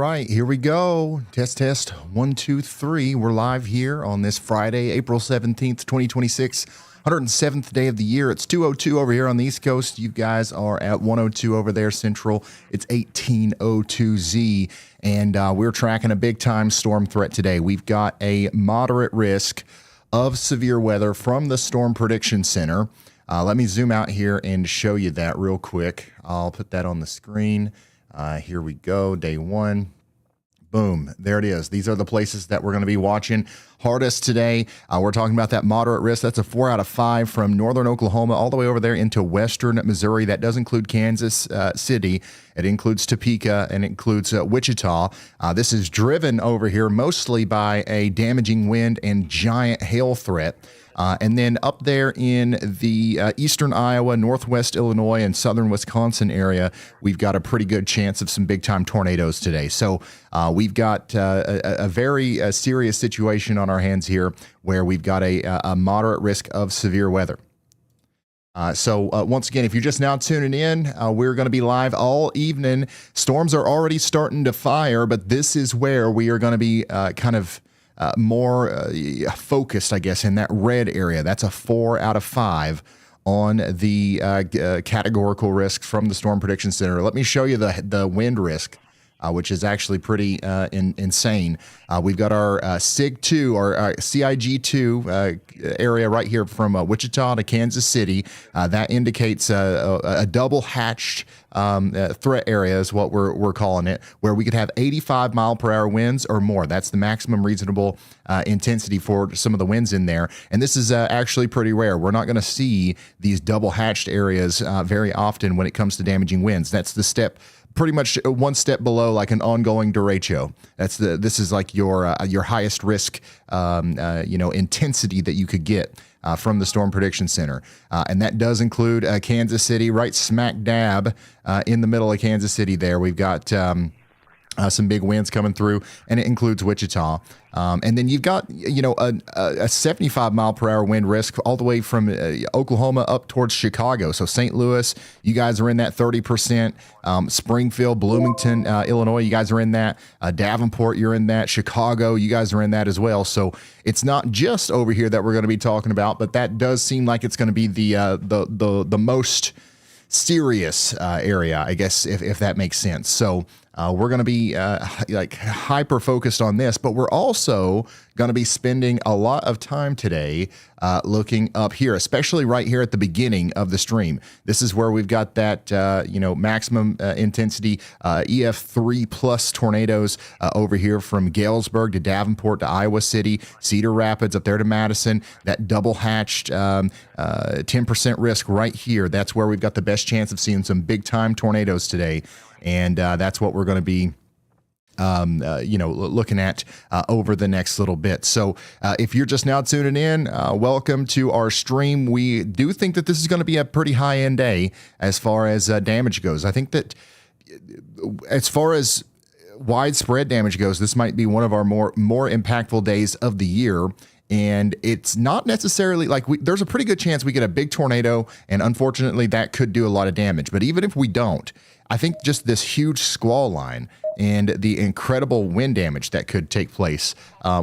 right, here we go. Test, test, 1, 2, 3. We're live here on this Friday, April 17th, 2026, 107th day of the year. It's 2:02 over here on the East Coast. You guys are at 1:02 over there Central. It's 18:02Z, and we're tracking a big-time storm threat today. We've got a moderate risk of severe weather from the Storm Prediction Center. Let me zoom out here and show you that real quick. I'll put that on the screen. Here we go, day one. Boom, there it is. These are the places that we're going to be watching hardest today. We're talking about that moderate risk. That's a 4 out of 5 from northern Oklahoma all the way over there into western Missouri. That does include Kansas City. It includes Topeka and it includes Wichita. This is driven over here mostly by a damaging wind and giant hail threat. And then up there in the eastern Iowa, northwest Illinois, and southern Wisconsin area, we've got a pretty good chance of some big-time tornadoes today. So we've got a very serious situation on our hands here where we've got a moderate risk of severe weather. So once again, if you're just now tuning in, we're going to be live all evening. Storms are already starting to fire, but this is where we are going to be more focused, I guess, in that red area. That's a 4 out of 5 on the categorical risk from the Storm Prediction Center. Let me show you the wind risk, which is actually pretty insane. We've got our SIG-2 or CIG-2 area right here from Wichita to Kansas City. That indicates a double-hatched threat area is what we're calling it, where we could have 85 mile per hour winds or more. That's the maximum reasonable intensity for some of the winds in there. And this is actually pretty rare. We're not going to see these double-hatched areas very often when it comes to damaging winds. That's the step, pretty much one step below like an ongoing derecho. This is like your highest risk intensity that you could get from the Storm Prediction Center. And that does include Kansas City, right smack dab in the middle of Kansas City there. We've got some big winds coming through, and it includes Wichita. And then you've got, a 75 mile per hour wind risk all the way from Oklahoma up towards Chicago. So St. Louis, you guys are in that 30%. Springfield, Bloomington, Illinois, you guys are in that. Davenport, you're in that. Chicago, you guys are in that as well. So it's not just over here that we're going to be talking about, but that does seem like it's going to be the most serious area, I guess, if that makes sense. So we're going to be hyper focused on this, but we're also going to be spending a lot of time today looking up here, especially right here at the beginning of the stream. This is where we've got that maximum intensity EF3 plus tornadoes over here from Galesburg to Davenport to Iowa City, Cedar Rapids up there to Madison. That double hatched 10% risk right here. That's where we've got the best chance of seeing some big time tornadoes today. And that's what we're going to be, looking at over the next little bit. So if you're just now tuning in, welcome to our stream. We do think that this is going to be a pretty high-end day as far as damage goes. I think that as far as widespread damage goes, this might be one of our more impactful days of the year. And it's not necessarily like there's a pretty good chance we get a big tornado, and unfortunately that could do a lot of damage. But even if we don't, I think just this huge squall line and the incredible wind damage that could take place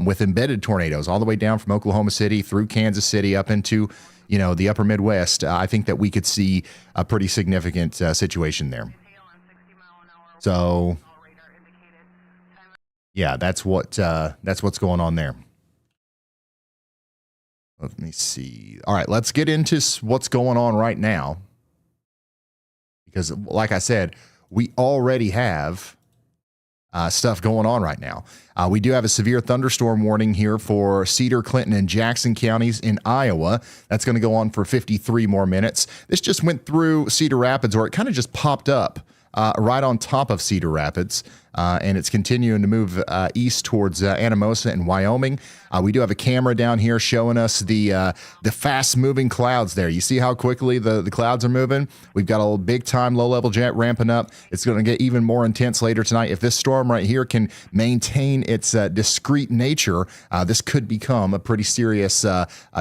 with embedded tornadoes all the way down from Oklahoma City through Kansas City up into, the upper Midwest, I think that we could see a pretty significant situation there. So, yeah, that's what's going on there. Let me see. All right, let's get into what's going on right now. Because, like I said, we already have stuff going on right now. We do have a severe thunderstorm warning here for Cedar, Clinton, and Jackson counties in Iowa. That's going to go on for 53 more minutes. This just went through Cedar Rapids, or it kind of just popped up right on top of Cedar Rapids. And it's continuing to move east towards Anamosa and Wyoming. We do have a camera down here showing us the fast-moving clouds there. You see how quickly the clouds are moving? We've got a big-time low-level jet ramping up. It's going to get even more intense later tonight. If this storm right here can maintain its discrete nature, this could become a pretty serious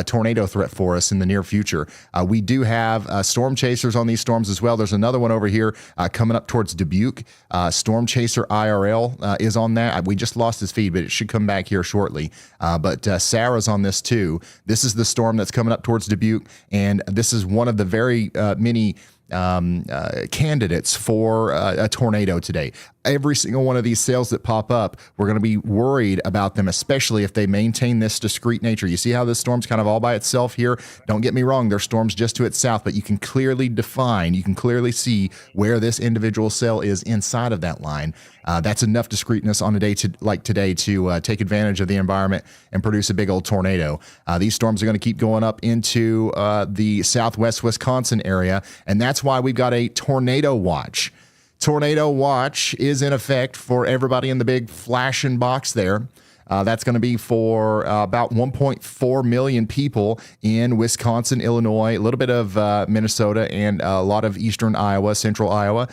tornado threat for us in the near future. We do have storm chasers on these storms as well. There's another one over here coming up towards Dubuque. Storm chaser IRL is on that. We just lost his feed, but it should come back here shortly. But Sarah's on this too. This is the storm that's coming up towards Dubuque, and this is one of the very many candidates for a tornado today. Every single one of these cells that pop up, we're going to be worried about them, especially if they maintain this discrete nature. You see how this storm's kind of all by itself here? Don't get me wrong, there's storms just to its south, but you can clearly define, you can clearly see where this individual cell is inside of that line. That's enough discreteness on a day like today to take advantage of the environment and produce a big old tornado. These storms are going to keep going up into the southwest Wisconsin area, and that's why we've got a tornado watch. Tornado watch is in effect for everybody in the big flashing box there. That's going to be for about 1.4 million people in Wisconsin, Illinois, a little bit of Minnesota, and a lot of eastern Iowa, central Iowa.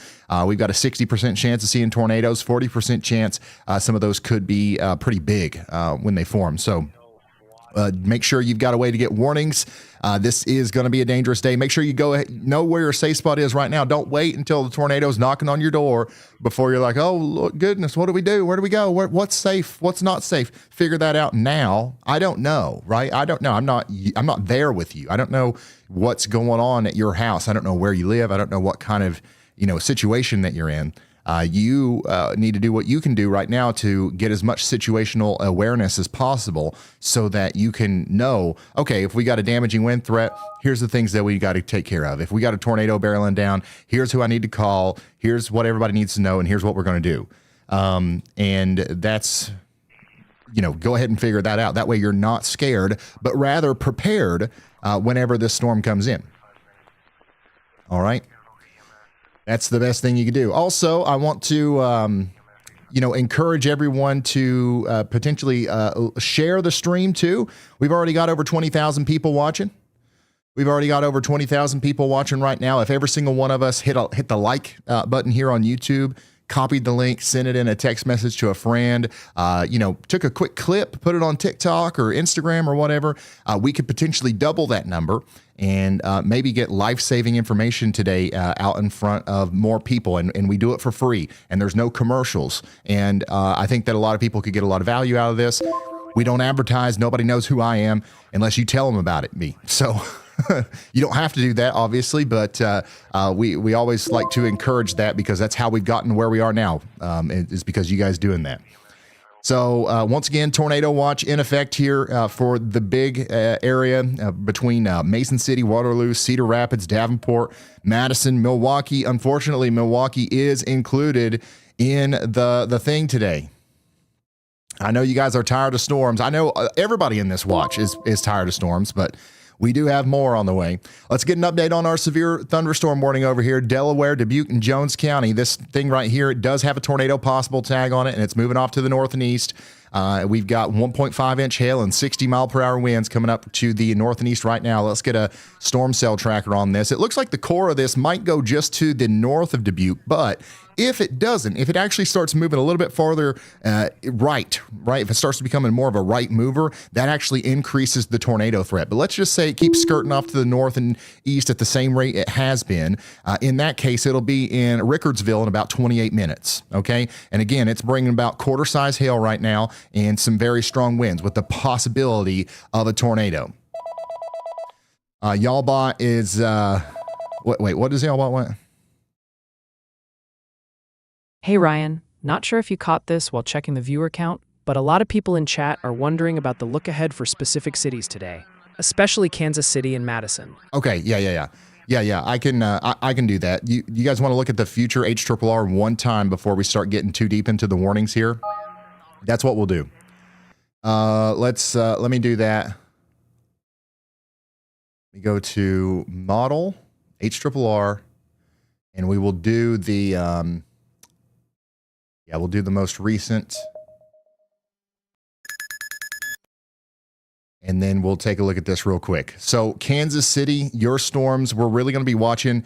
We've got a 60% chance of seeing tornadoes, 40% chance some of those could be pretty big when they form. So make sure you've got a way to get warnings. This is going to be a dangerous day. Make sure you go know where your safe spot is right now. Don't wait until the tornado's knocking on your door before you're like, oh, look, goodness, what do we do? Where do we go? What's safe? What's not safe? Figure that out now. I don't know, right? I don't know. I'm not there with you. I don't know what's going on at your house. I don't know where you live. I don't know what kind of, situation that you're in. You need to do what you can do right now to get as much situational awareness as possible so that you can know, okay, if we got a damaging wind threat, here's the things that we got to take care of. If we got a tornado barreling down, here's who I need to call. Here's what everybody needs to know, and here's what we're going to do. And that's, go ahead and figure that out. That way you're not scared, but rather prepared whenever this storm comes in. All right. That's the best thing you can do. Also, I want to, encourage everyone to potentially share the stream too. We've already got over 20,000 people watching. We've already got over 20,000 people watching right now. If every single one of us hit the like button here on YouTube, copied the link, sent it in a text message to a friend, took a quick clip, put it on TikTok or Instagram or whatever, we could potentially double that number and maybe get life-saving information today out in front of more people. And we do it for free, and there's no commercials. And I think that a lot of people could get a lot of value out of this. We don't advertise. Nobody knows who I am unless you tell them about it, me. So you don't have to do that, obviously, but we always like to encourage that because that's how we've gotten where we are now, is because you guys doing that. So once again, tornado watch in effect here for the big area between Mason City, Waterloo, Cedar Rapids, Davenport, Madison, Milwaukee. Unfortunately, Milwaukee is included in the thing today. I know you guys are tired of storms. I know everybody in this watch is tired of storms, but we do have more on the way. Let's get an update on our severe thunderstorm warning over here. Delaware, Dubuque, and Jones County. This thing right here, it does have a tornado possible tag on it, and it's moving off to the north and east. We've got 1.5-inch hail and 60-mile-per-hour winds coming up to the north and east right now. Let's get a storm cell tracker on this. It looks like the core of this might go just to the north of Dubuque, but if it doesn't, if it actually starts moving a little bit farther right, if it starts to become more of a right mover, that actually increases the tornado threat. But let's just say it keeps skirting off to the north and east at the same rate it has been. In that case, it'll be in Rickardsville in about 28 minutes, okay? And again, it's bringing about quarter-size hail right now and some very strong winds with the possibility of a tornado. Y'allbot is, what does Y'allbot want? Hey Ryan, not sure if you caught this while checking the viewer count, but a lot of people in chat are wondering about the look ahead for specific cities today, especially Kansas City and Madison. Okay, yeah. I can do that. You guys want to look at the future HRRR one time before we start getting too deep into the warnings here? That's what we'll do. Let me do that. We go to model HRRR, and we will do the we'll do the most recent, and then we'll take a look at this real quick. So Kansas City, your storms, we're really going to be watching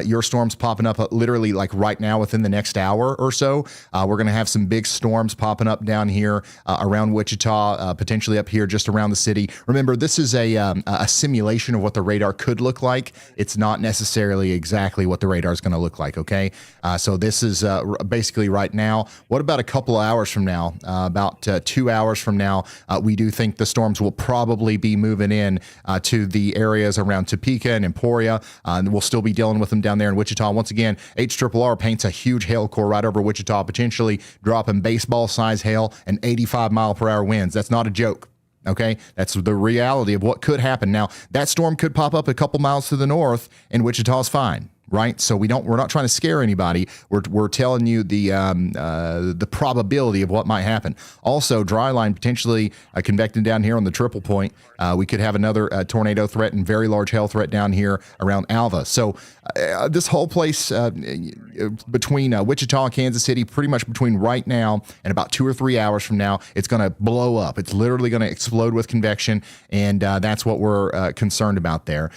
your storms popping up literally like right now within the next hour or so. We're going to have some big storms popping up down here around Wichita, potentially up here just around the city. Remember, this is a simulation of what the radar could look like. It's not necessarily exactly what the radar is going to look like, okay? So this is basically right now. What about a couple of hours from now? About 2 hours from now, we do think the storms will probably be moving in to the areas around Topeka and Emporia. And we'll still be dealing with them down there in Wichita. Once again, HRRR paints a huge hail core right over Wichita, potentially dropping baseball-size hail and 85-mile-per-hour winds. That's not a joke. Okay, that's the reality of what could happen. Now, that storm could pop up a couple miles to the north, and Wichita's fine, right? So we're not trying to scare anybody. We're telling you the probability of what might happen. Also, dry line potentially convecting down here on the triple point. We could have another tornado threat and very large hail threat down here around Alva. So this whole place between Wichita and Kansas City, pretty much between right now and about 2 or 3 hours from now, it's going to blow up. It's literally going to explode with convection, and that's what we're concerned about there.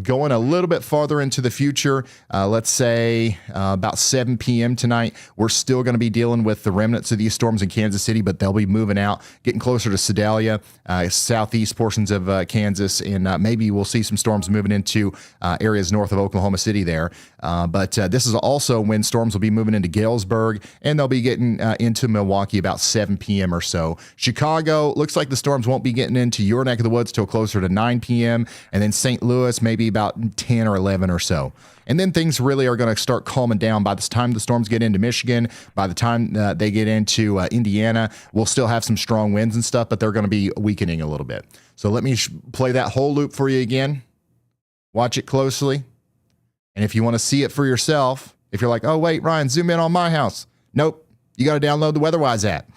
Going a little bit farther into the future, let's say about 7 p.m. tonight, we're still going to be dealing with the remnants of these storms in Kansas City, but they'll be moving out, getting closer to Sedalia, southeast portions of Kansas, and maybe we'll see some storms moving into areas north of Oklahoma City there. But this is also when storms will be moving into Galesburg, and they'll be getting into Milwaukee about 7 p.m. or so. Chicago, looks like the storms won't be getting into your neck of the woods till closer to 9 p.m., and then St. Louis, maybe about 10 or 11 or so. And then things really are going to start calming down by the time the storms get into Michigan. By the time they get into Indiana, we'll still have some strong winds and stuff, but they're going to be weakening a little bit. So let me play that whole loop for you again. Watch it closely. And if you want to see it for yourself, if you're like, oh, wait, Ryan, zoom in on my house. Nope. You got to download the WeatherWise app.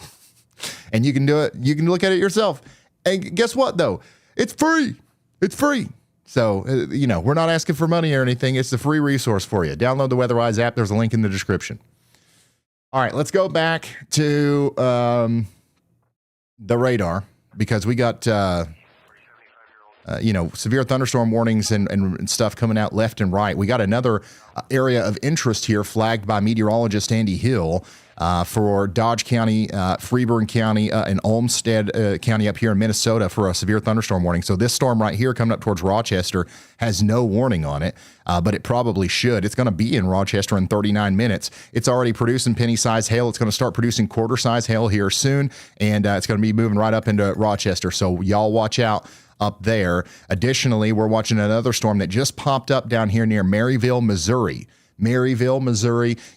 And you can do it. You can look at it yourself. And guess what, though? It's free. It's free. So, we're not asking for money or anything. It's a free resource for you. Download the WeatherWise app. There's a link in the description. All right, let's go back to the radar because we got, severe thunderstorm warnings and stuff coming out left and right. We got another area of interest here flagged by meteorologist Andy Hill for Dodge County, Freeport County, and Olmsted County up here in Minnesota for a severe thunderstorm warning. So this storm right here coming up towards Rochester has no warning on it, but it probably should. It's going to be in Rochester in 39 minutes. It's already producing penny-sized hail. It's going to start producing quarter-sized hail here soon, and it's going to be moving right up into Rochester. So y'all watch out up there. Additionally, we're watching another storm that just popped up down here near Maryville, Missouri.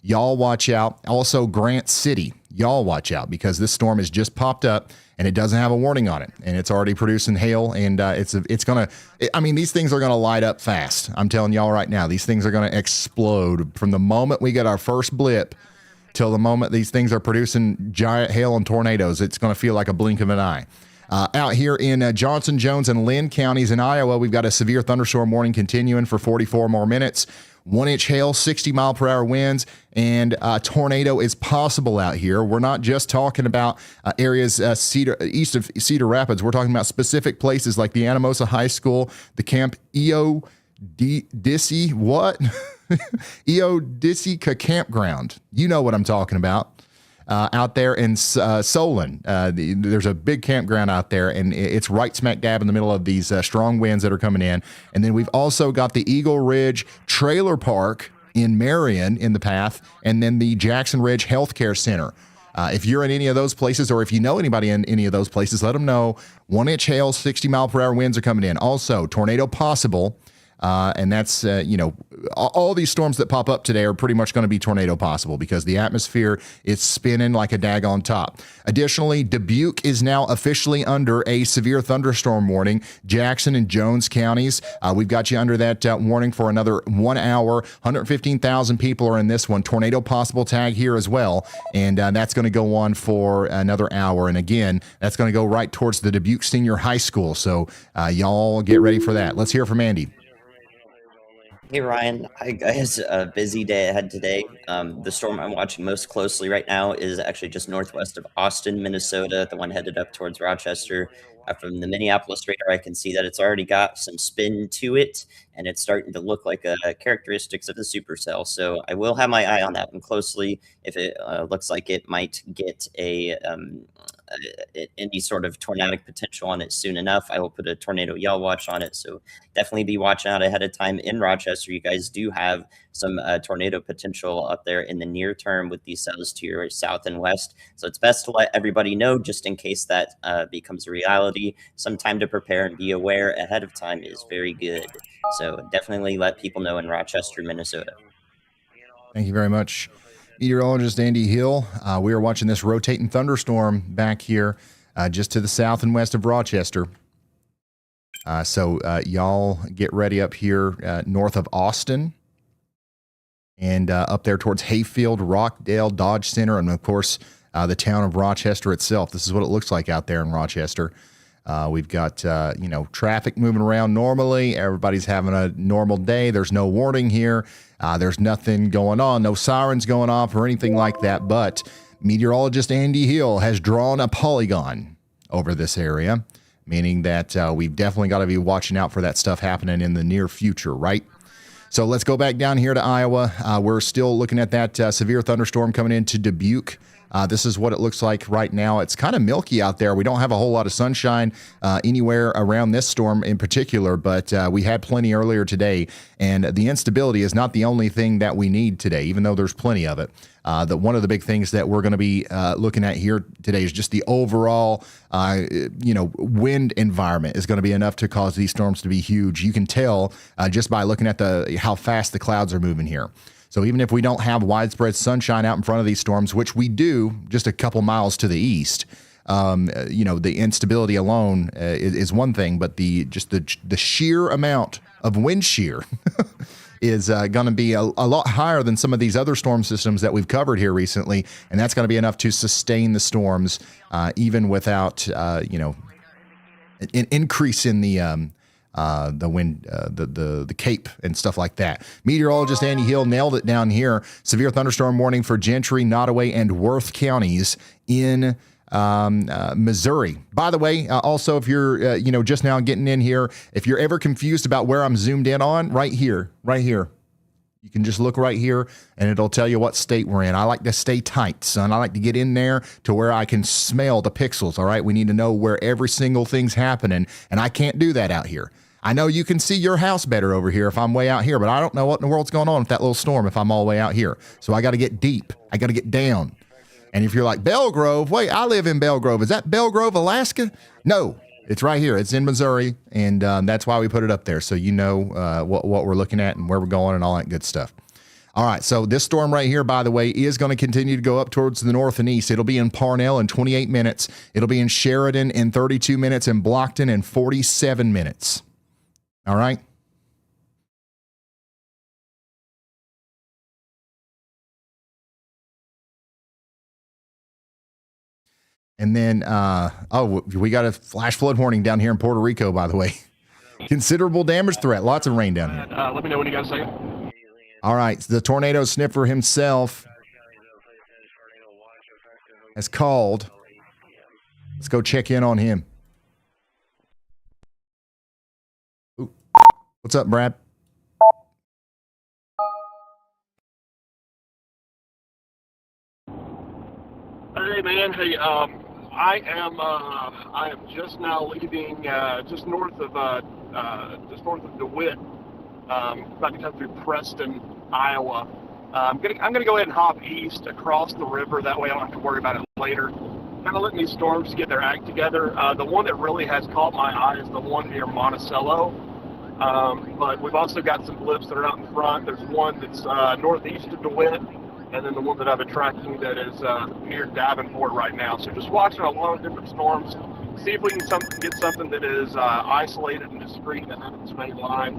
Y'all watch out. Also, Grant City, y'all watch out because this storm has just popped up and it doesn't have a warning on it, and it's already producing hail, and it's gonna. I mean, these things are gonna light up fast. I'm telling y'all right now, these things are gonna explode from the moment we get our first blip till the moment these things are producing giant hail and tornadoes. It's gonna feel like a blink of an eye. Out here in Johnson, Jones, and Lynn counties in Iowa, we've got a severe thunderstorm warning continuing for 44 more minutes. 1-inch hail, 60-mile-per-hour winds, and a tornado is possible out here. We're not just talking about areas east of Cedar Rapids. We're talking about specific places like the Anamosa High School, the Camp Eodissy, what? Eodissy Campground. You know what I'm talking about. Out there in Solon. There's a big campground out there, and it's right smack dab in the middle of these strong winds that are coming in. And then we've also got the Eagle Ridge Trailer Park in Marion in the path, and then the Jackson Ridge Healthcare Center. If you're in any of those places, or if you know anybody in any of those places, let them know. 1-inch hail, 60-mile-per-hour winds are coming in. Also, tornado possible. And that's, all these storms that pop up today are pretty much going to be tornado possible because the atmosphere is spinning like a daggone top. Additionally, Dubuque is now officially under a severe thunderstorm warning. Jackson and Jones counties, we've got you under that warning for another 1 hour. 115,000 people are in this one. Tornado possible tag here as well. And that's going to go on for another hour. And again, that's going to go right towards the Dubuque Senior High School. So y'all get ready for that. Let's hear from Andy. Hey Ryan, hi guys. A busy day ahead today. The storm I'm watching most closely right now is actually just northwest of Austin, Minnesota, the one headed up towards Rochester. From the Minneapolis radar, I can see that it's already got some spin to it, and it's starting to look like characteristics of the supercell. So I will have my eye on that one closely. If it looks like it might get any sort of tornadic potential on it soon enough, I will put a tornado yell watch on it. So definitely be watching out ahead of time in Rochester. You guys do have some tornado potential up there in the near term with these cells to your south and west. So it's best to let everybody know just in case that becomes a reality. Some time to prepare and be aware ahead of time is very good. So definitely let people know in Rochester, Minnesota. Thank you very much, meteorologist Andy Hill. We are watching this rotating thunderstorm back here just to the south and west of Rochester. So y'all get ready up here north of Austin and up there towards Hayfield, Rockdale, Dodge Center, and of course the town of Rochester itself. This is what it looks like out there in Rochester. We've got traffic moving around normally. Everybody's having a normal day. There's no warning here. There's nothing going on, no sirens going off or anything like that. But meteorologist Andy Hill has drawn a polygon over this area, meaning that we've definitely got to be watching out for that stuff happening in the near future, right? So let's go back down here to Iowa. We're still looking at that severe thunderstorm coming into Dubuque. This is what it looks like right now. It's kind of milky out there. We don't have a whole lot of sunshine anywhere around this storm in particular, but we had plenty earlier today. And the instability is not the only thing that we need today, even though there's plenty of it. One of the big things that we're going to be looking at here today is just the overall, wind environment is going to be enough to cause these storms to be huge. You can tell just by looking at how fast the clouds are moving here. So even if we don't have widespread sunshine out in front of these storms, which we do just a couple miles to the east, the instability alone is one thing, but the sheer amount of wind shear is going to be a lot higher than some of these other storm systems that we've covered here recently, and that's going to be enough to sustain the storms even without an increase in the wind, the Cape and stuff like that. Meteorologist Andy Hill nailed it down here. Severe thunderstorm warning for Gentry, Nottoway, and Worth counties in Missouri. By the way, also, if you're, just now getting in here, if you're ever confused about where I'm zoomed in on, right here, you can just look right here and it'll tell you what state we're in. I like to stay tight, son. I like to get in there to where I can smell the pixels, all right? We need to know where every single thing's happening, and I can't do that out here. I know you can see your house better over here if I'm way out here, but I don't know what in the world's going on with that little storm if I'm all the way out here. So I got to get deep. I got to get down. And if you're like, Belgrove, wait, I live in Belgrove. Is that Belgrove, Alaska? No, it's right here. It's in Missouri, and that's why we put it up there, so you know what we're looking at and where we're going and all that good stuff. All right, so this storm right here, by the way, is going to continue to go up towards the north and east. It'll be in Parnell in 28 minutes. It'll be in Sheridan in 32 minutes and Blockton in 47 minutes. All right? And then, we got a flash flood warning down here in Puerto Rico, by the way. Considerable damage threat. Lots of rain down here. Let me know when you got a second. All right. The tornado sniffer himself has called. Let's go check in on him. Ooh. What's up, Brad? Hey, man. Hey, I am just now leaving just north of DeWitt. About to come through Preston, Iowa. I'm gonna go ahead and hop east across the river. That way I don't have to worry about it later. Kind of letting these storms get their act together. The one that really has caught my eye is the one near Monticello. But we've also got some blips that are out in front. There's one that's northeast of DeWitt, and then the one that I've been tracking that is near Davenport right now. So just watching a lot of different storms. See if we can get something that is isolated and discrete and out of the main line,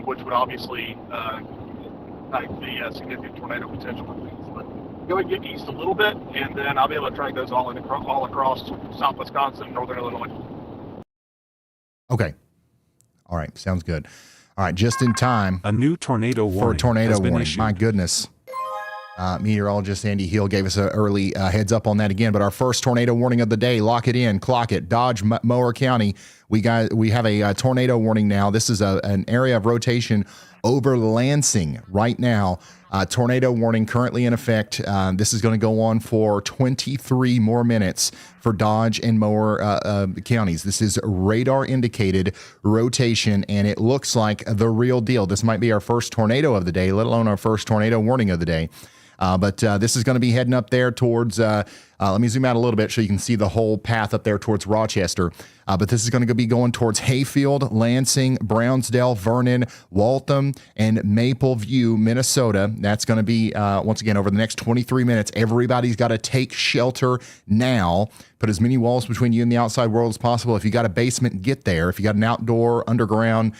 which would obviously impact the significant tornado potential of things. But go ahead and get east a little bit, and then I'll be able to track those all across South Wisconsin and Northern Illinois. Okay. All right. Sounds good. All right, just in time A new tornado warning for a tornado has been warning. issued. My goodness. Meteorologist Andy Hill gave us an early heads up on that again. But our first tornado warning of the day, lock it in, clock it. Dodge, Mower County, we have a tornado warning now. This is an area of rotation over Lansing right now. Tornado warning currently in effect. This is going to go on for 23 more minutes for Dodge and Mower counties. This is radar indicated rotation, and it looks like the real deal. This might be our first tornado of the day, let alone our first tornado warning of the day. But this is going to be heading up there towards, let me zoom out a little bit so you can see the whole path up there towards Rochester. But this is going to be going towards Hayfield, Lansing, Brownsdale, Vernon, Waltham, and Maple View, Minnesota. That's going to be, once again, over the next 23 minutes. Everybody's got to take shelter now. Put as many walls between you and the outside world as possible. If you got a basement, get there. If you got an outdoor, underground,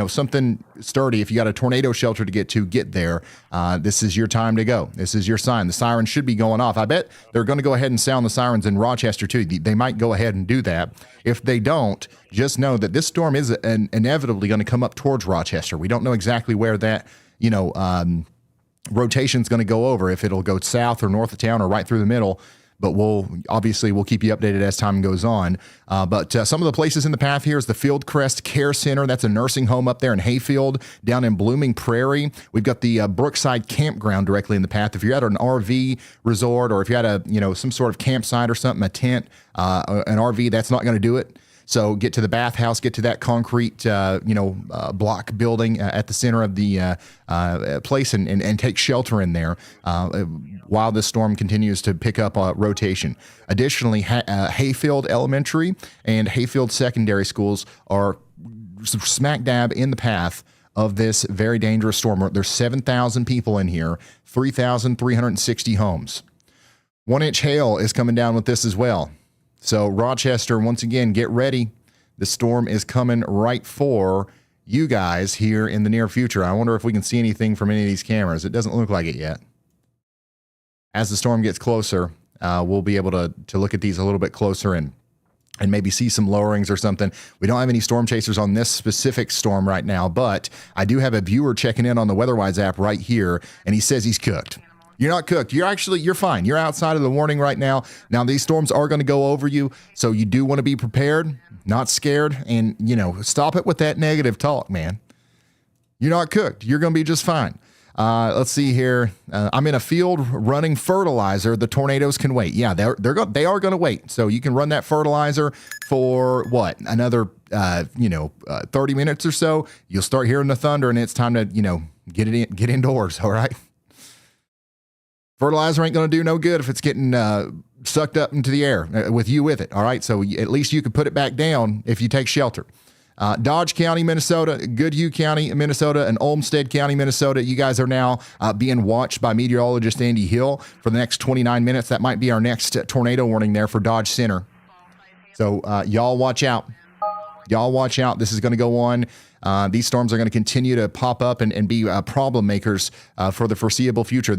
something sturdy. If you got a tornado shelter to get to, get there. This is your time to go. This is your sign. The siren should be going off. I bet they're going to go ahead and sound the sirens in Rochester too. They might go ahead and do that. If they don't, just know that this storm is inevitably going to come up towards Rochester. We don't know exactly where that, rotation is going to go over, if it'll go south or north of town or right through the middle. But we'll keep you updated as time goes on. But some of the places in the path here is the Fieldcrest Care Center. That's a nursing home up there in Hayfield. Down in Blooming Prairie, we've got the Brookside Campground directly in the path. If you're at an RV resort, or if you're at some sort of campsite or something, a tent, an RV, that's not going to do it. So get to the bathhouse, get to that concrete, block building at the center of the place and take shelter in there while this storm continues to pick up rotation. Additionally, Hayfield Elementary and Hayfield Secondary Schools are smack dab in the path of this very dangerous storm. There's 7,000 people in here, 3,360 homes. 1-inch hail is coming down with this as well. So Rochester, once again, get ready. The storm is coming right for you guys here in the near future. I wonder if we can see anything from any of these cameras. It doesn't look like it yet. As the storm gets closer, we'll be able to look at these a little bit closer and maybe see some lowerings or something. We don't have any storm chasers on this specific storm right now, but I do have a viewer checking in on the WeatherWise app right here, and he says he's cooked. You're not cooked. You're fine. You're outside of the warning right now. Now, these storms are going to go over you, so you do want to be prepared, not scared, and, stop it with that negative talk, man. You're not cooked. You're going to be just fine. Let's see here. I'm in a field running fertilizer. The tornadoes can wait. Yeah, they are going to wait. So you can run that fertilizer for what? Another 30 minutes or so. You'll start hearing the thunder, and it's time to get indoors. All right. Fertilizer ain't going to do no good if it's getting sucked up into the air with you with it. All right. So at least you can put it back down if you take shelter. Dodge County, Minnesota, Goodhue County, Minnesota, and Olmsted County, Minnesota. You guys are now being watched by meteorologist Andy Hill for the next 29 minutes. That might be our next tornado warning there for Dodge Center. So y'all watch out. Y'all watch out. This is going to go on. These storms are going to continue to pop up and be problem makers for the foreseeable future.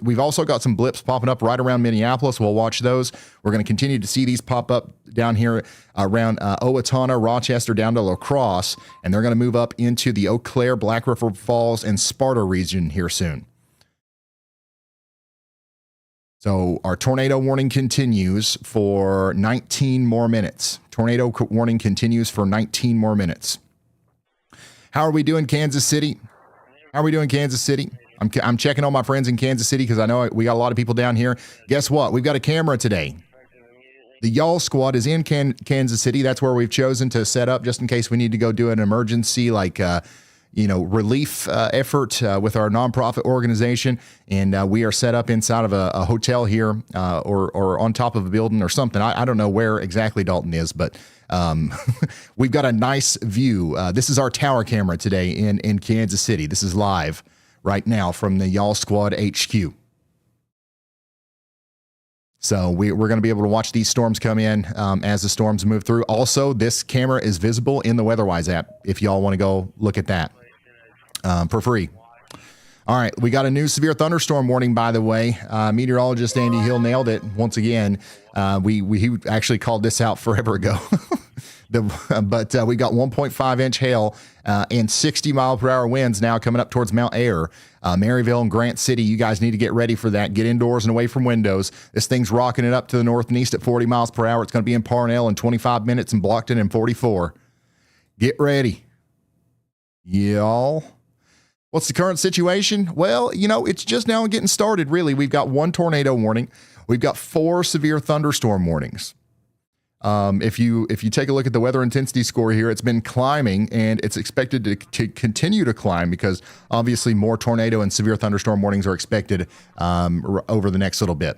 We've also got some blips popping up right around Minneapolis. We'll watch those. We're going to continue to see these pop up down here around Owatonna, Rochester, down to La Crosse, and they're going to move up into the Eau Claire, Black River Falls, and Sparta region here soon. So our tornado warning continues for 19 more minutes. Tornado warning continues for 19 more minutes. How are we doing, Kansas City? How are we doing, Kansas City? I'm checking on my friends in Kansas City because I know we got a lot of people down here. Guess what? We've got a camera today. The Y'all Squad is in Kansas City. That's where we've chosen to set up just in case we need to go do an emergency relief effort with our nonprofit organization. And we are set up inside of a hotel here or on top of a building or something. I don't know where exactly Dalton is, but we've got a nice view. This is our tower camera today in Kansas City. This is live right now from the Y'all Squad HQ. So we're going to be able to watch these storms come in as the storms move through. Also, this camera is visible in the WeatherWise app if y'all want to go look at that for free. All right, we got a new severe thunderstorm warning, by the way. Meteorologist Andy Hill nailed it once again. He actually called this out forever ago. But we got 1.5 inch hail and 60 mile per hour winds now coming up towards Mount Ayr. Maryville and Grant City, you guys need to get ready for that. Get indoors and away from windows. This thing's rocking it up to the north and east at 40 miles per hour. It's going to be in Parnell in 25 minutes and Blockton in 44. Get ready, y'all. What's the current situation? Well, you know, it's just now getting started, really. We've got 1 tornado warning. We've got 4 severe thunderstorm warnings. If you take a look at the weather intensity score here, it's been climbing, and it's expected to continue to climb because obviously more tornado and severe thunderstorm warnings are expected over the next little bit.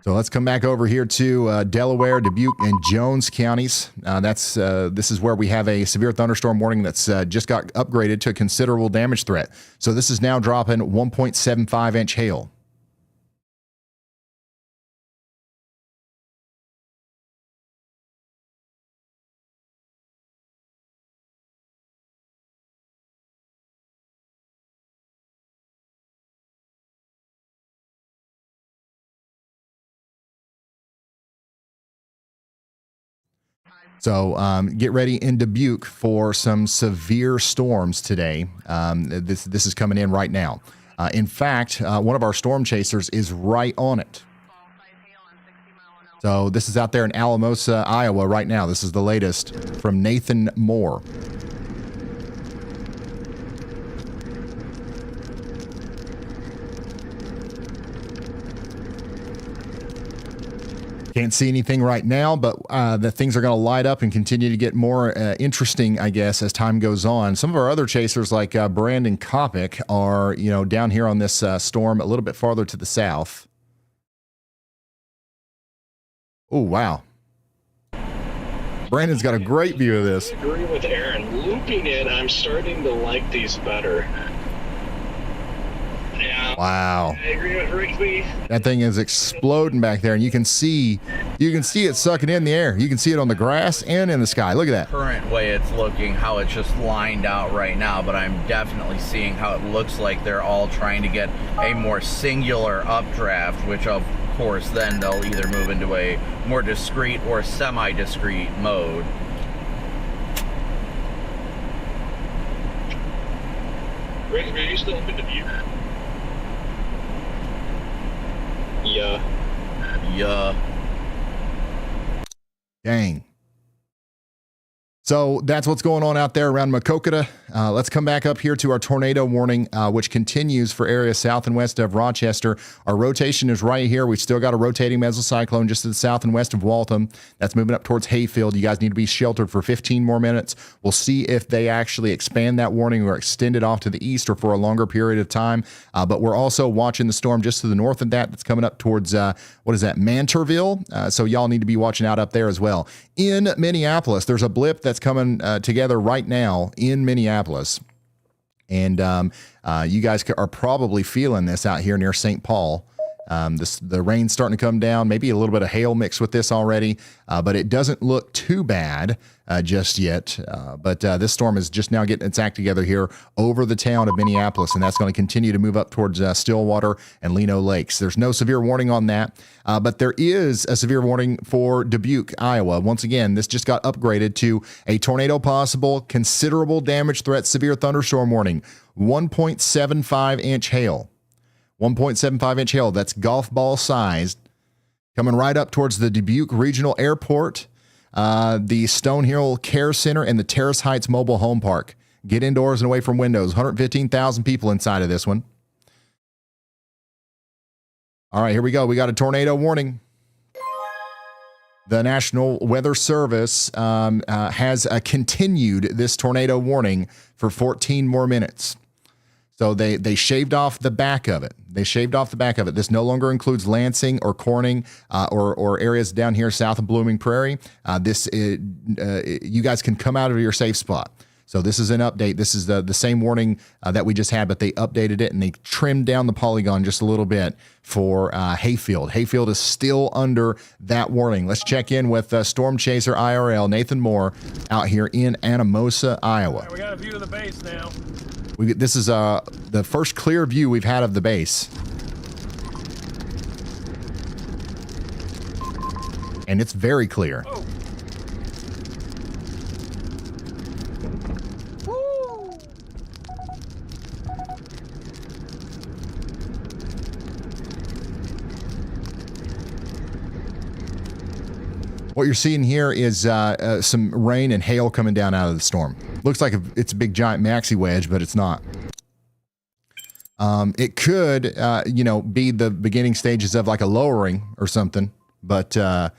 So let's come back over here to Delaware, Dubuque, and Jones counties. This is where we have a severe thunderstorm warning that's just got upgraded to a considerable damage threat. So this is now dropping 1.75 inch hail. So get ready in Dubuque for some severe storms today. This is coming in right now. In fact, one of our storm chasers is right on it. So this is out there in Alamosa, Iowa right now. This is the latest from Nathan Moore. Can't see anything right now, but the things are going to light up and continue to get more interesting, I guess, as time goes on. Some of our other chasers, like Brandon Kopic, are down here on this storm a little bit farther to the south. Oh, wow. Brandon's got a great view of this. I agree with Aaron. Looping it, I'm starting to like these better. Yeah. Wow. I agree with Rigsby. That thing is exploding back there, and you can see it sucking in the air. You can see it on the grass and in the sky. Look at that. Current way it's looking, how it's just lined out right now, but I'm definitely seeing how it looks like they're all trying to get a more singular updraft, which of course then they'll either move into a more discrete or semi-discrete mode. Rigsby, are you still open to view? Yeah. Dang. So that's what's going on out there around Maquoketa. Let's come back up here to our tornado warning, which continues for areas south and west of Rochester. Our rotation is right here. We've still got a rotating mesocyclone just to the south and west of Waltham. That's moving up towards Hayfield. You guys need to be sheltered for 15 more minutes. We'll see if they actually expand that warning or extend it off to the east or for a longer period of time. But we're also watching the storm just to the north of that. That's coming up towards, Mantorville. So y'all need to be watching out up there as well. In Minneapolis, there's a blip that's coming together right now in Minneapolis. And you guys are probably feeling this out here near St. Paul. The rain's starting to come down, maybe a little bit of hail mixed with this already, but it doesn't look too bad just yet. But this storm is just now getting its act together here over the town of Minneapolis, and that's going to continue to move up towards Stillwater and Leno Lakes. There's no severe warning on that, but there is a severe warning for Dubuque, Iowa. Once again, this just got upgraded to a tornado possible, considerable damage threat, severe thunderstorm warning, 1.75 inch hail. 1.75 inch hail, that's golf ball sized, coming right up towards the Dubuque Regional Airport, the Stonehill Care Center, and the Terrace Heights Mobile Home Park. Get indoors and away from windows. 115,000 people inside of this one. All right, here we go. We got a tornado warning. The National Weather Service has continued this tornado warning for 14 more minutes. So they shaved off the back of it. This no longer includes Lansing or Corning or areas down here south of Blooming Prairie. You guys can come out of your safe spot. So this is an update. This is the same warning that we just had, but they updated it and they trimmed down the polygon just a little bit for Hayfield. Hayfield is still under that warning. Let's check in with Storm Chaser IRL, Nathan Moore, out here in Anamosa, Iowa. We got a view of the base now. This is the first clear view we've had of the base. and it's very clear. What you're seeing here is some rain and hail coming down out of the storm. Looks like it's a big giant maxi wedge, but it's not. It could, be the beginning stages of like a lowering or something. But yeah,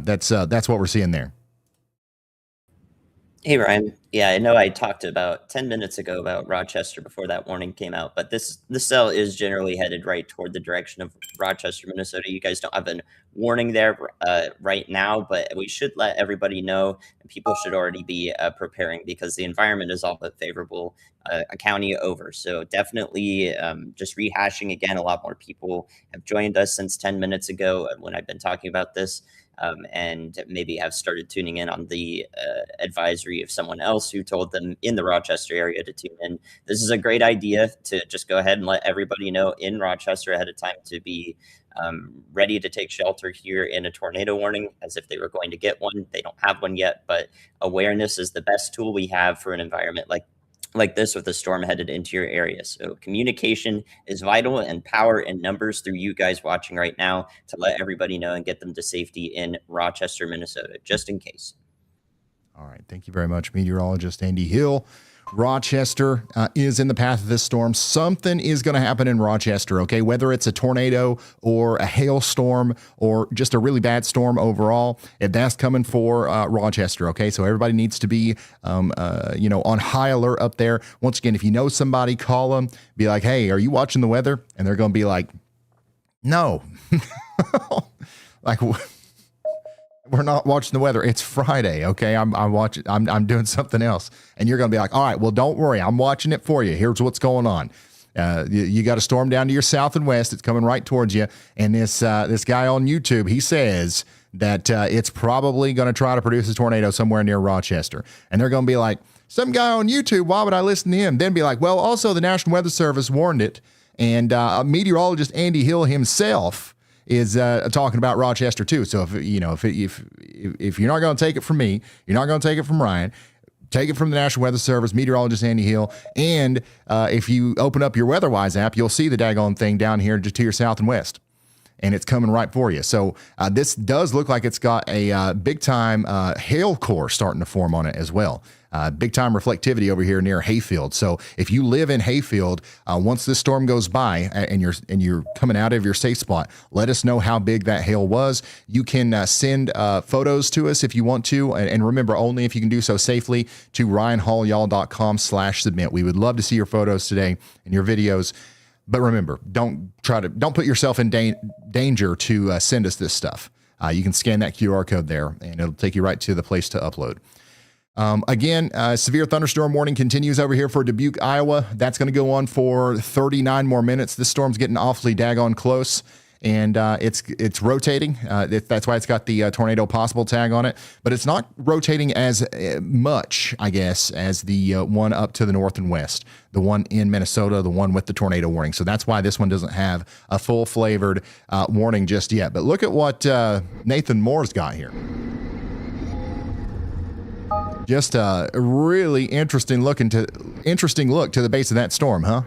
that's what we're seeing there. Hey, Ryan. Yeah, I know I talked about 10 minutes ago about Rochester before that warning came out, but this cell is generally headed right toward the direction of Rochester, Minnesota. You guys don't have a warning there right now, but we should let everybody know, and people should already be preparing because the environment is all but favorable a county over. So definitely just rehashing again, a lot more people have joined us since 10 minutes ago when I've been talking about this. And maybe have started tuning in on the advisory of someone else who told them in the Rochester area to tune in. This is a great idea to just go ahead and let everybody know in Rochester ahead of time to be ready to take shelter here in a tornado warning, as if they were going to get one. They don't have one yet, but awareness is the best tool we have for an environment like this with a storm headed into your area. So communication is vital, and power and numbers through you guys watching right now to let everybody know and get them to safety in Rochester, Minnesota, just in case. All right. Thank you very much, meteorologist Andy Hill. Rochester is in the path of this storm. Something is going to happen in Rochester, okay? Whether it's a tornado or a hailstorm or just a really bad storm overall, that's coming for Rochester, okay? So everybody needs to be, on high alert up there. Once again, if you know somebody, call them. Be like, hey, are you watching the weather? And they're going to be like, no. Like, we're not watching the weather. It's Friday, okay? I'm watching. I'm doing something else, and you're gonna be like, all right, well, don't worry. I'm watching it for you. Here's what's going on. You got a storm down to your south and west. It's coming right towards you. And this guy on YouTube, he says that it's probably going to try to produce a tornado somewhere near Rochester. And they're going to be like, some guy on YouTube, why would I listen to him? Then be like, well, also the National Weather Service warned it, and meteorologist Andy Hill himself is talking about Rochester too. So if you're not going to take it from me, you're not going to take it from Ryan. Take it from the National Weather Service, meteorologist Andy Hill, and if you open up your WeatherWise app, you'll see the daggone thing down here just to your south and west, and it's coming right for you. So this does look like it's got a big-time hail core starting to form on it as well. Big-time reflectivity over here near Hayfield. So if you live in Hayfield, once this storm goes by and you're coming out of your safe spot, let us know how big that hail was. You can send photos to us if you want to, and remember, only if you can do so safely, to ryanhallyall.com/submit. We would love to see your photos today and your videos. But remember, don't put yourself in danger to send us this stuff. You can scan that QR code there, and it'll take you right to the place to upload. Again, severe thunderstorm warning continues over here for Dubuque, Iowa. That's going to go on for 39 more minutes. This storm's getting awfully daggone close, and it's rotating. That's why it's got the tornado possible tag on it. But it's not rotating as much, I guess, as the one up to the north and west, the one in Minnesota, the one with the tornado warning. So that's why this one doesn't have a full-flavored warning just yet. But look at what Nathan Moore's got here. Just a really interesting look to the base of that storm, huh?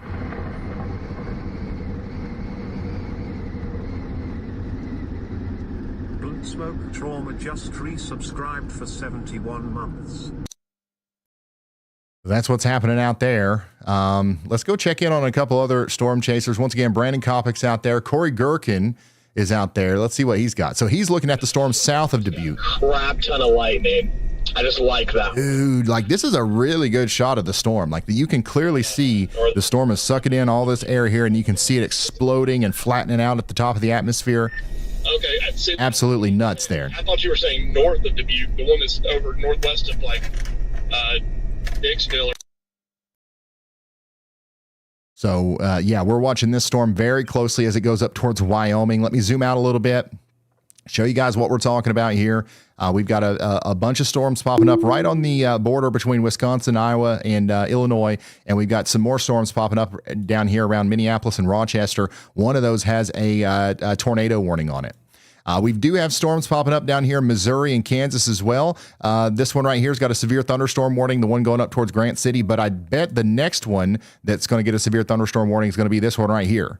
Blunt Smoke Trauma just resubscribed for 71 months. That's what's happening out there. Let's go check in on a couple other storm chasers. Once again, Brandon Kopic's out there. Corey Gherkin is out there. Let's see what he's got. So he's looking at the storm south of Dubuque. Crap ton of lightning. I just like that. Dude, like, this is a really good shot of the storm. Like, you can clearly see the storm is sucking in all this air here, and you can see it exploding and flattening out at the top of the atmosphere. Okay, I'd say absolutely nuts there. I thought you were saying north of Dubuque, the one that's over northwest of Dixville. So yeah, we're watching this storm very closely as it goes up towards Wyoming. Let me zoom out a little bit, show you guys what we're talking about here. We've got a bunch of storms popping up right on the border between Wisconsin, Iowa, and Illinois. And we've got some more storms popping up down here around Minneapolis and Rochester. One of those has a tornado warning on it. We do have storms popping up down here in Missouri and Kansas as well. This one right here has got a severe thunderstorm warning, the one going up towards Grant City, but I bet the next one that's going to get a severe thunderstorm warning is going to be this one right here.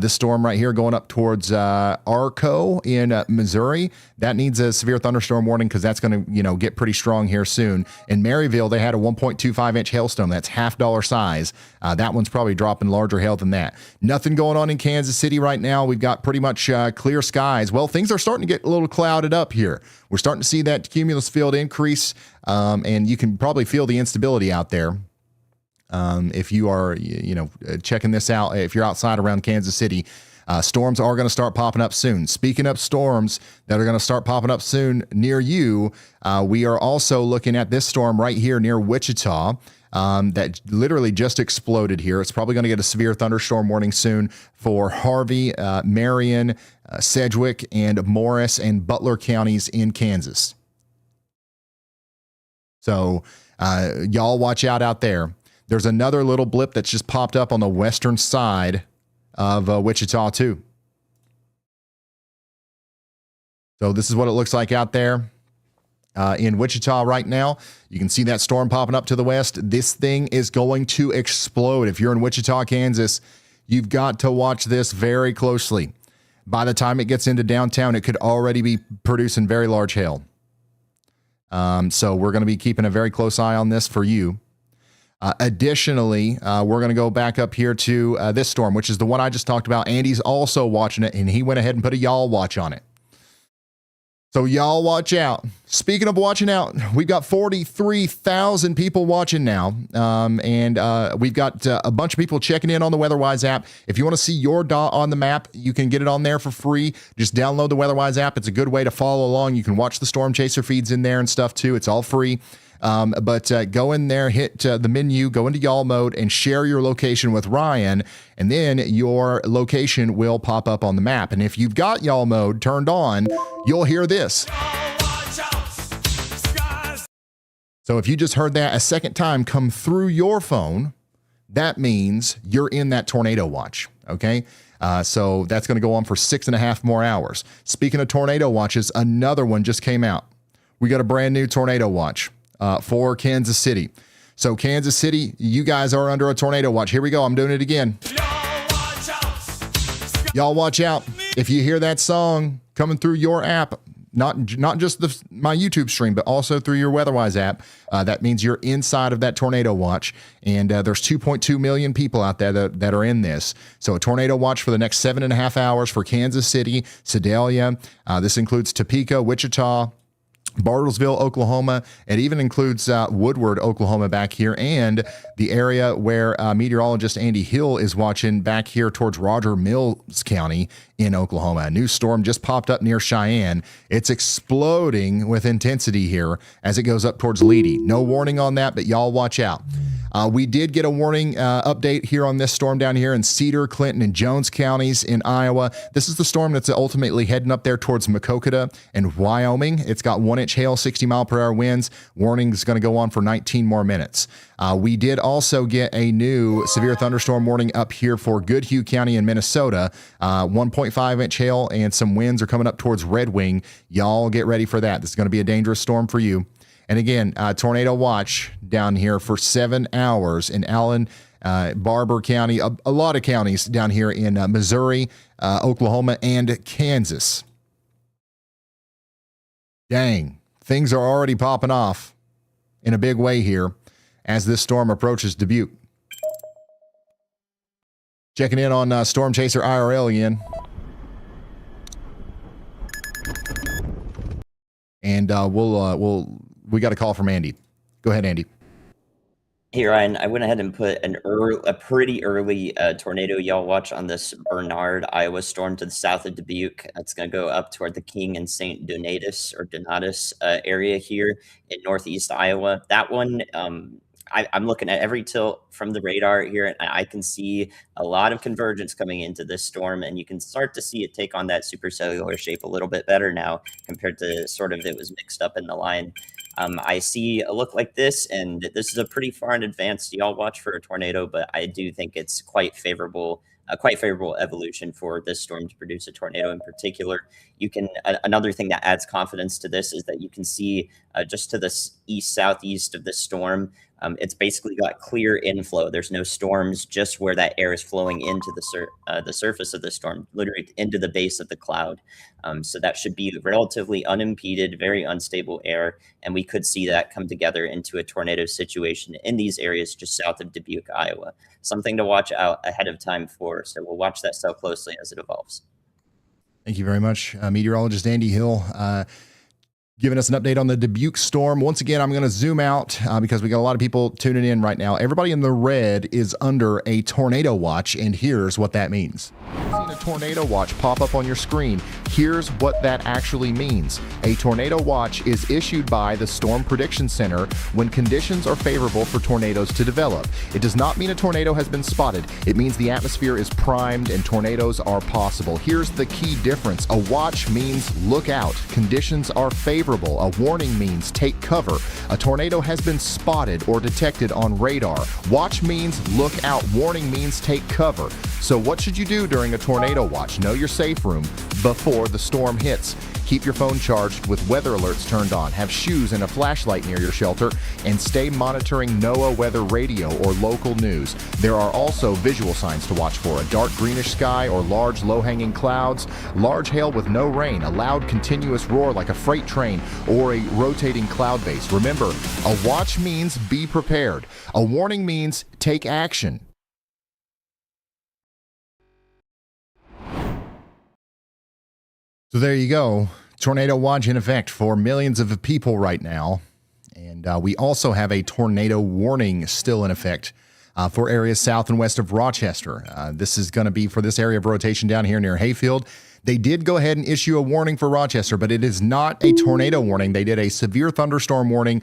This storm right here going up towards Arco in Missouri, that needs a severe thunderstorm warning because that's going to, get pretty strong here soon. In Maryville, they had a 1.25-inch hailstone. That's $half size. That one's probably dropping larger hail than that. Nothing going on in Kansas City right now. We've got pretty much clear skies. Well, things are starting to get a little clouded up here. We're starting to see that cumulus field increase, and you can probably feel the instability out there. If you are, checking this out, if you're outside around Kansas City, storms are going to start popping up soon. Speaking of storms that are going to start popping up soon near you, we are also looking at this storm right here near Wichita that literally just exploded here. It's probably going to get a severe thunderstorm warning soon for Harvey, Marion, Sedgwick, and Morris and Butler counties in Kansas. So y'all watch out there. There's another little blip that's just popped up on the western side of Wichita, too. So this is what it looks like out there in Wichita right now. You can see that storm popping up to the west. This thing is going to explode. If you're in Wichita, Kansas, you've got to watch this very closely. By the time it gets into downtown, it could already be producing very large hail. So we're going to be keeping a very close eye on this for you. Additionally, we're going to go back up here to this storm, which is the one I just talked about. Andy's also watching it, and he went ahead and put a y'all watch on it. So y'all watch out. Speaking of watching out, we've got 43,000 people watching now, and we've got a bunch of people checking in on the WeatherWise app. If you want to see your dot on the map, you can get it on there for free. Just download the WeatherWise app. It's a good way to follow along. You can watch the Storm Chaser feeds in there and stuff too. It's all free. But go in there, hit the menu, go into y'all mode, and share your location with Ryan, and then your location will pop up on the map. And if you've got y'all mode turned on, you'll hear this. So if you just heard that a second time come through your phone, that means you're in that tornado watch, okay? So that's going to go on for 6.5 more hours. Speaking of tornado watches, another one just came out. We got a brand new tornado watch for Kansas City. So Kansas City, you guys are under a tornado watch. Here we go. I'm doing it again. Y'all watch out. If you hear that song coming through your app, not just my YouTube stream, but also through your WeatherWise app, that means you're inside of that tornado watch. And there's 2.2 million people out there that are in this. So a tornado watch for the next 7.5 hours for Kansas City, Sedalia. This includes Topeka, Wichita, Bartlesville, Oklahoma. It even includes Woodward, Oklahoma back here, and the area where meteorologist Andy Hill is watching back here towards Roger Mills County in Oklahoma. A new storm just popped up near Cheyenne. It's exploding with intensity here as it goes up towards Leedy. No warning on that, but y'all watch out. We did get a warning update here on this storm down here in Cedar, Clinton, and Jones counties in Iowa. This is the storm that's ultimately heading up there towards Makokata and Wyoming. It's got 1-inch hail, 60-mile-per-hour winds. Warning is going to go on for 19 more minutes. We did also get a new severe thunderstorm warning up here for Goodhue County in Minnesota. 1.5-inch hail and some winds are coming up towards Red Wing. Y'all get ready for that. This is going to be a dangerous storm for you. And again, tornado watch down here for 7 hours in Allen, Barber County, a lot of counties down here in Missouri, Oklahoma, and Kansas. Dang, things are already popping off in a big way here as this storm approaches Dubuque. Checking in on Storm Chaser IRL again. And we got a call from Andy. Go ahead, Andy. Hey, Ryan, I went ahead and put a pretty early tornado y'all watch on this Bernard, Iowa storm to the south of Dubuque. It's going to go up toward the King and St. Donatus area here in northeast Iowa. That one, I'm looking at every tilt from the radar here, and I can see a lot of convergence coming into this storm, and you can start to see it take on that supercellular shape a little bit better now compared to sort of it was mixed up in the line. I see a look like this, and this is a pretty far in advance y'all watch for a tornado, but I do think it's quite favorable quite favorable evolution for this storm to produce a tornado in particular. You can another thing that adds confidence to this is that you can see just to the east southeast of the storm. It's basically got clear inflow. There's no storms, just where that air is flowing into the surface of the storm, literally into the base of the cloud. So that should be relatively unimpeded, very unstable air, and we could see that come together into a tornado situation in these areas just south of Dubuque, Iowa. Something to watch out ahead of time for. So we'll watch that cell closely as it evolves. Thank you very much, meteorologist Andy Hill, giving us an update on the Dubuque storm. Once again, I'm going to zoom out because we got a lot of people tuning in right now. Everybody in the red is under a tornado watch, and here's what that means. You've seen a tornado watch pop up on your screen. Here's what that actually means. A tornado watch is issued by the Storm Prediction Center when conditions are favorable for tornadoes to develop. It does not mean a tornado has been spotted. It means the atmosphere is primed and tornadoes are possible. Here's the key difference. A watch means look out. Conditions are favorable. A warning means take cover. A tornado has been spotted or detected on radar. Watch means look out. Warning means take cover. So what should you do during a tornado watch? Know your safe room before the storm hits. Keep your phone charged with weather alerts turned on. Have shoes and a flashlight near your shelter, and stay monitoring NOAA weather radio or local news. There are also visual signs to watch for: a dark greenish sky or large low-hanging clouds, large hail with no rain, a loud continuous roar like a freight train, or a rotating cloud base. Remember, a watch means be prepared. A warning means take action. So there you go. Tornado watch in effect for millions of people right now. And we also have a tornado warning still in effect for areas south and west of Rochester. This is going to be for this area of rotation down here near Hayfield. They did go ahead and issue a warning for Rochester, but it is not a tornado warning. They did a severe thunderstorm warning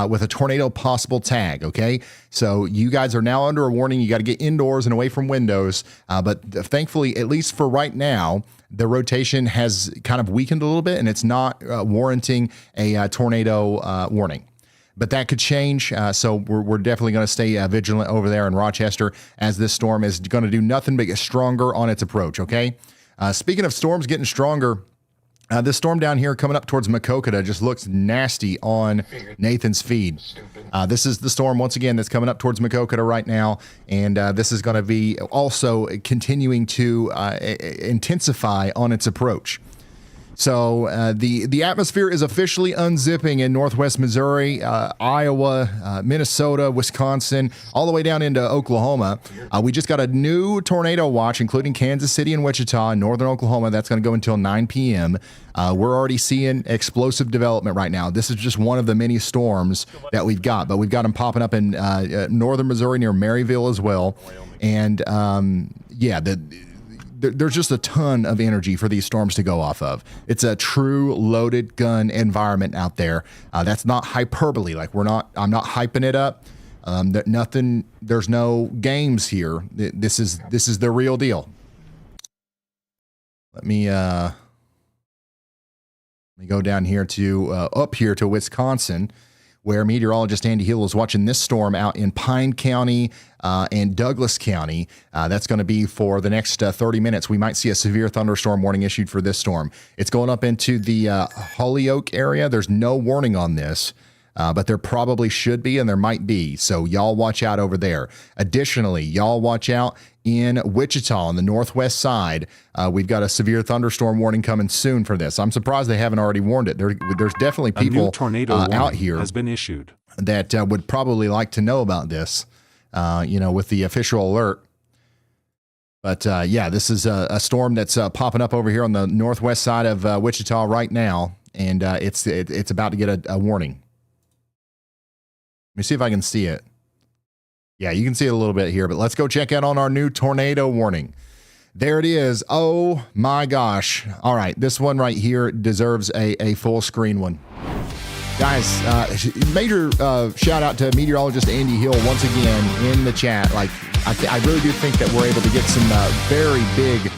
with a tornado possible tag, okay? So you guys are now under a warning. You got to get indoors and away from windows. But thankfully, at least for right now, the rotation has kind of weakened a little bit, and it's not warranting a tornado warning. But that could change, so we're definitely going to stay vigilant over there in Rochester, as this storm is going to do nothing but get stronger on its approach, okay? Speaking of storms getting stronger, this storm down here coming up towards Maquoketa just looks nasty on Nathan's feed. This is the storm, once again, that's coming up towards Maquoketa right now, and this is going to be also continuing to intensify on its approach. So the atmosphere is officially unzipping in northwest Missouri, Iowa, Minnesota, Wisconsin, all the way down into Oklahoma. We just got a new tornado watch, including Kansas City and Wichita and northern Oklahoma. That's going to go until 9 p.m. We're already seeing explosive development right now. This is just one of the many storms that we've got, but we've got them popping up in northern Missouri near Maryville as well. And there's just a ton of energy for these storms to go off of. It's a true loaded gun environment out there. That's not hyperbole. Like I'm not hyping it up. There's no games here. This is the real deal. Let me go down here to up here to Wisconsin, where meteorologist Andy Hill is watching this storm out in Pine County and Douglas County. That's going to be for the next 30 minutes. We might see a severe thunderstorm warning issued for this storm. It's going up into the Holyoke area. There's no warning on this, but there probably should be, and there might be. So y'all watch out over there. Additionally, y'all watch out in Wichita on the northwest side. We've got a severe thunderstorm warning coming soon for this. I'm surprised they haven't already warned it. There's definitely people out here has been issued that would probably like to know about this, with the official alert. But this is a storm that's popping up over here on the northwest side of Wichita right now, and it's about to get a warning. Let me see if I can see it. Yeah, you can see it a little bit here, but let's go check out on our new tornado warning. There it is. Oh my gosh. All right, this one right here deserves a full screen one. Guys, major shout out to meteorologist Andy Hill once again in the chat. Like, I really do think that we're able to get some very big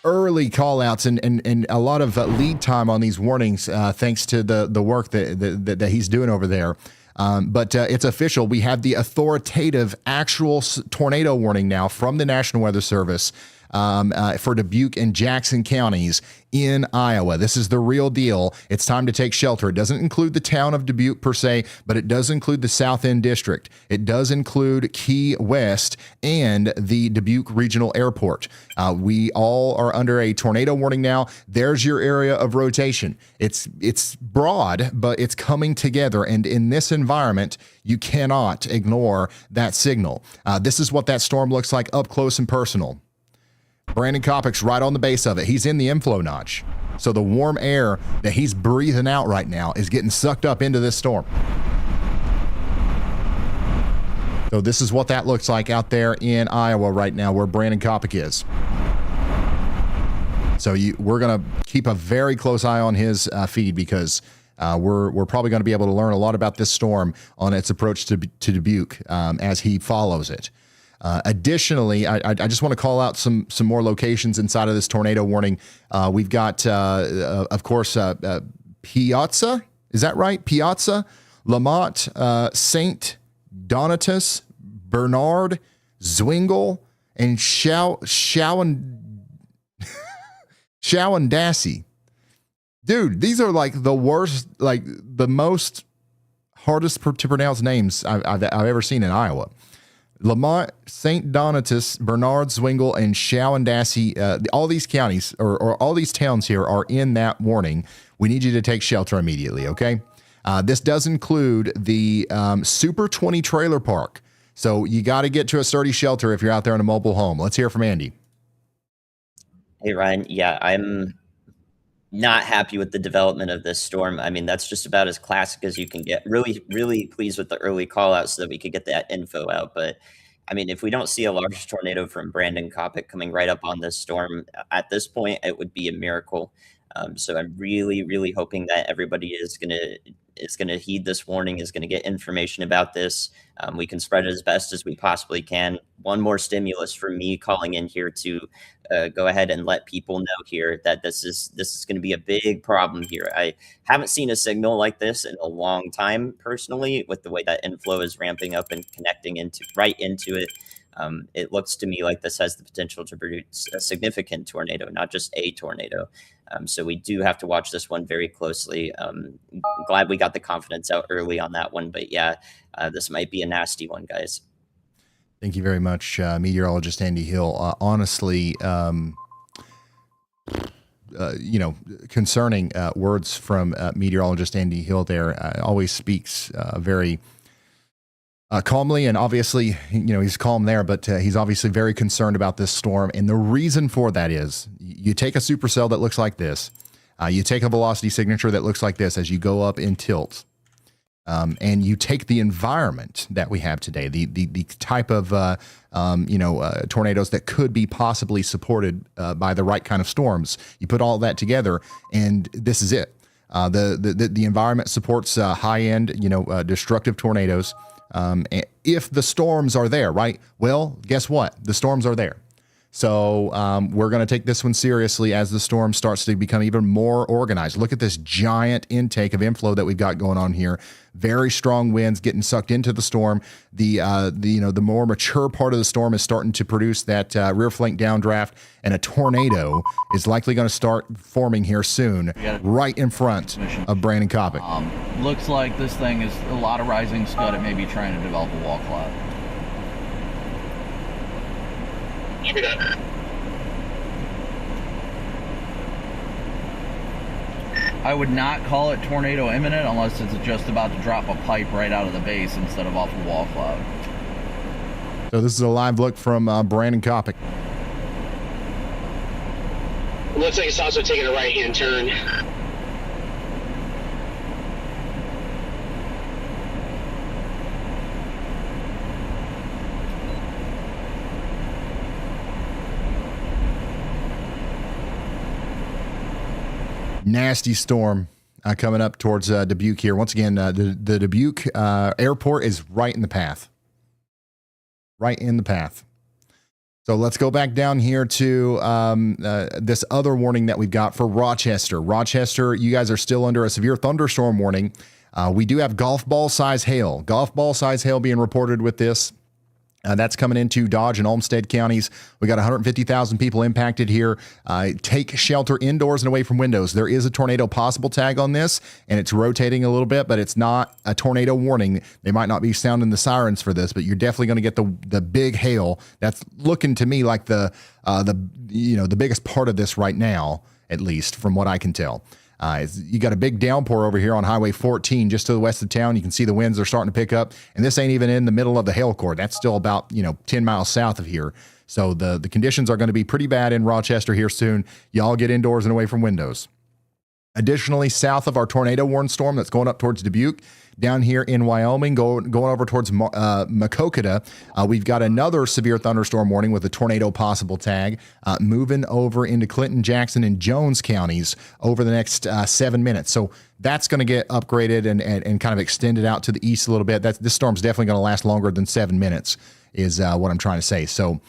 early call outs and a lot of lead time on these warnings thanks to the work that he's doing over there. But it's official. We have the authoritative actual tornado warning now from the National Weather Service for Dubuque and Jackson counties in Iowa. This is the real deal. It's time to take shelter. It doesn't include the town of Dubuque per se, but it does include the South End District. It does include Key West and the Dubuque Regional Airport. We all are under a tornado warning now. There's your area of rotation. It's broad, but it's coming together. And in this environment, you cannot ignore that signal. This is what that storm looks like up close and personal. Brandon Kopic's right on the base of it. He's in the inflow notch. So the warm air that he's breathing out right now is getting sucked up into this storm. So this is what that looks like out there in Iowa right now where Brandon Kopic is. So we're going to keep a very close eye on his feed because we're probably going to be able to learn a lot about this storm on its approach to Dubuque as he follows it. Additionally, I just want to call out some more locations inside of this tornado warning. We've got, of course, Piazza. Is that right? Piazza, Lamont, St. Donatus, Bernard, Zwingle, and Shawandassie. Dude, these are like the worst, like the most hardest to pronounce names I've ever seen in Iowa. Lamont, St. Donatus, Bernard, Zwingle, and Shawandassie, all these counties or all these towns here are in that warning. We need you to take shelter immediately, okay? This does include the Super 20 trailer park. So you got to get to a sturdy shelter if you're out there in a mobile home. Let's hear from Andy. Hey, Ryan. Yeah, I'm not happy with the development of this storm. I mean, that's just about as classic as you can get. Really, really pleased with the early call out so that we could get that info out. But I mean, if we don't see a large tornado from Brandon Kopic coming right up on this storm at this point, it would be a miracle. So I'm really, really hoping that everybody is gonna heed this warning, is gonna get information about this. We can spread it as best as we possibly can. One more stimulus for me calling in here to go ahead and let people know here that this is going to be a big problem here. I haven't seen a signal like this in a long time, personally, with the way that inflow is ramping up and connecting right into it. It looks to me like this has the potential to produce a significant tornado, not just a tornado. So we do have to watch this one very closely. Glad we got the confidence out early on that one, but yeah, this might be a nasty one, guys. Thank you very much, meteorologist Andy Hill. Honestly, concerning words from meteorologist Andy Hill there always speaks very calmly, and obviously, he's calm there, but he's obviously very concerned about this storm. And the reason for that is you take a supercell that looks like this, you take a velocity signature that looks like this as you go up in tilt, and you take the environment that we have today, the type of tornadoes that could be possibly supported by the right kind of storms. You put all that together, and this is it. The environment supports high-end, destructive tornadoes. If the storms are there, right? Well, guess what? The storms are there. So we're going to take this one seriously as the storm starts to become even more organized. Look at this giant intake of inflow that we've got going on here. Very strong winds getting sucked into the storm. The more mature part of the storm is starting to produce that rear flank downdraft, and a tornado is likely going to start forming here soon, right in front of Brandon Kopic. Looks like this thing is a lot of rising scud. It may be trying to develop a wall cloud. I would not call it tornado imminent unless it's just about to drop a pipe right out of the base instead of off a wall cloud. So this is a live look from Brandon Kopic. Looks like it's also taking a right-hand turn. Nasty storm coming up towards Dubuque here. Once again, the Dubuque airport is right in the path. Right in the path. So let's go back down here to this other warning that we've got for Rochester. Rochester, you guys are still under a severe thunderstorm warning. We do have golf ball size hail. Golf ball size hail being reported with this. That's coming into Dodge and Olmsted counties. We got 150,000 people impacted here. Take shelter indoors and away from windows. There is a tornado possible tag on this, and it's rotating a little bit, but it's not a tornado warning. They might not be sounding the sirens for this, but you're definitely going to get the big hail. That's looking to me like the biggest part of this right now, at least from what I can tell. You got a big downpour over here on Highway 14 just to the west of town. You can see the winds are starting to pick up, and this ain't even in the middle of the hail core. That's still about 10 miles south of here. So the conditions are going to be pretty bad in Rochester here soon. Y'all get indoors and away from windows. Additionally, south of our tornado warning storm that's going up towards Dubuque, down here in Wyoming, going over towards Maquoketa, we've got another severe thunderstorm warning with a tornado possible tag moving over into Clinton, Jackson, and Jones counties over the next 7 minutes. So that's going to get upgraded and kind of extended out to the east a little bit. This storm's definitely going to last longer than 7 minutes is what I'm trying to say. So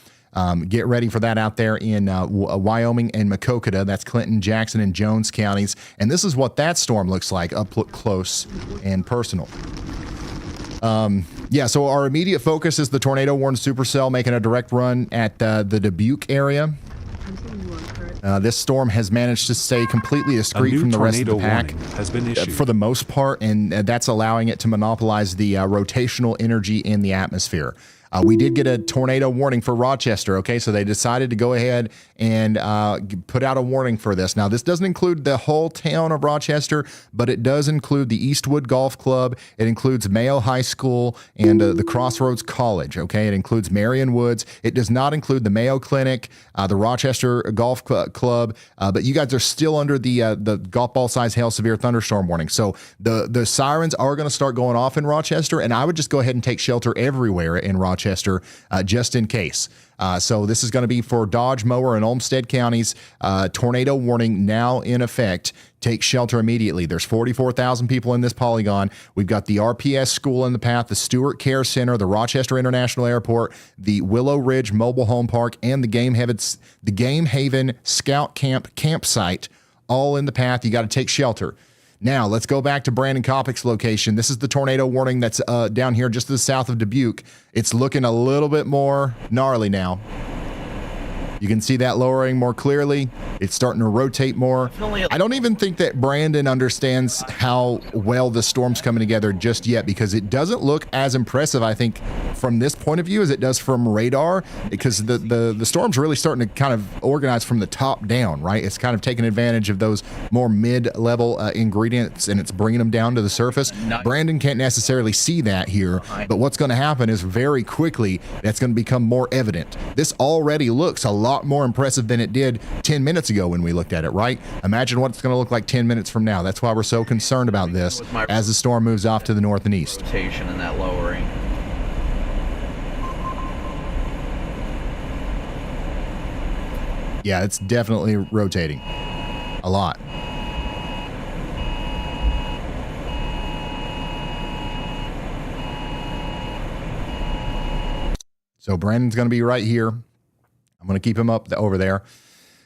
get ready for that out there in Wyoming and Maquoketa. That's Clinton, Jackson, and Jones counties. And this is what that storm looks like up close and personal. So our immediate focus is the tornado warned supercell making a direct run at the Dubuque area. This storm has managed to stay completely discreet from the rest of the pack has been issued. For the most part, and that's allowing it to monopolize the rotational energy in the atmosphere. We did get a tornado warning for Rochester, okay? So they decided to go ahead and put out a warning for this. Now, this doesn't include the whole town of Rochester, but it does include the Eastwood Golf Club. It includes Mayo High School and the Crossroads College, okay? It includes Marion Woods. It does not include the Mayo Clinic, the Rochester Golf Club, but you guys are still under the golf ball size hail severe thunderstorm warning. So the sirens are going to start going off in Rochester, and I would just go ahead and take shelter everywhere in Rochester. Just in case. So this is going to be for Dodge, Mower, and Olmsted counties. Tornado warning now in effect. Take shelter immediately. There's 44,000 people in this polygon. We've got the RPS school in the path, the Stewart Care Center, the Rochester International Airport, the Willow Ridge Mobile Home Park, and the Game Haven Scout Camp campsite all in the path. You got to take shelter. Now, let's go back to Brandon Kopic's location. This is the tornado warning that's down here just to the south of Dubuque. It's looking a little bit more gnarly now. You can see that lowering more clearly. It's starting to rotate more. I don't even think that Brandon understands how well the storm's coming together just yet, because it doesn't look as impressive, I think, from this point of view as it does from radar, because the storm's really starting to kind of organize from the top down, right? It's kind of taking advantage of those more mid-level ingredients, and it's bringing them down to the surface. Brandon can't necessarily see that here, but what's going to happen is very quickly that's going to become more evident. This already looks a lot more impressive than it did 10 minutes ago when we looked at it, right? Imagine what it's going to look like 10 minutes from now. That's why we're so concerned about this as the storm moves off to the north and east. Rotation and that lowering. Yeah, it's definitely rotating a lot. So Brandon's going to be right here. I'm going to keep him up over there,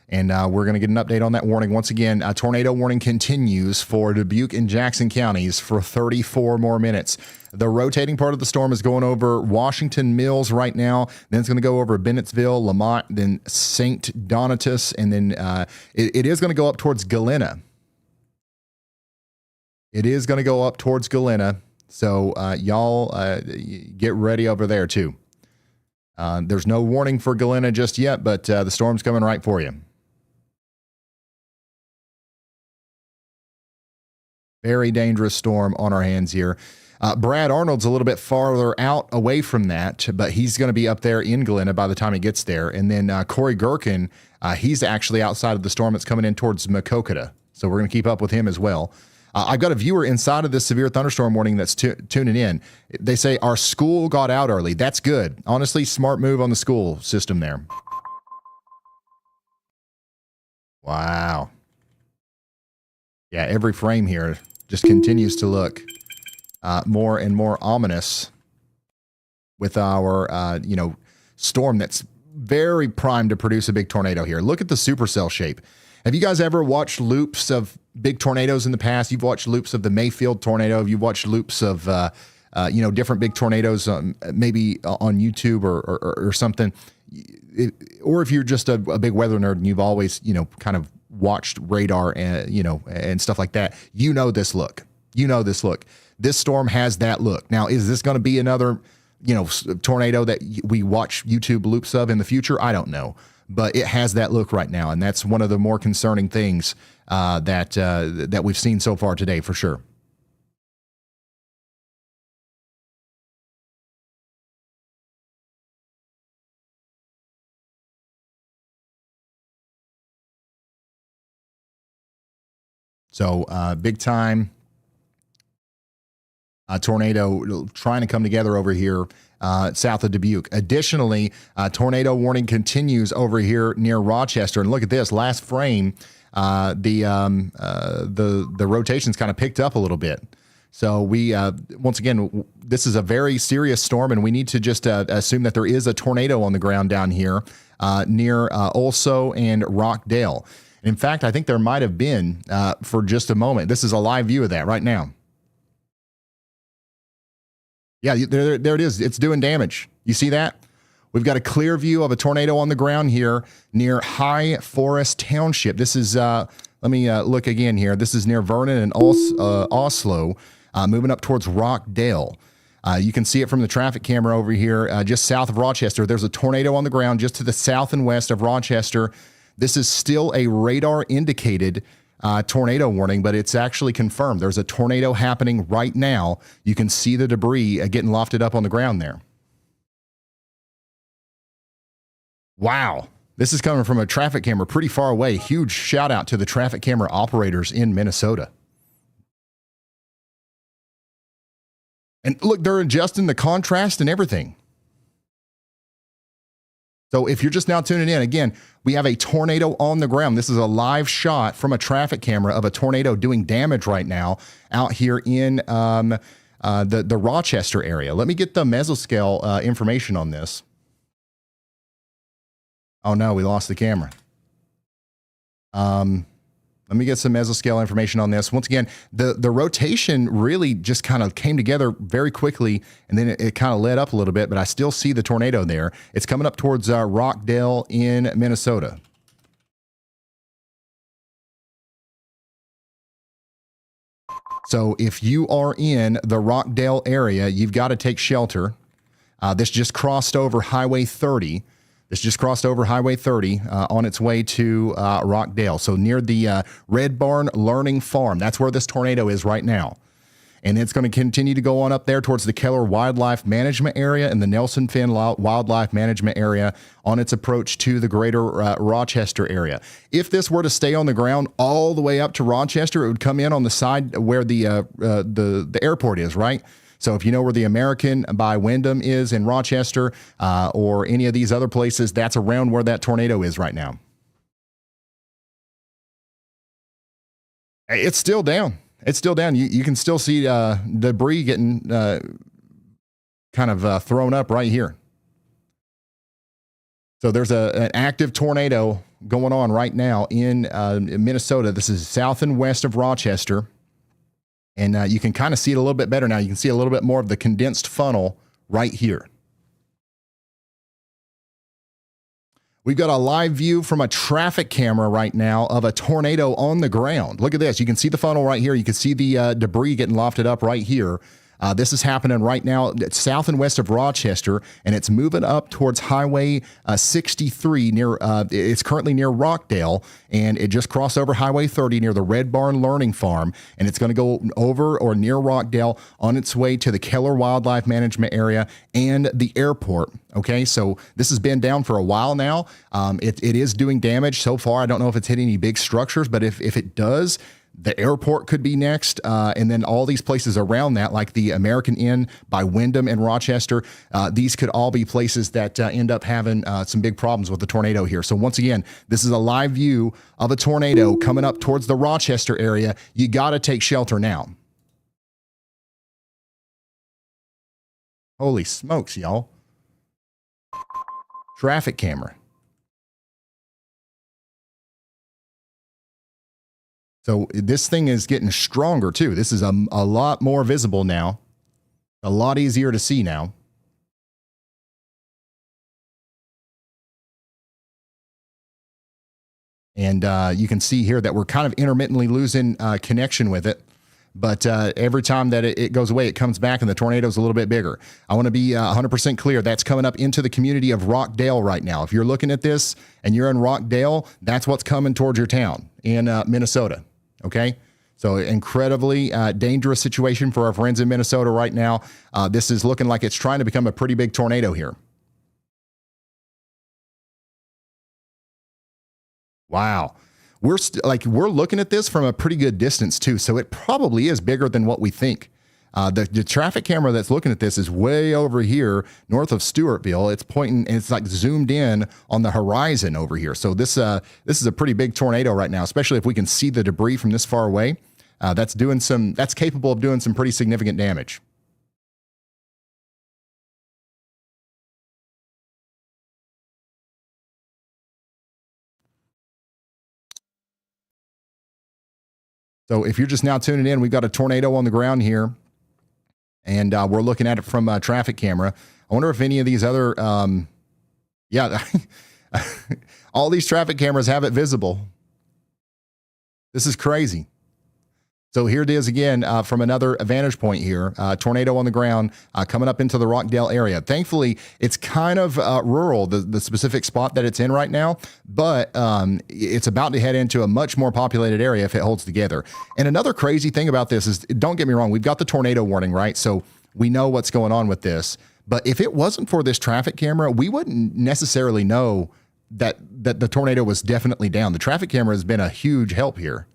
and we're going to get an update on that warning. Once again, a tornado warning continues for Dubuque and Jackson counties for 34 more minutes. The rotating part of the storm is going over Washington Mills right now. Then it's going to go over Bennettsville, Lamont, then St. Donatus, and then it is going to go up towards Galena. It is going to go up towards Galena, so y'all get ready over there too. There's no warning for Galena just yet, but the storm's coming right for you. Very dangerous storm on our hands here. Brad Arnold's a little bit farther out away from that, but he's going to be up there in Galena by the time he gets there. And then Corey Gherkin, he's actually outside of the storm that's coming in towards Maquoketa. So we're going to keep up with him as well. I've got a viewer inside of this severe thunderstorm warning that's tuning in. They say our school got out early. That's good. Honestly, smart move on the school system there. Wow. Yeah, every frame here just continues to look more and more ominous with our, storm that's very primed to produce a big tornado here. Look at the supercell shape. Have you guys ever watched loops of big tornadoes in the past? You've watched loops of the Mayfield tornado. You've watched loops of, different big tornadoes, maybe on YouTube or something. Or if you're just a big weather nerd and you've always, kind of watched radar and, and stuff like that, this look. This storm has that look. Now, is this going to be another, tornado that we watch YouTube loops of in the future? I don't know. But it has that look right now, and that's one of the more concerning things that we've seen so far today, for sure. So big time tornado trying to come together over here south of Dubuque. Additionally, tornado warning continues over here near Rochester. And look at this last frame. The rotations kind of picked up a little bit. So we once again, this is a very serious storm, and we need to just assume that there is a tornado on the ground down here near Wausau and Rockdale. In fact, I think there might have been for just a moment. This is a live view of that right now. Yeah, there it is. It's doing damage. You see that? We've got a clear view of a tornado on the ground here near High Forest Township. This is, let me look again here. This is near Vernon and Oslo, moving up towards Rockdale. You can see it from the traffic camera over here, just south of Rochester. There's a tornado on the ground just to the south and west of Rochester. This is still a radar indicated tornado warning, but it's actually confirmed. There's a tornado happening right now. You can see the debris getting lofted up on the ground there. Wow. This is coming from a traffic camera pretty far away. Huge shout out to the traffic camera operators in Minnesota. And look, they're adjusting the contrast and everything. So if you're just now tuning in, again, we have a tornado on the ground. This is a live shot from a traffic camera of a tornado doing damage right now out here in the Rochester area. Let me get the mesoscale information on this. Oh no, we lost the camera. Let me get some mesoscale information on this. Once again, the rotation really just kind of came together very quickly, and then it kind of led up a little bit, but I still see the tornado there. It's coming up towards Rockdale in Minnesota. So if you are in the Rockdale area, you've got to take shelter. This just crossed over Highway 30. This just crossed over Highway 30 on its way to Rockdale. So near the Red Barn Learning Farm. That's where this tornado is right now. And it's going to continue to go on up there towards the Keller Wildlife Management Area and the Nelson Finn Wildlife Management Area on its approach to the greater Rochester area. If this were to stay on the ground all the way up to Rochester, it would come in on the side where the airport is, right? So if you know where the American by Wyndham is in Rochester or any of these other places, that's around where that tornado is right now. It's still down. It's still down. You can still see debris getting kind of thrown up right here. So there's an active tornado going on right now in Minnesota. This is south and west of Rochester. And you can kind of see it a little bit better now. You can see a little bit more of the condensed funnel right here. We've got a live view from a traffic camera right now of a tornado on the ground. Look at this. You can see the funnel right here. You can see the debris getting lofted up right here. This is happening right now south and west of Rochester, and it's moving up towards Highway 63 near, it's currently near Rockdale, and it just crossed over Highway 30 near the Red Barn Learning Farm, and it's going to go over or near Rockdale on its way to the Keller Wildlife Management Area and the airport. Okay, so this has been down for a while now. It is doing damage so far. I don't know if it's hitting any big structures, but if it does, the airport could be next, and then all these places around that, like the American Inn by Wyndham and Rochester, these could all be places that end up having some big problems with the tornado here. So once again, this is a live view of a tornado coming up towards the Rochester area. You got to take shelter now. Holy smokes, y'all. traffic camera. So this thing is getting stronger too. This is a lot more visible now, a lot easier to see now. And you can see here that we're kind of intermittently losing connection with it. But every time that it goes away, it comes back and the tornado's a little bit bigger. I want to be 100% clear. That's coming up into the community of Rockdale right now. If you're looking at this and you're in Rockdale, that's what's coming towards your town in Minnesota. Okay? So incredibly dangerous situation for our friends in Minnesota right now. This is looking like it's trying to become a pretty big tornado here. Wow. We're looking at this from a pretty good distance too. So it probably is bigger than what we think. The traffic camera that's looking at this is way over here north of Stewartville. It's pointing and it's like zoomed in on the horizon over here. So this is a pretty big tornado right now, especially if we can see the debris from this far away. That's capable of doing some pretty significant damage. So if you're just now tuning in, we've got a tornado on the ground here, and we're looking at it from a traffic camera. I wonder if any of these other, all these traffic cameras have it visible. This is crazy. So here it is again from another vantage point here. Tornado on the ground coming up into the Rockdale area. Thankfully, it's kind of rural, the specific spot that it's in right now, but it's about to head into a much more populated area if it holds together. And another crazy thing about this is, don't get me wrong, we've got the tornado warning, right? So we know what's going on with this. But if it wasn't for this traffic camera, we wouldn't necessarily know that the tornado was definitely down. The traffic camera has been a huge help here.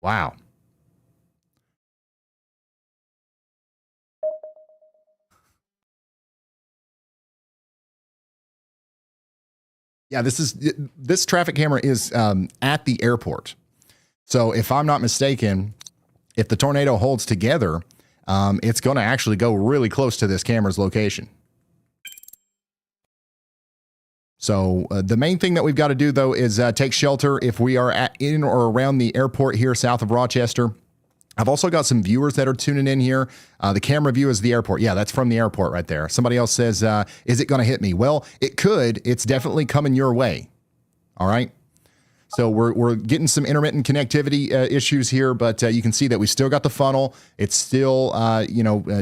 Wow. Yeah, this traffic camera is at the airport. So if I'm not mistaken, if the tornado holds together, it's going to actually go really close to this camera's location. So the main thing that we've got to do, though, is take shelter if we are in or around the airport here south of Rochester. I've also got some viewers that are tuning in here. The camera view is the airport. Yeah, that's from the airport right there. Somebody else says, is it going to hit me? Well, it could. It's definitely coming your way. All right. So we're getting some intermittent connectivity issues here, but you can see that we still got the funnel. It's still,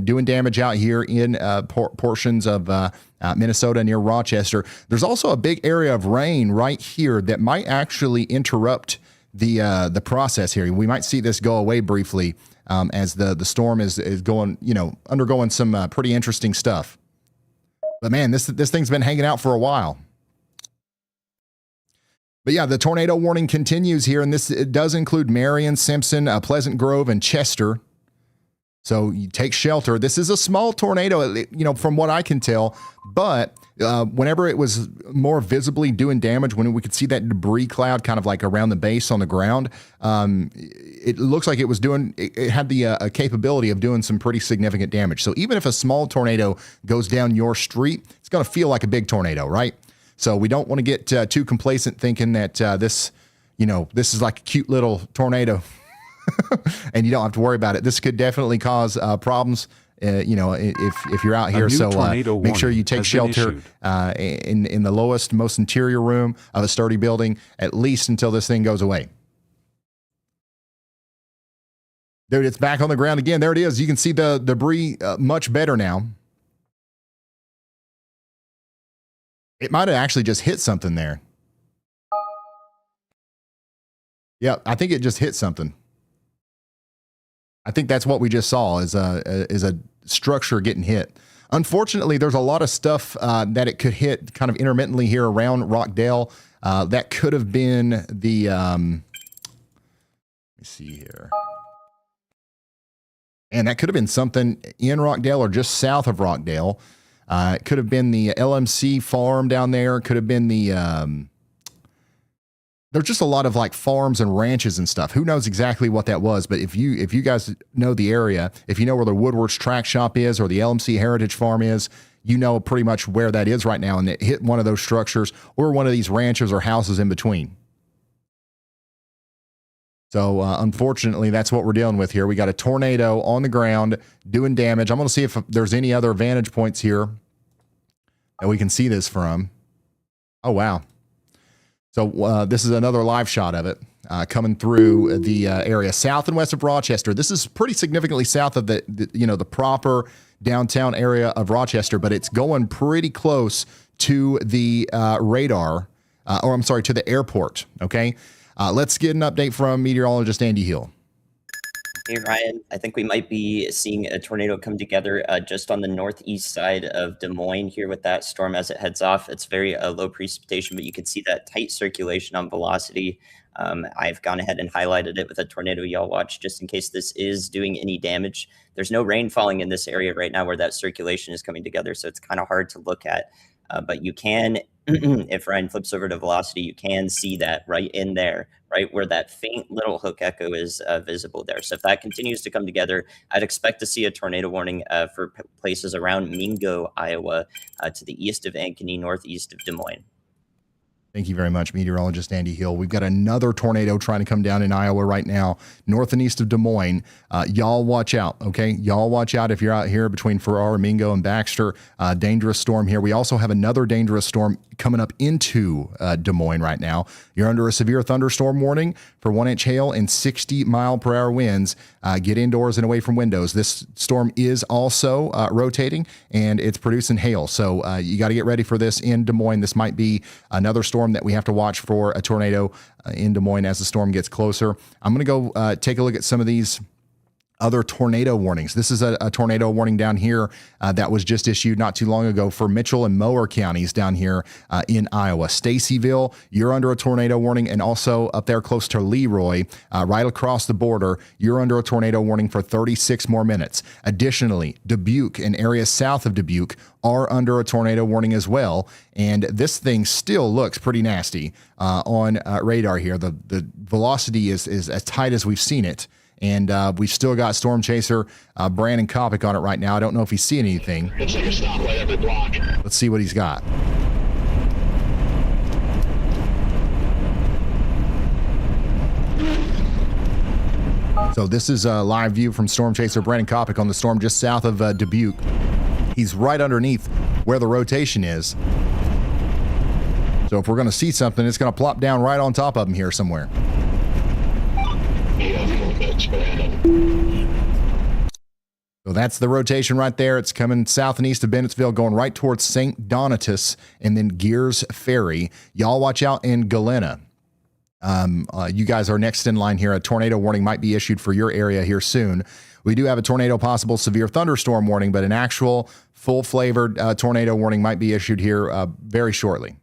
doing damage out here in portions of Minnesota near Rochester. There's also a big area of rain right here that might actually interrupt the process here. We might see this go away briefly as the storm is going, undergoing some pretty interesting stuff. But man, this thing's been hanging out for a while. But yeah, the tornado warning continues here, and it does include Marion, Simpson, Pleasant Grove, and Chester. So you take shelter. This is a small tornado, from what I can tell, but whenever it was more visibly doing damage, when we could see that debris cloud kind of like around the base on the ground, it looks like it had the capability of doing some pretty significant damage. So even if a small tornado goes down your street, it's going to feel like a big tornado, right? So we don't want to get too complacent thinking that this is like a cute little tornado and you don't have to worry about it. This could definitely cause problems, if you're out here. So make sure you take shelter in the lowest, most interior room of a sturdy building, at least until this thing goes away. Dude, it's back on the ground again. There it is. You can see the debris much better now. It might have actually just hit something there. Yeah, I think it just hit something. I think that's what we just saw is a structure getting hit. Unfortunately, there's a lot of stuff that it could hit kind of intermittently here around Rockdale. That could have been the, let me see here. And that could have been something in Rockdale or just south of Rockdale. It could have been the LMC farm down there. It could have been the there's just a lot of like farms and ranches and stuff. Who knows exactly what that was? But if you guys know the area, if you know where the Woodward's Track Shop is or the LMC Heritage Farm is, you know pretty much where that is right now, and it hit one of those structures or one of these ranches or houses in between. So unfortunately, that's what we're dealing with here. We got a tornado on the ground doing damage. I'm going to see if there's any other vantage points here that we can see this from. Oh, wow. So this is another live shot of it coming through the area south and west of Rochester. This is pretty significantly south of the proper downtown area of Rochester, but it's going pretty close to the radar, or I'm sorry, to the airport. Okay. Let's get an update from meteorologist Andy Hill. Hey, Ryan. I think we might be seeing a tornado come together just on the northeast side of Des Moines here with that storm as it heads off. It's very low precipitation, but you can see that tight circulation on velocity. I've gone ahead and highlighted it with a tornado y'all watch just in case this is doing any damage. There's no rain falling in this area right now where that circulation is coming together, so it's kind of hard to look at. But you can, if Ryan flips over to velocity, you can see that right in there, right where that faint little hook echo is visible there. So if that continues to come together, I'd expect to see a tornado warning for places around Mingo, Iowa, to the east of Ankeny, northeast of Des Moines. Thank you very much, meteorologist Andy Hill. We've got another tornado trying to come down in Iowa right now, north and east of Des Moines. Y'all watch out, okay? Y'all watch out if you're out here between Farrar, Mingo, and Baxter. Dangerous storm here. We also have another dangerous storm coming up into Des Moines right now. You're under a severe thunderstorm warning for 1-inch hail and 60-mile-per-hour winds. Get indoors and away from windows. This storm is also rotating, and it's producing hail. So you got to get ready for this in Des Moines. This might be another storm that we have to watch for a tornado in Des Moines as the storm gets closer. I'm going to go take a look at some of these other tornado warnings. This is a tornado warning down here that was just issued not too long ago for Mitchell and Mower counties down here in Iowa. Stacyville, you're under a tornado warning, and also up there close to Leroy, right across the border, you're under a tornado warning for 36 more minutes. Additionally, Dubuque and areas south of Dubuque are under a tornado warning as well, and this thing still looks pretty nasty on radar here. The velocity is as tight as we've seen it. And we've still got Storm Chaser Brandon Kopic on it right now. I don't know if he's seeing anything. Looks like a stoplight every block. Let's see what he's got. So this is a live view from Storm Chaser Brandon Kopic on the storm just south of Dubuque. He's right underneath where the rotation is. So if we're going to see something, it's going to plop down right on top of him here somewhere. So that's the rotation right there. It's coming south and east of Bennettsville, going right towards St. Donatus and then Gears Ferry. Y'all watch out in Galena. You guys are next in line here. A tornado warning might be issued for your area here soon. We do have a tornado possible severe thunderstorm warning, but an actual full-flavored tornado warning might be issued here very shortly.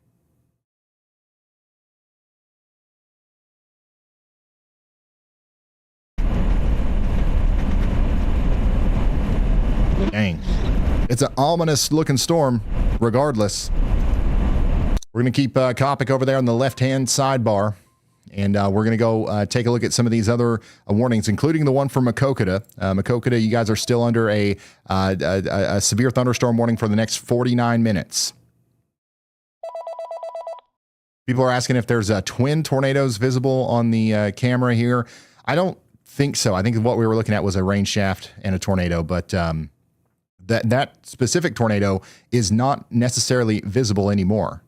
Dang. It's an ominous looking storm regardless. We're going to keep Kopic over there on the left-hand sidebar, and we're going to go take a look at some of these other warnings, including the one from Maquoketa. Maquoketa, you guys are still under a severe thunderstorm warning for the next 49 minutes. People are asking if there's twin tornadoes visible on the camera here. I don't think so. I think what we were looking at was a rain shaft and a tornado, but that specific tornado is not necessarily visible anymore.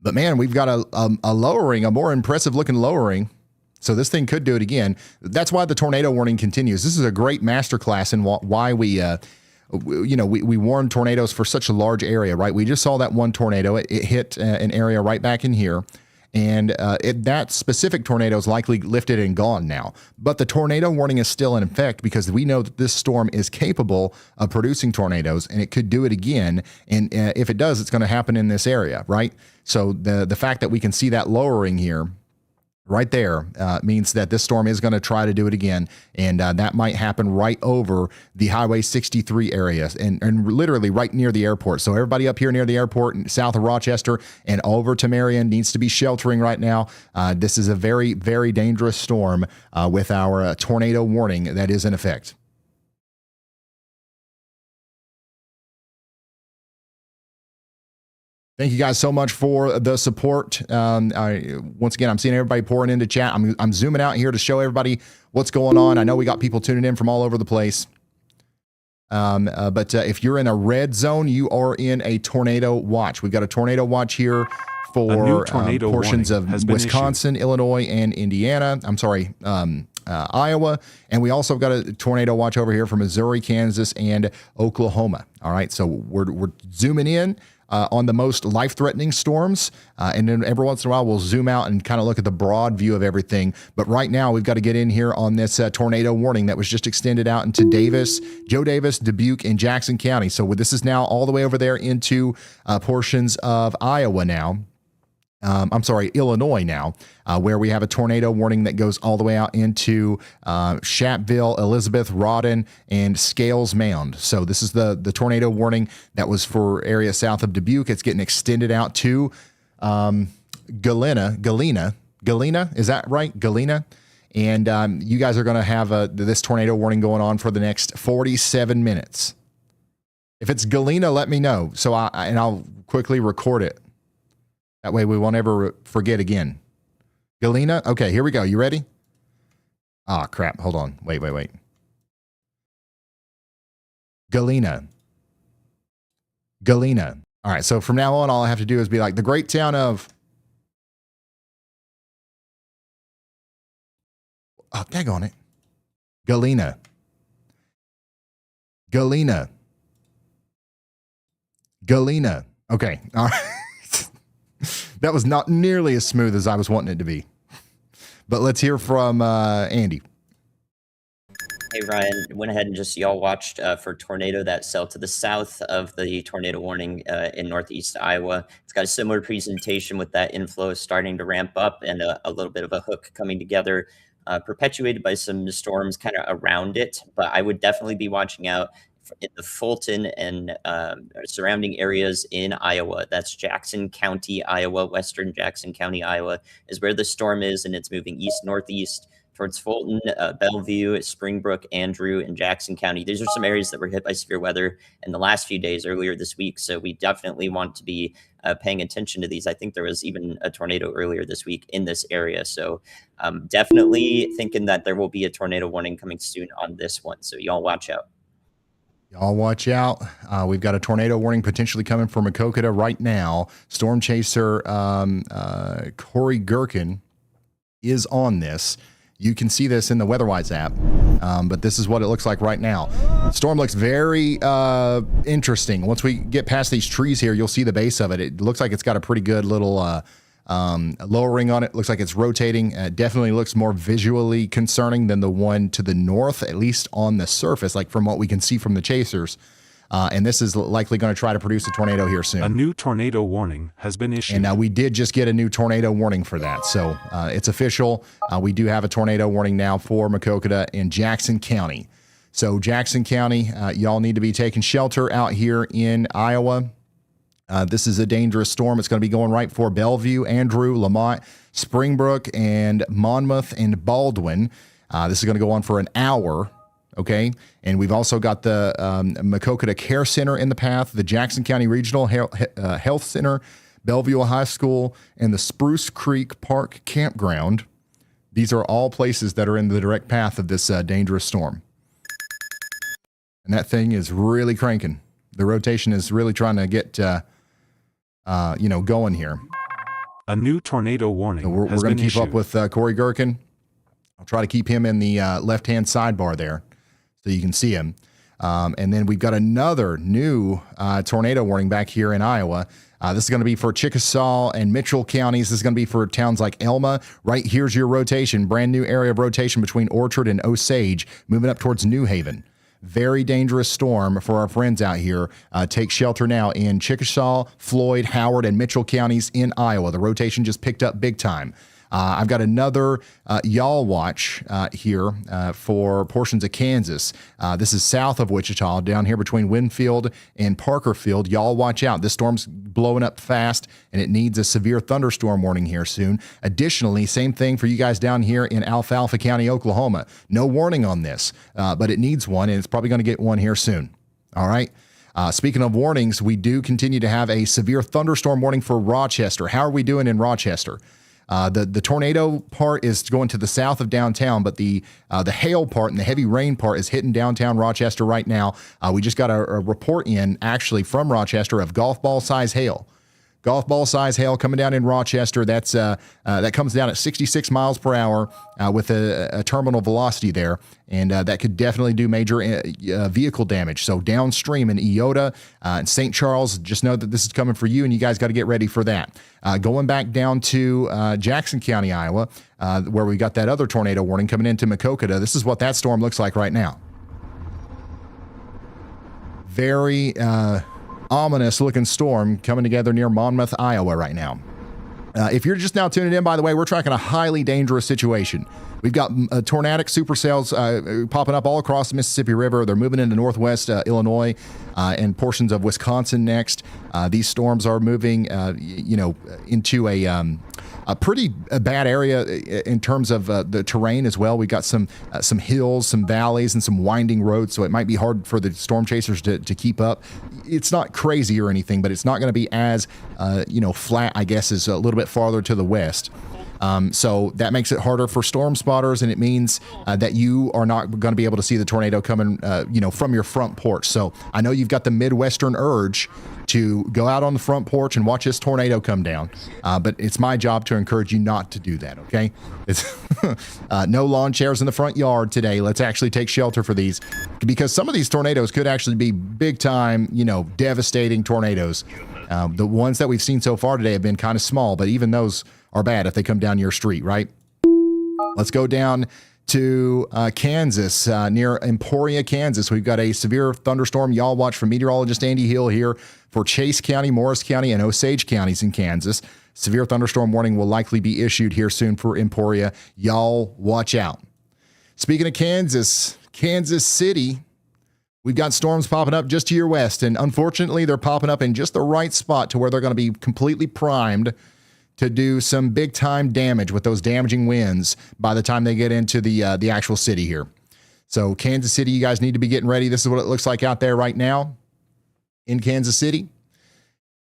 But man, we've got a lowering, a more impressive looking lowering. So this thing could do it again. That's why the tornado warning continues. This is a great masterclass in why we warn tornadoes for such a large area, right? We just saw that one tornado. It hit an area right back in here. And that specific tornado is likely lifted and gone now. But the tornado warning is still in effect because we know that this storm is capable of producing tornadoes, and it could do it again. And if it does, it's going to happen in this area, right? So the fact that we can see that lowering here right there means that this storm is going to try to do it again, and that might happen right over the Highway 63 area and literally right near the airport. So everybody up here near the airport and south of Rochester and over to Marion needs to be sheltering right now. This is a very, very dangerous storm with our tornado warning that is in effect. Thank you guys so much for the support. Once again, I'm seeing everybody pouring into chat. I'm zooming out here to show everybody what's going on. I know we got people tuning in from all over the place. But if you're in a red zone, you are in a tornado watch. We've got a tornado watch here for portions of Wisconsin, Illinois, and Indiana. I'm sorry, Iowa. And we also got a tornado watch over here for Missouri, Kansas, and Oklahoma. All right, so we're zooming in on the most life-threatening storms, and then every once in a while we'll zoom out and kind of look at the broad view of everything. But right now we've got to get in here on this tornado warning that was just extended out into Joe Davis, Dubuque, and Jackson County. So this is now all the way over there into portions of Iowa now. Illinois now, where we have a tornado warning that goes all the way out into Shapeville, Elizabeth, Rawdon, and Scales Mound. So this is the tornado warning that was for area south of Dubuque. It's getting extended out to Galena, is that right? Galena. And you guys are going to have this tornado warning going on for the next 47 minutes. If it's Galena, let me know. So I'll quickly record it. That way we won't ever forget again. Galena? Okay, here we go. You ready? Ah, crap. Hold on. Wait. Galena. All right, so from now on, all I have to do is be like, the great town of... Oh, daggone it. Galena. Okay, all right. That was not nearly as smooth as I was wanting it to be. But let's hear from Andy. Hey, Ryan, went ahead and just y'all watched for tornado that cell to the south of the tornado warning in northeast Iowa. It's got a similar presentation with that inflow starting to ramp up and a little bit of a hook coming together, perpetuated by some storms kind of around it. But I would definitely be watching out in the Fulton and surrounding areas in Iowa. That's Jackson County, Iowa. Western Jackson County, Iowa is where the storm is, and it's moving east-northeast towards Fulton, Bellevue, Springbrook, Andrew, and Jackson County. These are some areas that were hit by severe weather in the last few days earlier this week, so we definitely want to be paying attention to these. I think there was even a tornado earlier this week in this area, so definitely thinking that there will be a tornado warning coming soon on this one, so y'all watch out. Y'all watch out. We've got a tornado warning potentially coming from Maquoketa right now. Storm chaser Corey Gherkin is on this. You can see this in the WeatherWise app, but this is what it looks like right now. Storm looks very interesting. Once we get past these trees here, you'll see the base of it. It looks like it's got a pretty good little lowering on it. Looks like it's rotating. Definitely looks more visually concerning than the one to the north, at least on the surface, like from what we can see from the chasers. And this is likely going to try to produce a tornado here soon. A new tornado warning has been issued. And now we did just get a new tornado warning for that. So it's official. We do have a tornado warning now for Maquoketa in Jackson County. So Jackson County, y'all need to be taking shelter out here in Iowa. This is a dangerous storm. It's going to be going right for Bellevue, Andrew, Lamont, Springbrook, and Monmouth and Baldwin. This is going to go on for an hour. Okay, and we've also got the Maquoketa Care Center in the path, the Jackson County Regional Health Center, Bellevue High School, and the Spruce Creek Park Campground. These are all places that are in the direct path of this dangerous storm. And that thing is really cranking. The rotation is really trying to get, going here. A new tornado warning So we're going to keep up with Corey Gherkin. I'll try to keep him in the left-hand sidebar there, so you can see him. And then we've got another new tornado warning back here in Iowa. This is going to be for Chickasaw and Mitchell counties. This is going to be for towns like Elma. Right here's your rotation, brand new area of rotation between Orchard and Osage, moving up towards New Haven. Very dangerous storm for our friends out here. Take shelter now in Chickasaw, Floyd, Howard, and Mitchell counties in Iowa. The rotation just picked up big time. I've got another y'all watch here for portions of Kansas. This is south of Wichita, down here between Winfield and Parkerfield. Y'all watch out. This storm's blowing up fast, and it needs a severe thunderstorm warning here soon. Additionally, same thing for you guys down here in Alfalfa County, Oklahoma. No warning on this, but it needs one, and it's probably going to get one here soon. All right. Speaking of warnings, we do continue to have a severe thunderstorm warning for Rochester. How are we doing in Rochester? The tornado part is going to the south of downtown, but the hail part and the heavy rain part is hitting downtown Rochester right now. We just got a report in actually from Rochester of golf ball size hail. Golf ball size hail coming down in Rochester. That comes down at 66 miles per hour with a terminal velocity there, and that could definitely do major vehicle damage. So downstream in Iota and St. Charles, just know that this is coming for you, and you guys got to get ready for that. Going back down to Jackson County, Iowa, where we got that other tornado warning coming into Makokata. This is what that storm looks like right now. Very ominous looking storm coming together near Monmouth, Iowa right now. If you're just now tuning in, by the way, we're tracking a highly dangerous situation. We've got tornadic supercells popping up all across the Mississippi River. They're moving into northwest Illinois and portions of Wisconsin next. These storms are moving, into a pretty bad area in terms of the terrain as well. We've got some hills, some valleys, and some winding roads, so it might be hard for the storm chasers to keep up. It's not crazy or anything, but it's not going to be as flat, I guess, as a little bit farther to the west. So that makes it harder for storm spotters, and it means that you are not going to be able to see the tornado coming, from your front porch. So I know you've got the Midwestern urge to go out on the front porch and watch this tornado come down, but it's my job to encourage you not to do that, okay? It's no lawn chairs in the front yard today. Let's actually take shelter for these, because some of these tornadoes could actually be big-time, devastating tornadoes. The ones that we've seen so far today have been kind of small, but even those are bad if they come down your street, right? Let's go down to Kansas, near Emporia, Kansas. We've got a severe thunderstorm y'all watch from meteorologist Andy Hill here for Chase County, Morris County, and Osage counties in Kansas. Severe thunderstorm warning will likely be issued here soon for Emporia. Y'all watch out. Speaking of Kansas City, we've got storms popping up just to your west, and unfortunately, they're popping up in just the right spot to where they're going to be completely primed to do some big-time damage with those damaging winds by the time they get into the actual city here. So Kansas City, you guys need to be getting ready. This is what it looks like out there right now in Kansas City.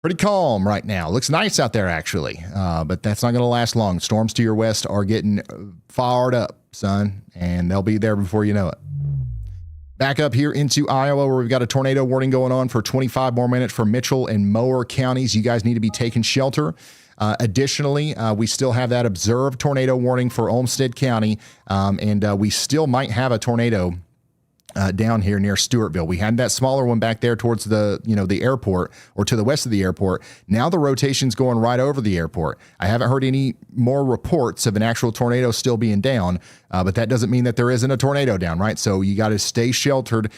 Pretty calm right now. Looks nice out there, actually, but that's not going to last long. Storms to your west are getting fired up, son, and they'll be there before you know it. Back up here into Iowa, where we've got a tornado warning going on for 25 more minutes for Mitchell and Mower counties. You guys need to be taking shelter. Additionally, we still have that observed tornado warning for Olmsted County, and we still might have a tornado down here near Stewartville. We had that smaller one back there towards the airport, or to the west of the airport. Now the rotation's going right over the airport. I haven't heard any more reports of an actual tornado still being down, but that doesn't mean that there isn't a tornado down, right? So you got to stay sheltered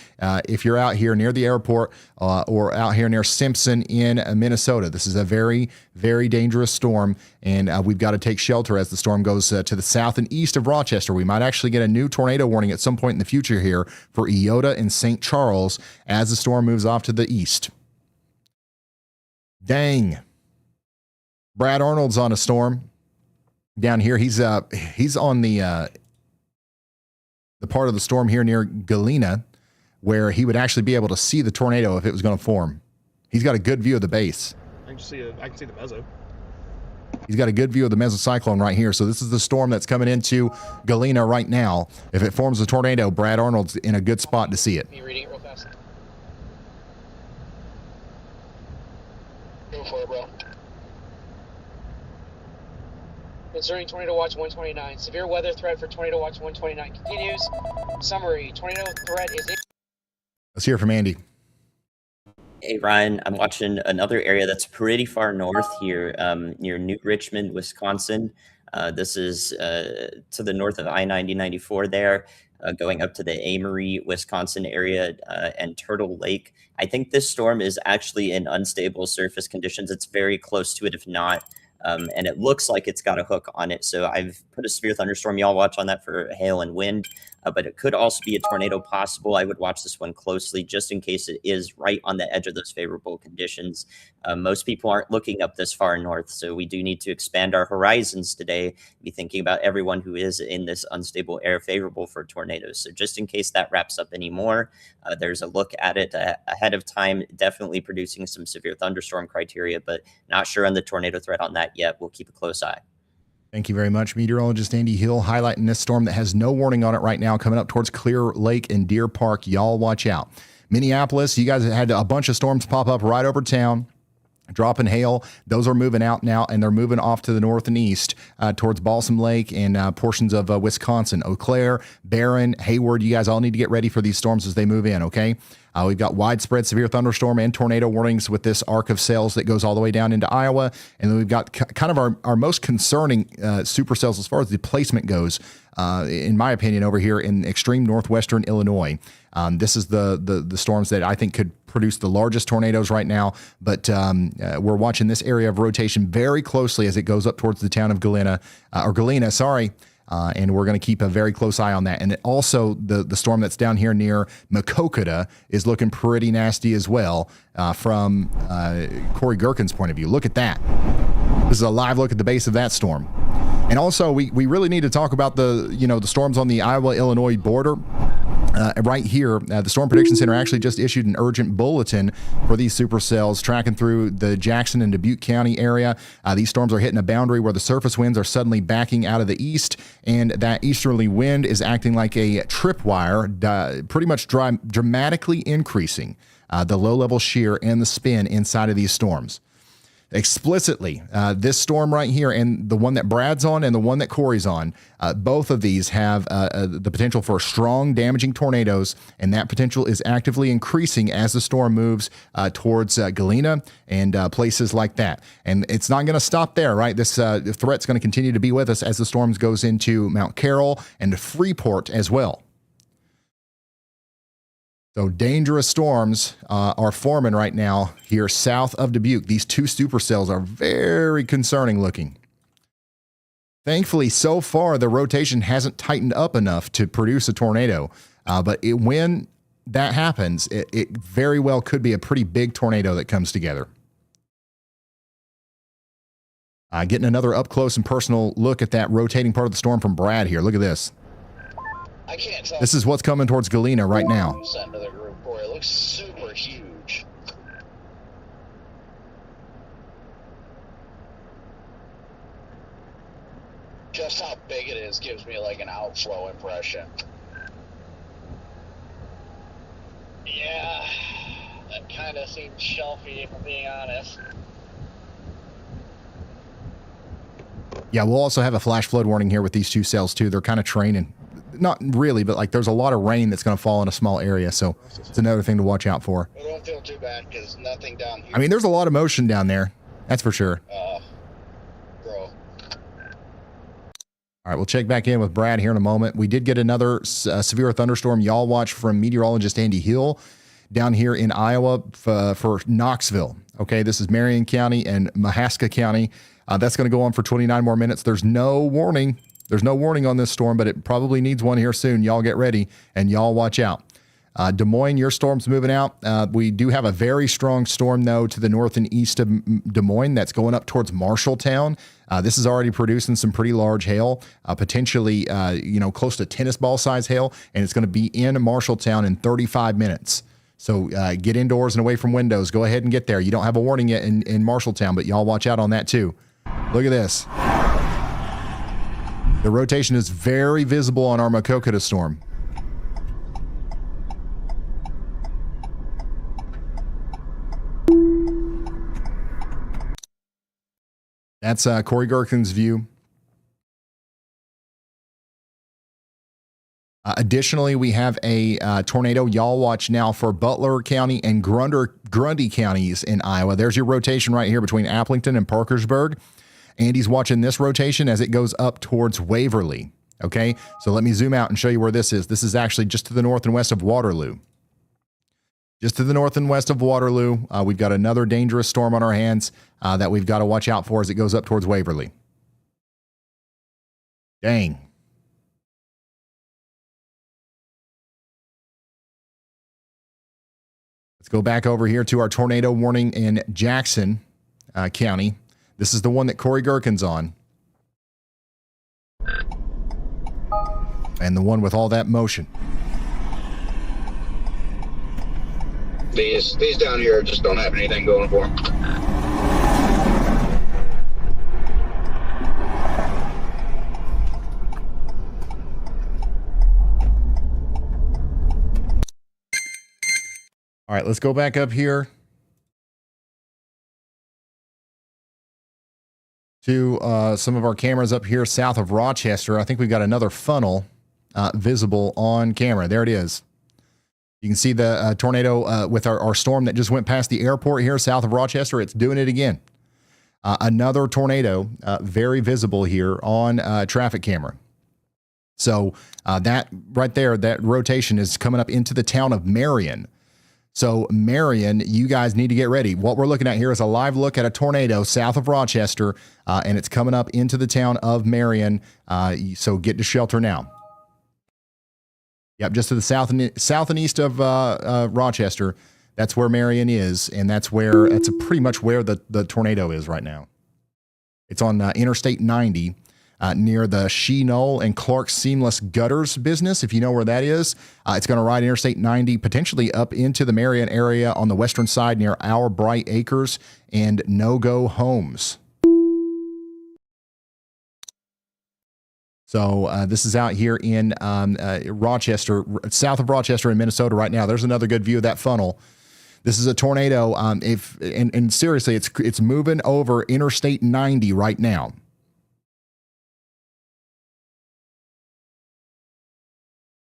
if you're out here near the airport or out here near Simpson in Minnesota. This is a very, very dangerous storm, and we've got to take shelter as the storm goes to the south and east of Rochester. We might actually get a new tornado warning at some point in the future here for Iota and St. Charles as the storm moves off to the east. Dang. Brad Arnold's on a storm down here. He's on the part of the storm here near Galena, where he would actually be able to see the tornado if it was going to form. He's got a good view of the base. I can see the meso. He's got a good view of the mesocyclone right here. So this is the storm that's coming into Galena right now. If it forms a tornado, Brad Arnold's in a good spot to see it. Can you reading it real fast? Go for it, bro. Concerning Tornado Watch 129. Severe weather threat for Tornado Watch 129 continues. Summary. Tornado threat is... Let's hear from Andy. Hey, Ryan, I'm watching another area that's pretty far north here, near New Richmond, Wisconsin. This is to the north of I-90-94 there, going up to the Amory, Wisconsin area and Turtle Lake. I think this storm is actually in unstable surface conditions. It's very close to it, if not and it looks like it's got a hook on it. So I've put a severe thunderstorm y'all watch on that for hail and wind, but it could also be a tornado possible. I would watch this one closely just in case it is right on the edge of those favorable conditions. Most people aren't looking up this far north, so we do need to expand our horizons today, be thinking about everyone who is in this unstable air favorable for tornadoes. So just in case that wraps up any more, there's a look at it ahead of time, definitely producing some severe thunderstorm criteria, but not sure on the tornado threat on that yet. We'll keep a close eye. Thank you very much, meteorologist Andy Hill, highlighting this storm that has no warning on it right now, coming up towards Clear Lake and Deer Park. Y'all watch out. Minneapolis, you guys had a bunch of storms pop up right over town, dropping hail. Those are moving out now, and they're moving off to the north and east towards Balsam Lake and portions of Wisconsin. Eau Claire, Barron, Hayward, you guys all need to get ready for these storms as they move in, okay? We've got widespread severe thunderstorm and tornado warnings with this arc of cells that goes all the way down into Iowa. And then we've got kind of our most concerning supercells as far as the placement goes, in my opinion, over here in extreme northwestern Illinois. This is the storms that I think could produce the largest tornadoes right now, but we're watching this area of rotation very closely as it goes up towards the town of Galena, and we're going to keep a very close eye on that. And also the storm that's down here near Maquoketa is looking pretty nasty as well from Corey Gherkin's point of view. Look at that. This is a live look at the base of that storm. And also we really need to talk about the storms on the Iowa-Illinois border. Right here, the Storm Prediction Center actually just issued an urgent bulletin for these supercells tracking through the Jackson and Dubuque County area. These storms are hitting a boundary where the surface winds are suddenly backing out of the east, and that easterly wind is acting like a tripwire, pretty much dramatically increasing the low-level shear and the spin inside of these storms. Explicitly, this storm right here and the one that Brad's on and the one that Corey's on, both of these have the potential for strong damaging tornadoes, and that potential is actively increasing as the storm moves towards Galena and places like that. And it's not going to stop there, right? This threat's going to continue to be with us as the storms goes into Mount Carroll and Freeport as well. So dangerous storms are forming right now here south of Dubuque. These two supercells are very concerning looking. Thankfully, so far, the rotation hasn't tightened up enough to produce a tornado. But when that happens, it very well could be a pretty big tornado that comes together. Getting another up close and personal look at that rotating part of the storm from Brad here. Look at this. I can't tell. This is what's coming towards Galena right now. It looks super huge. Just how big it is gives me like an outflow impression. Yeah, that kind of seems shelfy if I'm being honest. Yeah, we'll also have a flash flood warning here with these two cells too. They're kind of training. Not really, but like there's a lot of rain that's going to fall in a small area, so it's another thing to watch out for. I don't feel too bad because nothing down here. I mean, there's a lot of motion down there. That's for sure. Bro. All right, we'll check back in with Brad here in a moment. We did get another severe thunderstorm y'all watch from meteorologist Andy Hill down here in Iowa for Knoxville. Okay, this is Marion County and Mahaska County. That's going to go on for 29 more minutes. There's no warning. There's no warning on this storm, but it probably needs one here soon. Y'all get ready and y'all watch out. Des Moines, your storm's moving out. We do have a very strong storm, though, to the north and east of Des Moines that's going up towards Marshalltown. This is already producing some pretty large hail, potentially, close to tennis ball size hail, and it's going to be in Marshalltown in 35 minutes. So get indoors and away from windows. Go ahead and get there. You don't have a warning yet in Marshalltown, but y'all watch out on that, too. Look at this. The rotation is very visible on our Maquoketa storm. That's Corey Gherkin's view. Additionally, we have a tornado y'all watch now for Butler County and Grundy counties in Iowa. There's your rotation right here between Applington and Parkersburg. Andy's watching this rotation as it goes up towards Waverly. Okay, so let me zoom out and show you where this is. This is actually just to the north and west of Waterloo. Just to the north and west of Waterloo, we've got another dangerous storm on our hands that we've got to watch out for as it goes up towards Waverly. Dang. Let's go back over here to our tornado warning in Jackson County. This is the one that Corey Gherkin's on. And the one with all that motion. These down here just don't have anything going for them. All right, let's go back up here to some of our cameras up here south of Rochester. I think we've got another funnel visible on camera. There it is. You can see the tornado with our storm that just went past the airport here south of Rochester. It's doing it again. Another tornado very visible here on traffic camera. So that right there, that rotation is coming up into the town of Marion. So Marion, you guys need to get ready. What we're looking at here is a live look at a tornado south of Rochester, and it's coming up into the town of Marion. So get to shelter now. Yep, just to the south and east of Rochester. That's where Marion is, and that's pretty much where the tornado is right now. It's on Interstate 90. Near the She Knoll and Clark Seamless Gutters business, if you know where that is. It's going to ride Interstate 90, potentially up into the Marion area on the western side near Our Bright Acres and No Go Homes. So this is out here in Rochester, south of Rochester in Minnesota right now. There's another good view of that funnel. This is a tornado. And seriously, it's moving over Interstate 90 right now.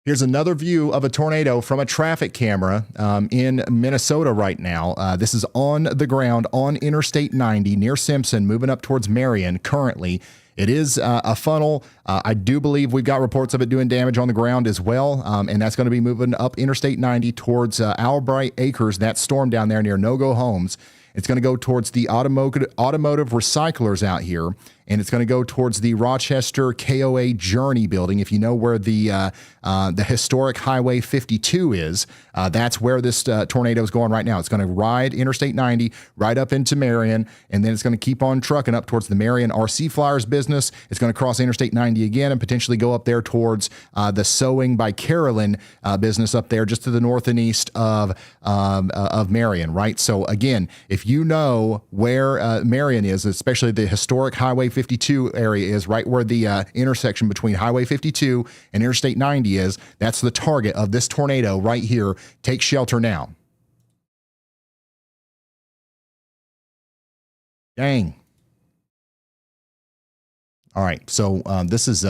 Here's another view of a tornado from a traffic camera in Minnesota right now. This is on the ground on Interstate 90 near Simpson, moving up towards Marion currently. It is a funnel. I do believe we've got reports of it doing damage on the ground as well, and that's going to be moving up Interstate 90 towards Our Bright Acres, that storm down there near No Go Homes. It's going to go towards the automotive recyclers out here, and it's going to go towards the Rochester KOA Journey building. If you know where the historic Highway 52 is, that's where this tornado is going right now. It's going to ride Interstate 90 right up into Marion, and then it's going to keep on trucking up towards the Marion RC Flyers business. It's going to cross Interstate 90 again and potentially go up there towards the Sewing by Carolyn business up there just to the north and east of Marion, right? So again, if you know where Marion is, especially the historic Highway 52 area is, right where the intersection between Highway 52 and Interstate 90 is, that's the target of this tornado right here. Take shelter now. Dang. All right, so this is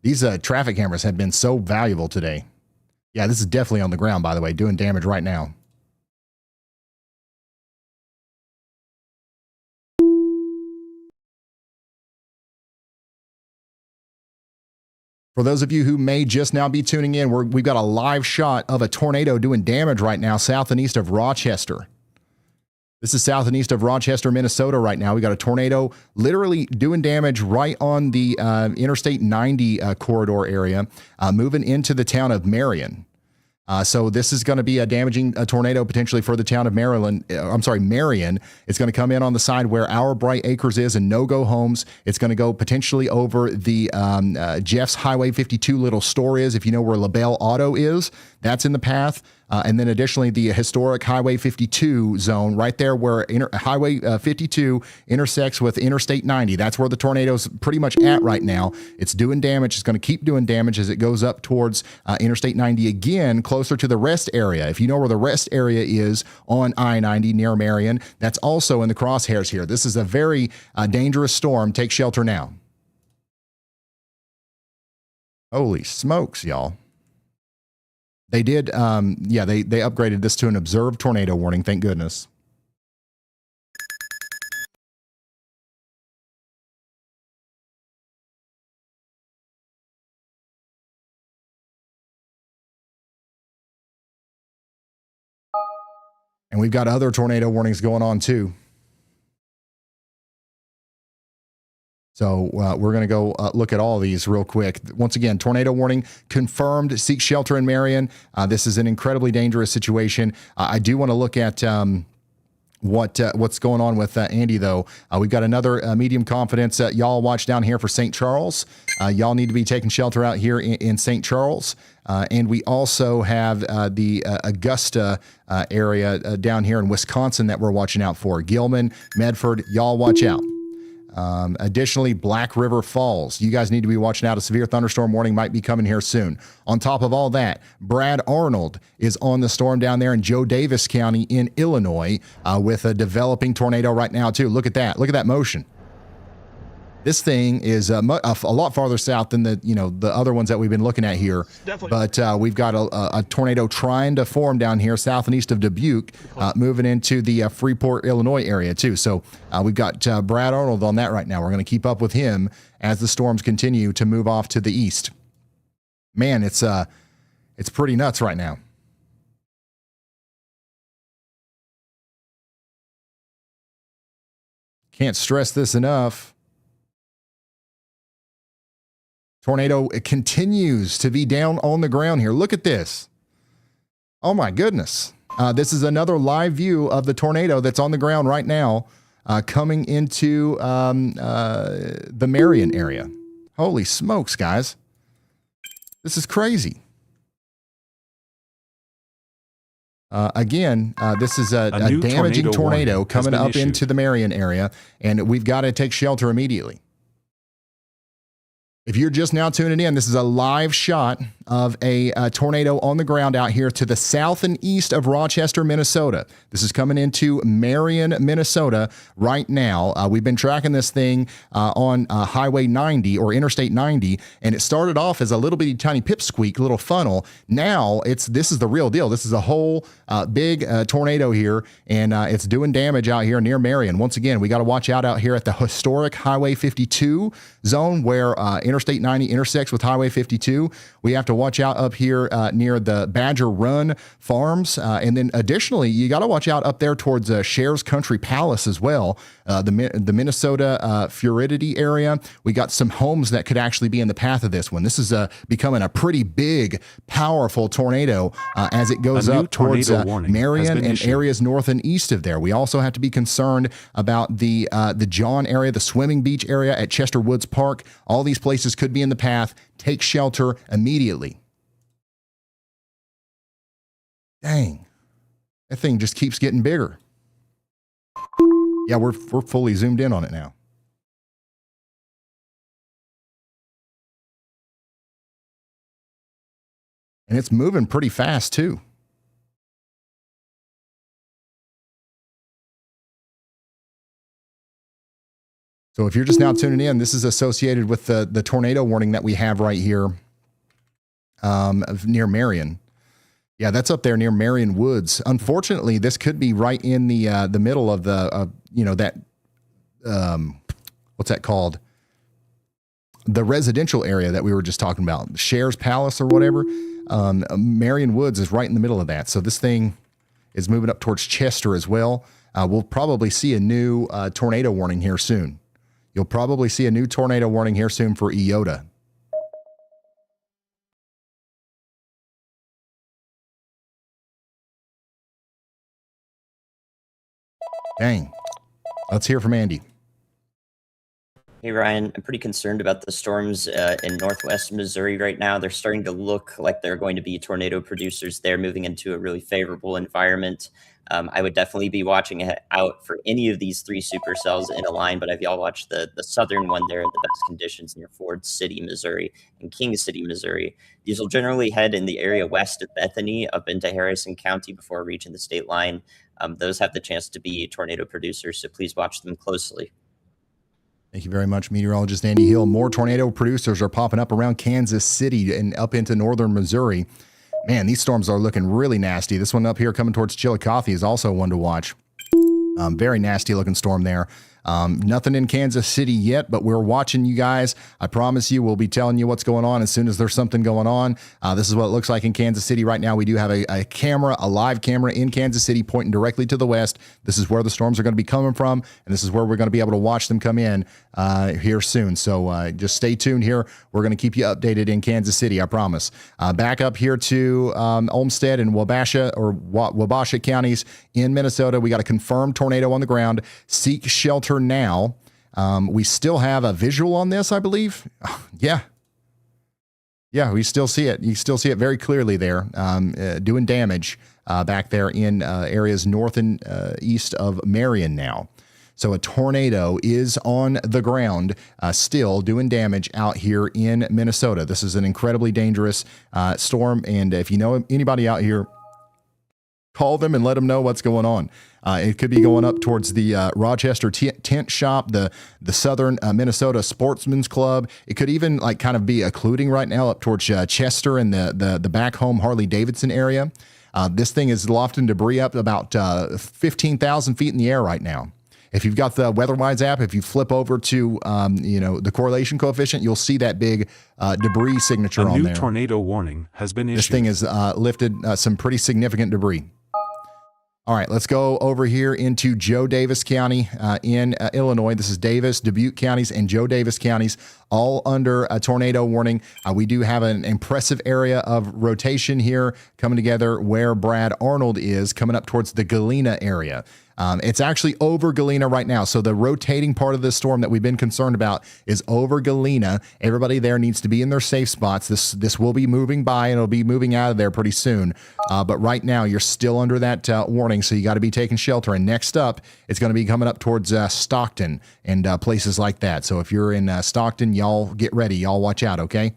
these traffic cameras have been so valuable today. Yeah, this is definitely on the ground, by the way, doing damage right now. For those of you who may just now be tuning in, we've got a live shot of a tornado doing damage right now south and east of Rochester. This is south and east of Rochester, Minnesota right now. We got a tornado literally doing damage right on the Interstate 90 corridor area, moving into the town of Marion. So this is going to be a damaging tornado potentially for the town of Marion. It's going to come in on the side where Our Bright Acres is and No Go Homes. It's going to go potentially over the Jeff's Highway 52 little store is. If you know where LaBelle Auto is, that's in the path. And then additionally, the historic Highway 52 zone right there where Highway 52 intersects with Interstate 90. That's where the tornado's pretty much at right now. It's doing damage. It's going to keep doing damage as it goes up towards Interstate 90 again, closer to the rest area. If you know where the rest area is on I-90 near Marion, that's also in the crosshairs here. This is a very dangerous storm. Take shelter now. Holy smokes, y'all. They did, they upgraded this to an observed tornado warning, thank goodness. And we've got other tornado warnings going on too. So we're going to go look at all of these real quick. Once again, tornado warning confirmed. Seek shelter in Marion. This is an incredibly dangerous situation. I do want to look at what's going on with Andy, though. We've got another medium confidence y'all watch down here for St. Charles. Y'all need to be taking shelter out here in St. Charles. And we also have the Augusta area down here in Wisconsin that we're watching out for. Gilman, Medford, y'all watch out. Additionally, Black River Falls. You guys need to be watching out. A severe thunderstorm warning might be coming here soon. On top of all that, Brad Arnold is on the storm down there in Joe Davis County in Illinois with a developing tornado right now, too. Look at that. Look at that motion. This thing is a lot farther south than the other ones that we've been looking at here. But we've got a tornado trying to form down here south and east of Dubuque, moving into the Freeport, Illinois area too. So we've got Brad Arnold on that right now. We're going to keep up with him as the storms continue to move off to the east. Man, it's pretty nuts right now. Can't stress this enough. Tornado continues to be down on the ground here. Look at this. Oh my goodness. This is another live view of the tornado that's on the ground right now, coming into the Marion area. Holy smokes, guys. This is crazy. Again, this is a damaging tornado coming up into the Marion area, and we've got to take shelter immediately. If you're just now tuning in, this is a live shot of a tornado on the ground out here to the south and east of Rochester, Minnesota. This is coming into Marion, Minnesota right now. We've been tracking this thing on Highway 90 or Interstate 90, and it started off as a little bitty tiny pipsqueak, little funnel. Now this is the real deal. This is a whole big tornado here, and it's doing damage out here near Marion. Once again, we got to watch out here at the historic Highway 52 zone where Interstate 90 intersects with Highway 52. We have to watch out up here near the Badger Run Farms. And then additionally, you got to watch out up there towards Shares Country Palace as well. The Minnesota Furidity area. We got some homes that could actually be in the path of this one. This is becoming a pretty big, powerful tornado as it goes up towards Marion and areas north and east of there. We also have to be concerned about the John area, the swimming beach area at Chester Woods Park. All these places could be in the path. Take shelter immediately. Dang. That thing just keeps getting bigger. Yeah, we're fully zoomed in on it now. And it's moving pretty fast too. So if you're just now tuning in, this is associated with the tornado warning that we have right here near Marion. Yeah, that's up there near Marion Woods. Unfortunately, this could be right in the middle of that what's that called? The residential area that we were just talking about, Shares Palace or whatever. Marion Woods is right in the middle of that. So this thing is moving up towards Chester as well. We'll probably see a new tornado warning here soon. You'll probably see a new tornado warning here soon for Iota. Dang. Let's hear from Andy. Hey, Ryan, I'm pretty concerned about the storms in northwest Missouri right now. They're starting to look like they're going to be tornado producers there, moving into a really favorable environment. I would definitely be watching out for any of these three supercells in a line, but if y'all watch the southern one there in the best conditions near Ford City, Missouri, and King City, Missouri, these will generally head in the area west of Bethany up into Harrison County before reaching the state line. Those have the chance to be tornado producers, so please watch them closely. Thank you very much, meteorologist Andy Hill. More tornado producers are popping up around Kansas City and up into northern Missouri. Man, these storms are looking really nasty. This one up here coming towards Chillicothe is also one to watch. Very nasty looking storm there. Nothing in Kansas City yet, but we're watching you guys. I promise you, we'll be telling you what's going on as soon as there's something going on. This is what it looks like in Kansas City right now. We do have a camera, a live camera in Kansas City pointing directly to the west. This is where the storms are going to be coming from, and this is where we're going to be able to watch them come in here soon. So just stay tuned here. We're going to keep you updated in Kansas City, I promise. Back up here to Olmsted and Wabasha counties in Minnesota. We got a confirmed tornado on the ground. Seek shelter now. We still have a visual on this, I believe. Yeah, we still see it. You still see it very clearly there, doing damage back there in areas north and east of Marion now. So a tornado is on the ground, still doing damage out here in Minnesota. This is an incredibly dangerous storm, and if you know anybody out here, call them and let them know what's going on. It could be going up towards the Rochester tent shop, the Southern Minnesota Sportsman's Club. It could even like kind of be occluding right now up towards Chester and the back home Harley Davidson area. This thing is lofting debris up about 15,000 feet in the air right now. If you've got the WeatherWise app, if you flip over to the correlation coefficient, you'll see that big debris signature on there. A new tornado warning has been issued. This thing has lifted some pretty significant debris. All right, let's go over here into Joe Davis County in Illinois. This is Davis, Dubuque counties, and Joe Davis counties, all under a tornado warning. We do have an impressive area of rotation here coming together where Brad Arnold is, coming up towards the Galena area. It's actually over Galena right now. So the rotating part of this storm that we've been concerned about is over Galena. Everybody there needs to be in their safe spots. This will be moving by and it'll be moving out of there pretty soon. But right now you're still under that warning. So you got to be taking shelter. And next up, it's going to be coming up towards Stockton and places like that. So if you're in Stockton, y'all get ready. Y'all watch out. Okay.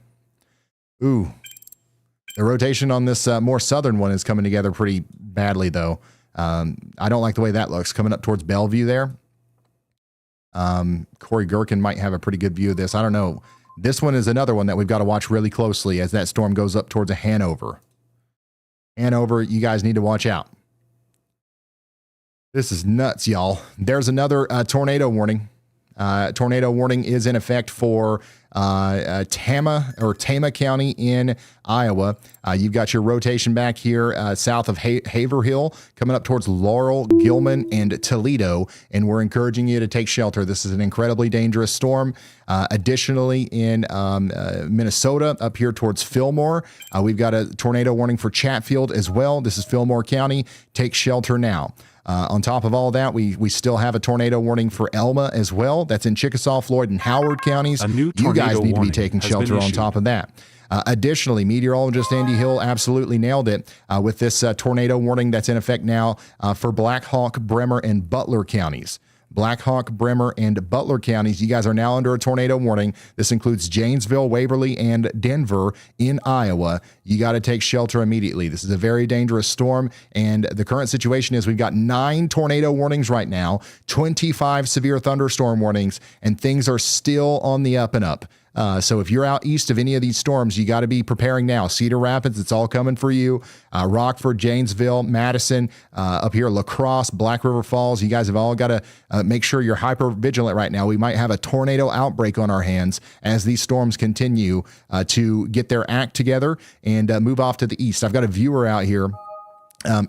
Ooh, the rotation on this more southern one is coming together pretty badly though. I don't like the way that looks coming up towards Bellevue there. Corey Gherkin might have a pretty good view of this. I don't know. This one is another one that we've got to watch really closely as that storm goes up towards Hanover. Hanover, you guys need to watch out. This is nuts, y'all. There's another tornado warning. Tornado warning is in effect for Tama County in Iowa. You've got your rotation back here south of Haverhill, coming up towards Laurel, Gilman, and Toledo, and we're encouraging you to take shelter. This is an incredibly dangerous storm. Additionally, in Minnesota, up here towards Fillmore, we've got a tornado warning for Chatfield as well. This is Fillmore County. Take shelter now. On top of all that, we still have a tornado warning for Elma as well. That's in Chickasaw, Floyd, and Howard counties. You guys need to be taking shelter on top of that. Additionally, meteorologist Andy Hill absolutely nailed it with this tornado warning that's in effect now for Black Hawk, Bremer, and Butler counties. Black Hawk, Bremer, and Butler counties, you guys are now under a tornado warning. This includes Janesville, Waverly, and Denver in Iowa. You got to take shelter immediately. This is a very dangerous storm, and the current situation is we've got 9 tornado warnings right now, 25 severe thunderstorm warnings, and things are still on the up and up. So if you're out east of any of these storms, you got to be preparing now. Cedar Rapids, it's all coming for you. Rockford, Janesville, Madison, up here, La Crosse, Black River Falls. You guys have all got to make sure you're hyper vigilant right now. We might have a tornado outbreak on our hands as these storms continue to get their act together and move off to the east. I've got a viewer out here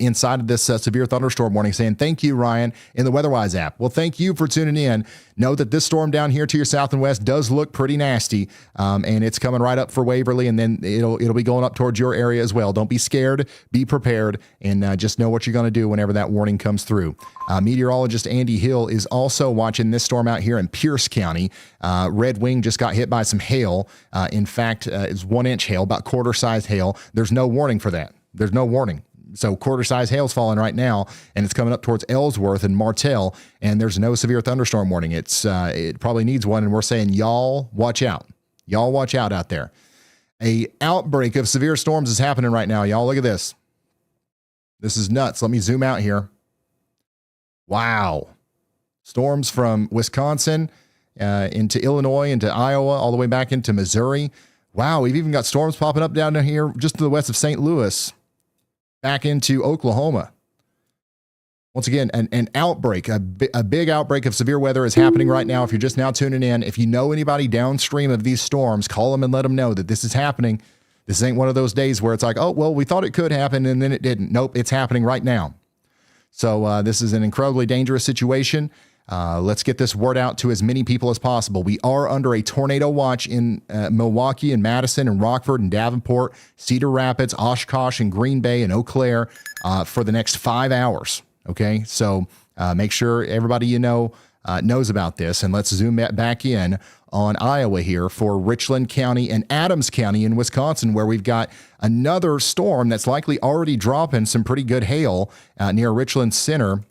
inside of this severe thunderstorm warning saying, thank you, Ryan, in the WeatherWise app. Well, thank you for tuning in. Know that this storm down here to your south and west does look pretty nasty, and it's coming right up for Waverly, and then it'll be going up towards your area as well. Don't be scared. Be prepared, and just know what you're going to do whenever that warning comes through. Meteorologist Andy Hill is also watching this storm out here in Pierce County. Red Wing just got hit by some hail. In fact, it's 1-inch hail, about quarter-sized hail. There's no warning for that. There's no warning. So quarter-size hail's falling right now, and it's coming up towards Ellsworth and Martell, and there's no severe thunderstorm warning. It probably needs one, and we're saying, y'all watch out. Y'all watch out there. A outbreak of severe storms is happening right now, y'all. Look at this. This is nuts. Let me zoom out here. Wow. Storms from Wisconsin into Illinois, into Iowa, all the way back into Missouri. Wow, we've even got storms popping up down here just to the west of St. Louis. Back into Oklahoma. Once again, an outbreak, a big outbreak of severe weather is happening right now. If you're just now tuning in, if you know anybody downstream of these storms, call them and let them know that this is happening. This ain't one of those days where it's like, oh, well, we thought it could happen and then it didn't. Nope, it's happening right now. So this is an incredibly dangerous situation. Let's get this word out to as many people as possible. We are under a tornado watch in Milwaukee and Madison and Rockford and Davenport, Cedar Rapids, Oshkosh and Green Bay and Eau Claire for the next 5 hours. Okay, so make sure everybody you know knows about this. And let's zoom back in on Iowa here for Richland County and Adams County in Wisconsin, where we've got another storm that's likely already dropping some pretty good hail near Richland Center.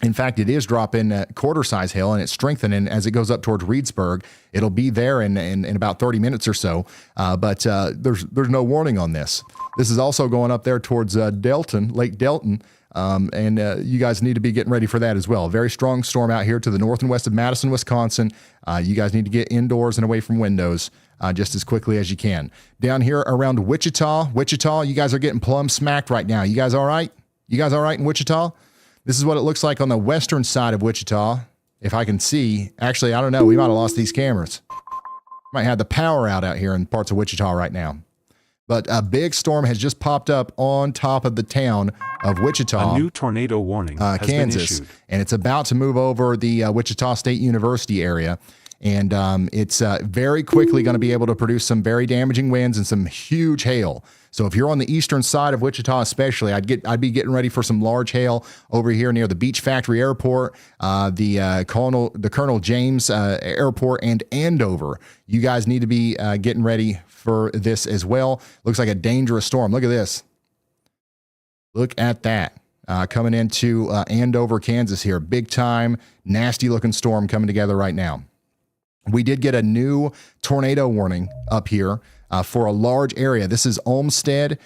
In fact, it is dropping quarter-size hail, and it's strengthening as it goes up towards Reedsburg. It'll be there in about 30 minutes or so, but there's no warning on this. This is also going up there towards Belton, Lake Belton, and you guys need to be getting ready for that as well. A very strong storm out here to the north and west of Madison, Wisconsin. You guys need to get indoors and away from windows just as quickly as you can. Down here around Wichita, you guys are getting plumb smacked right now. You guys all right? You guys all right in Wichita? This is what it looks like on the western side of Wichita. If I can see, actually, I don't know. We might have lost these cameras. Might have the power out here in parts of Wichita right now. But a big storm has just popped up on top of the town of Wichita. A new tornado warning has Kansas, been issued. And it's about to move over the Wichita State University area. And it's very quickly going to be able to produce some very damaging winds and some huge hail. So if you're on the eastern side of Wichita especially, I'd be getting ready for some large hail over here near the Beach Factory Airport, the Colonel James Airport, and Andover. You guys need to be getting ready for this as well. Looks like a dangerous storm. Look at this. Look at that. Coming into Andover, Kansas here. Big time, nasty looking storm coming together right now. We did get a new tornado warning up here for a large area. This is Olmsted.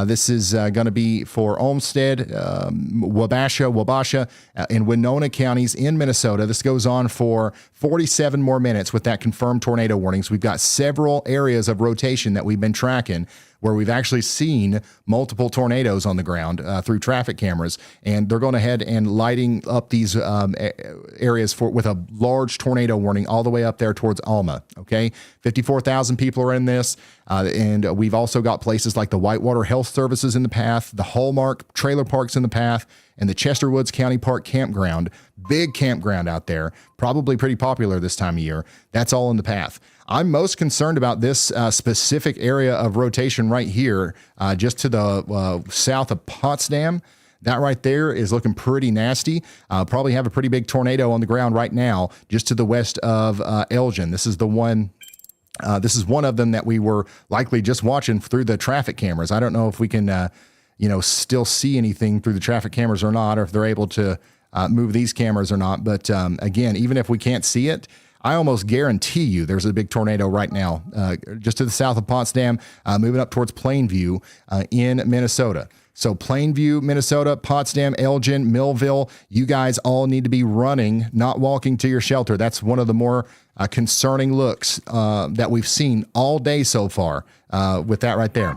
This is going to be for Olmsted, Wabasha, and Winona counties in Minnesota. This goes on for 47 more minutes with that confirmed tornado warnings. We've got several areas of rotation that we've been tracking where we've actually seen multiple tornadoes on the ground through traffic cameras, and they're going ahead and lighting up these areas with a large tornado warning all the way up there towards Alma. Okay, 54,000 people are in this, and we've also got places like the Whitewater Health Services in the path, the Hallmark Trailer Parks in the path, and the Chester Woods County Park Campground. Big campground out there, probably pretty popular this time of year. That's all in the path. I'm most concerned about this specific area of rotation right here, just to the south of Potsdam. That right there is looking pretty nasty. Probably have a pretty big tornado on the ground right now, just to the west of Elgin. This is the one. This is one of them that we were likely just watching through the traffic cameras. I don't know if we can, still see anything through the traffic cameras or not, or if they're able to move these cameras or not. But again, even if we can't see it, I almost guarantee you there's a big tornado right now just to the south of Potsdam, moving up towards Plainview in Minnesota. So Plainview, Minnesota, Potsdam, Elgin, Millville, you guys all need to be running, not walking to your shelter. That's one of the more concerning looks that we've seen all day so far with that right there.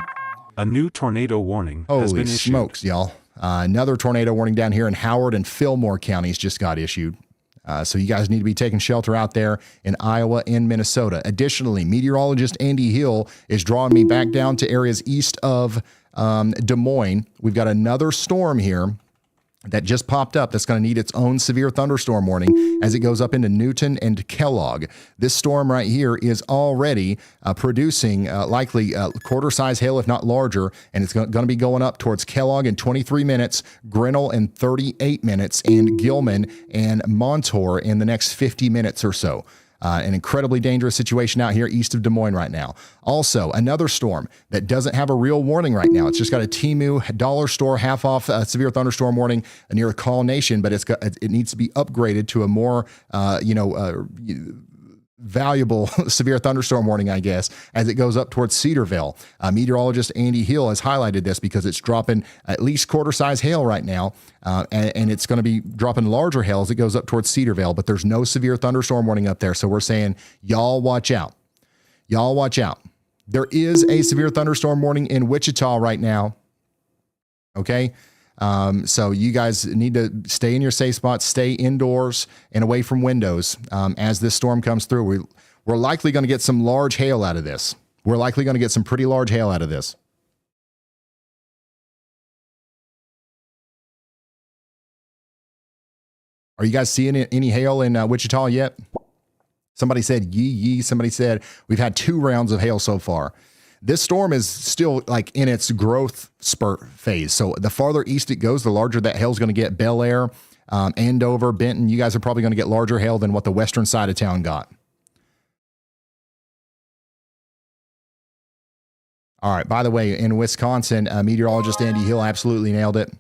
A new tornado warning has been issued. Holy smokes, y'all. Another tornado warning down here in Howard and Fillmore counties just got issued. So you guys need to be taking shelter out there in Iowa and Minnesota. Additionally, meteorologist Andy Hill is drawing me back down to areas east of Des Moines. We've got another storm here that just popped up that's going to need its own severe thunderstorm warning as it goes up into Newton and Kellogg. This storm right here is already producing likely quarter-size hail, if not larger, and it's going to be going up towards Kellogg in 23 minutes, Grinnell in 38 minutes, and Gilman and Montour in the next 50 minutes or so. An incredibly dangerous situation out here east of Des Moines right now. Also, another storm that doesn't have a real warning right now. It's just got a Temu dollar store half-off severe thunderstorm warning near Call Nation, but it needs to be upgraded to a more valuable severe thunderstorm warning, I guess, as it goes up towards Cedarville. Meteorologist Andy Hill has highlighted this because it's dropping at least quarter-size hail right now, and it's going to be dropping larger hail as it goes up towards Cedarville, but there's no severe thunderstorm warning up there, so we're saying, y'all watch out. Y'all watch out. There is a severe thunderstorm warning in Wichita right now, okay? So you guys need to stay in your safe spots, stay indoors and away from windows as this storm comes through. We're likely going to get some large hail out of this. We're likely going to get some pretty large hail out of this. Are you guys seeing any hail in Wichita yet? Somebody said yee. Somebody said we've had 2 rounds of hail so far. This storm is still like in its growth spurt phase. So the farther east it goes, the larger that hail is going to get. Bel Air, Andover, Benton, you guys are probably going to get larger hail than what the western side of town got. All right. By the way, in Wisconsin, meteorologist Andy Hill absolutely nailed it.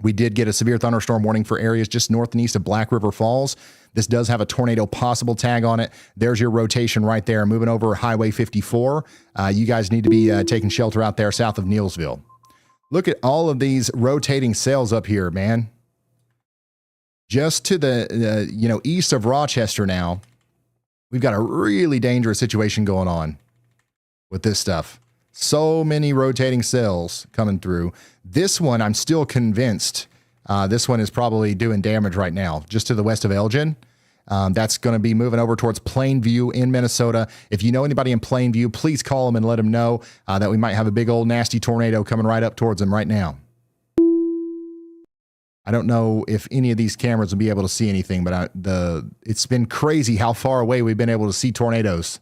We did get a severe thunderstorm warning for areas just north and east of Black River Falls. This does have a tornado possible tag on it. There's your rotation right there. Moving over Highway 54. You guys need to be taking shelter out there south of Neillsville. Look at all of these rotating cells up here, man. Just to the east of Rochester now, we've got a really dangerous situation going on with this stuff. So many rotating cells coming through. This one, I'm still convinced this one is probably doing damage right now, just to the west of Elgin. That's going to be moving over towards Plainview in Minnesota. If you know anybody in Plainview, please call them and let them know that we might have a big old nasty tornado coming right up towards them right now. I don't know if any of these cameras will be able to see anything, but it's been crazy how far away we've been able to see tornadoes.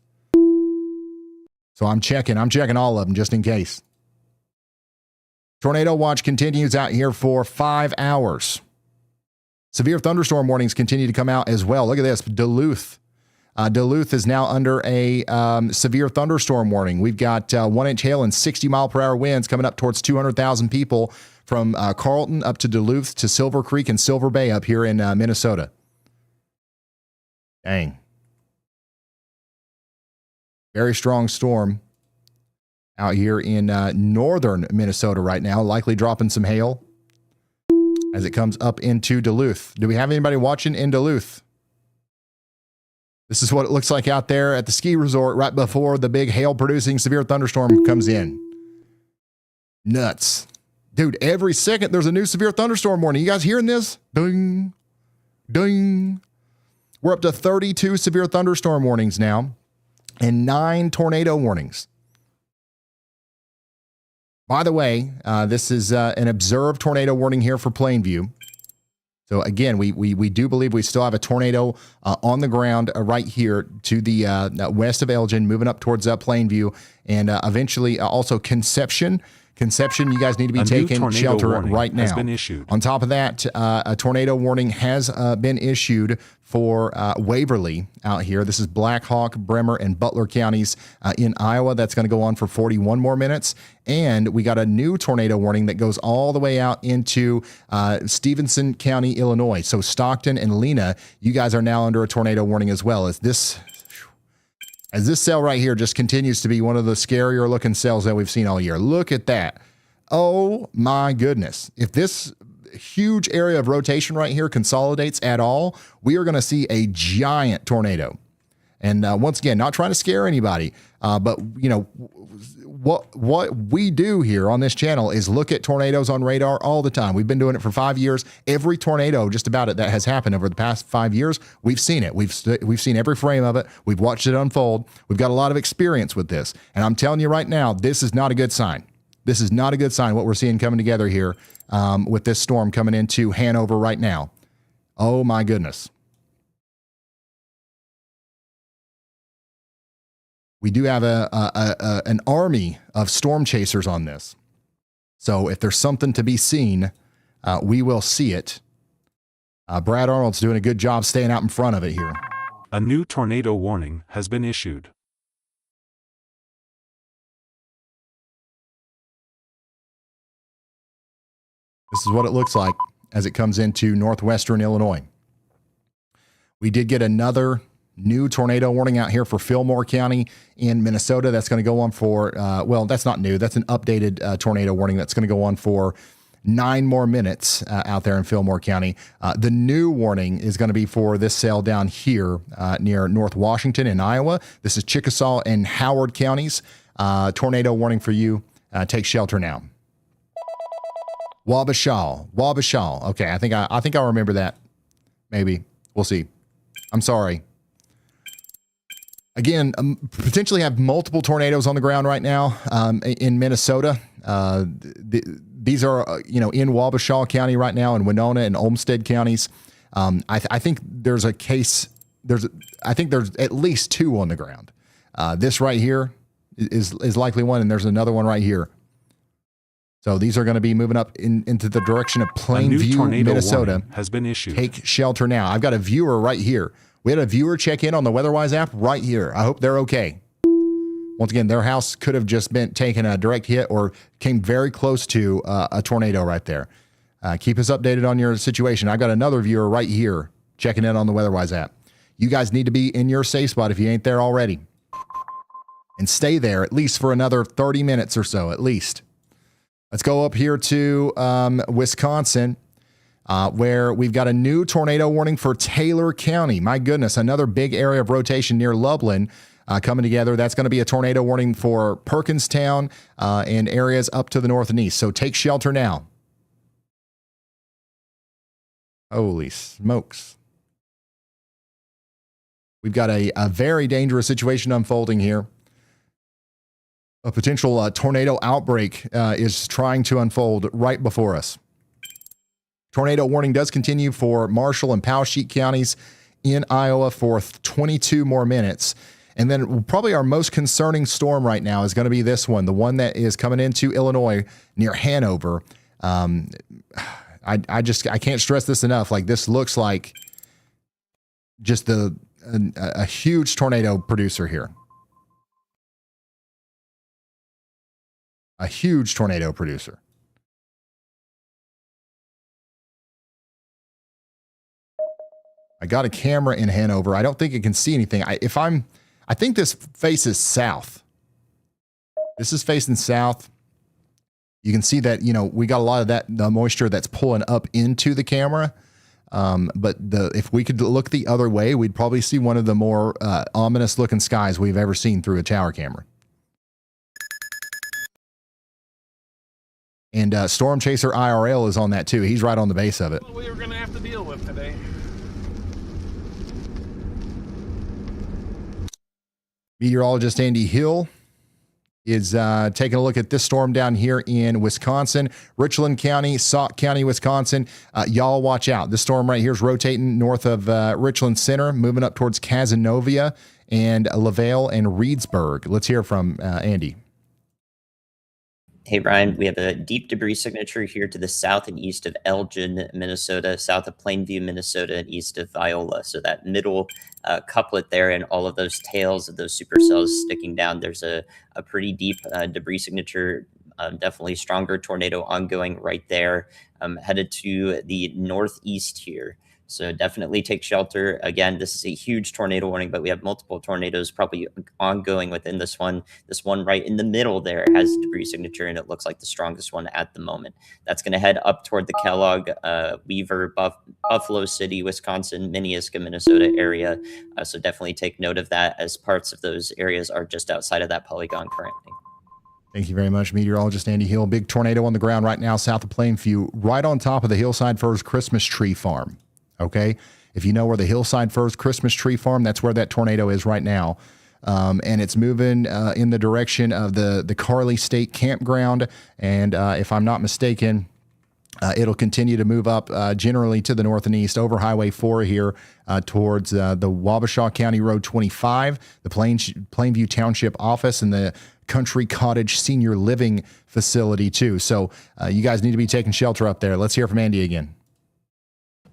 So I'm checking all of them just in case. Tornado watch continues out here for 5 hours. Severe thunderstorm warnings continue to come out as well. Look at this, Duluth. Duluth is now under a severe thunderstorm warning. We've got 1-inch hail and 60-mile-per-hour winds coming up towards 200,000 people from Carlton up to Duluth to Silver Creek and Silver Bay up here in Minnesota. Dang. Very strong storm out here in northern Minnesota right now, likely dropping some hail as it comes up into Duluth. Do we have anybody watching in Duluth? This is what it looks like out there at the ski resort right before the big hail-producing severe thunderstorm comes in. Nuts. Dude, every second there's a new severe thunderstorm warning. You guys hearing this? Ding, ding. We're up to 32 severe thunderstorm warnings now and 9 tornado warnings. By the way, this is an observed tornado warning here for Plainview. So again, we do believe we still have a tornado on the ground right here to the west of Elgin, moving up towards Plainview, and eventually also Conception. Conception, you guys need to be taking shelter right now. On top of that, a tornado warning has been issued for Waverly out here. This is Black Hawk, Bremer, and Butler counties in Iowa. That's going to go on for 41 more minutes. And we got a new tornado warning that goes all the way out into Stevenson County, Illinois. So Stockton and Lena, you guys are now under a tornado warning as well. As this cell right here just continues to be one of the scarier looking cells that we've seen all year. Look at that. Oh my goodness. If this huge area of rotation right here consolidates at all, we are going to see a giant tornado. And once again, not trying to scare anybody, but you know, what we do here on this channel is look at tornadoes on radar all the time. We've been doing it for 5 years. Every tornado, just about it, that has happened over the past 5 years, we've seen it. We've seen every frame of it. We've watched it unfold. We've got a lot of experience with this. And I'm telling you right now, this is not a good sign. This is not a good sign, what we're seeing coming together here with this storm coming into Hanover right now. Oh my goodness. We do have an army of storm chasers on this. So if there's something to be seen, we will see it. Brad Arnold's doing a good job staying out in front of it here. A new tornado warning has been issued. This is what it looks like as it comes into northwestern Illinois. We did get another new tornado warning out here for Fillmore County in Minnesota. That's going to go on for, well, that's not new. That's an updated tornado warning that's going to go on for 9 more minutes out there in Fillmore County. The new warning is going to be for this cell down here near North Washington in Iowa. This is Chickasaw and Howard counties. Tornado warning for you. Take shelter now. Wausau. Okay, I think I remember that. Maybe we'll see. I'm sorry. Again, potentially have multiple tornadoes on the ground right now in Minnesota. These are in Wausau County right now, in Winona and Olmsted counties. I think there's a case. I think there's at least 2 on the ground. This right here is likely one, and there's another one right here. So these are going to be moving up into the direction of Plainview, Minnesota. Has been issued. Take shelter now. I've got a viewer right here. We had a viewer check in on the WeatherWise app right here. I hope they're okay. Once again, their house could have just been taken a direct hit or came very close to a tornado right there. Keep us updated on your situation. I've got another viewer right here checking in on the WeatherWise app. You guys need to be in your safe spot if you ain't there already. And stay there at least for another 30 minutes or so, at least. Let's go up here to Wisconsin, where we've got a new tornado warning for Taylor County. My goodness, another big area of rotation near Lublin coming together. That's going to be a tornado warning for Perkinstown and areas up to the north and east. So take shelter now. Holy smokes. We've got a very dangerous situation unfolding here. A potential tornado outbreak is trying to unfold right before us. Tornado warning does continue for Marshall and Powesheik counties in Iowa for 22 more minutes. And then probably our most concerning storm right now is going to be this one, the one that is coming into Illinois near Hanover. I can't stress this enough. Like, this looks like just a huge tornado producer here. A huge tornado producer. I got a camera in Hanover. I don't think it can see anything. I think this faces south. This is facing south. You can see that, we got a lot of the moisture that's pulling up into the camera. But if we could look the other way, we'd probably see one of the more ominous looking skies we've ever seen through a tower camera. And Storm Chaser IRL is on that too. He's right on the base of it. What we were going to have to deal with today. Meteorologist Andy Hill is taking a look at this storm down here in Wisconsin, Richland County, Sauk County, Wisconsin. Y'all watch out. This storm right here is rotating north of Richland Center, moving up towards Cazenovia and LaVale and Reedsburg. Let's hear from Andy. Hey, Brian, we have a deep debris signature here to the south and east of Elgin, Minnesota, south of Plainview, Minnesota, and east of Viola. So that middle couplet there and all of those tails of those supercells sticking down, there's a pretty deep debris signature, definitely stronger tornado ongoing right there, headed to the northeast here. So definitely take shelter. Again, this is a huge tornado warning, but we have multiple tornadoes probably ongoing within this one. This one right in the middle there has debris signature, and it looks like the strongest one at the moment. That's going to head up toward the Kellogg, Weaver, Buffalo City, Wisconsin, Minneaska, Minnesota area. So definitely take note of that, as parts of those areas are just outside of that polygon currently. Thank you very much, meteorologist Andy Hill. Big tornado on the ground right now south of Plainview, right on top of the Hillside Firs Christmas tree farm. Okay, if you know where the Hillside Firs Christmas tree farm, that's where that tornado is right now. And it's moving in the direction of the Carly State Campground. And if I'm not mistaken, it'll continue to move up generally to the north and east over Highway 4 here towards the Waukesha County Road 25, the Plainview Township office, and the Country Cottage Senior Living Facility too. So you guys need to be taking shelter up there. Let's hear from Andy again.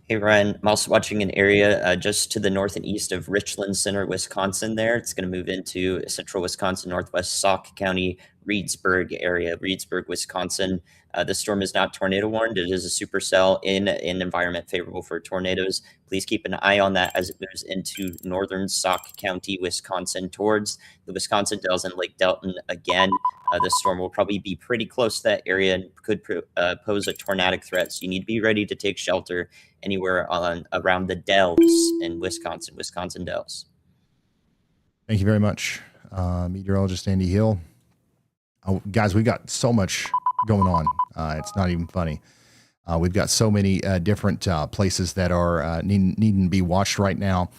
Hey, Ryan, I'm also watching an area just to the north and east of Richland Center, Wisconsin there. It's going to move into central Wisconsin, northwest Sauk County, Reedsburg area, Reedsburg, Wisconsin. The storm is not tornado warned. It is a supercell in an environment favorable for tornadoes. Please keep an eye on that as it moves into northern Sauk County, Wisconsin, towards the Wisconsin Dells and Lake Delton. Again, the storm will probably be pretty close to that area and could pose a tornadic threat. So you need to be ready to take shelter anywhere around the Dells in Wisconsin Dells. Thank you very much, meteorologist Andy Hill. Oh, guys, we got so much going on. It's not even funny. We've got so many different places that are needing to be watched right now.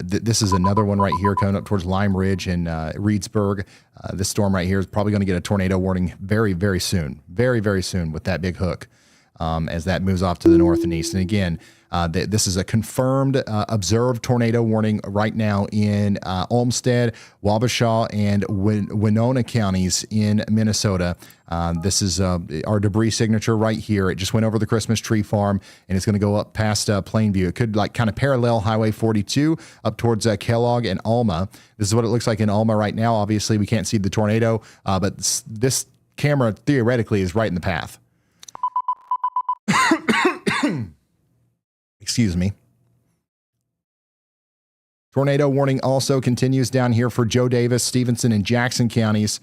This is another one right here coming up towards Lime Ridge and Reedsburg. This storm right here is probably going to get a tornado warning very, very soon. Very, very soon with that big hook as that moves off to the north and east. And again, this is a confirmed observed tornado warning right now in Olmsted, Wausau, and Winona counties in Minnesota. This is our debris signature right here. It just went over the Christmas tree farm, and it's going to go up past Plainview. It could kind of parallel Highway 42 up towards Kellogg and Alma. This is what it looks like in Alma right now. Obviously, we can't see the tornado, but this camera theoretically is right in the path. Excuse me. Tornado warning also continues down here for Joe Davis, Stevenson, and Jackson counties.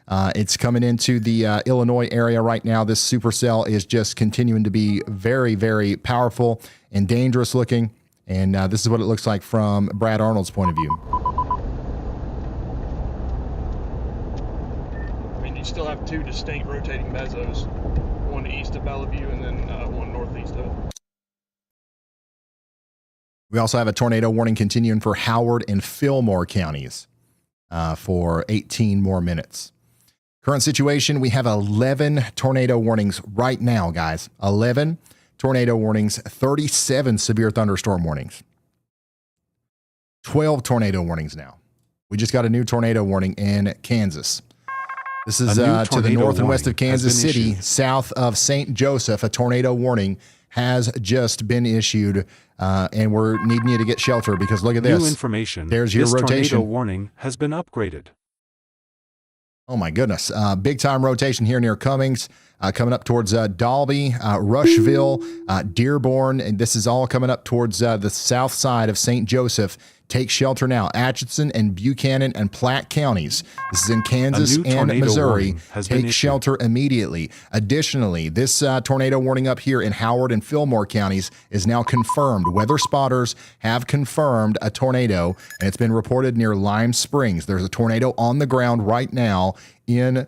It's coming into the Illinois area right now. This supercell is just continuing to be very, very powerful and dangerous looking. And this is what it looks like from Brad Arnold's point of view. I mean, you still have two distinct rotating mesos, one east of Bellevue and then one northeast of it. We also have a tornado warning continuing for Howard and Fillmore counties for 18 more minutes. Current situation, we have 11 tornado warnings right now, guys. 11 tornado warnings, 37 severe thunderstorm warnings. 12 tornado warnings now. We just got a new tornado warning in Kansas. This is to the north and west of Kansas City, south of St. Joseph. A tornado warning has just been issued, and we're needing you to get shelter because look at this. New information. There's your rotation. Tornado warning has been upgraded. Oh my goodness. Big time rotation here near Cummings, coming up towards Dalby, Rushville, Dearborn, and this is all coming up towards the south side of St. Joseph. Take shelter now. Atchison and Buchanan and Platte counties. This is in Kansas and Missouri. Take shelter immediately. Additionally, this tornado warning up here in Howard and Fillmore counties is now confirmed. Weather spotters have confirmed a tornado, and it's been reported near Lime Springs. There's a tornado on the ground right now in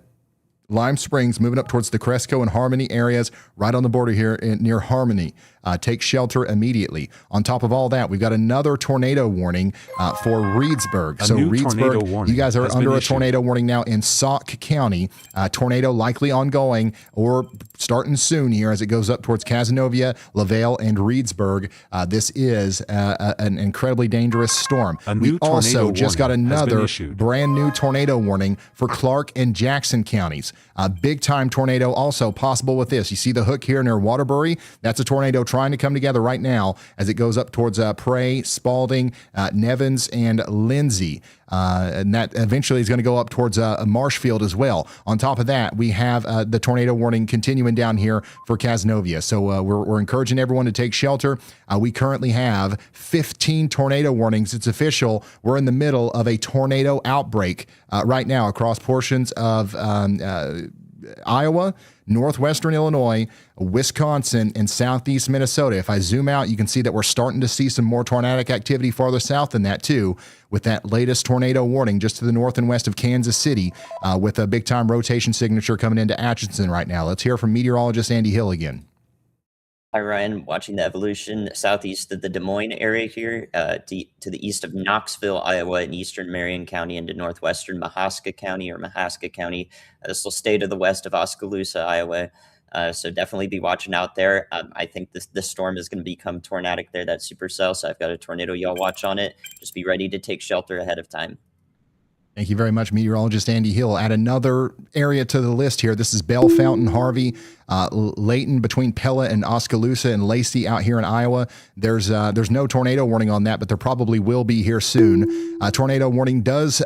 Lime Springs, moving up towards the Cresco and Harmony areas, right on the border here near Harmony. Take shelter immediately. On top of all that, we've got another tornado warning for Reedsburg. So Reedsburg, you guys are under a tornado warning now in Sauk County. Tornado likely ongoing or starting soon here as it goes up towards Cazenovia, LaVale, and Reedsburg. This is an incredibly dangerous storm. We also just got another brand new tornado warning for Clark and Jackson counties. Big time tornado also possible with this. You see the hook here near Waterbury? That's a tornado trying to come together right now as it goes up towards Prey, Spalding, Nevins, and Lindsay. And that eventually is going to go up towards Marshfield as well. On top of that, we have the tornado warning continuing down here for Cazenovia. So we're encouraging everyone to take shelter. We currently have 15 tornado warnings. It's official. We're in the middle of a tornado outbreak right now across portions of Iowa, northwestern Illinois, Wisconsin, and southeast Minnesota. If I zoom out, you can see that we're starting to see some more tornadic activity farther south than that too, with that latest tornado warning just to the north and west of Kansas City, with a big time rotation signature coming into Atchison right now. Let's hear from meteorologist Andy Hill again. Hi, Ryan. Watching the evolution southeast of the Des Moines area here, to the east of Knoxville, Iowa, and eastern Marion County into northwestern Mahaska County. This will stay to the west of Oskaloosa, Iowa. So definitely be watching out there. I think this storm is going to become tornadic there, that supercell. So I've got a tornado y'all watch on it. Just be ready to take shelter ahead of time. Thank you very much, meteorologist Andy Hill. Add another area to the list here. This is Bell Fountain, Harvey, Layton, between Pella and Oskaloosa, and Lacey out here in Iowa. There's no tornado warning on that, but there probably will be here soon. Tornado warning does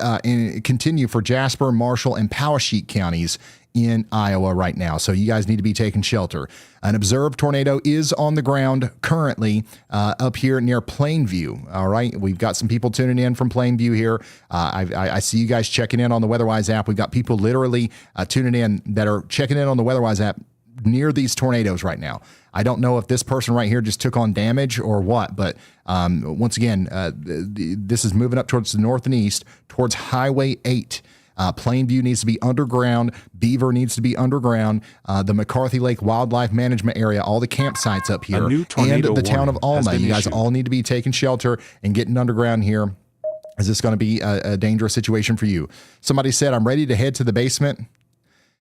continue for Jasper, Marshall, and Powesheik counties in Iowa right now. So you guys need to be taking shelter. An observed tornado is on the ground currently up here near Plainview. All right. We've got some people tuning in from Plainview here. I see you guys checking in on the WeatherWise app. We've got people literally tuning in that are checking in on the WeatherWise app near these tornadoes right now. I don't know if this person right here just took on damage or what, but once again, this is moving up towards the north and east towards Highway 8. Plainview needs to be underground. Beaver needs to be underground. The McCarthy Lake Wildlife Management Area, all the campsites up here, new tornado and the town of warning has Alma. been You guys issued. all need to be taking shelter and getting underground here. Is this going to be a dangerous situation for you? Somebody said, I'm ready to head to the basement.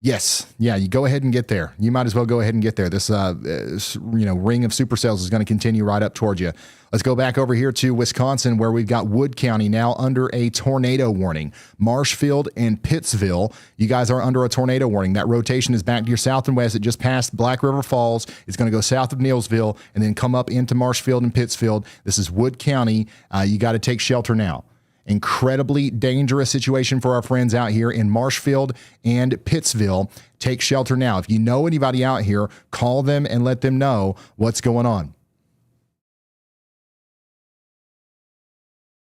Yes. Yeah, you go ahead and get there. You might as well go ahead and get there. This ring of supercells is going to continue right up towards you. Let's go back over here to Wisconsin, where we've got Wood County now under a tornado warning. Marshfield and Pittsville, you guys are under a tornado warning. That rotation is back to your south and west. It just passed Black River Falls. It's going to go south of Neillsville and then come up into Marshfield and Pittsfield. This is Wood County. You got to take shelter now. Incredibly dangerous situation for our friends out here in Marshfield and Pittsville. Take shelter now. If you know anybody out here, call them and let them know what's going on.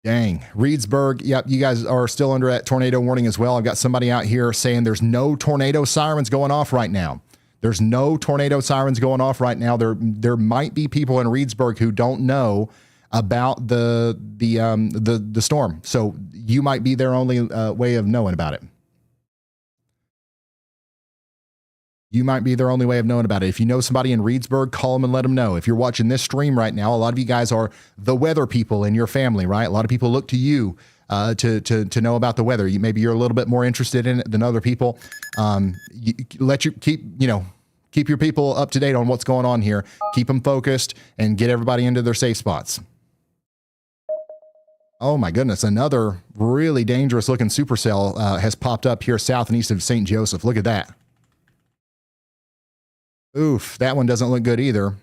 Dang. Reedsburg, yep, you guys are still under that tornado warning as well. I've got somebody out here saying there's no tornado sirens going off right now. There's no tornado sirens going off right now. There might be people in Reedsburg who don't know about the storm. So you might be their only way of knowing about it. You might be their only way of knowing about it. If you know somebody in Reedsburg, call them and let them know. If you're watching this stream right now, a lot of you guys are the weather people in your family, right? A lot of people look to you to know about the weather. Maybe you're a little bit more interested in it than other people. Keep your people up to date on what's going on here. Keep them focused and get everybody into their safe spots. Oh my goodness, another really dangerous looking supercell has popped up here south and east of St. Joseph. Look at that. Oof, that one doesn't look good either.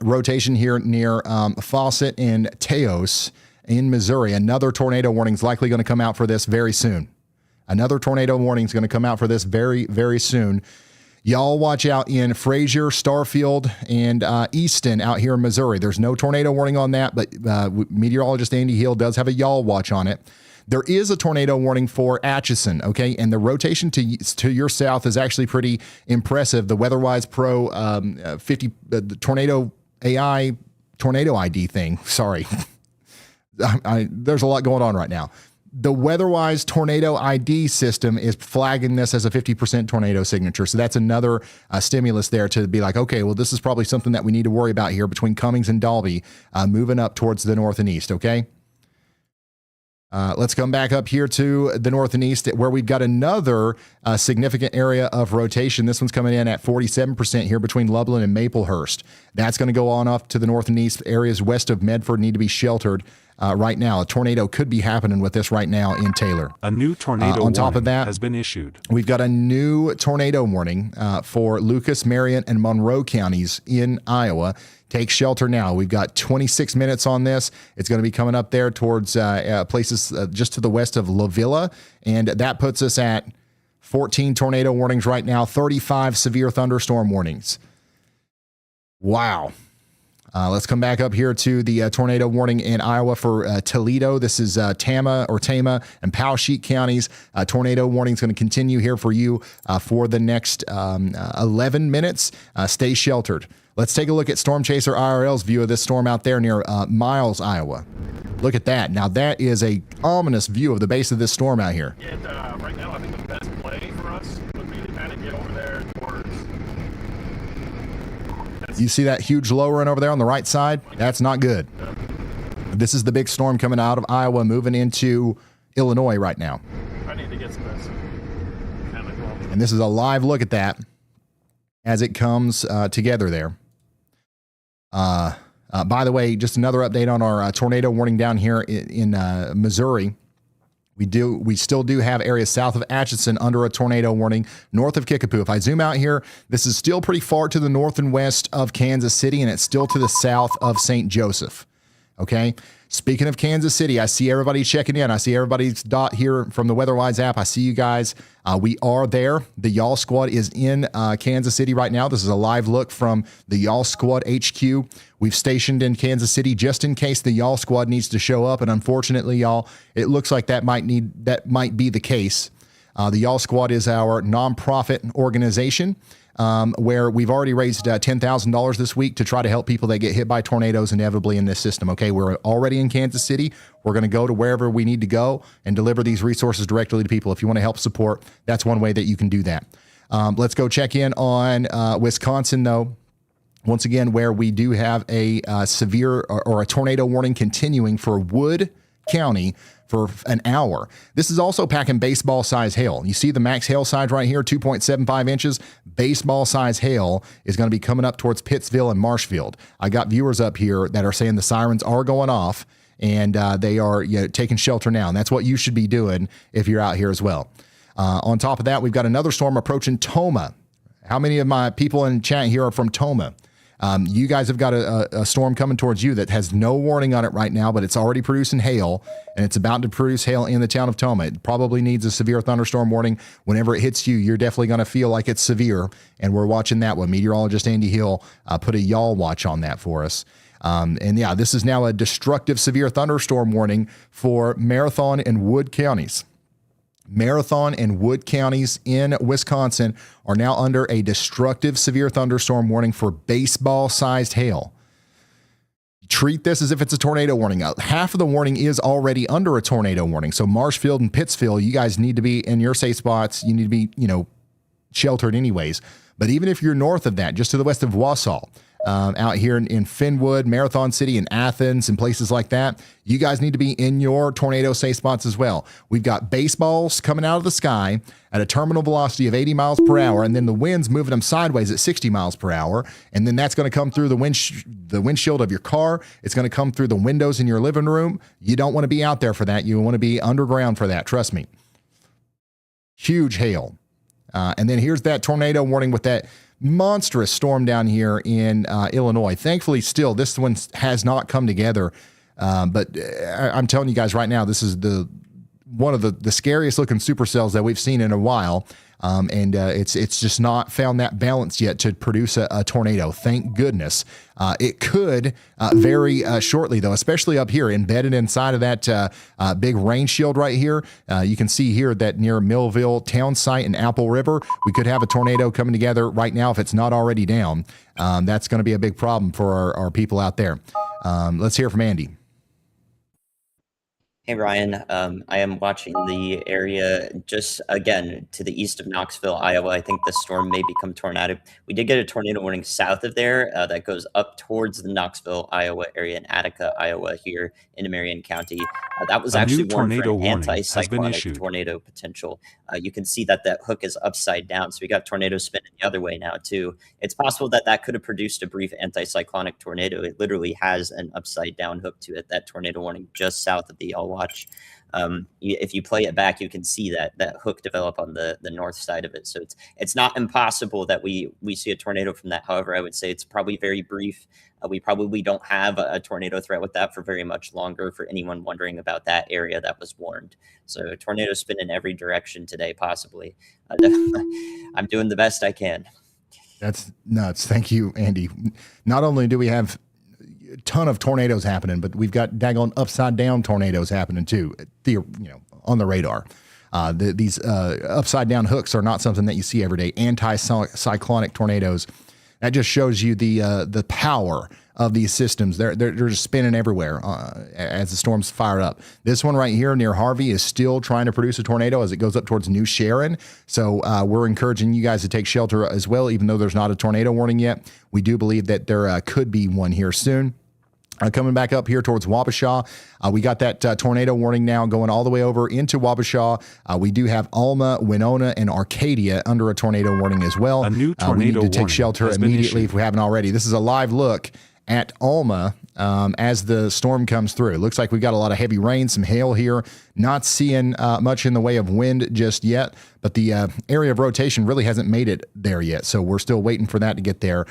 Rotation here near Fawcett and Teos in Missouri. Another tornado warning is likely going to come out for this very soon. Another tornado warning is going to come out for this very, very soon. Y'all watch out in Fraser, Starfield, and Easton out here in Missouri. There's no tornado warning on that, but meteorologist Andy Hill does have a y'all watch on it. There is a tornado warning for Atchison, okay? And the rotation to your south is actually pretty impressive. The WeatherWise Pro the Tornado AI Tornado ID thing. Sorry. There's a lot going on right now. The WeatherWise Tornado ID system is flagging this as a 50% tornado signature. So that's another stimulus there to be like, okay, well, this is probably something that we need to worry about here between Cummings and Dalby, moving up towards the north and east, okay? Let's come back up here to the north and east where we've got another significant area of rotation. This one's coming in at 47% here between Lublin and Maplehurst. That's going to go on up to the north and east. Areas west of Medford need to be sheltered right now. A tornado could be happening with this right now in Taylor. A new tornado on top of warning that has been issued. We've got a new tornado warning for Lucas, Marion, and Monroe counties in Iowa. Take shelter now. We've got 26 minutes on this. It's going to be coming up there towards places just to the west of La Villa, and that puts us at 14 tornado warnings right now, 35 severe thunderstorm warnings. Wow. Let's come back up here to the tornado warning in Iowa for Toledo. This is Tama and Powesheik counties. Tornado warning is going to continue here for you for the next 11 minutes. Stay sheltered. Let's take a look at Storm Chaser IRL's view of this storm out there near Miles, Iowa. Look at that. Now that is a ominous view of the base of this storm out here. And right now, I think the best play for us would be to kind of get over there towards. You see that huge low run over there on the right side? That's not good. This is the big storm coming out of Iowa, moving into Illinois right now. I need to get some best. And this is a live look at that as it comes together there. By the way, just another update on our tornado warning down here in Missouri. We still do have areas south of Atchison under a tornado warning, north of Kickapoo. If I zoom out here, this is still pretty far to the north and west of Kansas City, and it's still to the south of St. Joseph. Okay. Speaking of Kansas City, I see everybody checking in. I see everybody's dot here from the WeatherWise app. I see you guys. We are there. The Y'all Squad is in Kansas City right now. This is a live look from the Y'all Squad HQ. We've stationed in Kansas City just in case the Y'all Squad needs to show up. And unfortunately, y'all, it looks like that might be the case. The Y'all Squad is our nonprofit organization. where we've already raised $10,000 this week to try to help people that get hit by tornadoes inevitably in this system. Okay, we're already in Kansas City. We're going to go to wherever we need to go and deliver these resources directly to people. If you want to help support, that's one way that you can do that. Let's go check in on Wisconsin, though. Once again, where we do have a severe or a tornado warning continuing for Wood County for an hour. This is also packing baseball size hail. You see the max hail size right here, 2.75 inches. Baseball size hail is going to be coming up towards Pittsville and Marshfield. I got viewers up here that are saying the sirens are going off and they are taking shelter now. And that's what you should be doing if you're out here as well. On top of that, we've got another storm approaching Tama. How many of my people in chat here are from Tama? You guys have got a storm coming towards you that has no warning on it right now, but it's already producing hail, and it's about to produce hail in the town of Tama. It probably needs a severe thunderstorm warning. Whenever it hits you, you're definitely going to feel like it's severe, and we're watching that one. Meteorologist Andy Hill put a y'all watch on that for us. And yeah, this is now a destructive severe thunderstorm warning for Marathon and Wood counties. Marathon and Wood counties in Wisconsin are now under a destructive severe thunderstorm warning for baseball-sized hail. Treat this as if it's a tornado warning. Half of the warning is already under a tornado warning. So Marshfield and Pittsville, you guys need to be in your safe spots. You need to be, sheltered anyways. But even if you're north of that, just to the west of Wausau, out here in Fenwood, Marathon City, and Athens, and places like that, you guys need to be in your tornado safe spots as well. We've got baseballs coming out of the sky at a terminal velocity of 80 miles per hour, and then the wind's moving them sideways at 60 miles per hour, and then that's going to come through the windshield of your car. It's going to come through the windows in your living room. You don't want to be out there for that. You want to be underground for that. Trust me. Huge hail. And then here's that tornado warning with that monstrous storm down here in Illinois. Thankfully, still, this one has not come together. But I'm telling you guys right now, this is one of the scariest looking supercells that we've seen in a while. And it's just not found that balance yet to produce a tornado. Thank goodness. It could very shortly, though, especially up here, embedded inside of that big rain shield right here. You can see here that near Millville town site and Apple River, we could have a tornado coming together right now if it's not already down. That's going to be a big problem for our people out there. Let's hear from Andy. Hey, Ryan. I am watching the area just, again, to the east of Knoxville, Iowa. I think the storm may become tornado. We did get a tornado warning south of there that goes up towards the Knoxville, Iowa area and Attica, Iowa here into Marion County. That was actually warned for an anti-cyclonic tornado potential. You can see that hook is upside down. So we got tornadoes spinning the other way now, too. It's possible that could have produced a brief anti-cyclonic tornado. It literally has an upside down hook to it, that tornado warning just south of the y'all watch. If you play it back, you can see that hook develop on the north side of it. So it's not impossible that we see a tornado from that. However, I would say it's probably very brief. We probably don't have a tornado threat with that for very much longer for anyone wondering about that area that was warned. So tornadoes spin in every direction today, possibly. I'm doing the best I can. That's nuts. Thank you, Andy. Not only do we have a ton of tornadoes happening, but we've got daggone upside down tornadoes happening too, on the radar. These upside down hooks are not something that you see every day. Anti-cyclonic tornadoes. That just shows you the power of these systems. They're just spinning everywhere as the storms fire up. This one right here near Harvey is still trying to produce a tornado as it goes up towards New Sharon. So we're encouraging you guys to take shelter as well, even though there's not a tornado warning yet. We do believe that there could be one here soon. Coming back up here towards Wabasha, we got that tornado warning now going all the way over into Wabasha. We do have Alma, Winona, and Arcadia under a tornado warning as well. A new tornado we need to take warning shelter immediately if we haven't already. This is a live look at Alma as the storm comes through. It looks like we've got a lot of heavy rain, some hail here. Not seeing much in the way of wind just yet, but the area of rotation really hasn't made it there yet. So we're still waiting for that to get there.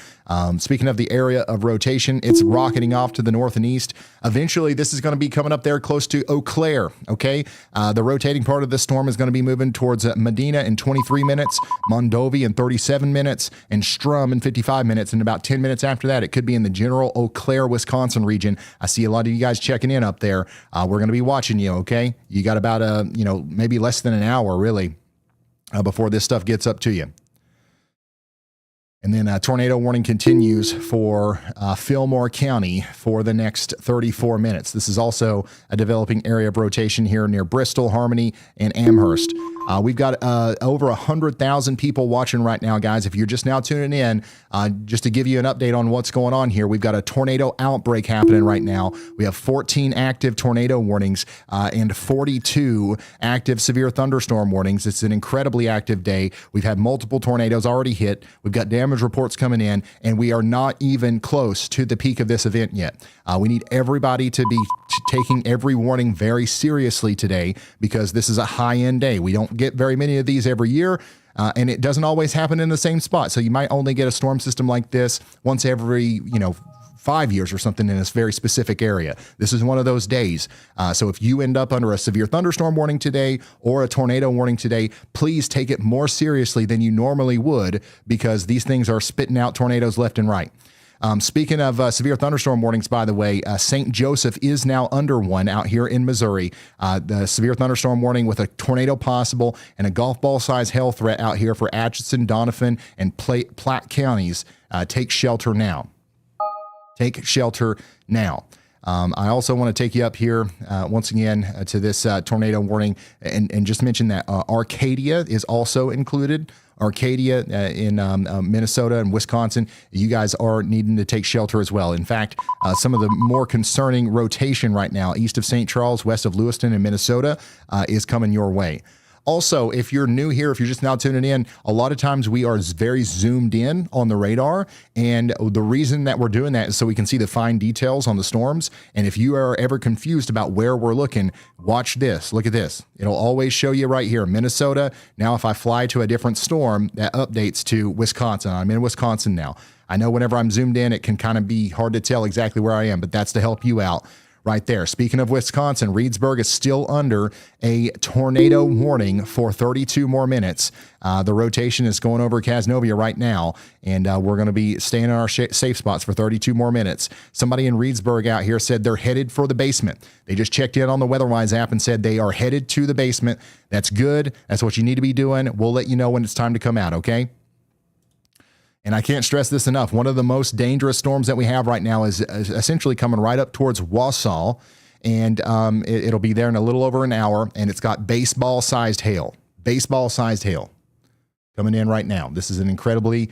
Speaking of the area of rotation, it's rocketing off to the north and east. Eventually, this is going to be coming up there close to Eau Claire, okay? The rotating part of the storm is going to be moving towards Medina in 23 minutes, Mondovi in 37 minutes, and Strum in 55 minutes. And about 10 minutes after that, it could be in the general Eau Claire, Wisconsin region. I see a lot of you guys checking in up there. We're going to be watching you, okay? You got about maybe less than an hour, really, before this stuff gets up to you. And then a tornado warning continues for Fillmore County for the next 34 minutes. This is also a developing area of rotation here near Bristol, Harmony, and Amherst. We've got over 100,000 people watching right now, guys. If you're just now tuning in, just to give you an update on what's going on here, we've got a tornado outbreak happening right now. We have 14 active tornado warnings and 42 active severe thunderstorm warnings. It's an incredibly active day. We've had multiple tornadoes already hit. We've got damage reports coming in, and we are not even close to the peak of this event yet. We need everybody to be taking every warning very seriously today, because this is a high-end day. We don't get very many of these every year, and it doesn't always happen in the same spot. So you might only get a storm system like this once every, 5 years or something in this very specific area. This is one of those days. So if you end up under a severe thunderstorm warning today or a tornado warning today, please take it more seriously than you normally would, because these things are spitting out tornadoes left and right. Speaking of severe thunderstorm warnings, by the way, St. Joseph is now under one out here in Missouri. The severe thunderstorm warning with a tornado possible and a golf ball size hail threat out here for Atchison, Doniphan, and Platte counties. Take shelter now. Take shelter now. I also want to take you up here once again to this tornado warning and just mention that Arcadia is also included. Arcadia in Minnesota and Wisconsin, you guys are needing to take shelter as well. In fact, some of the more concerning rotation right now, east of St. Charles, west of Lewiston in Minnesota, is coming your way. Also, if you're new here, if you're just now tuning in, a lot of times we are very zoomed in on the radar. And the reason that we're doing that is so we can see the fine details on the storms. And if you are ever confused about where we're looking, watch this. Look at this. It'll always show you right here, Minnesota. Now, if I fly to a different storm, that updates to Wisconsin. I'm in Wisconsin now. I know whenever I'm zoomed in, it can kind of be hard to tell exactly where I am, but that's to help you out. Right there. Speaking of Wisconsin, Reedsburg is still under a tornado warning for 32 more minutes. The rotation is going over Casnovia right now, and we're going to be staying in our safe spots for 32 more minutes. Somebody in Reedsburg out here said they're headed for the basement. They just checked in on the WeatherWise app and said they are headed to the basement. That's good. That's what you need to be doing. We'll let you know when it's time to come out, okay? And I can't stress this enough. One of the most dangerous storms that we have right now is essentially coming right up towards Wausau, and it'll be there in a little over an hour, and it's got baseball-sized hail. Baseball-sized hail coming in right now. This is an incredibly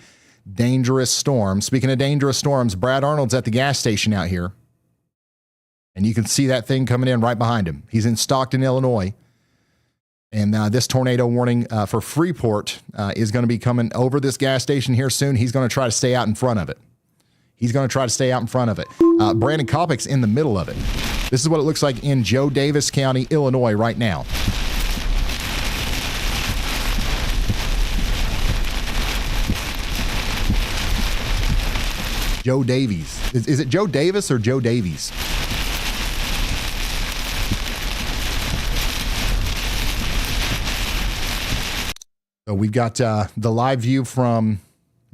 dangerous storm. Speaking of dangerous storms, Brad Arnold's at the gas station out here, and you can see that thing coming in right behind him. He's in Stockton, Illinois. And this tornado warning for Freeport is going to be coming over this gas station here soon. He's going to try to stay out in front of it. Brandon Koppick's in the middle of it. This is what it looks like in Joe Davis County, Illinois right now. Joe Davies. Is it Joe Davis or Joe Davies? So we've got the live view from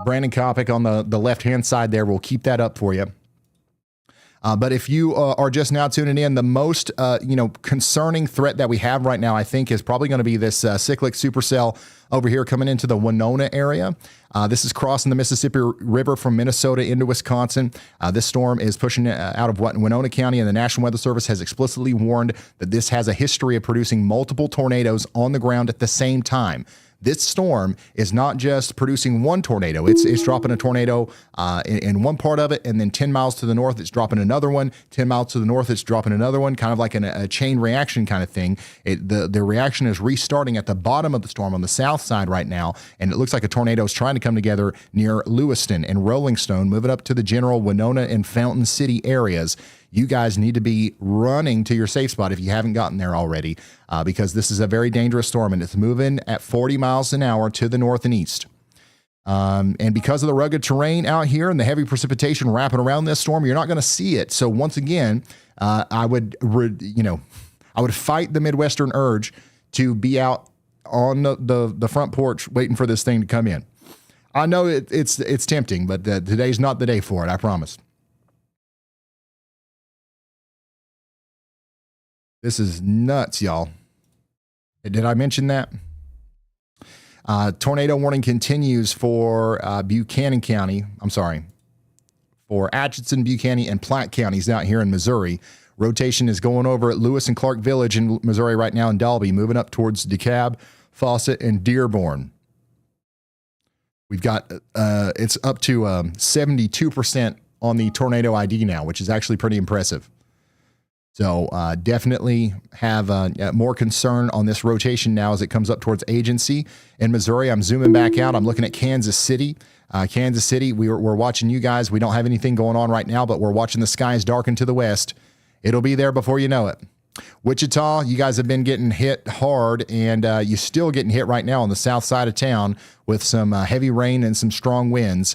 Brandon Koppick on the left-hand side there. We'll keep that up for you. But if you are just now tuning in, the most concerning threat that we have right now, I think, is probably going to be this cyclic supercell over here coming into the Winona area. This is crossing the Mississippi River from Minnesota into Wisconsin. This storm is pushing out of Winona County, and the National Weather Service has explicitly warned that this has a history of producing multiple tornadoes on the ground at the same time. This storm is not just producing one tornado. It's dropping a tornado in one part of it, and then 10 miles to the north, it's dropping another one. 10 miles to the north, it's dropping another one, kind of like a chain reaction kind of thing. The reaction is restarting at the bottom of the storm on the south side right now, and it looks like a tornado is trying to come together near Lewiston and Rolling Stone, moving up to the general Winona and Fountain City areas. You guys need to be running to your safe spot if you haven't gotten there already, because this is a very dangerous storm, and it's moving at 40 miles an hour to the north and east. And because of the rugged terrain out here and the heavy precipitation wrapping around this storm, you're not going to see it. So once again, I would fight the Midwestern urge to be out on the front porch waiting for this thing to come in. I know it's tempting, but today's not the day for it. I promise. This is nuts, y'all. Did I mention that? Tornado warning continues for Buchanan County. I'm sorry, for Atchison, Buchanan, and Platte counties out here in Missouri. Rotation is going over at Lewis and Clark Village in Missouri right now in Dalby, moving up towards DeKalb, Fawcett, and Dearborn. We've got, it's up to 72% on the tornado ID now, which is actually pretty impressive. So definitely have more concern on this rotation now as it comes up towards agency. In Missouri, I'm zooming back out. I'm looking at Kansas City. Kansas City, we're watching you guys. We don't have anything going on right now, but we're watching the skies darken to the west. It'll be there before you know it. Wichita, you guys have been getting hit hard, and you're still getting hit right now on the south side of town with some heavy rain and some strong winds.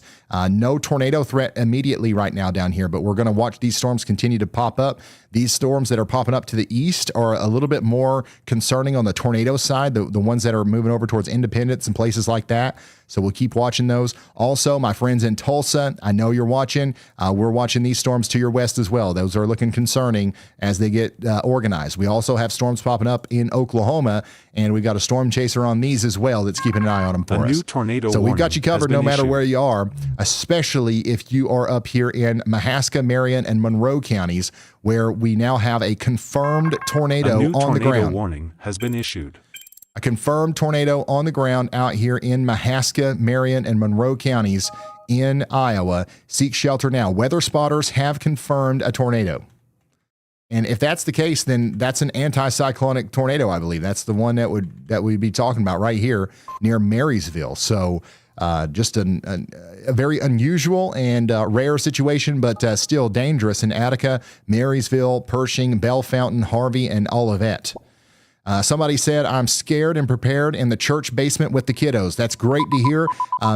No tornado threat immediately right now down here, but we're going to watch these storms continue to pop up. These storms that are popping up to the east are a little bit more concerning on the tornado side, the ones that are moving over towards Independence and places like that. So we'll keep watching those. Also, my friends in Tulsa, I know you're watching. We're watching these storms to your west as well. Those are looking concerning as they get organized. We also have storms popping up in Oklahoma, and we've got a storm chaser on these as well that's keeping an eye on them for us. Tornado so we've got warning you covered no matter issued. where you are, especially if you are up here in Mahaska, Marion, and Monroe counties, where we now have a confirmed tornado new on the tornado ground. warning has been issued. A confirmed tornado on the ground out here in Mahaska, Marion, and Monroe counties in Iowa. Seek shelter now. Weather spotters have confirmed a tornado. And if that's the case, then that's an anticyclonic tornado, I believe. That's the one that we'd be talking about right here near Marysville. So just a very unusual and rare situation, but still dangerous in Attica, Marysville, Pershing, Bellefontaine, Harvey, and Olivet. Somebody said, I'm scared and prepared in the church basement with the kiddos. That's great to hear.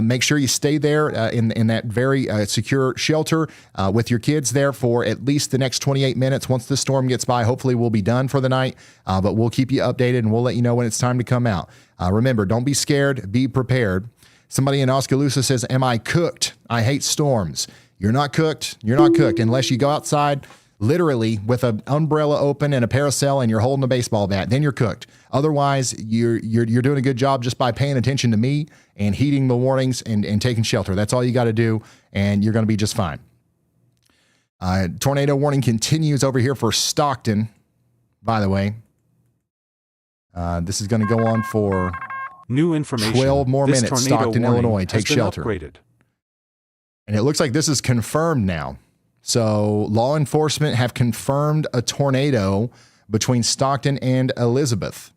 Make sure you stay there in that very secure shelter with your kids there for at least the next 28 minutes. Once the storm gets by, hopefully we'll be done for the night, but we'll keep you updated and we'll let you know when it's time to come out. Remember, don't be scared. Be prepared. Somebody in Oskaloosa says, am I cooked? I hate storms. You're not cooked. You're not cooked unless you go outside literally with an umbrella open and a parasol and you're holding a baseball bat. Then you're cooked. Otherwise, you're doing a good job just by paying attention to me and heeding the warnings and taking shelter. That's all you got to do, and you're going to be just fine. Tornado warning continues over here for Stockton, by the way. This is going to go on for new information. 12 more This minutes. tornado Stockton, warning Illinois. has Take been shelter. upgraded. And it looks like this is confirmed now. So law enforcement have confirmed a tornado between Stockton and Elizabeth.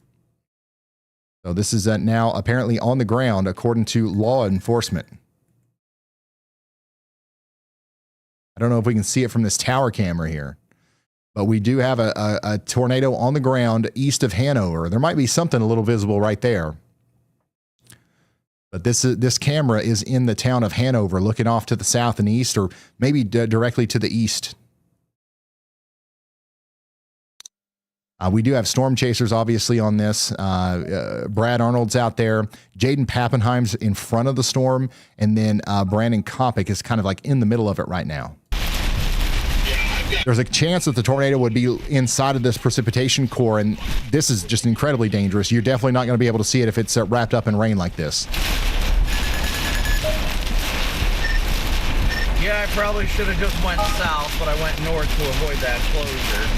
So this is now apparently on the ground according to law enforcement. I don't know if we can see it from this tower camera here, but we do have a tornado on the ground east of Hanover. There might be something a little visible right there. But this camera is in the town of Hanover, looking off to the south and east, or maybe directly to the east. We do have storm chasers, obviously, on this. Brad Arnold's out there. Jaden Pappenheim's in front of the storm. And then Brandon Kopic is kind of like in the middle of it right now. There's a chance that the tornado would be inside of this precipitation core, and this is just incredibly dangerous. You're definitely not going to be able to see it if it's wrapped up in rain like this. Yeah, I probably should have just went south, but I went north to avoid that closure.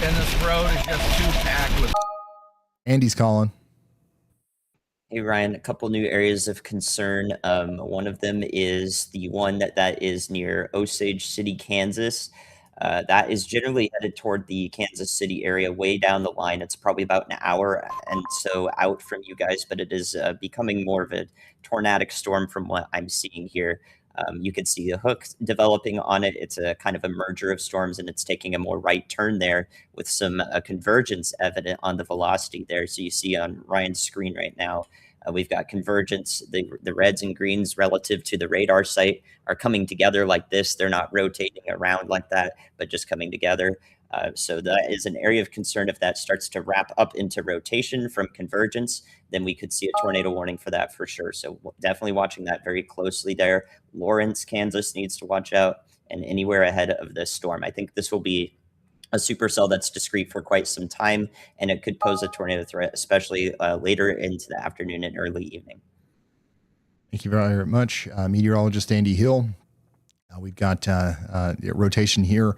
And this road is just too packed with... Andy's calling. Hey, Ryan, a couple new areas of concern. One of them is the one that is near Osage City, Kansas. That is generally headed toward the Kansas City area way down the line. It's probably about an hour and so out from you guys, but it is becoming more of a tornadic storm from what I'm seeing here. You can see a hook developing on it. It's a kind of a merger of storms, and it's taking a more right turn there with some convergence evident on the velocity there. So you see on Ryan's screen right now, we've got convergence. The reds and greens relative to the radar site are coming together like this. They're not rotating around like that, but just coming together. So that is an area of concern. If that starts to wrap up into rotation from convergence, then we could see a tornado warning for that for sure. So definitely watching that very closely there. Lawrence, Kansas needs to watch out, and anywhere ahead of this storm. I think this will be a supercell that's discrete for quite some time, and it could pose a tornado threat, especially later into the afternoon and early evening. Thank you very much, meteorologist Andy Hill. We've got rotation here.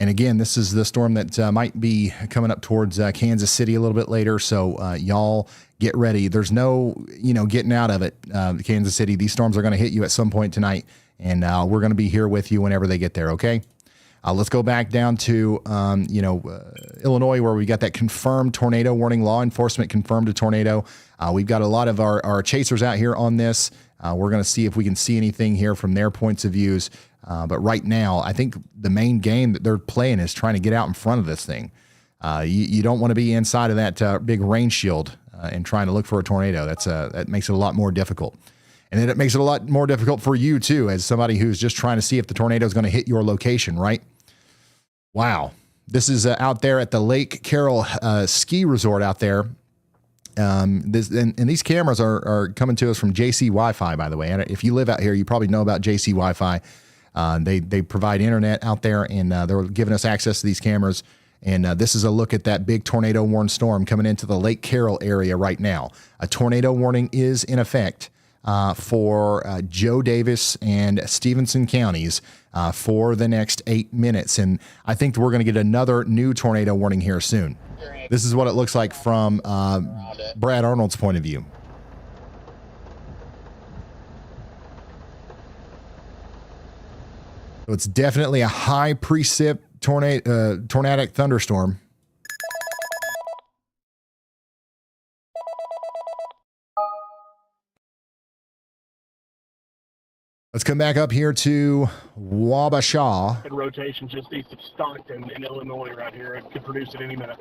And again, this is the storm that might be coming up towards Kansas City a little bit later. So y'all get ready. There's no, getting out of it. Kansas City, these storms are going to hit you at some point tonight. And we're going to be here with you whenever they get there, okay? Let's go back down to, Illinois, where we got that confirmed tornado warning. Law enforcement confirmed a tornado. We've got a lot of our chasers out here on this. We're going to see if we can see anything here from their points of views. But right now, I think the main game that they're playing is trying to get out in front of this thing. You don't want to be inside of that big rain shield and trying to look for a tornado. That makes it a lot more difficult. And then it makes it a lot more difficult for you, too, as somebody who's just trying to see if the tornado is going to hit your location, right? Wow. This is out there at the Lake Carroll ski resort out there. And these cameras are coming to us from JC Wi-Fi, by the way. And if you live out here, you probably know about JC Wi-Fi. They provide internet out there, and they're giving us access to these cameras. And this is a look at that big tornado warned storm coming into the Lake Carroll area right now. A tornado warning is in effect for Joe Davis and Stevenson counties for the next 8 minutes. And I think we're going to get another new tornado warning here soon. This is what it looks like from Brad Arnold's point of view. So it's definitely a high precip tornadic thunderstorm. Let's come back up here to Wausau. In rotation just east of Stockton in Illinois right here. It could produce at any minute.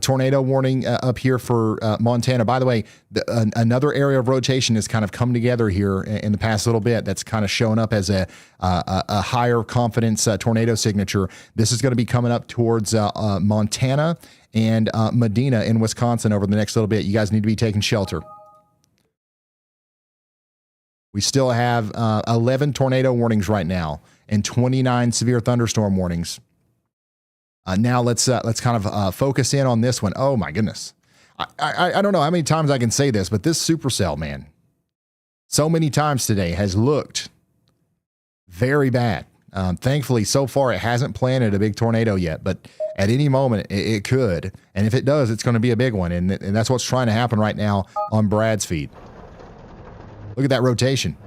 Tornado warning up here for Montana. By the way, another area of rotation has kind of come together here in the past little bit. That's kind of shown up as a higher confidence tornado signature. This is going to be coming up towards Montana and Medina in Wisconsin over the next little bit. You guys need to be taking shelter. We still have 11 tornado warnings right now and 29 severe thunderstorm warnings. Now let's kind of focus in on this one. Oh my goodness. I don't know how many times I can say this, but this supercell, man, so many times today has looked very bad. Thankfully, so far it hasn't planted a big tornado yet, but at any moment it could. And if it does, it's going to be a big one. And that's what's trying to happen right now on Brad's feed. Look at that rotation.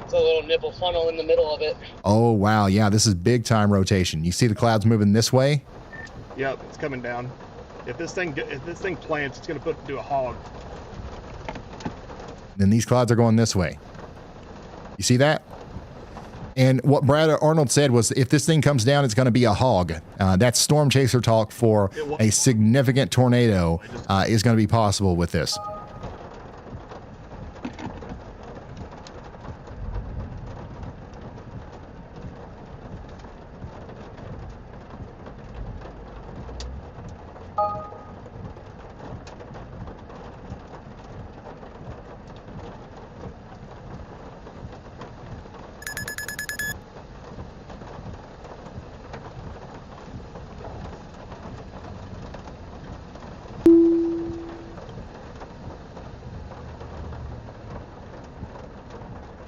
It's a little nipple funnel in the middle of it. Oh, wow. Yeah, this is big time rotation. You see the clouds moving this way? Yep, it's coming down. If this thing plants, it's going to do a hog. Then these clouds are going this way. You see that? And what Brad Arnold said was if this thing comes down, it's going to be a hog. That's storm chaser talk for a significant tornado is going to be possible with this.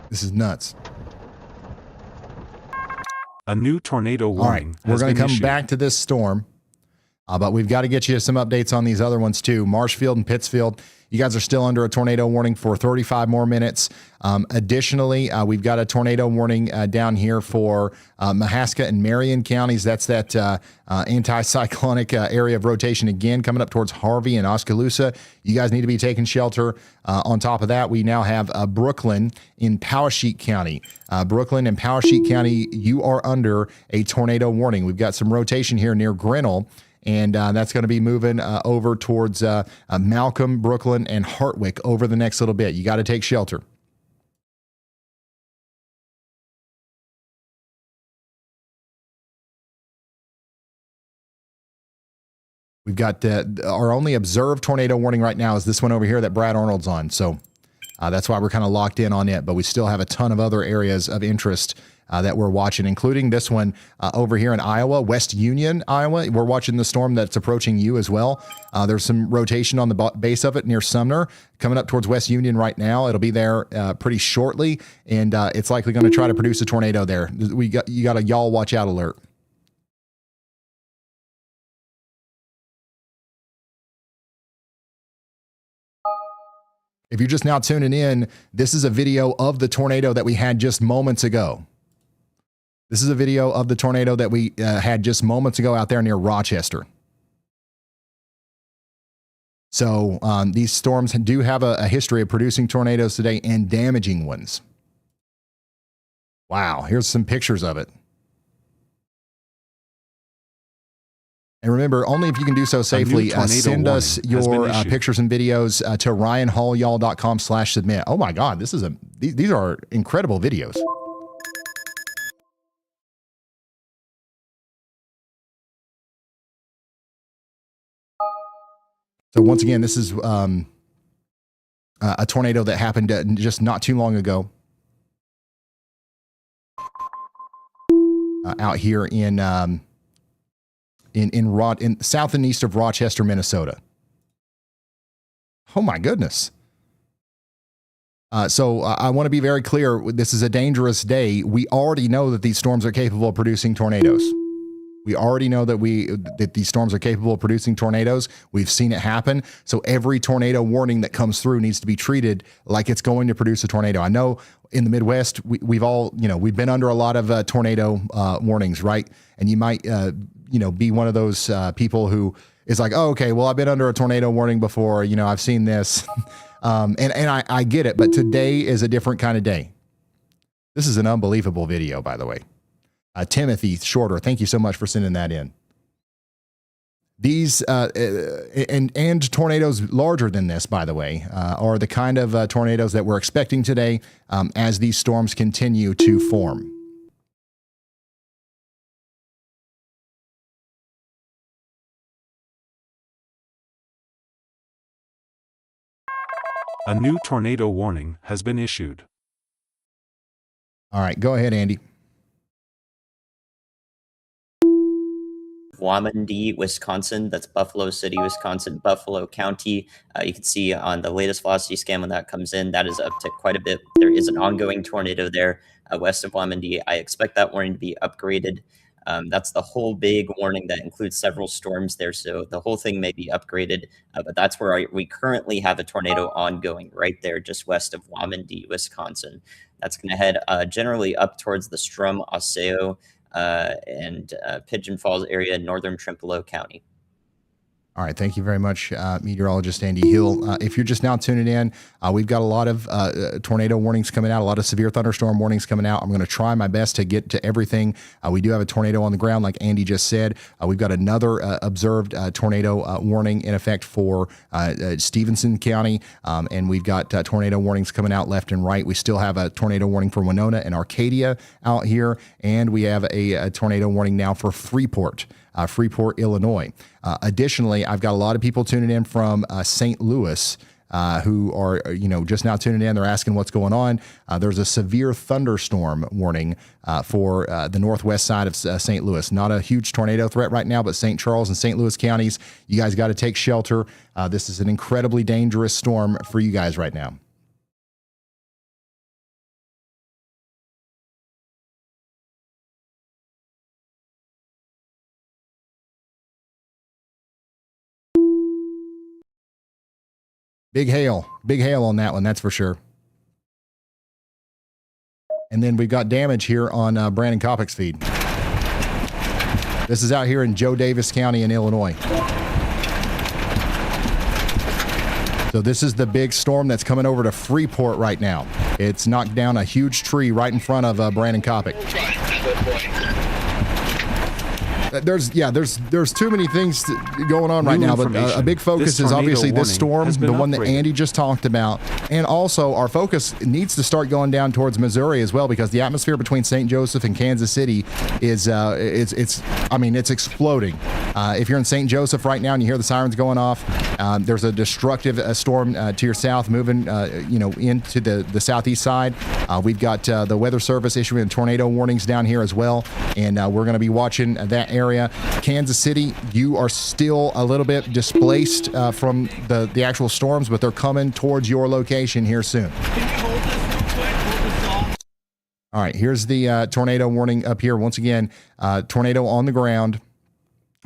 This is nuts. A new tornado warning. All right, we're going to come back to this storm, but we've got to get you some updates on these other ones too. Marshfield and Pittsfield, you guys are still under a tornado warning for 35 more minutes. Additionally, we've got a tornado warning down here for Mahaska and Marion counties. That's that anticyclonic area of rotation again coming up towards Harvey and Oskaloosa. You guys need to be taking shelter. On top of that, we now have Brooklyn in Powesheik County. Brooklyn and Powesheik County, you are under a tornado warning. We've got some rotation here near Grinnell. And that's going to be moving over towards Malcolm, Brooklyn, and Hartwick over the next little bit. You got to take shelter. We've got our only observed tornado warning right now is this one over here that Brad Arnold's on. So that's why we're kind of locked in on it. But we still have a ton of other areas of interest that we're watching, including this one over here in Iowa, West Union, Iowa. We're watching the storm that's approaching you as well. There's some rotation on the base of it near Sumner, coming up towards West Union right now. It'll be there pretty shortly, and it's likely going to try to produce a tornado there. You got a y'all watch out alert. If you're just now tuning in, this is a video of the tornado that we had just moments ago. This is a video of the tornado that we had just moments ago out there near Rochester. So these storms do have a history of producing tornadoes today and damaging ones. Wow, here's some pictures of it. And remember, only if you can do so safely, send us your pictures and videos to ryanhallyall.com/submit. Oh my God, these are incredible videos. So once again, this is a tornado that happened just not too long ago out here in south and east of Rochester, Minnesota. Oh my goodness. So I want to be very clear. This is a dangerous day. We already know that these storms are capable of producing tornadoes. We already know that these storms are capable of producing tornadoes. We've seen it happen. So every tornado warning that comes through needs to be treated like it's going to produce a tornado. I know in the Midwest, we've all, we've been under a lot of tornado warnings, right? And you might, be one of those people who is like, oh, okay, well, I've been under a tornado warning before. I've seen this. And I get it. But today is a different kind of day. This is an unbelievable video, by the way. Timothy Shorter, thank you so much for sending that in. These and tornadoes larger than this, by the way, are the kind of tornadoes that we're expecting today as these storms continue to form. A new tornado warning has been issued. All right, go ahead, Andy. Waumandy, Wisconsin. That's Buffalo City, Wisconsin, Buffalo County. You can see on the latest velocity scan when that comes in, that is uptick quite a bit. There is an ongoing tornado there west of Waumandy. I expect that warning to be upgraded. That's the whole big warning that includes several storms there. So the whole thing may be upgraded, but that's where we currently have a tornado ongoing right there just west of Waumandy, Wisconsin. That's going to head generally up towards the Strum, Osseo, and Pigeon Falls area in northern Trempealeau County. All right. Thank you very much, meteorologist Andy Hill. If you're just now tuning in, we've got a lot of tornado warnings coming out, a lot of severe thunderstorm warnings coming out. I'm going to try my best to get to everything. We do have a tornado on the ground, like Andy just said. We've got another observed tornado warning in effect for Stevenson County, and we've got tornado warnings coming out left and right. We still have a tornado warning for Winona and Arcadia out here, and we have a tornado warning now for Freeport, Illinois. Additionally, I've got a lot of people tuning in from St. Louis who are, just now tuning in. They're asking what's going on. There's a severe thunderstorm warning for the northwest side of St. Louis. Not a huge tornado threat right now, but St. Charles and St. Louis counties, you guys got to take shelter. This is an incredibly dangerous storm for you guys right now. Big hail on that one, that's for sure. And then we've got damage here on Brandon Kopic's feed. This is out here in Joe Davis County in Illinois. So this is the big storm that's coming over to Freeport right now. It's knocked down a huge tree right in front of Brandon Kopic. there's too many things going on right now, but a big focus is obviously this storm, the one that Andy just talked about, and also our focus needs to start going down towards Missouri as well, because the atmosphere between St. Joseph and Kansas City is it's exploding. If you're in St. Joseph right now and you hear the sirens going off, there's a destructive storm to your south moving into the southeast side. We've got the Weather Service issuing tornado warnings down here as well, and we're going to be watching that area. Kansas City, you are still a little bit displaced from the actual storms, but they're coming towards your location here soon. All right, here's the tornado warning up here. Once again, tornado on the ground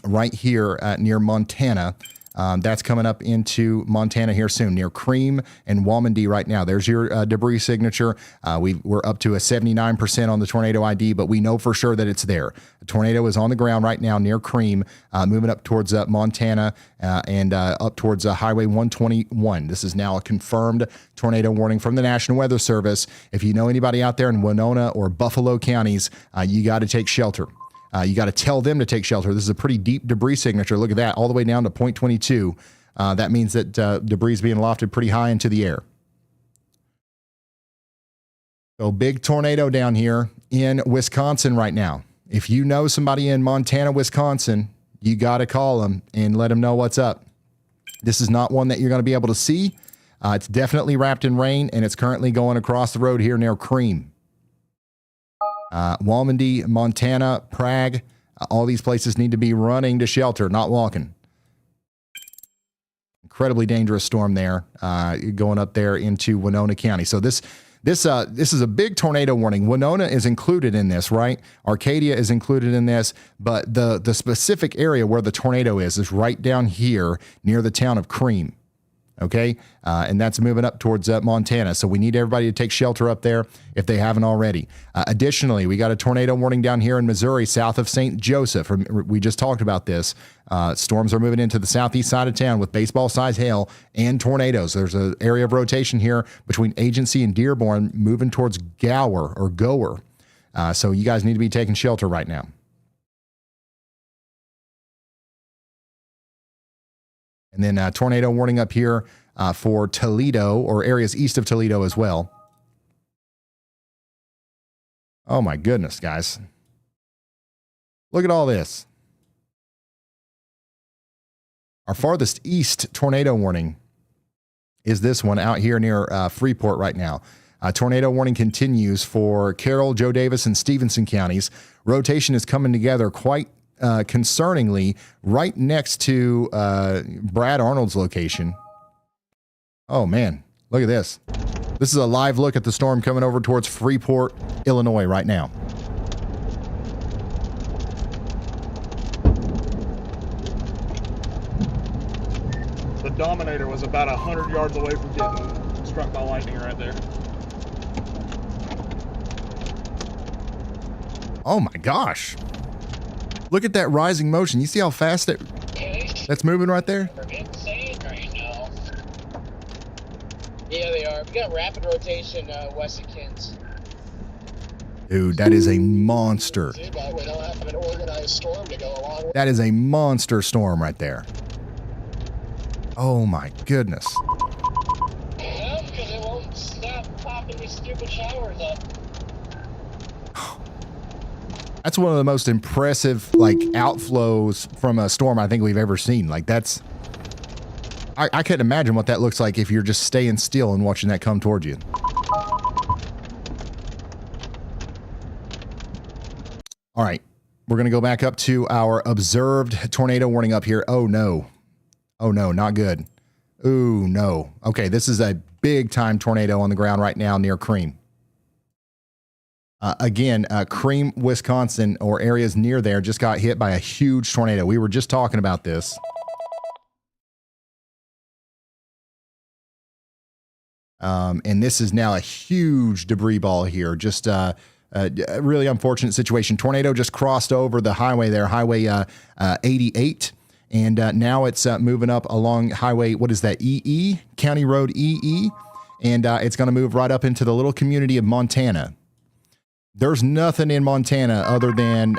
right here near Montana. That's coming up into Montana here soon, near Cream and Walmondie right now. There's your debris signature. We're up to a 79% on the tornado ID, but we know for sure that it's there. The tornado is on the ground right now near Cream, moving up towards Montana and up towards Highway 121. This is now a confirmed tornado warning from the National Weather Service. If you know anybody out there in Winona or Buffalo counties, you got to take shelter. You got to tell them to take shelter. This is a pretty deep debris signature. Look at that, all the way down to 0.22. That means that debris is being lofted pretty high into the air. So big tornado down here in Wisconsin right now. If you know somebody in Montana, Wisconsin, you got to call them and let them know what's up. This is not one that you're going to be able to see. It's definitely wrapped in rain, and it's currently going across the road here near Cream. Walmondie, Montana, Prague, all these places need to be running to shelter, not walking. Incredibly dangerous storm there, going up there into Winona County. So this is a big tornado warning. Winona is included in this, right? Arcadia is included in this, but the specific area where the tornado is right down here near the town of Cream. Okay, and that's moving up towards Montana. So we need everybody to take shelter up there if they haven't already. Additionally, we got a tornado warning down here in Missouri, south of St. Joseph. We just talked about this. Storms are moving into the southeast side of town with baseball-sized hail and tornadoes. There's an area of rotation here between Agency and Dearborn moving towards Gower. So you guys need to be taking shelter right now. And then tornado warning up here for Toledo or areas east of Toledo as well. Oh my goodness, guys. Look at all this. Our farthest east tornado warning is this one out here near Freeport right now. Tornado warning continues for Carroll, Joe Davis, and Stevenson counties. Rotation is coming together quite concerningly right next to Brad Arnold's location. Oh man, look at this. This is a live look at the storm coming over towards Freeport, Illinois right now. The Dominator was about 100 yards away from getting struck by lightning right there. Oh my gosh. Look at that rising motion. You see how fast that's moving right there? They're insane right now. Yeah, they are. We got rapid rotation west of Kins. Dude, that is a monster. We don't have an organized storm to go along with. That is a monster storm right there. Oh my goodness. Yeah, because it won't stop popping these stupid showers up. That's one of the most impressive outflows from a storm I think we've ever seen. I couldn't imagine what that looks like if you're just staying still and watching that come towards you. All right, we're going to go back up to our observed tornado warning up here. Oh no, not good. Ooh, no. Okay, this is a big time tornado on the ground right now near Cream. Again, Cream, Wisconsin, or areas near there just got hit by a huge tornado. We were just talking about this. And this is now a huge debris ball here. Just a really unfortunate situation. Tornado just crossed over the highway there, Highway 88. And now it's moving up along Highway, what is that, EE? County Road EE. And it's going to move right up into the little community of Montana. There's nothing in Montana other than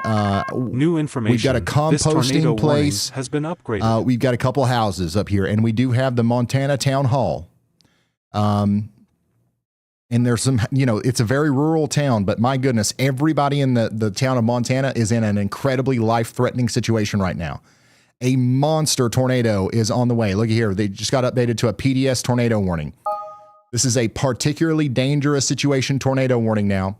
new information. We've got a composting place. Has been upgraded. We've got a couple houses up here, and we do have the Montana Town Hall. And there's some, it's a very rural town, but my goodness, everybody in the town of Montana is in an incredibly life-threatening situation right now. A monster tornado is on the way. Look here. They just got updated to a PDS tornado warning. This is a particularly dangerous situation tornado warning now.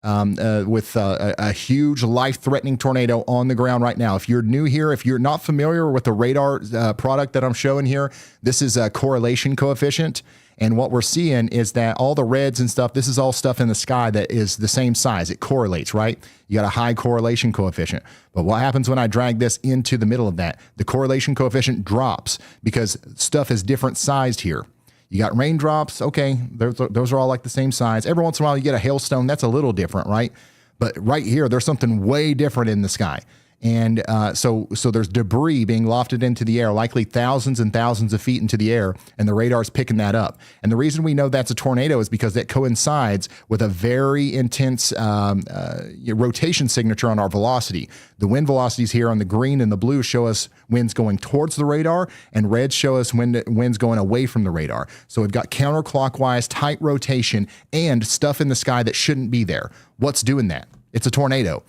With a huge life-threatening tornado on the ground right now. If you're new here, if you're not familiar with the radar product that I'm showing here, this is a correlation coefficient. And what we're seeing is that all the reds and stuff, this is all stuff in the sky that is the same size. It correlates, right? You got a high correlation coefficient. But what happens when I drag this into the middle of that? The correlation coefficient drops because stuff is different sized here. You got raindrops. Okay, those are all like the same size. Every once in a while you get a hailstone. That's a little different, right? But right here, there's something way different in the sky. And so there's debris being lofted into the air, likely thousands and thousands of feet into the air, and the radar's picking that up. And the reason we know that's a tornado is because that coincides with a very intense rotation signature on our velocity. The wind velocities here on the green and the blue show us winds going towards the radar, and red show us winds going away from the radar. So we've got counterclockwise, tight rotation, and stuff in the sky that shouldn't be there. What's doing that? It's a tornado.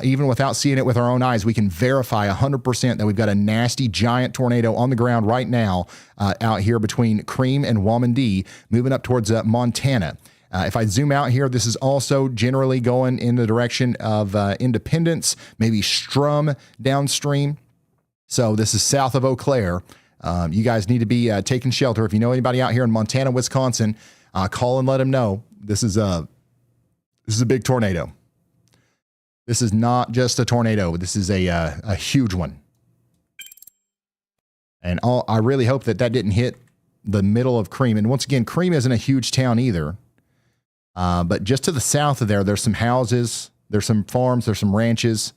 Even without seeing it with our own eyes, we can verify 100% that we've got a nasty giant tornado on the ground right now out here between Cream and Wamandee, moving up towards Montana. If I zoom out here, this is also generally going in the direction of Independence, maybe Strum downstream. So this is south of Eau Claire. You guys need to be taking shelter. If you know anybody out here in Montana, Wisconsin, call and let them know. This is a big tornado. This is not just a tornado. This is a huge one. And I really hope that didn't hit the middle of Cream. And once again, Cream isn't a huge town either. But just to the south of there, there's some houses, there's some farms, there's some ranches.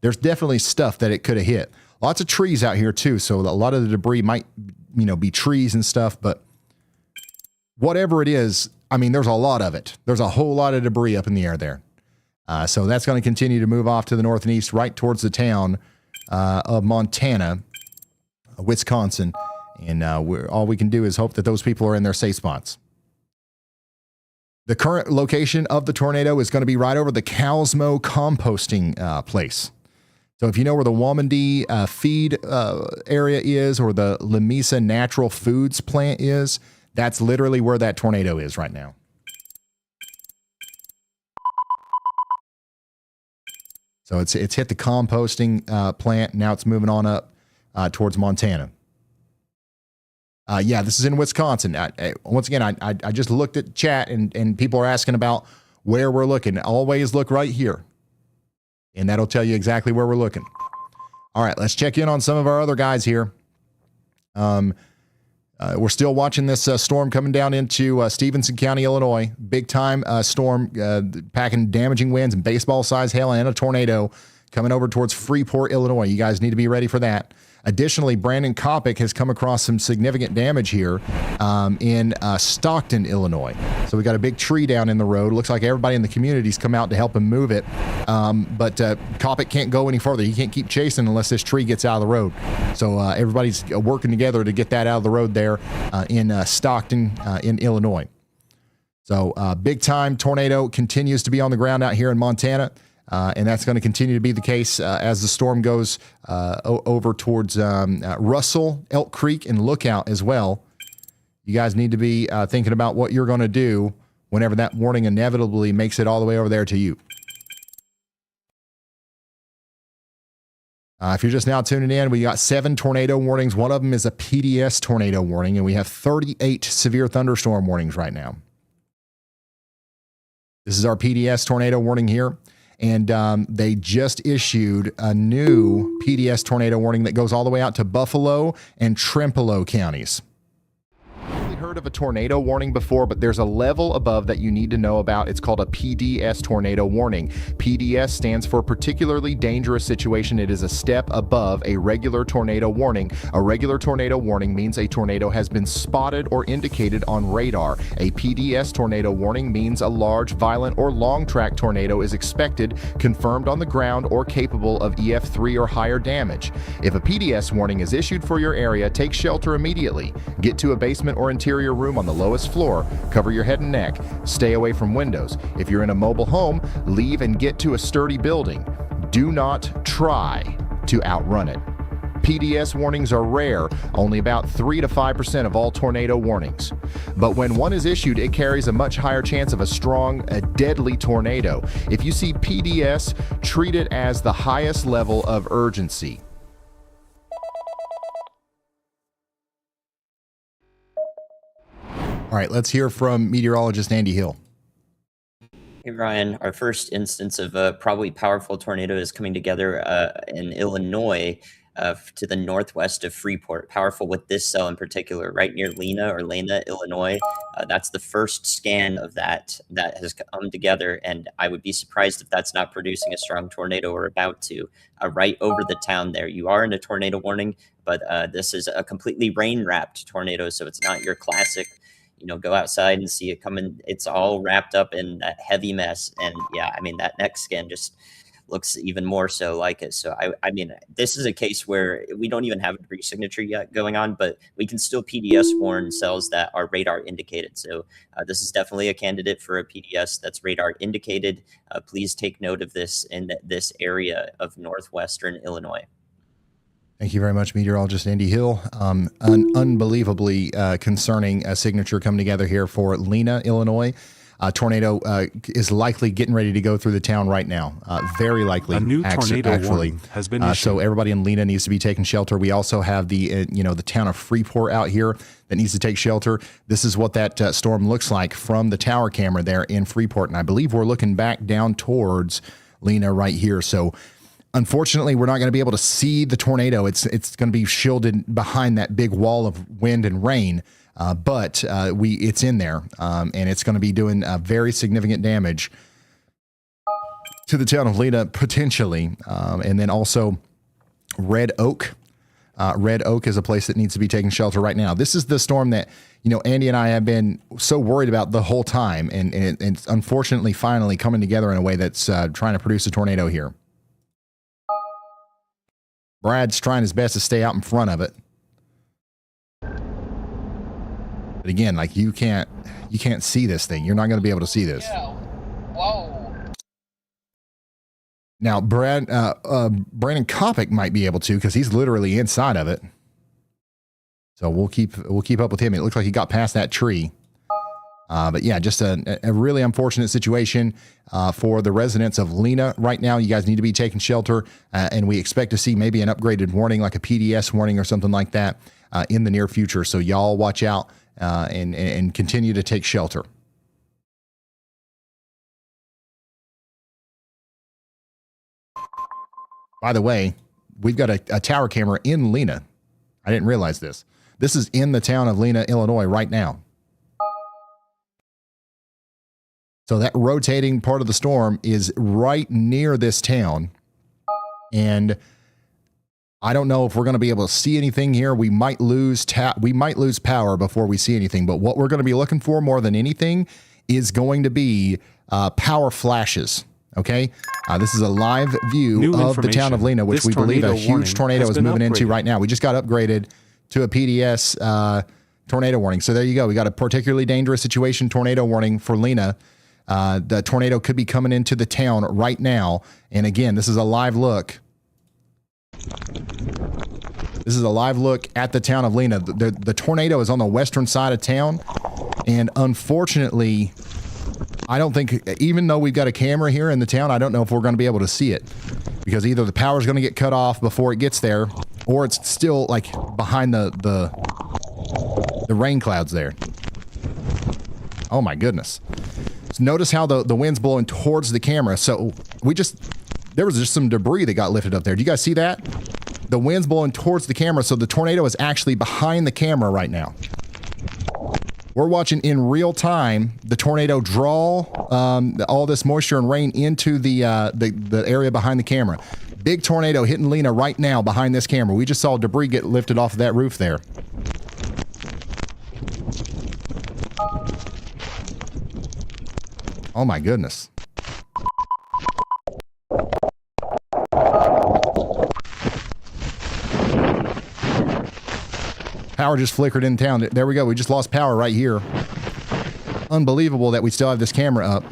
There's definitely stuff that it could have hit. Lots of trees out here too. So a lot of the debris might, be trees and stuff. But whatever it is, I mean, there's a lot of it. There's a whole lot of debris up in the air there. So that's going to continue to move off to the north and east, right towards the town of Montana, Wisconsin. And all we can do is hope that those people are in their safe spots. The current location of the tornado is going to be right over the Cowsmo composting place. So if you know where the Wamandee feed area is, or the Lamesa Natural Foods plant is, that's literally where that tornado is right now. So it's hit the composting plant. Now it's moving on up towards Montana. Yeah, this is in Wisconsin. Once again, I just looked at chat and people are asking about where we're looking. Always look right here. And that'll tell you exactly where we're looking. All right, let's check in on some of our other guys here. We're still watching this storm coming down into Stevenson County, Illinois. Big time storm packing damaging winds and baseball-sized hail and a tornado coming over towards Freeport, Illinois. You guys need to be ready for that. Additionally, Brandon Kopic has come across some significant damage here in Stockton, Illinois. So we got a big tree down in the road. Looks like everybody in the community's come out to help him move it. But Kopic can't go any further. He can't keep chasing unless this tree gets out of the road. So everybody's working together to get that out of the road there in Stockton, in Illinois. So big time tornado continues to be on the ground out here in Montana. And that's going to continue to be the case as the storm goes over towards Russell, Elk Creek, and Lookout as well. You guys need to be thinking about what you're going to do whenever that warning inevitably makes it all the way over there to you. If you're just now tuning in, we got 7 tornado warnings. One of them is a PDS tornado warning, and we have 38 severe thunderstorm warnings right now. This is our PDS tornado warning here. And they just issued a new PDS tornado warning that goes all the way out to Buffalo and Trempealeau counties. heard of a tornado warning before, but there's a level above that you need to know about. It's called a PDS tornado warning. PDS stands for particularly dangerous situation. It is a step above a regular tornado warning. A regular tornado warning means a tornado has been spotted or indicated on radar. A PDS tornado warning means a large, violent, or long-track tornado is expected, confirmed on the ground, or capable of EF3 or higher damage. If a PDS warning is issued for your area, take shelter immediately. Get to a basement or interior room on the lowest floor. Cover your head and neck. Stay away from windows. If you're in a mobile home, leave and get to a sturdy building. Do not try to outrun it. PDS warnings are rare, only about 3 to 5% of all tornado warnings. But when one is issued, it carries a much higher chance of a deadly tornado. If you see PDS, treat it as the highest level of urgency. All right, let's hear from meteorologist Andy Hill. Hey, Ryan. Our first instance of a probably powerful tornado is coming together in Illinois to the northwest of Freeport. Powerful with this cell in particular, right near Lena, Illinois. That's the first scan of that has come together, and I would be surprised if that's not producing a strong tornado or about to. Right over the town there. You are in a tornado warning, but this is a completely rain-wrapped tornado, so it's not your classic go outside and see it coming. It's all wrapped up in that heavy mess. And yeah, I mean, that next scan just looks even more so like it. So I mean, this is a case where we don't even have a degree signature yet going on, but we can still PDS warn cells that are radar indicated. So this is definitely a candidate for a PDS that's radar indicated. Please take note of this in this area of northwestern Illinois. Thank you very much, meteorologist Andy Hill. An unbelievably concerning signature coming together here for Lena, Illinois. Tornado is likely getting ready to go through the town right now. Very likely. A new tornado warning has been issued. So everybody in Lena needs to be taking shelter. We also have the town of Freeport out here that needs to take shelter. This is what that storm looks like from the tower camera there in Freeport, and I believe we're looking back down towards Lena right here. So unfortunately, we're not going to be able to see the tornado. It's going to be shielded behind that big wall of wind and rain, but it's in there, and it's going to be doing very significant damage to the town of Lena potentially, and then also Red Oak. Red Oak is a place that needs to be taking shelter right now. This is the storm that Andy and I have been so worried about the whole time, and it's unfortunately finally coming together in a way that's trying to produce a tornado here. Brad's trying his best to stay out in front of it. But again, like you can't see this thing. You're not going to be able to see this. Yeah. Whoa. Now, Brandon Kopic might be able to because he's literally inside of it. So we'll keep up with him. It looks like he got past that tree. But yeah, just a really unfortunate situation for the residents of Lena right now. You guys need to be taking shelter, and we expect to see maybe an upgraded warning, like a PDS warning or something like that, in the near future. So y'all watch out and continue to take shelter. By the way, we've got a tower camera in Lena. I didn't realize this. This is in the town of Lena, Illinois right now. So that rotating part of the storm is right near this town. And I don't know if we're going to be able to see anything here. We might lose power before we see anything. But what we're going to be looking for more than anything is going to be power flashes. Okay? This is a live view of the town of Lena, which we believe a huge tornado is moving into right now. We just got upgraded to a PDS tornado warning. So there you go. We got a particularly dangerous situation tornado warning for Lena. The tornado could be coming into the town right now. And again, this is a live look. This is a live look at the town of Lena. The tornado is on the western side of town. And unfortunately, I don't think, even though we've got a camera here in the town, I don't know if we're going to be able to see it. Because either the power is going to get cut off before it gets there, or it's still like behind the rain clouds there. Oh my goodness. Notice how the wind's blowing towards the camera. So there was just some debris that got lifted up there. Do you guys see that? The wind's blowing towards the camera, so the tornado is actually behind the camera right now. We're watching in real time the tornado draw all this moisture and rain into the area behind the camera. Big tornado hitting Lena right now behind this camera. We just saw debris get lifted off of that roof there. Oh my goodness. Power just flickered in town. There we go. We just lost power right here. Unbelievable that we still have this camera up.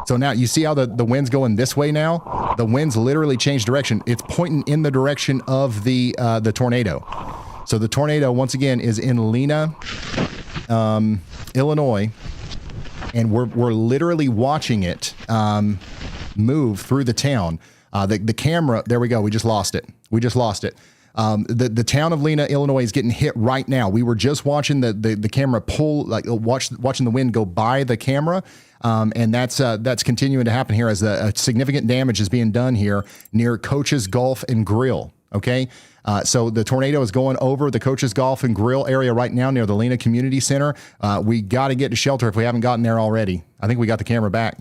So now you see how the wind's going this way now? The wind's literally changed direction. It's pointing in the direction of the tornado. So the tornado, once again, is in Lena, Illinois, and we're literally watching it move through the town. The camera, there we go. We just lost it. The town of Lena, Illinois is getting hit right now. We were just watching the camera pull, like watching the wind go by the camera. And that's continuing to happen here as a significant damage is being done here near Coach's Golf and Grill. Okay. So the tornado is going over the Coach's Golf and Grill area right now near the Lena Community Center. We got to get to shelter if we haven't gotten there already. I think we got the camera back.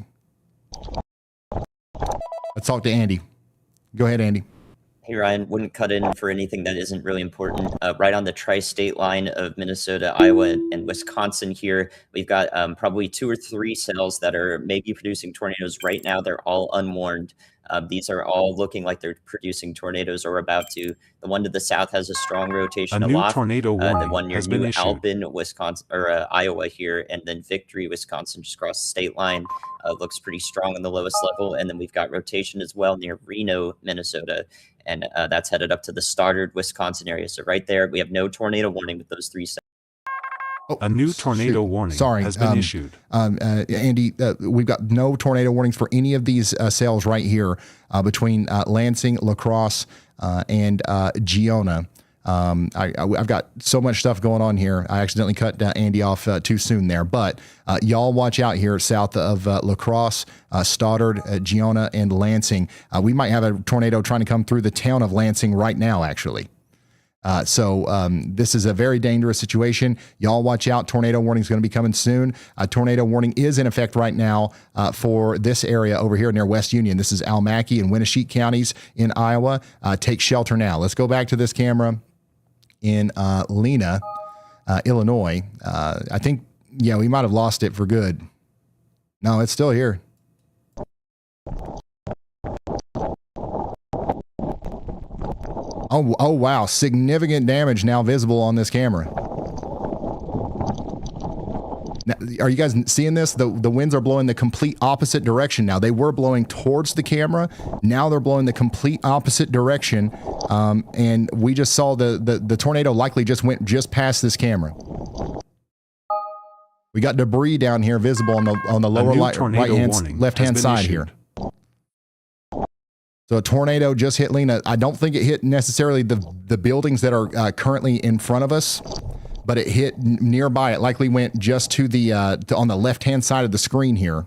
Let's talk to Andy. Go ahead, Andy. Hey, Ryan, wouldn't cut in for anything that isn't really important. Right on the tri-state line of Minnesota, Iowa, and Wisconsin here, we've got probably 2 or 3 cells that are maybe producing tornadoes right now. They're all unwarned. These are all looking like they're producing tornadoes or about to. The one to the south has a strong rotation A new aloft. tornado warning the one near has been New issued. Albin, Wisconsin, or Iowa here, and then Victory, Wisconsin, just across the state line, looks pretty strong on the lowest level. And then we've got rotation as well near Reno, Minnesota, and that's headed up to the Stoddard, Wisconsin area. So right there, we have no tornado warning with those 3 cells. Oh, a new tornado warning has been issued. Andy, we've got no tornado warnings for any of these cells right here between Lansing, La Crosse, and Giona. I've got so much stuff going on here. I accidentally cut Andy off too soon there. But y'all watch out here south of La Crosse, Stoddard, Giona, and Lansing. We might have a tornado trying to come through the town of Lansing right now, actually. So this is a very dangerous situation. Y'all watch out. Tornado warning is going to be coming soon. Tornado warning is in effect right now for this area over here near West Union. This is Almackey and Winnesheek counties in Iowa. Take shelter now. Let's go back to this camera in Lena, Illinois. I think, yeah, we might have lost it for good. No, it's still here. Oh, wow. Significant damage now visible on this camera. Now, are you guys seeing this? The winds are blowing the complete opposite direction now. They were blowing towards the camera. Now they're blowing the complete opposite direction. And we just saw the tornado likely just went just past this camera. We got debris down here visible on the lower left-hand side here. So a tornado just hit Lena. I don't think it hit necessarily the buildings that are currently in front of us, but it hit nearby. It likely went just to the on the left-hand side of the screen here.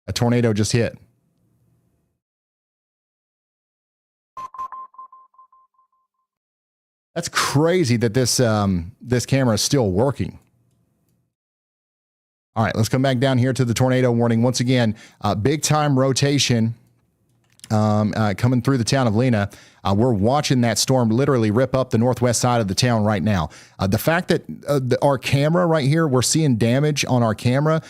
A tornado just hit. That's crazy that this camera is still working. All right, let's come back down here to the tornado warning. Once again, big time rotation. Coming through the town of Lena. We're watching that storm literally rip up the northwest side of the town right now. The fact that our camera right here, we're seeing damage on our camera,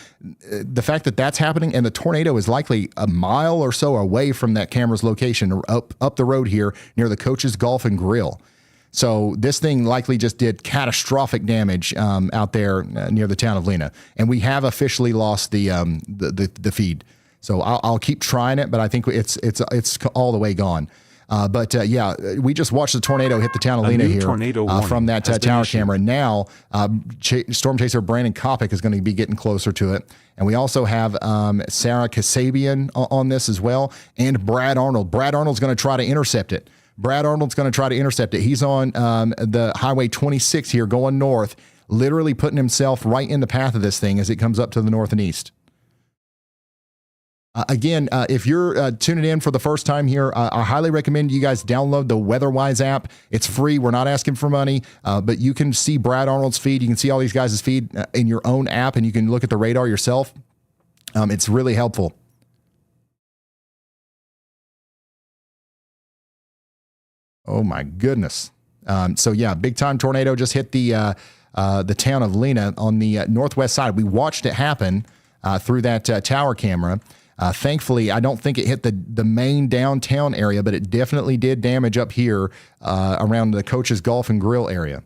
the fact that that's happening and the tornado is likely a mile or so away from that camera's location up the road here near the Coach's Golf and Grill. So this thing likely just did catastrophic damage out there near the town of Lena. And we have officially lost the feed. So I'll keep trying it, but I think it's all the way gone. Yeah, we just watched the tornado hit the town of Lena here from that tower camera. Now, storm chaser Brandon Kopic is going to be getting closer to it. And we also have Sarah Kasabian on this as well, and Brad Arnold. Brad Arnold's going to try to intercept it. He's on the Highway 26 here going north, literally putting himself right in the path of this thing as it comes up to the north and east. Again, if you're tuning in for the first time here, I highly recommend you guys download the WEATHERWISE app. It's free. We're not asking for money, but you can see Brad Arnold's feed. You can see all these guys' feed in your own app, and you can look at the radar yourself. It's really helpful. Oh, my goodness. So, yeah, big-time tornado just hit the town of Lena on the northwest side. We watched it happen through that tower camera. Thankfully, I don't think it hit the main downtown area, but it definitely did damage up here around the Coach's Golf and Grill area.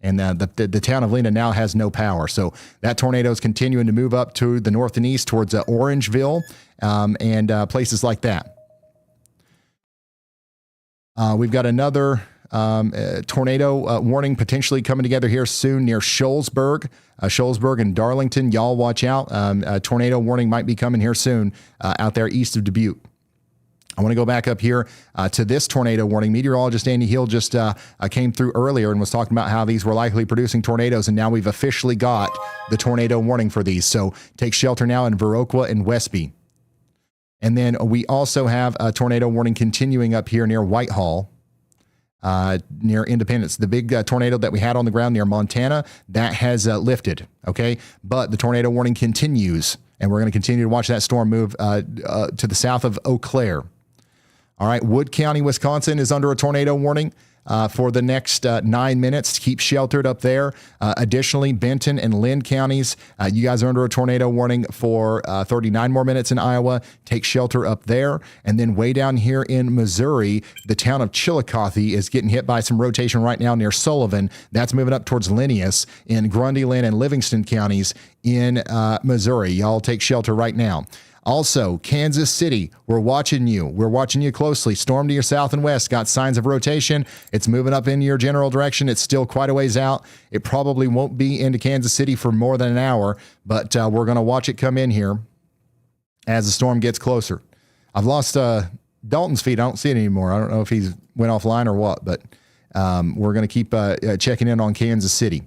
And the town of Lena now has no power. So that tornado is continuing to move up to the north and east towards Orangeville and places like that. We've got another tornado warning potentially coming together here soon near Shoalsburg. Shoalsburg and Darlington, y'all watch out. A tornado warning might be coming here soon out there east of Dubuque. I want to go back up here to this tornado warning. Meteorologist Andy Hill just came through earlier and was talking about how these were likely producing tornadoes, and now we've officially got the tornado warning for these. So take shelter now in Viroqua and Westby. And then we also have a tornado warning continuing up here near Whitehall. Near Independence. The big tornado that we had on the ground near Montana, that has lifted, okay? But the tornado warning continues, and we're going to continue to watch that storm move to the south of Eau Claire. All right, Wood County, Wisconsin is under a tornado warning for the next 9 minutes. Keep sheltered up there. Additionally, Benton and Lynn counties, you guys are under a tornado warning for 39 more minutes in Iowa. Take shelter up there. And then way down here in Missouri, the town of Chillicothe is getting hit by some rotation right now near Sullivan. That's moving up towards Linneus in Grundy, Lynn, and Livingston counties in Missouri. Y'all take shelter right now. Also, Kansas City, we're watching you. We're watching you closely. Storm to your south and west got signs of rotation. It's moving up in your general direction. It's still quite a ways out. It probably won't be into Kansas City for more than an hour, but we're going to watch it come in here as the storm gets closer. I've lost Dalton's feed. I don't see it anymore. I don't know if he's went offline or what, but we're going to keep checking in on Kansas City.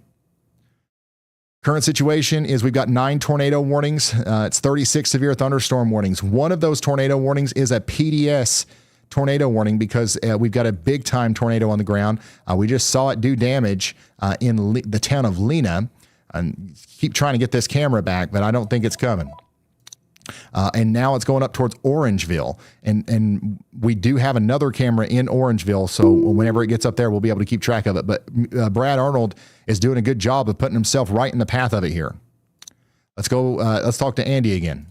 Current situation is we've got 9 tornado warnings. It's 36 severe thunderstorm warnings. One of those tornado warnings is a PDS tornado warning because we've got a big time tornado on the ground. We just saw it do damage in the town of Lena. And keep trying to get this camera back, but I don't think it's coming. And now it's going up towards Orangeville. And we do have another camera in Orangeville, so whenever it gets up there, we'll be able to keep track of it. But Brad Arnold is doing a good job of putting himself right in the path of it here. Let's go. Let's talk to Andy again.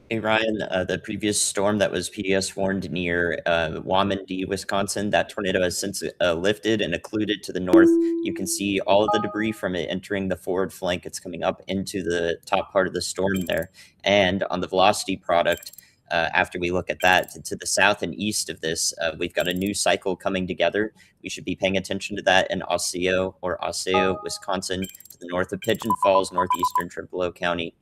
Hey, Ryan, the previous storm that was PDS warned near Waumandy, Wisconsin, that tornado has since lifted and occluded to the north. You can see all of the debris from it entering the forward flank. It's coming up into the top part of the storm there. And on the velocity product, after we look at that, to the south and east of this, we've got a new cycle coming together. We should be paying attention to that in Osseo, Wisconsin, to the north of Pigeon Falls, northeastern Trempealeau County.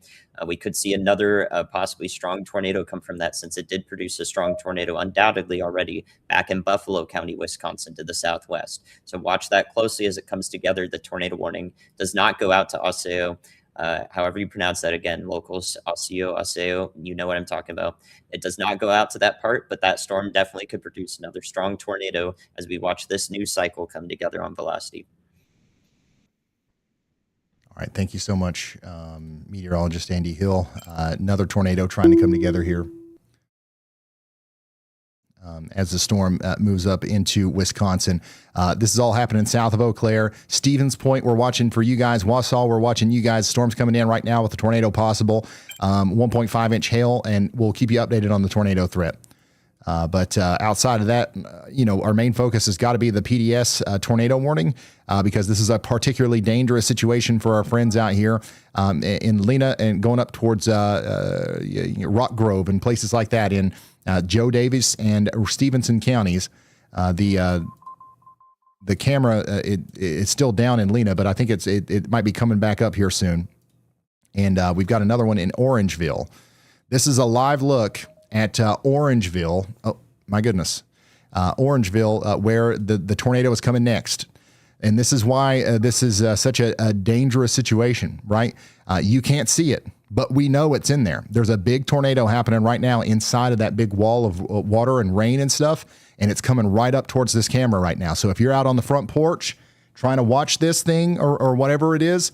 We could see another possibly strong tornado come from that, since it did produce a strong tornado undoubtedly already back in Buffalo County, Wisconsin, to the southwest. So watch that closely as it comes together. The tornado warning does not go out to Osseo. However you pronounce that, again, locals, Osseo, you know what I'm talking about. It does not go out to that part, but that storm definitely could produce another strong tornado as we watch this new cycle come together on velocity. All right, thank you so much, meteorologist Andy Hill. Another tornado trying to come together here as the storm moves up into Wisconsin. This is all happening south of Eau Claire. Stevens Point, we're watching for you guys. Wausau, we're watching you guys. Storm's coming in right now with a tornado possible. 1.5-inch hail, and we'll keep you updated on the tornado threat. But outside of that, our main focus has got to be the PDS tornado warning because this is a particularly dangerous situation for our friends out here in Lena and going up towards Rock Grove and places like that in Joe Davis and Stevenson counties. The camera it's still down in Lena, but I think it might be coming back up here soon. And we've got another one in Orangeville. This is a live look at Orangeville. Oh my goodness, Orangeville, where the tornado is coming next. And this is why this is such a dangerous situation, right? You can't see it, but we know it's in there. There's a big tornado happening right now inside of that big wall of water and rain and stuff, and it's coming right up towards this camera right now. So if you're out on the front porch trying to watch this thing or whatever it is,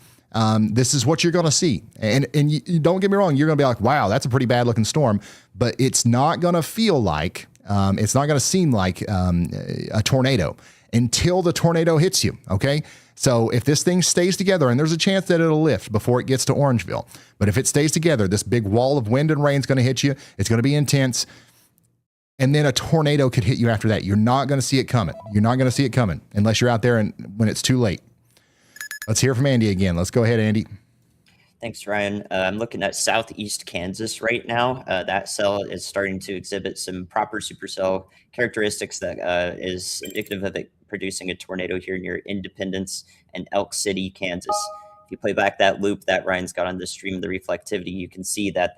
this is what you're going to see. And you don't get me wrong, you're going to be like, wow, that's a pretty bad looking storm, but it's not going to feel like, it's not going to seem like a tornado until the tornado hits you, okay? So if this thing stays together, and there's a chance that it'll lift before it gets to Orangeville, but if it stays together, this big wall of wind and rain is going to hit you. It's going to be intense. And then a tornado could hit you after that. You're not going to see it coming. You're not going to see it coming unless you're out there and when it's too late. Let's hear from Andy again. Let's go ahead, Andy. Thanks, Ryan. I'm looking at southeast Kansas right now. That cell is starting to exhibit some proper supercell characteristics that is indicative of it producing a tornado here near Independence and Elk City, Kansas. If you play back that loop that Ryan's got on the stream of the reflectivity, you can see that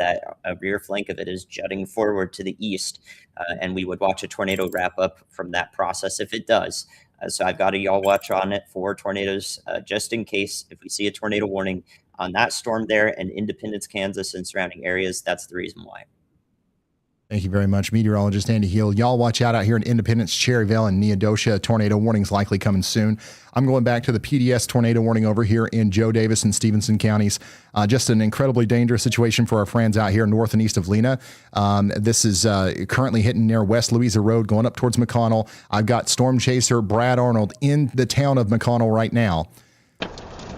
rear flank of it is jutting forward to the east, and we would watch a tornado wrap up from that process if it does. So I've got a y'all watch on it for tornadoes, just in case if we see a tornado warning on that storm there in Independence, Kansas and surrounding areas. That's the reason why. Thank you very much, meteorologist Andy Hill. Y'all watch out here in Independence, Cherryville, and Neodosha. Tornado warnings likely coming soon. I'm going back to the PDS tornado warning over here in Joe Davis and Stevenson counties. Just an incredibly dangerous situation for our friends out here north and east of Lena. This is currently hitting near West Louisa Road going up towards McConnell. I've got storm chaser Brad Arnold in the town of McConnell right now.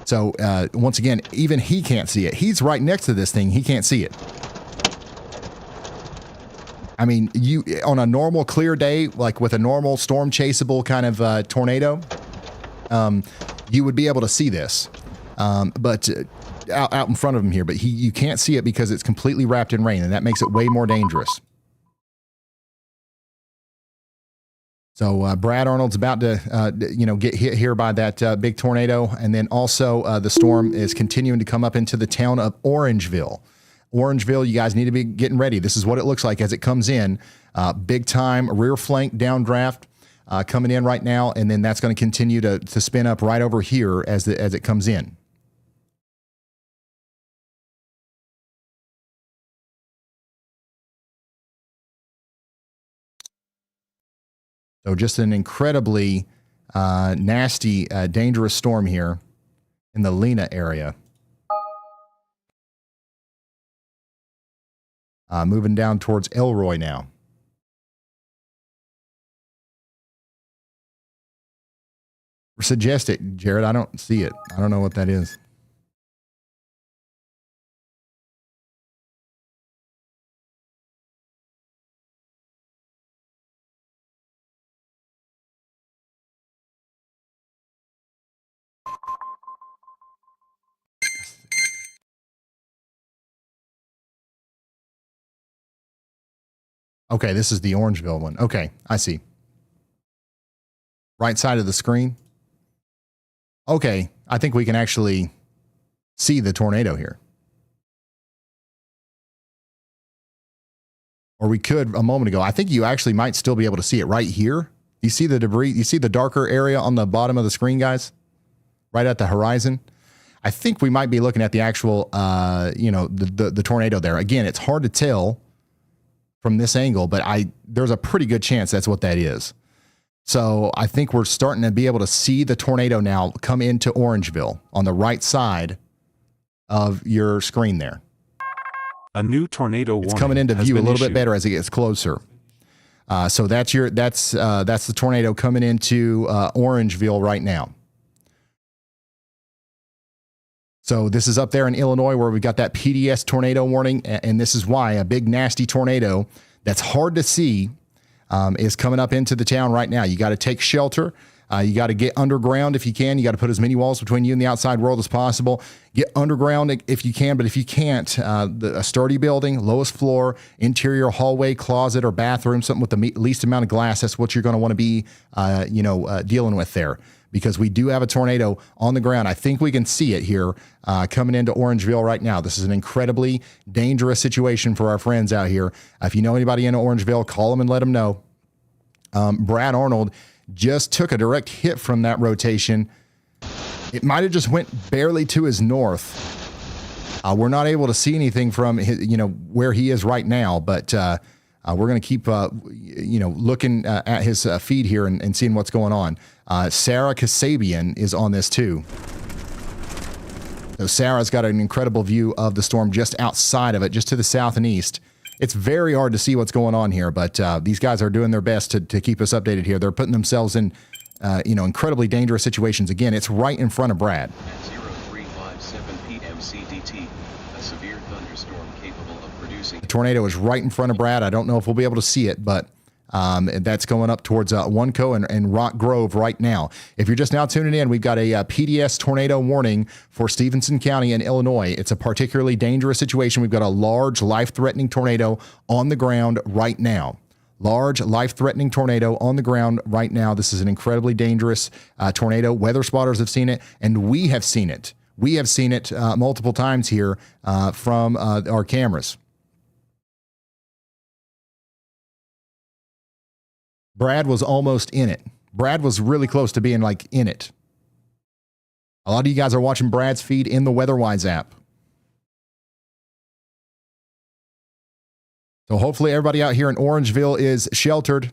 So once again, even he can't see it. He's right next to this thing. He can't see it. I mean, you on a normal clear day, like with a normal storm chaseable kind of tornado, you would be able to see this, but out in front of him here. But you can't see it because it's completely wrapped in rain, and that makes it way more dangerous. So Brad Arnold's about to, get hit here by that big tornado, and then also the storm is continuing to come up into the town of Orangeville. Orangeville, you guys need to be getting ready. This is what it looks like as it comes in. Big time rear flank downdraft coming in right now, and then that's going to continue to spin up right over here as it comes in. So just an incredibly nasty, dangerous storm here in the Lena area. Moving down towards Elroy now. Suggest it, Jared. I don't see it. I don't know what that is. Okay, this is the Orangeville one. Okay, I see. Right side of the screen. Okay, I think we can actually see the tornado here. Or we could a moment ago. I think you actually might still be able to see it right here. You see the debris? You see the darker area on the bottom of the screen, guys? Right at the horizon? I think we might be looking at the actual, the tornado there. Again, it's hard to tell from this angle, but there's a pretty good chance that's what that is. So I think we're starting to be able to see the tornado now come into Orangeville on the right side of your screen there. A new tornado warning. It's coming into view a little bit better as it gets closer. So that's the tornado coming into Orangeville right now. So this is up there in Illinois where we got that PDS tornado warning, and this is why a big nasty tornado that's hard to see is coming up into the town right now. You got to take shelter. You got to get underground if you can. You got to put as many walls between you and the outside world as possible. Get underground if you can, but if you can't, a sturdy building, lowest floor, interior hallway, closet, or bathroom, something with the least amount of glass, that's what you're going to want to be, dealing with there. Because we do have a tornado on the ground. I think we can see it here coming into Orangeville right now. This is an incredibly dangerous situation for our friends out here. If you know anybody in Orangeville, call them and let them know. Brad Arnold just took a direct hit from that rotation. It might have just went barely to his north. We're not able to see anything from where he is right now, but we're going to keep looking at his feed here and seeing what's going on. Sarah Kasabian is on this too. So Sarah's got an incredible view of the storm just outside of it, just to the south and east. It's very hard to see what's going on here, but these guys are doing their best to keep us updated here. They're putting themselves in incredibly dangerous situations. Again, it's right in front of Brad. At 0357 p.m. CDT, a severe thunderstorm capable of producing... The tornado is right in front of Brad. I don't know if we'll be able to see it, but that's going up towards Oneco and Rock Grove right now. If you're just now tuning in, we've got a PDS tornado warning for Stevenson County in Illinois. It's a particularly dangerous situation. We've got a large, life-threatening tornado on the ground right now. Large, life-threatening tornado on the ground right now. This is an incredibly dangerous tornado. Weather spotters have seen it, and we have seen it. We have seen it multiple times here from our cameras. Brad was almost in it. Brad was really close to being in it. A lot of you guys are watching Brad's feed in the WeatherWise app. So hopefully everybody out here in Orangeville is sheltered.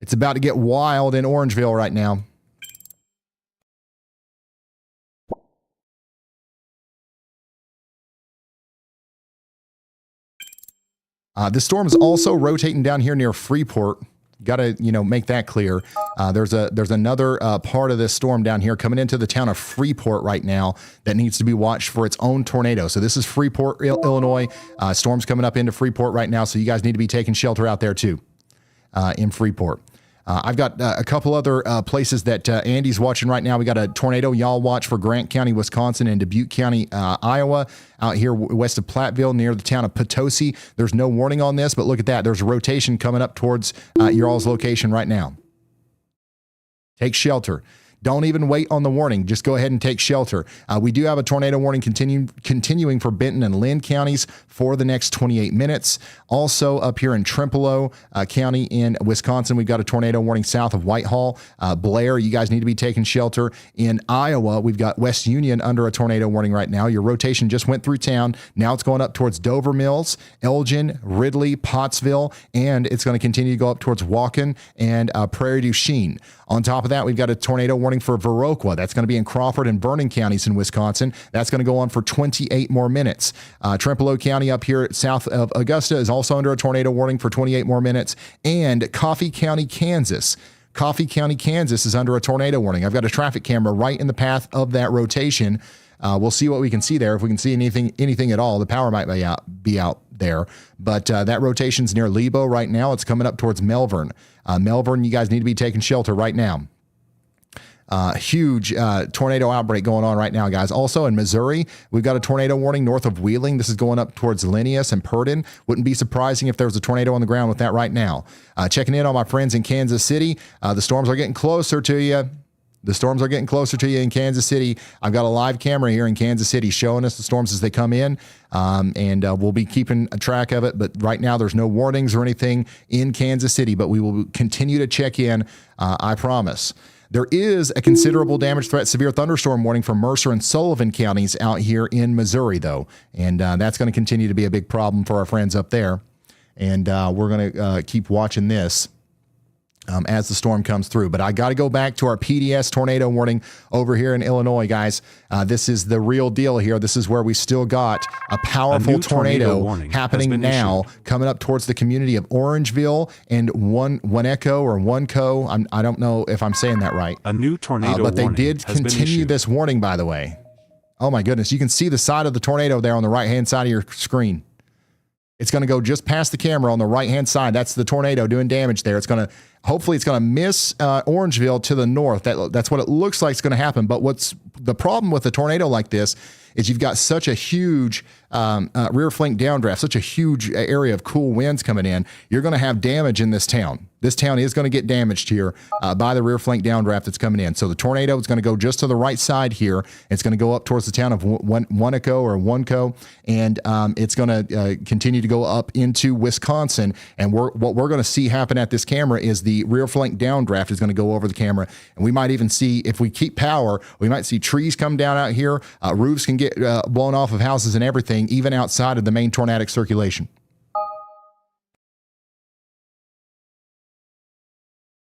It's about to get wild in Orangeville right now. This storm is also rotating down here near Freeport. Got to, make that clear. There's another part of this storm down here coming into the town of Freeport right now that needs to be watched for its own tornado. So this is Freeport, Illinois. Storm's coming up into Freeport right now, so you guys need to be taking shelter out there too, in Freeport. I've got a couple other places that Andy's watching right now. We got a tornado y'all watch for Grant County, Wisconsin, and Dubuque County, Iowa, out here west of Platteville near the town of Potosi. There's no warning on this, but look at that. There's a rotation coming up towards your all's location right now. Take shelter. Don't even wait on the warning. Just go ahead and take shelter. We do have a tornado warning continuing for Benton and Lynn counties for the next 28 minutes. Also up here in Trempealeau County in Wisconsin, we've got a tornado warning south of Whitehall. Blair, you guys need to be taking shelter. In Iowa, we've got West Union under a tornado warning right now. Your rotation just went through town. Now it's going up towards Dover Mills, Elgin, Ridley, Pottsville, and it's going to continue to go up towards Waukon and Prairie du Chien. On top of that, we've got a tornado warning for Viroqua. That's going to be in Crawford and Vernon counties in Wisconsin. That's going to go on for 28 more minutes. Trempealeau County up here south of Augusta is also under a tornado warning for 28 more minutes. And Coffee County, Kansas. Coffee County, Kansas is under a tornado warning. I've got a traffic camera right in the path of that rotation. We'll see what we can see there. If we can see anything at all, the power might be out there. But that rotation's near Lebo right now. It's coming up towards Melbourne. Melbourne, you guys need to be taking shelter right now. Huge tornado outbreak going on right now, guys. Also in Missouri, we've got a tornado warning north of Wheeling. This is going up towards Linneus and Purdon. Wouldn't be surprising if there was a tornado on the ground with that right now. Checking in on my friends in Kansas City. The storms are getting closer to you. The storms are getting closer to you in Kansas City. I've got a live camera here in Kansas City showing us the storms as they come in, and we'll be keeping a track of it. But right now, there's no warnings or anything in Kansas City, but we will continue to check in, I promise. There is a considerable damage threat severe thunderstorm warning for Mercer and Sullivan counties out here in Missouri, though, and that's going to continue to be a big problem for our friends up there. And we're going to keep watching this as the storm comes through. But I got to go back to our PDS tornado warning over here in Illinois, guys. This is the real deal here. This is where we still got a powerful tornado happening now, coming up towards the community of Orangeville and Oneco. I don't know if I'm saying that right. A new tornado but they did continue this warning, by the way. Oh my goodness. You can see the side of the tornado there on the right-hand side of your screen. It's going to go just past the camera on the right-hand side. That's the tornado doing damage there. Hopefully it's going to miss Orangeville to the north. That's what it looks like is going to happen. But what's the problem with a tornado like this is you've got such a huge rear flank downdraft, such a huge area of cool winds coming in. You're going to have damage in this town. this town is going to get damaged here by the rear flank downdraft that's coming in. So the tornado is going to go just to the right side here. It's going to go up towards the town of Wanaco, and it's going to continue to go up into Wisconsin. And what we're going to see happen at this camera is the rear flank downdraft is going to go over the camera, and we might even see, if we keep power, we might see trees come down out here. Roofs can get blown off of houses and everything, even outside of the main tornadic circulation.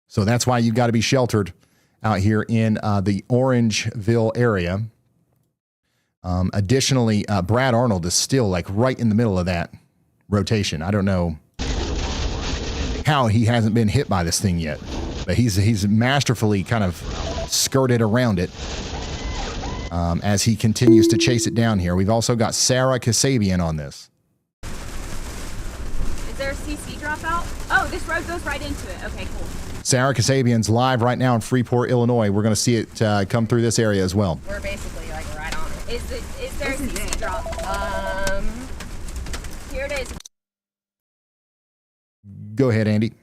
So that's why you've got to be sheltered out here in the Orangeville area. Additionally, Brad Arnold is still like right in the middle of that rotation. I don't know how he hasn't been hit by this thing yet, but he's masterfully kind of skirted around it as he continues to chase it down here. We've also got Sarah Kasabian on this. Is there a CC dropout? Oh, this road goes right into it. Okay, cool. Sarah Kasabian's live right now in Freeport, Illinois. We're going to see it come through this area as well. We're basically like right on it. Is there a CC drop? Here it is. Go ahead, Andy.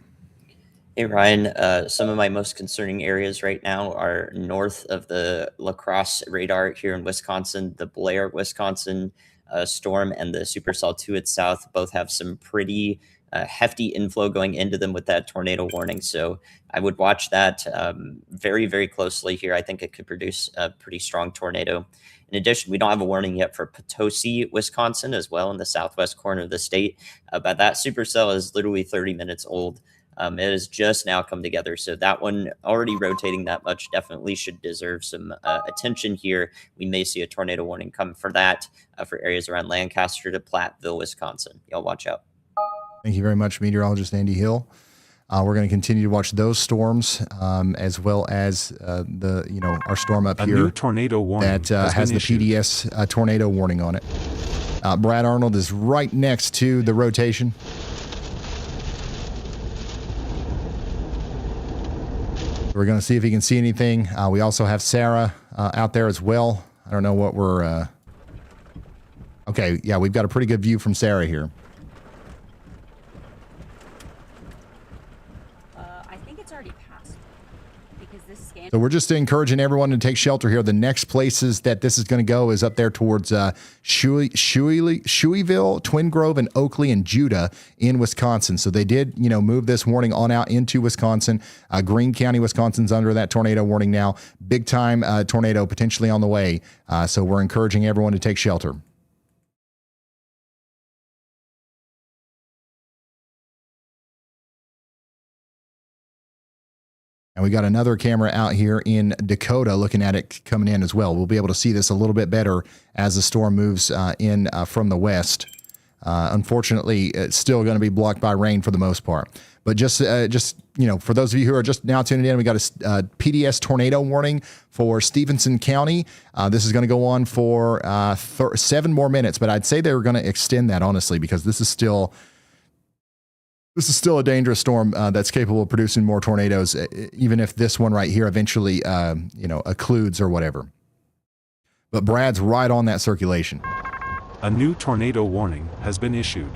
Hey, Ryan. Some of my most concerning areas right now are north of the La Crosse radar here in Wisconsin. The Blair, Wisconsin storm and the Supercell 2 at south both have some pretty hefty inflow going into them with that tornado warning. So I would watch that very, very closely here. I think it could produce a pretty strong tornado. In addition, we don't have a warning yet for Potosi, Wisconsin, as well in the southwest corner of the state. But that supercell is literally 30 minutes old. It has just now come together. So that one already rotating that much definitely should deserve some attention here. We may see a tornado warning come for that for areas around Lancaster to Platteville, Wisconsin. Y'all watch out. Thank you very much, meteorologist Andy Hill. We're going to continue to watch those storms as well as our storm up here. A new tornado warning that has the PDS tornado warning on it. Brad Arnold is right next to the rotation. We're going to see if he can see anything. We also have Sarah out there as well. I don't know what we're... Okay, yeah, we've got a pretty good view from Sarah here. So we're just encouraging everyone to take shelter here. The next places that this is going to go is up there towards Shueyville, Twin Grove, and Oakley and Judah in Wisconsin. So they did, move this warning on out into Wisconsin. Greene County, Wisconsin's under that tornado warning now. Big time tornado potentially on the way. So we're encouraging everyone to take shelter. And we got another camera out here in Dakota looking at it coming in as well. We'll be able to see this a little bit better as the storm moves in from the west. Unfortunately, it's still going to be blocked by rain for the most part. But just for those of you who are just now tuning in, we got a PDS tornado warning for Stephenson County. This is going to go on for 7 more minutes, but I'd say they were going to extend that, honestly, because this is still a dangerous storm that's capable of producing more tornadoes, even if this one right here eventually, occludes or whatever. But Brad's right on that circulation. A new tornado warning has been issued.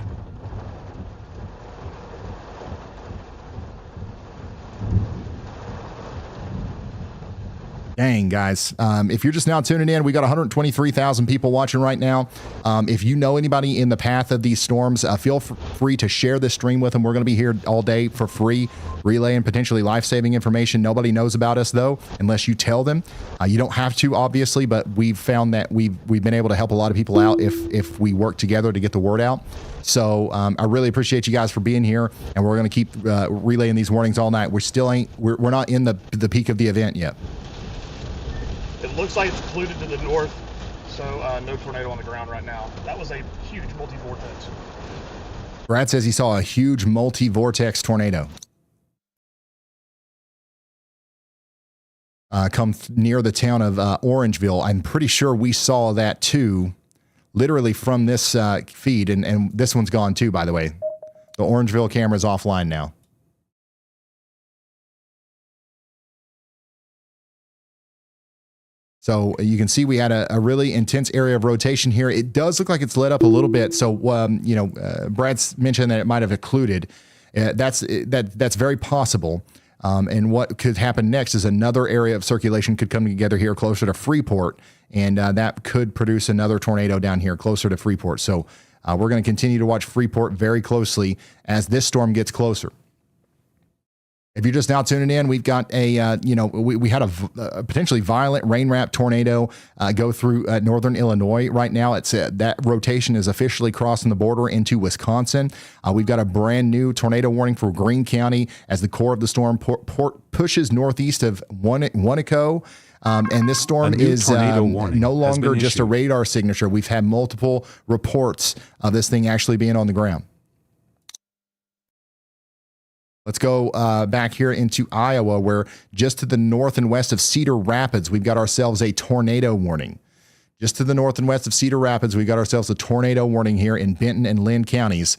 Dang, guys. If you're just now tuning in, we got 123,000 people watching right now. If you know anybody in the path of these storms, feel free to share this stream with them. We're going to be here all day for free, relaying potentially life-saving information. Nobody knows about us, though, unless you tell them. You don't have to, obviously, but we've found that we've been able to help a lot of people out if we work together to get the word out. So I really appreciate you guys for being here, and we're going to keep relaying these warnings all night. We're not in the peak of the event yet. It looks like it's occluded to the north, so no tornado on the ground right now. That was a huge multi-vortex. Brad says he saw a huge multi-vortex tornado come near the town of Orangeville. I'm pretty sure we saw that too, literally from this feed, and this one's gone too, by the way. The Orangeville camera is offline now. So you can see we had a really intense area of rotation here. It does look like it's lit up a little bit. So, Brad's mentioned that it might have occluded. That's very possible. And what could happen next is another area of circulation could come together here closer to Freeport, and that could produce another tornado down here closer to Freeport. So we're going to continue to watch Freeport very closely as this storm gets closer. If you're just now tuning in, we've got we had a potentially violent rain-wrapped tornado go through northern Illinois. Right now, it's that rotation is officially crossing the border into Wisconsin. We've got a brand new tornado warning for Greene County as the core of the storm pushes northeast of Wanaco. And this storm is no longer just a radar signature. We've had multiple reports of this thing actually being on the ground. Let's go back here into Iowa, where just to the north and west of Cedar Rapids, we've got ourselves a tornado warning. Just to the north and west of Cedar Rapids, we've got ourselves a tornado warning here in Benton and Lynn counties.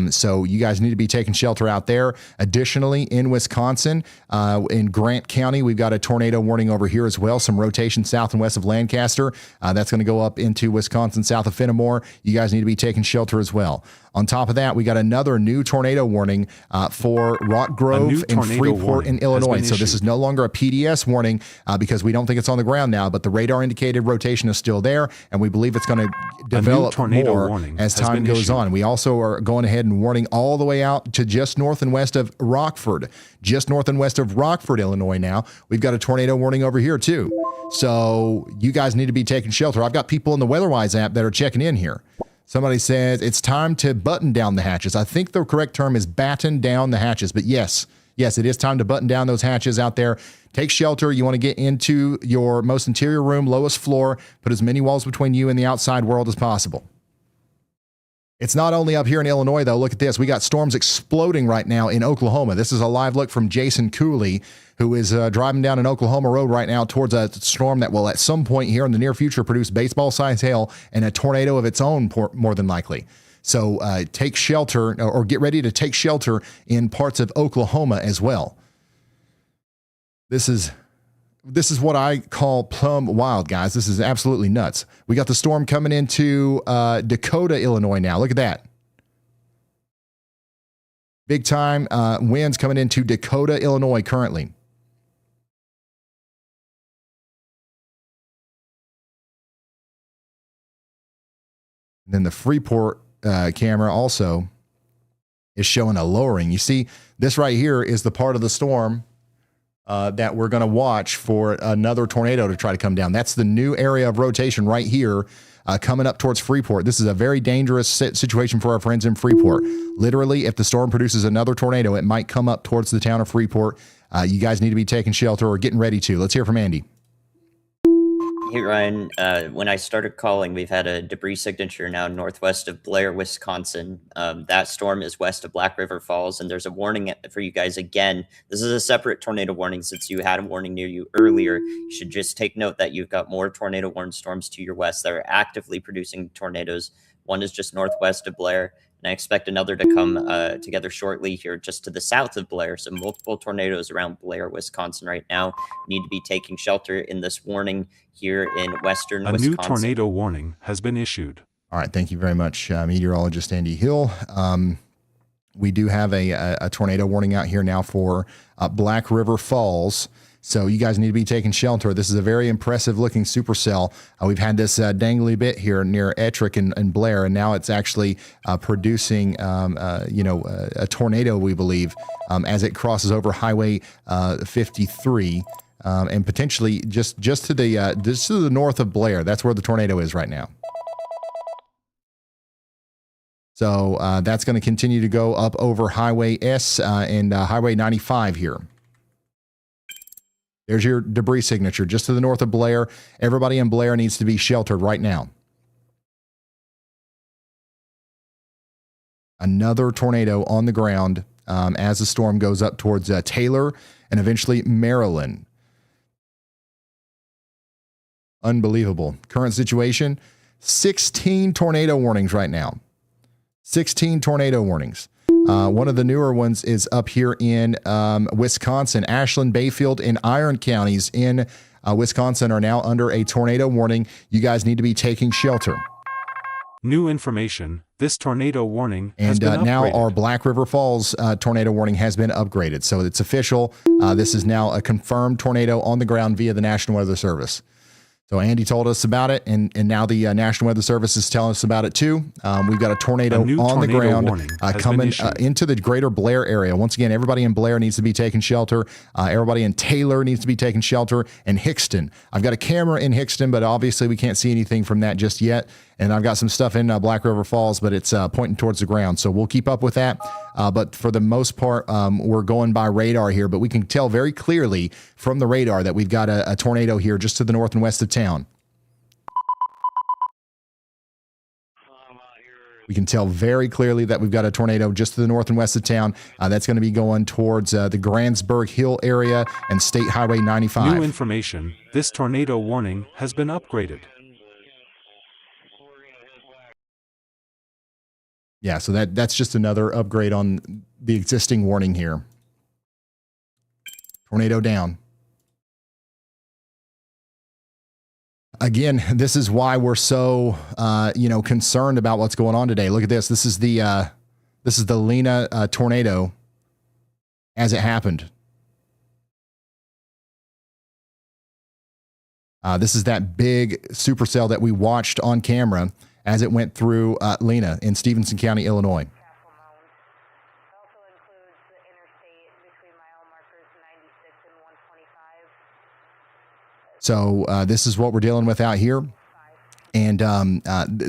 So you guys need to be taking shelter out there. Additionally, in Wisconsin, in Grant County, we've got a tornado warning over here as well. Some rotation south and west of Lancaster. That's going to go up into Wisconsin, south of Fenimore. You guys need to be taking shelter as well. On top of that, we got another new tornado warning for Rock Grove and Freeport in Illinois. So this is no longer a PDS warning because we don't think it's on the ground now, but the radar indicated rotation is still there, and we believe it's going to develop more as time goes on. We also are going ahead and warning all the way out to just north and west of Rockford, just north and west of Rockford, Illinois now. We've got a tornado warning over here too. So you guys need to be taking shelter. I've got people in the WeatherWise app that are checking in here. Somebody says it's time to button down the hatches. I think the correct term is batten down the hatches, but yes, it is time to button down those hatches out there. Take shelter. You want to get into your most interior room, lowest floor, put as many walls between you and the outside world as possible. It's not only up here in Illinois, though. Look at this. We got storms exploding right now in Oklahoma. This is a live look from Jason Cooley, who is driving down an Oklahoma road right now towards a storm that will at some point here in the near future produce baseball-sized hail and a tornado of its own, more than likely. So take shelter or get ready to take shelter in parts of Oklahoma as well. This is what I call plumb wild, guys. This is absolutely nuts. We got the storm coming into Dakota, Illinois now. Look at that. Big time winds coming into Dakota, Illinois currently. And then the Freeport camera also is showing a lowering. You see, this right here is the part of the storm that we're going to watch for another tornado to try to come down. That's the new area of rotation right here coming up towards Freeport. This is a very dangerous situation for our friends in Freeport. Literally, if the storm produces another tornado, it might come up towards the town of Freeport. You guys need to be taking shelter or getting ready to. Let's hear from Andy. Hey, Ryan. When I started calling, we've had a debris signature now northwest of Blair, Wisconsin. That storm is west of Black River Falls, and there's a warning for you guys again. This is a separate tornado warning since you had a warning near you earlier. You should just take note that you've got more tornado warned storms to your west that are actively producing tornadoes. One is just northwest of Blair, and I expect another to come together shortly here just to the south of Blair. So multiple tornadoes around Blair, Wisconsin right now. You need to be taking shelter in this warning here in western Wisconsin. A new tornado warning has been issued. All right. Thank you very much, meteorologist Andy Hill. We do have a tornado warning out here now for Black River Falls. So you guys need to be taking shelter. This is a very impressive looking supercell. We've had this dangly bit here near Ettrick and Blair, and now it's actually producing, a tornado, we believe, as it crosses over Highway 53, and potentially just to the north of Blair. That's where the tornado is right now. So that's going to continue to go up over Highway S and Highway 95 here. There's your debris signature just to the north of Blair. Everybody in Blair needs to be sheltered right now. Another tornado on the ground as the storm goes up towards Taylor and eventually Maryland. Unbelievable. Current situation, 16 tornado warnings right now. 16 tornado warnings. One of the newer ones is up here in Wisconsin. Ashland, Bayfield, and Iron counties in Wisconsin are now under a tornado warning. You guys need to be taking shelter. New information This tornado warning has And been now upgraded. our Black River Falls tornado warning has been upgraded. So it's official. This is now a confirmed tornado on the ground via the National Weather Service. So Andy told us about it, and now the National Weather Service is telling us about it too. We've got a tornado on the tornado ground warning has coming been issued. into the greater Blair area. Once again, everybody in Blair needs to be taking shelter. Everybody in Taylor needs to be taking shelter. And Hickston. I've got a camera in Hickston, but obviously we can't see anything from that just yet. And I've got some stuff in Black River Falls, but it's pointing towards the ground. So we'll keep up with that. But for the most part, we're going by radar here. But we can tell very clearly from the radar that we've got a tornado here just to the north and west of town. We can tell very clearly that we've got a tornado just to the north and west of town. That's going to be going towards the Grandsburg Hill area and State Highway 95. New information. This tornado warning has been upgraded. Yeah, so that's just another upgrade on the existing warning here. Tornado down. Again, this is why we're so concerned about what's going on today. Look at this. This is the Lena tornado as it happened. This is that big supercell that we watched on camera as it went through Lena in Stevenson County, Illinois. So this is what we're dealing with out here. And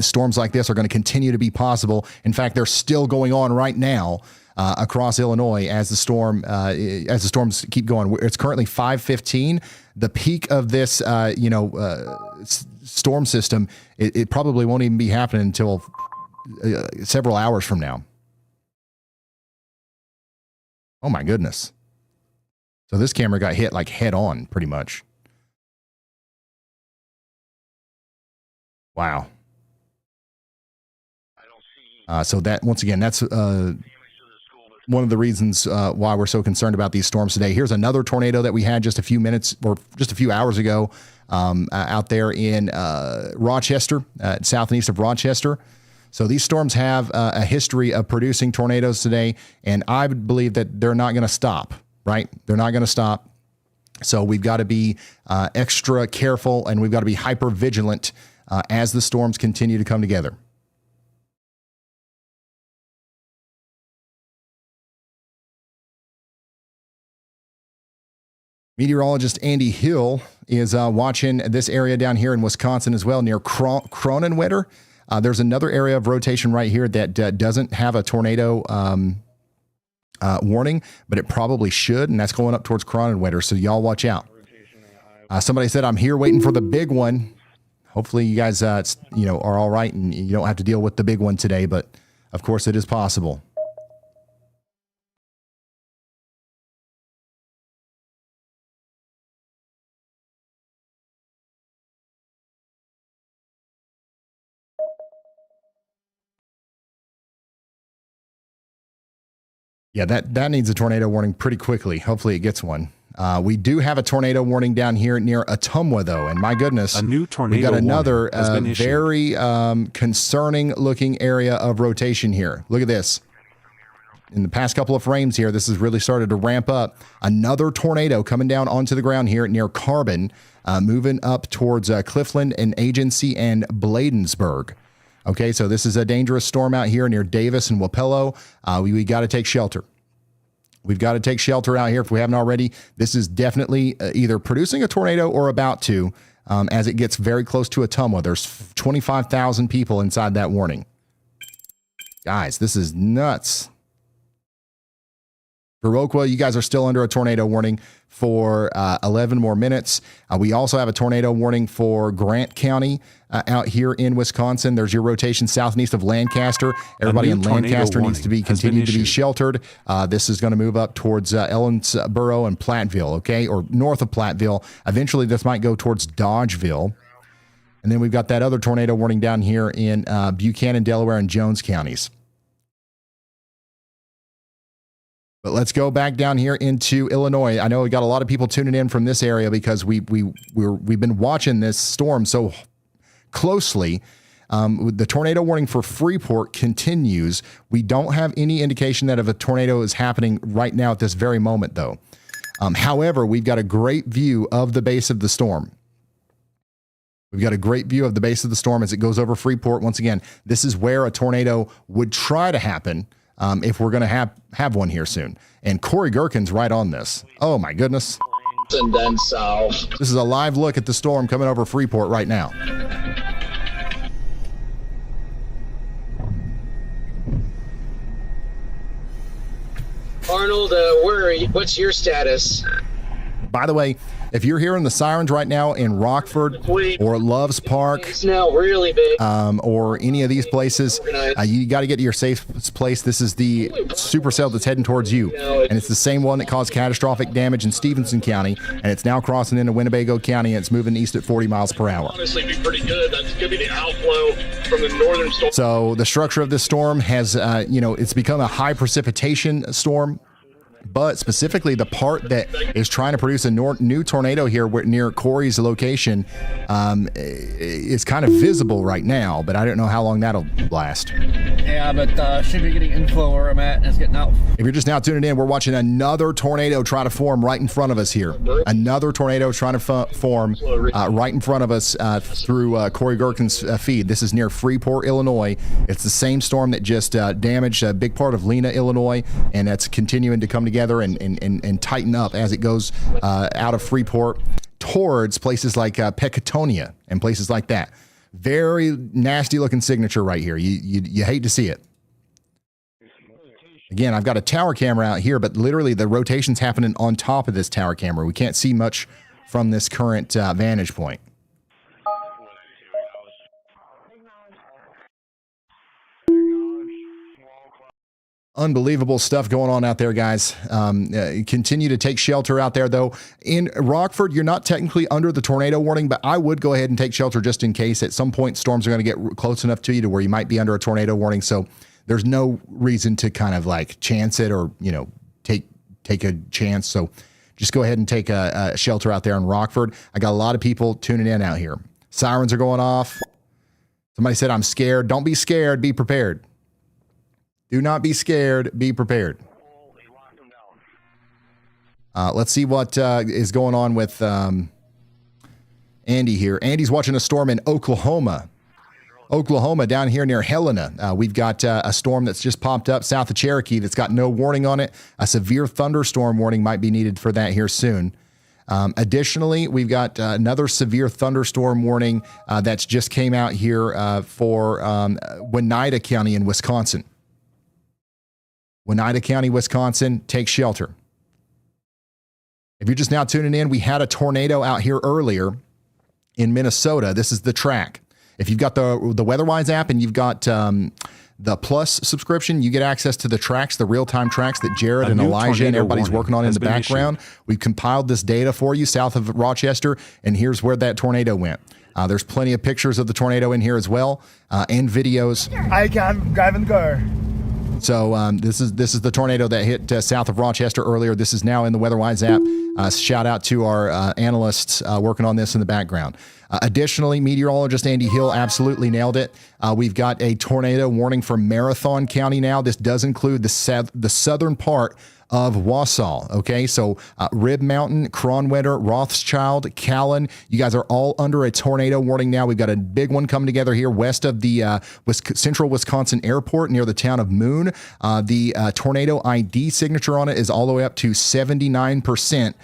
storms like this are going to continue to be possible. In fact, they're still going on right now across Illinois as the storms keep going. It's currently 5:15. The peak of this, storm system, it probably won't even be happening until several hours from now. Oh my goodness! So this camera got hit like head on, pretty much. Wow. So that, once again, that's one of the reasons why we're so concerned about these storms today. Here's another tornado that we had just a few minutes or just a few hours ago out there in Rochester, south and east of Rochester. So these storms have a history of producing tornadoes today, and I would believe that they're not going to stop, right? They're not going to stop. So we've got to be extra careful, and we've got to be hyper vigilant as the storms continue to come together. Meteorologist Andy Hill is watching this area down here in Wisconsin as well, near Cronenwetter. There's another area of rotation right here that doesn't have a tornado warning, but it probably should, and that's going up towards Cronenwetter, so y'all watch out. Somebody said, I'm here waiting for the big one. Hopefully you guys are all right and you don't have to deal with the big one today, but of course it is possible. Yeah, that needs a tornado warning pretty quickly. Hopefully it gets one. We do have a tornado warning down here near Ottumwa, though, and my goodness, A new tornado we've got another warning has been issued. very concerning looking area of rotation here. Look at this. In the past couple of frames here, this has really started to ramp up. Another tornado coming down onto the ground here near Carbon, moving up towards Clifland and Agency and Bladensburg. Okay, so this is a dangerous storm out here near Davis and Wapello. We got to take shelter. We've got to take shelter out here if we haven't already. This is definitely either producing a tornado or about to, as it gets very close to Ottumwa. There's 25,000 people inside that warning. Guys, this is nuts. Viroqua, you guys are still under a tornado warning for 11 more minutes. We also have a tornado warning for Grant County out here in Wisconsin. There's your rotation south and east of Lancaster. Everybody in Lancaster needs to be continued to be sheltered. This is going to move up towards Ellensboro and Platteville, okay, or north of Platteville. Eventually, this might go towards Dodgeville. And then we've got that other tornado warning down here in Buchanan, Delaware, and Jones counties. But let's go back down here into Illinois. I know we got a lot of people tuning in from this area because we've been watching this storm so closely. The tornado warning for Freeport continues. We don't have any indication that a tornado is happening right now at this very moment, though. However, we've got a great view of the base of the storm. We've got a great view of the base of the storm as it goes over Freeport. Once again, this is where a tornado would try to happen if we're going to have one here soon. And Corey Gherkin's right on this. Oh, my goodness. And then south. This is a live look at the storm coming over Freeport right now. Arnold, where are you? What's your status? By the way, if you're hearing the sirens right now in Rockford or Loves Park, It's now really big. or any of these places, you got to get to your safe place. This is the supercell that's heading towards you, and it's the same one that caused catastrophic damage in Stevenson County, and it's now crossing into Winnebago County, and it's moving east at 40 miles per hour. Honestly, be pretty good. That's going to be the outflow from the northern storm. So the structure of this storm has, it's become a high precipitation storm. But specifically, the part that is trying to produce a new tornado here near Corey's location is kind of visible right now, but I don't know how long that'll last. Yeah, but should be getting inflow where I'm at, and it's getting out. If you're just now tuning in, we're watching another tornado try to form right in front of us here. Another tornado trying to form right in front of us through Corey Gherkin's feed. This is near Freeport, Illinois. It's the same storm that just damaged a big part of Lena, Illinois, and that's continuing to come together and tighten up as it goes out of Freeport towards places like Pecatonia and places like that. Very nasty looking signature right here. You hate to see it. Again, I've got a tower camera out here, but literally the rotation's happening on top of this tower camera. We can't see much from this current vantage point. Unbelievable stuff going on out there, guys. Continue to take shelter out there, though. In Rockford, you're not technically under the tornado warning, but I would go ahead and take shelter just in case. At some point, storms are going to get close enough to you to where you might be under a tornado warning. So there's no reason to kind of like chance it or, take a chance. So just go ahead and take a shelter out there in Rockford. I got a lot of people tuning in out here. Sirens are going off. Somebody said, I'm scared. Don't be scared. Be prepared. Do not be scared. Be prepared. Let's see what is going on with Andy here. Andy's watching a storm in Oklahoma. Oklahoma, down here near Helena. We've got a storm that's just popped up south of Cherokee that's got no warning on it. A severe thunderstorm warning might be needed for that here soon. Additionally, we've got another severe thunderstorm warning that's just came out here for Oneida County in Wisconsin. Oneida County, Wisconsin, take shelter. If you're just now tuning in, we had a tornado out here earlier in Minnesota. This is the track. If you've got the WeatherWise app and you've got the Plus subscription, you get access to the tracks, the real-time tracks that Jared and Elijah and everybody's working on in the background. We've compiled this data for you south of Rochester, and here's where that tornado went. There's plenty of pictures of the tornado in here as well, and videos. I'm driving the car. So this is the tornado that hit south of Rochester earlier. This is now in the WeatherWise app. Shout out to our analysts working on this in the background. Additionally, meteorologist Andy Hill absolutely nailed it. We've got a tornado warning for Marathon County now. This does include the southern part of Wausau. Okay, so Rib Mountain, Cronwetter, Rothschild, Callan, you guys are all under a tornado warning now. We've got a big one coming together here west of the central Wisconsin airport near the town of Moon. The tornado ID signature on it is all the way up to 79%.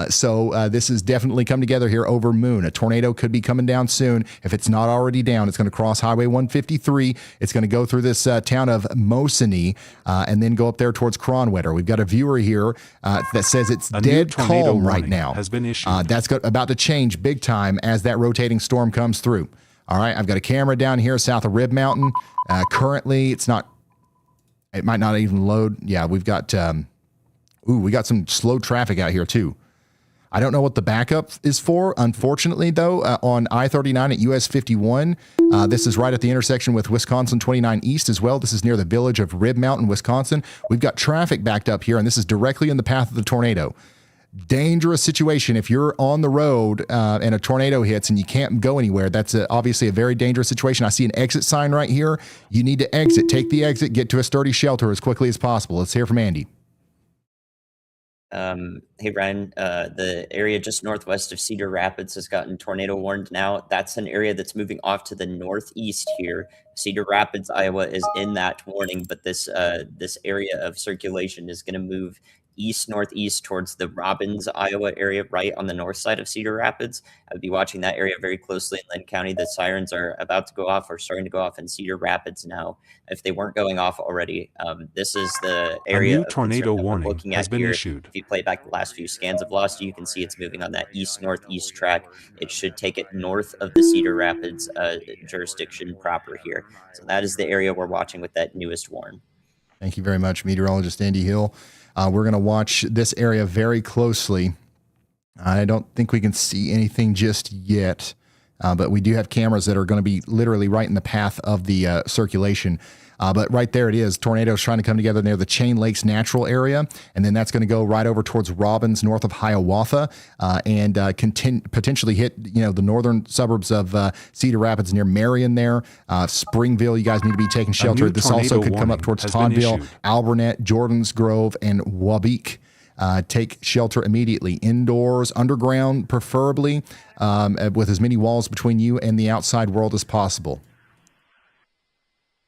So this has definitely come together here over Moon. A tornado could be coming down soon. If it's not already down, it's going to cross Highway 153. It's going to go through this town of Mosinee and then go up there towards Cronwetter. We've got a viewer here that says it's dead calm right now. Has been issued. That's about to change big time as that rotating storm comes through. All right, I've got a camera down here south of Rib Mountain. Currently, it's not. It might not even load. Yeah, we've got. We got some slow traffic out here too. I don't know what the backup is for. Unfortunately, though, on I-39 at US 51, this is right at the intersection with Wisconsin 29 East as well. This is near the village of Rib Mountain, Wisconsin. We've got traffic backed up here, and this is directly in the path of the tornado. dangerous situation. If you're on the road and a tornado hits and you can't go anywhere, that's obviously a very dangerous situation. I see an exit sign right here. You need to exit. Take the exit. Get to a sturdy shelter as quickly as possible. Let's hear from Andy. Hey, Brian, the area just northwest of Cedar Rapids has gotten tornado warned now. That's an area that's moving off to the northeast here. Cedar Rapids, Iowa is in that warning, but this area of circulation is going to move east-northeast towards the Robbins, Iowa area, right on the north side of Cedar Rapids. I would be watching that area very closely in Linn County. The sirens are about to go off or starting to go off in Cedar Rapids now, if they weren't going off already. This is the area a new tornado warning has been issued. If you play back the last few scans of Lost, you can see it's moving on that east-northeast track. It should take it north of the Cedar Rapids jurisdiction proper here. So that is the area we're watching with that newest warn. Thank you very much, meteorologist Andy Hill. We're going to watch this area very closely. I don't think we can see anything just yet, but we do have cameras that are going to be literally right in the path of the circulation. But right there it is. Tornadoes trying to come together near the Chain Lakes natural area. And then that's going to go right over towards Robbins, north of Hiawatha, and potentially hit, the northern suburbs of Cedar Rapids near Marion there. Springville, you guys need to be taking shelter. This also could come up towards Toddville, Alburnett, Jordan's Grove, and Wabeek. Take shelter immediately. Indoors, underground, preferably, with as many walls between you and the outside world as possible.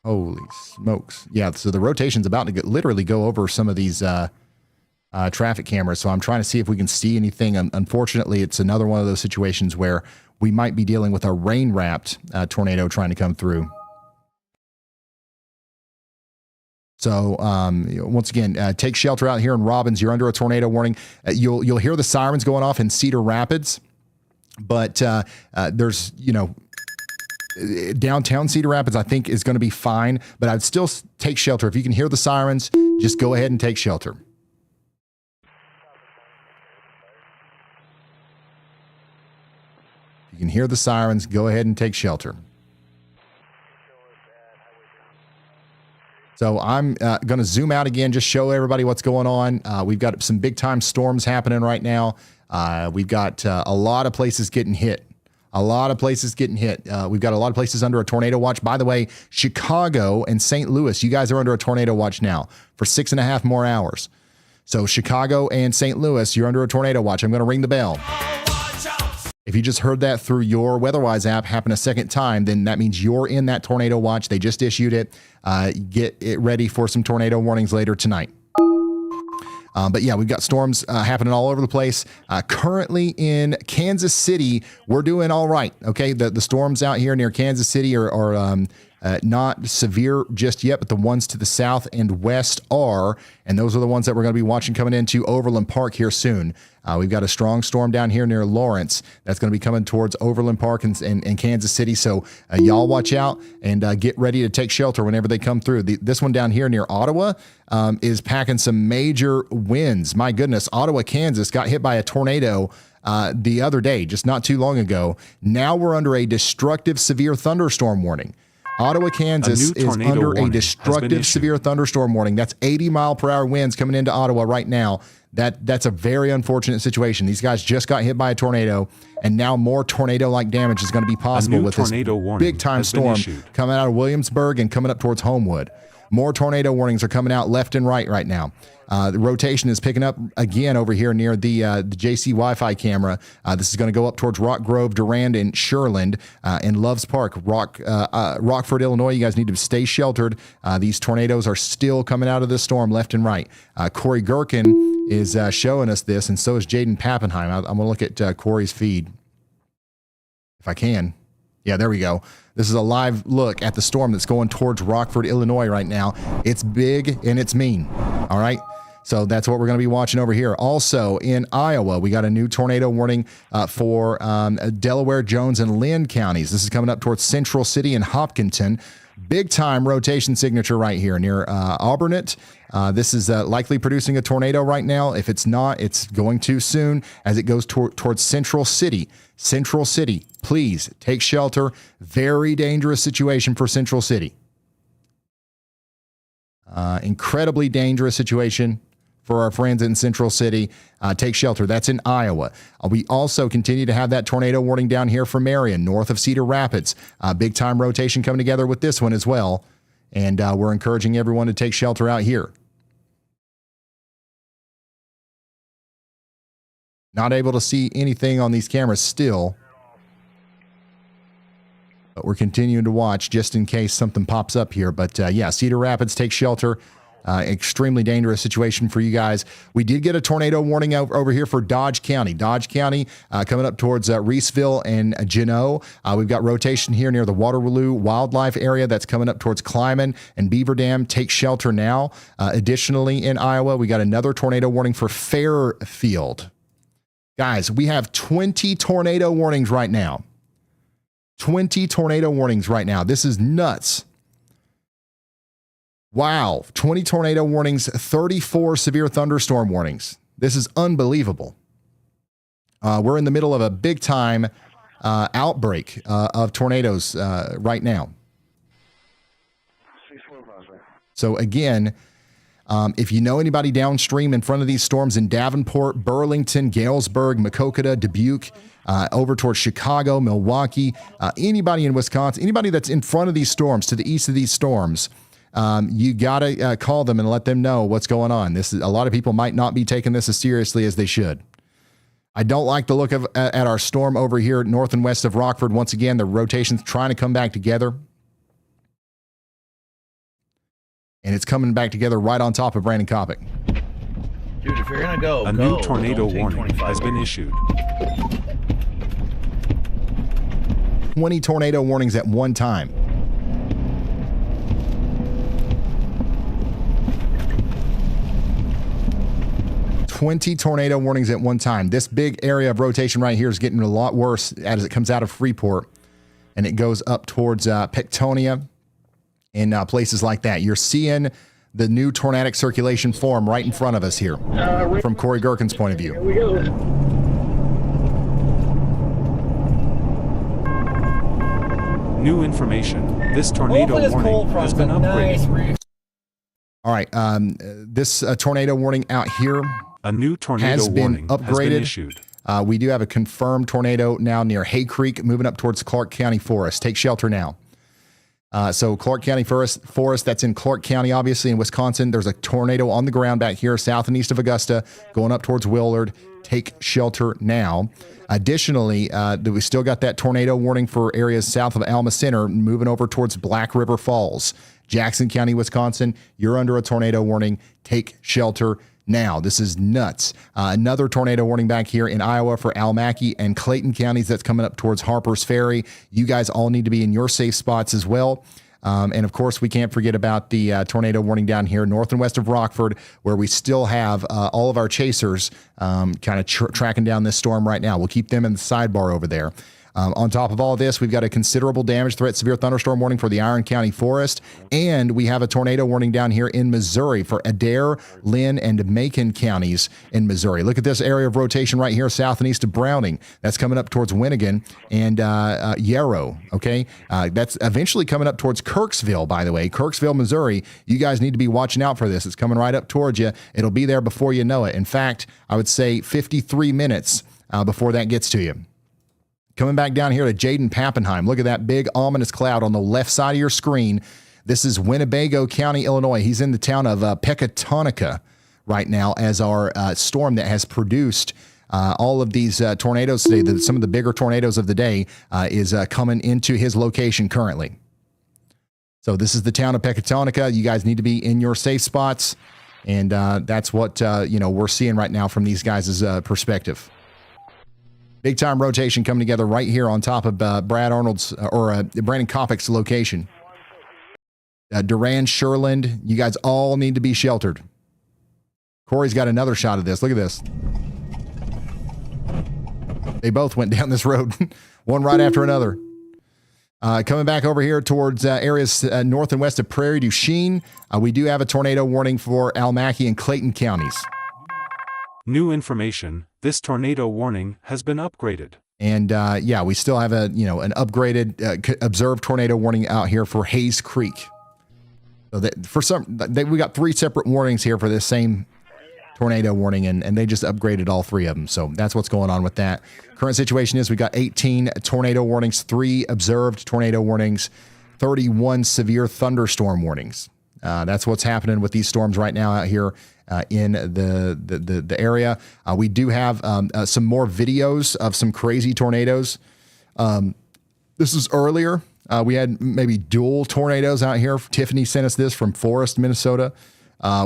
Holy smokes. Yeah, so the rotation's about to literally go over some of these traffic cameras, so I'm trying to see if we can see anything. Unfortunately, it's another one of those situations where we might be dealing with a rain-wrapped tornado trying to come through. So once again, take shelter out here in Robbins. You're under a tornado warning. You'll hear the sirens going off in Cedar Rapids, but there's, downtown Cedar Rapids, I think, is going to be fine, but I'd still take shelter. If you can hear the sirens, just go ahead and take shelter. If you can hear the sirens, go ahead and take shelter. So I'm going to zoom out again, just show everybody what's going on. We've got some big time storms happening right now. We've got a lot of places getting hit. We've got a lot of places under a tornado watch. By the way, Chicago and St. Louis, you guys are under a tornado watch now for 6.5 more hours. So Chicago and St. Louis, you're under a tornado watch. I'm going to ring the bell. If you just heard that through your WeatherWise app happen a second time, then that means you're in that tornado watch. They just issued it. Get it ready for some tornado warnings later tonight. But yeah, we've got storms happening all over the place. Currently in Kansas City, we're doing all right. Okay, the storms out here near Kansas City are not severe just yet, but the ones to the south and west are, and those are the ones that we're going to be watching coming into Overland Park here soon. We've got a strong storm down here near Lawrence that's going to be coming towards Overland Park and Kansas City. So y'all watch out and get ready to take shelter whenever they come through. This one down here near Ottawa is packing some major winds. My goodness, Ottawa, Kansas got hit by a tornado the other day, just not too long ago. Now we're under a destructive severe thunderstorm warning. Ottawa, Kansas is under a destructive severe thunderstorm warning. That's 80-mile-per-hour winds coming into Ottawa right now. That's a very unfortunate situation. These guys just got hit by a tornado, and now more tornado-like damage is going to be possible with this big-time storm coming out of Williamsburg and coming up towards Homewood. More tornado warnings are coming out left and right now. The rotation is picking up again over here near the JC Wi-Fi camera. This is going to go up towards Rock Grove, Durand, and Sherland, and Loves Park, Rockford, Illinois. You guys need to stay sheltered. These tornadoes are still coming out of this storm left and right. Corey Gherkin is showing us this, and so is Jaden Pappenheim. I'm going to look at Corey's feed if I can. Yeah, there we go. This is a live look at the storm that's going towards Rockford, Illinois right now. It's big and it's mean. All right. So that's what we're going to be watching over here. Also in Iowa, we got a new tornado warning for Delaware, Jones, and Linn counties. This is coming up towards Central City and Hopkinton. Big time rotation signature right here near Alburnett. This is likely producing a tornado right now. If it's not, it's going to soon as it goes towards Central City. Central City, please take shelter. Very dangerous situation for Central City. Incredibly dangerous situation for our friends in Central City. Take shelter. That's in Iowa. We also continue to have that tornado warning down here for Marion, north of Cedar Rapids. Big time rotation coming together with this one as well. And we're encouraging everyone to take shelter out here. Not able to see anything on these cameras still. But we're continuing to watch just in case something pops up here. But yeah, Cedar Rapids, take shelter. Extremely dangerous situation for you guys. We did get a tornado warning over here for Dodge County. Dodge County coming up towards Reeseville and Juneau. We've got rotation here near the Waterloo Wildlife area that's coming up towards Kleiman and Beaver Dam. Take shelter now. Additionally, in Iowa, we got another tornado warning for Fairfield. Guys, we have 20 tornado warnings right now. 20 tornado warnings right now. This is nuts. Wow. 20 tornado warnings, 34 severe thunderstorm warnings. This is unbelievable. We're in the middle of a big time outbreak of tornadoes right now. So again, if you know anybody downstream in front of these storms in Davenport, Burlington, Galesburg, Maquoketa, Dubuque, over towards Chicago, Milwaukee, anybody in Wisconsin, anybody that's in front of these storms, to the east of these storms, you got to call them and let them know what's going on. This is, a lot of people might not be taking this as seriously as they should. I don't like the look of at our storm over here north and west of Rockford. Once again, the rotation's trying to come back together. And it's coming back together right on top of Brandon Coppock. Dude, if you're going to go, a new tornado warning has been issued. 20 tornado warnings at one time. Tornado warnings at one time. This big area of rotation right here is getting a lot worse as it comes out of Freeport and it goes up towards Pectonia and places like that. You're seeing the new tornadic circulation form right in front of us here from Corey Gherkin's point of view. Here we go. New information. This tornado warning has been upgraded. All right. This tornado warning out here a new tornado has been upgraded. Has been issued. We do have a confirmed tornado now near Hay Creek, moving up towards Clark County Forest. Take shelter now. So Clark County Forest, that's in Clark County, obviously in Wisconsin. There's a tornado on the ground back here, south and east of Augusta, going up towards Willard. Take shelter now. Additionally, we still got that tornado warning for areas south of Alma Center, moving over towards Black River Falls. Jackson County, Wisconsin, you're under a tornado warning. Take shelter now. This is nuts. Another tornado warning back here in Iowa for Almackey and Clayton counties. That's coming up towards Harper's Ferry. You guys all need to be in your safe spots as well. And of course, we can't forget about the tornado warning down here north and west of Rockford, where we still have all of our chasers kind of tracking down this storm right now. We'll keep them in the sidebar over there. On top of all of this, we've got a considerable damage threat, severe thunderstorm warning for the Iron County Forest, and we have a tornado warning down here in Missouri for Adair, Lynn, and Macon counties in Missouri. Look at this area of rotation right here, south and east of Browning. That's coming up towards Winnegan and Yarrow, okay? That's eventually coming up towards Kirksville, by the way. Kirksville, Missouri. You guys need to be watching out for this. It's coming right up towards you. It'll be there before you know it. In fact, I would say 53 minutes before that gets to you. Coming back down here to Jaden Pappenheim. Look at that big ominous cloud on the left side of your screen. This is Winnebago County, Illinois. He's in the town of Pecatonica right now as our storm that has produced all of these tornadoes today. Some of the bigger tornadoes of the day is coming into his location currently. So this is the town of Pecatonica. You guys need to be in your safe spots. And that's what we're seeing right now from these guys' perspective. Big time rotation coming together right here on top of Brad Arnold's Brandon Coppock's location. Duran, Sherland, you guys all need to be sheltered. Corey's got another shot of this. Look at this. They both went down this road, one right after another. Coming back over here towards areas north and west of Prairie du Chien, we do have a tornado warning for Almackey and Clayton counties. New information. This tornado warning has been upgraded. And yeah, we still have an upgraded observed tornado warning out here for Hayes Creek. So that we got 3 separate warnings here for this same tornado warning, and they just upgraded all 3 of them. So that's what's going on with that. Current situation is we got 18 tornado warnings, 3 observed tornado warnings, 31 severe thunderstorm warnings. That's what's happening with these storms right now out here in the area. We do have some more videos of some crazy tornadoes. This is earlier. We had maybe dual tornadoes out here. Tiffany sent us this from Forest, Minnesota.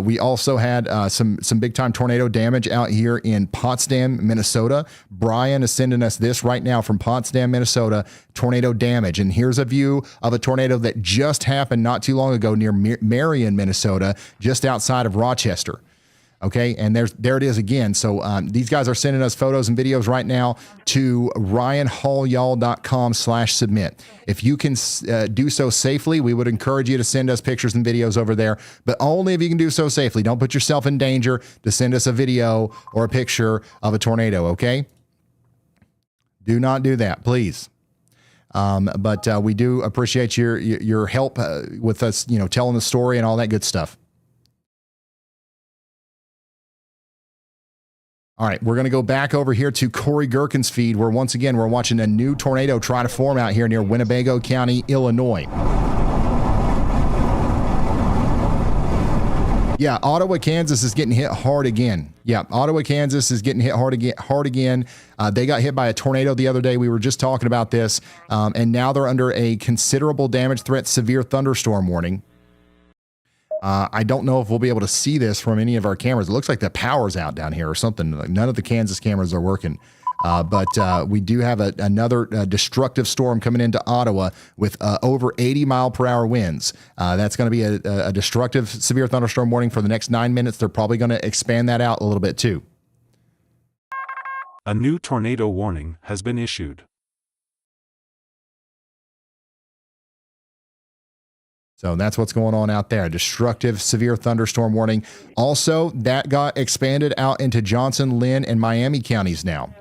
We also had some big time tornado damage out here in Potsdam, Minnesota. Brian is sending us this right now from Potsdam, Minnesota, tornado damage. And here's a view of a tornado that just happened not too long ago near Marion, Minnesota, just outside of Rochester. Okay, and there it is again. So these guys are sending us photos and videos right now to ryanhallyall.com/submit. If you can do so safely, we would encourage you to send us pictures and videos over there, but only if you can do so safely. Don't put yourself in danger to send us a video or a picture of a tornado, okay? Do not do that, please. But we do appreciate your help with us, telling the story and all that good stuff. All right, we're going to go back over here to Corey Gherkin's feed, where once again we're watching a new tornado try to form out here near Winnebago County, Illinois. Yeah, Ottawa, Kansas is getting hit hard again. Yeah, Ottawa, Kansas is getting hit hard again. They got hit by a tornado the other day. We were just talking about this, and now they're under a considerable damage threat, severe thunderstorm warning. I don't know if we'll be able to see this from any of our cameras. It looks like the power's out down here or something. None of the Kansas cameras are working. But we do have another destructive storm coming into Ottawa with over 80-mile-per-hour winds. That's going to be a destructive severe thunderstorm warning for the next 9 minutes. They're probably going to expand that out a little bit too. A new tornado warning has been issued. So that's what's going on out there. Destructive severe thunderstorm warning. Also, that got expanded out into Johnson, Lynn, and Miami counties now.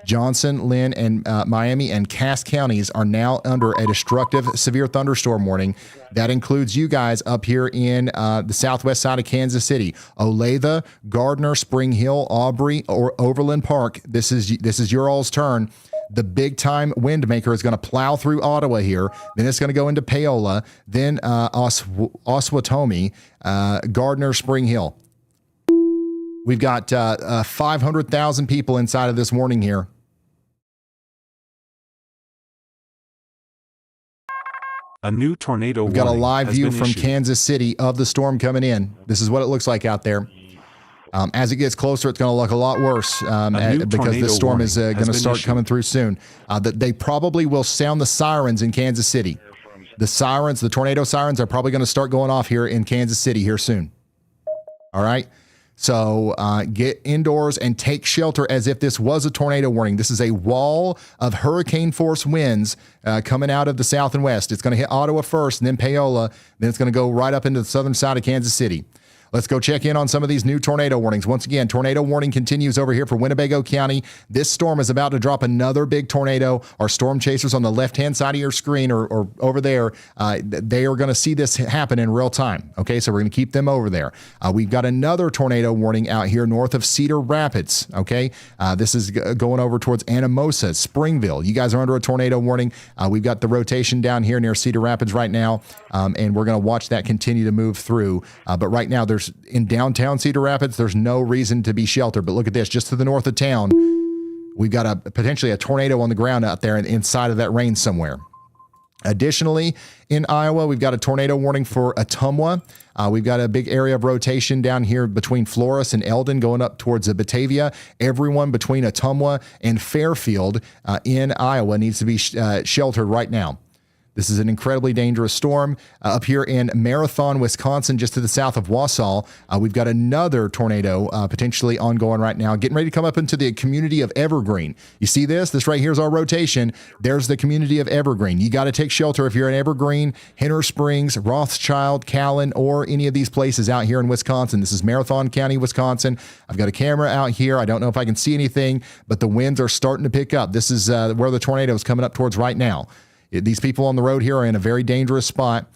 Johnson, Lynn, and Miami and Cass counties are now under a destructive severe thunderstorm warning. That includes you guys up here in the southwest side of Kansas City. Olathe, Gardner, Spring Hill, Aubrey, or Overland Park. This is your all's turn. The big-time wind maker is going to plow through Ottawa here. Then it's going to go into Paola, then Oswatomi, Gardner, Spring Hill. We've got 500,000 people inside of this warning here. A new tornado We've got a warning live has view been from issued. Kansas City of the storm coming in. This is what it looks like out there. As it gets closer, it's going to look a lot worse because the storm is going to start coming through soon. They probably will sound the sirens in Kansas City. The tornado sirens are probably going to start going off here in Kansas City here soon. All right. So get indoors and take shelter as if this was a tornado warning. This is a wall of hurricane force winds coming out of the south and west. It's going to hit Ottawa first and then Paola. Then it's going to go right up into the southern side of Kansas City. Let's go check in on some of these new tornado warnings. Once again, tornado warning continues over here for Winnebago County. This storm is about to drop another big tornado. Our storm chasers on the left-hand side of your screen or over there, they are going to see this happen in real time. Okay, so we're going to keep them over there. We've got another tornado warning out here north of Cedar Rapids. Okay, this is going over towards Anamosa, Springville. You guys are under a tornado warning. We've got the rotation down here near Cedar Rapids right now, and we're going to watch that continue to move through. But right now, in downtown Cedar Rapids, there's no reason to be sheltered. But look at this, just to the north of town, we've got potentially a tornado on the ground out there inside of that range somewhere. Additionally, in Iowa, we've got a tornado warning for Ottumwa. We've got a big area of rotation down here between Flores and Eldon going up towards Batavia. Everyone between Ottumwa and Fairfield in Iowa needs to be sheltered right now. This is an incredibly dangerous storm. Up here in Marathon, Wisconsin, just to the south of Wausau, we've got another tornado potentially ongoing right now, getting ready to come up into the community of Evergreen. You see this? This right here is our rotation. There's the community of Evergreen. You got to take shelter if you're in Evergreen, Henner Springs, Rothschild, Callan, or any of these places out here in Wisconsin. This is Marathon County, Wisconsin. I've got a camera out here. I don't know if I can see anything, but the winds are starting to pick up. This is where the tornado is coming up towards right now. These people on the road here are in a very dangerous spot.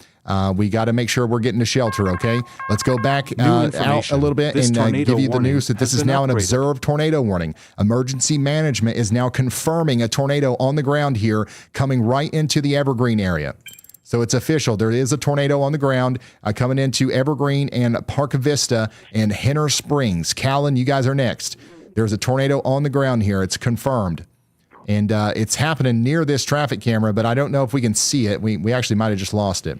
We got to make sure we're getting to shelter, okay? Let's go back out a little bit and give you the news that this is now an observed tornado warning. Emergency management is now confirming a tornado on the ground here coming right into the Evergreen area. So it's official. There is a tornado on the ground coming into Evergreen and Park Vista and Henner Springs. Callan, you guys are next. There's a tornado on the ground here. It's confirmed. And it's happening near this traffic camera, but I don't know if we can see it. We actually might have just lost it.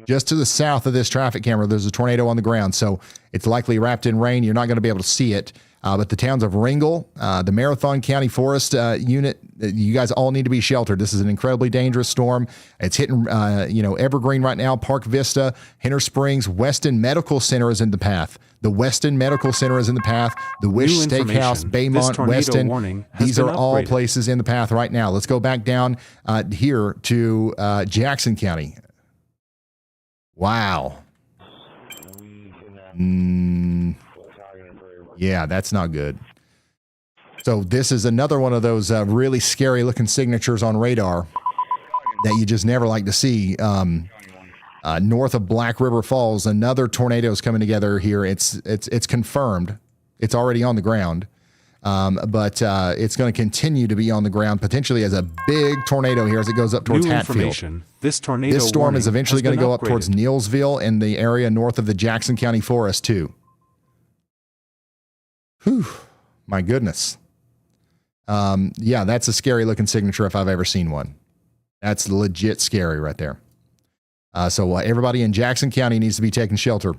Just to the south of this traffic camera, there's a tornado on the ground. So it's likely wrapped in rain. You're not going to be able to see it. But the towns of Ringgold, the Marathon County Forest Unit, you guys all need to be sheltered. This is an incredibly dangerous storm. It's hitting, Evergreen right now, Park Vista, Henner Springs, Weston Medical Center is in the path. The Weston Medical Center is in the path. The Wish Steakhouse, Baymont, Weston. These are all places in the path right now. Let's go back down here to Jackson County. Wow. Yeah, that's not good. So this is another one of those really scary looking signatures on radar that you just never like to see. North of Black River Falls, another tornado is coming together here. It's confirmed. It's already on the ground. But it's going to continue to be on the ground, potentially as a big tornado here as it goes up towards Hatfield. This storm is eventually going to go up towards Neillsville and the area north of the Jackson County Forest too. Whew, my goodness. Yeah, that's a scary looking signature if I've ever seen one. That's legit scary right there. So everybody in Jackson County needs to be taking shelter.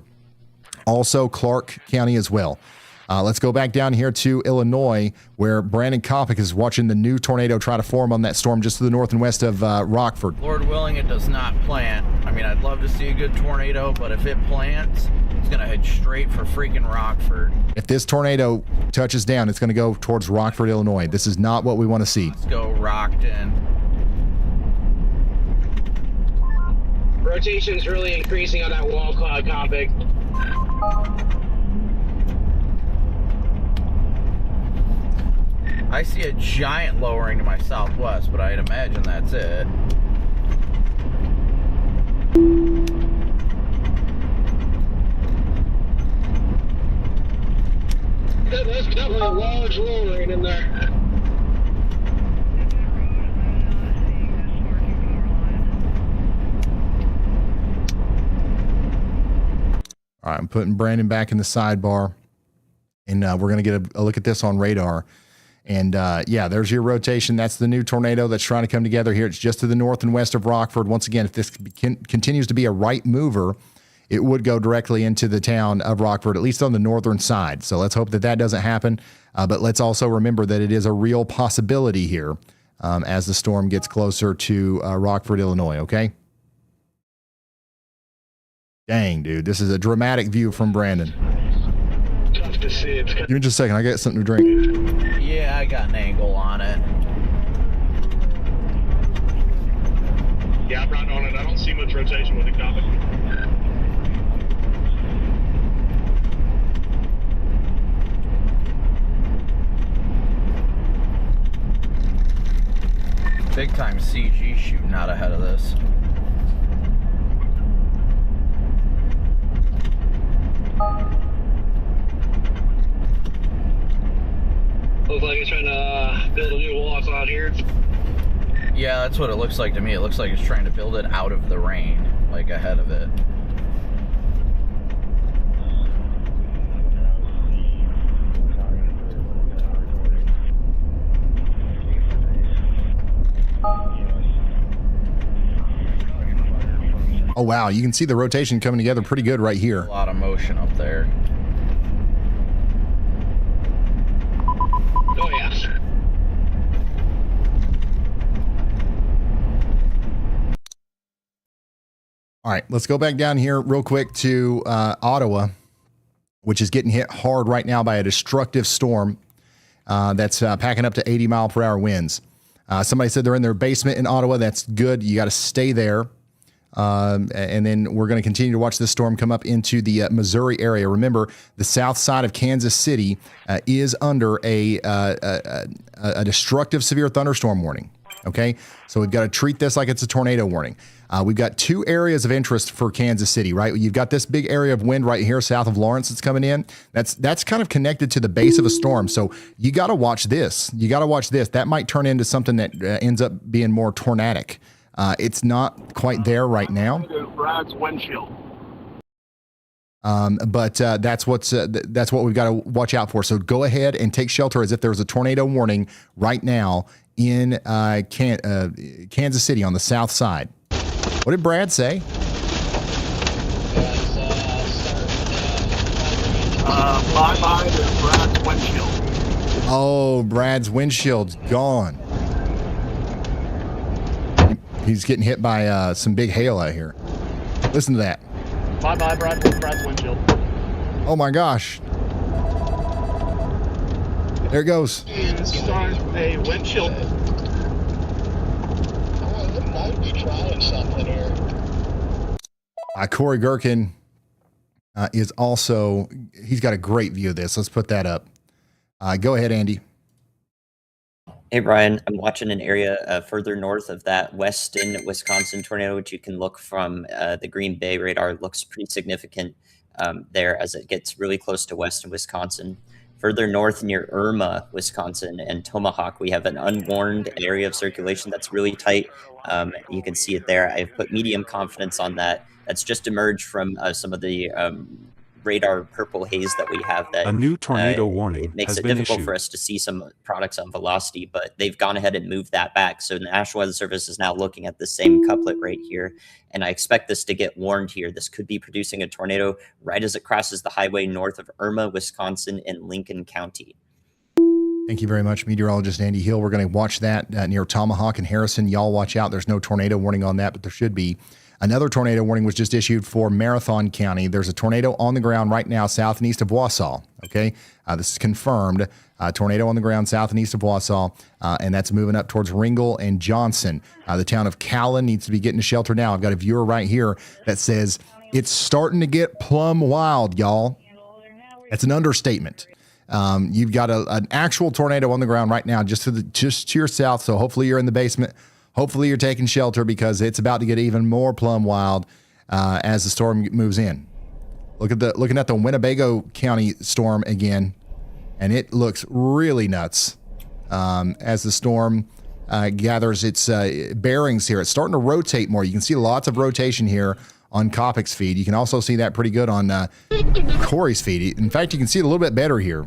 Also Clark County as well. Let's go back down here to Illinois, where Brandon Kopic is watching the new tornado try to form on that storm just to the north and west of Rockford. Lord willing, it does not plant. I mean, I'd love to see a good tornado, but if it plants, it's going to head straight for freaking Rockford. If this tornado touches down, it's going to go towards Rockford, Illinois. This is not what we want to see. Let's go Rockton. Rotation's really increasing on that wall cloud, Kopic. I see a giant lowering to my southwest, but I'd imagine that's it. That's definitely a large lowering in there. All right, I'm putting Brandon back in the sidebar, and we're going to get a look at this on radar. And yeah, there's your rotation. That's the new tornado that's trying to come together here. It's just to the north and west of Rockford. Once again, if this continues to be a right mover, it would go directly into the town of Rockford, at least on the northern side. So let's hope that that doesn't happen. But let's also remember that it is a real possibility here as the storm gets closer to Rockford, Illinois, okay? Dang, dude, this is a dramatic view from Brandon. Tough to see. Give me just a second. I got something to drink. Yeah, I got an angle on it. Yeah, I'm right on it. I don't see much rotation with the Kopic. Big time CG shooting out ahead of this. Looks like it's trying to build a new wall out here. Yeah, that's what it looks like to me. It looks like it's trying to build it out of the rain, like ahead of it. Oh, wow. You can see the rotation coming together pretty good right here. A lot of motion up there. Oh, yeah. All right, let's go back down here real quick to Ottawa, which is getting hit hard right now by a destructive storm that's packing up to 80-mile-per-hour winds. Somebody said they're in their basement in Ottawa. That's good. You got to stay there. And then we're going to continue to watch this storm come up into the Missouri area. Remember, the south side of Kansas City is under a destructive severe thunderstorm warning. Okay, so we've got to treat this like it's a tornado warning. We've got 2 areas of interest for Kansas City, right? You've got this big area of wind right here south of Lawrence that's coming in. That's kind of connected to the base of a storm. So you got to watch this. You got to watch this. That might turn into something that ends up being more tornadic. It's not quite there right now. Brad's windshield. But that's what we've got to watch out for. So go ahead and take shelter as if there's a tornado warning right now in Kansas City on the south side. What did Brad say? Bye-bye to Brad's windshield. Oh, Brad's windshield's gone. He's getting hit by some big hail out here. Listen to that. Bye-bye, Brad's windshield. Oh my gosh. There it goes. Start a windshield. Corey Gherkin is also, he's got a great view of this. Let's put that up. Go ahead, Andy. Hey, Brian, I'm watching an area further north of that Weston, Wisconsin tornado, which you can look from the Green Bay radar. It looks pretty significant there as it gets really close to Weston, Wisconsin. Further north near Irma, Wisconsin, and Tomahawk, we have an unwarned area of circulation that's really tight. You can see it there. I've put medium confidence on that. That's just emerged from some of the radar purple haze that we have. That a new tornado warning it makes has it been difficult issued. for us to see some products on velocity, but they've gone ahead and moved that back. So the National Weather Service is now looking at the same couplet right here, and I expect this to get warned here. This could be producing a tornado right as it crosses the highway north of Irma, Wisconsin, and Lincoln County. Thank you very much, meteorologist Andy Hill. We're going to watch that near Tomahawk and Harrison. Y'all watch out. There's no tornado warning on that, but there should be. Another tornado warning was just issued for Marathon County. There's a tornado on the ground right now south and east of Wausau. Okay, this is confirmed. Tornado on the ground south and east of Wausau, and that's moving up towards Ringel and Johnson. The town of Callan needs to be getting to shelter now. I've got a viewer right here that says it's starting to get plumb wild, y'all. That's an understatement. You've got an actual tornado on the ground right now, just to your south. So hopefully you're in the basement. Hopefully you're taking shelter because it's about to get even more plumb wild as the storm moves in. Looking at the Winnebago County storm again, and it looks really nuts as the storm gathers its bearings here. It's starting to rotate more. You can see lots of rotation here on Kopic's feed. You can also see that pretty good on Corey's feed. In fact, you can see it a little bit better here.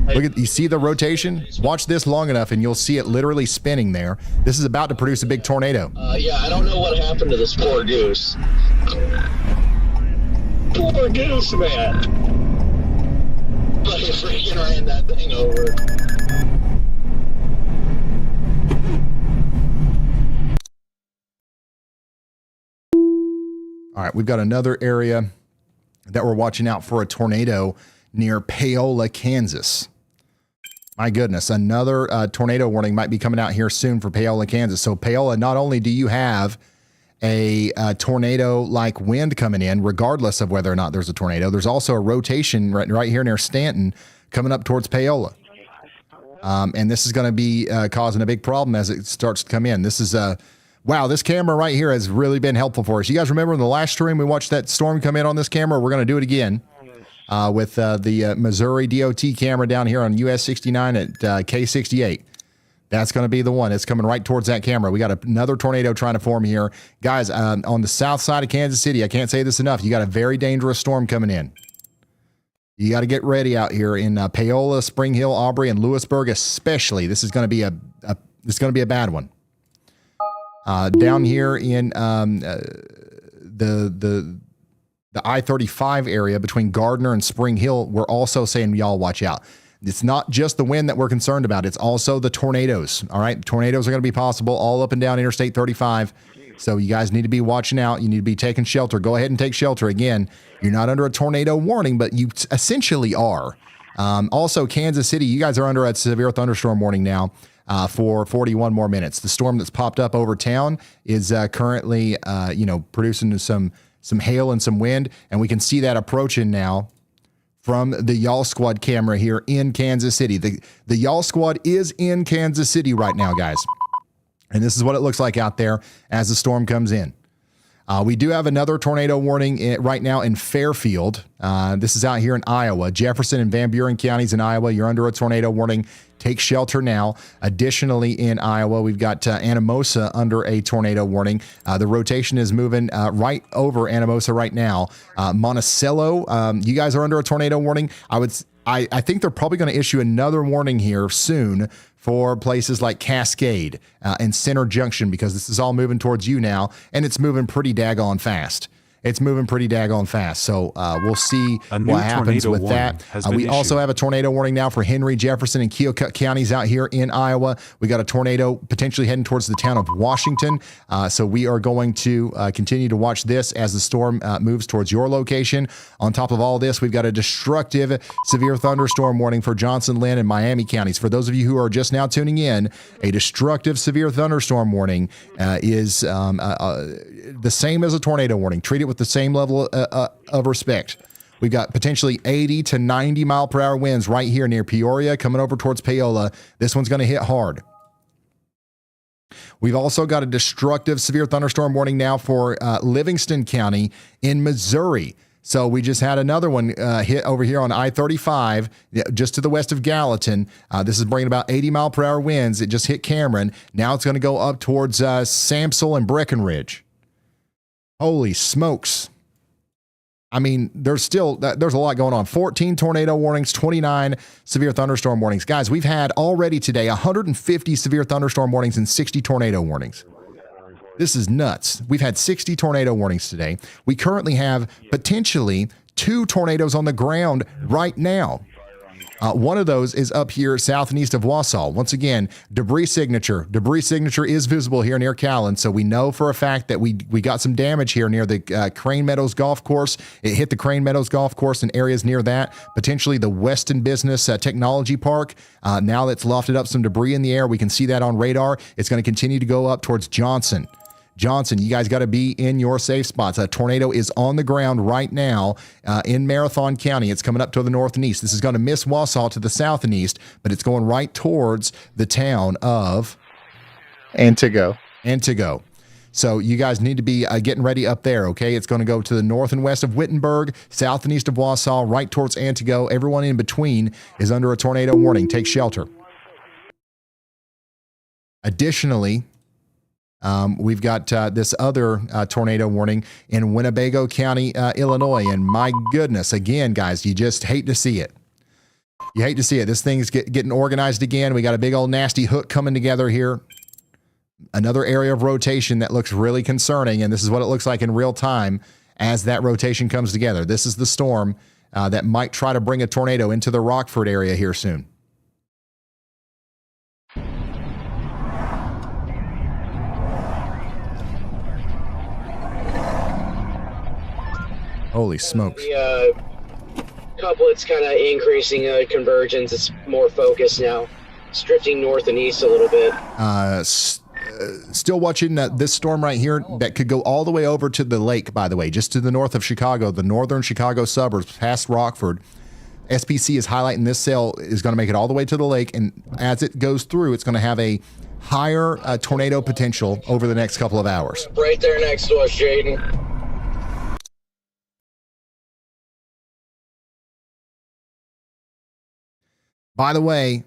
You see the rotation? Watch this long enough and you'll see it literally spinning there. This is about to produce a big tornado. Yeah, I don't know what happened to this poor goose. Poor goose, man. But he freaking ran that thing over. All right, we've got another area that we're watching out for a tornado near Paola, Kansas. My goodness, another tornado warning might be coming out here soon for Paola, Kansas. So Paola, not only do you have a tornado-like wind coming in, regardless of whether or not there's a tornado, there's also a rotation right here near Stanton coming up towards Paola. And this is going to be causing a big problem as it starts to come in. This is wow, this camera right here has really been helpful for us. You guys remember in the last stream we watched that storm come in on this camera? We're going to do it again. With the Missouri DOT camera down here on US 69 at K68. That's going to be the one. It's coming right towards that camera. We got another tornado trying to form here. Guys, on the south side of Kansas City, I can't say this enough. You got a very dangerous storm coming in. You got to get ready out here in Paola, Spring Hill, Aubrey, and Lewisburg especially. This is going to be a bad one. Down here in the I-35 area between Gardner and Spring Hill, we're also saying y'all watch out. It's not just the wind that we're concerned about. It's also the tornadoes. All right. Tornadoes are going to be possible all up and down Interstate 35. So you guys need to be watching out. You need to be taking shelter. Go ahead and take shelter. Again, you're not under a tornado warning, but you essentially are. Also, Kansas City, you guys are under a severe thunderstorm warning now for 41 more minutes. The storm that's popped up over town is currently, producing some hail and some wind, and we can see that approaching now from the Y'all Squad camera here in Kansas City. The Y'all Squad is in Kansas City right now, guys. And this is what it looks like out there as the storm comes in. We do have another tornado warning right now in Fairfield. This is out here in Iowa. Jefferson and Van Buren counties in Iowa, you're under a tornado warning. Take shelter now. Additionally, in Iowa, we've got Anamosa under a tornado warning. The rotation is moving right over Anamosa right now. Monticello, you guys are under a tornado warning. I think they're probably going to issue another warning here soon for places like Cascade and Center Junction, because this is all moving towards you now, and it's moving pretty daggone fast. It's moving pretty daggone fast. So we'll see what happens with that. We also have a tornado warning now for Henry, Jefferson, and Keokuk counties out here in Iowa. We got a tornado potentially heading towards the town of Washington. So we are going to continue to watch this as the storm moves towards your location. On top of all this, we've got a destructive severe thunderstorm warning for Johnson, Lynn, and Miami counties. For those of you who are just now tuning in, a destructive severe thunderstorm warning is the same as a tornado warning. Treat it with the same level of respect. We've got potentially 80 to 90 mile per hour winds right here near Peoria coming over towards Paola. This one's going to hit hard. We've also got a destructive severe thunderstorm warning now for Livingston County in Missouri. So we just had another one hit over here on I-35, just to the west of Gallatin. This is bringing about 80 mile per hour winds. It just hit Cameron. Now it's going to go up towards Samsel and Breckenridge. Holy smokes. I mean, there's a lot going on. 14 tornado warnings, 29 severe thunderstorm warnings. Guys, we've had already today 150 severe thunderstorm warnings and 60 tornado warnings. This is nuts. We've had 60 tornado warnings today. We currently have potentially 2 tornadoes on the ground right now. One of those is up here south and east of Wausau. Once again, debris signature. Debris signature is visible here near Callan, so we know for a fact that we got some damage here near the Crane Meadows Golf Course. It hit the Crane Meadows Golf Course and areas near that. Potentially the Weston Business Technology Park. Now that's lofted up some debris in the air. We can see that on radar. It's going to continue to go up towards Johnson. You guys got to be in your safe spots. A tornado is on the ground right now in Marathon County. It's coming up to the north and east. This is going to miss Wausau to the south and east, but it's going right towards the town of Antigo. So you guys need to be getting ready up there, okay? It's going to go to the north and west of Wittenberg, south and east of Wausau, right towards Antigo. Everyone in between is under a tornado warning. Take shelter. Additionally, we've got this other tornado warning in Winnebago County, Illinois. And my goodness, again, guys, you just hate to see it. You hate to see it. This thing's getting organized again. We got a big old nasty hook coming together here. Another area of rotation that looks really concerning. And this is what it looks like in real time as that rotation comes together. This is the storm that might try to bring a tornado into the Rockford area here soon. Holy smokes. The couplet's kind of increasing convergence. It's more focused now. It's drifting north and east a little bit. Still watching this storm right here that could go all the way over to the lake, by the way, just to the north of Chicago, the northern Chicago suburbs past Rockford. SPC is highlighting this cell is going to make it all the way to the lake, and as it goes through, it's going to have a higher tornado potential over the next couple of hours. Right there next to us, Jaden. By the way,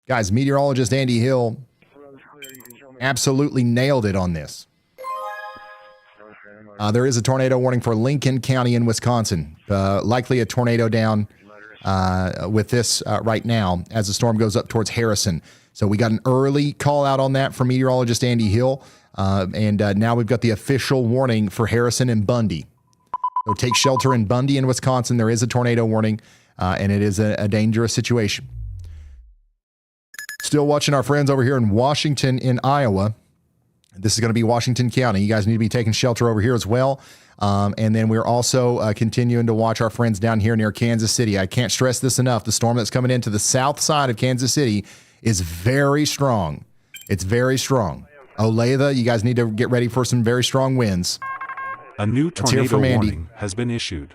guys, meteorologist Andy Hill absolutely nailed it on this. There is a tornado warning for Lincoln County in Wisconsin. Likely a tornado down with this right now as the storm goes up towards Harrison. So we got an early call out on that from meteorologist Andy Hill. And now we've got the official warning for Harrison and Bundy. So take shelter in Bundy in Wisconsin. There is a tornado warning. And it is a dangerous situation. Still watching our friends over here in Washington in Iowa. This is going to be Washington County. You guys need to be taking shelter over here as well. And then we're also continuing to watch our friends down here near Kansas City. I can't stress this enough. The storm that's coming into the south side of Kansas City is very strong. It's very strong. Olathe, you guys need to get ready for some very strong winds. A new tornado warning has been issued.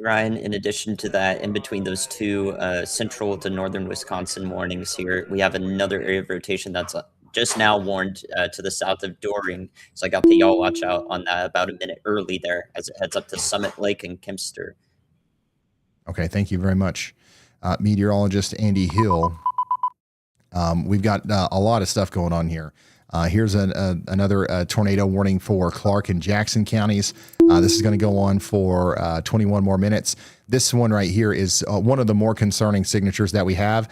Ryan, in addition to that, in between those two central to northern Wisconsin warnings here, we have another area of rotation that's just now warned to the south of Doring. So I got the y'all watch out on that about a minute early there as it heads up to Summit Lake and Kempster. Okay, thank you very much, meteorologist Andy Hill. We've got a lot of stuff going on here. Here's another tornado warning for Clark and Jackson counties. This is going to go on for 21 more minutes. This one right here is one of the more concerning signatures that we have.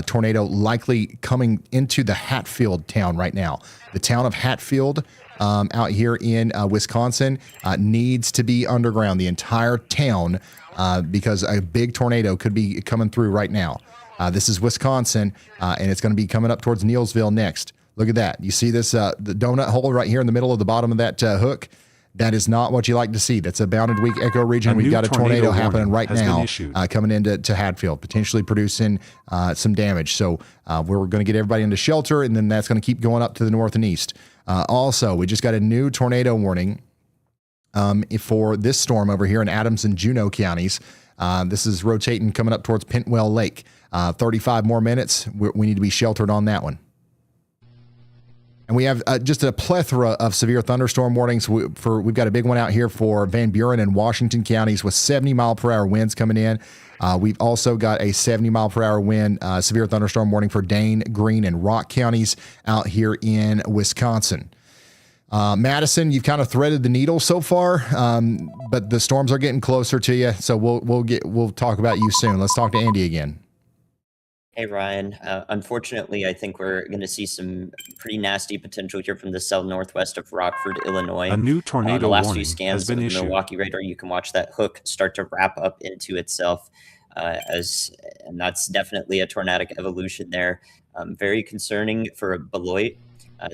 Tornado likely coming into the Hatfield town right now. The town of Hatfield out here in Wisconsin needs to be underground, the entire town, because a big tornado could be coming through right now. This is Wisconsin, and it's going to be coming up towards Neillsville next. Look at that. You see this, the donut hole right here in the middle of the bottom of that hook? That is not what you like to see. That's a bounded weak echo region. We've got a tornado happening right now coming into Hatfield, potentially producing some damage. So we're going to get everybody into shelter, and then that's going to keep going up to the north and east. Also, we just got a new tornado warning for this storm over here in Adams and Juneau counties. This is rotating coming up towards Pentwell Lake. 35 more minutes. We need to be sheltered on that one. And we have just a plethora of severe thunderstorm warnings. We've got a big one out here for Van Buren and Washington counties with 70-mile-per-hour winds coming in. We've also got a 70-mile-per-hour wind severe thunderstorm warning for Dane, Greene, and Rock counties out here in Wisconsin. Madison, you've kind of threaded the needle so far, but the storms are getting closer to you. So we'll talk about you soon. Let's talk to Andy again. Hey, Ryan. Unfortunately, I think we're going to see some pretty nasty potential here from the south northwest of Rockford, Illinois. A new tornado the last few warning scans has been of the issued. Milwaukee radar, you can watch that hook start to wrap up into itself, and that's definitely a tornadic evolution there. Very concerning for Beloit.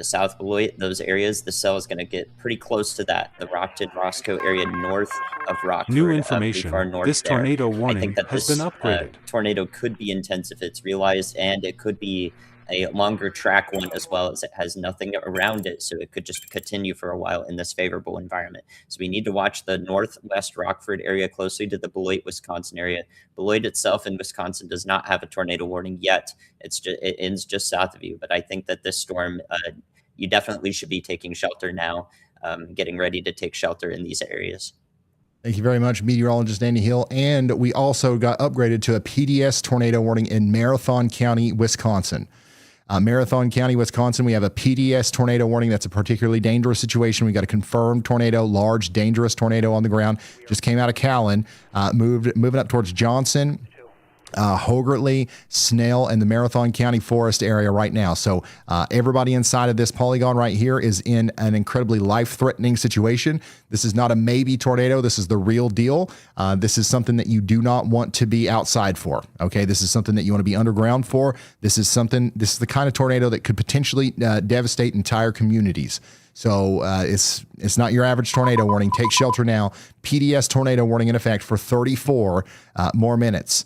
South Beloit, those areas, the cell is going to get pretty close to that. The Rockton, Roscoe area north of Rockford. New information. Far north This there. tornado I warning think that has this been upgraded. tornado could be intense if it's realized, and it could be a longer track one as well, as it has nothing around it, so it could just continue for a while in this favorable environment. So we need to watch the northwest Rockford area closely to the Beloit, Wisconsin area. Beloit itself in Wisconsin does not have a tornado warning yet. It ends just south of you, but I think that this storm, you definitely should be taking shelter now, getting ready to take shelter in these areas. Thank you very much, meteorologist Andy Hill. And we also got upgraded to a PDS tornado warning in Marathon County, Wisconsin. Marathon County, Wisconsin, we have a PDS tornado warning. That's a particularly dangerous situation. We got a confirmed tornado, large, dangerous tornado on the ground. Just came out of Callan, moving up towards Johnson, Hogartley, Snell, and the Marathon County Forest area right now. So everybody inside of this polygon right here is in an incredibly life-threatening situation. This is not a maybe tornado. This is the real deal. This is something that you do not want to be outside for. Okay, this is something that you want to be underground for. This is the kind of tornado that could potentially devastate entire communities. So it's not your average tornado warning. Take shelter now. PDS tornado warning in effect for 34 more minutes.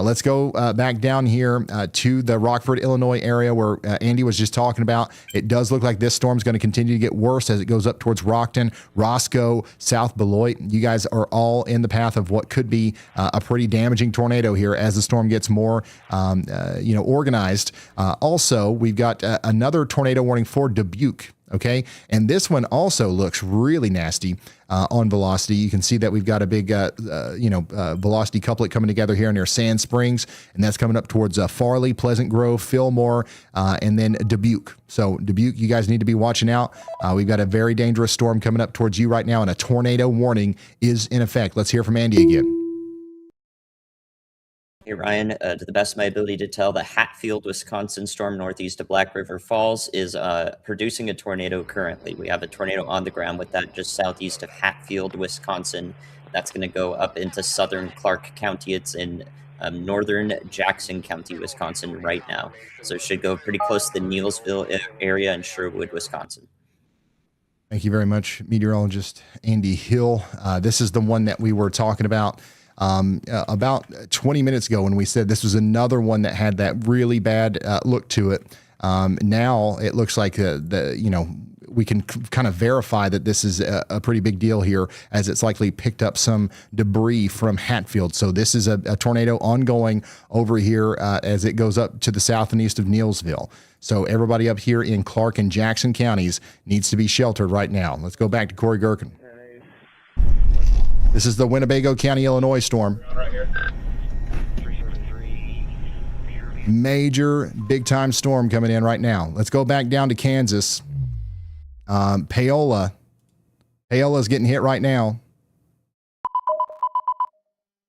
Let's go back down here to the Rockford, Illinois area where Andy was just talking about. It does look like this storm's going to continue to get worse as it goes up towards Rockton, Roscoe, South Beloit. You guys are all in the path of what could be a pretty damaging tornado here as the storm gets more, organized. Also, we've got another tornado warning for Dubuque. Okay, and this one also looks really nasty on velocity. You can see that we've got a big, velocity couplet coming together here near Sand Springs, and that's coming up towards Farley, Pleasant Grove, Fillmore, and then Dubuque. So Dubuque, you guys need to be watching out. We've got a very dangerous storm coming up towards you right now, and a tornado warning is in effect. Let's hear from Andy again. Hey, Ryan, to the best of my ability to tell, the Hatfield, Wisconsin storm northeast of Black River Falls is producing a tornado currently. We have a tornado on the ground with that just southeast of Hatfield, Wisconsin. That's going to go up into southern Clark County. It's in northern Jackson County, Wisconsin right now. So it should go pretty close to the Neillsville area in Sherwood, Wisconsin. Thank you very much, meteorologist Andy Hill. This is the one that we were talking about about 20 minutes ago when we said this was another one that had that really bad look to it. Now it looks like we can kind of verify that this is a pretty big deal here, as it's likely picked up some debris from Hatfield. So this is a tornado ongoing over here as it goes up to the south and east of Neillsville. So everybody up here in Clark and Jackson counties needs to be sheltered right now. Let's go back to Corey Gherkin. This is the Winnebago County, Illinois storm. Major big-time storm coming in right now. Let's go back down to Kansas. Paola. Paola's getting hit right now.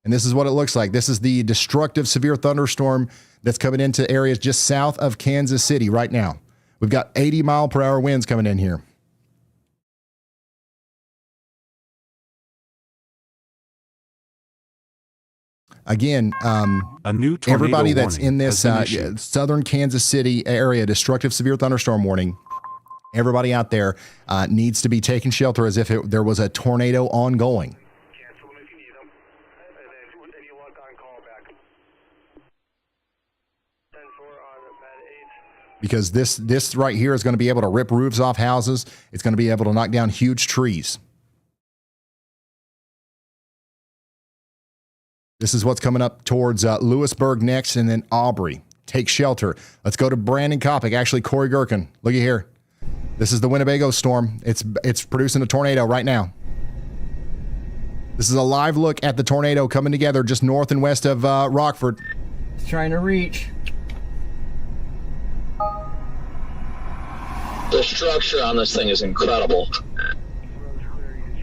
And this is what it looks like. This is the destructive severe thunderstorm that's coming into areas just south of Kansas City right now. We've got 80-mile-per-hour winds coming in here. Again, a new everybody that's in this southern Kansas City area, destructive severe thunderstorm warning, everybody out there needs to be taking shelter as if there was a tornado ongoing. Because this right here is going to be able to rip roofs off houses. It's going to be able to knock down huge trees. This is what's coming up towards Lewisburg next, and then Aubrey. Take shelter. Let's go to Brandon Coppock. Actually, Corey Gherkin. Looky here. This is the Winnebago storm. It's producing a tornado right now. This is a live look at the tornado coming together just north and west of Rockford. It's trying to reach. The structure on this thing is incredible.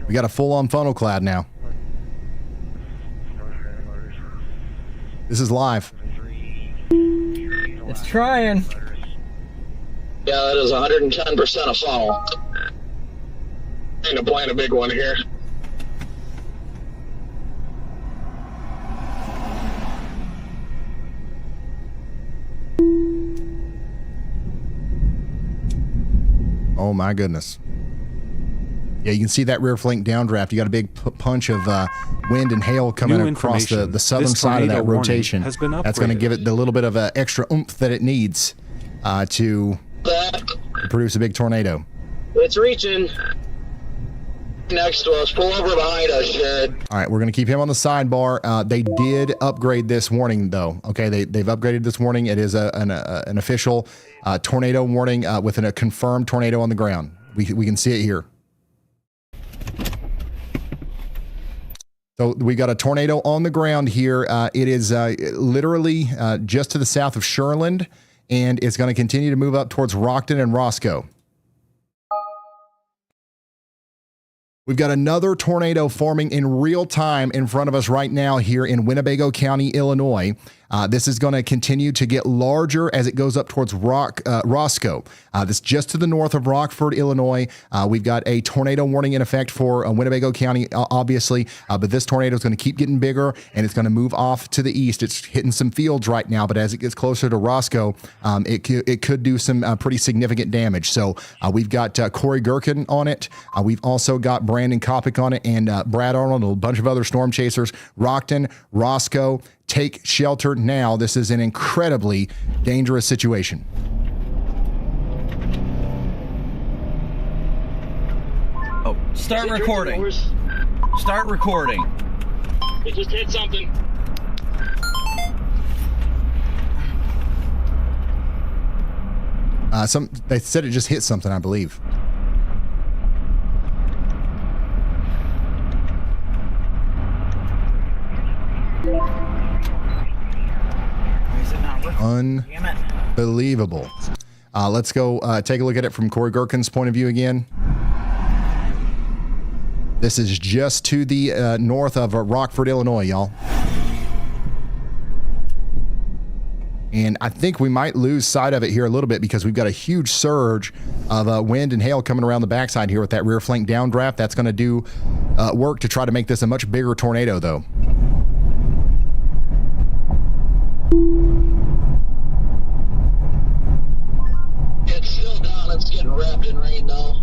We got a full-on funnel cloud now. This is live. It's trying. Yeah, that is 110% a funnel. Trying to plant a big one here. Oh my goodness. Yeah, you can see that rear flank downdraft. You got a big punch of wind and hail coming across the southern side of that rotation. That's going to give it the little bit of extra oomph that it needs to produce a big tornado. It's reaching. Next to us. Pull over behind us, Jared. All right, we're going to keep him on the sidebar. They did upgrade this warning, though. Okay, they've upgraded this warning. It is an official tornado warning with a confirmed tornado on the ground. We can see it here. So we got a tornado on the ground here. It is literally just to the south of Sherland, and it's going to continue to move up towards Rockton and Roscoe. We've got another tornado forming in real time in front of us right now here in Winnebago County, Illinois. This is going to continue to get larger as it goes up towards Roscoe. This just to the north of Rockford, Illinois. We've got a tornado warning in effect for Winnebago County, obviously, but this tornado is going to keep getting bigger, and it's going to move off to the east. It's hitting some fields right now, but as it gets closer to Roscoe, it could do some pretty significant damage. So we've got Corey Gherkin on it. We've also got Brandon Coppock on it, and Brad Arnold, and a bunch of other storm chasers. Rockton, Roscoe, take shelter now. This is an incredibly dangerous situation. Oh, start recording. Start recording. It just hit something. They said it just hit something, I believe. Unbelievable. Let's go take a look at it from Corey Gherkin's point of view again. This is just to the north of Rockford, Illinois, y'all. And I think we might lose sight of it here a little bit because we've got a huge surge of wind and hail coming around the backside here with that rear flank downdraft. That's going to do work to try to make this a much bigger tornado, though. It's still down. It's getting wrapped in rain, though.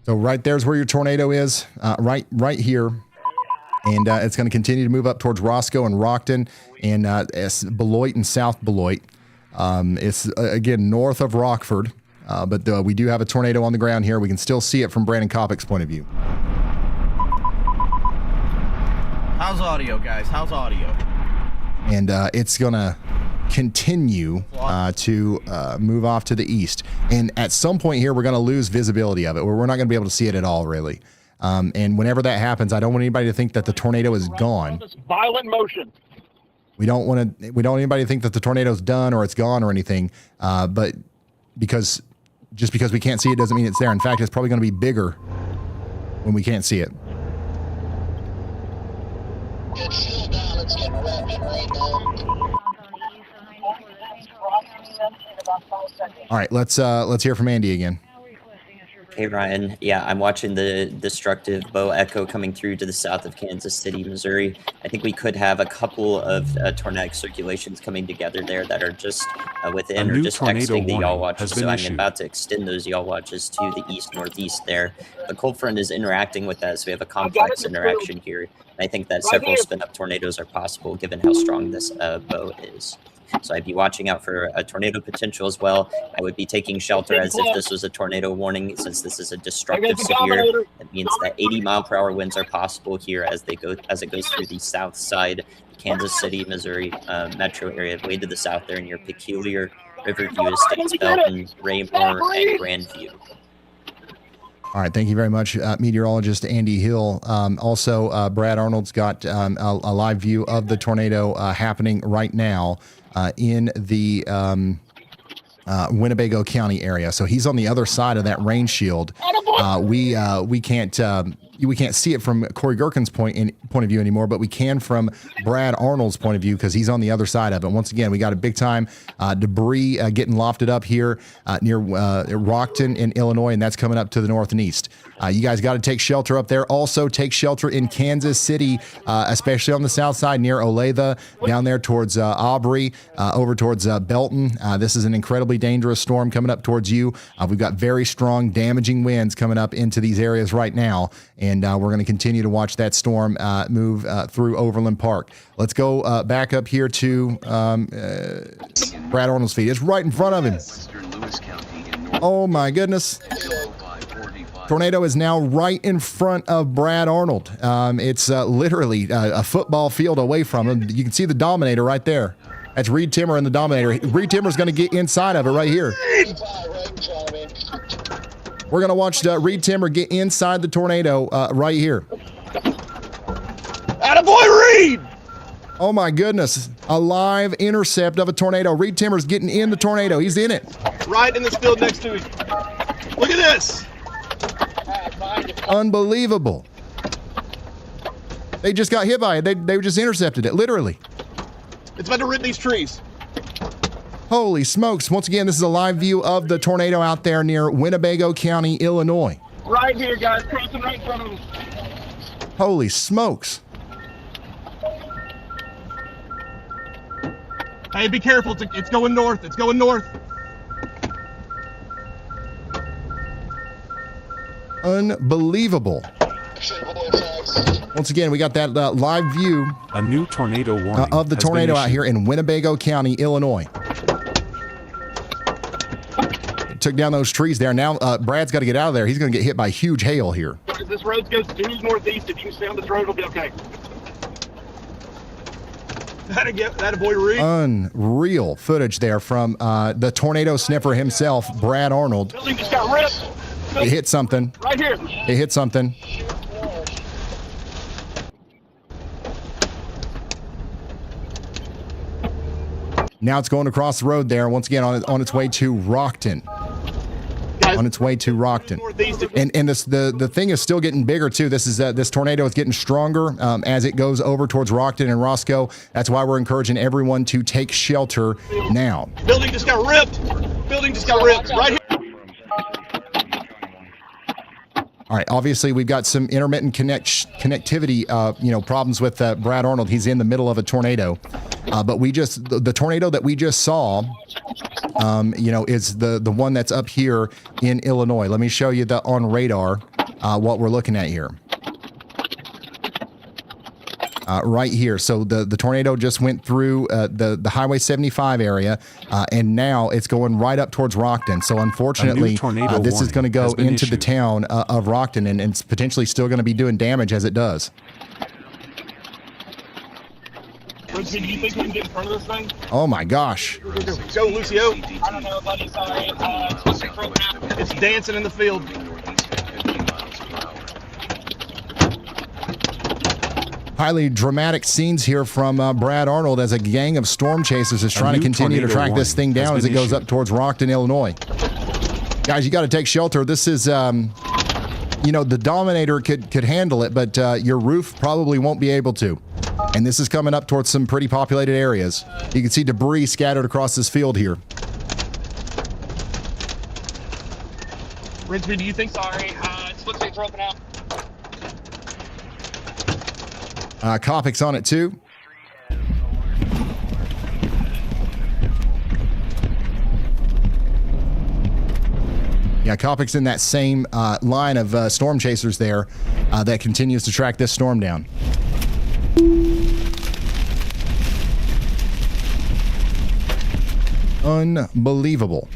So right there's where your tornado is, right here. And it's going to continue to move up towards Roscoe and Rockton and Beloit and South Beloit. It's, again, north of Rockford. But we do have a tornado on the ground here. We can still see it from Brandon Kopic's point of view. How's audio, guys? How's audio? And it's going to continue to move off to the east. And at some point here, we're going to lose visibility of it, where we're not going to be able to see it at all, really. And whenever that happens, I don't want anybody to think that the tornado is gone. Violent motion. We don't want anybody to think that the tornado's done or it's gone or anything. But just because we can't see it doesn't mean it's there. In fact, it's probably going to be bigger when we can't see it. All right, let's hear from Andy again. Hey, Ryan. Yeah, I'm watching the destructive bow echo coming through to the south of Kansas City, Missouri. I think we could have a couple of tornadic circulations coming together there that are just within or just exiting the yaw watches. So I'm about to extend those yaw watches to the east-northeast there. The cold front is interacting with that, so we have a complex interaction here. And I think that several spin-up tornadoes are possible given how strong this bow is. So I'd be watching out for a tornado potential as well. I would be taking shelter as if this was a tornado warning, since this is a destructive severe. That means that 80-mile-per-hour winds are possible here as it goes through the south side, Kansas City, Missouri metro area, way to the south there near Peculiar, Riverview Estates, Belton, Raymore, and Greenview. All right, thank you very much, meteorologist Andy Hill. Also, Brad Arnold's got a live view of the tornado happening right now in the Winnebago County area. So he's on the other side of that rain shield. We can't see it from Corey Gherkin's point of view anymore, but we can from Brad Arnold's point of view because he's on the other side of it. Once again, we got a big time debris getting lofted up here near Rockton in Illinois, and that's coming up to the north and east. You guys got to take shelter up there. Also, take shelter in Kansas City, especially on the south side near Olathe, down there towards Aubrey, over towards Belton. This is an incredibly dangerous storm coming up towards you. We've got very strong, damaging winds coming up into these areas right now, and we're going to continue to watch that storm move through Overland Park. Let's go back up here to Brad Arnold's feet. It's right in front of him. Oh, my goodness. Tornado is now right in front of Brad Arnold. It's literally a football field away from him. You can see the Dominator right there. That's Reed Timmer and the Dominator. Reed Timmer's going to get inside of it right here. We're going to watch Reed Timmer get inside the tornado right here. Attaboy, Reed! Oh, my goodness. A live intercept of a tornado. Reed Timmer's getting in the tornado. He's in it. Right in this field next to him. Look at this. Unbelievable. They just got hit by it. They just intercepted it, literally. It's about to rip these trees. Holy smokes. Once again, this is a live view of the tornado out there near Winnebago County, Illinois. Right here, guys. Crossing right in front of them. Holy smokes. Hey, be careful. It's going north. It's going north. Unbelievable. Once again, we got that live view a new tornado warning of the tornado out here in Winnebago County, Illinois. Took down those trees there. Now Brad's got to get out of there. He's going to get hit by huge hail here. This road goes due northeast. If you can stay on this road, it'll be okay. That boy Reed. Unreal footage there from the tornado sniffer himself, Brad Arnold. Building just got ripped. It hit something. Right here. It hit something. Now it's going across the road there. Once again, on its way to Rockton. On its way to Rockton. And the thing is still getting bigger too. This tornado is getting stronger as it goes over towards Rockton and Roscoe. That's why we're encouraging everyone to take shelter now. Building just got ripped. Building just got ripped. Right here. All right. Obviously, we've got some intermittent connectivity, problems with Brad Arnold. He's in the middle of a tornado, but the tornado that we just saw, is the one that's up here in Illinois. Let me show you on radar what we're looking at here. right here. So the tornado just went through the Highway 75 area, and now it's going right up towards Rockton. So unfortunately, this is going to go into the town of Rockton, and it's potentially still going to be doing damage as it does. Lucy, do you think we can get in front of this thing? Oh my gosh. Go, Lucio. I don't know, buddy. Sorry. It's dancing in the field. Highly dramatic scenes here from Brad Arnold as a gang of storm chasers is trying to continue to track this thing down as it goes up towards Rockton, Illinois. Guys, you got to take shelter. This is, you know, the Dominator could handle it, but your roof probably won't be able to. And this is coming up towards some pretty populated areas. You can see debris scattered across this field here. Rinsby, do you think? Sorry, it looks like it's broken out. Kopic's on it too. Yeah, Kopic's in that same line of storm chasers there that continues to track this storm down. Unbelievable.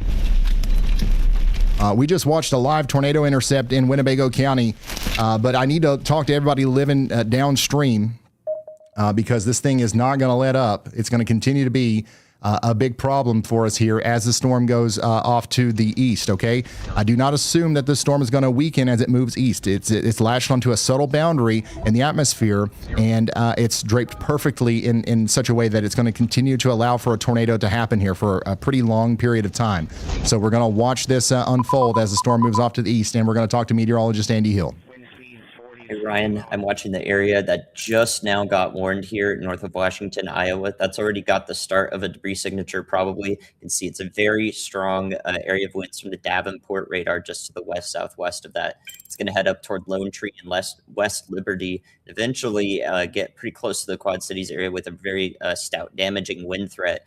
We just watched a live tornado intercept in Winnebago County, but I need to talk to everybody living downstream because this thing is not going to let up. It's going to continue to be a big problem for us here as the storm goes off to the east, okay? I do not assume that the storm is going to weaken as it moves east. It's latched onto a subtle boundary in the atmosphere, and it's draped perfectly in such a way that it's going to continue to allow for a tornado to happen here for a pretty long period of time. So we're going to watch this unfold as the storm moves off to the east, and we're going to talk to meteorologist Andy Hill. Hey, Ryan, I'm watching the area that just now got warned here north of Washington, Iowa. That's already got the start of a debris signature, probably. You can see it's a very strong area of winds from the Davenport radar just to the west-southwest of that. It's going to head up toward Lone Tree and West Liberty, eventually get pretty close to the Quad Cities area with a very stout, damaging wind threat.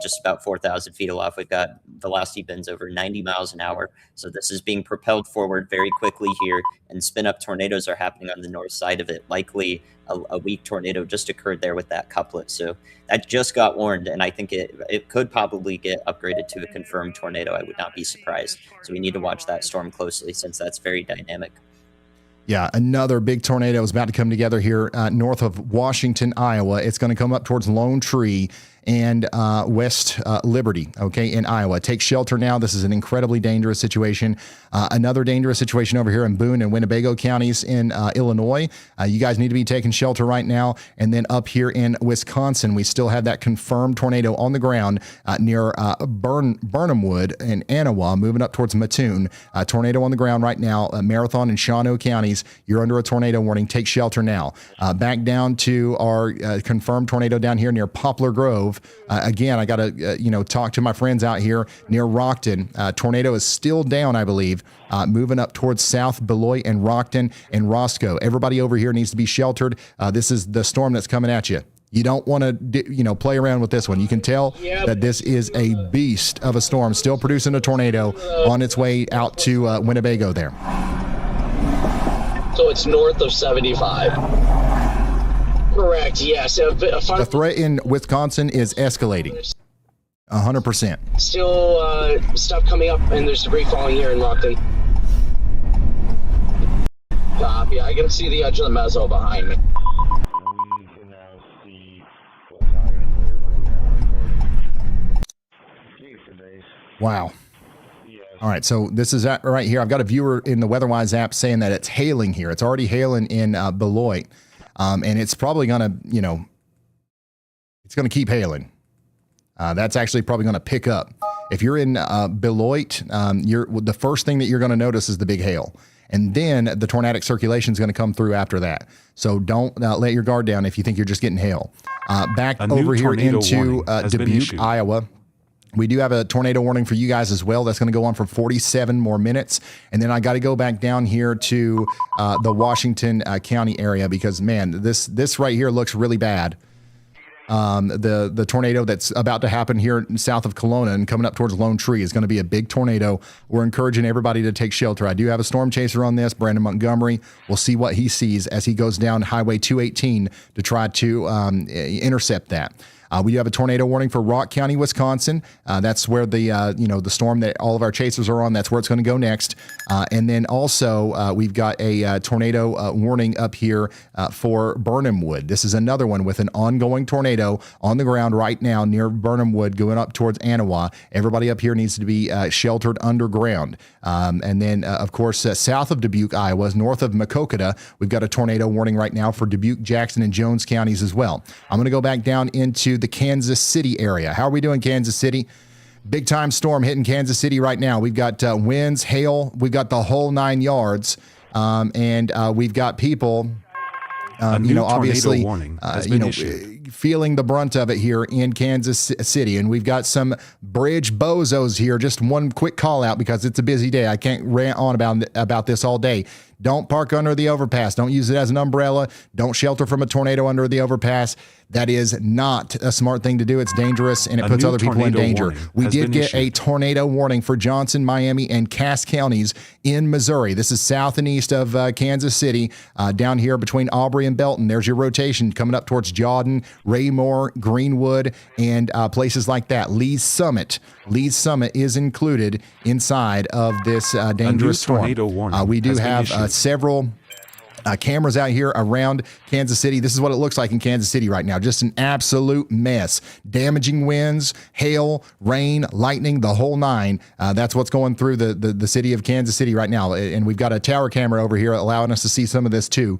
Just about 4,000 feet aloft. We've got velocity winds over 90 miles an hour. So this is being propelled forward very quickly here, and spin-up tornadoes are happening on the north side of it. Likely a weak tornado just occurred there with that couplet. So that just got warned, and I think it could probably get upgraded to a confirmed tornado. I would not be surprised. So we need to watch that storm closely since that's very dynamic. Yeah, another big tornado is about to come together here north of Washington, Iowa. It's going to come up towards Lone Tree and West Liberty, okay, in Iowa. Take shelter now. This is an incredibly dangerous situation. Another dangerous situation over here in Boone and Winnebago counties in Illinois. You guys need to be taking shelter right now. And then up here in Wisconsin, we still have that confirmed tornado on the ground near Burnhamwood and Anawa, moving up towards Mattoon. Tornado on the ground right now. Marathon and Shawano counties, you're under a tornado warning. Take shelter now. Back down to our confirmed tornado down here near Poplar Grove. Again, I got to talk to my friends out here near Rockton. Tornado is still down, I believe, moving up towards South Beloit and Rockton and Roscoe. Everybody over here needs to be sheltered. This is the storm that's coming at you. You don't want to, play around with this one. You can tell that this is a beast of a storm, still producing a tornado on its way out to Winnebago there. So it's north of 75. Correct, yes. The threat in Wisconsin is escalating. 100%. Still stuff coming up, and there's debris falling here in Rockton. Copy. I can see the edge of the mezzo behind me. Wow. All right, so this is right here. I've got a viewer in the WeatherWise app saying that it's hailing here. It's already hailing in Beloit. And it's probably going to, it's going to keep hailing. That's actually probably going to pick up. If you're in Beloit, the first thing that you're going to notice is the big hail. And then the tornadic circulation is going to come through after that. So don't let your guard down if you think you're just getting hail. Back over here into Dubuque, Iowa. We do have a tornado warning for you guys as well. That's going to go on for 47 more minutes. And then I got to go back down here to the Washington County area because, man, this right here looks really bad. The tornado that's about to happen here south of Kelowna and coming up towards Lone Tree is going to be a big tornado. We're encouraging everybody to take shelter. I do have a storm chaser on this, Brandon Montgomery. We'll see what he sees as he goes down Highway 218 to try to intercept that. We do have a tornado warning for Rock County, Wisconsin. That's where the storm that all of our chasers are on. That's where it's going to go next. And then also we've got a tornado warning up here for Burnham Wood. This is another one with an ongoing tornado on the ground right now near Burnham Wood, going up towards Anawa. Everybody up here needs to be sheltered underground. And then, of course, south of Dubuque, Iowa, north of Makokata, we've got a tornado warning right now for Dubuque, Jackson, and Jones counties as well. I'm going to go back down into the Kansas City area. How are we doing, Kansas City? Big time storm hitting Kansas City right now. We've got winds, hail. We've got the whole 9 yards. And we've got people, obviously, feeling the brunt of it here in Kansas City. And we've got some bridge bozos here. Just one quick call out because it's a busy day. I can't rant on about this all day. Don't park under the overpass. Don't use it as an umbrella. Don't shelter from a tornado under the overpass. That is not a smart thing to do. It's dangerous, and it puts other people in danger. We did get a tornado warning for Johnson, Miami, and Cass counties in Missouri. This is south and east of Kansas City, down here between Aubrey and Belton. There's your rotation coming up towards Jordan, Raymore, Greenwood, and places like that. Lee's Summit is included inside of this dangerous storm. We do have several cameras out here around Kansas City. This is what it looks like in Kansas City right now. Just an absolute mess. Damaging winds, hail, rain, lightning, the whole nine. That's what's going through the city of Kansas City right now. And we've got a tower camera over here allowing us to see some of this too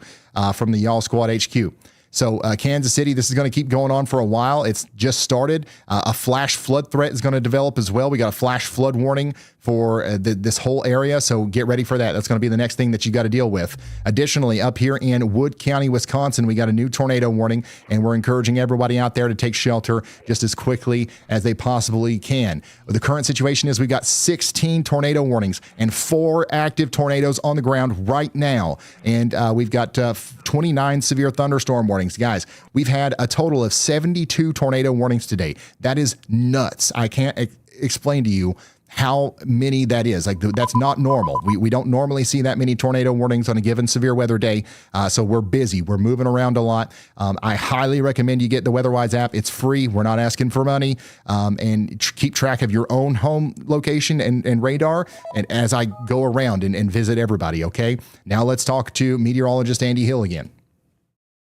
from the Y'all Squad HQ. So Kansas City, this is going to keep going on for a while. It's just started. A flash flood threat is going to develop as well. We got a flash flood warning for this whole area, so get ready for that. That's going to be the next thing that you got to deal with. Additionally, up here in Wood County, Wisconsin, we got a new tornado warning, and we're encouraging everybody out there to take shelter just as quickly as they possibly can. The current situation is we've got 16 tornado warnings and 4 active tornadoes on the ground right now, and we've got 29 severe thunderstorm warnings. Guys, we've had a total of 72 tornado warnings today. That is nuts. I can't explain to you how many that is. Like, that's not normal. We don't normally see that many tornado warnings on a given severe weather day. So we're busy. We're moving around a lot. I highly recommend you get the WeatherWise app. It's free. We're not asking for money. And keep track of your own home location and radar. And as I go around and visit everybody, okay? Now let's talk to meteorologist Andy Hill again.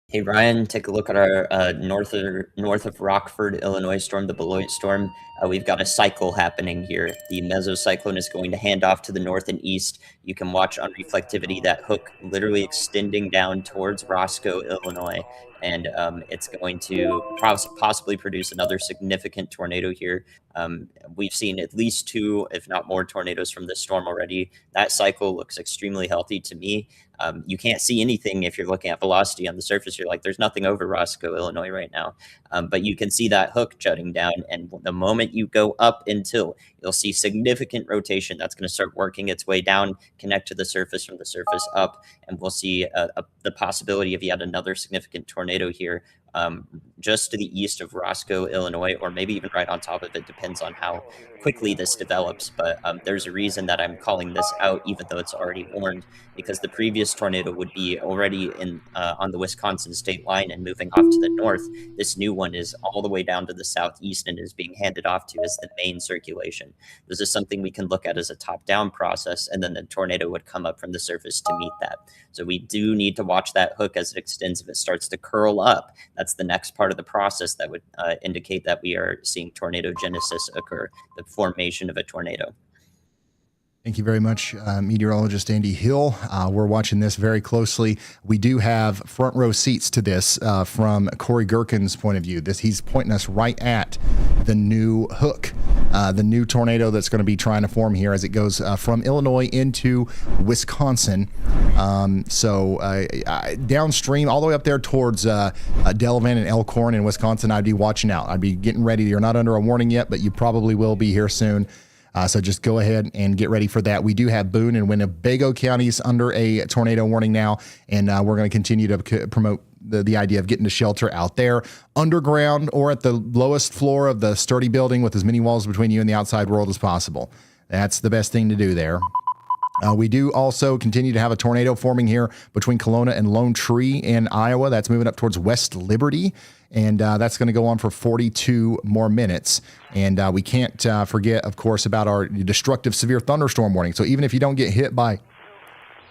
Hey, Ryan, take a look at our north of Rockford, Illinois storm, the Beloit storm. We've got a cycle happening here. The mesocyclone is going to hand off to the north and east. You can watch on reflectivity that hook literally extending down towards Roscoe, Illinois. And it's going to possibly produce another significant tornado here. We've seen at least 2, if not more, tornadoes from this storm already. That cycle looks extremely healthy to me. You can't see anything if you're looking at velocity on the surface. You're like, there's nothing over Roscoe, Illinois right now. But you can see that hook jutting down. And the moment you go up until, you'll see significant rotation that's going to start working its way down, connect to the surface, from the surface up. And we'll see the possibility of yet another significant tornado here just to the east of Roscoe, Illinois, or maybe even right on top of it. Depends on how quickly this develops. But there's a reason that I'm calling this out, even though it's already warned, because the previous tornado would be already on the Wisconsin state line and moving off to the north. This new one is all the way down to the southeast and is being handed off to as the main circulation. This is something we can look at as a top-down process, and then the tornado would come up from the surface to meet that. So we do need to watch that hook as it extends. If it starts to curl up, that's the next part of the process that would indicate that we are seeing tornado genesis occur, the formation of a tornado. Thank you very much, meteorologist Andy Hill. We're watching this very closely. We do have front row seats to this from Corey Gherkin's point of view. He's pointing us right at the new hook, the new tornado that's going to be trying to form here as it goes from Illinois into Wisconsin. So downstream, all the way up there towards Delavan and Elkhorn in Wisconsin, I'd be watching out. I'd be getting ready. You're not under a warning yet, but you probably will be here soon. So just go ahead and get ready for that. We do have Boone and Winnebago counties under a tornado warning now, and we're going to continue to promote the idea of getting to shelter out there underground or at the lowest floor of the sturdy building with as many walls between you and the outside world as possible. That's the best thing to do there. We do also continue to have a tornado forming here between Kelowna and Lone Tree in Iowa. That's moving up towards West Liberty, and that's going to go on for 42 more minutes. And we can't forget, of course, about our destructive severe thunderstorm warning. So even if you don't get hit by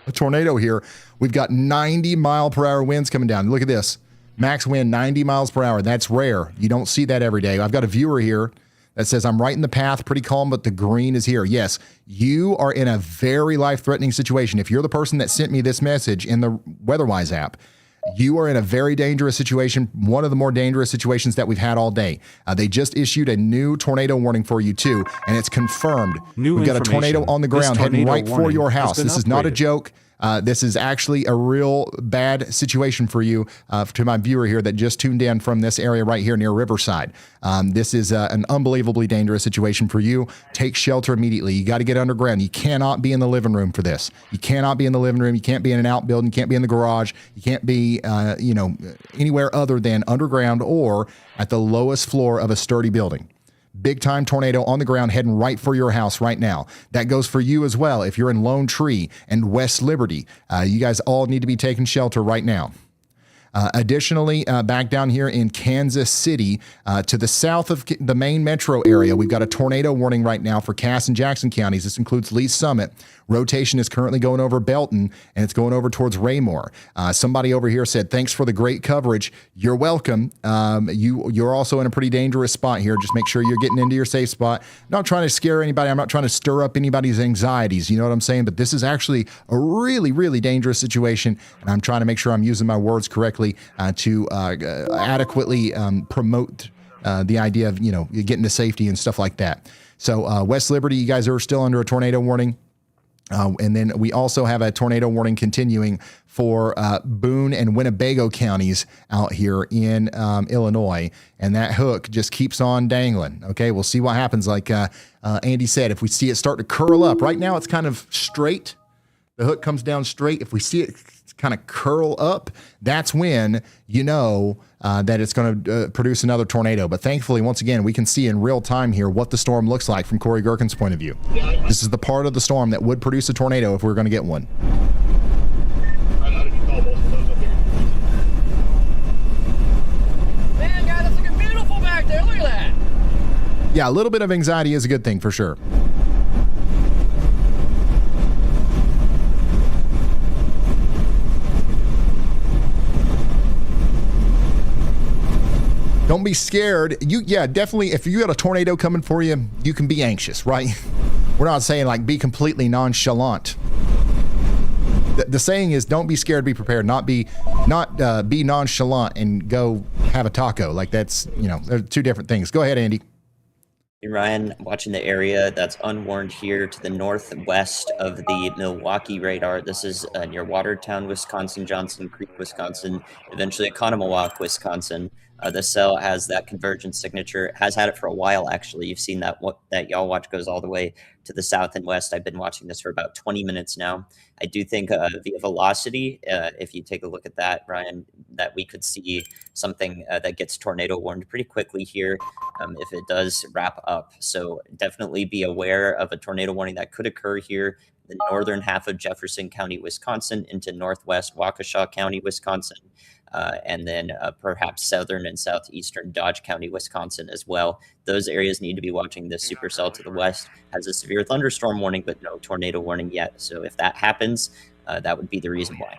a tornado here, we've got 90-mile-per-hour winds coming down. Look at this. Max wind, 90 miles per hour. That's rare. You don't see that every day. I've got a viewer here that says, I'm right in the path, pretty calm, but the green is here. Yes, you are in a very life-threatening situation. If you're the person that sent me this message in the WeatherWise app, you are in a very dangerous situation, one of the more dangerous situations that we've had all day. They just issued a new tornado warning for you, too, and it's confirmed. We've got a tornado on the ground heading right for your house. This is not a joke. This is actually a real bad situation for you, to my viewer here that just tuned in from this area right here near Riverside. This is an unbelievably dangerous situation for you. Take shelter immediately. You got to get underground. You cannot be in the living room for this. You cannot be in the living room. You can't be in an outbuilding. You can't be in the garage. You can't be, anywhere other than underground or at the lowest floor of a sturdy building. Big time tornado on the ground heading right for your house right now. That goes for you as well. If you're in Lone Tree and West Liberty, you guys all need to be taking shelter right now. Additionally, back down here in Kansas City, to the south of the main metro area, we've got a tornado warning right now for Cass and Jackson counties. This includes Lee Summit. Rotation is currently going over Belton, and it's going over towards Raymore. Somebody over here said, thanks for the great coverage. You're welcome. You're also in a pretty dangerous spot here. Just make sure you're getting into your safe spot. I'm not trying to scare anybody. I'm not trying to stir up anybody's anxieties. You know what I'm saying? But this is actually a really, really dangerous situation, and I'm trying to make sure I'm using my words correctly to adequately promote the idea of, getting to safety and stuff like that. So West Liberty, you guys are still under a tornado warning. And then we also have a tornado warning continuing for Boone and Winnebago counties out here in Illinois. And that hook just keeps on dangling. Okay, we'll see what happens. Like Andy said, if we see it start to curl up. Right now it's kind of straight. The hook comes down straight. If we see it kind of curl up, that's when you know that it's going to produce another tornado. But thankfully, once again, we can see in real time here what the storm looks like from Corey Gherkin's point of view. This is the part of the storm that would produce a tornado if we were going to get one. Man, guys, that's looking beautiful back there. Look at that. Yeah, a little bit of anxiety is a good thing for sure. Don't be scared. Definitely, if you got a tornado coming for you, you can be anxious, right? We're not saying like be completely nonchalant. The saying is don't be scared, be prepared, not be nonchalant and go have a taco. Like that's, they're two different things. Go ahead, Andy. Hey, Ryan, watching the area that's unwarned here to the northwest of the Milwaukee radar. This is near Watertown, Wisconsin, Johnson Creek, Wisconsin, eventually Economowoc, Wisconsin. The cell has that convergence signature, has had it for a while, actually. You've seen that y'all watch goes all the way to the south and west. I've been watching this for about 20 minutes now. I do think via velocity, if you take a look at that, Ryan, that we could see something that gets tornado warned pretty quickly here if it does wrap up. So definitely be aware of a tornado warning that could occur here in the northern half of Jefferson County, Wisconsin, into northwest Waukesha County, Wisconsin. And then perhaps southern and southeastern Dodge County, Wisconsin as well. Those areas need to be watching this supercell to the west. Has a severe thunderstorm warning, but no tornado warning yet. So if that happens, that would be the reason why.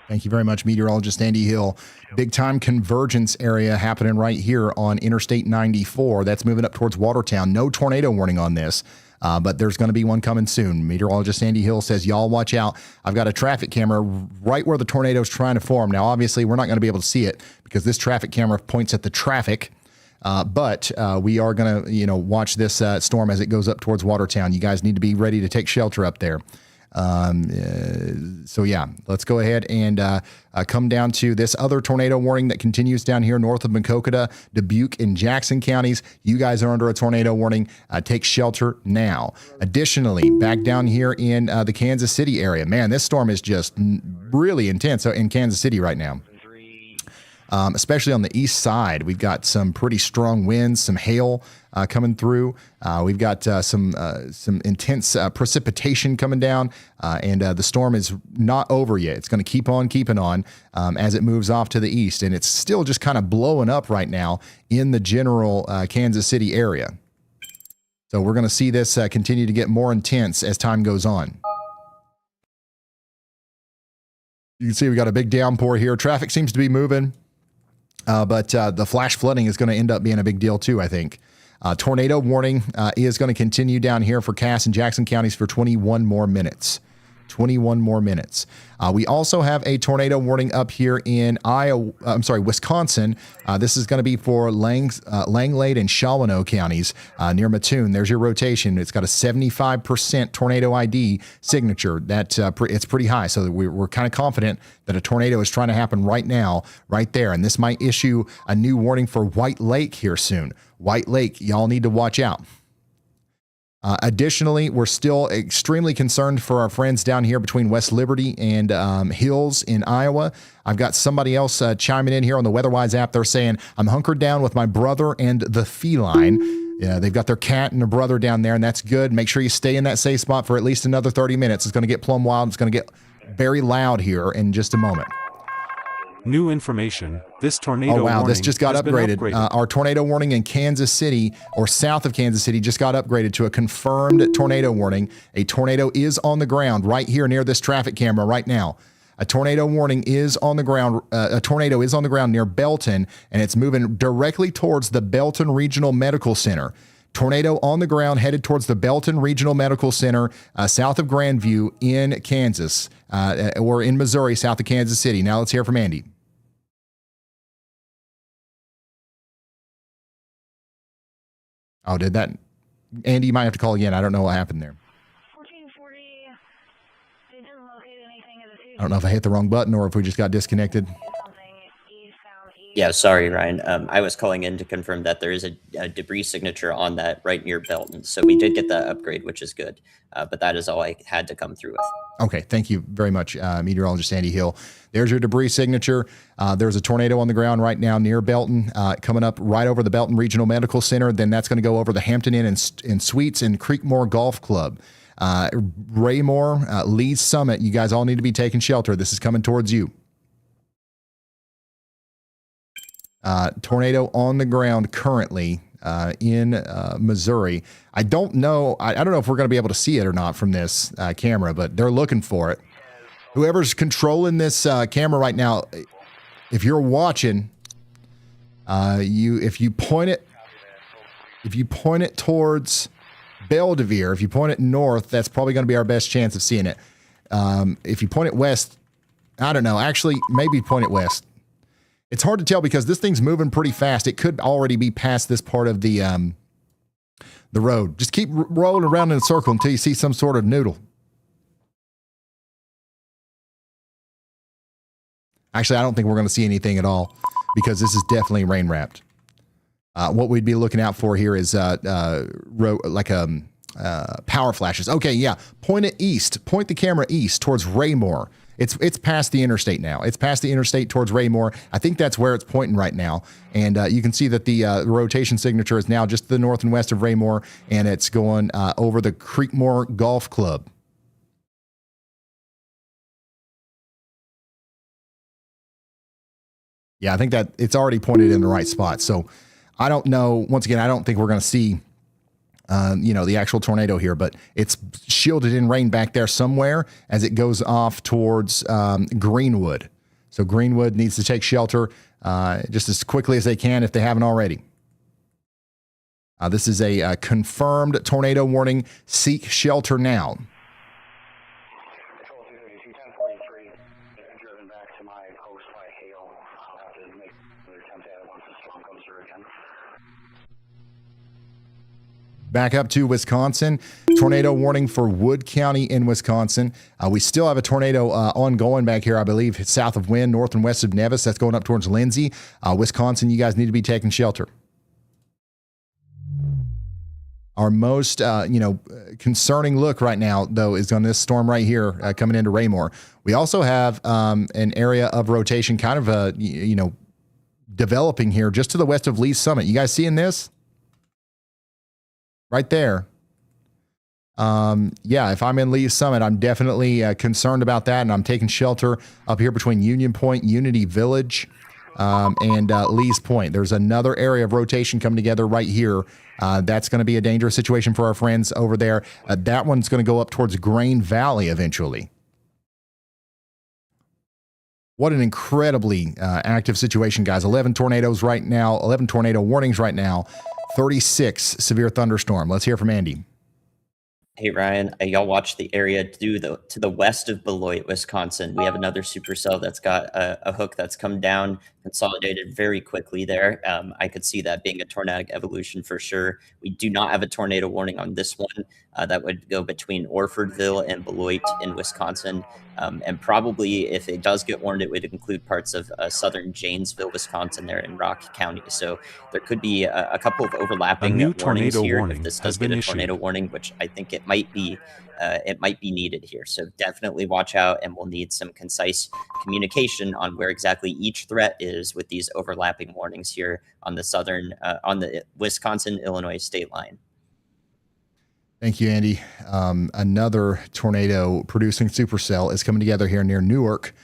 Thank you very much, meteorologist Andy Hill. Big time convergence area happening right here on Interstate 94. That's moving up towards Watertown. No tornado warning on this. But there's going to be one coming soon. Meteorologist Andy Hill says, y'all watch out. I've got a traffic camera right where the tornado is trying to form. Now, obviously, we're not going to be able to see it because this traffic camera points at the traffic. But we are going to, watch this storm as it goes up towards Watertown. You guys need to be ready to take shelter up there. So yeah, let's go ahead and come down to this other tornado warning that continues down here north of Maquoketa, Dubuque, and Jackson counties. You guys are under a tornado warning. Take shelter now. Additionally, back down here in the Kansas City area, man, this storm is just really intense in Kansas City right now. especially on the east side. We've got some pretty strong winds, some hail coming through. We've got some intense precipitation coming down, and the storm is not over yet. It's going to keep on keeping on as it moves off to the east, and it's still just kind of blowing up right now in the general Kansas City area. So we're going to see this continue to get more intense as time goes on. You can see we got a big downpour here. Traffic seems to be moving, but the flash flooding is going to end up being a big deal too, I think. Tornado warning is going to continue down here for Cass and Jackson counties for 21 more minutes. 21 more minutes. We also have a tornado warning up here in Wisconsin. This is going to be for Langlade and Shawano counties near Mattoon. There's your rotation. It's got a 75% tornado ID signature. It's pretty high, so we're kind of confident that a tornado is trying to happen right now, right there. And this might issue a new warning for White Lake here soon. White Lake, y'all need to watch out. Additionally, we're still extremely concerned for our friends down here between West Liberty and Hills in Iowa. I've got somebody else chiming in here on the WeatherWise app. They're saying, I'm hunkered down with my brother and the feline. Yeah, they've got their cat and their brother down there, and that's good. Make sure you stay in that safe spot for at least another 30 minutes. It's going to get plumb wild. It's going to get very loud here in just a moment. New information. This tornado warning this just got upgraded. Our tornado warning in Kansas City or south of Kansas City just got upgraded to a confirmed tornado warning. A tornado is on the ground right here near this traffic camera right now. A tornado warning is on the ground. A tornado is on the ground near Belton, and it's moving directly towards the Belton Regional Medical Center. Tornado on the ground headed towards the Belton Regional Medical Center south of Greenview in Kansas, or in Missouri, south of Kansas City. Now let's hear from Andy. Oh, did that? Andy, you might have to call again. I don't know what happened there. 1440. They didn't locate anything at the I don't know if I hit the wrong button or if we just got disconnected. Yeah, sorry, Ryan. I was calling in to confirm that there is a debris signature on that right near Belton. So we did get that upgrade, which is good. But that is all I had to come through with. Okay, thank you very much, meteorologist Andy Hill. There's your debris signature. There's a tornado on the ground right now near Belton, coming up right over the Belton Regional Medical Center. Then that's going to go over the Hampton Inn and Suites and Creekmore Golf Club. Raymore, Lee's Summit, you guys all need to be taking shelter. This is coming towards you. Tornado on the ground currently in Missouri. I don't know. I don't know if we're going to be able to see it or not from this camera, but they're looking for it. Whoever's controlling this camera right now, if you're watching, if you point it towards Belvidere, if you point it north, that's probably going to be our best chance of seeing it. If you point it west, I don't know. Actually, maybe point it west. It's hard to tell because this thing's moving pretty fast. It could already be past this part of the road. Just keep rolling around in a circle until you see some sort of noodle. Actually, I don't think we're going to see anything at all because this is definitely rain wrapped. What we'd be looking out for here is power flashes. Okay, yeah. Point it east. Point the camera east towards Raymore. It's past the interstate now. It's past the interstate towards Raymore. I think that's where it's pointing right now. And you can see that the rotation signature is now just to the north and west of Raymore, and it's going over the Creekmore Golf Club. Yeah, I think that it's already pointed in the right spot. So I don't know. Once again, I don't think we're going to see the actual tornado here, but it's shielded in rain back there somewhere as it goes off towards Greenwood. So Greenwood needs to take shelter just as quickly as they can if they haven't already. This is a confirmed tornado warning. Seek shelter now. Back up to Wisconsin. Tornado warning for Wood County in Wisconsin. We still have a tornado ongoing back here, I believe, south of Wynn, north and west of Nevis. That's going up towards Lindsay. Wisconsin, you guys need to be taking shelter. Our most, concerning look right now, though, is on this storm right here coming into Raymore. We also have an area of rotation, kind of developing here just to the west of Lee's Summit. You guys seeing this? Right there. Yeah, if I'm in Lee's Summit, I'm definitely concerned about that, and I'm taking shelter up here between Union Point, Unity Village, and Lee's Point. There's another area of rotation coming together right here. That's going to be a dangerous situation for our friends over there. That one's going to go up towards Grain Valley eventually. What an incredibly active situation, guys. 11 tornadoes right now, 11 tornado warnings right now, 36 severe thunderstorm. Let's hear from Andy. Hey, Ryan, y'all watch the area to the west of Beloit, Wisconsin. We have another supercell that's got a hook that's come down, consolidated very quickly there. I could see that being a tornadic evolution for sure. We do not have a tornado warning on this one. That would go between Orfordville and Beloit in Wisconsin. And probably if it does get warned, it would include parts of southern Janesville, Wisconsin there in Rock County. So there could be a couple of overlapping warnings here if this does get a tornado warning, which I think it might be needed here. So definitely watch out, and we'll need some concise communication on where exactly each threat is with these overlapping warnings here on the Wisconsin-Illinois state line. Thank you, Andy. Another tornado producing supercell is coming together here near Newark,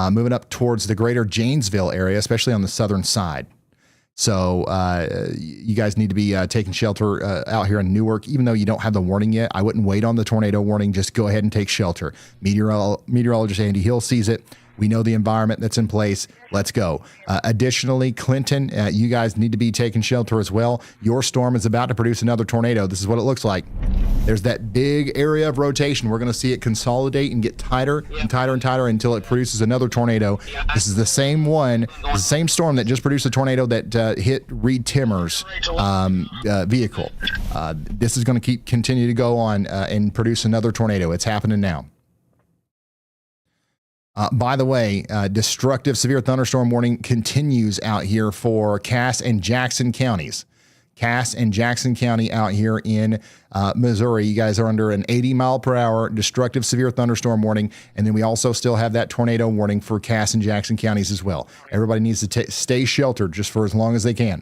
moving up towards the greater Janesville area, especially on the southern side. So you guys need to be taking shelter out here in Newark. Even though you don't have the warning yet, I wouldn't wait on the tornado warning. Just go ahead and take shelter. Meteorologist Andy Hill sees it. We know the environment that's in place. Let's go. Additionally, Clinton, you guys need to be taking shelter as well. Your storm is about to produce another tornado. This is what it looks like. There's that big area of rotation. We're going to see it consolidate and get tighter and tighter and tighter until it produces another tornado. This is the same one, the same storm that just produced a tornado that hit Reed Timmer's vehicle. This is going to continue to go on and produce another tornado. It's happening now. By the way, destructive severe thunderstorm warning continues out here for Cass and Jackson counties. Cass and Jackson County out here in Missouri. You guys are under an 80-mile-per-hour destructive severe thunderstorm warning. And then we also still have that tornado warning for Cass and Jackson counties as well. Everybody needs to stay sheltered just for as long as they can,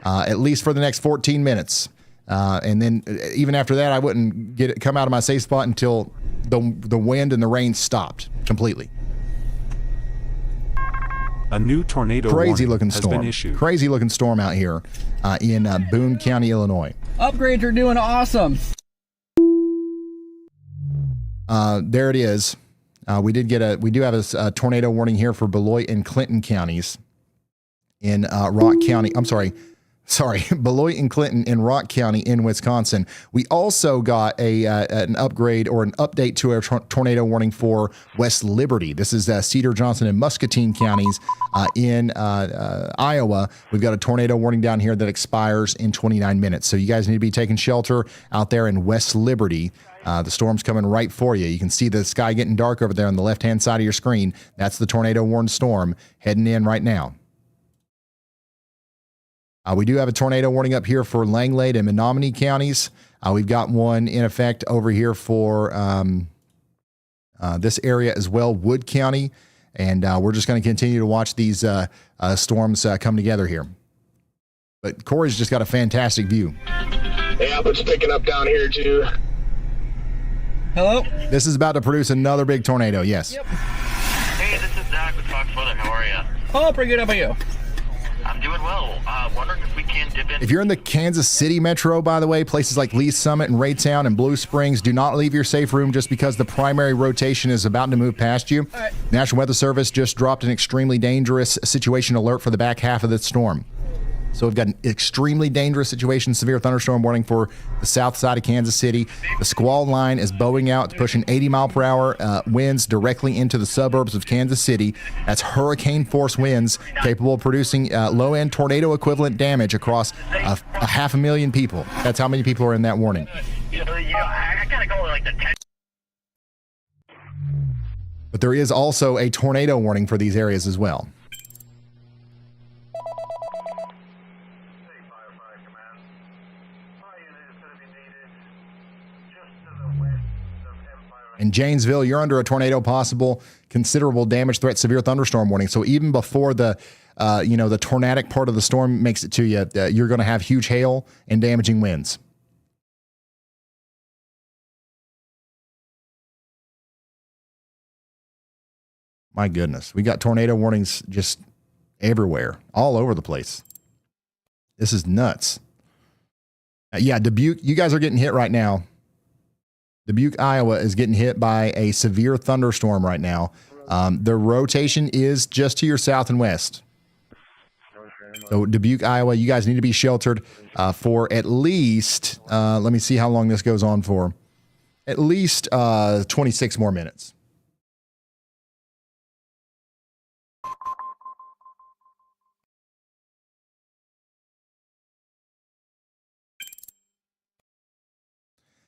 at least for the next 14 minutes. And then even after that, I wouldn't come out of my safe spot until the wind and the rain stopped completely. A new tornado crazy looking has storm. Been issued. Crazy looking storm out here in Boone County, Illinois. Upgrades are doing awesome. There it is. We do have a tornado warning here for Beloit and Clinton counties in Rock County. Beloit and Clinton in Rock County in Wisconsin. We also got an upgrade or an update to our tornado warning for West Liberty. This is Cedar, Johnson, and Muscatine counties in Iowa. We've got a tornado warning down here that expires in 29 minutes. So you guys need to be taking shelter out there in West Liberty. The storm's coming right for you. You can see the sky getting dark over there on the left-hand side of your screen. That's the tornado warned storm heading in right now. We do have a tornado warning up here for Langlade and Menominee counties. We've got one in effect over here for this area as well, Wood County. And we're just going to continue to watch these storms come together here. But Corey's just got a fantastic view. Yeah, but it's picking up down here too. Hello? This is about to produce another big tornado, yes. Yep. Hey, this is Zach with Fox Weather. How are you? Oh, pretty good. How about you? I'm doing well. Wondering if we can dip in. If you're in the Kansas City metro, by the way, places like Lee's Summit and Raytown and Blue Springs, do not leave your safe room just because the primary rotation is about to move past you. All right. National Weather Service just dropped an extremely dangerous situation alert for the back half of the storm. So we've got an extremely dangerous situation, severe thunderstorm warning for the south side of Kansas City. The squall line is bowing out. It's pushing 80-mile-per-hour winds directly into the suburbs of Kansas City. That's hurricane-force winds capable of producing low-end tornado-equivalent damage across a 500,000 people. That's how many people are in that warning. I gotta go like the 10. But there is also a tornado warning for these areas as well. In Janesville, you're under a tornado possible, considerable damage threat, severe thunderstorm warning. So even before the the tornadic part of the storm makes it to you, you're going to have huge hail and damaging winds. My goodness. We got tornado warnings just everywhere, all over the place. This is nuts. Yeah, Dubuque, you guys are getting hit right now. Dubuque, Iowa is getting hit by a severe thunderstorm right now. The rotation is just to your south and west. So Dubuque, Iowa, you guys need to be sheltered for at least, let me see how long this goes on for. At least 26 more minutes.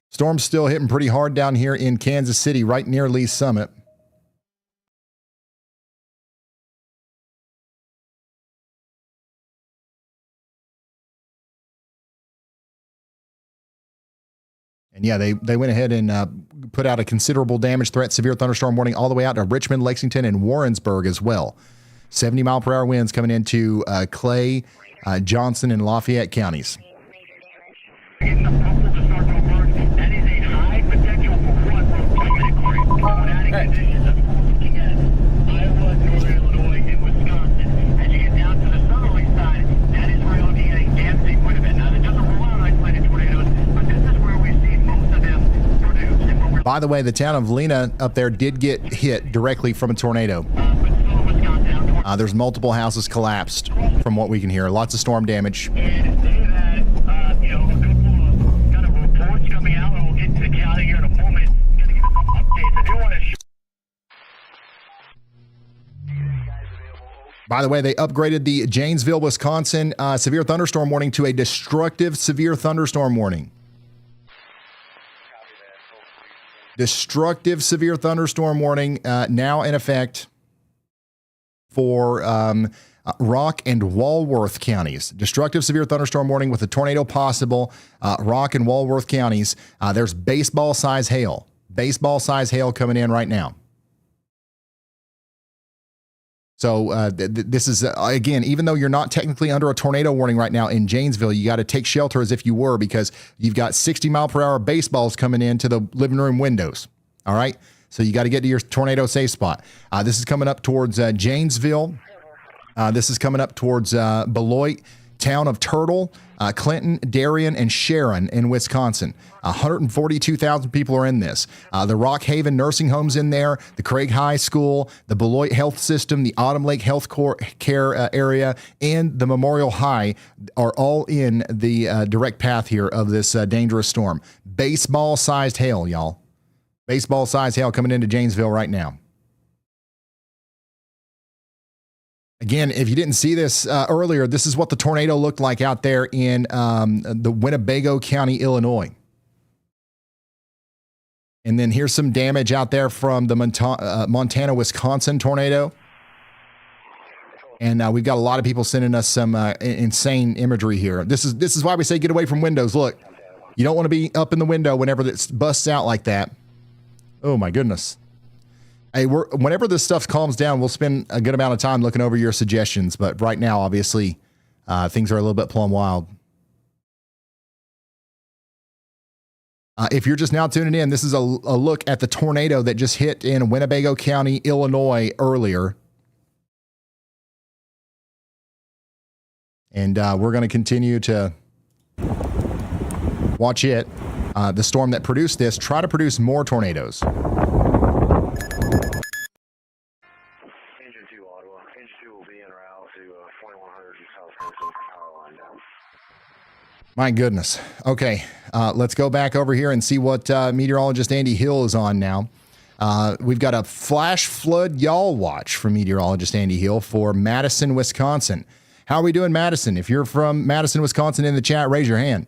Storm's still hitting pretty hard down here in Kansas City, right near Lee's Summit. And yeah, they went ahead and put out a considerable damage threat, severe thunderstorm warning all the way out to Richmond, Lexington, and Warrensburg as well. 70-mile-per-hour winds coming into Clay, Johnson, and Lafayette counties. By the way, the town of Lena up there did get hit directly from a tornado. There's multiple houses collapsed from what we can hear. Lots of storm damage. By the way, they upgraded the Janesville, Wisconsin severe thunderstorm warning to a destructive severe thunderstorm warning. Destructive severe thunderstorm warning now in effect for Rock and Walworth counties. Destructive severe thunderstorm warning with a tornado possible. Rock and Walworth counties. There's baseball-size hail. Baseball-size hail coming in right now. So this is, again, even though you're not technically under a tornado warning right now in Janesville, you got to take shelter as if you were, because you've got 60-mile-per-hour baseballs coming into the living room windows. All right? So you got to get to your tornado safe spot. This is coming up towards Janesville. This is coming up towards Beloit, town of Turtle, Clinton, Darien, and Sharon in Wisconsin. 142,000 people are in this. The Rock Haven nursing homes in there, the Craig High School, the Beloit Health System, the Autumn Lake Health Care area, and the Memorial High are all in the direct path here of this dangerous storm. Baseball-sized hail, y'all. Baseball-sized hail coming into Janesville right now. Again, if you didn't see this earlier, this is what the tornado looked like out there in the Winnebago County, Illinois. And then here's some damage out there from the Montana, Wisconsin tornado. And we've got a lot of people sending us some insane imagery here. This is why we say get away from windows. Look, you don't want to be up in the window whenever it busts out like that. Oh, my goodness. Hey, whenever this stuff calms down, we'll spend a good amount of time looking over your suggestions. But right now, obviously, things are a little bit plumb wild. If you're just now tuning in, this is a look at the tornado that just hit in Winnebago County, Illinois earlier. And we're going to continue to watch it. The storm that produced this, try to produce more tornadoes. My goodness. Okay, let's go back over here and see what meteorologist Andy Hill is on now. We've got a flash flood y'all watch from meteorologist Andy Hill for Madison, Wisconsin. How are we doing, Madison? If you're from Madison, Wisconsin in the chat, raise your hand.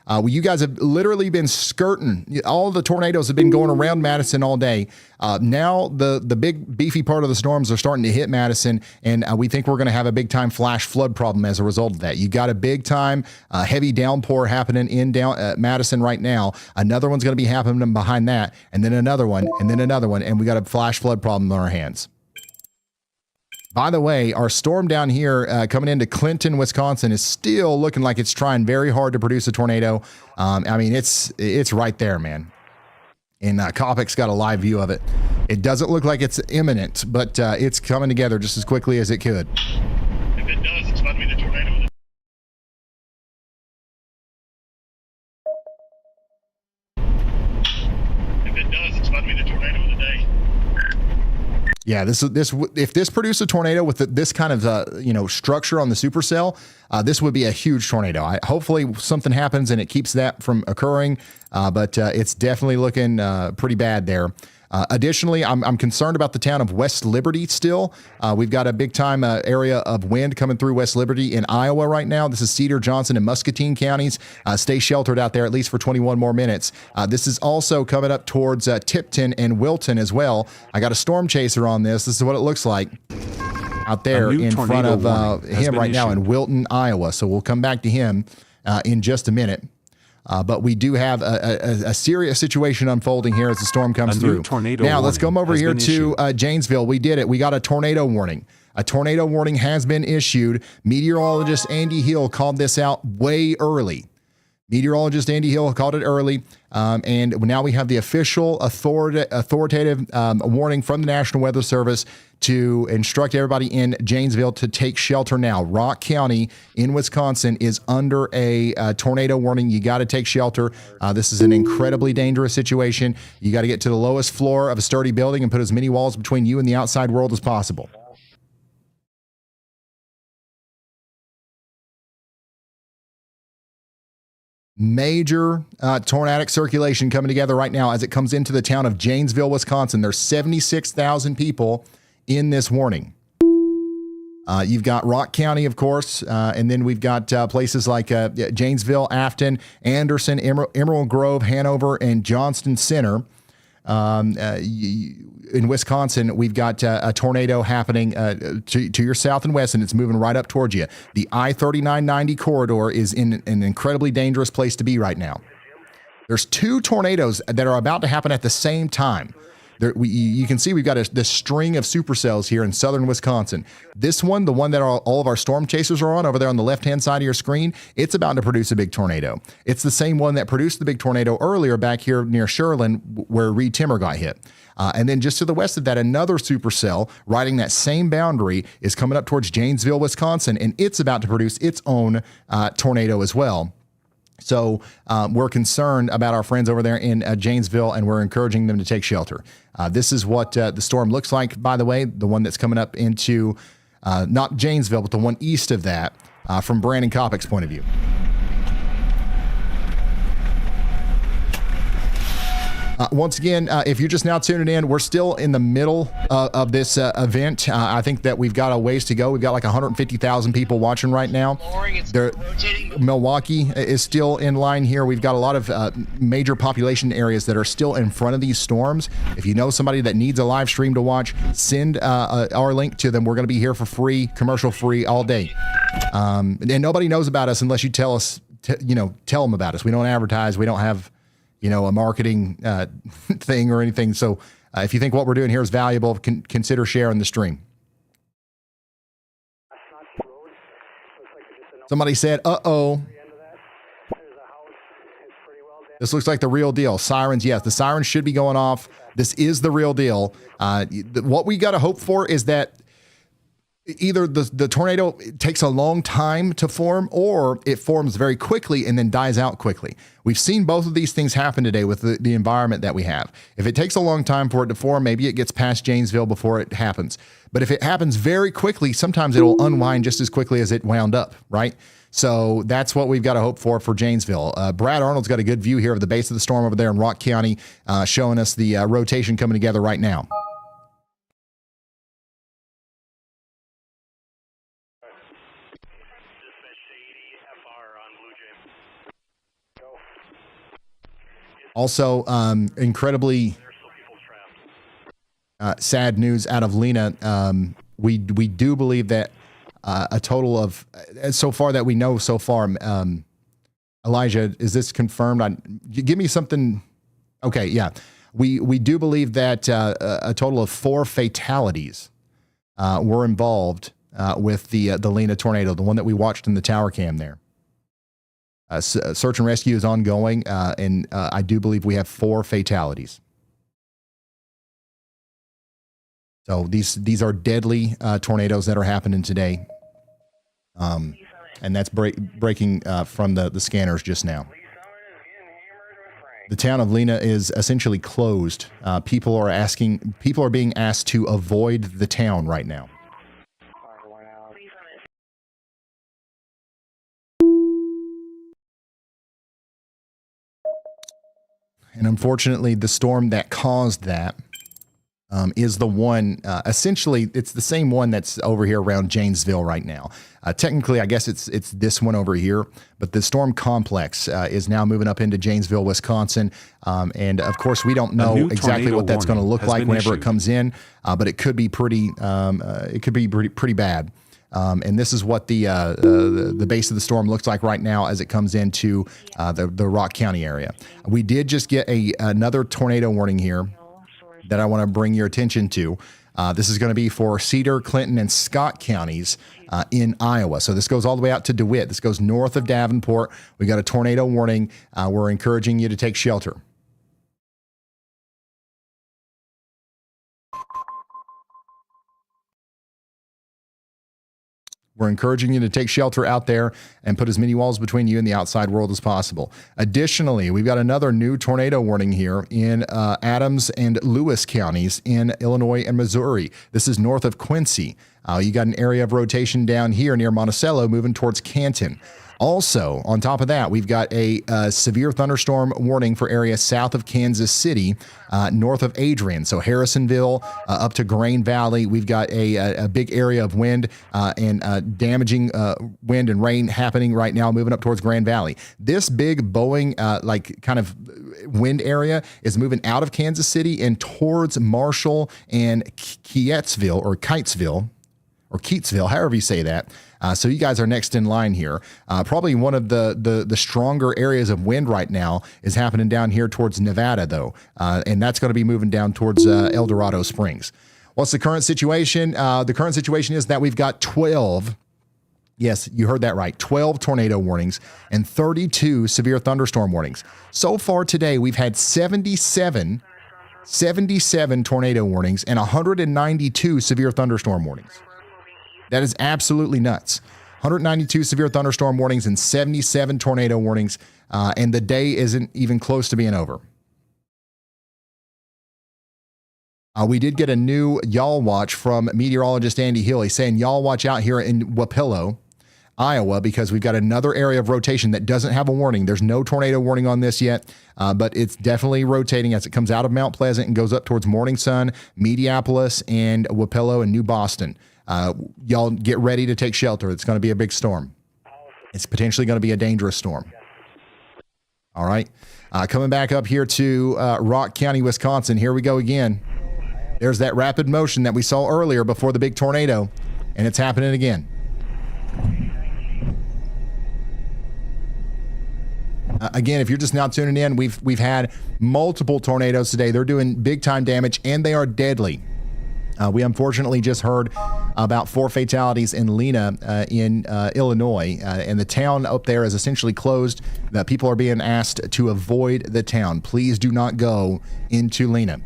Well, you guys have literally been skirting. All the tornadoes have been going around Madison all day. Now the big beefy part of the storms are starting to hit Madison, and we think we're going to have a big time flash flood problem as a result of that. You got a big time heavy downpour happening in Madison right now. Another one's going to be happening behind that, and then another one, and then another one, and we got a flash flood problem on our hands. By the way, our storm down here coming into Clinton, Wisconsin is still looking like it's trying very hard to produce a tornado. I mean, it's right there, man. And Kopic's got a live view of it. It doesn't look like it's imminent, but it's coming together just as quickly as it could. If it does, it's about to be the tornado. If it does, it's about to be the tornado of the day. Yeah, if this produced a tornado with this kind of structure on the supercell, this would be a huge tornado. Hopefully something happens and it keeps that from occurring, but it's definitely looking pretty bad there. Additionally, I'm concerned about the town of West Liberty still. We've got a big time area of wind coming through West Liberty in Iowa right now. This is Cedar, Johnson, and Muscatine counties. Stay sheltered out there at least for 21 more minutes. This is also coming up towards Tipton and Wilton as well. I got a storm chaser on this. This is what it looks like out there in front of him right now in Wilton, Iowa. So we'll come back to him in just a minute. But we do have a serious situation unfolding here as the storm comes through. Now, let's come over here to Janesville. We did it. We got a tornado warning. A tornado warning has been issued. Meteorologist Andy Hill called this out way early. Meteorologist Andy Hill called it early. And now we have the official authoritative warning from the National Weather Service to instruct everybody in Janesville to take shelter now. Rock County in Wisconsin is under a tornado warning. You got to take shelter. This is an incredibly dangerous situation. You got to get to the lowest floor of a sturdy building and put as many walls between you and the outside world as possible. Major tornadic circulation coming together right now as it comes into the town of Janesville, Wisconsin. There's 76,000 people in this warning. You've got Rock County, of course, and then we've got places like Janesville, Afton, Anderson, Emerald Grove, Hanover, and Johnston Center. In Wisconsin, we've got a tornado happening to your south and west, and it's moving right up towards you. The I-3990 corridor is in an incredibly dangerous place to be right now. There's two tornadoes that are about to happen at the same time. You can see we've got this string of supercells here in southern Wisconsin. This one, the one that all of our storm chasers are on over there on the left-hand side of your screen, it's about to produce a big tornado. It's the same one that produced the big tornado earlier back here near Sherland where Reed Timmer got hit. And then just to the west of that, another supercell riding that same boundary is coming up towards Janesville, Wisconsin, and it's about to produce its own tornado as well. So we're concerned about our friends over there in Janesville, and we're encouraging them to take shelter. This is what the storm looks like, by the way, the one that's coming up into not Janesville, but the one east of that from Brandon Kopic's point of view. Once again, if you're just now tuning in, we're still in the middle of this event. I think that we've got a ways to go. We've got like 150,000 people watching right now. Milwaukee is still in line here. We've got a lot of major population areas that are still in front of these storms. If you know somebody that needs a live stream to watch, send our link to them. We're going to be here for free, commercial free all day. And nobody knows about us unless you tell us, tell them about us. We don't advertise. We don't have a marketing thing or anything. So if you think what we're doing here is valuable, consider sharing the stream. Somebody said, uh-oh. This looks like the real deal. Sirens, yes, the sirens should be going off. This is the real deal. What we got to hope for is that either the tornado takes a long time to form or it forms very quickly and then dies out quickly. We've seen both of these things happen today with the environment that we have. If it takes a long time for it to form, maybe it gets past Janesville before it happens. But if it happens very quickly, sometimes it'll unwind just as quickly as it wound up, right? So that's what we've got to hope for Janesville. Brad Arnold's got a good view here of the base of the storm over there in Rock County, showing us the rotation coming together right now. Also, incredibly sad news out of Lena. We do believe that a total of, so far that we know so far, Elijah, is this confirmed? Give me something. Okay, yeah. We do believe that a total of 4 fatalities were involved with the Lena tornado, the one that we watched in the tower cam there. Search and rescue is ongoing, and I do believe we have 4 fatalities. So these are deadly tornadoes that are happening today, and that's breaking from the scanners just now. The town of Lena is essentially closed. People are being asked to avoid the town right now. And unfortunately, the storm that caused that is the one, essentially, it's the same one that's over here around Janesville right now. Technically, I guess it's this one over here, but the storm complex is now moving up into Janesville, Wisconsin. And of course, we don't know exactly what that's going to look like whenever it comes in, but it could be pretty bad. And this is what the base of the storm looks like right now as it comes into the Rock County area. We did just get another tornado warning here that I want to bring your attention to. This is going to be for Cedar, Clinton, and Scott counties in Iowa. So this goes all the way out to DeWitt. This goes north of Davenport. We got a tornado warning. We're encouraging you to take shelter. We're encouraging you to take shelter out there and put as many walls between you and the outside world as possible. Additionally, we've got another new tornado warning here in Adams and Lewis counties in Illinois and Missouri. This is north of Quincy. You got an area of rotation down here near Monticello moving towards Canton. Also, on top of that, we've got a severe thunderstorm warning for areas south of Kansas City, north of Adrian. So Harrisonville up to Grain Valley. We've got a big area of wind and damaging wind and rain happening right now, moving up towards Grand Valley. This big Boeing kind of wind area is moving out of Kansas City and towards Marshall and Keatsville or Keatsville, however you say that. So you guys are next in line here. Probably one of the stronger areas of wind right now is happening down here towards Nevada, though. And that's going to be moving down towards El Dorado Springs. What's the current situation? The current situation is that we've got 12. Yes, you heard that right. 12 tornado warnings and 32 severe thunderstorm warnings. So far today, we've had 77 tornado warnings and 192 severe thunderstorm warnings. That is absolutely nuts. 192 severe thunderstorm warnings and 77 tornado warnings, and the day isn't even close to being over. We did get a new Y'all Watch from meteorologist Andy Hill. He's saying Y'all Watch out here in Wapello, Iowa, because we've got another area of rotation that doesn't have a warning. There's no tornado warning on this yet, but it's definitely rotating as it comes out of Mount Pleasant and goes up towards Morning Sun, Mediapolis, and Wapello and New Boston. Y'all get ready to take shelter. It's going to be a big storm. It's potentially going to be a dangerous storm. All right. Coming back up here to Rock County, Wisconsin. Here we go again. There's that rapid motion that we saw earlier before the big tornado, and it's happening again. Again, if you're just now tuning in, we've had multiple tornadoes today. They're doing big time damage, and they are deadly. We unfortunately just heard about 4 fatalities in Lena in Illinois, and the town up there is essentially closed. The people are being asked to avoid the town. Please do not go into Lena.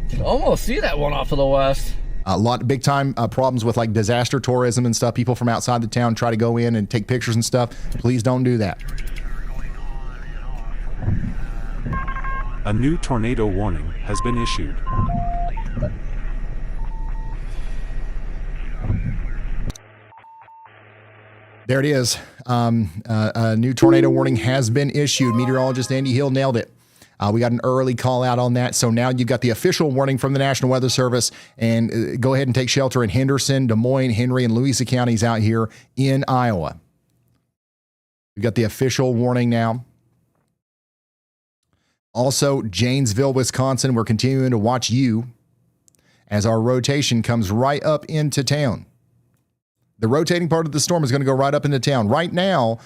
You can almost see that one off to the west. A lot of big time problems with like disaster tourism and stuff. People from outside the town try to go in and take pictures and stuff. Please don't do that. A new tornado warning has been issued. There it is. A new tornado warning has been issued. Meteorologist Andy Hill nailed it. We got an early call out on that. So now you've got the official warning from the National Weather Service, and go ahead and take shelter in Henderson, Des Moines, Henry, and Louisa counties out here in Iowa. We've got the official warning now. Also, Janesville, Wisconsin, we're continuing to watch you as our rotation comes right up into town. The rotating part of the storm is going to go right up into town. Right now,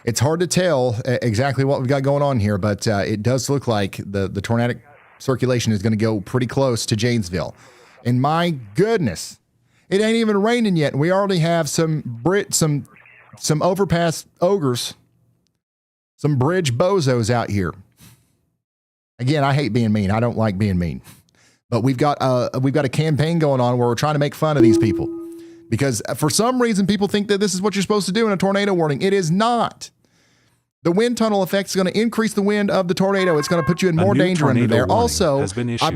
it's hard to tell exactly what we've got going on here, but it does look like the tornadic circulation is going to go pretty close to Janesville. And my goodness, It ain't even raining yet, and we already have some overpass ogres, some bridge bozos out here. Again, I hate being mean. I don't like being mean. But we've got a campaign going on where we're trying to make fun of these people. Because for some reason, people think that this is what you're supposed to do in a tornado warning. It is not. The wind tunnel effect is going to increase the wind of the tornado. It's going to put you in more danger under there. Also,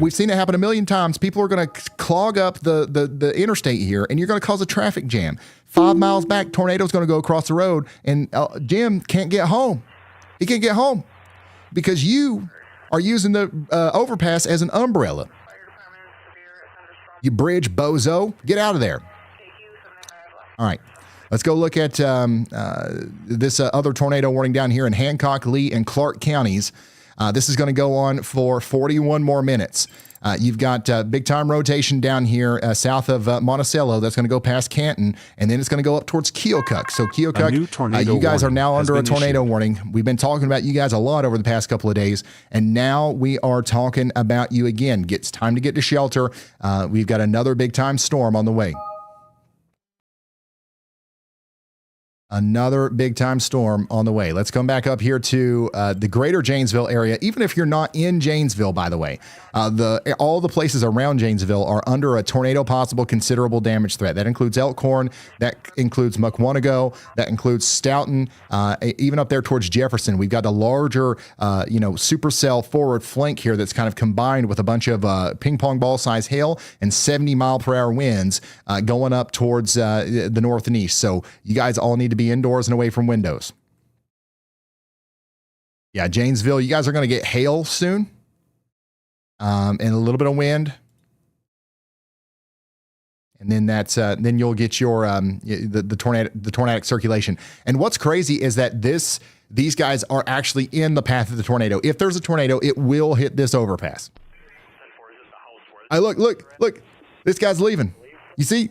we've seen it happen a million times. People are going to clog up the interstate here, and you're going to cause a traffic jam. 5 miles back, tornado's going to go across the road, and Jim can't get home. He can't get home because you are using the overpass as an umbrella. You bridge bozo, get out of there. All right, let's go look at this other tornado warning down here in Hancock, Lee, and Clark counties. This is going to go on for 41 more minutes. You've got big time rotation down here south of Monticello. That's going to go past Canton, and then it's going to go up towards Keokuk. So Keokuk, you guys are now under a tornado warning. We've been talking about you guys a lot over the past couple of days, and now we are talking about you again. It's time to get to shelter. We've got another big time storm on the way. Another big time storm on the way. Let's come back up here to the greater Janesville area. Even if you're not in Janesville, by the way, all the places around Janesville are under a tornado possible considerable damage threat. That includes Elkhorn, that includes Mukwonago, that includes Stoughton, even up there towards Jefferson. We've got a larger, supercell forward flank here that's kind of combined with a bunch of ping pong ball size hail and 70-mile-per-hour winds going up towards the north and east. So you guys all need to be indoors and away from windows. Yeah, Janesville, you guys are going to get hail soon, and a little bit of wind, and then then you'll get your the tornadic circulation. And what's crazy is that these guys are actually in the path of the tornado. If there's a tornado, it will hit this overpass. Look, this guy's leaving. You see?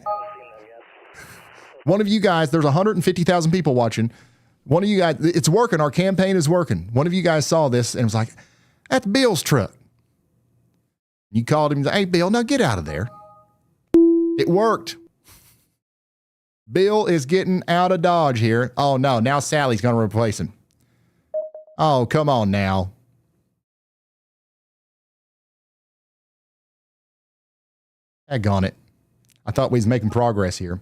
One of you guys, there's 150,000 people watching. One of you guys, it's working. Our campaign is working. One of you guys saw this and was like, that's Bill's truck. You called him and said, hey, Bill, now get out of there. It worked. Bill is getting out of Dodge here. Oh, no, now Sally's going to replace him. Oh, come on now. Daggone it. I thought we was making progress here.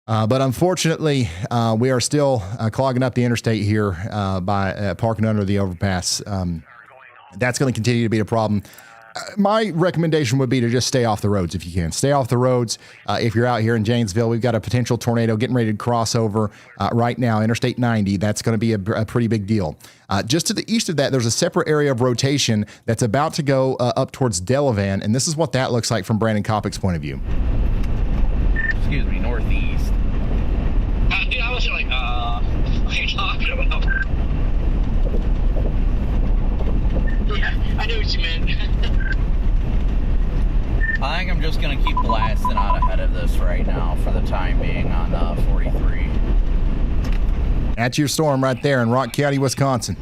But unfortunately, we are still clogging up the interstate here by parking under the overpass. That's going to continue to be a problem. My recommendation would be to just stay off the roads if you can. Stay off the roads. If you're out here in Janesville, we've got a potential tornado getting ready to cross over right now, Interstate 90. That's going to be a pretty big deal. Just to the east of that, there's a separate area of rotation that's about to go up towards Delavan, and this is what that looks like from Brandon Kopic's point of view. Excuse me, northeast. Dude, I was like, what are you talking about? Yeah, I knew what you meant. I think I'm just going to keep blasting out ahead of this right now for the time being on 43. That's your storm right there in Rock County, Wisconsin.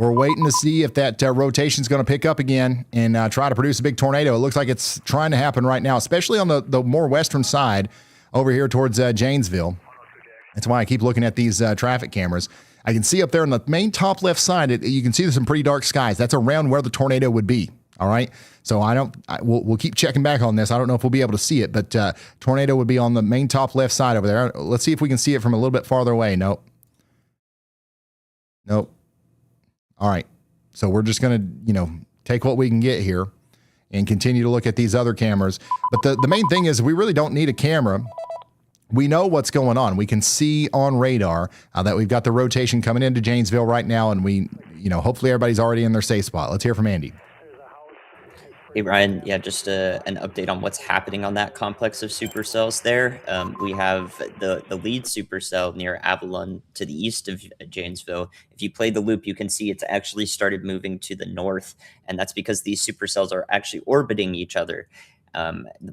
We're waiting to see if that rotation's going to pick up again and try to produce a big tornado. It looks like it's trying to happen right now, especially on the more western side over here towards Janesville. That's why I keep looking at these traffic cameras. I can see up there on the main top left side, you can see there's some pretty dark skies. That's around where the tornado would be. All right. So we'll keep checking back on this. I don't know if we'll be able to see it, but tornado would be on the main top left side over there. Let's see if we can see it from a little bit farther away. Nope. All right. So we're just going to, take what we can get here and continue to look at these other cameras. But the main thing is we really don't need a camera. We know what's going on. We can see on radar that we've got the rotation coming into Janesville right now, and we, hopefully everybody's already in their safe spot. Let's hear from Andy. Hey, Ryan. Yeah, just an update on what's happening on that complex of supercells there. We have the lead supercell near Avalon to the east of Janesville. If you play the loop, you can see it's actually started moving to the north, and that's because these supercells are actually orbiting each other.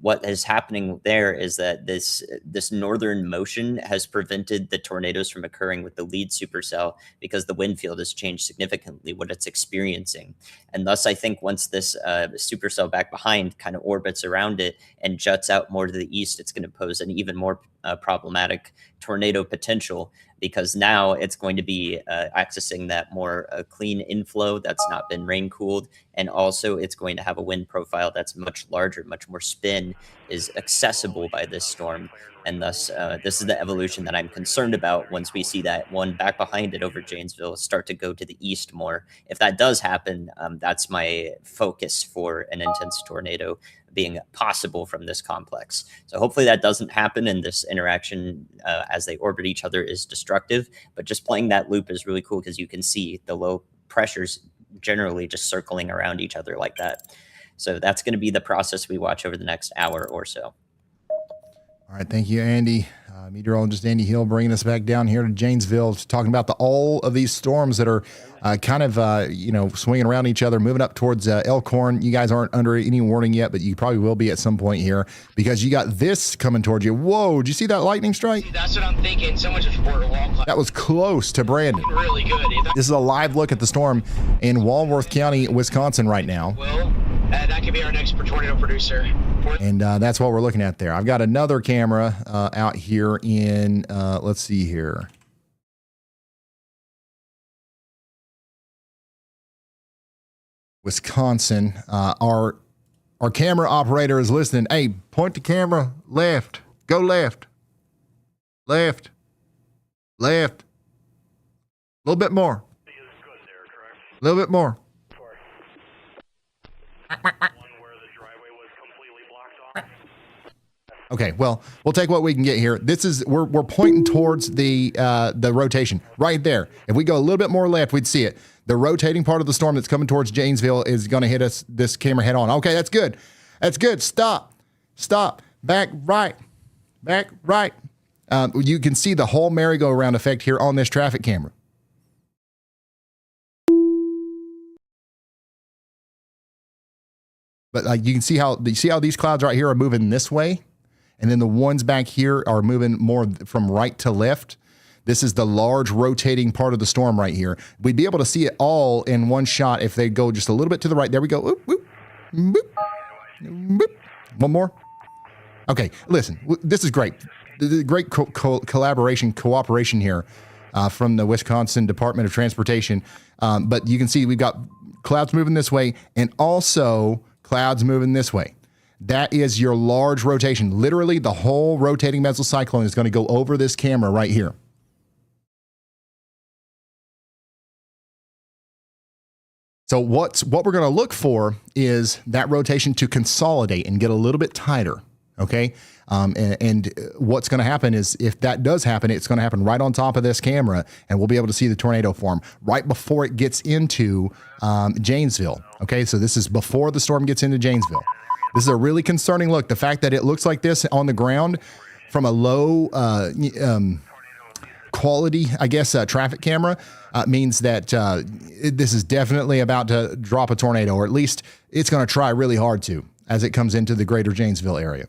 What is happening there is that this northern motion has prevented the tornadoes from occurring with the lead supercell because the wind field has changed significantly what it's experiencing. And thus, I think once this supercell back behind kind of orbits around it and juts out more to the east, it's going to pose an even more problematic tornado potential, because now it's going to be accessing that more clean inflow that's not been rain cooled. And also it's going to have a wind profile that's much larger, much more spin is accessible by this storm. And thus, this is the evolution that I'm concerned about once we see that one back behind it over Janesville start to go to the east more. If that does happen, that's my focus for an intense tornado being possible from this complex. So hopefully that doesn't happen, and this interaction as they orbit each other is destructive. But just playing that loop is really cool because you can see the low pressures generally just circling around each other like that. So that's going to be the process we watch over the next hour or so. All right, thank you, Andy. Meteorologist Andy Hill bringing us back down here to Janesville, talking about all of these storms that are kind of, swinging around each other, moving up towards Elkhorn. You guys aren't under any warning yet, but you probably will be at some point here because you got this coming towards you. Whoa, did you see that lightning strike? That's what I'm thinking. Someone just reported a wall cloud. That was close to Brandon. Really good. This is a live look at the storm in Walworth County, Wisconsin right now. Well, that could be our next tornado producer. And that's what we're looking at there. I've got another camera out here in, let's see here. Wisconsin. Our camera operator is listening. Hey, point the camera left. Go left. Left. Left. A little bit more. A little bit more. Okay, well, we'll take what we can get here. This is we're pointing towards the rotation right there. If we go a little bit more left, we'd see it. The rotating part of the storm that's coming towards Janesville is going to hit us this camera head on. Okay, that's good. That's good. Stop. Back right. Back right. You can see the whole merry-go-round effect here on this traffic camera. But you can see how these clouds right here are moving this way. And then the ones back here are moving more from right to left. This is the large rotating part of the storm right here. We'd be able to see it all in one shot if they go just a little bit to the right. There we go. Oop, whoop, boop, boop. One more. Okay, listen, this is great. Great cooperation here from the Wisconsin Department of Transportation. But you can see we've got clouds moving this way and also clouds moving this way. That is your large rotation. Literally, the whole rotating mesocyclone is going to go over this camera right here. So what we're going to look for is that rotation to consolidate and get a little bit tighter, okay? And what's going to happen is if that does happen, it's going to happen right on top of this camera, and we'll be able to see the tornado form right before it gets into Janesville, okay? So this is before the storm gets into Janesville. This is a really concerning look. The fact that it looks like this on the ground from a low quality, I guess, traffic camera means that this is definitely about to drop a tornado, or at least it's going to try really hard to as it comes into the greater Janesville area.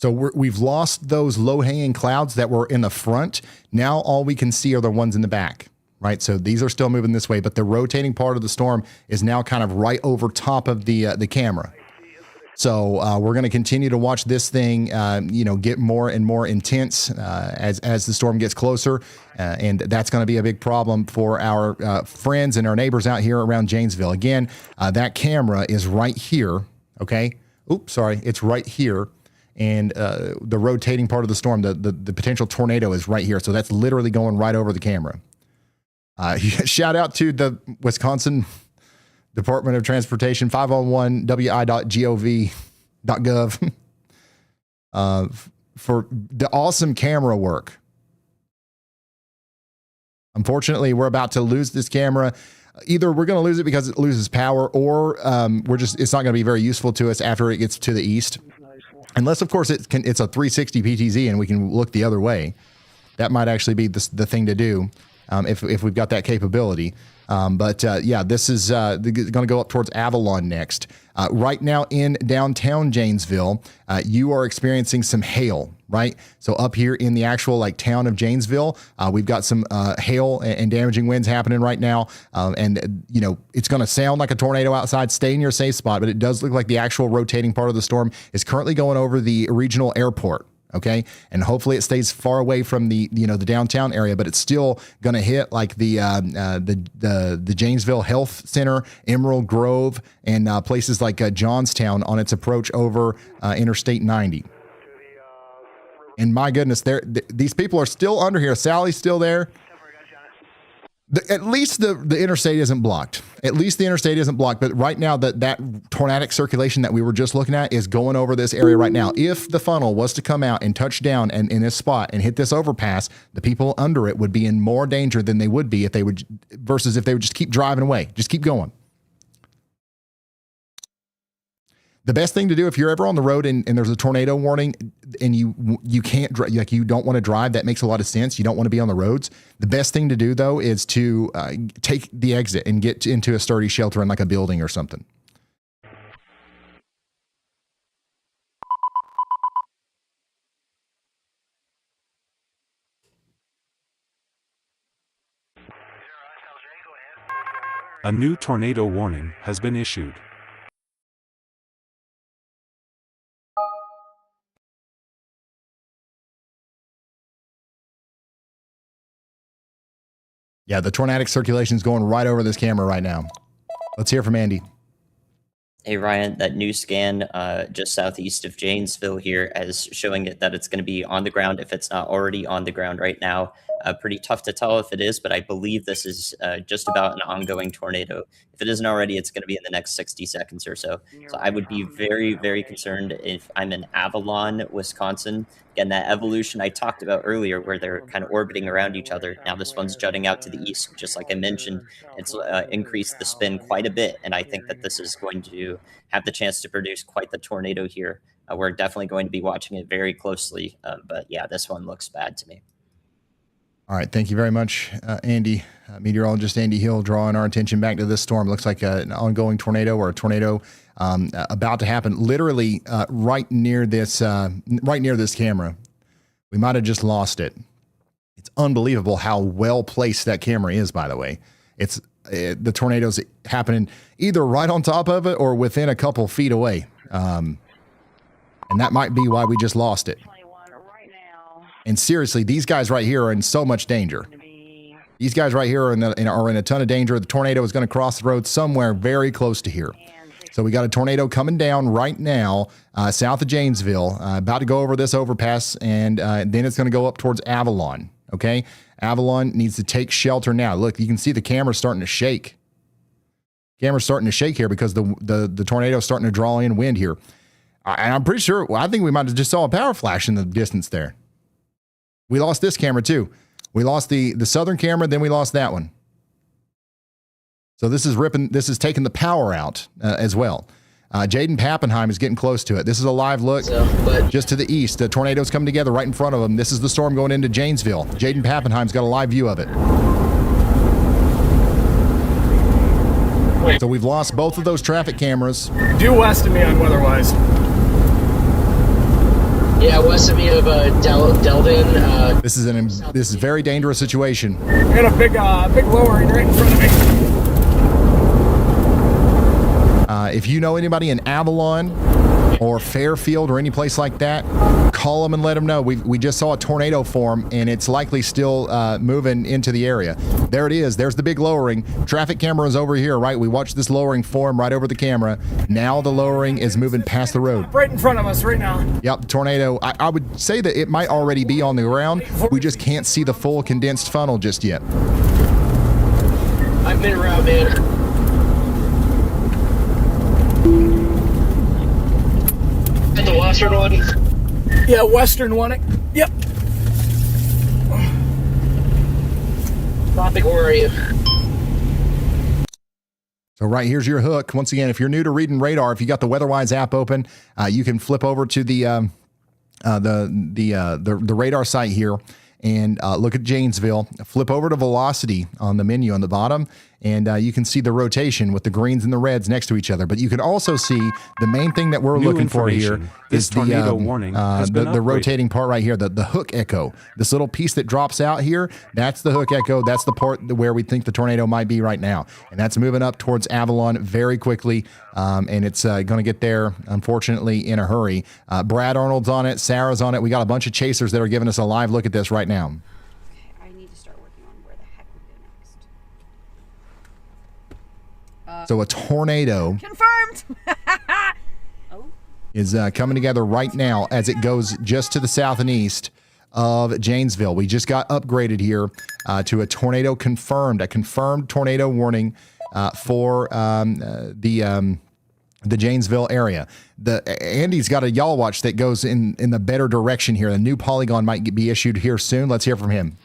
So we've lost those low-hanging clouds that were in the front. Now all we can see are the ones in the back, right? So these are still moving this way, but the rotating part of the storm is now kind of right over top of the camera. So we're going to continue to watch this thing, get more and more intense as the storm gets closer, and that's going to be a big problem for our friends and our neighbors out here around Janesville. Again, that camera is right here. Okay. Oops, sorry, it's right here. And the rotating part of the storm, the potential tornado is right here. So that's literally going right over the camera. Shout out to the Wisconsin Department of Transportation, 501wi.gov.gov for the awesome camera work. Unfortunately, we're about to lose this camera. Either we're going to lose it because it loses power, or it's not going to be very useful to us after it gets to the east. Unless, of course, it's a 360 PTZ and we can look the other way. That might actually be the thing to do if we've got that capability. Yeah, this is going to go up towards Avalon next. Right now in downtown Janesville, you are experiencing some hail, right? So up here in the actual town of Janesville, we've got some hail and damaging winds happening right now. And it's going to sound like a tornado outside. Stay in your safe spot, but it does look like the actual rotating part of the storm is currently going over the regional airport. Okay, and hopefully it stays far away from the the downtown area, but it's still going to hit like the Janesville Health Center, Emerald Grove, and places like Johnstown on its approach over Interstate 90. And my goodness, these people are still under here. Sally's still there. At least the interstate isn't blocked. At least the interstate isn't blocked. But right now, that tornadic circulation that we were just looking at is going over this area right now. If the funnel was to come out and touch down and in this spot and hit this overpass, the people under it would be in more danger than they would be if they would just keep driving away. Just keep going. The best thing to do if you're ever on the road and there's a tornado warning and you can't you don't want to drive, that makes a lot of sense. You don't want to be on the roads. The best thing to do though is to take the exit and get into a sturdy shelter in like a building or something. A new tornado warning has been issued. Yeah, the tornadic circulation is going right over this camera right now. Let's hear from Andy. Hey, Ryan, that new scan just southeast of Janesville here is showing it that it's going to be on the ground if it's not already on the ground right now. Pretty tough to tell if it is, but I believe this is just about an ongoing tornado. If it isn't already, it's going to be in the next 60 seconds or so. So I would be very, very concerned if I'm in Avalon, Wisconsin. Again, that evolution I talked about earlier where they're kind of orbiting around each other. Now this one's jutting out to the east, just like I mentioned. It's increased the spin quite a bit, and I think that this is going to have the chance to produce quite the tornado here. We're definitely going to be watching it very closely, but yeah, this one looks bad to me. All right, thank you very much, Andy. Meteorologist Andy Hill drawing our attention back to this storm. Looks like an ongoing tornado or a tornado about to happen literally right near this camera. We might have just lost it. It's unbelievable how well placed that camera is, by the way. It's the tornado's happening either right on top of it or within a couple feet away. And that might be why we just lost it. And seriously, these guys right here are in so much danger. These guys right here are in a ton of danger. The tornado is going to cross the road somewhere very close to here. So we got a tornado coming down right now, south of Janesville, about to go over this overpass, and then it's going to go up towards Avalon. Okay, Avalon needs to take shelter now. Look, you can see the camera starting to shake. Camera's starting to shake here because the tornado is starting to draw in wind here. And I'm pretty sure, I think we might have just saw a power flash in the distance there. We lost this camera too. We lost the southern camera, then we lost that one. So this is taking the power out as well. Jaden Pappenheim is getting close to it. This is a live look just to the east. The tornadoes coming together right in front of them. This is the storm going into Janesville. Jaden Pappenheim's got a live view of it. So we've lost both of those traffic cameras. Due west of me on WEATHERWISE. Yeah, west of me of Delton. This is a very dangerous situation. I got a big lowering right in front of me. If you know anybody in Avalon or Fairfield or any place like that, call them and let them know. We just saw a tornado form, and it's likely still moving into the area. There it is. There's the big lowering. Traffic camera is over here, right? We watched this lowering form right over the camera. Now the lowering is moving past the road. Right in front of us right now. Yep, tornado. I would say that it might already be on the ground. We just can't see the full condensed funnel just yet. I've been around, man. The western one? Yeah, western one. Yep. Tropic, where are you? So right here's your hook. Once again, if you're new to reading radar, if you got the WeatherWise app open, you can flip over to the radar site here and look at Janesville. Flip over to velocity on the menu on the bottom, and you can see the rotation with the greens and the reds next to each other. But you can also see the main thing that we're looking for here is tornado warning the rotating part right here, the hook echo. This little piece that drops out here, that's the hook echo. That's the part where we think the tornado might be right now. And that's moving up towards Avalon very quickly, and it's going to get there, unfortunately, in a hurry. Brad Arnold's on it. Sarah's on it. We got a bunch of chasers that are giving us a live look at this right now. I need to start working on where the heck we go next. So a tornado Confirmed! is coming together right now as it goes just to the south and east of Janesville. We just got upgraded here to a tornado confirmed, a confirmed tornado warning for the Janesville area. Andy's got a y'all watch that goes in the better direction here. A new polygon might be issued here soon. Let's hear from him.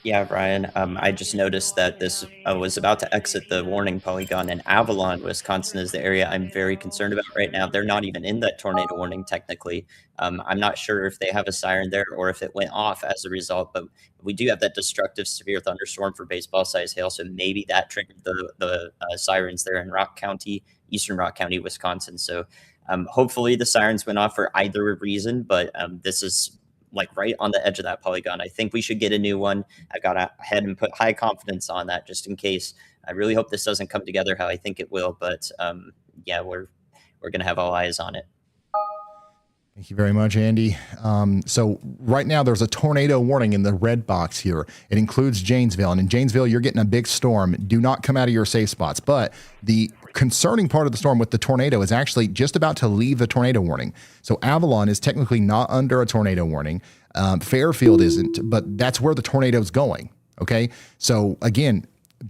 Yeah, Ryan, I just noticed that this was about to exit the warning polygon, and Avalon, Wisconsin is the area I'm very concerned about right now. They're not even in that tornado warning technically. I'm not sure if they have a siren there or if it went off as a result, but we do have that destructive severe thunderstorm for baseball-sized hail, so maybe that triggered the sirens there in Rock County, eastern Rock County, Wisconsin. So hopefully the sirens went off for either reason, but this is like right on the edge of that polygon. I think we should get a new one. I got ahead and put high confidence on that just in case. I really hope this doesn't come together how I think it will, but yeah, we're going to have all eyes on it. Thank you very much, Andy. So right now there's a tornado warning in the red box here. It includes Janesville, and in Janesville you're getting a big storm. Do not come out of your safe spots. But the concerning part of the storm with the tornado is actually just about to leave the tornado warning. So Avalon is technically not under a tornado warning. Fairfield isn't, but that's where the tornado is going. Okay. So again,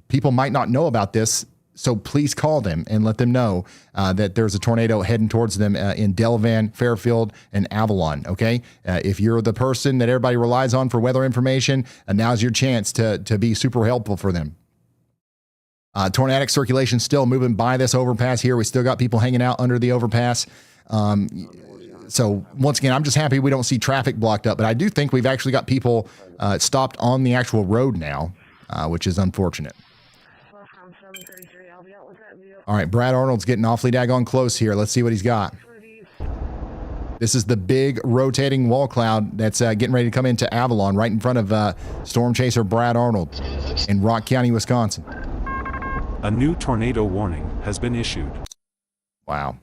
people might not know about this. So please call them and let them know that there's a tornado heading towards them in Delavan, Fairfield, and Avalon. Okay. If you're the person that everybody relies on for weather information, now's your chance to be super helpful for them. Tornadic circulation still moving by this overpass here. We still got people hanging out under the overpass. So once again, I'm just happy we don't see traffic blocked up, but I do think we've actually got people stopped on the actual road now, which is unfortunate. All right, Brad Arnold's getting awfully daggone close here. Let's see what he's got. This is the big rotating wall cloud that's getting ready to come into Avalon right in front of storm chaser Brad Arnold in Rock County, Wisconsin. A new tornado warning has been issued. Wow.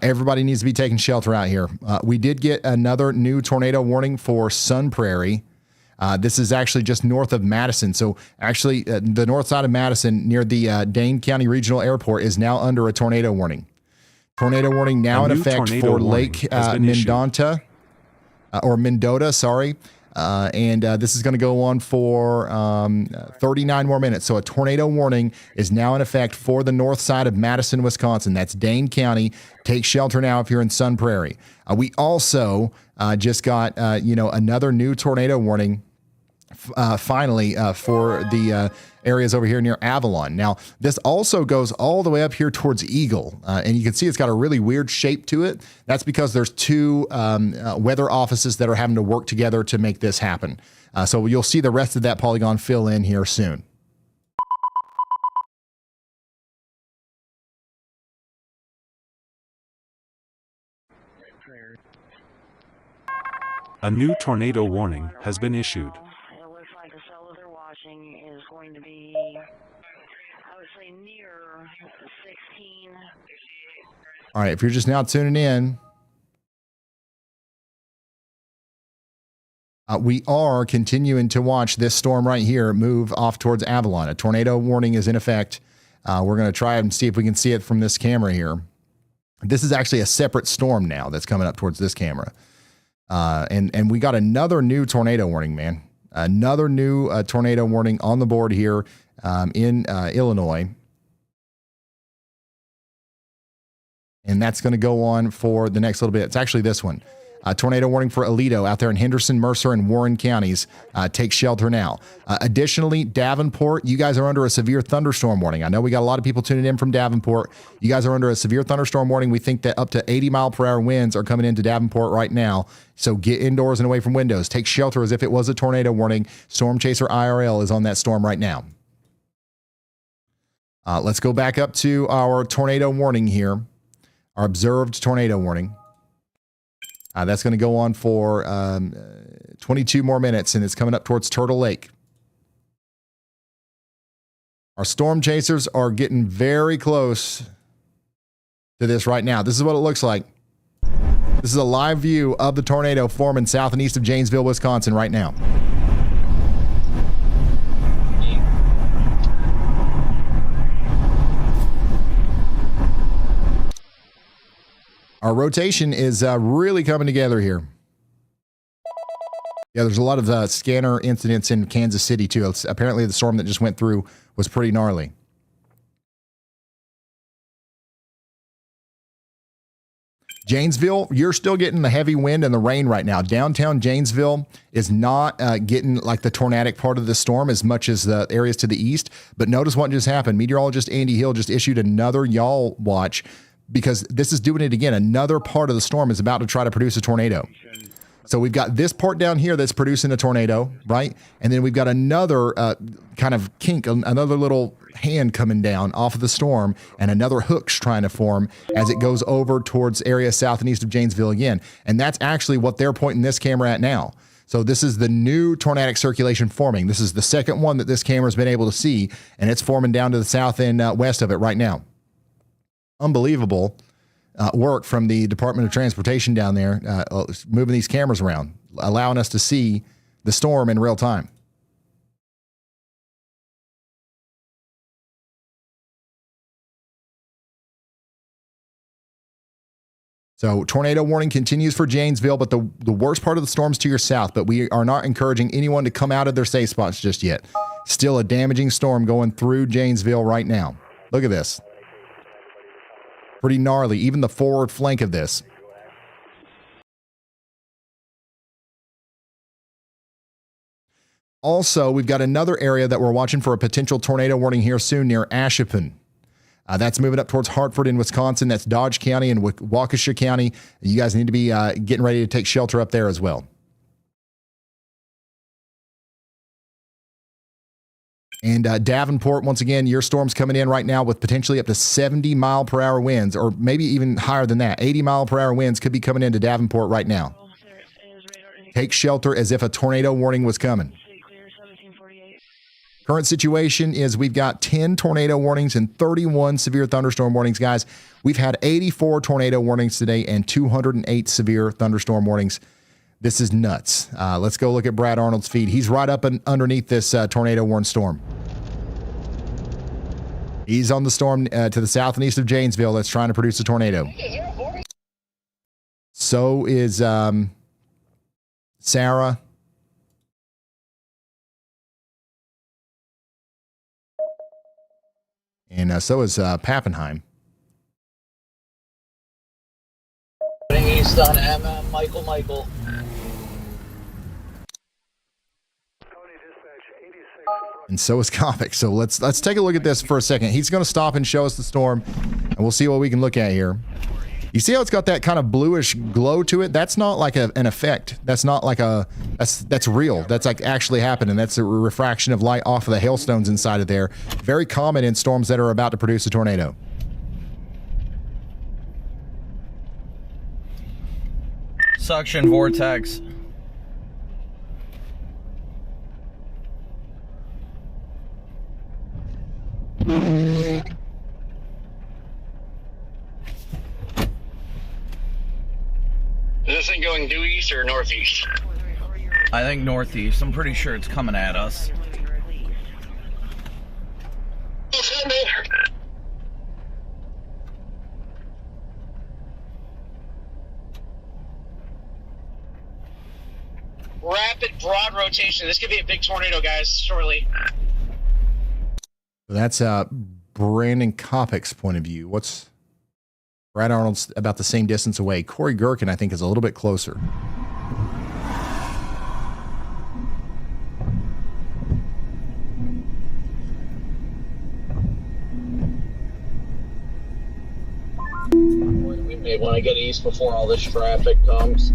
Everybody needs to be taking shelter out here. We did get another new tornado warning for Sun Prairie. This is actually just north of Madison. So actually the north side of Madison near the Dane County Regional Airport is now under a tornado warning. Tornado warning now in effect for Lake Mendota, sorry. And this is going to go on for 39 more minutes. So a tornado warning is now in effect for the north side of Madison, Wisconsin. That's Dane County. Take shelter now if you're in Sun Prairie. We also just got, another new tornado warning finally for the areas over here near Avalon. Now, this also goes all the way up here towards Eagle, and you can see it's got a really weird shape to it. That's because there's two weather offices that are having to work together to make this happen. So you'll see the rest of that polygon fill in here soon. A new tornado warning has been issued. It looks like the cell they're watching is going to be, I would say, near 16. All right, if you're just now tuning in, we are continuing to watch this storm right here move off towards Avalon. A tornado warning is in effect. We're going to try and see if we can see it from this camera here. This is actually a separate storm now that's coming up towards this camera. And we got another new tornado warning, man. Another new tornado warning on the board here in Illinois. And that's going to go on for the next little bit. It's actually this one. Tornado warning for Aledo out there in Henderson, Mercer, and Warren counties. Take shelter now. Additionally, Davenport, you guys are under a severe thunderstorm warning. I know we got a lot of people tuning in from Davenport. You guys are under a severe thunderstorm warning. We think that up to 80-mile-per-hour winds are coming into Davenport right now. So get indoors and away from windows. Take shelter as if it was a tornado warning. Storm Chaser IRL is on that storm right now. Let's go back up to our tornado warning here. Our observed tornado warning. That's going to go on for 22 more minutes, and it's coming up towards Turtle Lake. Our storm chasers are getting very close to this right now. This is what it looks like. This is a live view of the tornado forming south and east of Janesville, Wisconsin right now. Our rotation is really coming together here. Yeah, there's a lot of scanner incidents in Kansas City, too. Apparently, the storm that just went through was pretty gnarly. Janesville, you're still getting the heavy wind and the rain right now. Downtown Janesville is not getting like the tornadic part of the storm as much as the areas to the east. But notice what just happened. Meteorologist Andy Hill just issued another YALL watch, because this is doing it again. Another part of the storm is about to try to produce a tornado. So we've got this part down here that's producing a tornado, right? And then we've got another kind of kink, another little hand coming down off of the storm, and another hook's trying to form as it goes over towards areas south and east of Janesville again. And that's actually what they're pointing this camera at now. So this is the new tornadic circulation forming. This is the second one that this camera's been able to see, and it's forming down to the south and west of it right now. Unbelievable work from the Department of Transportation down there, moving these cameras around, allowing us to see the storm in real time. So tornado warning continues for Janesville, but the worst part of the storm's to your south, but we are not encouraging anyone to come out of their safe spots just yet. Still a damaging storm going through Janesville right now. Look at this. Pretty gnarly, even the forward flank of this. Also, we've got another area that we're watching for a potential tornado warning here soon near Ashippun. That's moving up towards Hartford in Wisconsin. That's Dodge County and Waukesha County. You guys need to be getting ready to take shelter up there as well. And Davenport, once again, your storm's coming in right now with potentially up to 70-mile-per-hour winds, or maybe even higher than that. 80-mile-per-hour winds could be coming into Davenport right now. Take shelter as if a tornado warning was coming. Current situation is we've got 10 tornado warnings and 31 severe thunderstorm warnings, guys. We've had 84 tornado warnings today and 208 severe thunderstorm warnings. This is nuts. Let's go look at Brad Arnold's feed. He's right up underneath this tornado-warned storm. He's on the storm to the south and east of Janesville that's trying to produce a tornado. So is Sarah. And so is Pappenheim. East on MM, Michael. And so is Comic. So let's take a look at this for a second. He's going to stop and show us the storm, and we'll see what we can look at here. You see how it's got that kind of bluish glow to it? That's not like an effect. That's not like that's real. That's like actually happening. That's a refraction of light off of the hailstones inside of there. Very common in storms that are about to produce a tornado. Suction vortex. Is this thing going due east or northeast? I think northeast. I'm pretty sure it's coming at us. Rapid, broad rotation. This could be a big tornado, guys, shortly. That's Brandon Kopic's point of view. What's Brad Arnold's about the same distance away. Corey Gherkin, I think, is a little bit closer. We may want to get east before all this traffic comes.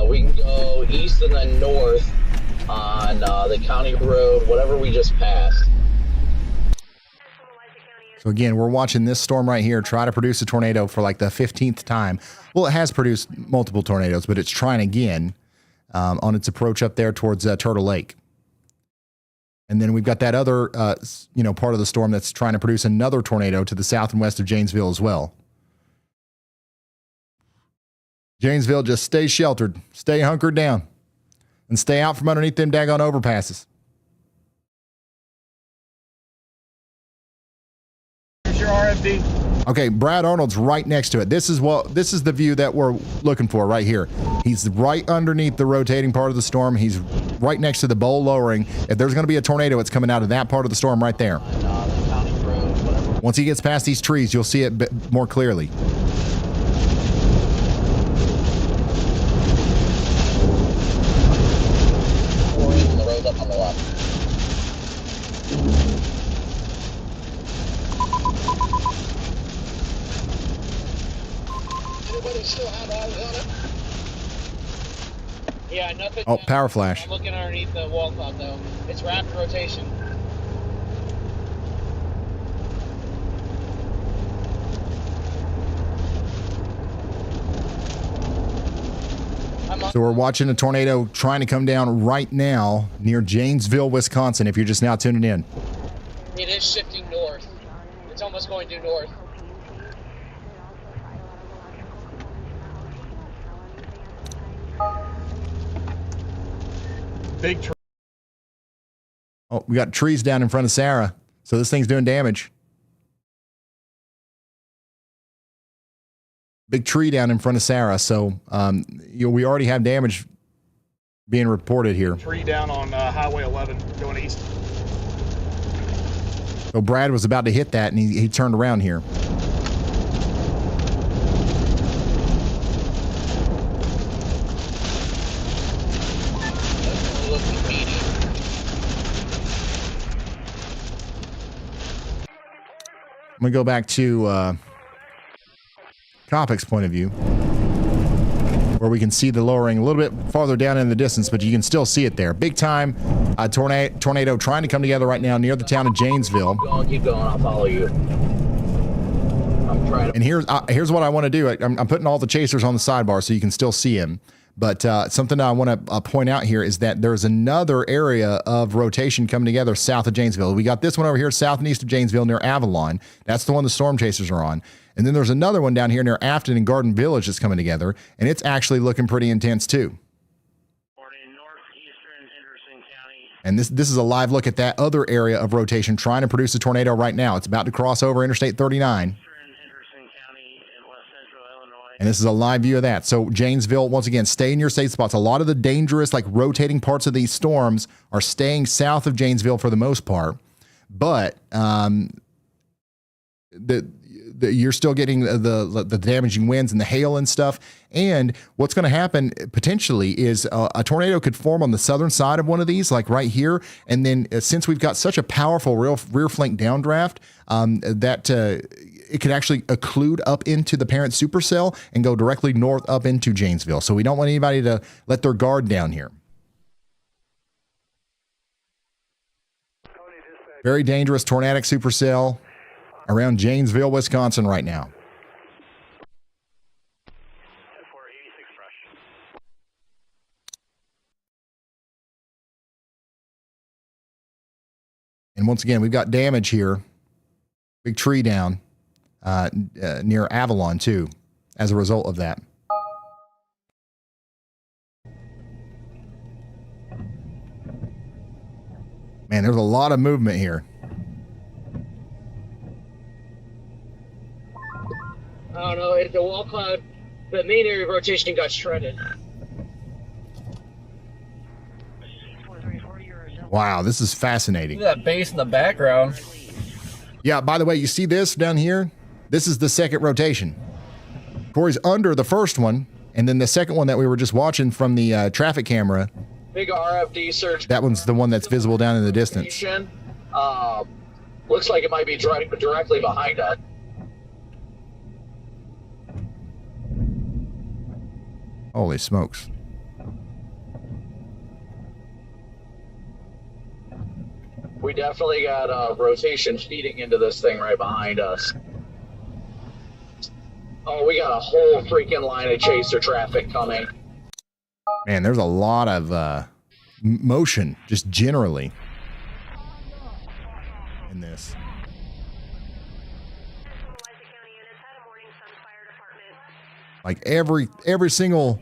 We can go east and then north on the county road, whatever we just passed. So again, we're watching this storm right here try to produce a tornado for like the 15th time. Well, it has produced multiple tornadoes, but it's trying again on its approach up there towards Turtle Lake. And then we've got that other, part of the storm that's trying to produce another tornado to the south and west of Janesville as well. Janesville, just stay sheltered, stay hunkered down, and stay out from underneath them daggone overpasses. Here's your RFD. Okay, Brad Arnold's right next to it. This is the view that we're looking for right here. He's right underneath the rotating part of the storm. He's right next to the bowl lowering. If there's going to be a tornado, it's coming out of that part of the storm right there. Once he gets past these trees, you'll see it more clearly. Up on the left. Anybody still have eyes on it? Yeah, nothing. Oh, power flash. I'm looking underneath the wall cloud though. It's rapid rotation. So we're watching a tornado trying to come down right now near Janesville, Wisconsin, if you're just now tuning in. It is shifting north. It's almost going due north. Big tree. Oh, we got trees down in front of Sarah, so this thing's doing damage. Big tree down in front of Sarah, so we already have damage being reported here. Tree down on Highway 11 going east. So Brad was about to hit that, and he turned around here. I'm going to go back to Kopic's point of view, where we can see the lowering a little bit farther down in the distance, but you can still see it there. Big time tornado trying to come together right now near the town of Janesville. Keep going, I'll follow you. I'm trying to... And here's what I want to do. I'm putting all the chasers on the sidebar so you can still see him. But something I want to point out here is that there's another area of rotation coming together south of Janesville. We got this one over here south and east of Janesville near Avalon. That's the one the storm chasers are on. And then there's another one down here near Afton and Garden Village that's coming together, and it's actually looking pretty intense too. And this is a live look at that other area of rotation trying to produce a tornado right now. It's about to cross over Interstate 39. And this is a live view of that. So Janesville, once again, stay in your safe spots. A lot of the dangerous, like rotating parts of these storms are staying south of Janesville for the most part. But you're still getting the damaging winds and the hail and stuff. And what's going to happen potentially is a tornado could form on the southern side of one of these, like right here. And then since we've got such a powerful rear flank downdraft, it could actually occlude up into the parent supercell and go directly north up into Janesville. So we don't want anybody to let their guard down here. Very dangerous tornadic supercell around Janesville, Wisconsin right now. And once again, we've got damage here. Big tree down near Avalon, too, as a result of that. Man, there's a lot of movement here. I don't know, it's a wall cloud. The main area of rotation got shredded. Wow, this is fascinating. Look at that base in the background. Yeah, by the way, you see this down here? This is the second rotation. Corey's under the first one, and then the second one that we were just watching from the traffic camera. Big RFD surge. That one's the one that's visible down in the distance. Looks like it might be directly behind us. Holy smokes. We definitely got rotation feeding into this thing right behind us. Oh, we got a whole freaking line of chaser traffic coming. Man, there's a lot of motion just generally in this. Like every single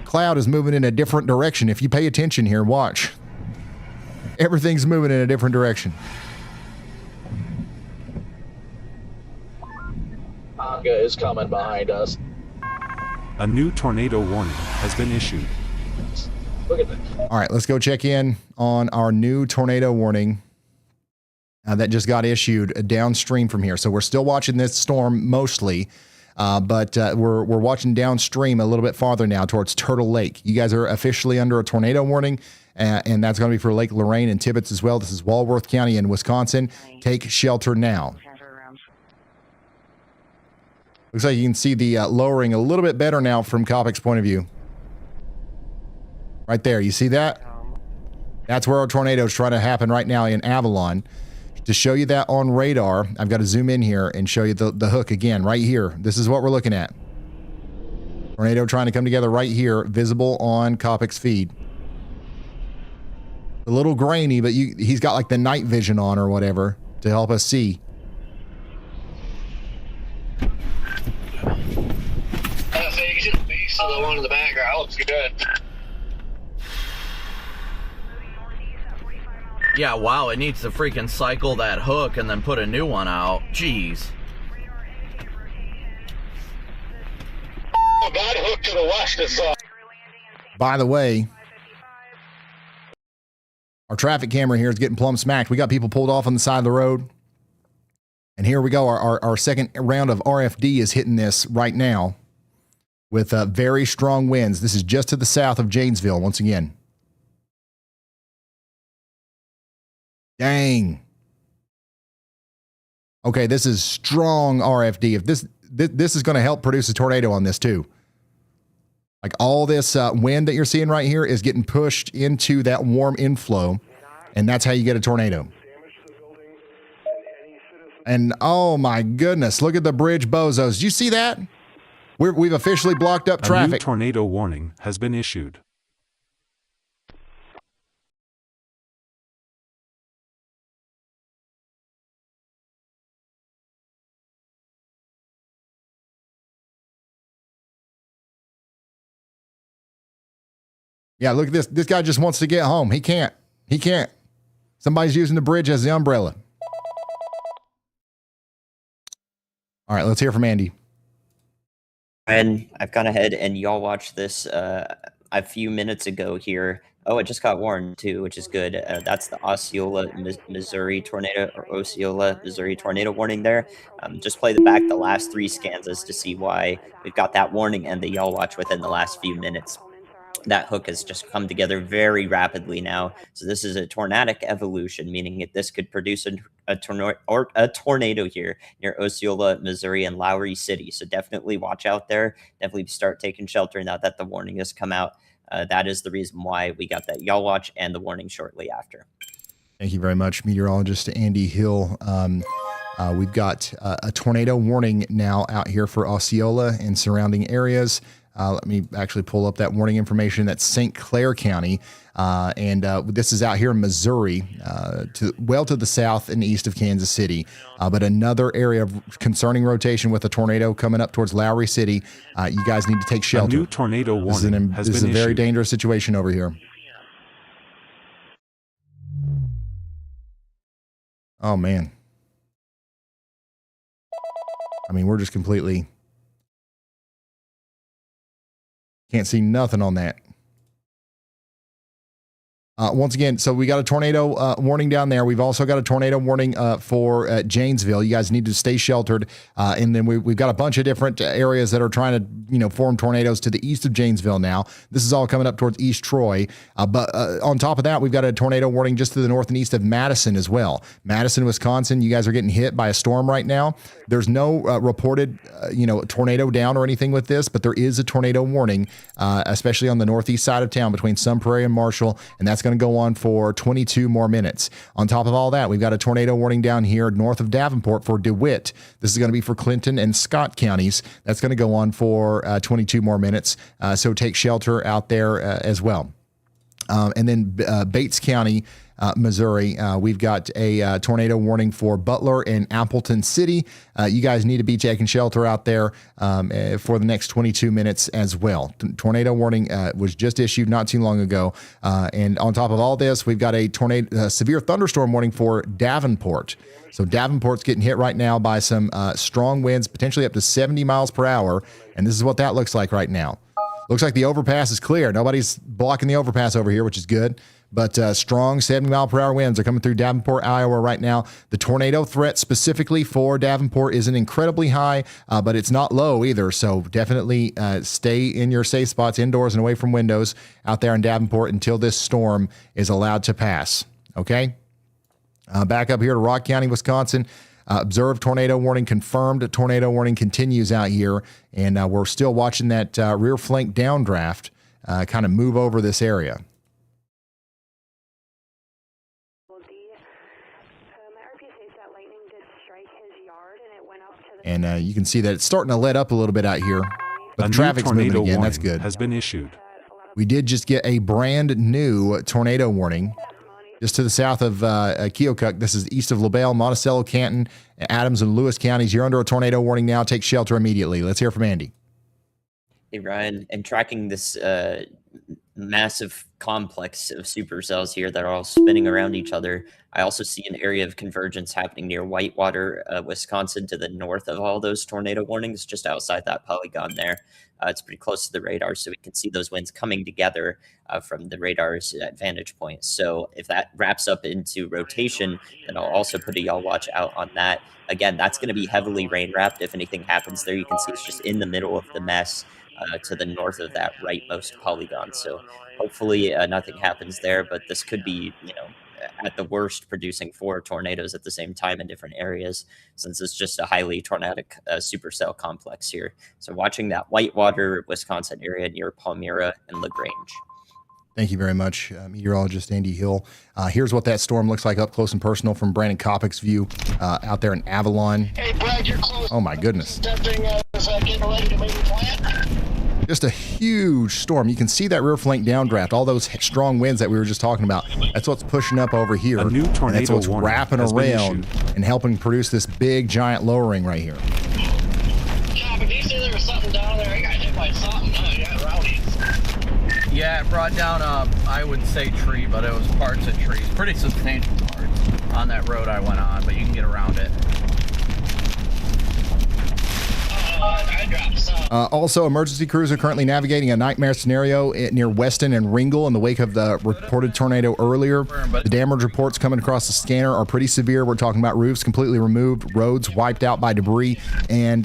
cloud is moving in a different direction. If you pay attention here, watch. Everything's moving in a different direction. Tonga is coming behind us. A new tornado warning has been issued. Look at that. All right, let's go check in on our new tornado warning that just got issued downstream from here. So we're still watching this storm mostly, but we're watching downstream a little bit farther now towards Turtle Lake. You guys are officially under a tornado warning, and that's going to be for Lake Lorraine and Tibbetts as well. This is Walworth County in Wisconsin. Take shelter now. Looks like you can see the lowering a little bit better now from Copic's point of view. Right there, you see that? That's where our tornado is trying to happen right now in Avalon. To show you that on radar, I've got to zoom in here and show you the hook again, right here. This is what we're looking at. Tornado trying to come together right here, visible on Copic's feed. A little grainy, but he's got like the night vision on or whatever to help us see. You can see the base of the one in the background. Looks good. Yeah, wow, it needs to freaking cycle that hook and then put a new one out. Jeez. That hook to the west is By the way, our traffic camera here is getting plumb smacked. We got people pulled off on the side of the road. And here we go. Our second round of RFD is hitting this right now with very strong winds. This is just to the south of Janesville once again. Dang. Okay, this is strong RFD. If this is going to help produce a tornado on this too. Like all this wind that you're seeing right here is getting pushed into that warm inflow, and that's how you get a tornado. And oh my goodness, look at the bridge bozos. Do you see that? We've officially blocked up traffic. A new tornado warning has been issued. Yeah, look at this. This guy just wants to get home. He can't. Somebody's using the bridge as the umbrella. All right, let's hear from Andy. And I've gone ahead and y'all watched this a few minutes ago here. Oh, it just got warned too, which is good. That's the Osceola, Missouri tornado, or Osceola, Missouri tornado warning there. Just play the last 3 stanzas to see why we've got that warning and the y'all watch within the last few minutes. That hook has just come together very rapidly now. So this is a tornadic evolution, meaning that this could produce a tornado here near Osceola, Missouri, and Lowry City. So definitely watch out there. Definitely start taking shelter now that the warning has come out. That is the reason why we got that y'all watch and the warning shortly after. Thank you very much, meteorologist Andy Hill. We've got a tornado warning now out here for Osceola and surrounding areas. Let me actually pull up that warning information. That's St. Clair County. And this is out here in Missouri, to the south and east of Kansas City. But another area of concerning rotation with a tornado coming up towards Lowry City. You guys need to take shelter. A new tornado warning this is a very dangerous situation over here. Oh, man. I mean, we're just completely... Can't see nothing on that. Once again, so we got a tornado warning down there. We've also got a tornado warning for Janesville. You guys need to stay sheltered. And then we've got a bunch of different areas that are trying to, form tornadoes to the east of Janesville now. This is all coming up towards East Troy. But on top of that, we've got a tornado warning just to the north and east of Madison as well. Madison, Wisconsin, you guys are getting hit by a storm right now. There's no reported, tornado down or anything with this, but there is a tornado warning, especially on the northeast side of town between Sun Prairie and Marshall, and that's going to go on for 22 more minutes. On top of all that, we've got a tornado warning down here north of Davenport for DeWitt. This is going to be for Clinton and Scott counties. That's going to go on for 22 more minutes. So take shelter out there as well. And then Bates County, Missouri, we've got a tornado warning for Butler and Appleton City. You guys need to be taking shelter out there for the next 22 minutes as well. Tornado warning was just issued not too long ago. And on top of all this, we've got a severe thunderstorm warning for Davenport. So Davenport's getting hit right now by some strong winds, potentially up to 70 miles per hour. And this is what that looks like right now. Looks like the overpass is clear. Nobody's blocking the overpass over here, which is good. But strong 70-mile-per-hour winds are coming through Davenport, Iowa right now. The tornado threat specifically for Davenport isn't incredibly high, but it's not low either. So definitely stay in your safe spots indoors and away from windows out there in Davenport until this storm is allowed to pass. Okay? Back up here to Rock County, Wisconsin. Observed tornado warning confirmed. Tornado warning continues out here, and we're still watching that rear flank downdraft kind of move over this area. And you can see that it's starting to let up a little bit out here, but the traffic's moving again. That's good. Has been issued. We did just get a brand new tornado warning just to the south of Keokuk. This is east of LaBelle, Monticello, Canton, Adams, and Lewis counties. You're under a tornado warning now. Take shelter immediately. Let's hear from Andy. Hey, Ryan, and tracking this massive complex of supercells here that are all spinning around each other, I also see an area of convergence happening near Whitewater, Wisconsin, to the north of all those tornado warnings, just outside that polygon there. It's pretty close to the radar, so we can see those winds coming together from the radar's vantage point. So if that wraps up into rotation, then I'll also put a y'all watch out on that. Again, that's going to be heavily rain wrapped. If anything happens there, you can see it's just in the middle of the mess to the north of that rightmost polygon. So hopefully nothing happens there, but this could be, at the worst, producing 4 tornadoes at the same time in different areas, since it's just a highly tornadic supercell complex here. So watching that Whitewater, Wisconsin area near Palmyra and LaGrange. Thank you very much, meteorologist Andy Hill. Here's what that storm looks like up close and personal from Brandon Kopic's view out there in Avalon. Hey, Brad, you're close. Oh, my goodness. Getting ready to move the plant. Just a huge storm. You can see that rear flank downdraft, all those strong winds that we were just talking about. That's what's pushing up over here. A new tornado and that's what's wrapping around and helping produce this big, giant lowering right here. Yeah, but you say there was something down there. I got hit by something. Yeah, rowdy. Yeah, it brought down I would say tree, but it was parts of trees. Pretty substantial parts on that road I went on, but you can get around it. I dropped some. Also, emergency crews are currently navigating a nightmare scenario near Weston and Ringgold in the wake of the reported tornado earlier. The damage reports coming across the scanner are pretty severe. We're talking about roofs completely removed, roads wiped out by debris, and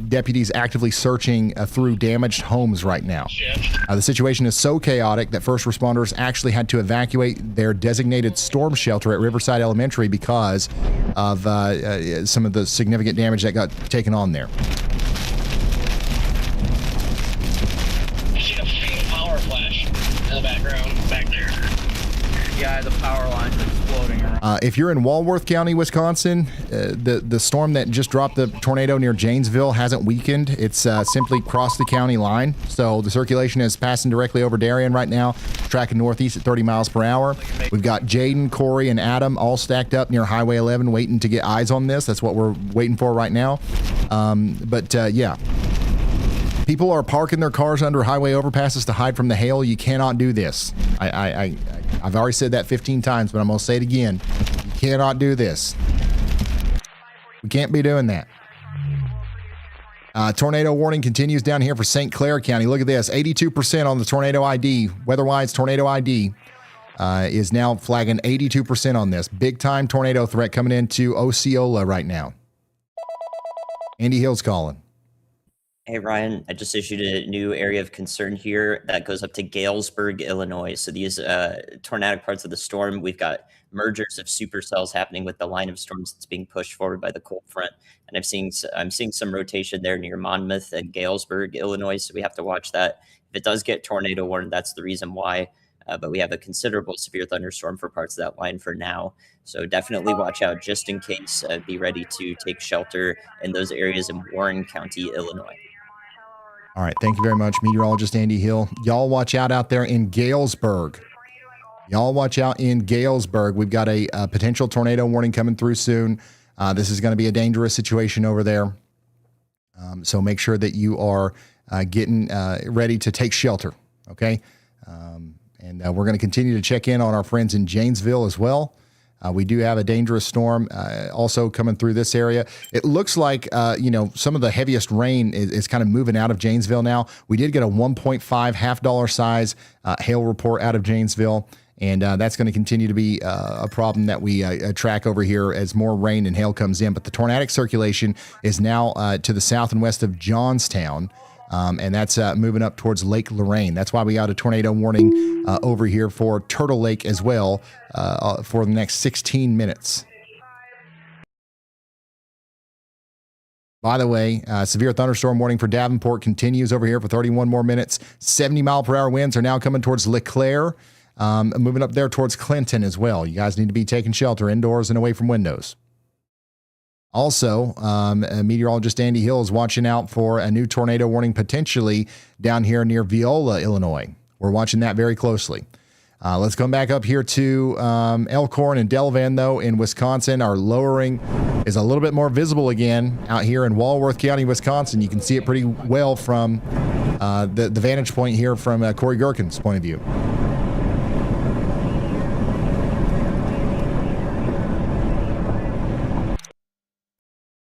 deputies actively searching through damaged homes right now. The situation is so chaotic that first responders actually had to evacuate their designated storm shelter at Riverside Elementary because of some of the significant damage that got taken on there. Yeah, the power lines are exploding around. If you're in Walworth County, Wisconsin, the storm that just dropped the tornado near Janesville hasn't weakened. It's simply crossed the county line. So the circulation is passing directly over Darien right now, tracking northeast at 30 miles per hour. We've got Jaden, Corey, and Adam all stacked up near Highway 11 waiting to get eyes on this. That's what we're waiting for right now. Yeah. People are parking their cars under highway overpasses to hide from the hail. You cannot do this. I've already said that 15 times, but I'm going to say it again. You cannot do this. We can't be doing that. Tornado warning continues down here for St. Clair County. Look at this, 82% on the tornado ID, WeatherWise tornado ID. is now flagging 82% on this. Big time tornado threat coming into Osceola right now. Andy Hill's calling. Hey, Ryan, I just issued a new area of concern here that goes up to Galesburg, Illinois. So these tornadic parts of the storm, we've got mergers of supercells happening with the line of storms that's being pushed forward by the cold front. And I'm seeing some rotation there near Monmouth and Galesburg, Illinois. So we have to watch that. If it does get tornado warned, that's the reason why. But we have a considerable severe thunderstorm for parts of that line for now. So definitely watch out just in case. Be ready to take shelter in those areas in Warren County, Illinois. All right. Thank you very much, meteorologist Andy Hill. Y'all watch out there in Galesburg. Y'all watch out in Galesburg. We've got a potential tornado warning coming through soon. This is going to be a dangerous situation over there. So make sure that you are getting ready to take shelter. Okay. And we're going to continue to check in on our friends in Janesville as well. We do have a dangerous storm also coming through this area. It looks like, some of the heaviest rain is kind of moving out of Janesville now. We did get a 1.5 half-dollar size hail report out of Janesville, and that's going to continue to be a problem that we track over here as more rain and hail comes in. But the tornadic circulation is now to the south and west of Johnstown. And that's moving up towards Lake Lorraine. That's why we got a tornado warning over here for Turtle Lake as well for the next 16 minutes. By the way, severe thunderstorm warning for Davenport continues over here for 31 more minutes. 70-mile-per-hour winds are now coming towards LeClaire, moving up there towards Clinton as well. You guys need to be taking shelter indoors and away from windows. Also, meteorologist Andy Hill is watching out for a new tornado warning potentially down here near Viola, Illinois. We're watching that very closely. Let's come back up here to Elkhorn and Delavan, though, in Wisconsin. Our lowering is a little bit more visible again out here in Walworth County, Wisconsin. You can see it pretty well from the vantage point here from Corey Gherkin's point of view.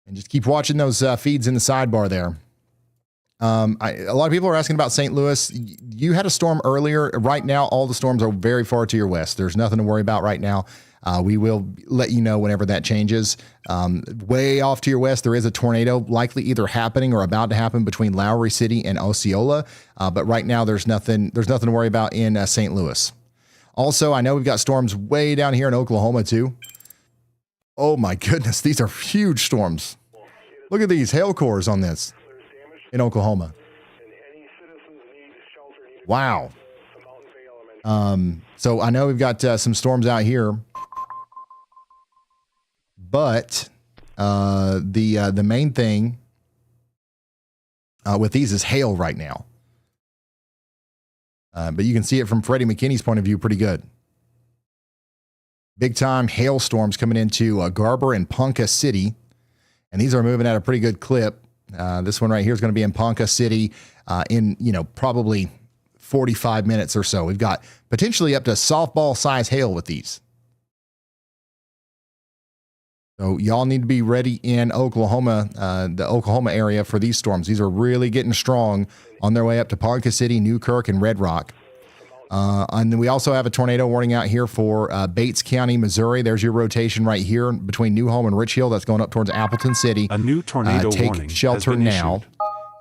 And just keep watching those feeds in the sidebar there. A lot of people are asking about St. Louis. You had a storm earlier. Right now, all the storms are very far to your west. There's nothing to worry about right now. We will let you know whenever that changes. Way off to your west, there is a tornado likely either happening or about to happen between Lowry City and Osceola. But right now, there's nothing to worry about in St. Louis. Also, I know we've got storms way down here in Oklahoma too. Oh my goodness, these are huge storms. Look at these hail cores on this in Oklahoma. Wow. So I know we've got some storms out here, but the main thing with these is hail right now. But you can see it from Freddie McKinney's point of view pretty good. Big time hailstorms coming into Garber and Ponca City. And these are moving at a pretty good clip. This one right here is going to be in Ponca City in, probably 45 minutes or so. We've got potentially up to softball size hail with these. So y'all need to be ready in Oklahoma, the Oklahoma area for these storms. These are really getting strong on their way up to Ponca City, Newkirk, and Red Rock. And then we also have a tornado warning out here for Bates County, Missouri. There's your rotation right here between New Home and Rich Hill. That's going up towards Appleton City. A new tornado warning. Take shelter now.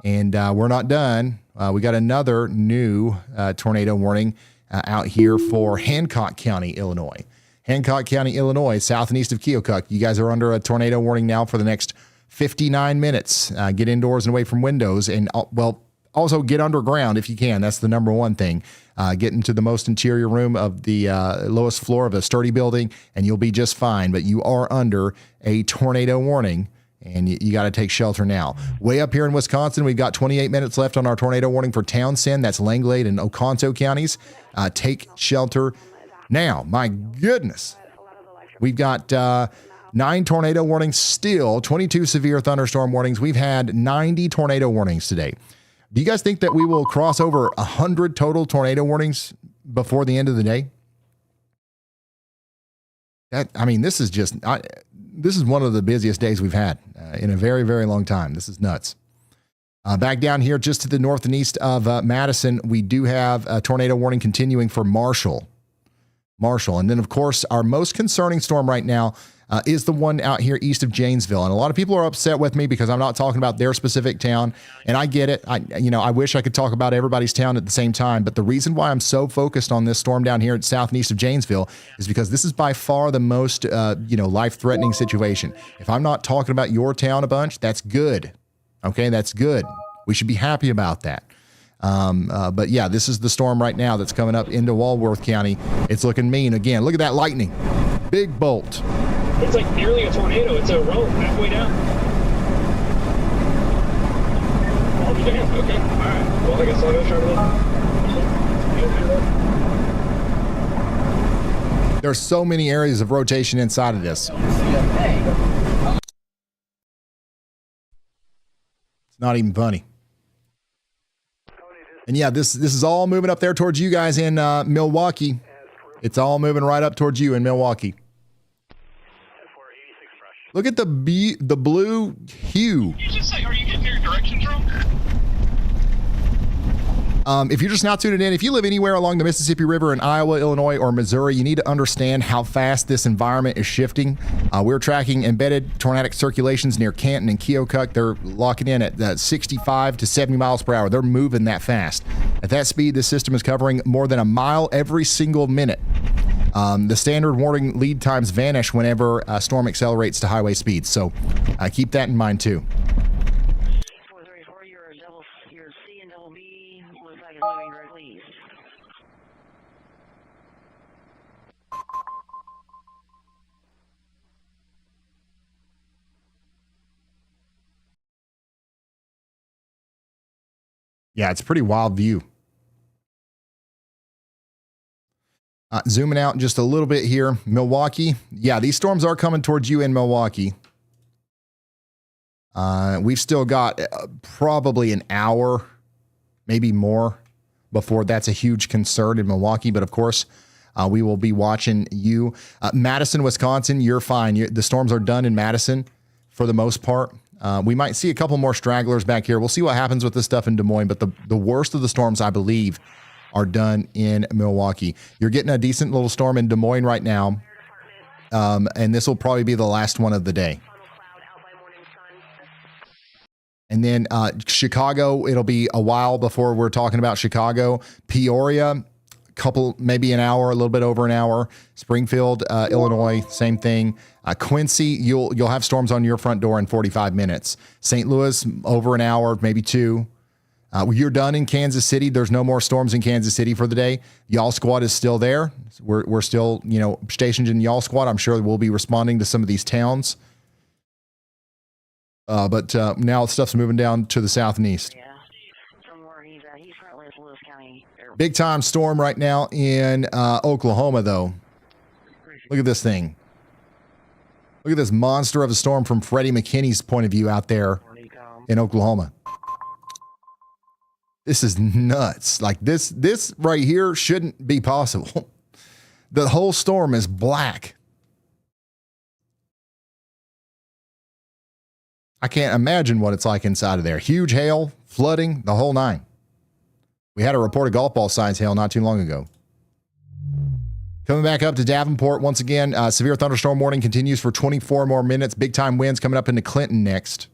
And we're not done. We got another new tornado warning out here for Hancock County, Illinois. Hancock County, Illinois, south and east of Keokuk. You guys are under a tornado warning now for the next 59 minutes. Get indoors and away from windows. And, also get underground if you can. That's the number one thing. Get into the most interior room of the lowest floor of a sturdy building, and you'll be just fine. But you are under a tornado warning, and you got to take shelter now. Way up here in Wisconsin, we've got 28 minutes left on our tornado warning for Townsend. That's Langlade and Oconto counties. Take shelter now. My goodness. We've got 9 tornado warnings still, 22 severe thunderstorm warnings. We've had 90 tornado warnings today. Do you guys think that we will cross over 100 total tornado warnings before the end of the day? This is one of the busiest days we've had in a very, very long time. This is nuts. Back down here, just to the north and east of Madison, we do have a tornado warning continuing for Marshall. Marshall. And then, of course, our most concerning storm right now is the one out here east of Janesville. And a lot of people are upset with me because I'm not talking about their specific town. And I get it. I wish I could talk about everybody's town at the same time. But the reason why I'm so focused on this storm down here at south and east of Janesville is because this is by far the most, life-threatening situation. If I'm not talking about your town a bunch, that's good. Okay, that's good. We should be happy about that. But yeah, this is the storm right now that's coming up into Walworth County. It's looking mean again. Look at that lightning. Big bolt. It's like nearly a tornado. It's a rope halfway down. Oh, damn. Okay. All right. Well, I guess I'll go try to look. There's so many areas of rotation inside of this. It's not even funny. And yeah, this is all moving up there towards you guys in Milwaukee. It's all moving right up towards you in Milwaukee. Look at the blue hue. You just say, are you getting your directions wrong? If you're just now tuning in, if you live anywhere along the Mississippi River in Iowa, Illinois, or Missouri, you need to understand how fast this environment is shifting. We're tracking embedded tornadic circulations near Canton and Keokuk. They're locking in at 65 to 70 miles per hour. They're moving that fast. At that speed, this system is covering more than a mile every single minute. The standard warning lead times vanish whenever a storm accelerates to highway speeds. So keep that in mind too. Yeah, it's a pretty wild view. Zooming out just a little bit here. Milwaukee. Yeah, these storms are coming towards you in Milwaukee. We've still got probably an hour, maybe more, before that's a huge concern in Milwaukee. But of course, we will be watching you. Madison, Wisconsin, you're fine. The storms are done in Madison for the most part. We might see a couple more stragglers back here. We'll see what happens with this stuff in Des Moines. But the worst of the storms, I believe, are done in Milwaukee. You're getting a decent little storm in Des Moines right now. And this will probably be the last one of the day. And then Chicago, it'll be a while before we're talking about Chicago. Peoria, maybe an hour, a little bit over an hour. Springfield, Illinois, same thing. Quincy, you'll have storms on your front door in 45 minutes. St. Louis, over an hour, maybe two. You're done in Kansas City. There's no more storms in Kansas City for the day. Y'all Squad is still there. We're still, stationed in Y'all Squad. I'm sure we'll be responding to some of these towns. But now stuff's moving down to the south and east. Yeah, from where he's at. He's currently at Lewis County Airport. Big time storm right now in Oklahoma, though. Look at this thing. Look at this monster of a storm from Freddie McKinney's point of view out there in Oklahoma. This is nuts. Like this right here shouldn't be possible. The whole storm is black. I can't imagine what it's like inside of there. Huge hail, flooding, the whole nine. We had a report of golf ball size hail not too long ago. Coming back up to Davenport once again. Severe thunderstorm warning continues for 24 more minutes. Big time winds coming up into Clinton next.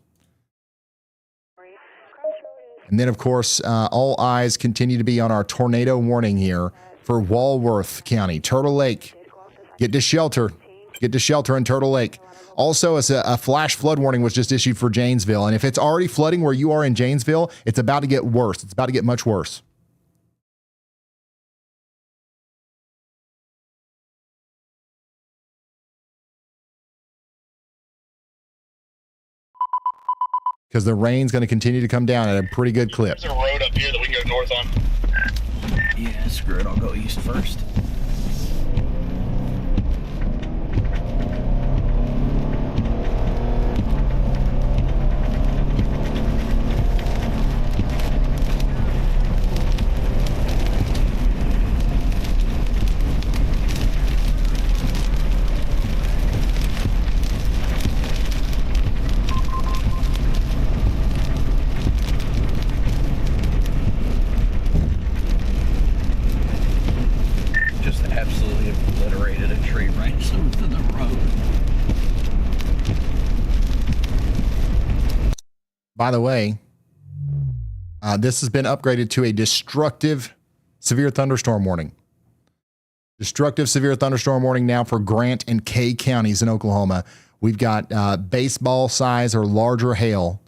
And then, of course, all eyes continue to be on our tornado warning here for Walworth County. Turtle Lake. Get to shelter. Get to shelter in Turtle Lake. Also, a flash flood warning was just issued for Janesville. And if it's already flooding where you are in Janesville, it's about to get worse. It's about to get much worse. Because the rain's going to continue to come down at a pretty good clip. There's a road up here that we can go north on. Yeah, screw it. I'll go east first. by the way, this has been upgraded to a destructive severe thunderstorm warning. Destructive severe thunderstorm warning now for Grant and Kay counties in Oklahoma. We've got baseball size or larger hail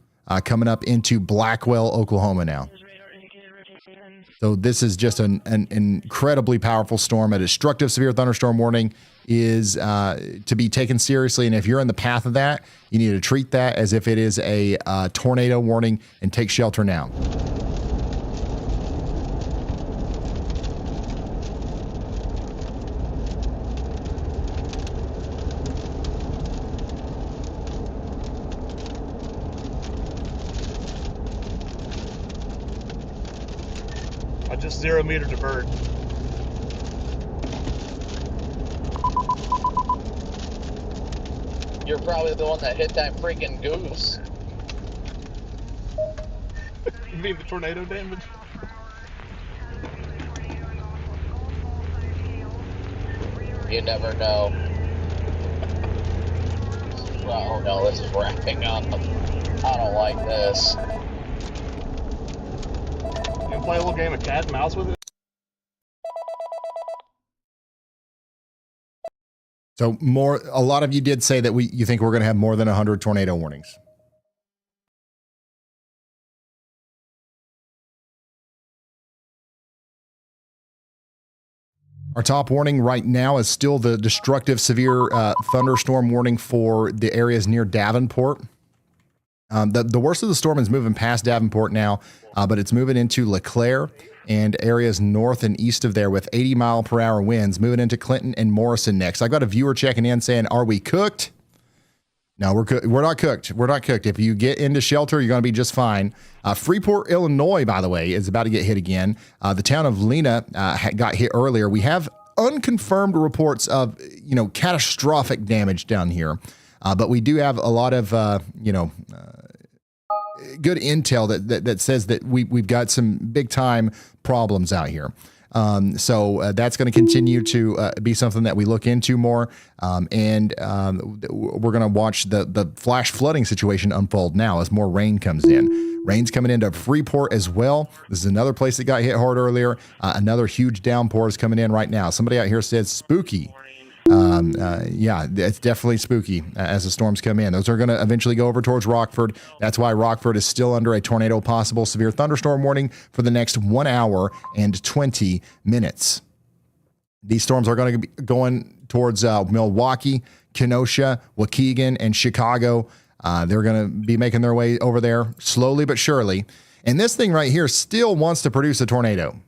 coming up into Blackwell, Oklahoma now. So this is just an incredibly powerful storm. A destructive severe thunderstorm warning is to be taken seriously. And if you're in the path of that, you need to treat that as if it is a tornado warning and take shelter now. I just 0 meter to bird. You're probably the one that hit that freaking goose. You mean the tornado damage? You never know. Oh no, this is wrapping up. I don't like this. You can play a little game of cat and mouse with it? So a lot of you did say that you think we're going to have more than 100 tornado warnings. Our top warning right now is still the destructive severe thunderstorm warning for the areas near Davenport. The worst of the storm is moving past Davenport now, but it's moving into LeClaire and areas north and east of there with 80-mile-per-hour winds, moving into Clinton and Morrison next. I got a viewer checking in saying, are we cooked? No, we're not cooked. We're not cooked. If you get into shelter, you're going to be just fine. Freeport, Illinois, by the way, is about to get hit again. The town of Lena got hit earlier. We have unconfirmed reports of, catastrophic damage down here. But we do have a lot of, good intel that says that we've got some big time problems out here. So that's going to continue to be something that we look into more. And we're going to watch the flash flooding situation unfold now as more rain comes in. Rain's coming into Freeport as well. This is another place that got hit hard earlier. Another huge downpour is coming in right now. Somebody out here says spooky. Yeah, it's definitely spooky as the storms come in. Those are going to eventually go over towards Rockford. That's why Rockford is still under a tornado possible severe thunderstorm warning for the next 1 hour and 20 minutes. These storms are going to be going towards Milwaukee, Kenosha, Waukegan, and Chicago. They're going to be making their way over there slowly but surely. And this thing right here still wants to produce a tornado.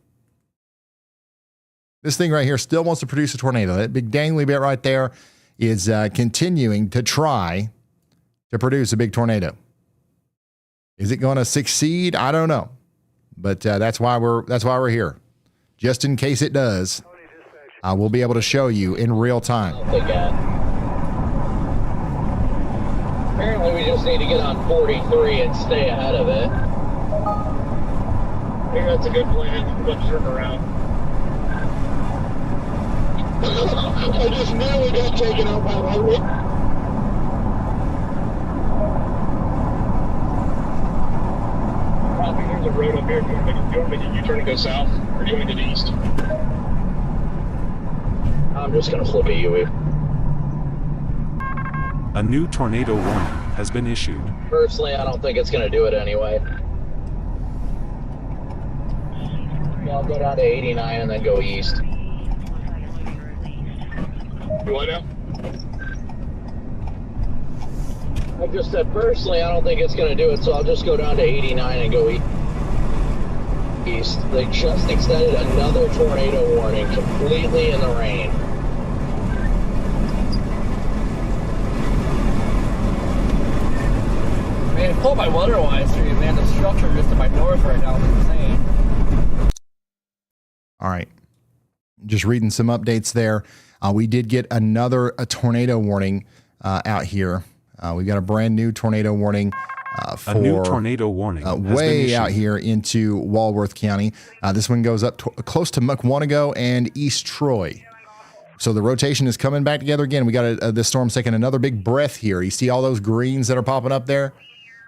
This thing right here still wants to produce a tornado. That big dangly bit right there is continuing to try to produce a big tornado. Is it going to succeed? I don't know, but that's why we're here, just in case it does. We'll be able to show you in real time. Apparently, we just need to get on 43 and stay ahead of it. I think that's a good plan. Let's turn around. I just nearly got taken out by lightning. I think there's a road up here. Do you want to make a U-turn and go south, or do you want to go east? I'm just going to flip a U. A new tornado warning has been issued. Personally, I don't think it's going to do it anyway. I'll go down to 89 and then go east. You want now? I just said, personally, I don't think it's going to do it, so I'll just go down to 89 and go east. They just extended another tornado warning completely in the rain. Man, pull my WEATHERWISE for you, man. The structure just to my north right now is insane. All right. Just reading some updates there. We did get another tornado warning out here. We've got a brand new tornado warning for a new tornado warning way out here into Walworth County. This one goes up close to Mukwonago and East Troy. So the rotation is coming back together again. We got this storm's taking another big breath here. You see all those greens that are popping up there?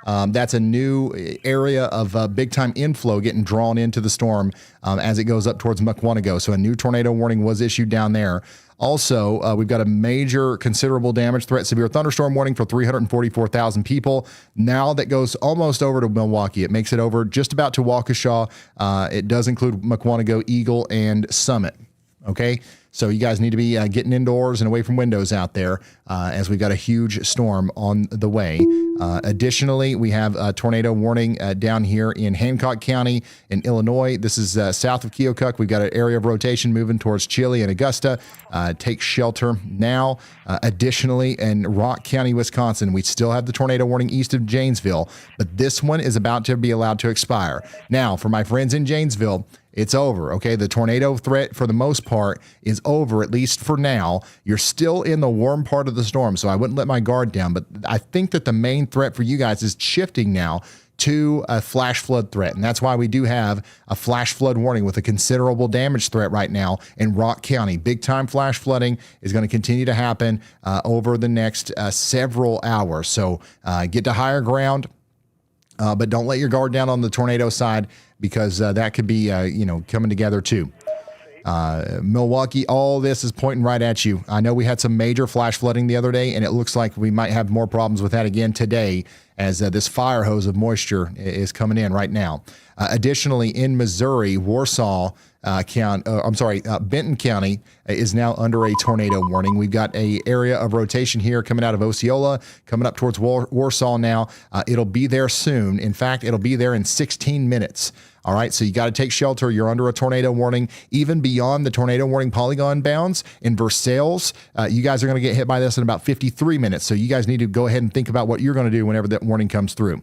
That's a new area of big time inflow getting drawn into the storm as it goes up towards Mukwonago. So a new tornado warning was issued down there. Also, we've got a major considerable damage threat, severe thunderstorm warning for 344,000 people. Now that goes almost over to Milwaukee. It makes it over just about to Waukesha. It does include Mukwonago, Eagle, and Summit. Okay, so you guys need to be getting indoors and away from windows out there as we've got a huge storm on the way. Additionally, we have a tornado warning down here in Hancock County in Illinois. This is south of Keokuk. We've got an area of rotation moving towards Chile and Augusta. Take shelter now. Additionally, in Rock County, Wisconsin, we still have the tornado warning east of Janesville, but this one is about to be allowed to expire. Now, for my friends in Janesville, it's over, okay? The tornado threat, for the most part, is over, at least for now. You're still in the warm part of the storm, so I wouldn't let my guard down. But I think that the main threat for you guys is shifting now to a flash flood threat. And that's why we do have a flash flood warning with a considerable damage threat right now in Rock County. Big time flash flooding is going to continue to happen over the next several hours. So get to higher ground. But don't let your guard down on the tornado side because that could be, coming together too. Milwaukee, all this is pointing right at you. I know we had some major flash flooding the other day, and it looks like we might have more problems with that again today as this fire hose of moisture is coming in right now. Additionally, in Missouri, Benton County is now under a tornado warning. We've got a area of rotation here coming out of Osceola, coming up towards Warsaw now. It'll be there soon. In fact, it'll be there in 16 minutes. All right, so you got to take shelter. You're under a tornado warning. Even beyond the tornado warning polygon bounds in Versailles, you guys are going to get hit by this in about 53 minutes. So you guys need to go ahead and think about what you're going to do whenever that warning comes through.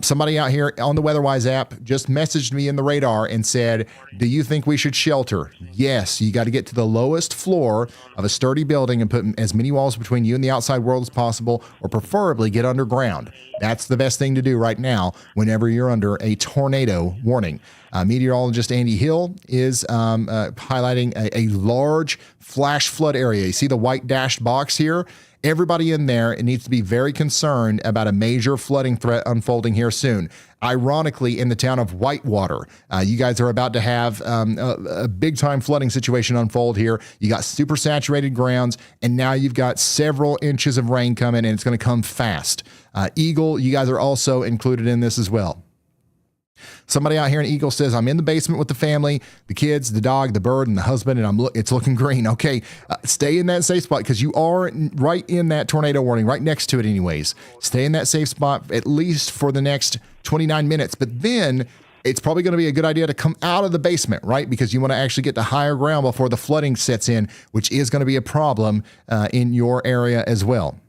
Somebody out here on the WeatherWise app just messaged me in the radar and said, do you think we should shelter? Yes, you got to get to the lowest floor of a sturdy building and put as many walls between you and the outside world as possible, or preferably get underground. That's the best thing to do right now whenever you're under a tornado warning. Meteorologist Andy Hill is highlighting a large flash flood area. You see the white dashed box here? Everybody in there needs to be very concerned about a major flooding threat unfolding here soon. Ironically, in the town of Whitewater, you guys are about to have a big-time flooding situation unfold here. You got super saturated grounds, and now you've got several inches of rain coming, and it's going to come fast. Eagle, you guys are also included in this as well. Somebody out here in Eagle says, I'm in the basement with the family, the kids, the dog, the bird, and the husband, and it's looking green. Okay, stay in that safe spot because you are right in that tornado warning, right next to it anyways. Stay in that safe spot at least for the next 29 minutes. But then it's probably going to be a good idea to come out of the basement, right? Because you want to actually get to higher ground before the flooding sets in, which is going to be a problem in your area as well.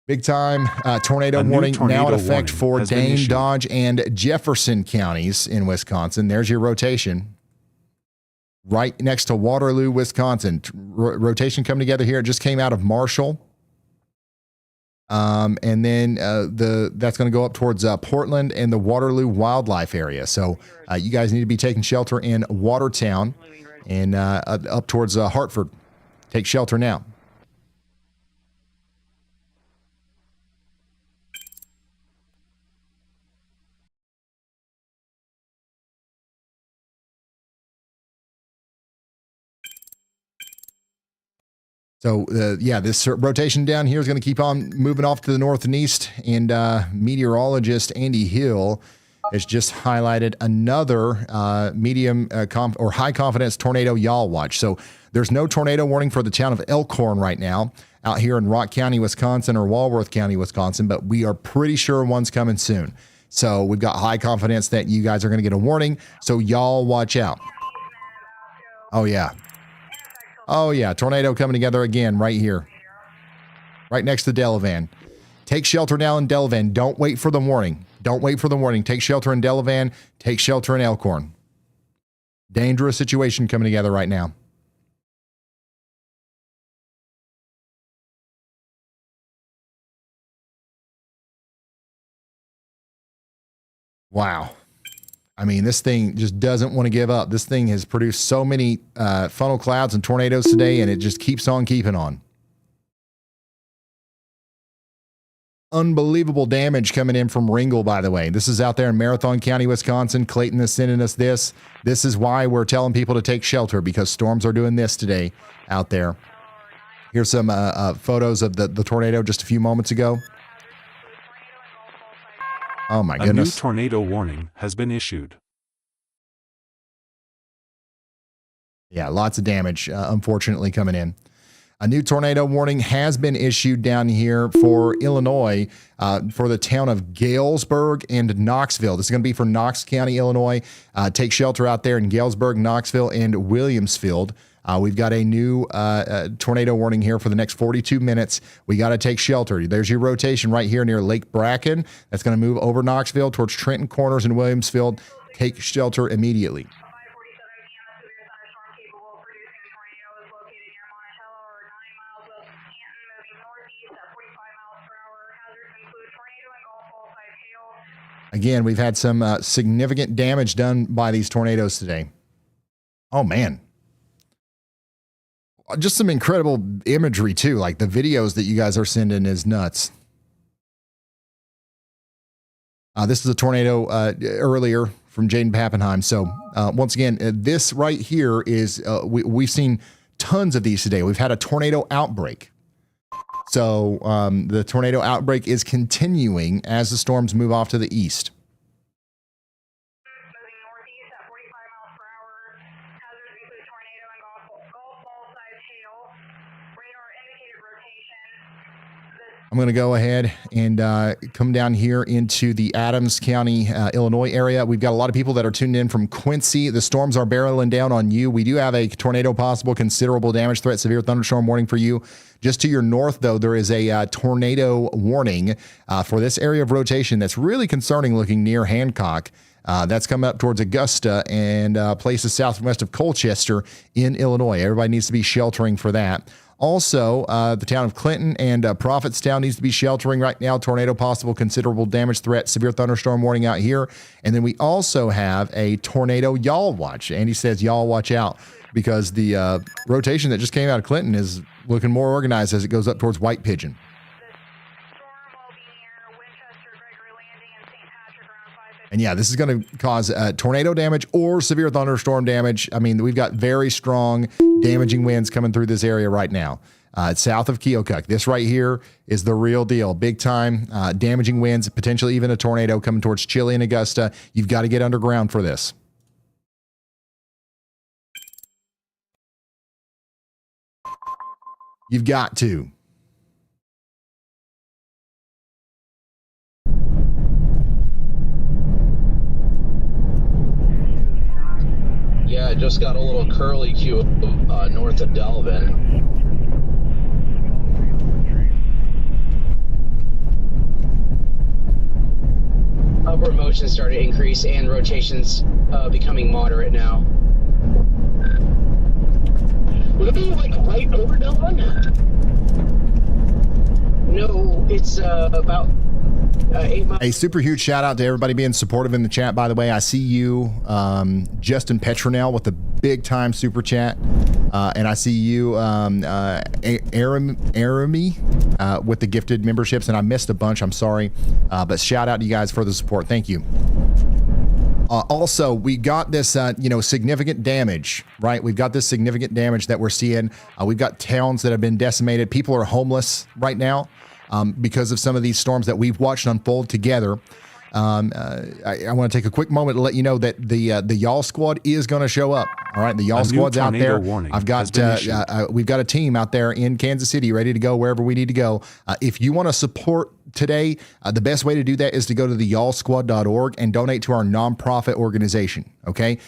Big time tornado warning now in effect for Dane, Dodge, and Jefferson counties in Wisconsin. There's your rotation. Right next to Waterloo, Wisconsin. Rotation coming together here. It just came out of Marshall. And then that's going to go up towards Portland and the Waterloo wildlife area. So you guys need to be taking shelter in Watertown and up towards Hartford. Take shelter now. So, this rotation down here is going to keep on moving off to the north and east. And meteorologist Andy Hill has just highlighted another medium or high confidence tornado yaw watch. So there's no tornado warning for the town of Elkhorn right now out here in Rock County, Wisconsin, or Walworth County, Wisconsin, but we are pretty sure one's coming soon. So we've got high confidence that you guys are going to get a warning. So y'all watch out. Oh, yeah. Oh, yeah. Tornado coming together again right here. Right next to Delavan. Take shelter now in Delavan. Don't wait for the warning. Don't wait for the warning. Take shelter in Delavan. Take shelter in Elkhorn. Dangerous situation coming together right now. Wow. I mean, this thing just doesn't want to give up. This thing has produced so many funnel clouds and tornadoes today, and it just keeps on keeping on. Unbelievable damage coming in from Ringgold, by the way. This is out there in Marathon County, Wisconsin. Clayton is sending us this. This is why we're telling people to take shelter, because storms are doing this today out there. Here's some photos of the tornado just a few moments ago. Oh, my goodness. A new tornado warning has been issued. Yeah, lots of damage, unfortunately, coming in. A new tornado warning has been issued down here for Illinois for the town of Galesburg and Knoxville. This is going to be for Knox County, Illinois. Take shelter out there in Galesburg, Knoxville, and Williamsfield. We've got a new tornado warning here for the next 42 minutes. We got to take shelter. There's your rotation right here near Lake Bracken. That's going to move over Knoxville towards Trenton Corners and Williamsfield. Take shelter immediately. Again, we've had some significant damage done by these tornadoes today. Oh, man. Just some incredible imagery, too. Like the videos that you guys are sending is nuts. This is a tornado earlier from Jaden Pappenheim. So once again, this right here is, we've seen tons of these today. We've had a tornado outbreak. So the tornado outbreak is continuing as the storms move off to the east. I'm going to go ahead and come down here into the Adams County, Illinois area. We've got a lot of people that are tuned in from Quincy. The storms are barreling down on you. We do have a tornado possible, considerable damage threat, severe thunderstorm warning for you. Just to your north, though, there is a tornado warning for this area of rotation that's really concerning looking near Hancock. That's coming up towards Augusta and places southwest of Colchester in Illinois. Everybody needs to be sheltering for that. Also, the town of Clinton and Prophetstown needs to be sheltering right now. Tornado possible, considerable damage threat, severe thunderstorm warning out here. And then we also have a tornado y'all watch. Andy says y'all watch out because the rotation that just came out of Clinton is looking more organized as it goes up towards White Pigeon. And yeah, this is going to cause tornado damage or severe thunderstorm damage. I mean, we've got very strong damaging winds coming through this area right now. It's south of Keokuk. This right here is the real deal. Big time damaging winds, potentially even a tornado coming towards Chile and Augusta. You've got to get underground for this. You've got to. Yeah, I just got a little curly Q north of Delvin. Upward motion started to increase and rotations becoming moderate now. Would it be like right over Delvin? No, it's about 8 miles. A super huge shout out to everybody being supportive in the chat, by the way. I see you, Justin Petronell, with the big time super chat. And I see you, Arami, with the gifted memberships. And I missed a bunch. I'm sorry. But shout out to you guys for the support. Thank you. Also, we got this, significant damage, right? We've got this significant damage that we're seeing. We've got towns that have been decimated. People are homeless right now. Because of some of these storms that we've watched unfold together. I want to take a quick moment to let you know that the Y'all Squad is going to show up. All right, the Y'all Squad's out there. I've got we've got a team out there in Kansas City ready to go wherever we need to go. If you want to support today, the best way to do that is to go to the yallsquad.org and donate to our nonprofit organization. Okay,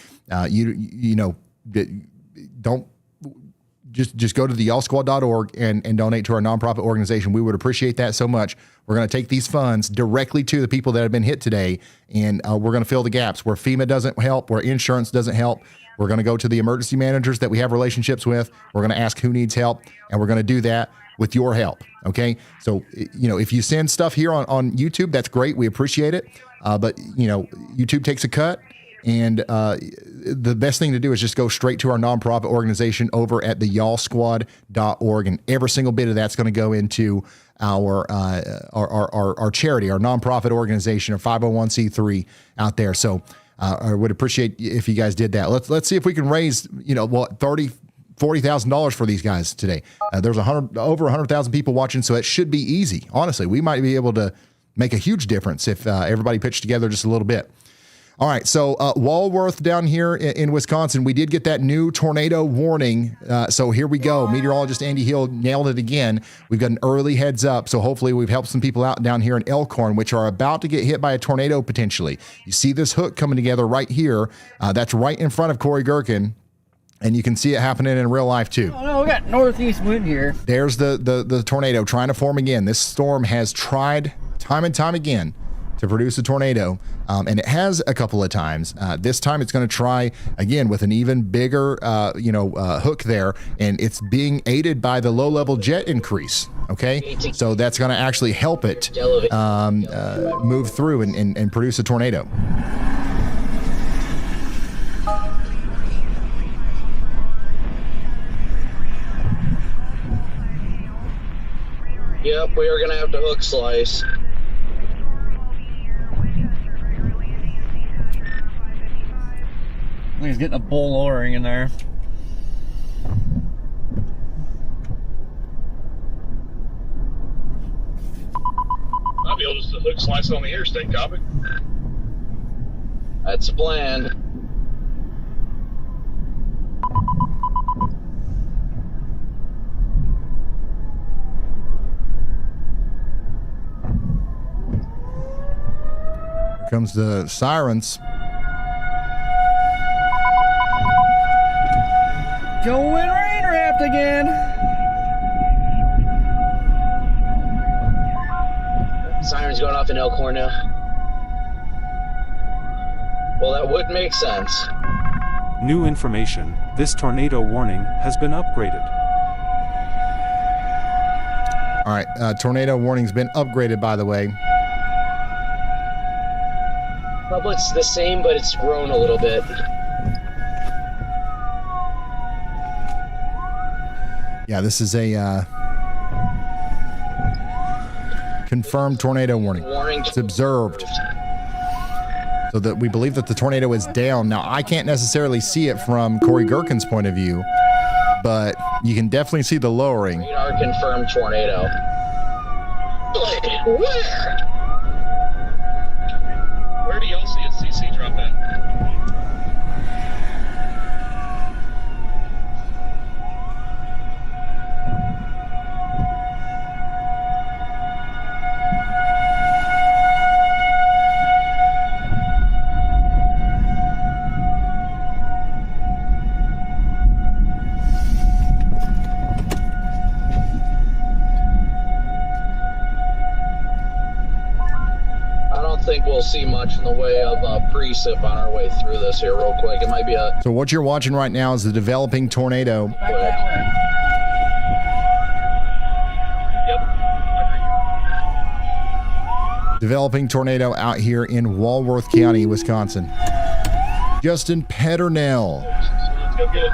don't. Just go to the yallsquad.org and donate to our nonprofit organization. We would appreciate that so much. We're going to take these funds directly to the people that have been hit today, and we're going to fill the gaps where FEMA doesn't help, where insurance doesn't help. We're going to go to the emergency managers that we have relationships with. We're going to ask who needs help, and we're going to do that with your help. Okay? So, if you send stuff here on YouTube, that's great. We appreciate it. But, YouTube takes a cut. And the best thing to do is just go straight to our nonprofit organization over at the yallsquad.org. And every single bit of that's going to go into our charity, our nonprofit organization, our 501c3 out there. So I would appreciate if you guys did that. Let's see if we can raise, $40,000 for these guys today. There's over 100,000 people watching, so it should be easy. Honestly, we might be able to make a huge difference if everybody pitched together just a little bit. All right, so Walworth down here in Wisconsin, we did get that new tornado warning. So here we go. Meteorologist Andy Hill nailed it again. We've got an early heads up, so hopefully we've helped some people out down here in Elkhorn, which are about to get hit by a tornado potentially. You see this hook coming together right here. That's right in front of Corey Gherkin. And you can see it happening in real life too. Oh no, we got northeast wind here. There's the tornado trying to form again. This storm has tried time and time again to produce a tornado, and it has a couple of times. This time it's going to try again with an even bigger hook there, and it's being aided by the low-level jet increase. Okay, so that's going to actually help it move through and produce a tornado. Yep, we are going to have to hook slice. I think he's getting a bull lowering in there. I'll be able to just hook slice on the interstate, copy. That's the plan. Here comes the sirens. Going rain wrapped again. Sirens going off in Elkhorn now. Well, that would make sense. New information. This tornado warning has been upgraded. All right, tornado warning's been upgraded, by the way. Well, it's the same, but it's grown a little bit. Yeah, this is a confirmed tornado warning. It's observed. So that we believe that the tornado is down. Now, I can't necessarily see it from Corey Gherkin's point of view, but you can definitely see the lowering. Radar confirmed tornado. Where? Where do y'all see a CC drop at? We'll see much in the way of precip on our way through this here real quick. It might be a... So what you're watching right now is the developing tornado. Developing tornado out here in Walworth County, Wisconsin. Justin Peternell. Let's go get it.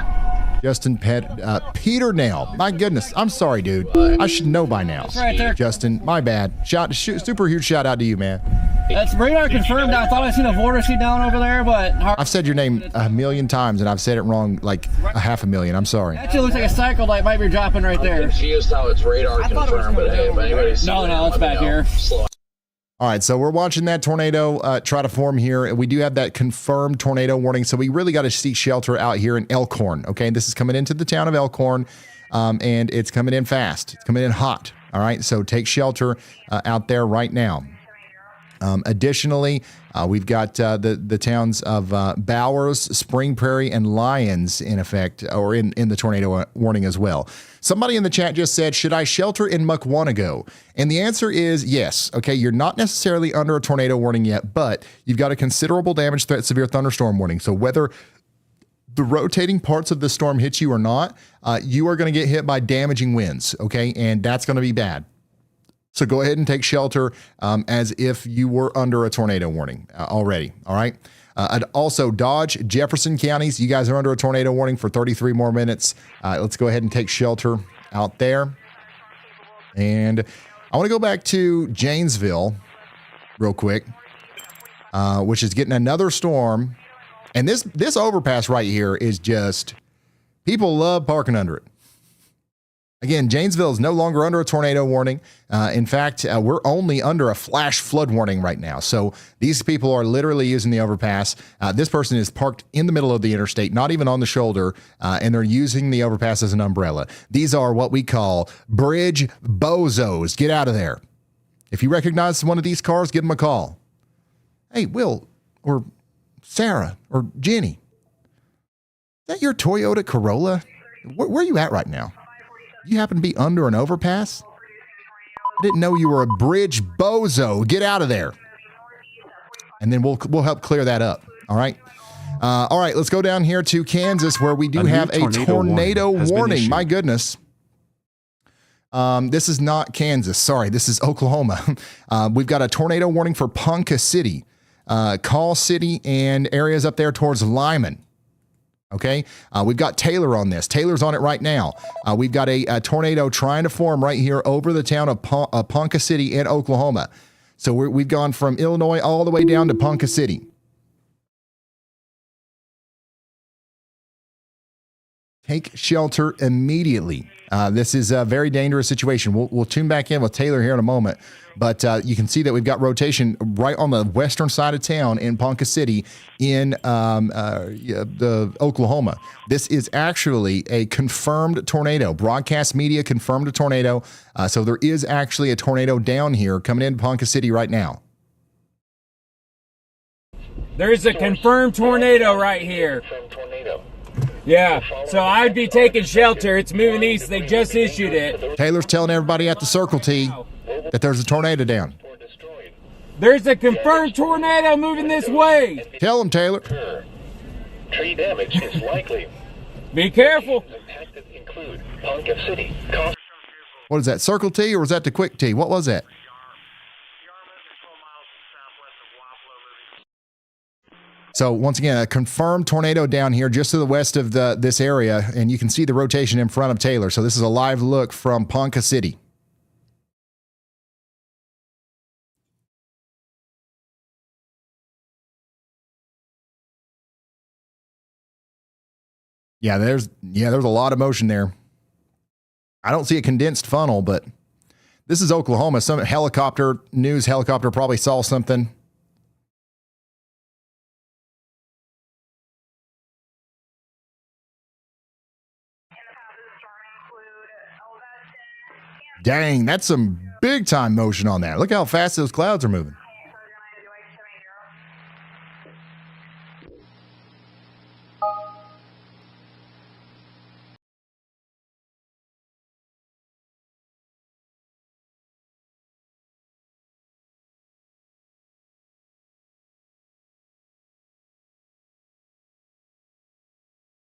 Justin Peternell. My goodness. I'm sorry, dude. I should know by now. That's right there. Justin, my bad. Super huge shout out to you, man. That's radar confirmed. I thought I seen a vortex down over there, but... I've said your name a million times, and I've said it wrong like a half a million. I'm sorry. Actually looks like a cycle light might be dropping right there. I'm confused how it's radar confirmed, but hey, if anybody's... No, it's back here. All right, so we're watching that tornado try to form here. We do have that confirmed tornado warning, so we really got to seek shelter out here in Elkhorn, okay? This is coming into the town of Elkhorn, and it's coming in fast. It's coming in hot, all right? So take shelter out there right now. Additionally, we've got the towns of Bowers, Spring Prairie, and Lyons in effect, or in the tornado warning as well. Somebody in the chat just said, should I shelter in Muckwonago? And the answer is yes. Okay, you're not necessarily under a tornado warning yet, but you've got a considerable damage threat severe thunderstorm warning. So whether the rotating parts of the storm hit you or not, you are going to get hit by damaging winds, okay? And that's going to be bad. So go ahead and take shelter as if you were under a tornado warning already, all right? And also, Dodge, Jefferson counties, you guys are under a tornado warning for 33 more minutes. Let's go ahead and take shelter out there. And I want to go back to Janesville real quick, which is getting another storm. And this overpass right here is just, people love parking under it. Again, Janesville is no longer under a tornado warning. In fact, we're only under a flash flood warning right now. So these people are literally using the overpass. This person is parked in the middle of the interstate, not even on the shoulder, and they're using the overpass as an umbrella. These are what we call bridge bozos. Get out of there. If you recognize one of these cars, give them a call. Hey, Will, or Sarah, or Jenny, is that your Toyota Corolla? Where are you at right now? You happen to be under an overpass? I didn't know you were a bridge bozo. Get out of there. And then we'll help clear that up. All right. All right. Let's go down here to Kansas, where we do have a tornado warning. My goodness. This is not Kansas. Sorry. This is Oklahoma. We've got a tornado warning for Ponca City, Call City, and areas up there towards Lyman. Okay, we've got Taylor on this. Taylor's on it right now. We've got a tornado trying to form right here over the town of Ponca City in Oklahoma. So we've gone from Illinois all the way down to Ponca City. Take shelter immediately. This is a very dangerous situation. We'll tune back in with Taylor here in a moment. But you can see that we've got rotation right on the western side of town in Ponca City in the Oklahoma. This is actually a confirmed tornado. Broadcast media confirmed a tornado. So there is actually a tornado down here coming in Ponca City right now. There's a confirmed tornado right here. Yeah, so I'd be taking shelter. It's moving east. They just issued it. Taylor's telling everybody at the Circle T that there's a tornado down. There's a confirmed tornado moving this way. Tell them, Taylor. Tree damage is likely. Be careful. Impacted include Ponca City. What is that, Circle T, or was that the Quick T? What was that? So once again, a confirmed tornado down here just to the west of this area, and you can see the rotation in front of Taylor. So this is a live look from Ponca City. Yeah, there's a lot of motion there. I don't see a condensed funnel, but this is Oklahoma. Some helicopter probably saw something. Dang, that's some big time motion on that. Look how fast those clouds are moving.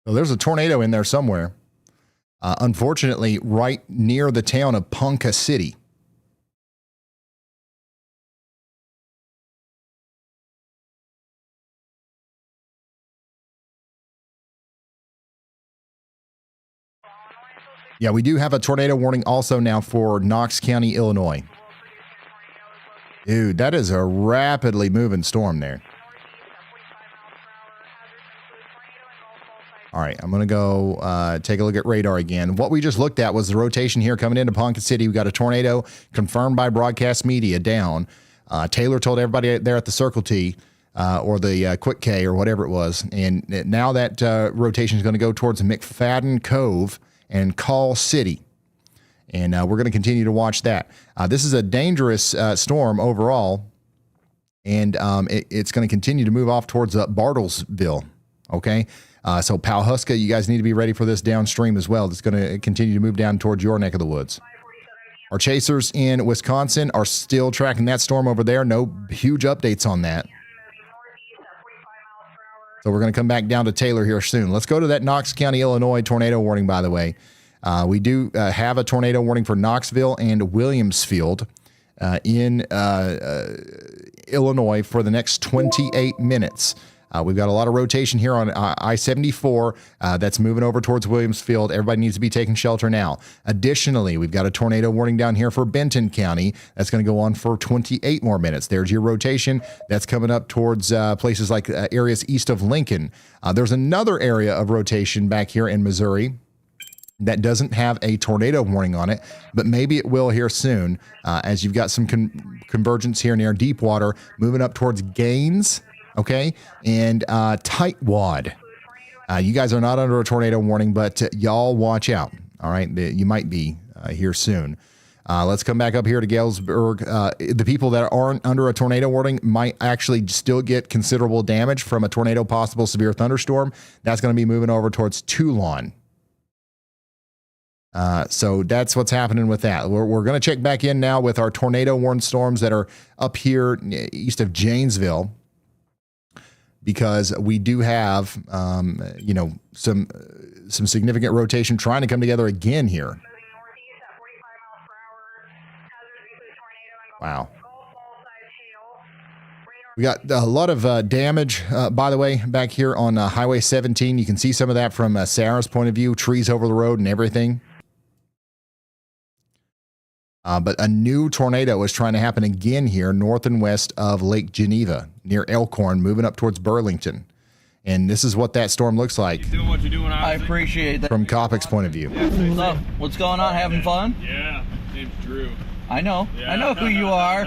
So there's a tornado in there somewhere. Unfortunately, right near the town of Ponca City. Yeah, we do have a tornado warning also now for Knox County, Illinois. Dude, that is a rapidly moving storm there. All right, I'm going to go take a look at radar again. What we just looked at was the rotation here coming into Ponca City. We got a tornado confirmed by broadcast media down. Taylor told everybody there at the Circle T or the Quick K or whatever it was. And now that rotation is going to go towards McFadden Cove and Call City. And we're going to continue to watch that. This is a dangerous storm overall. And it's going to continue to move off towards Bartlesville. Okay. So Powhuska, you guys need to be ready for this downstream as well. It's going to continue to move down towards your neck of the woods. Our chasers in Wisconsin are still tracking that storm over there. No huge updates on that. So we're going to come back down to Taylor here soon. Let's go to that Knox County, Illinois tornado warning, by the way. We do have a tornado warning for Knoxville and Williamsfield in Illinois for the next 28 minutes. We've got a lot of rotation here on I-74 that's moving over towards Williamsfield. Everybody needs to be taking shelter now. Additionally, we've got a tornado warning down here for Benton County. That's going to go on for 28 more minutes. There's your rotation. That's coming up towards places like areas east of Lincoln. There's another area of rotation back here in Missouri that doesn't have a tornado warning on it, but maybe it will here soon, as you've got some convergence here near Deepwater, moving up towards Gaines, okay, and Tightwad. You guys are not under a tornado warning, but y'all watch out, all right? You might be here soon. Let's come back up here to Galesburg. The people that aren't under a tornado warning might actually still get considerable damage from a tornado, possible severe thunderstorm. That's going to be moving over towards Toulon. So that's what's happening with that. We're going to check back in now with our tornado warned storms that are up here east of Janesville, because we do have, some significant rotation trying to come together again here. Wow. We got a lot of damage, by the way, back here on Highway 17. You can see some of that from Sarah's point of view, trees over the road and everything. But a new tornado is trying to happen again here north and west of Lake Geneva near Elkhorn, moving up towards Burlington. And this is what that storm looks like. You doing what you're doing, I appreciate that. From Kopic's point of view. What's up? What's going on? Having fun? Yeah, name's Drew. I know. Yeah. I know who you are.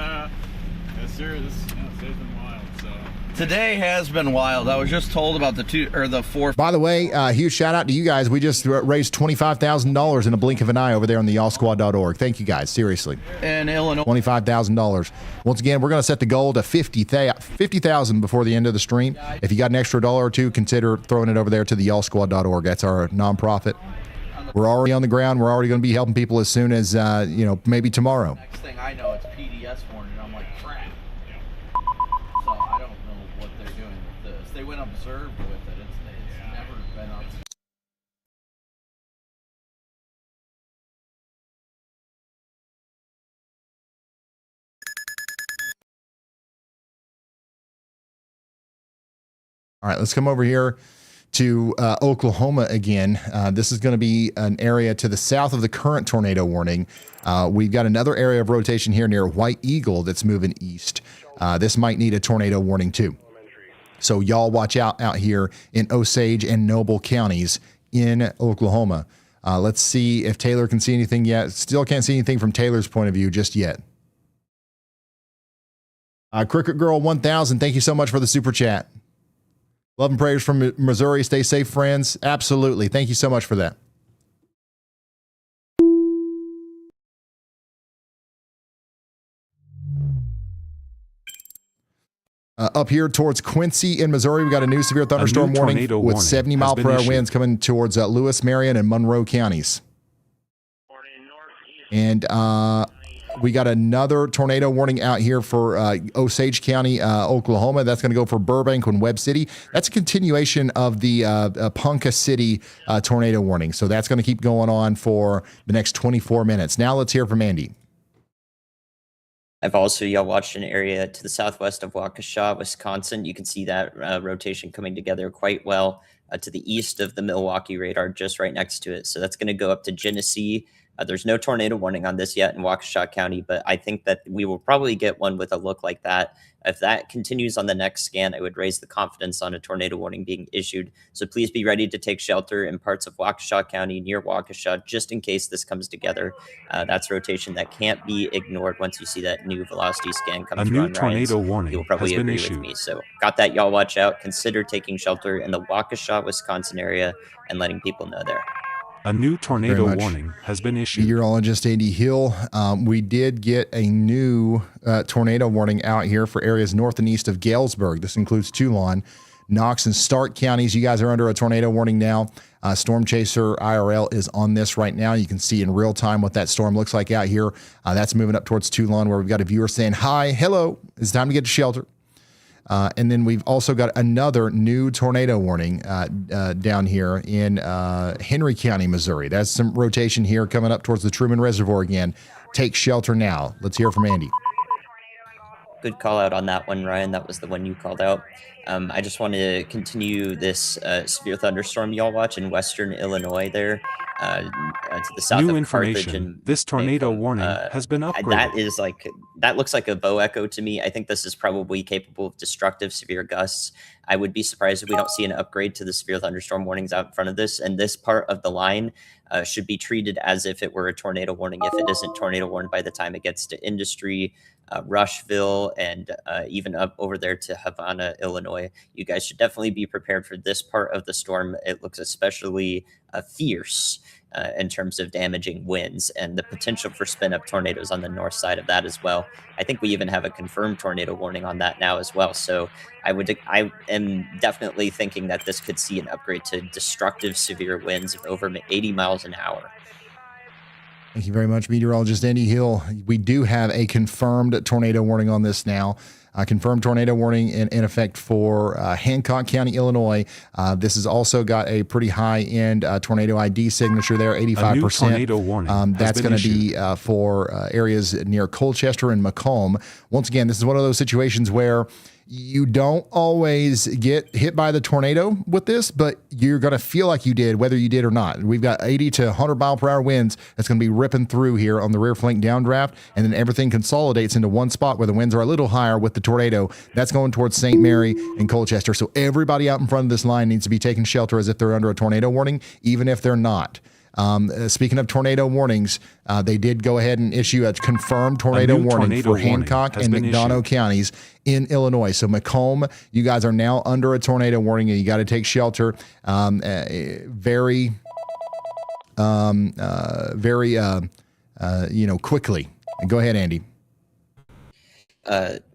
Yes, sir. Today's been wild. So Today has been wild. I was just told about the 4. By the way, huge shout out to you guys. We just raised $25,000 in a blink of an eye over there on the YALLsquad.org. Thank you guys, seriously. In Illinois, $25,000. Once again, we're going to set the goal to 50,000 before the end of the stream. If you got an extra $1 or $2, consider throwing it over there to the YALLsquad.org. That's our nonprofit. We're already on the ground. We're already going to be helping people as soon as maybe tomorrow. next thing I know, it's PDS warning, and I'm like, crap. So I don't know what they're doing with this. They went observed with it. It's never been on. All right, let's come over here to Oklahoma again. This is going to be an area to the south of the current tornado warning. We've got another area of rotation here near White Eagle that's moving east. This might need a tornado warning too. So y'all watch out here in Osage and Noble counties in Oklahoma. Let's see if Taylor can see anything yet. Still can't see anything from Taylor's point of view just yet. Cricket Girl 1000, thank you so much for the super chat. Love and prayers from Missouri. Stay safe, friends. Absolutely. Thank you so much for that. Up here towards Quincy in Missouri, we got a new severe thunderstorm warning with 70-mile-per-hour winds coming towards Lewis, Marion, and Monroe counties. And we got another tornado warning out here for Osage County, Oklahoma. That's going to go for Burbank and Webb City. That's a continuation of the Ponca City tornado warning. So that's going to keep going on for the next 24 minutes. Now let's hear from Andy. I've also watched an area to the southwest of Waukesha, Wisconsin. You can see that rotation coming together quite well to the east of the Milwaukee radar, just right next to it. So that's going to go up to Genesee. There's no tornado warning on this yet in Waukesha County, but I think that we will probably get one with a look like that. If that continues on the next scan, I would raise the confidence on a tornado warning being issued. So please be ready to take shelter in parts of Waukesha County near Waukesha, just in case this comes together. That's rotation that can't be ignored once you see that new velocity scan come through. A new tornado warning you'll probably has been agree issued. with me. So got that, y'all watch out. Consider taking shelter in the Waukesha, Wisconsin area and letting people know there. A new tornado warning has been issued. Meteorologist Andy Hill. We did get a new tornado warning out here for areas north and east of Galesburg. This includes Toulon, Knox, and Stark counties. You guys are under a tornado warning now. Storm Chaser IRL is on this right now. You can see in real time what that storm looks like out here. That's moving up towards Toulon, where we've got a viewer saying, hi, hello, it's time to get to shelter. And then we've also got another new tornado warning down here in Henry County, Missouri. That's some rotation here coming up towards the Truman Reservoir again. Take shelter now. Let's hear from Andy. good call out on that one, Ryan. That was the one you called out. I just want to continue this severe thunderstorm y'all watch in western Illinois there, to the south New of Carthage. information. And This tornado warning has been upgraded. That looks like a bow echo to me. I think this is probably capable of destructive severe gusts. I would be surprised if we don't see an upgrade to the severe thunderstorm warnings out in front of this. And this part of the line should be treated as if it were a tornado warning. If it isn't tornado warned by the time it gets to Industry, Rushville, and even up over there to Havana, Illinois, you guys should definitely be prepared for this part of the storm. It looks especially fierce in terms of damaging winds and the potential for spin-up tornadoes on the north side of that as well. I think we even have a confirmed tornado warning on that now as well. So I am definitely thinking that this could see an upgrade to destructive severe winds of over 80 miles an hour. Thank you very much, meteorologist Andy Hill. We do have a confirmed tornado warning on this now. Confirmed tornado warning in effect for Hancock County, Illinois. This has also got a pretty high-end tornado ID signature there, 85%. A new tornado warning that's going to be for areas near Colchester and Macomb. Once again, this is one of those situations where you don't always get hit by the tornado with this, but you're going to feel like you did, whether you did or not. We've got 80 to 100 mile per hour winds that's going to be ripping through here on the rear flank downdraft, and then everything consolidates into one spot where the winds are a little higher with the tornado. That's going towards St. Mary and Colchester. So everybody out in front of this line needs to be taking shelter as if they're under a tornado warning, even if they're not. Speaking of tornado warnings, they did go ahead and issue a confirmed tornado warning for Hancock and McDonough counties in Illinois. So Macomb, you guys are now under a tornado warning and you got to take shelter very quickly. Go ahead, Andy.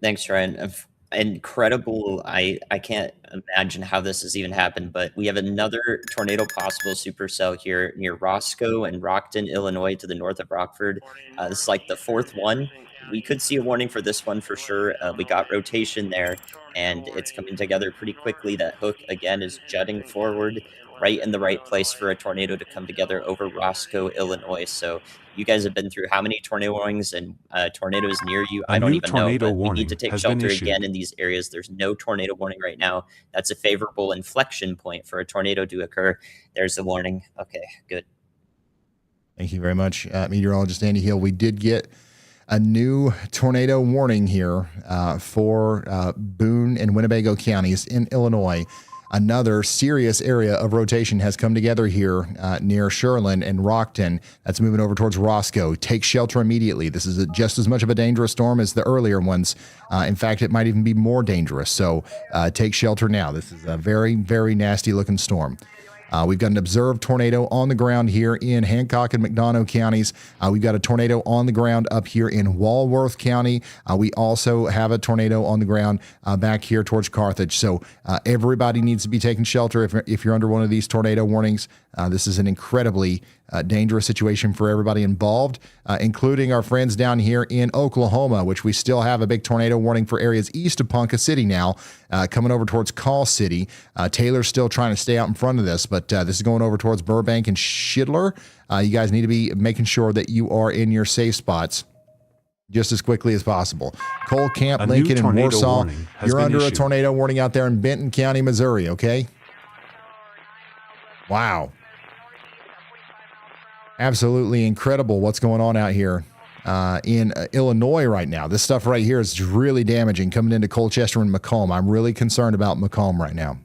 Thanks, Ryan. Incredible. I can't imagine how this has even happened, but we have another tornado possible supercell here near Roscoe and Rockton, Illinois, to the north of Rockford. This is like the fourth one. We could see a warning for this one for sure. We got rotation there, and it's coming together pretty quickly. That hook, again, is jutting forward right in the right place for a tornado to come together over Roscoe, Illinois. So you guys have been through how many tornado warnings and tornadoes near you? I don't even know, but we need to take shelter again in these areas. There's no tornado warning right now. That's a favorable inflection point for a tornado to occur. There's the warning. Okay, good. Thank you very much, meteorologist Andy Hill. We did get a new tornado warning here for Boone and Winnebago counties in Illinois. Another serious area of rotation has come together here near Sherland and Rockton. That's moving over towards Roscoe. Take shelter immediately. This is just as much of a dangerous storm as the earlier ones. In fact, it might even be more dangerous. So take shelter now. This is a very, very nasty looking storm. We've got an observed tornado on the ground here in Hancock and McDonough counties. We've got a tornado on the ground up here in Walworth County. We also have a tornado on the ground back here towards Carthage. So everybody needs to be taking shelter if you're under one of these tornado warnings. This is an incredibly dangerous situation for everybody involved, including our friends down here in Oklahoma, which we still have a big tornado warning for areas east of Ponca City now, coming over towards Call City. Taylor's still trying to stay out in front of this, but this is going over towards Burbank and Schindler. You guys need to be making sure that you are in your safe spots just as quickly as possible. Cole Camp, Lincoln, and Warsaw, you're under a tornado warning out there in Benton County, Missouri, okay? Wow. Absolutely incredible what's going on out here in Illinois right now. This stuff right here is really damaging coming into Colchester and Macomb. I'm really concerned about Macomb right now.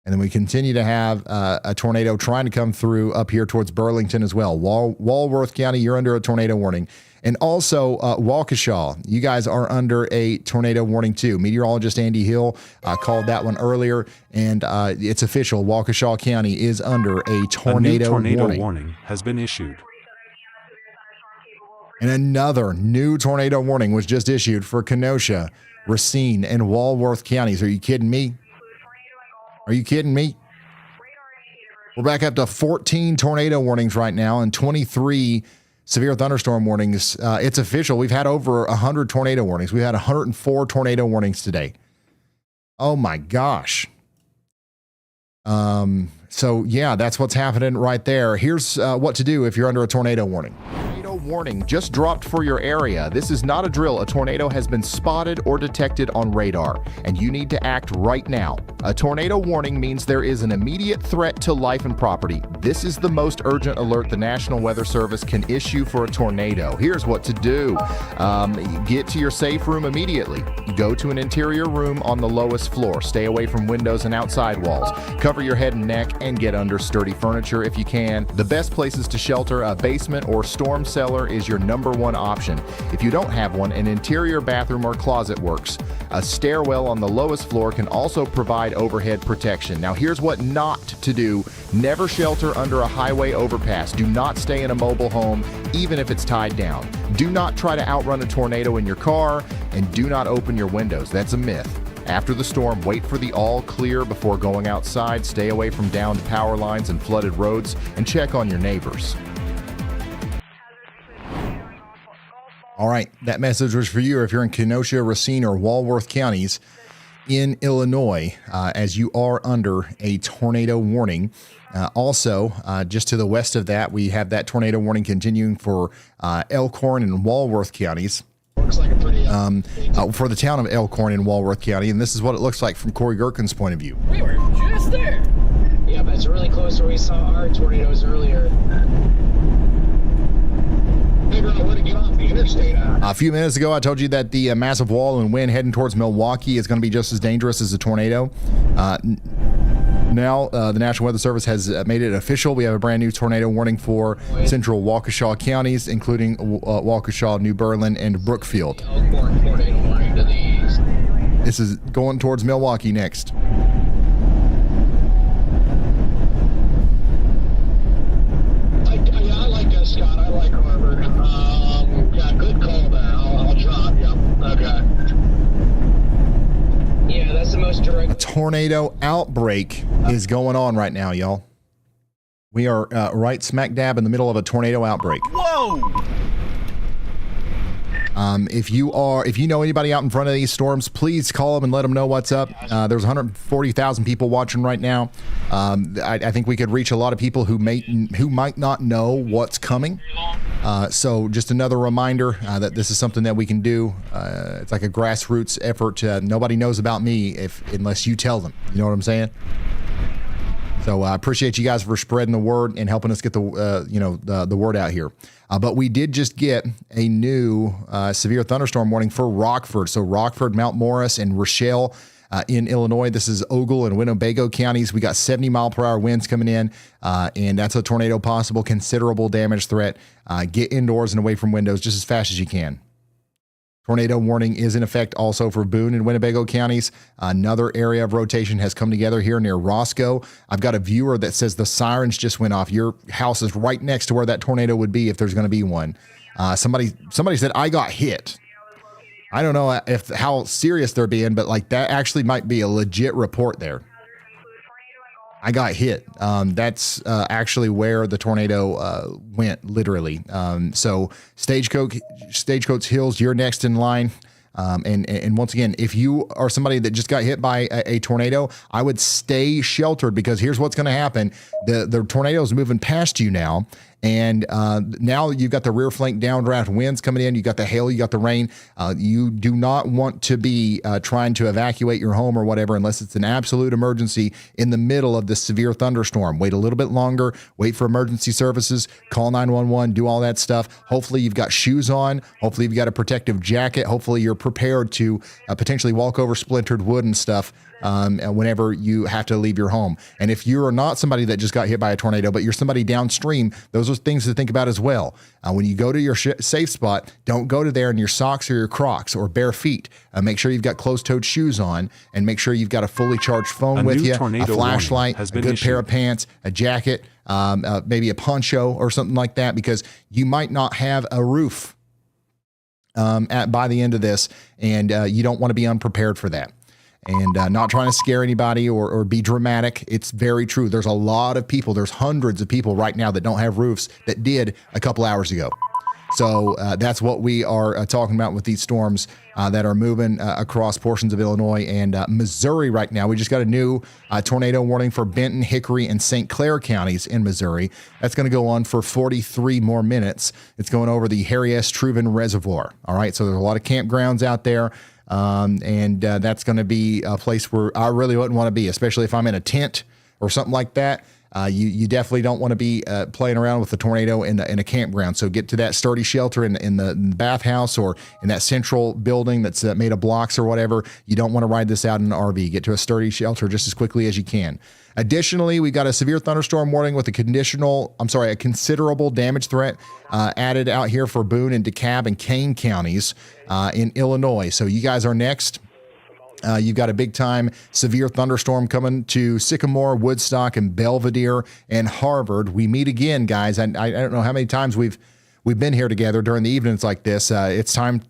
And then we continue to have a tornado trying to come through up here towards Burlington as well. Walworth County, you're under a tornado warning. And also Waukesha, you guys are under a tornado warning too. Meteorologist Andy Hill called that one earlier, and it's official. Waukesha County is under a tornado warning has been issued. And another new tornado warning was just issued for Kenosha, Racine, and Walworth counties. Are you kidding me? Are you kidding me? We're back up to 14 tornado warnings right now and 23 severe thunderstorm warnings. It's official. We've had over 100 tornado warnings. We had 104 tornado warnings today. Oh my gosh. So yeah, that's what's happening right there. Here's what to do if you're under a tornado warning. Tornado warning just dropped for your area. This is not a drill. A tornado has been spotted or detected on radar, and you need to act right now. A tornado warning means there is an immediate threat to life and property. This is the most urgent alert the National Weather Service can issue for a tornado. Here's what to do. Get to your safe room immediately. Go to an interior room on the lowest floor. Stay away from windows and outside walls. Cover your head and neck and get under sturdy furniture if you can. The best places to shelter, a basement or storm cellar, is your #1 option. If you don't have one, an interior bathroom or closet works. A stairwell on the lowest floor can also provide overhead protection. Now here's what not to do. Never shelter under a highway overpass. Do not stay in a mobile home, even if it's tied down. Do not try to outrun a tornado in your car, and do not open your windows. That's a myth. After the storm, wait for the all clear before going outside. Stay away from downed power lines and flooded roads, and check on your neighbors. All right, that message was for you if you're in Kenosha, Racine, or Walworth counties in Illinois, as you are under a tornado warning. Also, just to the west of that, we have that tornado warning continuing for Elkhorn and Walworth counties. Looks like a pretty for the town of Elkhorn in Walworth County, and this is what it looks like from Corey Gherkin's point of view. We were just there. Yeah, but it's really close where we saw our tornadoes earlier. Figure out where to get off the interstate. A few minutes ago, I told you that the massive wall and wind heading towards Milwaukee is going to be just as dangerous as a tornado. Now, the National Weather Service has made it official. We have a brand new tornado warning for central Waukesha counties, including Waukesha, New Berlin, and Brookfield. Elkhorn tornado warning to the east. This is going towards Milwaukee next. I like that, Scott. I like Harvard. Yeah, good call there. I'll drop. Yeah. Okay. Yeah, that's the most direct. A tornado outbreak is going on right now, y'all. We are right smack dab in the middle of a tornado outbreak. Whoa! If you know anybody out in front of these storms, please call them and let them know what's up. There's 140,000 people watching right now. I think we could reach a lot of people who might not know what's coming. So just another reminder that this is something that we can do. It's like a grassroots effort. Nobody knows about me unless you tell them. You know what I'm saying? So I appreciate you guys for spreading the word and helping us get the word out here. But we did just get a new severe thunderstorm warning for Rockford. So Rockford, Mount Morris, and Rochelle in Illinois. This is Ogle and Winnebago counties. We got 70-mile-per-hour winds coming in, and that's a tornado possible, considerable damage threat. Get indoors and away from windows just as fast as you can. Tornado warning is in effect also for Boone and Winnebago counties. Another area of rotation has come together here near Roscoe. I've got a viewer that says the sirens just went off. Your house is right next to where that tornado would be if there's going to be one. Somebody said I got hit. I don't know how serious they're being, but like that actually might be a legit report there. I got hit. That's actually where the tornado went, literally. So Stagecoach Hills, you're next in line. And once again, if you are somebody that just got hit by a tornado, I would stay sheltered, because here's what's going to happen. The tornado is moving past you now. And now you've got the rear flank downdraft winds coming in. You got the hail, you got the rain. You do not want to be trying to evacuate your home or whatever unless it's an absolute emergency in the middle of this severe thunderstorm. Wait a little bit longer. Wait for emergency services. Call 911. Do all that stuff. Hopefully you've got shoes on. Hopefully you've got a protective jacket. Hopefully you're prepared to potentially walk over splintered wood and stuff whenever you have to leave your home. And if you're not somebody that just got hit by a tornado, but you're somebody downstream, those are things to think about as well. When you go to your safe spot, don't go to there in your socks or your Crocs or bare feet. Make sure you've got closed-toed shoes on, and make sure you've got a fully charged phone with you, a flashlight, a good pair of pants, a jacket, maybe a poncho or something like that, because you might not have a roof by the end of this, and you don't want to be unprepared for that. And not trying to scare anybody or be dramatic. It's very true. There's a lot of people, there's hundreds of people right now that don't have roofs that did a couple hours ago. So that's what we are talking about with these storms that are moving across portions of Illinois and Missouri right now. We just got a new tornado warning for Benton, Hickory, and St. Clair counties in Missouri. That's going to go on for 43 more minutes. It's going over the Harry S. Truman Reservoir. All right, so there's a lot of campgrounds out there. And that's going to be a place where I really wouldn't want to be, especially if I'm in a tent or something like that. You definitely don't want to be playing around with the tornado in a campground. So get to that sturdy shelter in the bathhouse or in that central building that's made of blocks or whatever. You don't want to ride this out in an RV. Get to a sturdy shelter just as quickly as you can. Additionally, we got a severe thunderstorm warning with a considerable damage threat added out here for Boone and DeKalb and Kane counties in Illinois. So you guys are next. You've got a big-time severe thunderstorm coming to Sycamore, Woodstock, and Belvedere and Harvard. We meet again, guys. I don't know how many times we've been here together during the evenings like this. It's time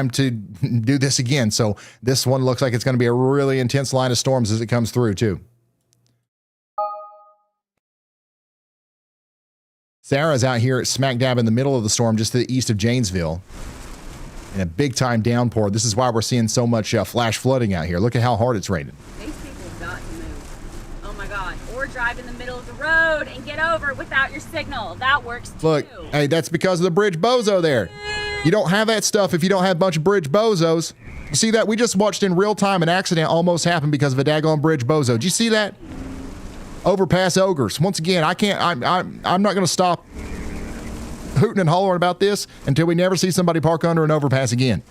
to do this again. So this one looks like it's going to be a really intense line of storms as it comes through, too. Sarah's out here smack dab in the middle of the storm just to the east of Janesville. In a big-time downpour. This is why we're seeing so much flash flooding out here. Look at how hard it's raining. These people got to move. Oh my God. Or drive in the middle of the road and get over without your signal. That works too. Look, hey, that's because of the bridge bozo there. You don't have that stuff if you don't have a bunch of bridge bozos. You see that? We just watched in real time an accident almost happen because of a daggone bridge bozo. Did you see that? Overpass ogres. Once again, I'm not going to stop hooting and hollering about this until we never see somebody park under an overpass again.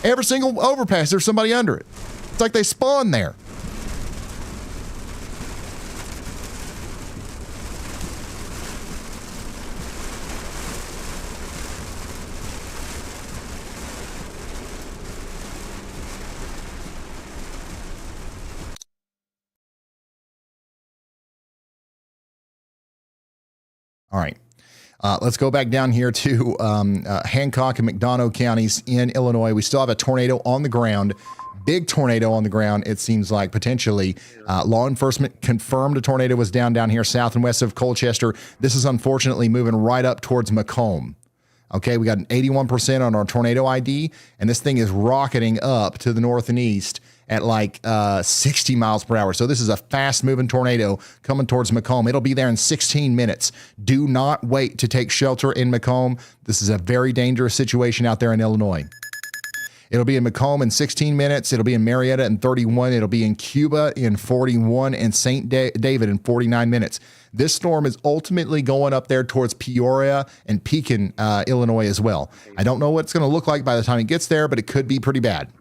Every single overpass, there's somebody under it. It's like they spawn there. All right. Let's go back down here to Hancock and McDonough counties in Illinois. We still have a tornado on the ground, big tornado on the ground. It seems like potentially law enforcement confirmed a tornado was down here south and west of Colchester. This is unfortunately moving right up towards Macomb. Okay, we got an 81% on our tornado ID, and this thing is rocketing up to the north and east at like 60 miles per hour. So this is a fast-moving tornado coming towards Macomb. It'll be there in 16 minutes. Do not wait to take shelter in Macomb. This is a very dangerous situation out there in Illinois. It'll be in Macomb in 16 minutes. It'll be in Marietta in 31. It'll be in Cuba in 41 and St. David in 49 minutes. This storm is ultimately going up there towards Peoria and Pekin, Illinois as well. I don't know what it's going to look like by the time it gets there, but it could be pretty bad.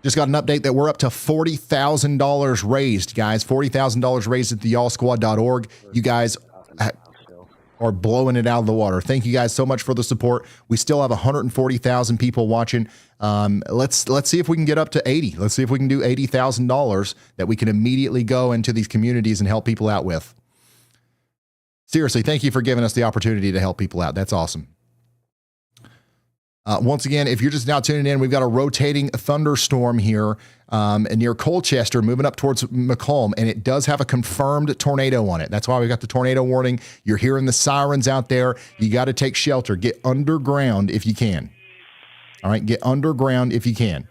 Just got an update that we're up to $40,000 raised, guys. $40,000 raised at the YALLsquad.org. You guys are blowing it out of the water. Thank you guys so much for the support. We still have 140,000 people watching. Let's see if we can get up to 80. Let's see if we can do $80,000 that we can immediately go into these communities and help people out with. Seriously, thank you for giving us the opportunity to help people out. That's awesome. Once again, if you're just now tuning in, we've got a rotating thunderstorm here near Colchester moving up towards Macomb, and it does have a confirmed tornado on it. That's why we got the tornado warning. You're hearing the sirens out there. You got to take shelter. Get underground if you can. All right, get underground if you can.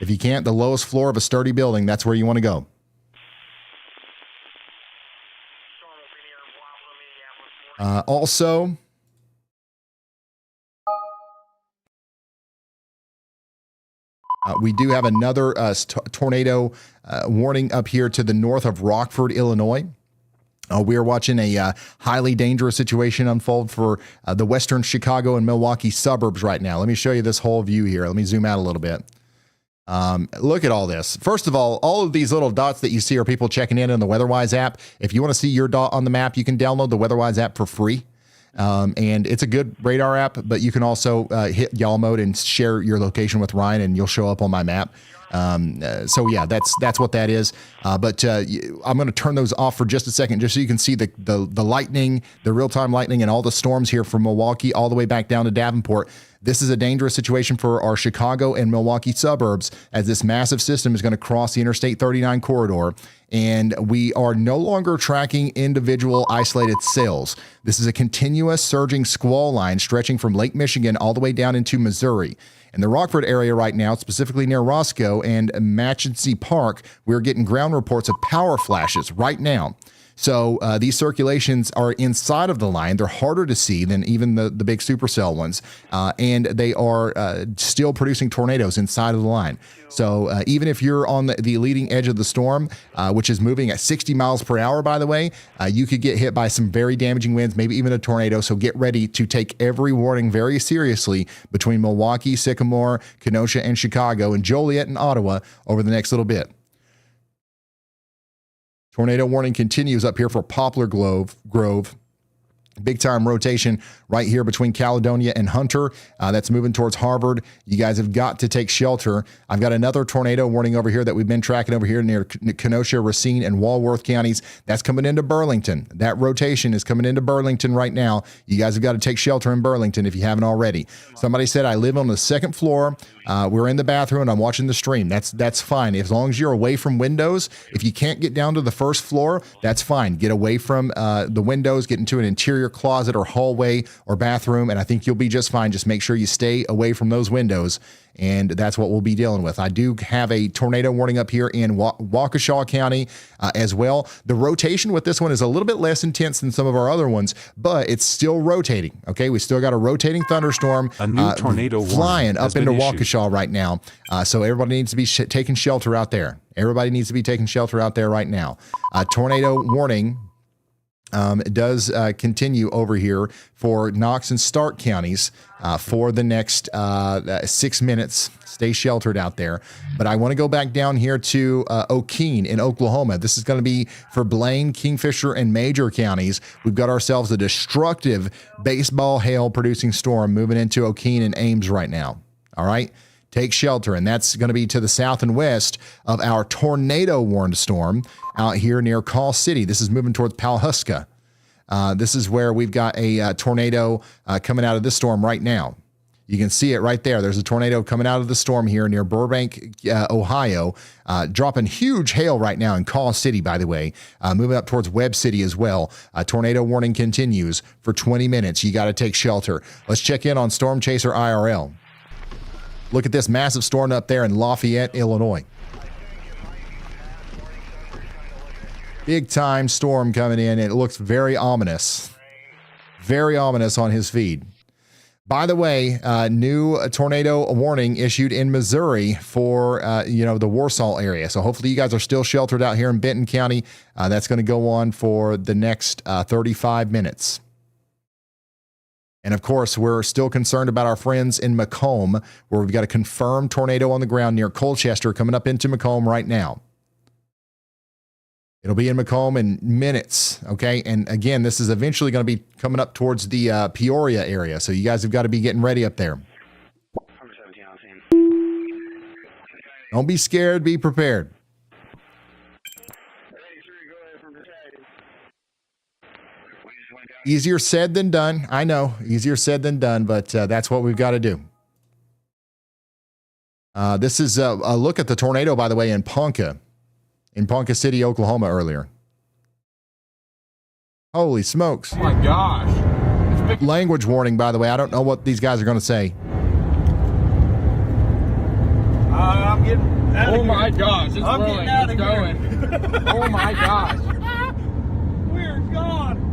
If you can't, the lowest floor of a sturdy building, that's where you want to go. Also, we do have another tornado warning up here to the north of Rockford, Illinois. We are watching a highly dangerous situation unfold for the western Chicago and Milwaukee suburbs right now. Let me show you this whole view here. Let me zoom out a little bit. Look at all this. First of all of these little dots that you see are people checking in on the WeatherWise app. If you want to see your dot on the map, you can download the WeatherWise app for free. And it's a good radar app, but you can also hit y'all mode and share your location with Ryan and you'll show up on my map. So yeah, that's what that is. But I'm going to turn those off for just a second, just so you can see the lightning, the real-time lightning and all the storms here from Milwaukee all the way back down to Davenport. This is a dangerous situation for our Chicago and Milwaukee suburbs, as this massive system is going to cross the Interstate 39 corridor, and we are no longer tracking individual isolated cells. This is a continuous surging squall line stretching from Lake Michigan all the way down into Missouri. In the Rockford area right now, specifically near Roscoe and Machenzie Park, we're getting ground reports of power flashes right now. So these circulations are inside of the line. They're harder to see than even the big supercell ones. And they are still producing tornadoes inside of the line. So even if you're on the leading edge of the storm, which is moving at 60 miles per hour, by the way, you could get hit by some very damaging winds, maybe even a tornado. So get ready to take every warning very seriously between Milwaukee, Sycamore, Kenosha, and Chicago, and Joliet and Ottawa over the next little bit. Tornado warning continues up here for Poplar Grove. Big time rotation right here between Caledonia and Hunter. That's moving towards Harvard. You guys have got to take shelter. I've got another tornado warning over here that we've been tracking over here near Kenosha, Racine, and Walworth counties. That's coming into Burlington. That rotation is coming into Burlington right now. You guys have got to take shelter in Burlington if you haven't already. Somebody said, I live on the second floor. We're in the bathroom and I'm watching the stream. That's fine. As long as you're away from windows. If you can't get down to the first floor, that's fine. Get away from the windows, get into an interior closet or hallway or bathroom, and I think you'll be just fine. Just make sure you stay away from those windows, and that's what we'll be dealing with. I do have a tornado warning up here in Waukesha County as well. The rotation with this one is a little bit less intense than some of our other ones, but it's still rotating. Okay, we still got a rotating thunderstorm a new tornado flying up into issued. Waukesha right now. So everybody needs to be taking shelter out there. Everybody needs to be taking shelter out there right now. Tornado warning does continue over here for Knox and Stark counties for the next 6 minutes. Stay sheltered out there. But I want to go back down here to O'Keene in Oklahoma. This is going to be for Blaine, Kingfisher, and Major counties. We've got ourselves a destructive baseball hail producing storm moving into O'Keene and Ames right now. All right? Take shelter, and that's going to be to the south and west of our tornado warned storm out here near Call City. This is moving towards Pawhuska. This is where we've got a tornado coming out of this storm right now. You can see it right there. There's a tornado coming out of the storm here near Burbank, Ohio, dropping huge hail right now in Call City, by the way, moving up towards Webb City as well. Tornado warning continues for 20 minutes. You got to take shelter. Let's check in on Storm Chaser IRL. Look at this massive storm up there in Lafayette, Illinois. Big time storm coming in. It looks very ominous. Very ominous on his feed. By the way, new tornado warning issued in Missouri for, the Warsaw area. So hopefully you guys are still sheltered out here in Benton County. That's going to go on for the next 35 minutes. And of course, we're still concerned about our friends in Macomb, where we've got a confirmed tornado on the ground near Colchester coming up into Macomb right now. It'll be in Macomb in minutes, okay? And again, this is eventually going to be coming up towards the Peoria area, so you guys have got to be getting ready up there. Don't be scared, be prepared. Easier said than done. I know, easier said than done, but that's what we've got to do. This is a look at the tornado, by the way, in Ponca City, Oklahoma earlier. Holy smokes. Oh my gosh. Language warning, by the way. I don't know what these guys are going to say. I'm getting out of here. Oh my gosh, it's I'm rolling. getting out It's of going. Oh my gosh. We're gone.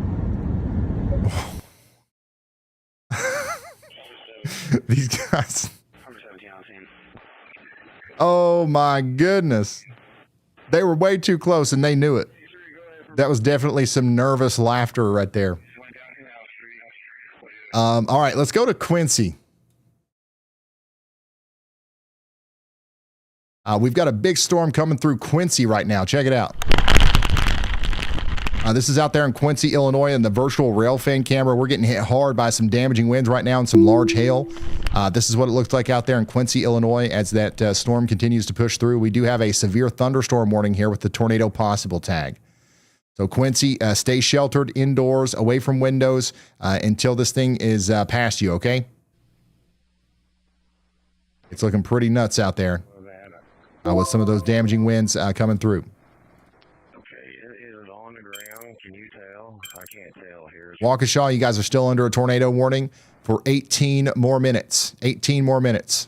These guys. Oh my goodness. They were way too close and they knew it. That was definitely some nervous laughter right there. All right, let's go to Quincy. We've got a big storm coming through Quincy right now. Check it out. This is out there in Quincy, Illinois, in the virtual rail fan camera. We're getting hit hard by some damaging winds right now and some large hail. This is what it looks like out there in Quincy, Illinois, as that storm continues to push through. We do have a severe thunderstorm warning here with the tornado possible tag. So Quincy, stay sheltered indoors, away from windows until this thing is past you, okay? It's looking pretty nuts out there with some of those damaging winds coming through. Waukesha, you guys are still under a tornado warning for 18 more minutes. 18 more minutes.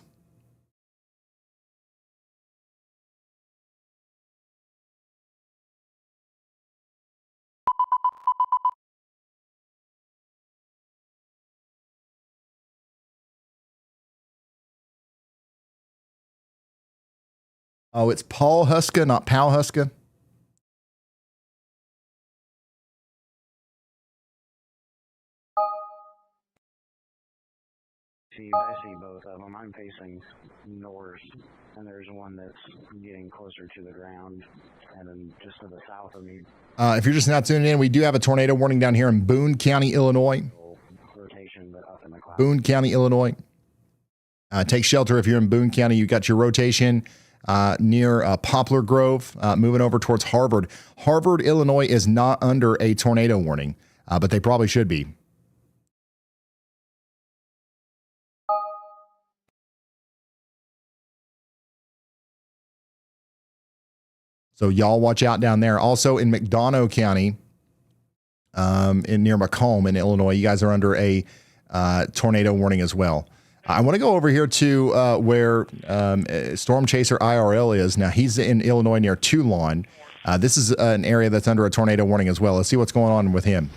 Oh, it's Paul Huska, not Pal Huska. I see both of them. I'm facing north, and there's one that's getting closer to the ground, and then just to the south of me. If you're just not tuning in, we do have a tornado warning down here in Boone County, Illinois. Rotation, but up in the clouds. Boone County, Illinois. Take shelter if you're in Boone County. You got your rotation near Poplar Grove, moving over towards Harvard. Harvard, Illinois is not under a tornado warning, but they probably should be. So y'all watch out down there. Also in McDonough County, in near Macomb in Illinois, you guys are under a tornado warning as well. I want to go over here to where Storm Chaser IRL is. Now, he's in Illinois near Toulon. This is an area that's under a tornado warning as well. Let's see what's going on with him.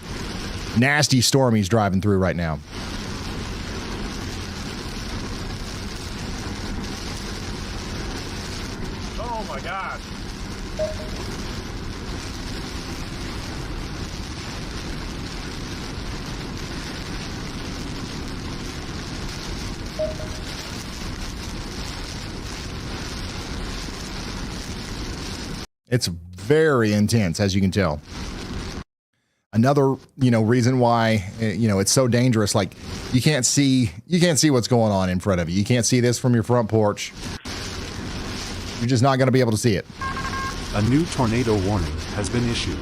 Nasty storm he's driving through right now. Oh, my gosh. It's very intense, as you can tell. Another, reason why, it's so dangerous. Like you can't see what's going on in front of you. You can't see this from your front porch. You're just not going to be able to see it. A new tornado warning has been issued.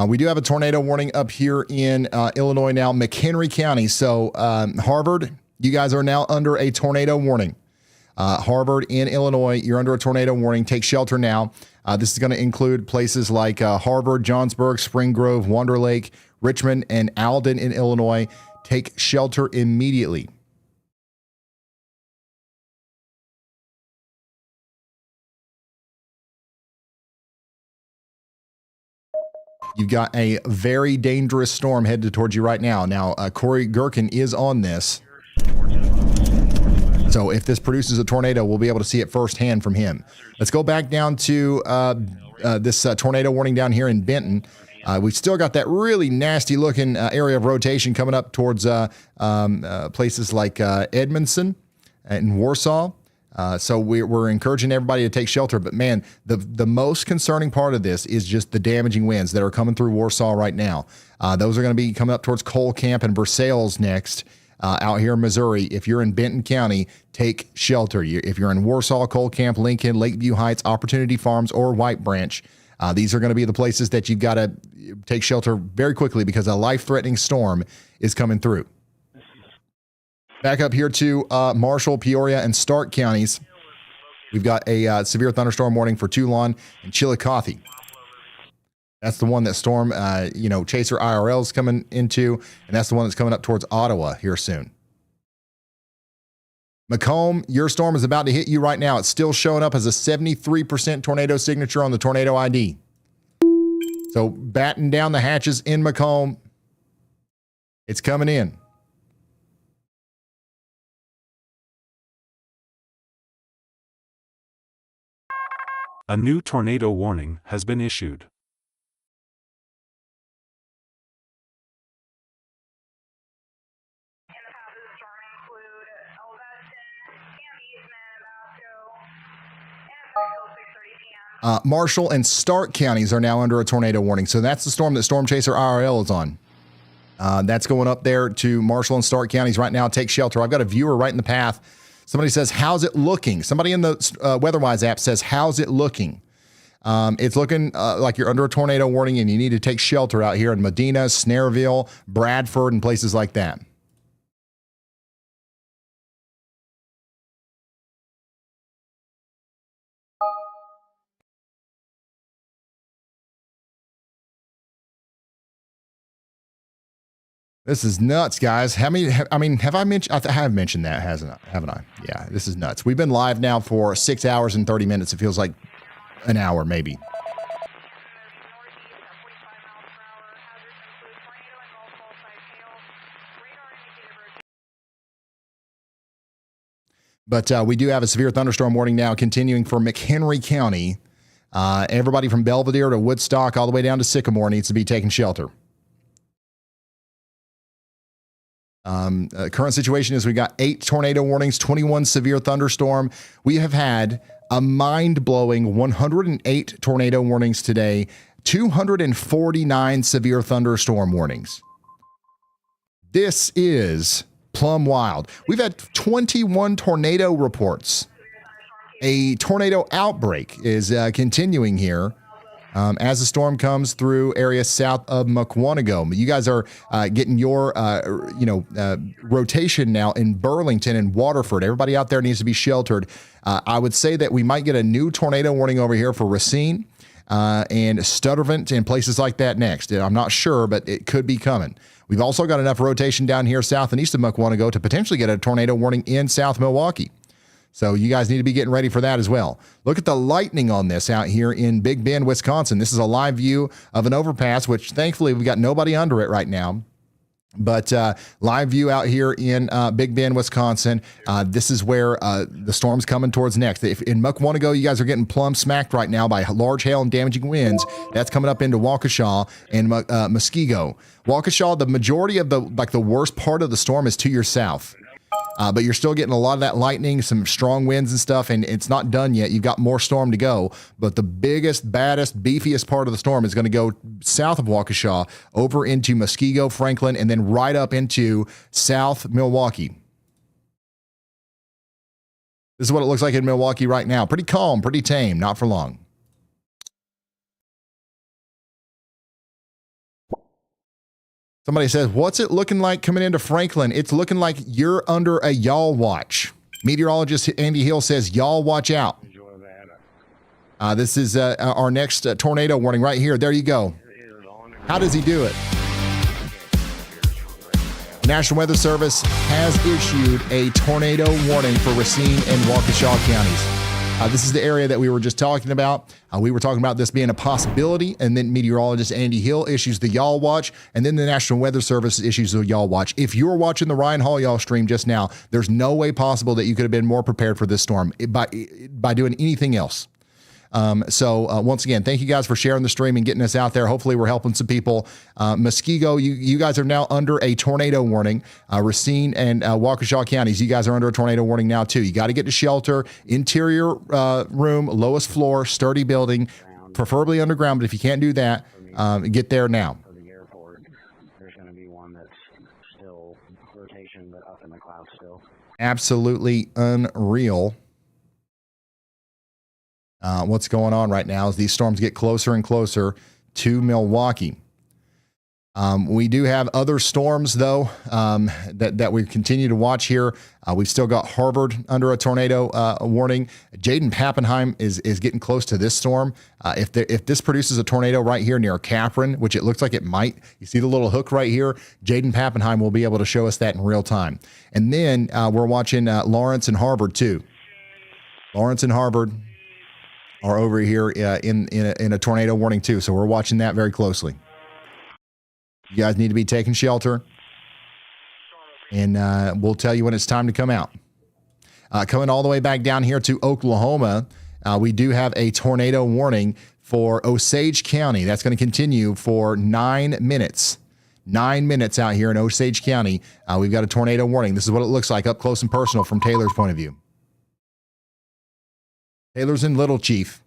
We do have a tornado warning up here in Illinois now, McHenry County. So Harvard, you guys are now under a tornado warning. Harvard in Illinois, you're under a tornado warning. Take shelter now. This is going to include places like Harvard, Johnsburg, Spring Grove, Wonder Lake, Richmond, and Alden in Illinois. Take shelter immediately. You've got a very dangerous storm headed towards you right now. Now, Corey Gherkin is on this. So if this produces a tornado, we'll be able to see it firsthand from him. Let's go back down to this tornado warning down here in Benton. We've still got that really nasty looking area of rotation coming up towards places like Edmondson and Warsaw. So we're encouraging everybody to take shelter. But man, the most concerning part of this is just the damaging winds that are coming through Warsaw right now. Those are going to be coming up towards Cole Camp and Versailles next. Out here in Missouri, if you're in Benton County, take shelter. If you're in Warsaw, Cole Camp, Lincoln, Lakeview Heights, Opportunity Farms, or White Branch, these are going to be the places that you've got to take shelter very quickly because a life-threatening storm is coming through. Back up here to Marshall, Peoria, and Stark counties. We've got a severe thunderstorm warning for Toulon and Chillicothe. That's the one that Storm, Chaser IRL is coming into, and that's the one that's coming up towards Ottawa here soon. Macomb, your storm is about to hit you right now. It's still showing up as a 73% tornado signature on the tornado ID. So batten down the hatches in Macomb. It's coming in. A new tornado warning has been issued. Marshall and Stark counties are now under a tornado warning. So that's the storm that Storm Chaser IRL is on. That's going up there to Marshall and Stark counties right now. Take shelter. I've got a viewer right in the path. Somebody says, how's it looking? Somebody in the WeatherWise app says, how's it looking? It's looking like you're under a tornado warning and you need to take shelter out here in Medina, Snareville, Bradford, and places like that. This is nuts, guys. Have I mentioned? I have mentioned that, haven't I? Yeah, this is nuts. We've been live now for 6 hours and 30 minutes. It feels like an hour, maybe. But we do have a severe thunderstorm warning now continuing for McHenry County. Everybody from Belvedere to Woodstock all the way down to Sycamore needs to be taking shelter. Current situation is we got 8 tornado warnings, 21 severe thunderstorm. We have had a mind-blowing 108 tornado warnings today, 249 severe thunderstorm warnings. This is plumb wild. We've had 21 tornado reports. A tornado outbreak is continuing here. As the storm comes through areas south of Mukwonago. You guys are getting your, rotation now in Burlington and Waterford. Everybody out there needs to be sheltered. I would say that we might get a new tornado warning over here for Racine and Stuttervant and places like that next. I'm not sure, but it could be coming. We've also got enough rotation down here south and east of Mukwonago to potentially get a tornado warning in South Milwaukee. So you guys need to be getting ready for that as well. Look at the lightning on this out here in Big Bend, Wisconsin. This is a live view of an overpass, which thankfully we've got nobody under it right now. But live view out here in Big Bend, Wisconsin. This is where the storm's coming towards next. If in Mukwonago, you guys are getting plumb smacked right now by large hail and damaging winds. That's coming up into Waukesha and Muskego. Waukesha, the majority of the worst part of the storm is to your south. But you're still getting a lot of that lightning, some strong winds and stuff, and it's not done yet. You've got more storm to go. But the biggest, baddest, beefiest part of the storm is going to go south of Waukesha, over into Muskego, Franklin, and then right up into South Milwaukee. This is what it looks like in Milwaukee right now. Pretty calm, pretty tame, not for long. Somebody says, what's it looking like coming into Franklin? It's looking like you're under a y'all watch. Meteorologist Andy Hill says, y'all watch out. This is our next tornado warning right here. There you go. How does he do it? National Weather Service has issued a tornado warning for Racine and Waukesha counties. This is the area that we were just talking about. We were talking about this being a possibility, and then meteorologist Andy Hill issues the Y'all Watch, and then the National Weather Service issues the Y'all Watch. If you were watching the Ryan Hall Y'all stream just now, there's no way possible that you could have been more prepared for this storm by doing anything else. So once again, thank you guys for sharing the stream and getting us out there. Hopefully we're helping some people. Muskego, you guys are now under a tornado warning. Racine and Waukesha counties, you guys are under a tornado warning now too. You got to get to shelter, interior room, lowest floor, sturdy building, preferably underground. But if you can't do that, get there now. For the airport, there's going to be one that's still rotation, but up in the clouds still. Absolutely unreal. What's going on right now as these storms get closer and closer to Milwaukee. We do have other storms, though, that we continue to watch here. We've still got Harvard under a tornado warning. Jaden Pappenheim is getting close to this storm. If this produces a tornado right here near Capron, which it looks like it might, you see the little hook right here, Jaden Pappenheim will be able to show us that in real time. And then we're watching Lawrence and Harvard, too. Lawrence and Harvard are over here in a tornado warning too. So we're watching that very closely. You guys need to be taking shelter, and we'll tell you when it's time to come out. Coming all the way back down here to Oklahoma, we do have a tornado warning for Osage County. That's going to continue for 9 minutes. 9 minutes out here in Osage County. We've got a tornado warning. This is what it looks like up close and personal from Taylor's point of view. Taylor's in Little Chief.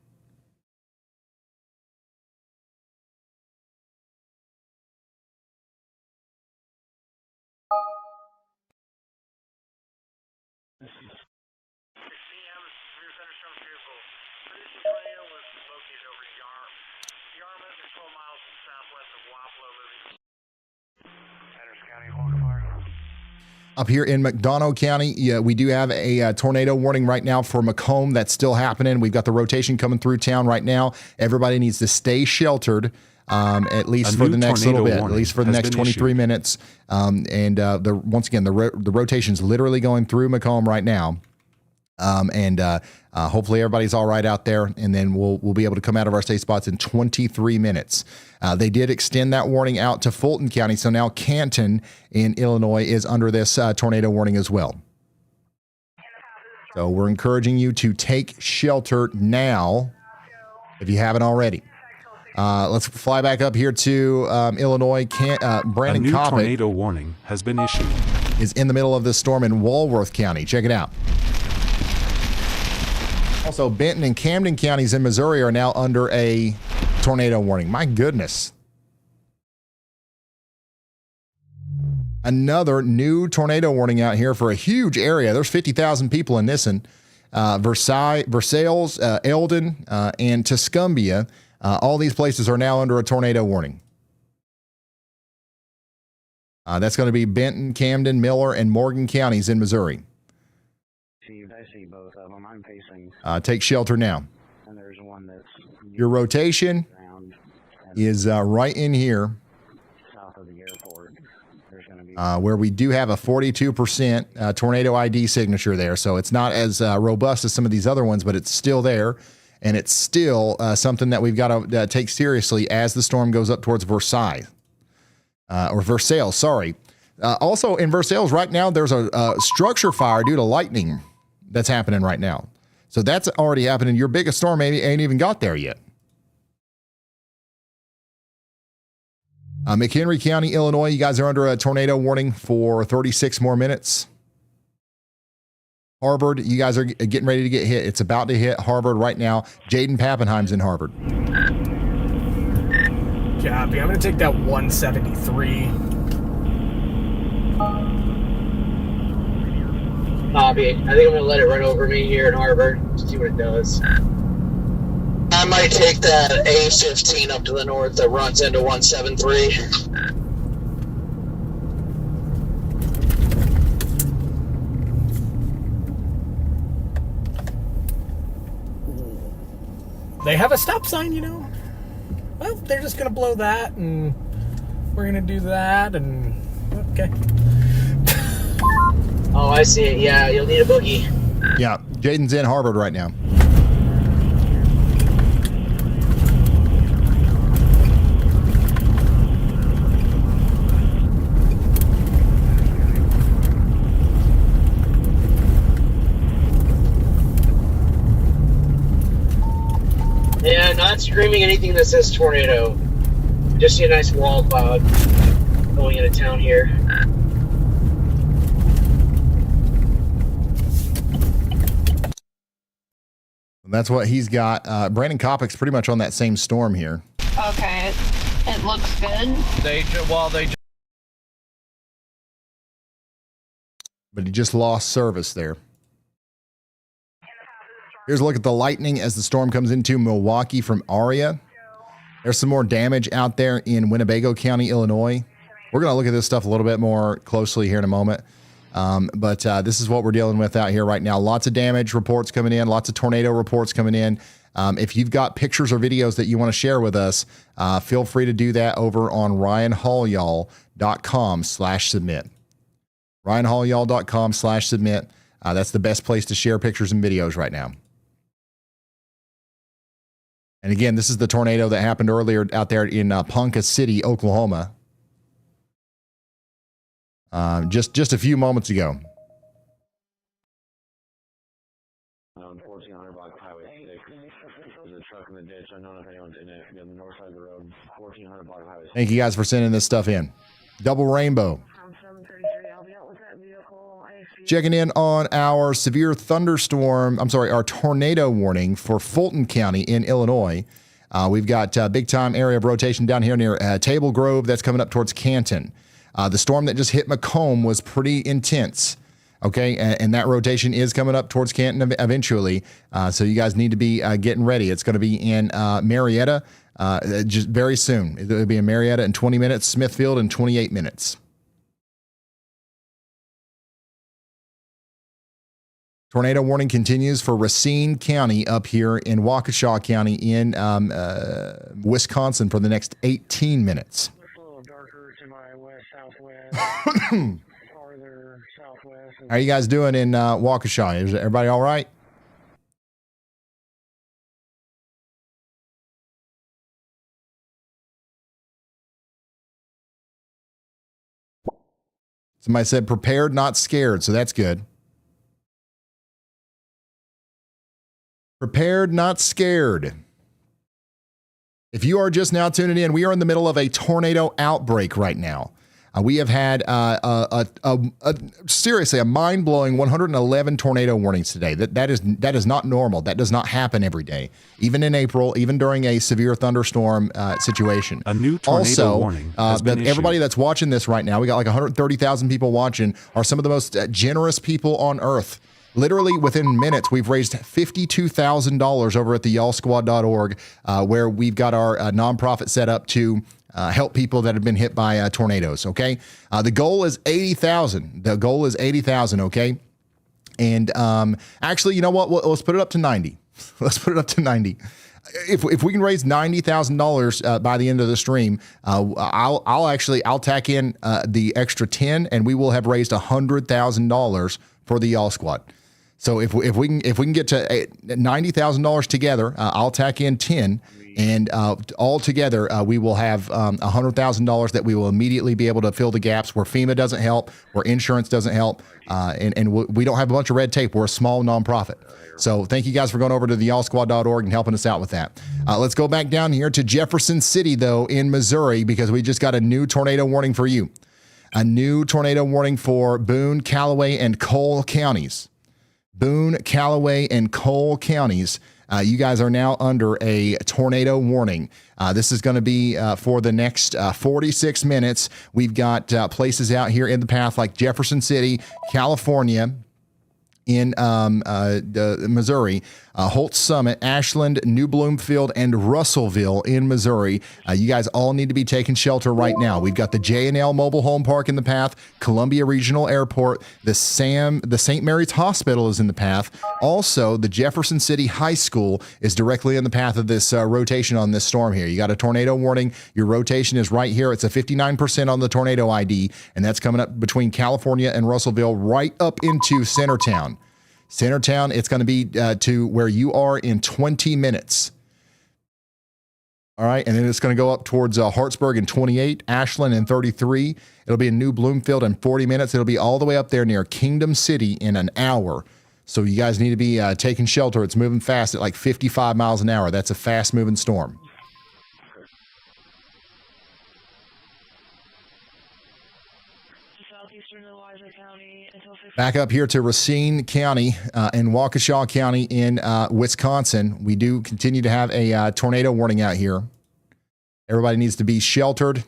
Up here in McDonough County, we do have a tornado warning right now for Macomb. That's still happening. We've got the rotation coming through town right now. Everybody needs to stay sheltered. at least A for new the next little tornado bit, at warning least for the has next been 23 issued. minutes. Once again, the rotation's literally going through Macomb right now. Hopefully everybody's all right out there, and then we'll be able to come out of our safe spots in 23 minutes. They did extend that warning out to Fulton County, so now Canton in Illinois is under this tornado warning as well. So we're encouraging you to take shelter now if you haven't already. Let's fly back up here to Illinois. Brandon A new Kopic tornado warning has been issued. is in the middle of this storm in Walworth County. Check it out. Also, Benton and Camden counties in Missouri are now under a tornado warning. My goodness. Another new tornado warning out here for a huge area. There's 50,000 people in this one. Versailles, Eldon, and Tuscumbia. All these places are now under a tornado warning. That's going to be Benton, Camden, Miller, and Morgan counties in Missouri. I see both of them. I'm facing. Take shelter now. And there's one that's Your rotation is right in here, south of the airport. There's going to be where we do have a 42% tornado ID signature there. So it's not as robust as some of these other ones, but it's still there. And it's still something that we've got to take seriously as the storm goes up towards Versailles. Or Versailles, sorry. Also in Versailles right now, there's a structure fire due to lightning that's happening right now. So that's already happening. Your biggest storm ain't even got there yet. McHenry County, Illinois, you guys are under a tornado warning for 36 more minutes. Harvard, you guys are getting ready to get hit. It's about to hit Harvard right now. Jaden Pappenheim's in Harvard. Copy. I'm going to take that 173. Copy. I think I'm going to let it run over me here in Harvard. See what it does. I might take that A15 up to the north that runs into 173. They have a stop sign, you know. Well, they're just going to blow that, and we're going to do that, and okay. Oh, I see it. Yeah, you'll need a boogie. Yeah, Jaden's in Harvard right now. Yeah, not screaming anything that says tornado. Just see a nice wall cloud going into town here. And that's what he's got. Brandon Kopic's pretty much on that same storm here. Okay, it looks good. But he just lost service there. Here's a look at the lightning as the storm comes into Milwaukee from Aria. There's some more damage out there in Winnebago County, Illinois. We're going to look at this stuff a little bit more closely here in a moment. But this is what we're dealing with out here right now. Lots of damage reports coming in, lots of tornado reports coming in. If you've got pictures or videos that you want to share with us, feel free to do that over on ryanhallyall.com/submit. ryanhallyall.com/submit. That's the best place to share pictures and videos right now. And again, this is the tornado that happened earlier out there in Ponca City, Oklahoma. Just a few moments ago. 1400 block Highway 6. There's a truck in the ditch. I don't know if anyone's in it. On the north side of the road. 1400 block Highway 6. Thank you guys for sending this stuff in. Double Rainbow. Checking in on our severe thunderstorm, our tornado warning for Fulton County in Illinois. We've got a big time area of rotation down here near Table Grove that's coming up towards Canton. The storm that just hit Macomb was pretty intense. Okay, and that rotation is coming up towards Canton eventually. So you guys need to be getting ready. It's going to be in Marietta just very soon. It'll be in Marietta in 20 minutes, Smithfield in 28 minutes. Tornado warning continues for Racine County up here in Waukesha County in Wisconsin for the next 18 minutes. A little darker to my west, southwest, farther southwest. How are you guys doing in Waukesha? Is everybody all right? Somebody said prepared, not scared, so that's good. Prepared, not scared. If you are just now tuning in, we are in the middle of a tornado outbreak right now. We have had seriously a mind-blowing 111 tornado warnings today. That is not normal. That does not happen every day, even in April, even during a severe thunderstorm situation. A new tornado warning has been issued. Everybody that's watching this right now, we got like 130,000 people watching, are some of the most generous people on earth. Literally within minutes, we've raised $52,000 over at the YALLsquad.org, where we've got our nonprofit set up to help people that have been hit by tornadoes. Okay, the goal is 80,000. The goal is 80,000. Okay, and actually, you know what? Let's put it up to 90. Let's put it up to 90. If we can raise $90,000 by the end of the stream, I'll tack in the extra 10, and we will have raised $100,000 for the Y'all Squad. So if we can get to $90,000 together, I'll tack in 10. And all together, we will have $100,000 that we will immediately be able to fill the gaps where FEMA doesn't help, where insurance doesn't help, and we don't have a bunch of red tape. We're a small nonprofit. So thank you guys for going over to the YALLsquad.org and helping us out with that. Let's go back down here to Jefferson City, though, in Missouri, because we just got a new tornado warning for you. A new tornado warning for Boone, Callaway, and Cole counties. Boone, Callaway, and Cole counties. You guys are now under a tornado warning. This is going to be for the next 46 minutes. We've got places out here in the path like Jefferson City, California, in Missouri, Holt Summit, Ashland, New Bloomfield, and Russellville in Missouri. You guys all need to be taking shelter right now. We've got the J&L Mobile Home Park in the path, Columbia Regional Airport, the St. Mary's Hospital is in the path. Also, the Jefferson City High School is directly in the path of this rotation on this storm here. You got a tornado warning. Your rotation is right here. It's a 59% on the tornado ID, and that's coming up between California and Russellville right up into Centertown. Centertown, it's going to be to where you are in 20 minutes. All right, and then it's going to go up towards Hartsburg in 28, Ashland in 33. It'll be in New Bloomfield in 40 minutes. It'll be all the way up there near Kingdom City in an hour. So you guys need to be taking shelter. It's moving fast at like 55 miles an hour. That's a fast-moving storm. Back up here to Racine County and Waukesha County in Wisconsin. We do continue to have a tornado warning out here. Everybody needs to be sheltered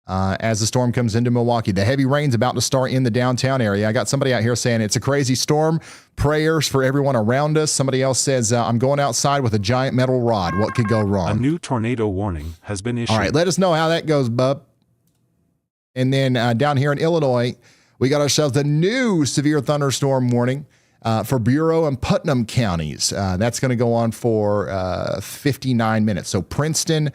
as the storm comes into Milwaukee. The heavy rain's about to start in the downtown area. I got somebody out here saying it's a crazy storm. Prayers for everyone around us. Somebody else says, I'm going outside with a giant metal rod. What could go wrong? A new tornado warning has been issued. All right, let us know how that goes, bub. And then down here in Illinois, we got ourselves a new severe thunderstorm warning for Bureau and Putnam counties. That's going to go on for 59 minutes. So Princeton,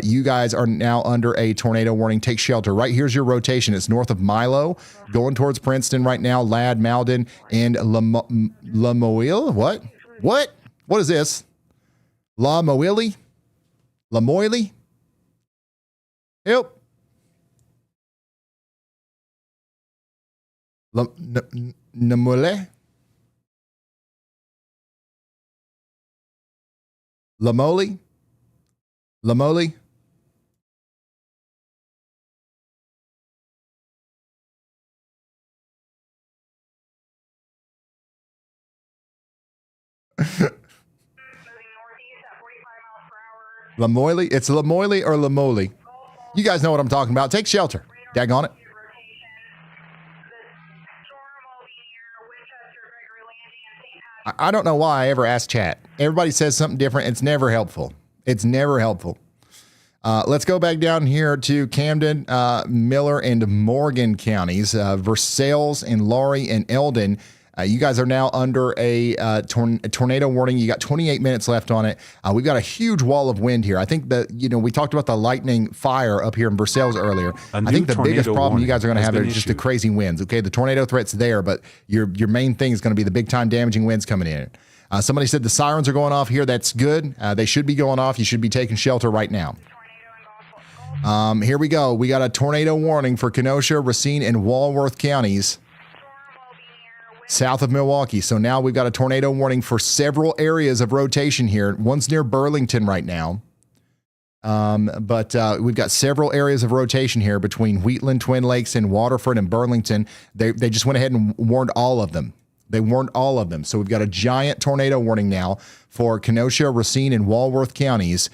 you guys are now under a tornado warning. Take shelter. Right here's your rotation. It's north of Milo, going towards Princeton right now. Ladd, Malden, and Lamoille. What? What is this? Lamoille? Help. Namole? Lamoli? Lamoille? It's Lamoille or Lamoli? You guys know what I'm talking about. Take shelter. Daggone it. I don't know why I ever ask chat. Everybody says something different. It's never helpful. It's never helpful. Let's go back down here to Camden, Miller, and Morgan counties. Versailles and Laurie and Eldon. You guys are now under a tornado warning. You got 28 minutes left on it. We've got a huge wall of wind here. I think that, we talked about the lightning fire up here in Versailles earlier. I think the biggest problem you guys are going to have is just the crazy winds. Okay, the tornado threat's there, but your main thing is going to be the big time damaging winds coming in. Somebody said the sirens are going off here. That's good. They should be going off. You should be taking shelter right now. Here we go. We got a tornado warning for Kenosha, Racine, and Walworth counties south of Milwaukee. So now we've got a tornado warning for several areas of rotation here. One's near Burlington right now. But we've got several areas of rotation here between Wheatland, Twin Lakes, and Waterford and Burlington. They just went ahead and warned all of them. They warned all of them. So we've got a giant tornado warning now for Kenosha, Racine, and Walworth counties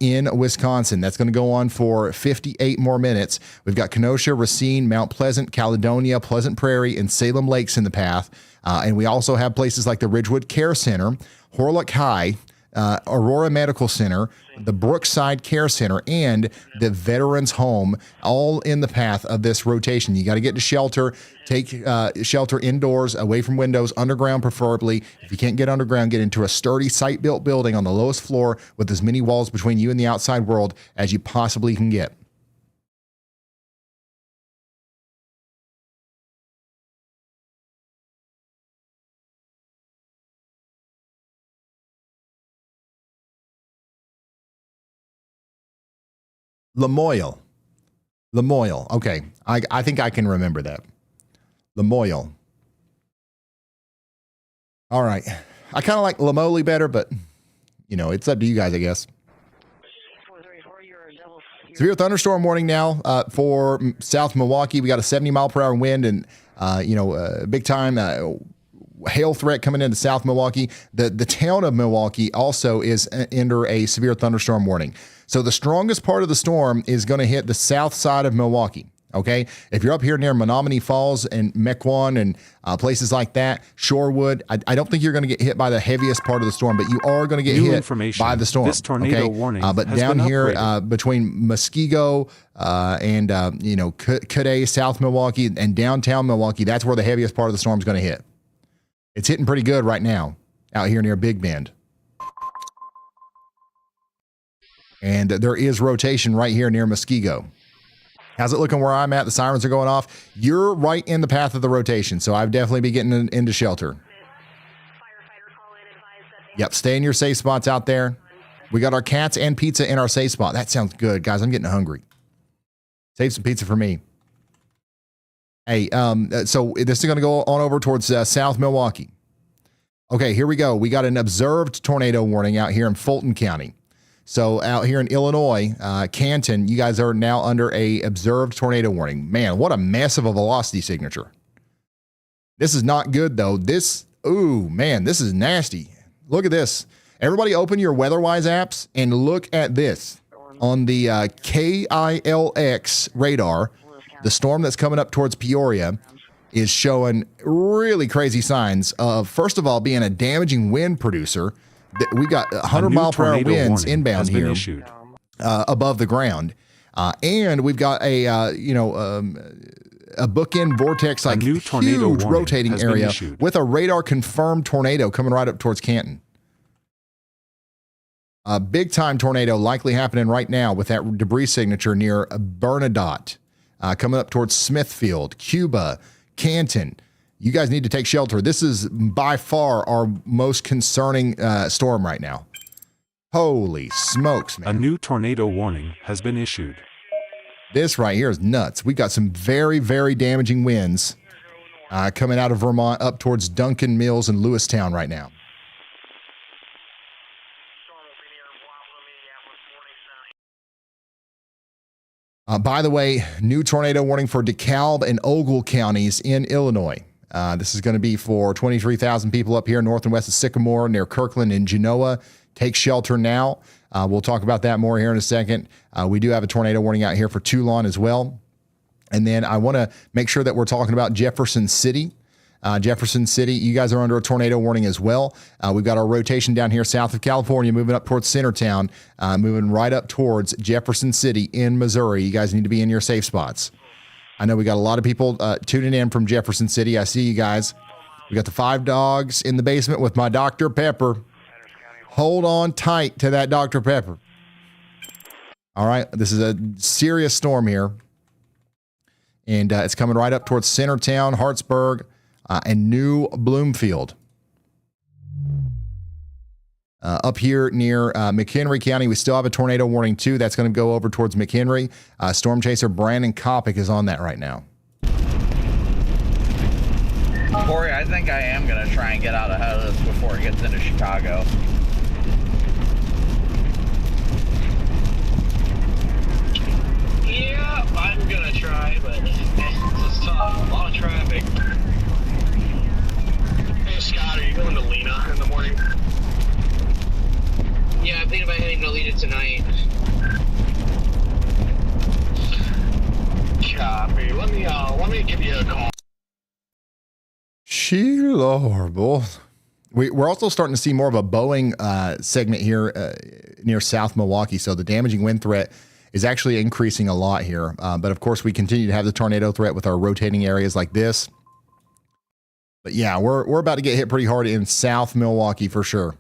in Wisconsin. That's going to go on for 58 more minutes. We've got Kenosha, Racine, Mount Pleasant, Caledonia, Pleasant Prairie, and Salem Lakes in the path. And we also have places like the Ridgewood Care Center, Horlock High, Aurora Medical Center, the Brookside Care Center, and the Veterans Home, all in the path of this rotation. You got to get to shelter. Take shelter indoors, away from windows, underground preferably. If you can't get underground, get into a sturdy site-built building on the lowest floor with as many walls between you and the outside world as you possibly can get. Lamoille. Okay. I think I can remember that. Lamoille. All right. I kind of like Lamoli better, but, it's up to you guys, I guess. Severe thunderstorm warning now for South Milwaukee. We got a 70-mile-per-hour wind and, big time hail threat coming into South Milwaukee. The town of Milwaukee also is under a severe thunderstorm warning. So the strongest part of the storm is going to hit the south side of Milwaukee. Okay, if you're up here near Menominee Falls and Mequon and places like that, Shorewood, I don't think you're going to get hit by the heviest part of the storm, but you are going to get hit by the storm. This tornado warning but has been down here upgraded. between Muskego and Cudahy, South Milwaukee, and downtown Milwaukee, that's where the heaviest part of the storm is going to hit. It's hitting pretty good right now out here near Big Bend. And there is rotation right here near Muskego. How's it looking where I'm at? The sirens are going off. You're right in the path of the rotation, so I'd definitely be getting into shelter. Yep, stay in your safe spots out there. We got our cats and pizza in our safe spot. That sounds good, guys. I'm getting hungry. Save some pizza for me. Hey, so this is going to go on over towards South Milwaukee. Okay, here we go. We got an observed tornado warning out here in Fulton County. So out here in Illinois, Canton, you guys are now under a observed tornado warning. Man, what a mess of a velocity signature. This is not good, though. This is nasty. Look at this. Everybody open your WeatherWise apps and look at this. On the KILX radar, the storm that's coming up towards Peoria is showing really crazy signs of, first of all, being a damaging wind producer. We got 100-mile-per-hour winds inbound here above the ground. And we've got a bookend vortex, like huge rotating area with a radar-confirmed tornado coming right up towards Canton. A big-time tornado likely happening right now with that debris signature near Bernadotte, coming up towards Smithfield, Cuba, Canton. You guys need to take shelter. This is by far our most concerning storm right now. Holy smokes, man. A new tornado warning has been issued. This right here is nuts. We got some very, very damaging winds coming out of Vermont up towards Duncan Mills and Lewistown right now. By the way, new tornado warning for DeKalb and Ogle counties in Illinois. This is going to be for 23,000 people up here north and west of Sycamore near Kirkland and Genoa. Take shelter now. We'll talk about that more here in a second. We do have a tornado warning out here for Toulon as well. And then I want to make sure that we're talking about Jefferson City. Jefferson City, you guys are under a tornado warning as well. We've got our rotation down here south of California, moving up towards Centertown, moving right up towards Jefferson City in Missouri. You guys need to be in your safe spots. I know we got a lot of people tuning in from Jefferson City. I see you guys. We got the 5 dogs in the basement with my Dr. Pepper. Hold on tight to that Dr. Pepper. All right, this is a serious storm here. And it's coming right up towards Centertown, Hartsburg, and New Bloomfield. Up here near McHenry County, we still have a tornado warning too. That's going to go over towards McHenry. Storm chaser Brandon Kopic is on that right now. Corey, I think I am going to try and get out ahead of this before it gets into Chicago. Yeah, I'm gonna try, but it's tough. A lot of traffic. Hey, Scott, are you going to Lena in the morning? Yeah, I'm thinking about heading to Toledo tonight. Copy. Let me give you a call. Lord, boy. We're also starting to see more of a Boeing segment here near South Milwaukee, so the damaging wind threat is actually increasing a lot here. But of course, we continue to have the tornado threat with our rotating areas like this. But yeah, we're about to get hit pretty hard in South Milwaukee for sure.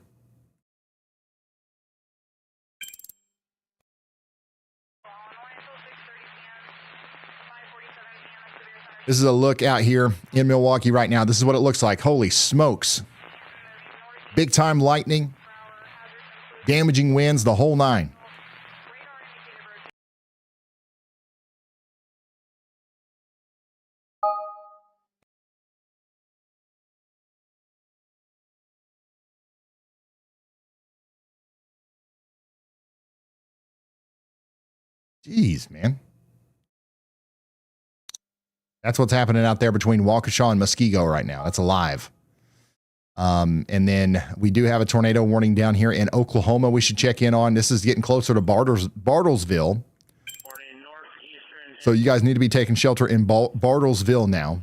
This is a look out here in Milwaukee right now. This is what it looks like. Holy smokes. Big time lightning, damaging winds, the whole 9. Jeez, man. That's what's happening out there between Waukesha and Muskego right now. That's alive. And then we do have a tornado warning down here in Oklahoma we should check in on. This is getting closer to Bartlesville. So you guys need to be taking shelter in Bartlesville now.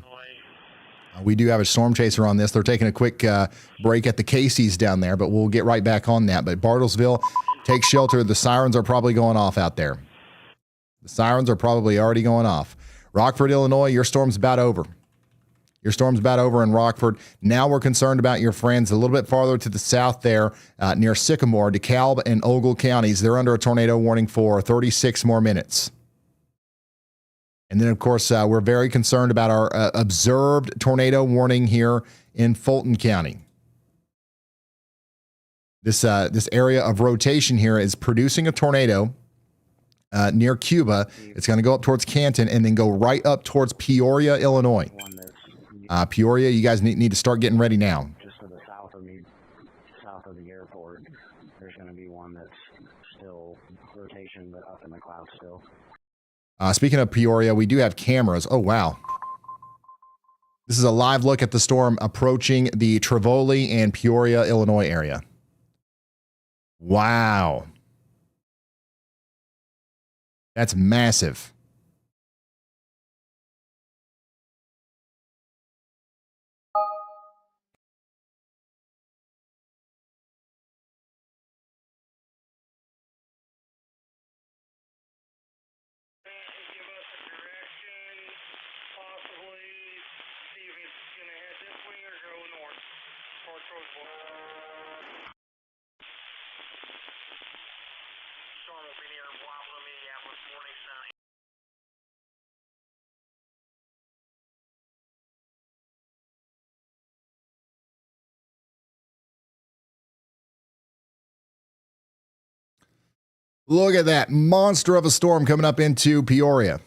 We do have a storm chaser on this. They're taking a quick break at the Casey's down there, but we'll get right back on that. But Bartlesville, take shelter. The sirens are probably going off out there. The sirens are probably already going off. Rockford, Illinois, your storm's about over. Your storm's about over in Rockford. Now we're concerned about your friends a little bit farther to the south there near Sycamore, DeKalb, and Ogle counties. They're under a tornado warning for 36 more minutes. And then, of course, we're very concerned about our observed tornado warning here in Fulton County. This area of rotation here is producing a tornado near Cuba. It's going to go up towards Canton and then go right up towards Peoria, Illinois. Peoria, you guys need to start getting ready now. Just to the south of me, south of the airport, there's going to be one that's still rotation, but up in the clouds still. Speaking of Peoria, we do have cameras. Oh, wow. This is a live look at the storm approaching the Trevoli and Peoria, Illinois area. Wow. That's massive. Look at that monster of a storm coming up into Peoria.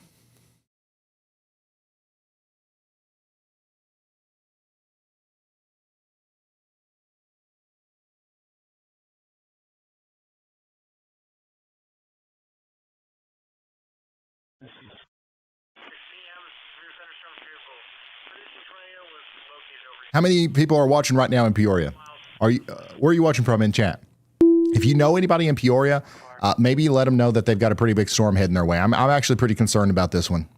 How many people are watching right now in Peoria? Are you where are you watching from in chat? If you know anybody in Peoria, maybe let them know that they've got a pretty big storm heading their way. I'm actually pretty concerned about this one.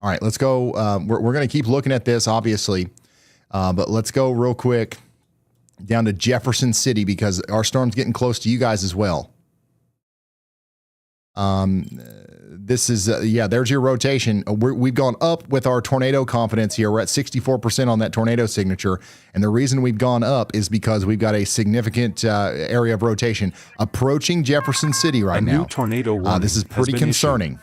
All right, let's go. We're going to keep looking at this, obviously, but let's go real quick down to Jefferson City because our storm's getting close to you guys as well. This is, there's your rotation. We've gone up with our tornado confidence here. We're at 64% on that tornado signature. And the reason we've gone up is because we've got a significant area of rotation approaching Jefferson City right now. New tornado warning this is pretty concerning.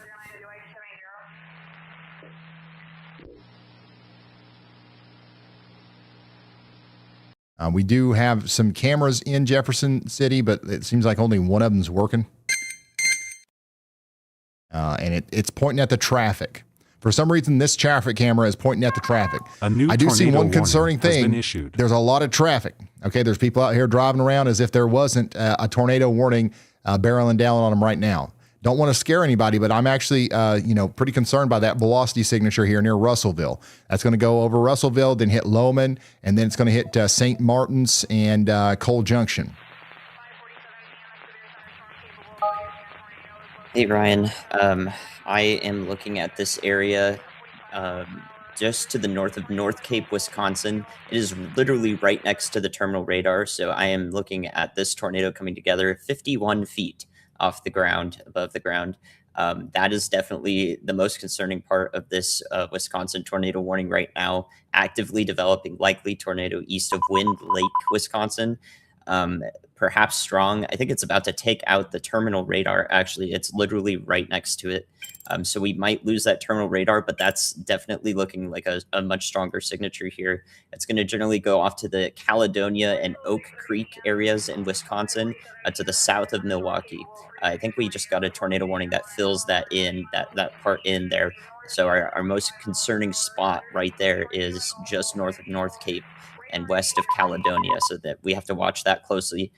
We do have some cameras in Jefferson City, but it seems like only one of them's working. And it's pointing at the traffic. For some reason, this traffic camera is pointing at the traffic. I do see one concerning thing. There's a lot of traffic. Okay, there's people out here driving around as if there wasn't a tornado warning barreling down on them right now. Don't want to scare anybody, but I'm actually, pretty concerned by that velocity signature here near Russellville. That's going to go over Russellville, then hit Lowman, and then it's going to hit St. Martin's and Cole Junction. Hey, Ryan. I am looking at this area just to the north of North Cape, Wisconsin. It is literally right next to the terminal radar, so I am looking at this tornado coming together 51 feet off the ground, above the ground. That is definitely the most concerning part of this Wisconsin tornado warning right now. Actively developing likely tornado east of Wind Lake, Wisconsin. Perhaps strong. I think it's about to take out the terminal radar. Actually, it's literally right next to it. So we might lose that terminal radar, but that's definitely looking like a much stronger signature here. It's going to generally go off to the Caledonia and Oak Creek areas in Wisconsin, to the south of Milwaukee. I think we just got a tornado warning that fills that in, that part in there. So our most concerning spot right there is just north of North Cape and west of Caledonia, so that we have to watch that closely.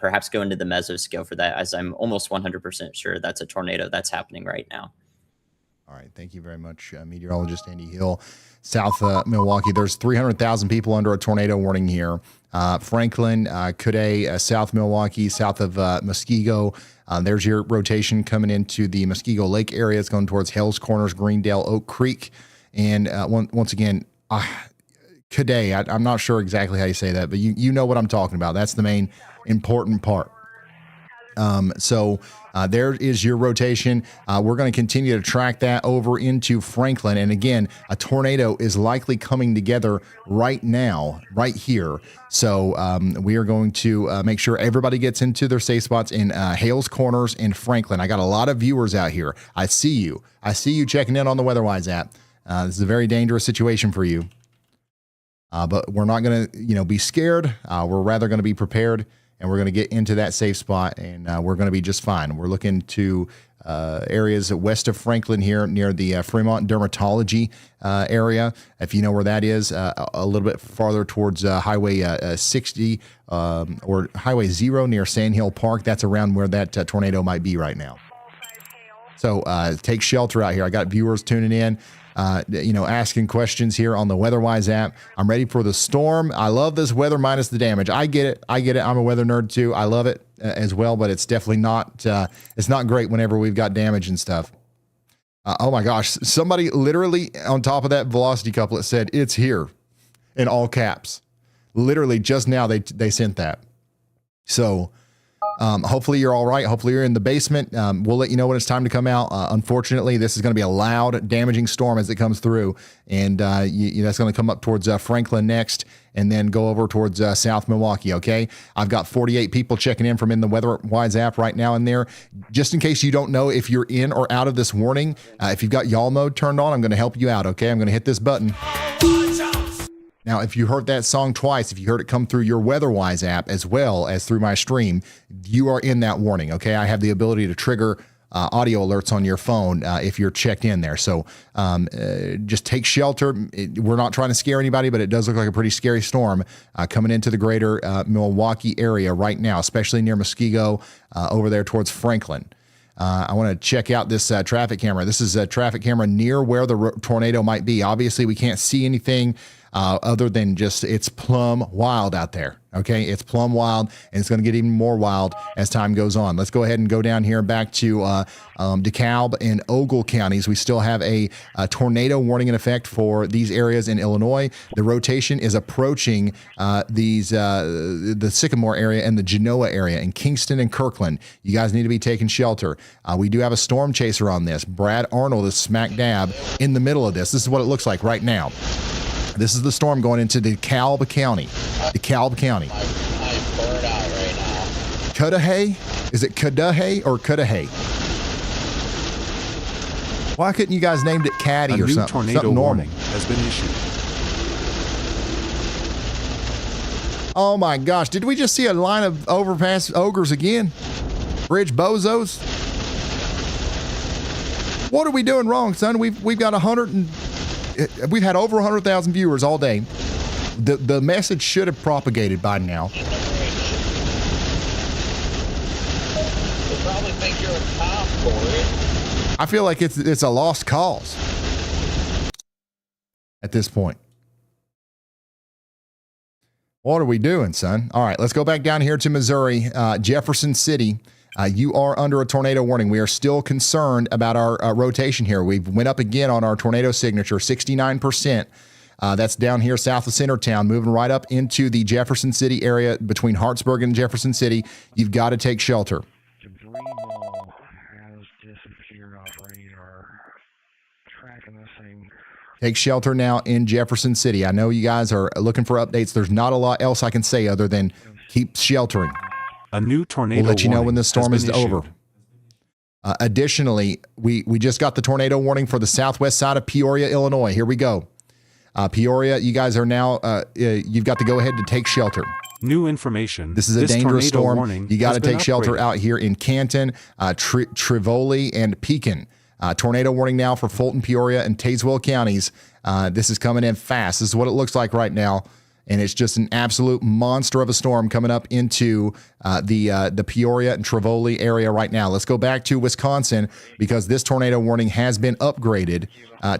Perhaps go into the mesoscale for that, as I'm almost 100% sure that's a tornado that's happening right now. All right. Thank you very much, meteorologist Andy Hill. South Milwaukee, there's 300,000 people under a tornado warning here. Franklin, Cuday, South Milwaukee, south of Muskego. There's your rotation coming into the Muskego Lake area. It's going towards Hales Corners, Greendale, Oak Creek. And once again, Cuday, I'm not sure exactly how you say that, but you know what I'm talking about. That's the main important part. So there is your rotation. We're going to continue to track that over into Franklin. And again, a tornado is likely coming together right now, right here. So we are going to make sure everybody gets into their safe spots in Hales Corners and Franklin. I got a lot of viewers out here. I see you. I see you checking in on the WeatherWise app. This is a very dangerous situation for you. But we're not going to, be scared. We're rather going to be prepared. And we're going to get into that safe spot, and we're going to be just fine. We're looking to areas west of Franklin here near the Fremont Dermatology area. If you know where that is, a little bit farther towards Highway 60 or Highway 0 near Sand Hill Park. That's around where that tornado might be right now. So take shelter out here. I got viewers tuning in. Asking questions here on the WeatherWise app. I'm ready for the storm. I love this weather minus the damage. I get it. I'm a weather nerd too. I love it as well, but it's definitely not, it's not great whenever we've got damage and stuff. Oh my gosh. Somebody literally on top of that velocity couplet said it's here in all caps. Literally just now they sent that. So, hopefully you're all right. Hopefully you're in the basement. We'll let you know when it's time to come out. Unfortunately, this is going to be a loud, damaging storm as it comes through. And that's going to come up towards Franklin next and then go over towards South Milwaukee, okay? I've got 48 people checking in from in the WeatherWise app right now in there. Just in case you don't know if you're in or out of this warning, if you've got y'all mode turned on, I'm going to help you out, okay? I'm going to hit this button. Now, if you heard that song twice, if you heard it come through your WeatherWise app as well as through my stream, you are in that warning, okay? I have the ability to trigger audio alerts on your phone if you're checked in there. So just take shelter. We're not trying to scare anybody, but it does look like a pretty scary storm coming into the greater Milwaukee area right now, especially near Muskego over there towards Franklin. I want to check out this traffic camera. This is a traffic camera near where the tornado might be. Obviously, we can't see anything other than just it's plumb wild out there. Okay, it's plumb wild, and it's going to get even more wild as time goes on. Let's go ahead and go down here back to DeKalb and Ogle counties. We still have a tornado warning in effect for these areas in Illinois. The rotation is approaching the Sycamore area and the Genoa area in Kingston and Kirkland. You guys need to be taking shelter. We do have a storm chaser on this. Brad Arnold is smack dab in the middle of this. This is what it looks like right now. This is the storm going into DeKalb County. DeKalb County. I'm burned out right now. Cudahy? Is it Cudahy or Cudahy? Why couldn't you guys named it Caddy or something? A new tornado something normal warning has been issued. Oh my gosh. Did we just see a line of overpass ogres again? Bridge bozos? What are we doing wrong, son? We've got we've had over 100,000 viewers all day. The message should have propagated by now. They probably think you're a cop, Corey. I feel like it's a lost cause at this point. What are we doing, son? All right, let's go back down here to Missouri, Jefferson City. You are under a tornado warning. We are still concerned about our rotation here. We went up again on our tornado signature, 69%. That's down here south of Centertown, moving right up into the Jefferson City area between Hartsburg and Jefferson City. You've got to take shelter. Debris ball has disappeared off radar. Tracking this thing. Take shelter now in Jefferson City. I know you guys are looking for updates. There's not a lot else I can say other than keep sheltering. A new tornado We'll let you know when the storm is issued. over. Additionally, we just got the tornado warning for the southwest side of Peoria, Illinois. Here we go. Peoria, you guys are now, you've got to go ahead to take shelter. New information. This is a dangerous tornado storm. warning You got has to been take shelter upgraded. out here in Canton, Trivoli, and Pekin. Tornado warning now for Fulton, Peoria, and Tazewell counties. This is coming in fast. This is what it looks like right now. And it's just an absolute monster of a storm coming up into the Peoria and Trivoli area right now. Let's go back to Wisconsin because this tornado warning has been upgraded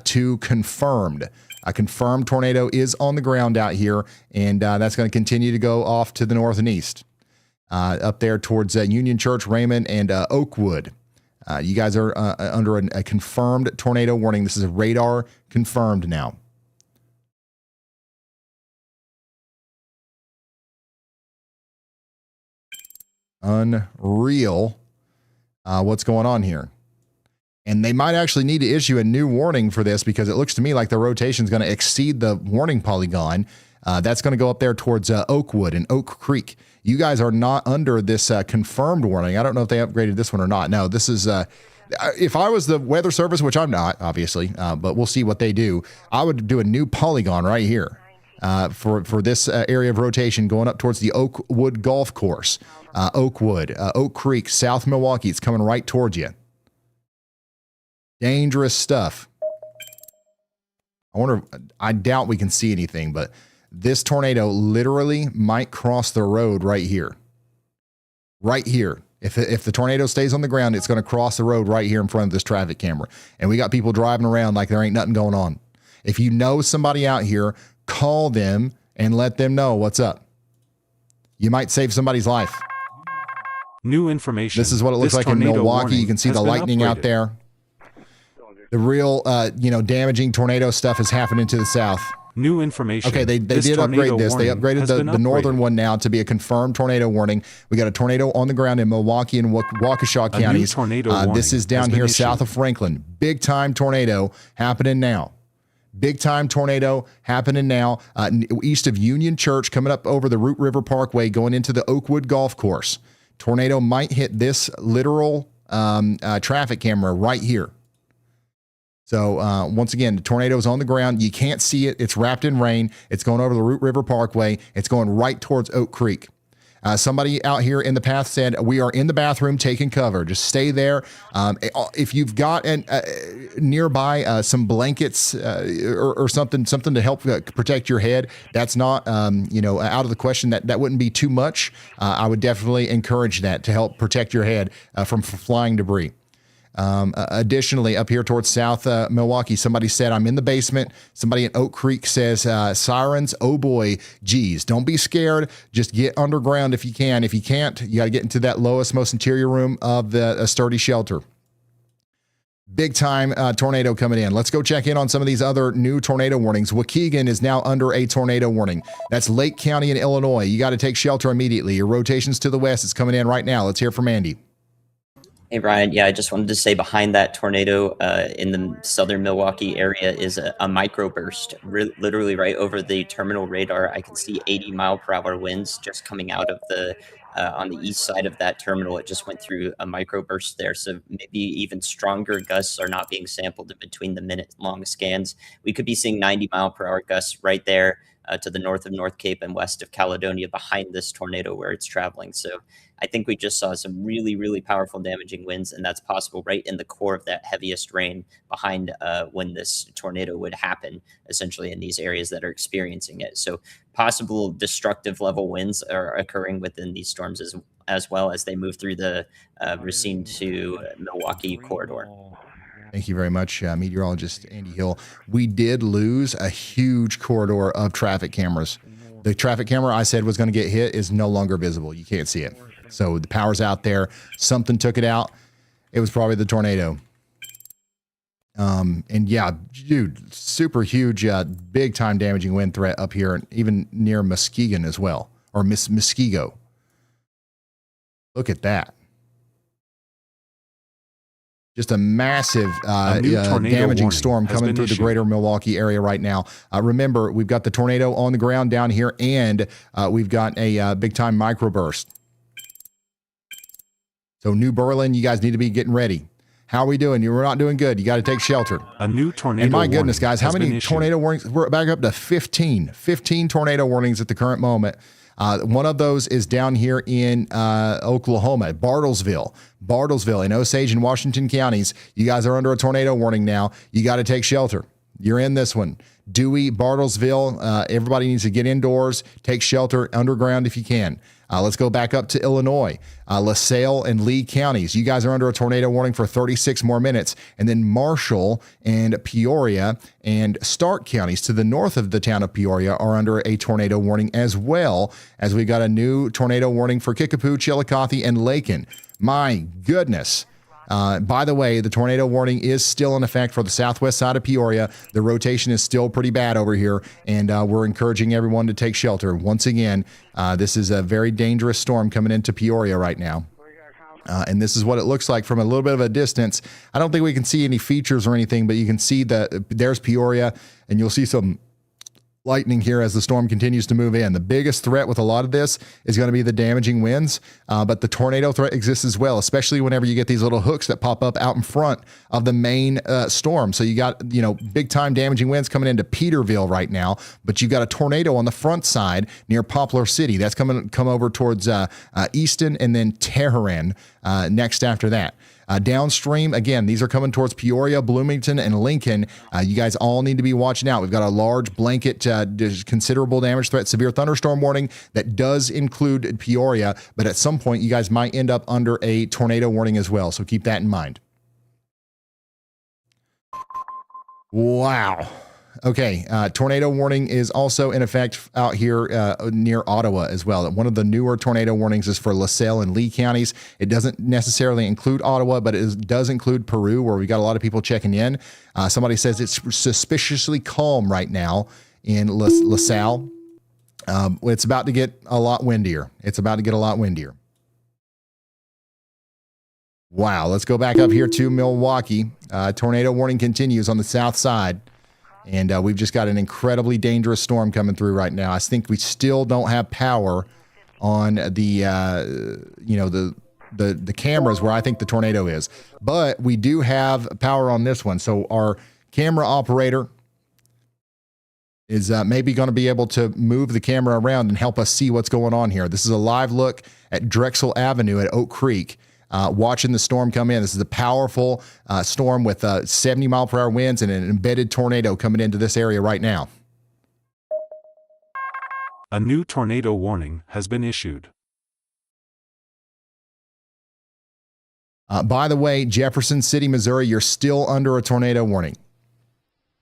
to confirmed. A confirmed tornado is on the ground out here, and that's going to continue to go off to the north and east. Up there towards Union Church, Raymond, and Oakwood. You guys are under a confirmed tornado warning. This is a radar confirmed now. Unreal what's going on here. And they might actually need to issue a new warning for this because it looks to me like the rotation is going to exceed the warning polygon. That's going to go up there towards Oakwood and Oak Creek. You guys are not under this confirmed warning. I don't know if they upgraded this one or not. No, this is if I was the Weather Service, which I'm not, obviously, but we'll see what they do. I would do a new polygon right here for this area of rotation going up towards the Oakwood Golf Course. Oakwood, Oak Creek, South Milwaukee. It's coming right towards you. Dangerous stuff. I doubt we can see anything, but this tornado literally might cross the road right here. Right here. If the tornado stays on the ground, it's going to cross the road right here in front of this traffic camera. And we got people driving around like there ain't nothing going on. If you know somebody out here, call them and let them know what's up. You might save somebody's life. New information. This is what it looks like in Milwaukee. You can see the lightning out there. The real, damaging tornado stuff is happening to the south. New information. Okay, they did upgrade this. They upgraded the northern one now to be a confirmed tornado warning. We got a tornado on the ground in Milwaukee and Waukesha counties. This is down here south of Franklin. Big time tornado happening now. Big time tornado happening now. East of Union Church, coming up over the Root River Parkway, going into the Oakwood Golf Course. Tornado might hit this literal traffic camera right here. So once again, the tornado is on the ground. You can't see it. It's wrapped in rain. It's going over the Root River Parkway. It's going right towards Oak Creek. Somebody out here in the path said, we are in the bathroom taking cover. Just stay there. If you've got nearby some blankets or something to help protect your head, that's not out of the question. That wouldn't be too much. I would definitely encourage that to help protect your head from flying debris. Additionally, up here towards South Milwaukee, somebody said, I'm in the basement. Somebody in Oak Creek says, sirens. Oh boy, geez, don't be scared. Just get underground if you can. If you can't, you got to get into that lowest, most interior room of the sturdy shelter. Big time tornado coming in. Let's go check in on some of these other new tornado warnings. Waukegan is now under a tornado warning. That's Lake County in Illinois. You got to take shelter immediately. Your rotations to the west, it's coming in right now. Let's hear from Andy. Hey, Ryan. Yeah, I just wanted to say behind that tornado in the southern Milwaukee area is a microburst. Literally right over the terminal radar, I can see 80-mile-per-hour winds just coming out of the on the east side of that terminal. It just went through a microburst there. So maybe even stronger gusts are not being sampled in between the minute-long scans. We could be seeing 90-mile-per-hour gusts right there to the north of North Cape and west of Caledonia behind this tornado where it's traveling. So I think we just saw some really, really powerful damaging winds, and that's possible right in the core of that heaviest rain behind when this tornado would happen, essentially in these areas that are experiencing it. So possible destructive level winds are occurring within these storms as well as they move through the Racine to Milwaukee corridor. Thank you very much, meteorologist Andy Hill. We did lose a huge corridor of traffic cameras. The traffic camera I said was going to get hit is no longer visible. You can't see it. So the power's out there. Something took it out. It was probably the tornado. And yeah, dude, super huge, big time damaging wind threat up here, and even near Muskegon as well, or Muskego. Look at that. Just a massive damaging storm coming through the greater Milwaukee area right now. Remember, we've got the tornado on the ground down here, and we've got a big-time microburst. So New Berlin, you guys need to be getting ready. How are we doing? We're not doing good. You got to take shelter. A new tornado And my goodness, warning guys, how has been many issued. tornado warnings? We're back up to 15. 15 tornado warnings at the current moment. One of those is down here in Oklahoma, Bartlesville in Osage and Washington counties. You guys are under a tornado warning now. You got to take shelter. You're in this one. Dewey, Bartlesville, everybody needs to get indoors, take shelter underground if you can. Let's go back up to Illinois, LaSalle and Lee counties. You guys are under a tornado warning for 36 more minutes. And then Marshall and Peoria and Stark counties to the north of the town of Peoria are under a tornado warning, as well as we got a new tornado warning for Kickapoo, Chillicothe, and Lakin. My goodness. By the way, the tornado warning is still in effect for the southwest side of Peoria. The rotation is still pretty bad over here, and we're encouraging everyone to take shelter. Once again, this is a very dangerous storm coming into Peoria right now. And this is what it looks like from a little bit of a distance. I don't think we can see any features or anything, but you can see that there's Peoria, and you'll see some lightning here as the storm continues to move in. The biggest threat with a lot of this is going to be the damaging winds, but the tornado threat exists as well, especially whenever you get these little hooks that pop up out in front of the main storm. So you got, big time damaging winds coming into Peterville right now, but you've got a tornado on the front side near Poplar City. That's come over towards Easton and then Tehran next after that. Downstream, again, these are coming towards Peoria, Bloomington, and Lincoln. You guys all need to be watching out. We've got a large blanket, considerable damage threat, severe thunderstorm warning that does include Peoria, but at some point you guys might end up under a tornado warning as well, so keep that in mind. Wow. Okay, tornado warning is also in effect out here near Ottawa as well. One of the newer tornado warnings is for LaSalle and Lee counties. It doesn't necessarily include Ottawa, but it does include Peru, where we got a lot of people checking in. Somebody says it's suspiciously calm right now in LaSalle. It's about to get a lot windier. Wow, let's go back up here to Milwaukee. Tornado warning continues on the south side. And we've just got an incredibly dangerous storm coming through right now. I think we still don't have power on the cameras where I think the tornado is. But we do have power on this one. So our camera operator is maybe going to be able to move the camera around and help us see what's going on here. This is a live look at Drexel Avenue at Oak Creek. Watching the storm come in. This is a powerful storm with 70-mile-per-hour winds and an embedded tornado coming into this area right now. A new tornado warning has been issued. By the way, Jefferson City, Missouri, you're still under a tornado warning.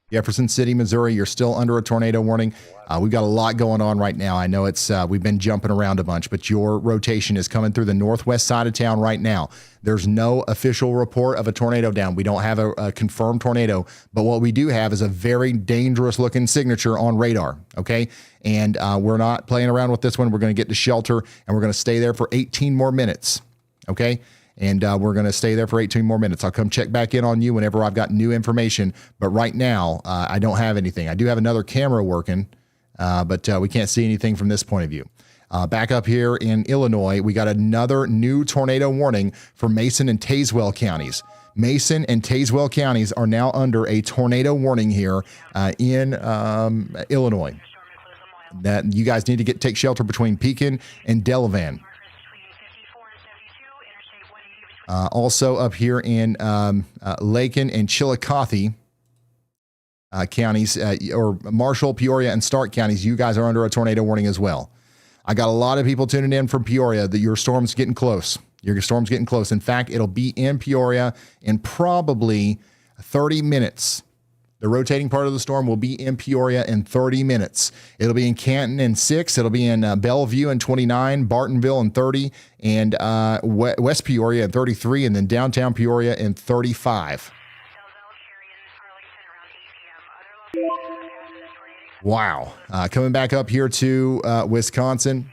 Jefferson City, Missouri, you're still under a tornado warning. We've got a lot going on right now. I know it's we've been jumping around a bunch, but your rotation is coming through the northwest side of town right now. There's no official report of a tornado down. We don't have a confirmed tornado, but what we do have is a very dangerous looking signature on radar, okay? And we're not playing around with this one. We're going to get to shelter, and we're going to stay there for 18 more minutes, okay? And we're going to stay there for 18 more minutes. I'll come check back in on you whenever I've got new information. But right now, I don't have anything. I do have another camera working, but we can't see anything from this point of view. Back up here in Illinois, we got another new tornado warning for Mason and Tazewell counties. Mason and Tazewell counties are now under a tornado warning here in Illinois. That you guys need to take shelter between Pekin and Delavan. Also up here in Lakin and Chillicothe counties, or Marshall, Peoria, and Stark counties, you guys are under a tornado warning as well. I got a lot of people tuning in from Peoria that your storm's getting close. Your storm's getting close. In fact, it'll be in Peoria in probably 30 minutes. The rotating part of the storm will be in Peoria in 30 minutes. It'll be in Canton in 6. It'll be in Bellevue in 29, Bartonville in 30, and West Peoria in 33, and then downtown Peoria in 35. Wow. Coming back up here to Wisconsin.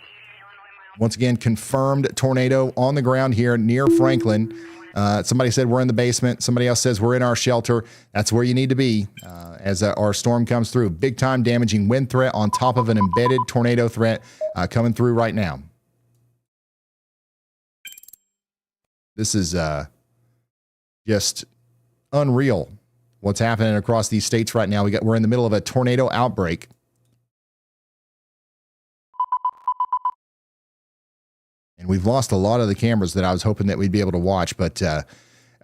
Once again, confirmed tornado on the ground here near Franklin. Somebody said we're in the basement. Somebody else says we're in our shelter. That's where you need to be as our storm comes through. Big time damaging wind threat on top of an embedded tornado threat coming through right now. This is just unreal what's happening across these states right now. We're in the middle of a tornado outbreak. And we've lost a lot of the cameras that I was hoping that we'd be able to watch, but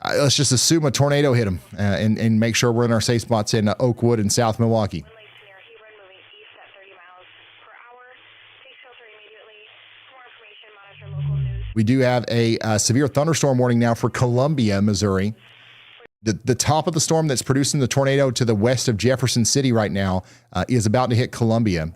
let's just assume a tornado hit them and make sure we're in our safe spots in Oakwood and South Milwaukee. We do have a severe thunderstorm warning now for Columbia, Missouri. The top of the storm that's producing the tornado to the west of Jefferson City right now is about to hit Columbia.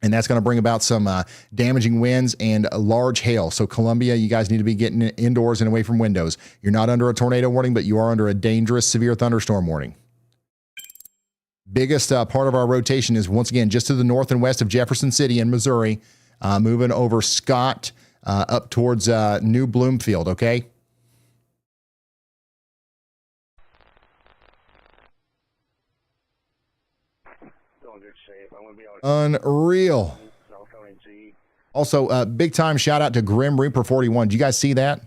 And that's going to bring about some damaging winds and large hail. So Columbia, you guys need to be getting indoors and away from windows. You're not under a tornado warning, but you are under a dangerous severe thunderstorm warning. Biggest part of our rotation is, once again, just to the north and west of Jefferson City in Missouri, moving over Scott up towards New Bloomfield, okay? Unreal. Also, big time shout out to Grim Reaper 41. Did you guys see that?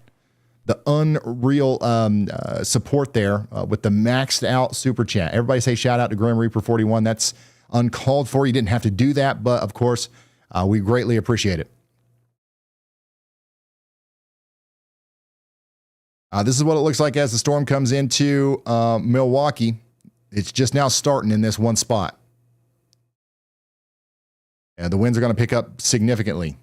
The unreal support there with the maxed out super chat. Everybody say shout out to Grim Reaper 41. That's uncalled for. You didn't have to do that, but of course, we greatly appreciate it. This is what it looks like as the storm comes into Milwaukee. It's just now starting in this one spot. And the winds are going to pick up significantly.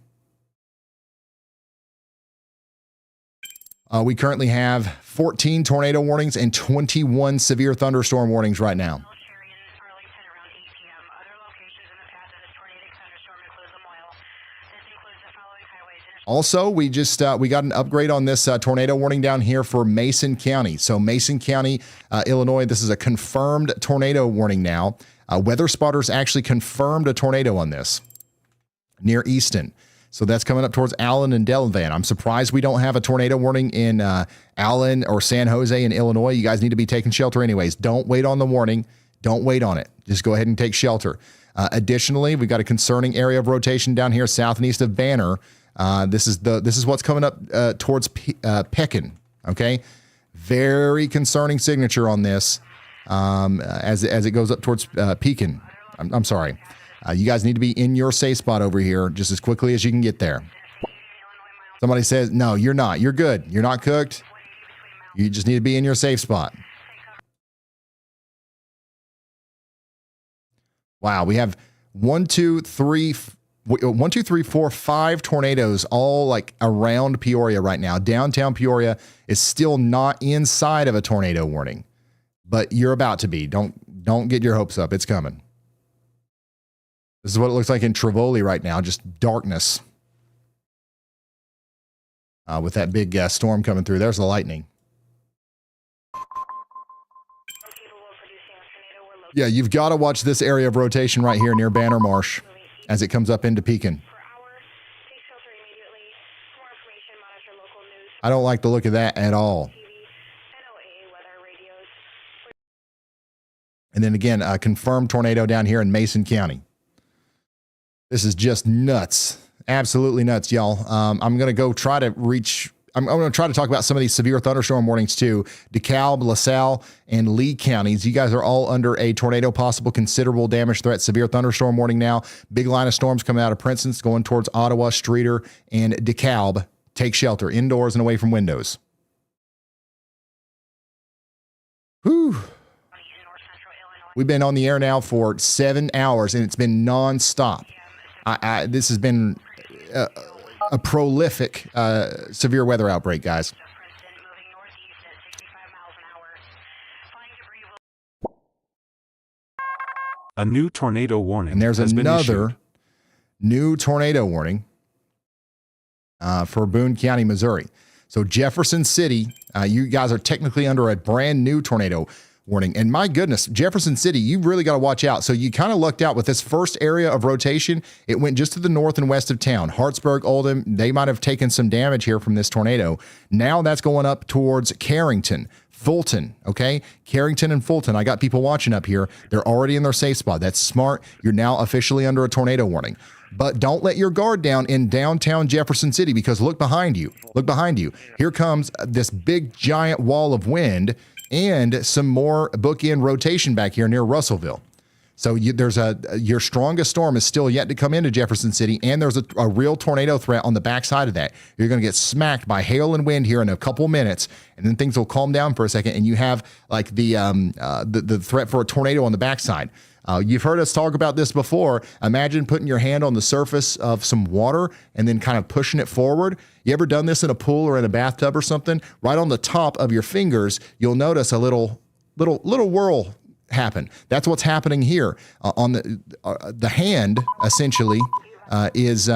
We currently have 14 tornado warnings and 21 severe thunderstorm warnings right now. Also, we got an upgrade on this tornado warning down here for Mason County. So Mason County, Illinois, this is a confirmed tornado warning now. Weather Spotters actually confirmed a tornado on this near Easton. So that's coming up towards Allen and Delavan. I'm surprised we don't have a tornado warning in Allen or San Jose in Illinois. You guys need to be taking shelter anyways. Don't wait on the warning. Don't wait on it. Just go ahead and take shelter. Additionally, we've got a concerning area of rotation down here south and east of Banner. This is what's coming up towards Pekin. Okay, very concerning signature on this as it goes up towards Pekin. I'm sorry. You guys need to be in your safe spot over here just as quickly as you can get there. Somebody says, no, you're not. You're good. You're not cooked. You just need to be in your safe spot. Wow, we have 1, 2, 3, 1, 2, 3, 4, 5 tornadoes all like around Peoria right now. Downtown Peoria is still not inside of a tornado warning, but you're about to be. Don't get your hopes up. It's coming. This is what it looks like in Tivoli right now, just darkness. With that big storm coming through. There's the lightning. Yeah, you've got to watch this area of rotation right here near Banner Marsh as it comes up into Pekin. I don't like the look of that at all. And then again, a confirmed tornado down here in Mason County. This is just nuts. Absolutely nuts, y'all. I'm going to go try to reach... I'm going to try to talk about some of these severe thunderstorm warnings too. DeKalb, LaSalle, and Lee counties. You guys are all under a tornado possible considerable damage threat severe thunderstorm warning now. Big line of storms coming out of Princeton going towards Ottawa, Streeter, and DeKalb. Take shelter indoors and away from windows. Whew. We've been on the air now for 7 hours and it's been nonstop. This has been a prolific severe weather outbreak, guys. A new tornado warning. And there's another new tornado warning for Boone County, Missouri. So Jefferson City, you guys are technically under a brand new tornado warning. And my goodness, Jefferson City, you really got to watch out. So you kind of lucked out with this first area of rotation. It went just to the north and west of town. Hartsburg, Oldham, they might have taken some damage here from this tornado. Now that's going up towards Carrington, Fulton, okay? Carrington and Fulton. I got people watching up here. They're already in their safe spot. That's smart. You're now officially under a tornado warning. But don't let your guard down in downtown Jefferson City because look behind you. Look behind you. Here comes this big giant wall of wind and some more bookend rotation back here near Russellville. So your strongest storm is still yet to come into Jefferson City, and there's a real tornado threat on the backside of that. You're going to get smacked by hail and wind here in a couple minutes, and then things will calm down for a second, and you have like the threat for a tornado on the backside. You've heard us talk about this before. Imagine putting your hand on the surface of some water and then kind of pushing it forward. You ever done this in a pool or in a bathtub or something? Right on the top of your fingers, you'll notice a little whirl happen. That's what's happening here. On the hand, essentially, is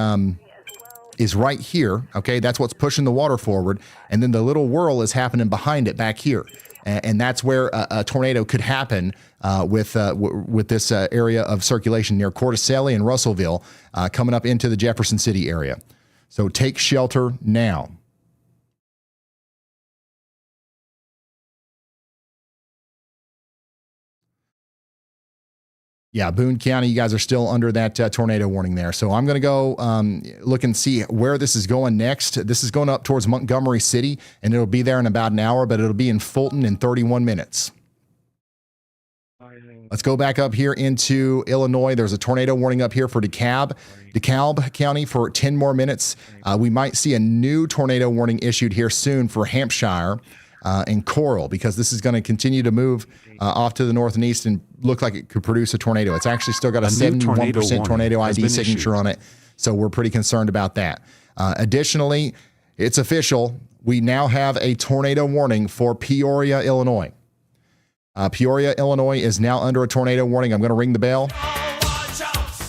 right here. Okay, that's what's pushing the water forward, and then the little whirl is happening behind it back here. And that's where a tornado could happen with this area of circulation near Corticelli and Russellville coming up into the Jefferson City area. So take shelter now. Yeah, Boone County, you guys are still under that tornado warning there. So I'm going to go look and see where this is going next. This is going up towards Montgomery City, and it'll be there in about an hour, but it'll be in Fulton in 31 minutes. Let's go back up here into Illinois. There's a tornado warning up here for DeKalb County for 10 more minutes. We might see a new tornado warning issued here soon for Hampshire and Coral, because this is going to continue to move off to the north and east and look like it could produce a tornado. It's actually still got a 71% tornado ID signature on it, so we're pretty concerned about that. Additionally, it's official. We now have a tornado warning for Peoria, Illinois. Peoria, Illinois is now under a tornado warning. I'm going to ring the bell.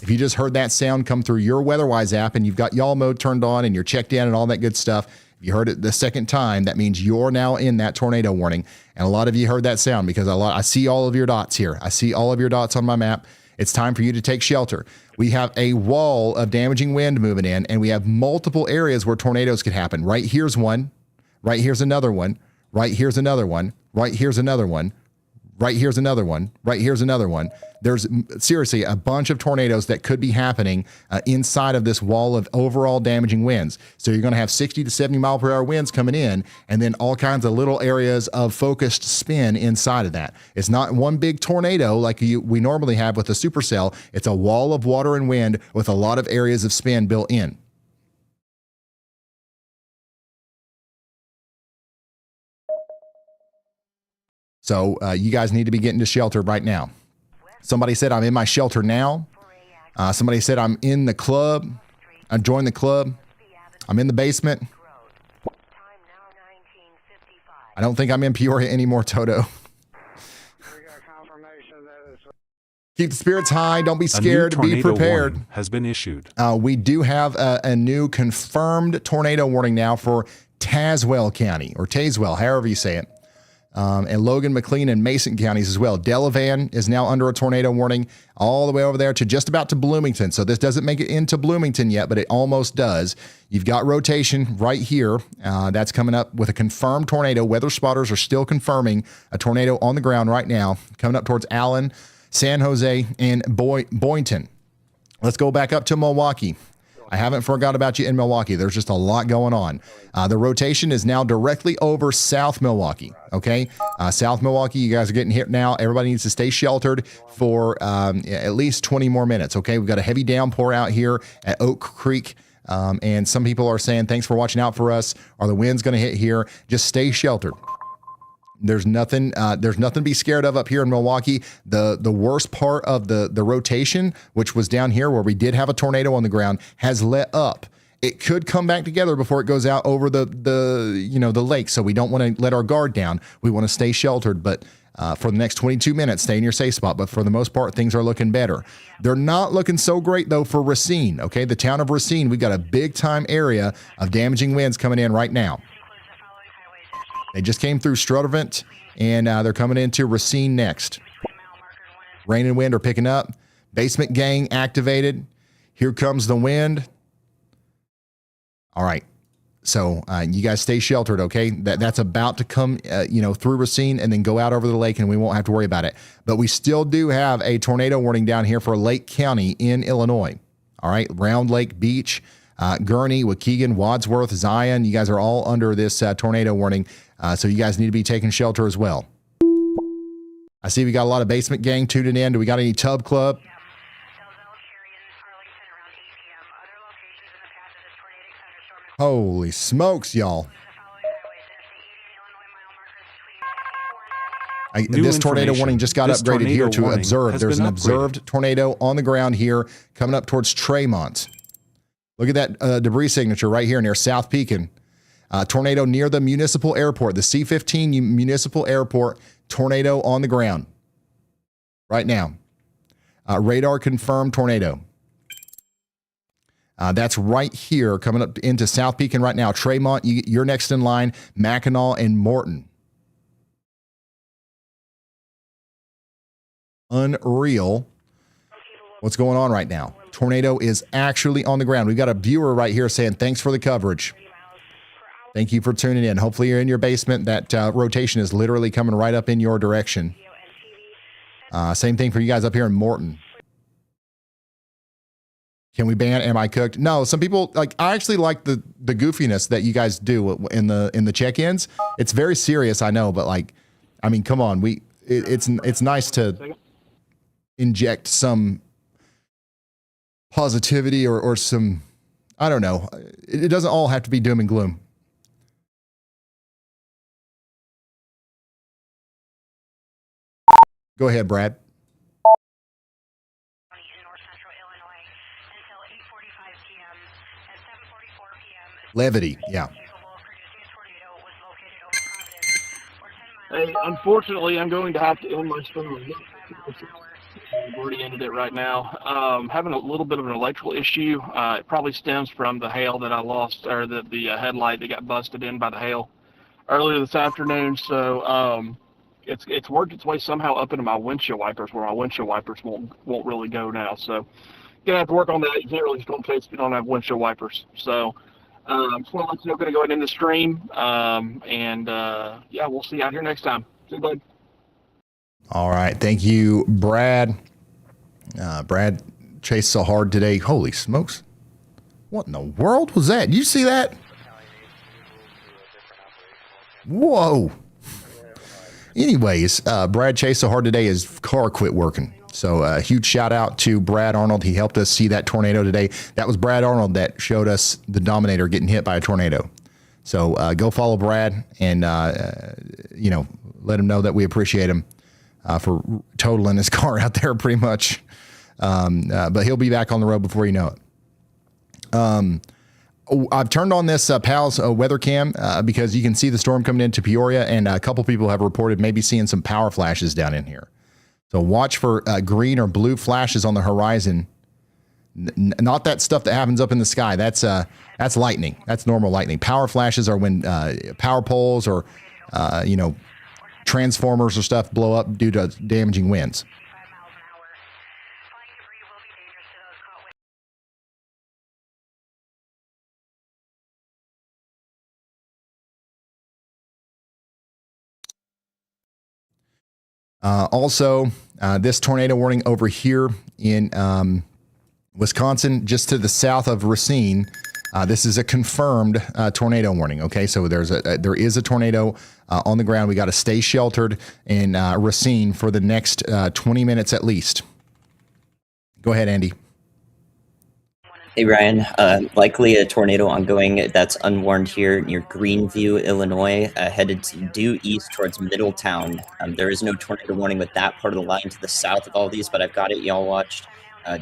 If you just heard that sound come through your WeatherWise app and you've got y'all mode turned on and you're checked in and all that good stuff, if you heard it the second time, that means you're now in that tornado warning. And a lot of you heard that sound because I see all of your dots here. I see all of your dots on my map. It's time for you to take shelter. We have a wall of damaging wind moving in, and we have multiple areas where tornadoes could happen. Right here's one. Right here's another one. Right here's another one. Right here's another one. Right here's another one. Right here's another one. There's seriously a bunch of tornadoes that could be happening inside of this wall of overall damaging winds. So you're going to have 60 to 70 mile per hour winds coming in, and then all kinds of little areas of focused spin inside of that. It's not one big tornado like we normally have with a supercell. It's a wall of water and wind with a lot of areas of spin built in. So you guys need to be getting to shelter right now. Somebody said, I'm in my shelter now. Somebody said, I'm in the club. I joined the club. I'm in the basement. I don't think I'm in Peoria anymore, Toto. Keep the spirits high. Don't be scared. Be prepared. Warning has been issued. We do have a new confirmed tornado warning now for Tazewell County, or Tazewell, however you say it. And Logan, McLean, and Mason counties as well. Delavan is now under a tornado warning all the way over there to just about to Bloomington. So this doesn't make it into Bloomington yet, but it almost does. You've got rotation right here. That's coming up with a confirmed tornado. Weather spotters are still confirming a tornado on the ground right now, coming up towards Allen, San Jose, and Boynton. Let's go back up to Milwaukee. I haven't forgot about you in Milwaukee. There's just a lot going on. The rotation is now directly over South Milwaukee, okay? South Milwaukee, you guys are getting hit now. Everybody needs to stay sheltered for at least 20 more minutes, okay? We've got a heavy downpour out here at Oak Creek, and some people are saying, thanks for watching out for us. Are the winds going to hit here? Just stay sheltered. There's nothing to be scared of up here in Milwaukee. The worst part of the rotation, which was down here where we did have a tornado on the ground, has let up. It could come back together before it goes out over the lake. So we don't want to let our guard down. We want to stay sheltered. But for the next 22 minutes, stay in your safe spot. But for the most part, things are looking better. They're not looking so great, though, for Racine. Okay, the town of Racine, we've got a big-time area of damaging winds coming in right now. They just came through Stewartville, and they're coming into Racine next. Rain and wind are picking up. Basement gang activated. Here comes the wind. All right. So you guys stay sheltered, okay? That's about to come, through Racine and then go out over the lake, and we won't have to worry about it. But we still do have a tornado warning down here for Lake County in Illinois. All right, Round Lake Beach, Gurney, Waukegan, Wadsworth, Zion. You guys are all under this tornado warning. So you guys need to be taking shelter as well. I see we got a lot of basement gang tuning in. Do we got any tub club? Holy smokes, y'all. This tornado warning just got upgraded here to observe. There's an observed tornado on the ground here coming up towards Tremont. Look at that debris signature right here near South Pekin. Tornado near the municipal airport, the C-15 municipal airport, tornado on the ground right now. Radar confirmed tornado. That's right here coming up into South Pekin right now. Tremont, you're next in line. Mackinac and Morton. Unreal. What's going on right now? Tornado is actually on the ground. We've got a viewer right here saying, thanks for the coverage. Thank you for tuning in. Hopefully you're in your basement. That rotation is literally coming right up in your direction. Same thing for you guys up here in Morton. Can we ban Am I Cooked? No, some people I actually like the goofiness that you guys do in the check-ins. It's very serious, I know, but come on. It's nice to inject some positivity or some, I don't know. It doesn't all have to be doom and gloom. Go ahead, Brad. Levity, yeah. Hey, unfortunately, I'm going to have to end my stream. I've already ended it right now. Having a little bit of an electrical issue. It probably stems from the hail that I lost, or the headlight that got busted in by the hail earlier this afternoon. So it's worked its way somehow up into my windshield wipers, where my windshield wipers won't really go now. So gonna have to work on that. You can't really storm chase if you don't have windshield wipers. So just want to let you know, going to go ahead and end the stream. We'll see you out here next time. See you, bud. All right. Thank you, Brad. Brad chased so hard today. Holy smokes. What in the world was that? Did you see that? Whoa. Anyways, Brad chased so hard today, his car quit working. So a huge shout out to Brad Arnold. He helped us see that tornado today. That was Brad Arnold that showed us the Dominator getting hit by a tornado. So go follow Brad and, let him know that we appreciate him for totaling his car out there pretty much. But he'll be back on the road before you know it. I've turned on this PALS weather cam because you can see the storm coming into Peoria, and a couple people have reported maybe seeing some power flashes down in here. So watch for green or blue flashes on the horizon. Not that stuff that happens up in the sky. That's lightning. That's normal lightning. Power flashes are when power poles or transformers or stuff blow up due to damaging winds. Also, this tornado warning over here in Wisconsin, just to the south of Racine. This is a confirmed tornado warning. Okay, so there is a tornado on the ground. We got to stay sheltered in Racine for the next 20 minutes at least. Go ahead, Andy. Hey, Ryan. Likely a tornado ongoing that's unwarned here near Greenview, Illinois, headed due east towards Middletown. There is no tornado warning with that part of the line to the south of all these, but I've got it y'all watched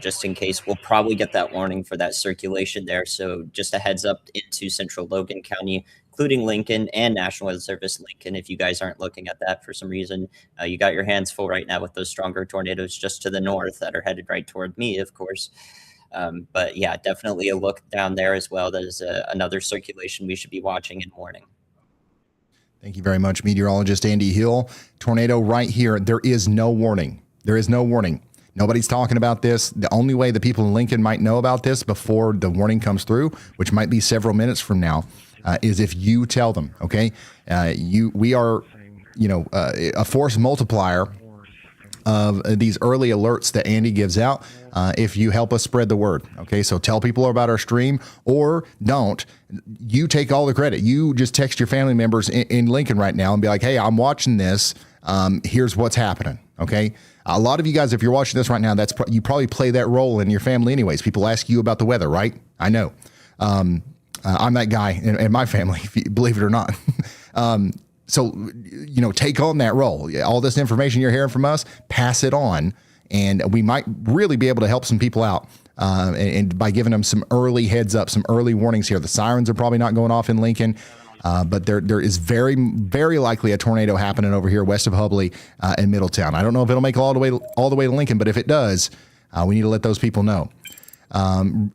just in case. We'll probably get that warning for that circulation there. So just a heads up into central Logan County, including Lincoln and National Weather Service Lincoln. If you guys aren't looking at that for some reason, you got your hands full right now with those stronger tornadoes just to the north that are headed right toward me, of course. But yeah, definitely a look down there as well. That is another circulation we should be watching and warning. Thank you very much, meteorologist Andy Hill. Tornado right here. There is no warning. There is no warning. Nobody's talking about this. The only way the people in Lincoln might know about this before the warning comes through, which might be several minutes from now, is if you tell them. Okay, we are, a force multiplier of these early alerts that Andy gives out. If you help us spread the word. Okay, so tell people about our stream, or don't. You take all the credit. You just text your family members in Lincoln right now and be like, hey, I'm watching this. Here's what's happening. Okay, a lot of you guys, if you're watching this right now, you probably play that role in your family anyways. People ask you about the weather, right? I know. I'm that guy in my family, if you believe it or not. So, take on that role. All this information you're hearing from us, pass it on. And we might really be able to help some people out and by giving them some early heads up, some early warnings here. The sirens are probably not going off in Lincoln, but there is very, very likely a tornado happening over here west of Hubley and Middletown. I don't know if it'll make it all the way to Lincoln, but if it does, we need to let those people know.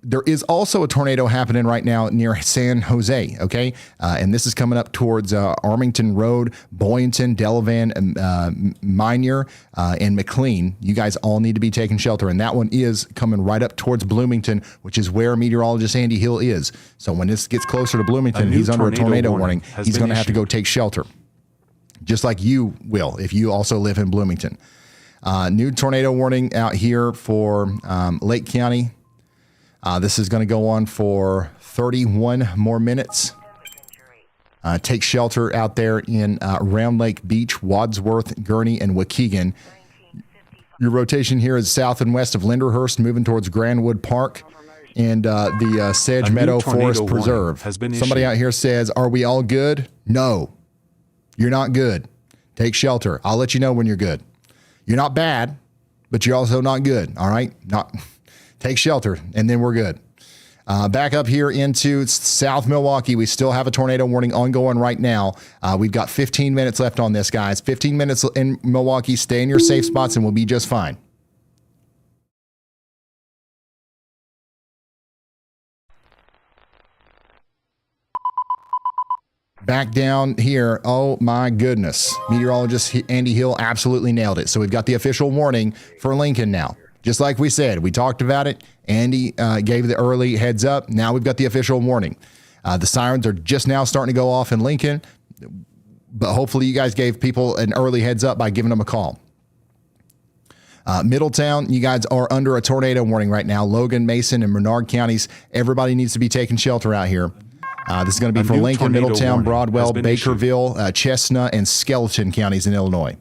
There is also a tornado happening right now near San Jose, okay? And this is coming up towards Armington Road, Boynton, Delavan, Minor, and McLean. You guys all need to be taking shelter, and that one is coming right up towards Bloomington, which is where meteorologist Andy Hill is. So when this gets closer to Bloomington, he's under a tornado warning. He's going to have to go take shelter, just like you will if you also live in Bloomington. New tornado warning out here for Lake County. This is going to go on for 31 more minutes. Take shelter out there in Round Lake Beach, Wadsworth, Gurney, and Waukegan. Your rotation here is south and west of Linderhurst, moving towards Grandwood Park and the Sedge Meadow Forest Preserve. Somebody out here says, are we all good? No, you're not good. Take shelter. I'll let you know when you're good. You're not bad, but you're also not good. All right? Take shelter, and then we're good. Back up here into South Milwaukee, we still have a tornado warning ongoing right now. We've got 15 minutes left on this, guys. 15 minutes in Milwaukee. Stay in your safe spots, and we'll be just fine. Back down here, oh my goodness. Meteorologist Andy Hill absolutely nailed it. So we've got the official warning for Lincoln now. Just like we said, we talked about it. Andy gave the early heads up. Now we've got the official warning. The sirens are just now starting to go off in Lincoln, but hopefully you guys gave people an early heads up by giving them a call. Middletown, you guys are under a tornado warning right now. Logan, Mason, and Menard counties. Everybody needs to be taking shelter out here. This is going to be for Lincoln, Middletown, Broadwell, Bakerville, Chestnut, and Skeleton counties in Illinois.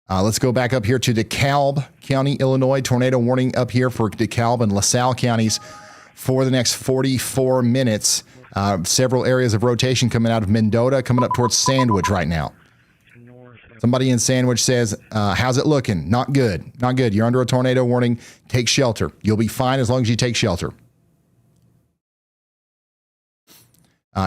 Let's go back up here to DeKalb County, Illinois. Tornado warning up here for DeKalb and LaSalle counties for the next 44 minutes. Several areas of rotation coming out of Mendota, coming up towards Sandwich right now. Somebody in Sandwich says, how's it looking? Not good. Not good. You're under a tornado warning. Take shelter. You'll be fine as long as you take shelter.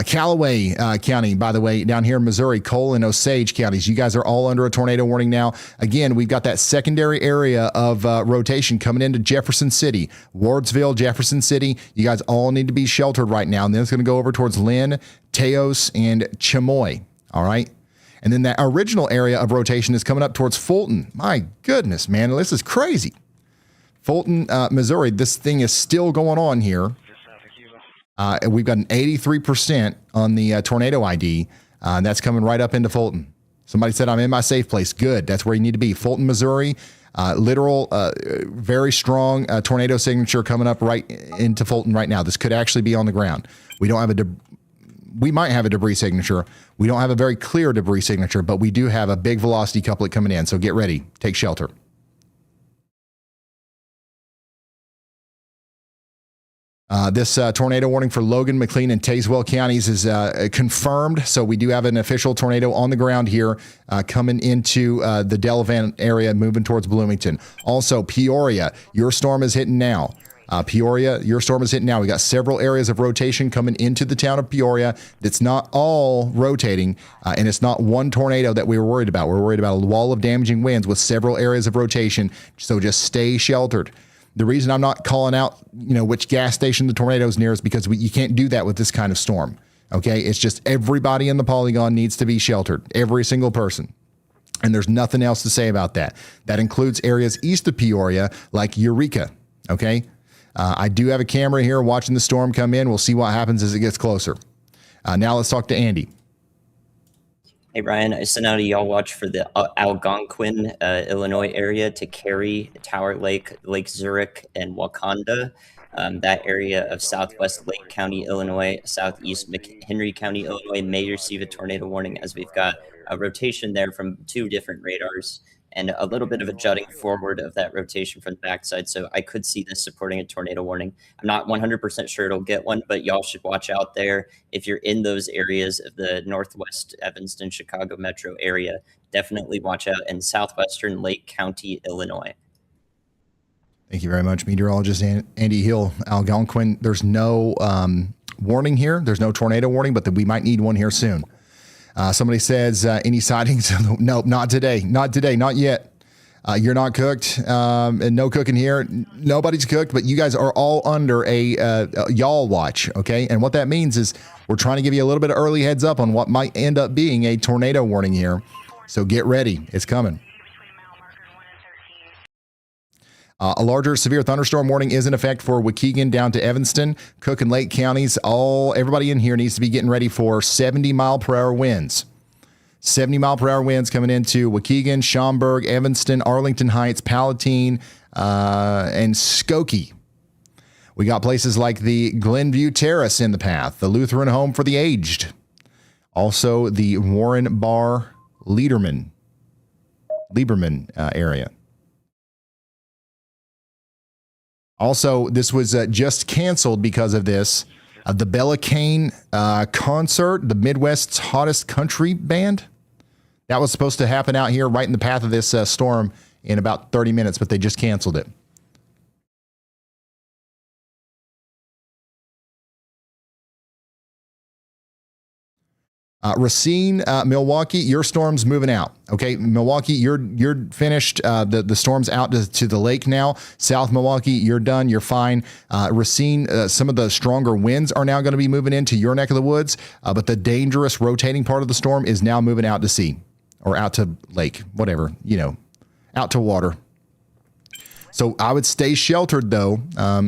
Callaway County, by the way, down here in Missouri, Cole and Osage counties, you guys are all under a tornado warning now. Again, we've got that secondary area of rotation coming into Jefferson City, Wardsville, Jefferson City. You guys all need to be sheltered right now. And then it's going to go over towards Lynn, Teos, and Chamoy. All right. And then that original area of rotation is coming up towards Fulton. My goodness, man, this is crazy. Fulton, Missouri, this thing is still going on here. We've got an 83% on the tornado ID. And that's coming right up into Fulton. Somebody said, I'm in my safe place. Good. That's where you need to be. Fulton, Missouri, literal, very strong tornado signature coming up right into Fulton right now. This could actually be on the ground. We don't have we might have a debris signature. We don't have a very clear debris signature, but we do have a big velocity couplet coming in. So get ready. Take shelter. This tornado warning for Logan, McLean, and Tazewell counties is confirmed. So we do have an official tornado on the ground here coming into the Delavan area, moving towards Bloomington. Also, Peoria, your storm is hitting now. Peoria, your storm is hitting now. We got several areas of rotation coming into the town of Peoria. It's not all rotating, and it's not one tornado that we were worried about. We're worried about a wall of damaging winds with several areas of rotation. So just stay sheltered. The reason I'm not calling out, which gas station the tornado is near is because you can't do that with this kind of storm. Okay, it's just everybody in the polygon needs to be sheltered, every single person. And there's nothing else to say about that. That includes areas east of Peoria, like Eureka. Okay. I do have a camera here watching the storm come in. We'll see what happens as it gets closer. Now let's talk to Andy. Hey, Ryan, I sent out a y'all watch for the Algonquin, Illinois area to Cary, Tower Lake, Lake Zurich, and Wakanda. That area of southwest Lake County, Illinois, southeast McHenry County, Illinois may receive a tornado warning as we've got a rotation there from 2 different radars and a little bit of a jutting forward of that rotation from the backside. So I could see this supporting a tornado warning. I'm not 100% sure it'll get one, but y'all should watch out there. If you're in those areas of the Northwest Evanston, Chicago metro area, definitely watch out in southwestern Lake County, Illinois. Thank you very much, meteorologist Andy Hill. Algonquin, there's no warning here. There's no tornado warning, but we might need one here soon. Somebody says, any sightings? Nope, not today. Not today. Not yet. You're not cooked. And no cooking here. Nobody's cooked, but you guys are all under a y'all watch. Okay. And what that means is we're trying to give you a little bit of early heads up on what might end up being a tornado warning here. So get ready. It's coming. A larger severe thunderstorm warning is in effect for Waukegan down to Evanston, Cook and Lake counties. Everybody in here needs to be getting ready for 70-mile-per-hour winds. 70-mile-per-hour winds coming into Waukegan, Schaumburg, Evanston, Arlington Heights, Palatine, and Skokie. We got places like the Glenview Terrace in the path, the Lutheran Home for the Aged. Also, the Warren Bar Lieberman area. Also, this was just canceled because of this. The Bella Kane concert, the Midwest's hottest country band. That was supposed to happen out here right in the path of this storm in about 30 minutes, but they just canceled it. Racine, Milwaukee, your storm's moving out. Okay, Milwaukee, you're finished. The storm's out to the lake now. South Milwaukee, you're done. You're fine. Racine, some of the stronger winds are now going to be moving into your neck of the woods, but the dangerous rotating part of the storm is now moving out to sea or out to lake, whatever, out to water. So I would stay sheltered, though,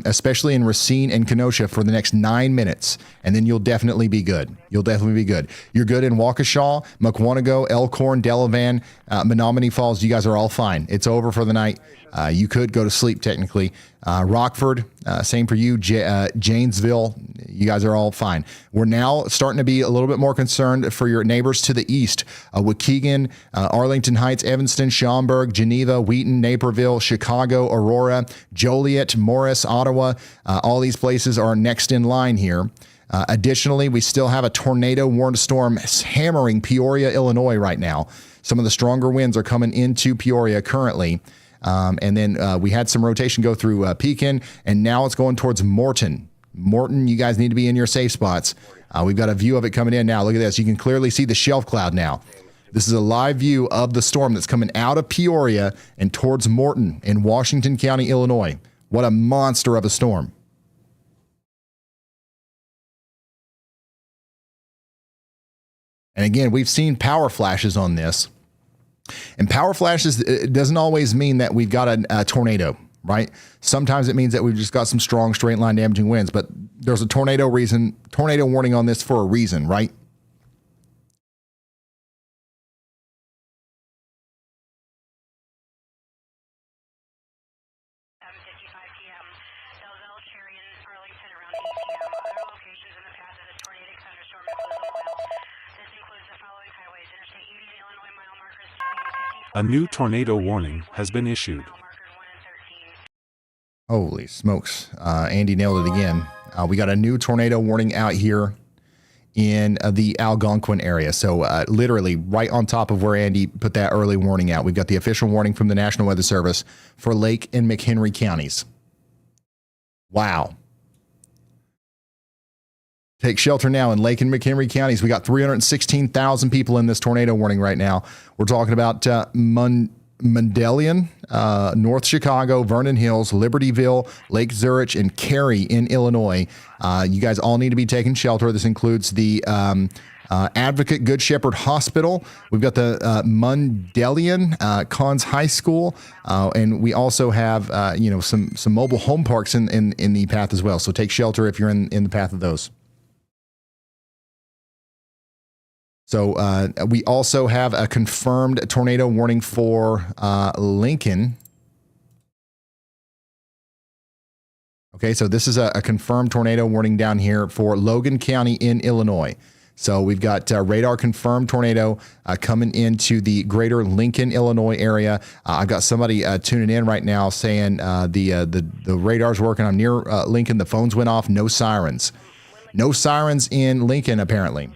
especially in Racine and Kenosha for the next 9 minutes, and then you'll definitely be good. You'll definitely be good. You're good in Waukesha, Mukwonago, Elkhorn, Delavan, Menominee Falls. You guys are all fine. It's over for the night. You could go to sleep, technically. Rockford, same for you. Janesville, you guys are all fine. We're now starting to be a little bit more concerned for your neighbors to the east. Waukegan, Arlington Heights, Evanston, Schaumburg, Geneva, Wheaton, Naperville, Chicago, Aurora, Joliet, Morris, Ottawa. All these places are next in line here. Additionally, we still have a tornado warned storm hammering Peoria, Illinois right now. Some of the stronger winds are coming into Peoria currently. And then we had some rotation go through Pekin, and now it's going towards Morton. Morton, you guys need to be in your safe spots. We've got a view of it coming in now. Look at this. You can clearly see the shelf cloud now. This is a live view of the storm that's coming out of Peoria and towards Morton in Washington County, Illinois. What a monster of a storm. And again, we've seen power flashes on this. And power flashes, it doesn't always mean that we've got a tornado, right? Sometimes it means that we've just got some strong straight line damaging winds, but there's a tornado warning on this for a reason, right? A new tornado warning has been issued. Holy smokes. Andy nailed it again. We got a new tornado warning out here in the Algonquin area. So literally right on top of where Andy put that early warning out. We've got the official warning from the National Weather Service for Lake and McHenry counties. Wow. Take shelter now in Lake and McHenry counties. We got 316,000 people in this tornado warning right now. We're talking about Mundelein, North Chicago, Vernon Hills, Libertyville, Lake Zurich, and Cary in Illinois. You guys all need to be taking shelter. This includes the Advocate Good Shepherd Hospital. We've got the Mundelein Cons High School, and we also have some mobile home parks in the path as well. So take shelter if you're in the path of those. So we also have a confirmed tornado warning for Lincoln. Okay, so this is a confirmed tornado warning down here for Logan County in Illinois. So we've got radar confirmed tornado coming into the greater Lincoln, Illinois area. I've got somebody tuning in right now saying the radar's working. I'm near Lincoln. The phones went off. No sirens. No sirens in Lincoln, apparently.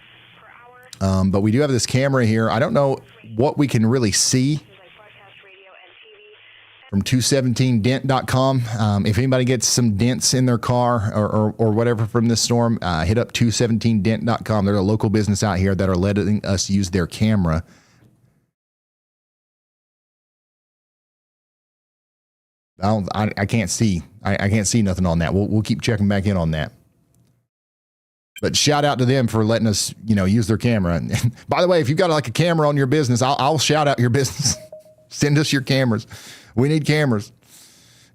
But we do have this camera here. I don't know what we can really see from 217dent.com. If anybody gets some dents in their car or whatever from this storm, hit up 217dent.com. They're a local business out here that are letting us use their camera. I can't see. I can't see nothing on that. We'll keep checking back in on that. But shout out to them for letting us, use their camera. And by the way, if you've got like a camera on your business, I'll shout out your business. Send us your cameras. We need cameras.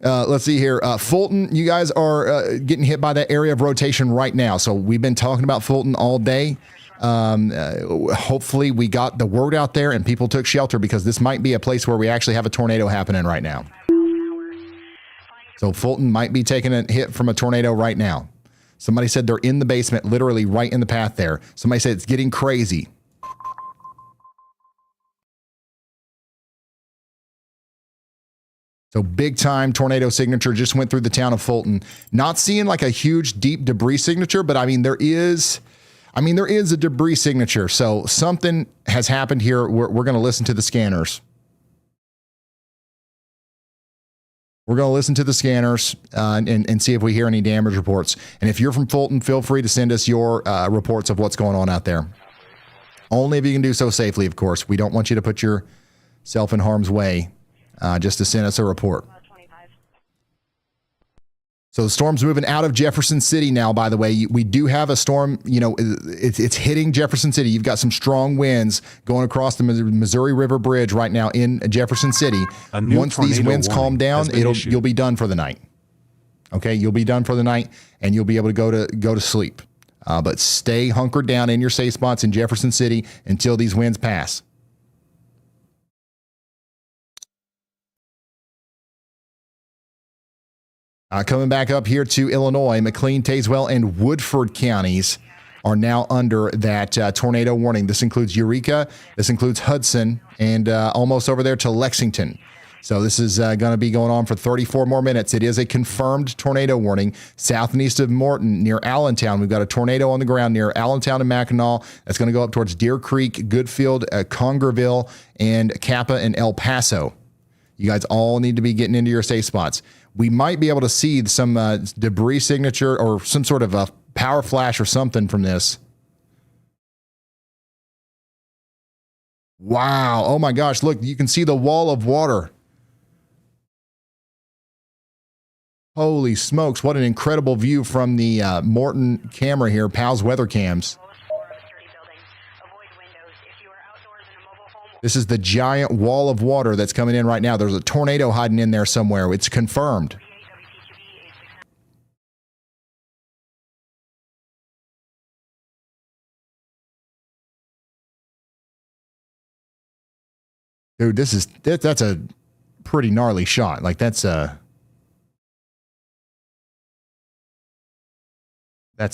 Let's see here. Fulton, you guys are getting hit by that area of rotation right now. So we've been talking about Fulton all day. Hopefully we got the word out there and people took shelter, because this might be a place where we actually have a tornado happening right now. So Fulton might be taking a hit from a tornado right now. Somebody said they're in the basement, literally right in the path there. Somebody said it's getting crazy. So big time tornado signature just went through the town of Fulton. Not seeing like a huge deep debris signature, but there is a debris signature. So something has happened here. We're going to listen to the scanners. We're going to listen to the scanners and see if we hear any damage reports. And if you're from Fulton, feel free to send us your reports of what's going on out there. Only if you can do so safely, of course. We don't want you to put yourself in harm's way just to send us a report. So the storm's moving out of Jefferson City now, by the way. We do have a storm, it's hitting Jefferson City. You've got some strong winds going across the Missouri River Bridge right now in Jefferson City. Once these winds calm down, you'll be done for the night. Okay, you'll be done for the night, and you'll be able to go to sleep. But stay hunkered down in your safe spots in Jefferson City until these winds pass. Coming back up here to Illinois, McLean, Tazewell, and Woodford counties are now under that tornado warning. This includes Eureka, this includes Hudson, and almost over there to Lexington. So this is going to be going on for 34 more minutes. It is a confirmed tornado warning south and east of Morton near Allentown. We've got a tornado on the ground near Allentown and Mackinac. That's going to go up towards Deer Creek, Goodfield, Congerville, and Kappa and El Paso. You guys all need to be getting into your safe spots. We might be able to see some debris signature or some sort of a power flash or something from this. Wow. Oh my gosh. Look, you can see the wall of water. Holy smokes. What an incredible view from the Morton camera here, Pal's Weather Cams. This is the giant wall of water that's coming in right now. There's a tornado hiding in there somewhere. It's confirmed. Dude, that's a pretty gnarly shot. Like that's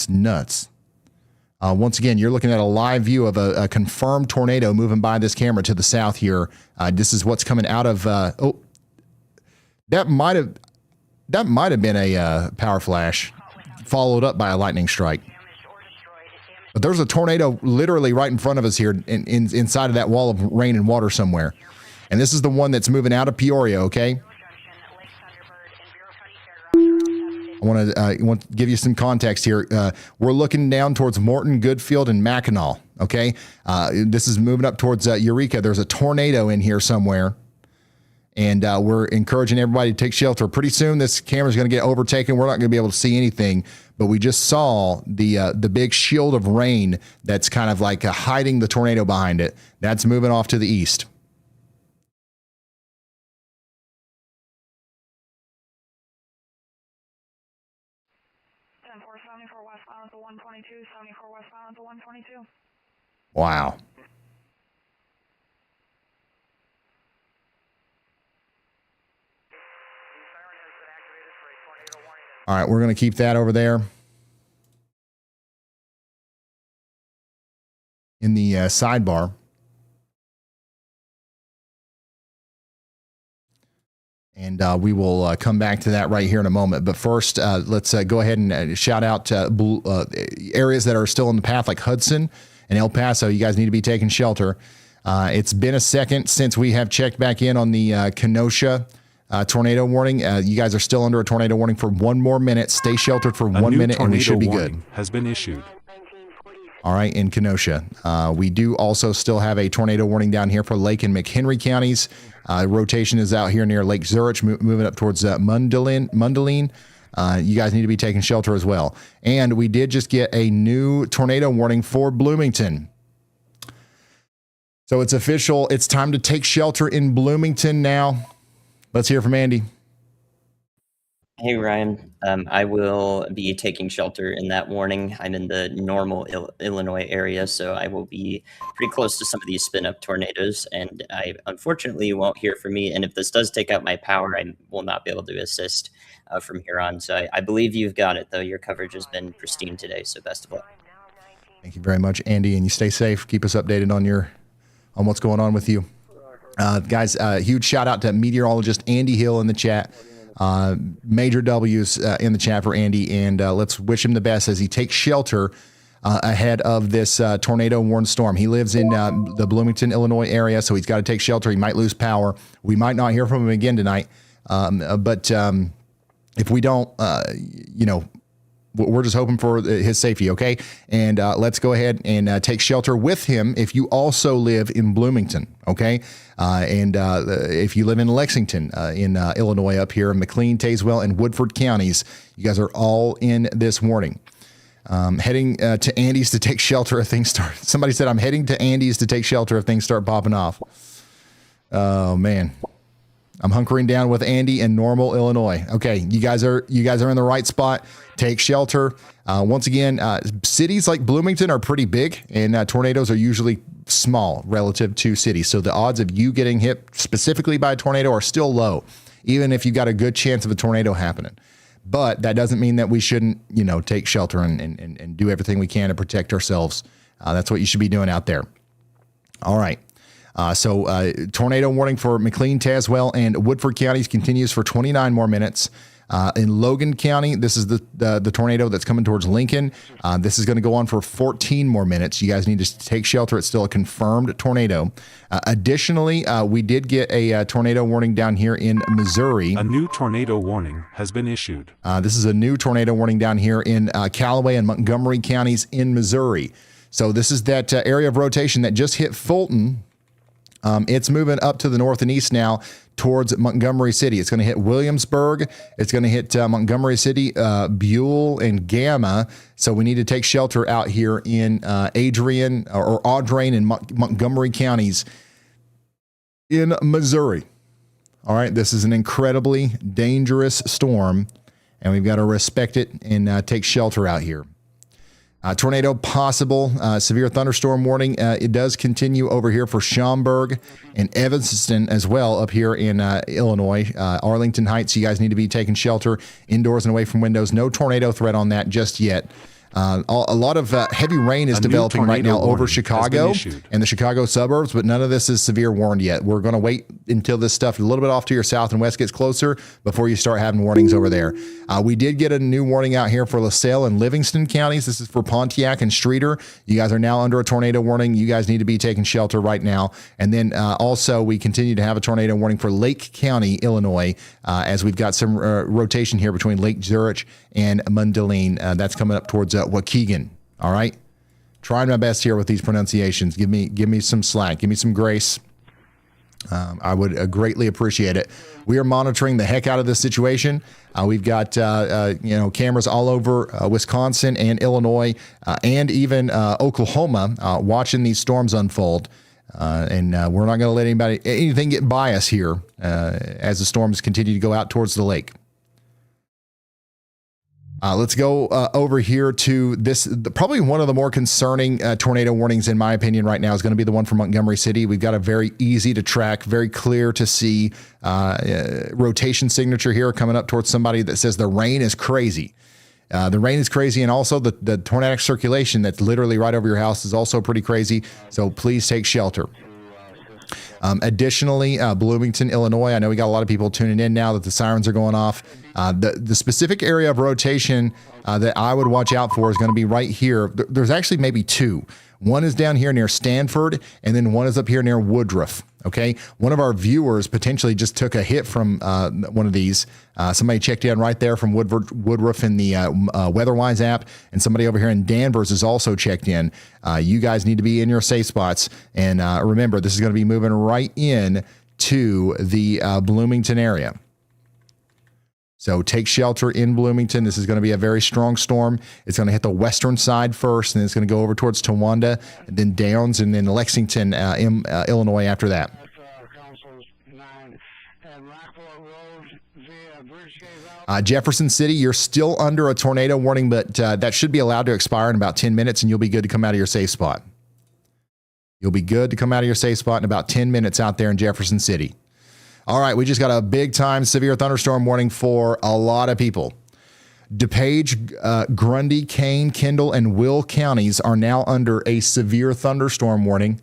nuts. Once again, you're looking at a live view of a confirmed tornado moving by this camera to the south here. This is what's coming out of. That might have been a power flash, followed up by a lightning strike. But there's a tornado literally right in front of us here, inside of that wall of rain and water somewhere. And this is the one that's moving out of Peoria. Okay. I want to give you some context here. We're looking down towards Morton, Goodfield, and Mackinac. Okay, this is moving up towards Eureka. There's a tornado in here somewhere, and we're encouraging everybody to take shelter. Pretty soon, this camera's going to get overtaken. We're not going to be able to see anything, but we just saw the big shield of rain that's kind of like hiding the tornado behind it. That's moving off to the east. Wow. All right, we're going to keep that over there in the sidebar. And we will come back to that right here in a moment. But first, let's go ahead and shout out areas that are still in the path, like Hudson and El Paso. You guys need to be taking shelter. It's been a second since we have checked back in on the Kenosha tornado warning. You guys are still under a tornado warning for 1 more minute. Stay sheltered for 1 minute, and we should be good. Has been issued. All right, in Kenosha. We do also still have a tornado warning down here for Lake and McHenry counties. Rotation is out here near Lake Zurich, moving up towards Mundelein. You guys need to be taking shelter as well. And we did just get a new tornado warning for Bloomington. So it's official. It's time to take shelter in Bloomington now. Let's hear from Andy. Hey, Ryan. I will be taking shelter in that warning. I'm in the Normal, Illinois area, so I will be pretty close to some of these spin-up tornadoes, and I unfortunately won't hear from me. And if this does take out my power, I will not be able to assist from here on. So I believe you've got it, though. Your coverage has been pristine today, so best of luck. Thank you very much, Andy, and you stay safe. Keep us updated on what's going on with you. Guys, huge shout out to meteorologist Andy Hill in the chat. Major W's in the chat for Andy, and let's wish him the best as he takes shelter ahead of this tornado warned storm. He lives in the Bloomington, Illinois area, so he's got to take shelter. He might lose power. We might not hear from him again tonight, but if we don't, we're just hoping for his safety, okay? And let's go ahead and take shelter with him if you also live in Bloomington, okay? And if you live in Lexington, in Illinois up here, McLean, Tazewell, and Woodford counties, you guys are all in this warning. Heading to Andy's to take shelter if things start. Somebody said, I'm heading to Andy's to take shelter if things start popping off. Oh, man. I'm hunkering down with Andy in Normal, Illinois. Okay, you guys are in the right spot. Take shelter. Once again, cities like Bloomington are pretty big, and tornadoes are usually small relative to cities. So the odds of you getting hit specifically by a tornado are still low, even if you've got a good chance of a tornado happening. But that doesn't mean that we shouldn't, take shelter and do everything we can to protect ourselves. That's what you should be doing out there. All right. Tornado warning for McLean, Tazewell, and Woodford counties continues for 29 more minutes. In Logan County, this is the tornado that's coming towards Lincoln. This is going to go on for 14 more minutes. You guys need to take shelter. It's still a confirmed tornado. Additionally, we did get a tornado warning down here in Missouri. A new tornado warning has been issued. This is a new tornado warning down here in Callaway and Montgomery counties in Missouri. So this is that area of rotation that just hit Fulton. It's moving up to the north and east now towards Montgomery City. It's going to hit Williamsburg. It's going to hit Montgomery City, Buell, and Gamma. So we need to take shelter out here in Adrian or Audrain and Montgomery counties in Missouri. All right, this is an incredibly dangerous storm, and we've got to respect it and take shelter out here. Tornado possible, severe thunderstorm warning. It does continue over here for Schaumburg and Evanston as well up here in Illinois. Arlington Heights, you guys need to be taking shelter indoors and away from windows. No tornado threat on that just yet. A lot of heavy rain is developing right now over Chicago and the Chicago suburbs, but none of this is severe warned yet. We're going to wait until this stuff a little bit off to your south and west gets closer before you start having warnings over there. We did get a new warning out here for LaSalle and Livingston counties. This is for Pontiac and Streeter. You guys are now under a tornado warning. You guys need to be taking shelter right now. And then also we continue to have a tornado warning for Lake County, Illinois, as we've got some rotation here between Lake Zurich and Mundelein. That's coming up towards Waukegan. All right. Trying my best here with these pronunciations. Give me some slack. Give me some grace. I would greatly appreciate it. We are monitoring the heck out of this situation. We've got cameras all over Wisconsin and Illinois and even Oklahoma watching these storms unfold. And we're not going to let anything get by us here as the storms continue to go out towards the lake. Let's go over here to this. Probably one of the more concerning tornado warnings, in my opinion, right now is going to be the one from Montgomery City. We've got a very easy to track, very clear to see rotation signature here coming up towards somebody that says the rain is crazy. The rain is crazy, and also the tornadic circulation that's literally right over your house is also pretty crazy. So please take shelter. Additionally, Bloomington, Illinois. I know we got a lot of people tuning in now that the sirens are going off. The specific area of rotation that I would watch out for is going to be right here. There's actually maybe two. One is down here near Stanford, and then one is up here near Woodruff. Okay, one of our viewers potentially just took a hit from one of these. Somebody checked in right there from Woodruff in the WeatherWise app, and somebody over here in Danvers is also checked in. You guys need to be in your safe spots, and remember, this is going to be moving right in to the Bloomington area. So take shelter in Bloomington. This is going to be a very strong storm. It's going to hit the western side first, and then it's going to go over towards Towanda, and then Downs, and then Lexington, Illinois after that. Jefferson City, you're still under a tornado warning, but that should be allowed to expire in about 10 minutes, and you'll be good to come out of your safe spot. You'll be good to come out of your safe spot in about 10 minutes out there in Jefferson City. All right, we just got a big-time severe thunderstorm warning for a lot of people. DuPage, Grundy, Kane, Kendall, and Will counties are now under a severe thunderstorm warning.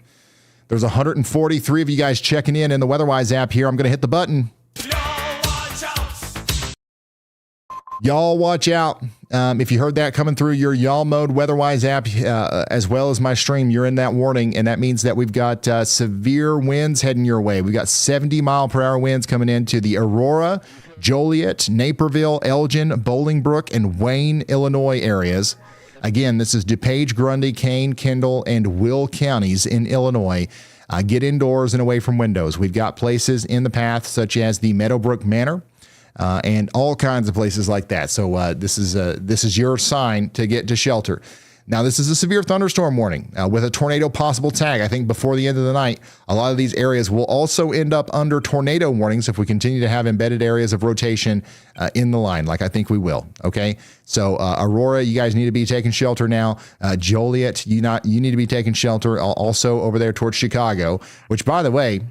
There's 143 of you guys checking in the WeatherWise app here. I'm going to hit the button. Y'all watch out. If you heard that coming through your Y'all Mode WeatherWise app, as well as my stream, you're in that warning, and that means that we've got severe winds heading your way. We've got 70-mile-per-hour winds coming into the Aurora, Joliet, Naperville, Elgin, Bolingbrook, and Wayne, Illinois areas. Again, this is DuPage, Grundy, Kane, Kendall, and Will counties in Illinois. Get indoors and away from windows. We've got places in the path such as the Meadowbrook Manor, and all kinds of places like that. So this is your sign to get to shelter. Now, this is a severe thunderstorm warning with a tornado possible tag. I think before the end of the night, a lot of these areas will also end up under tornado warnings if we continue to have embedded areas of rotation in the line, like I think we will. Okay, so Aurora, you guys need to be taking shelter now. Joliet, you need to be taking shelter also over there towards Chicago, which, by the way,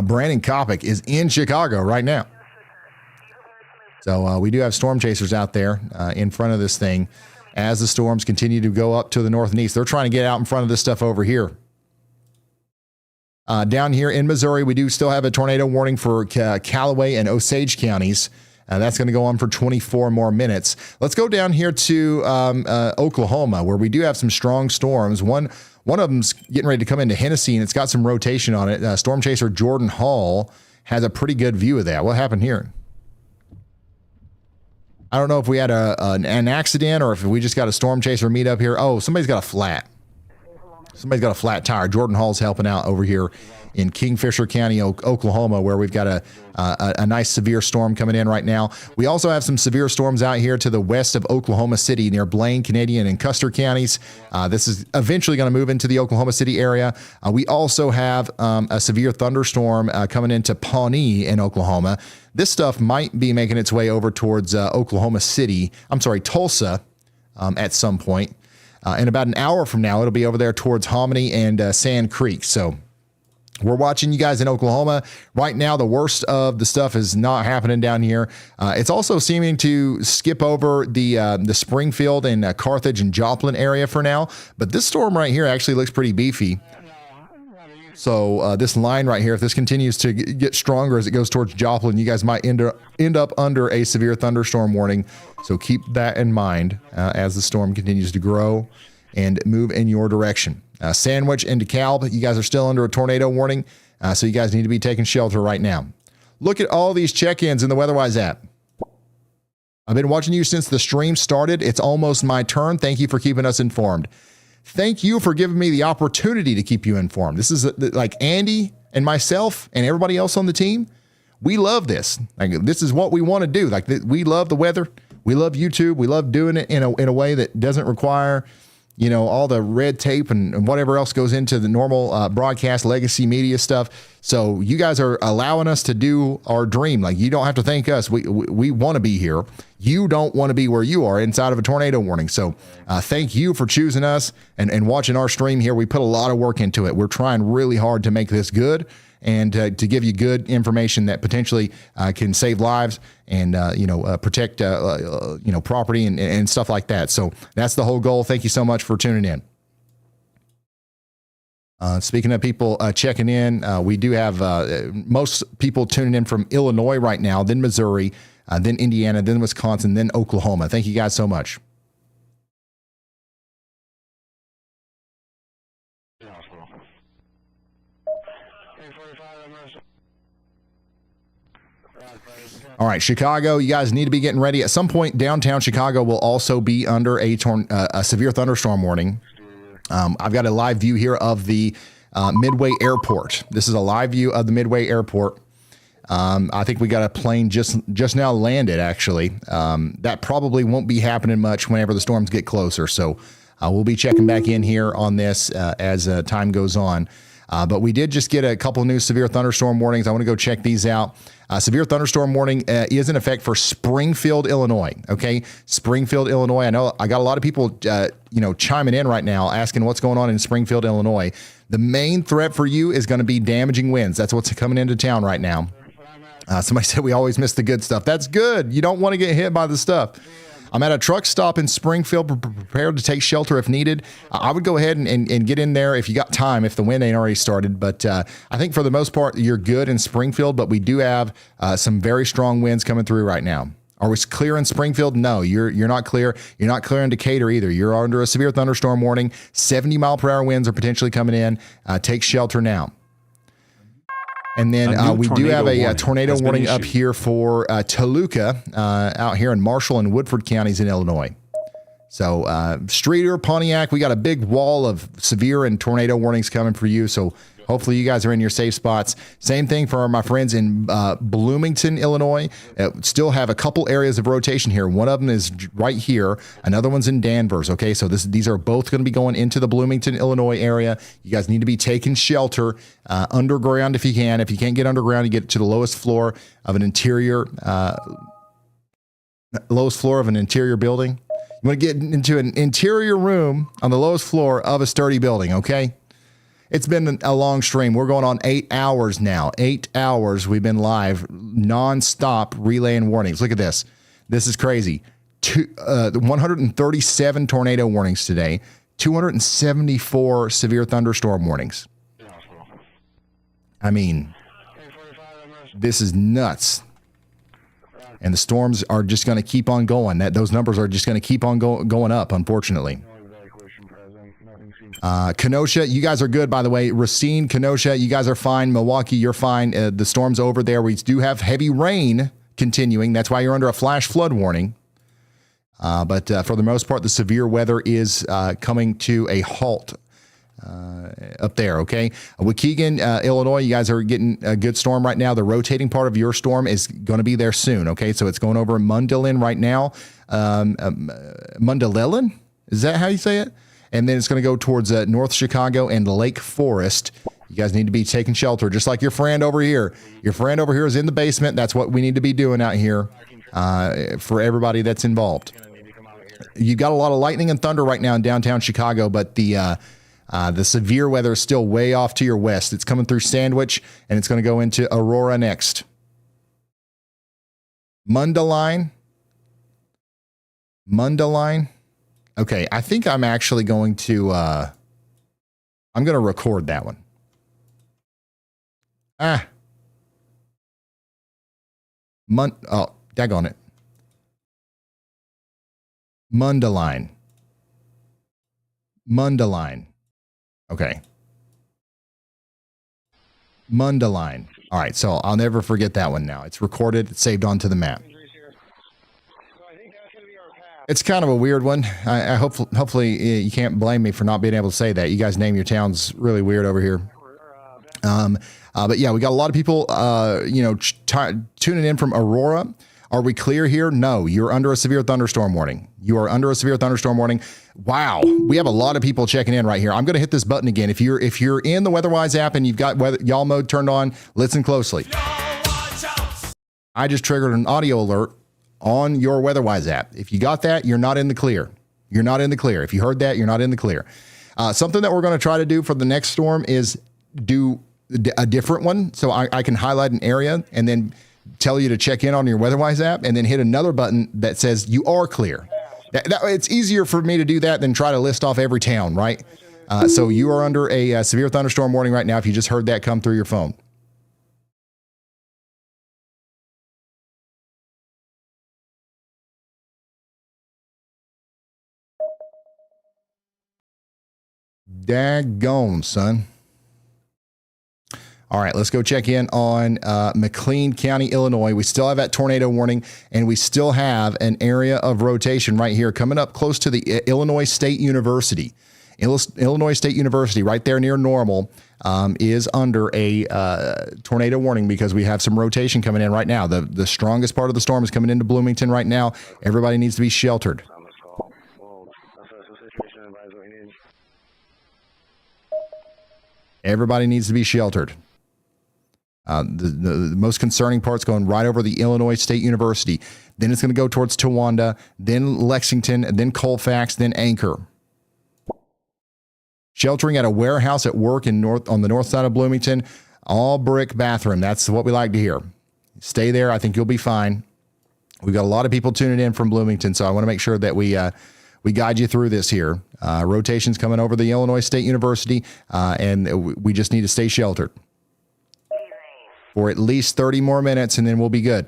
Brandon Kopic is in Chicago right now. So we do have storm chasers out there in front of this thing as the storms continue to go up to the north and east. They're trying to get out in front of this stuff over here. Down here in Missouri, we do still have a tornado warning for Callaway and Osage counties. That's going to go on for 24 more minutes. Let's go down here to Oklahoma, where we do have some strong storms. One of them's getting ready to come into Hennessy, and it's got some rotation on it. Storm chaser Jordan Hall has a pretty good view of that. What happened here? I don't know if we had an accident or if we just got a storm chaser meet up here. Oh, somebody's got a flat. Somebody's got a flat tire. Jordan Hall's helping out over here in Kingfisher County, Oklahoma, where we've got a nice severe storm coming in right now. We also have some severe storms out here to the west of Oklahoma City near Blaine, Canadian, and Custer counties. This is eventually going to move into the Oklahoma City area. We also have a severe thunderstorm coming into Pawnee in Oklahoma. This stuff might be making its way over towards Tulsa at some point. In about an hour from now, it'll be over there towards Hominy and Sand Creek. So we're watching you guys in Oklahoma. Right now, the worst of the stuff is not happening down here. It's also seeming to skip over the Springfield and Carthage and Joplin area for now. But this storm right here actually looks pretty beefy. So this line right here, if this continues to get stronger as it goes towards Joplin, you guys might end up under a severe thunderstorm warning. So keep that in mind as the storm continues to grow and move in your direction. Sandwich and DeKalb, you guys are still under a tornado warning, so you guys need to be taking shelter right now. Look at all these check-ins in the WeatherWise app. I've been watching you since the stream started. It's almost my turn. Thank you for keeping us informed. Thank you for giving me the opportunity to keep you informed. This is like Andy and myself and everybody else on the team. We love this. Like, this is what we want to do. Like, we love the weather. We love YouTube. We love doing it in a way that doesn't require, you know, all the red tape and whatever else goes into the normal broadcast legacy media stuff. So you guys are allowing us to do our dream. Like, you don't have to thank us. We want to be here. You don't want to be where you are inside of a tornado warning. So thank you for choosing us and watching our stream here. We put a lot of work into it. We're trying really hard to make this good and to give you good information that potentially can save lives and protect property and stuff like that. So that's the whole goal. Thank you so much for tuning in. Speaking of people checking in, we do have most people tuning in from Illinois right now, then Missouri, then Indiana, then Wisconsin, then Oklahoma. Thank you guys so much. All right, Chicago, you guys need to be getting ready. At some point, downtown Chicago will also be under a severe thunderstorm warning. I've got a live view here of the Midway Airport. This is a live view of the Midway Airport. I think we got a plane just now landed, actually. That probably won't be happening much whenever the storms get closer. So we'll be checking back in here on this as time goes on. But we did just get a couple of new severe thunderstorm warnings. I want to go check these out. Severe thunderstorm warning is in effect for Springfield, Illinois. Okay, Springfield, Illinois. I know I got a lot of people, chiming in right now, asking what's going on in Springfield, Illinois. The main threat for you is going to be damaging winds. That's what's coming into town right now. Somebody said we always miss the good stuff. That's good. You don't want to get hit by the stuff. I'm at a truck stop in Springfield, prepared to take shelter if needed. I would go ahead and get in there if you got time, if the wind ain't already started. But I think for the most part, you're good in Springfield, but we do have some very strong winds coming through right now. Are we clear in Springfield? No, you're not clear. You're not clear in Decatur either. You're under a severe thunderstorm warning. 70-mile-per-hour winds are potentially coming in. Take shelter now. And then we do have a tornado warning up here for Toluca out here in Marshall and Woodford counties in Illinois. So Streeter, Pontiac, we got a big wall of severe and tornado warnings coming for you. So hopefully you guys are in your safe spots. Same thing for my friends in Bloomington, Illinois. Still have a couple areas of rotation here. One of them is right here. Another one's in Danvers. Okay, so these are both going to be going into the Bloomington, Illinois area. You guys need to be taking shelter underground if you can. If you can't get underground, you get to the lowest floor of an interior building. You want to get into an interior room on the lowest floor of a sturdy building, okay? It's been a long stream. We're going on 8 hours now. 8 hours we've been live, nonstop relaying warnings. Look at this. This is crazy. 137 tornado warnings today, 274 severe thunderstorm warnings. I mean, this is nuts. And the storms are just going to keep on going. Those numbers are just going to keep on going up, unfortunately. Kenosha, you guys are good, by the way. Racine, Kenosha, you guys are fine. Milwaukee, you're fine. The storm's over there. We do have heavy rain continuing. That's why you're under a flash flood warning. But for the most part, the severe weather is coming to a halt up there, okay? Waukegan, Illinois, you guys are getting a good storm right now. The rotating part of your storm is going to be there soon, okay? So it's going over Mundelein right now. Mundelein? Is that how you say it? And then it's going to go towards North Chicago and Lake Forest. You guys need to be taking shelter, just like your friend over here. Your friend over here is in the basement. That's what we need to be doing out here for everybody that's involved. You've got a lot of lightning and thunder right now in downtown Chicago, but the severe weather is still way off to your west. It's coming through Sandwich, and it's going to go into Aurora next. Mundelein. Okay, I think I'm actually going to I'm going to record that one. Oh, daggone it. Mundelein. Okay. Mundelein. All right, so I'll never forget that one now. It's recorded, it's saved onto the map. It's kind of a weird one. I hopefully you can't blame me for not being able to say that. You guys name your towns really weird over here. But yeah, we got a lot of people, tuning in from Aurora. Are we clear here? No, you're under a severe thunderstorm warning. You are under a severe thunderstorm warning. Wow, we have a lot of people checking in right here. I'm going to hit this button again. If you're in the WeatherWise app and you've got y'all mode turned on, listen closely. I just triggered an audio alert on your WeatherWise app. If you got that, you're not in the clear. You're not in the clear. If you heard that, you're not in the clear. Something that we're going to try to do for the next storm is do a different one. So I can highlight an area and then tell you to check in on your WeatherWise app and then hit another button that says you are clear. It's easier for me to do that than try to list off every town, right? So you are under a severe thunderstorm warning right now if you just heard that come through your phone. Daggone, son. All right, let's go check in on McLean County, Illinois. We still have that tornado warning, and we still have an area of rotation right here coming up close to the Illinois State University. Illinois State University, right there near Normal, is under a tornado warning because we have some rotation coming in right now. The strongest part of the storm is coming into Bloomington right now. Everybody needs to be sheltered. Everybody needs to be sheltered. The most concerning part's going right over the Illinois State University. Then it's going to go towards Towanda, then Lexington, then Colfax, then Anchor. Sheltering at a warehouse at work on the north side of Bloomington. All brick bathroom. That's what we like to hear. Stay there. I think you'll be fine. We've got a lot of people tuning in from Bloomington, so I want to make sure that we guide you through this here. Rotations coming over the Illinois State University, and we just need to stay sheltered for at least 30 more minutes, and then we'll be good.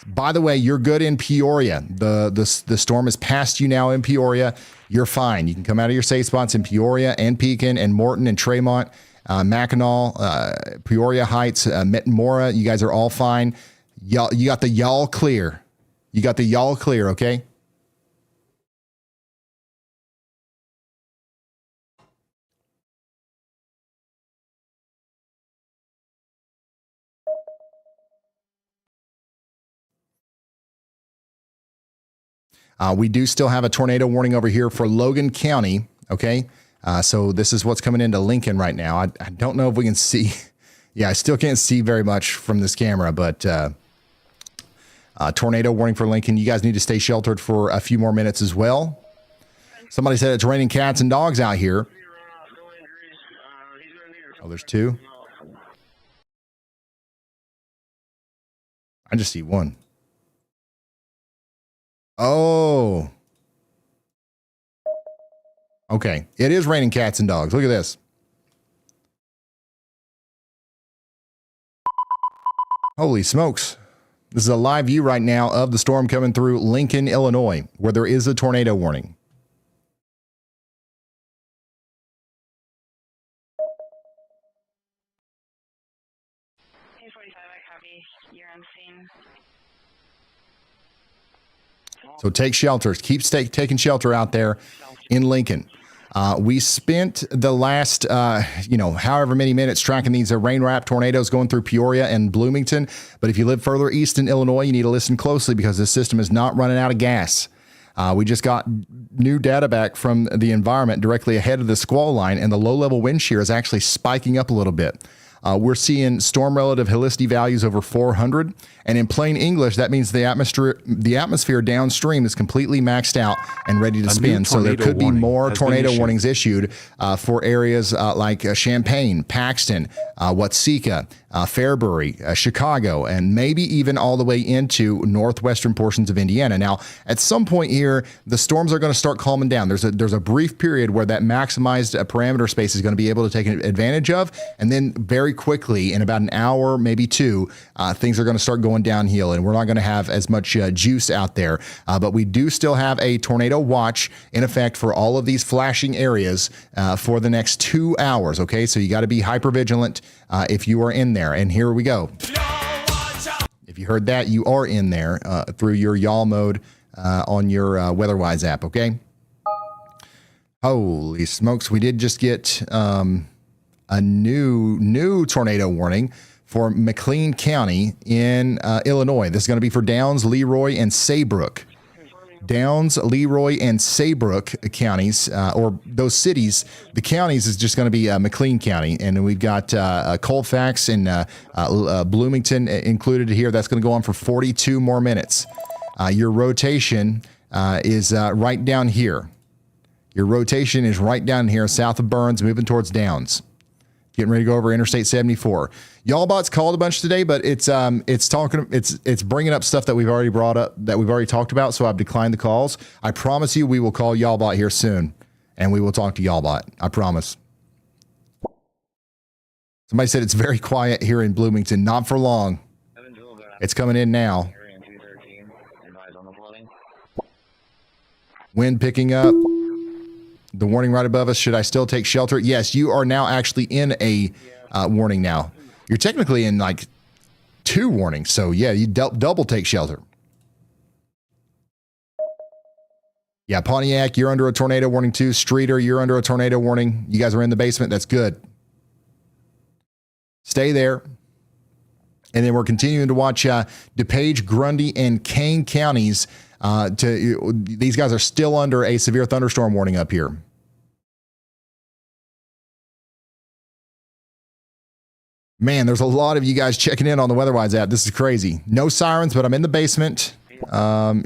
By the way, you're good in Peoria. The storm is past you now in Peoria. You're fine. You can come out of your safe spots in Peoria and Pekin and Morton and Tremont, Mackinac, Peoria Heights, Metamora. You guys are all fine. You got the y'all clear. You got the y'all clear, okay? We do still have a tornado warning over here for Logan County, okay? So this is what's coming into Lincoln right now. I don't know if we can see. Yeah, I still can't see very much from this camera, but tornado warning for Lincoln. You guys need to stay sheltered for a few more minutes as well. Somebody said it's raining cats and dogs out here. Oh, there's two. I just see one. Oh. Okay. It is raining cats and dogs. Look at this. Holy smokes. This is a live view right now of the storm coming through Lincoln, Illinois, where there is a tornado warning. So take shelters. Keep taking shelter out there in Lincoln. We spent the last, however many minutes tracking these rain-wrapped tornadoes going through Peoria and Bloomington. But if you live further east in Illinois, you need to listen closely because this system is not running out of gas. We just got new data back from the environment directly ahead of the squall line, and the low-level wind shear is actually spiking up a little bit. We're seeing storm relative helicity values over 400. And in plain English, that means the atmosphere downstream is completely maxed out and ready to spin. So there could be more tornado warnings issued for areas like Champaign, Paxton, Watseka, Fairbury, Chicago, and maybe even all the way into northwestern portions of Indiana. Now, at some point here, the storms are going to start calming down. There's a brief period where that maximized parameter space is going to be able to take advantage of, and then very quickly, in about an hour, maybe two, things are going to start going downhill, and we're not going to have as much juice out there. But we do still have a tornado watch in effect for all of these flashing areas for the next 2 hours. Okay, so you got to be hyper vigilant if you are in there. And here we go. If you heard that, you are in there through your y'all mode on your WeatherWise app. Okay. Holy smokes! We did just get a new tornado warning for McLean County in Illinois. This is going to be for Downs, Leroy, and Saybrook. Downs, Leroy, and Saybrook counties, or those cities. The counties is just going to be McLean County. And then we've got Colfax and Bloomington included here. That's going to go on for 42 more minutes. Your rotation is right down here. Your rotation is right down here, south of Burns, moving towards Downs. Getting ready to go over Interstate 74. YALLBOT's called a bunch today, but it's bringing up stuff that we've already brought up, that we've already talked about. So I've declined the calls. I promise you, we will call YALLBOT here soon, and we will talk to YALLBOT. I promise. Somebody said it's very quiet here in Bloomington. Not for long. It's coming in now. Wind picking up. The warning right above us. Should I still take shelter? Yes, you are now actually in a warning now. You're technically in like 2 warnings. So yeah, you double take shelter. Yeah, Pontiac, you're under a tornado warning too. Streeter, you're under a tornado warning. You guys are in the basement. That's good. Stay there. And then we're continuing to watch DuPage, Grundy, and Kane counties. These guys are still under a severe thunderstorm warning up here. Man, there's a lot of you guys checking in on the WeatherWise app. This is crazy. No sirens, but I'm in the basement.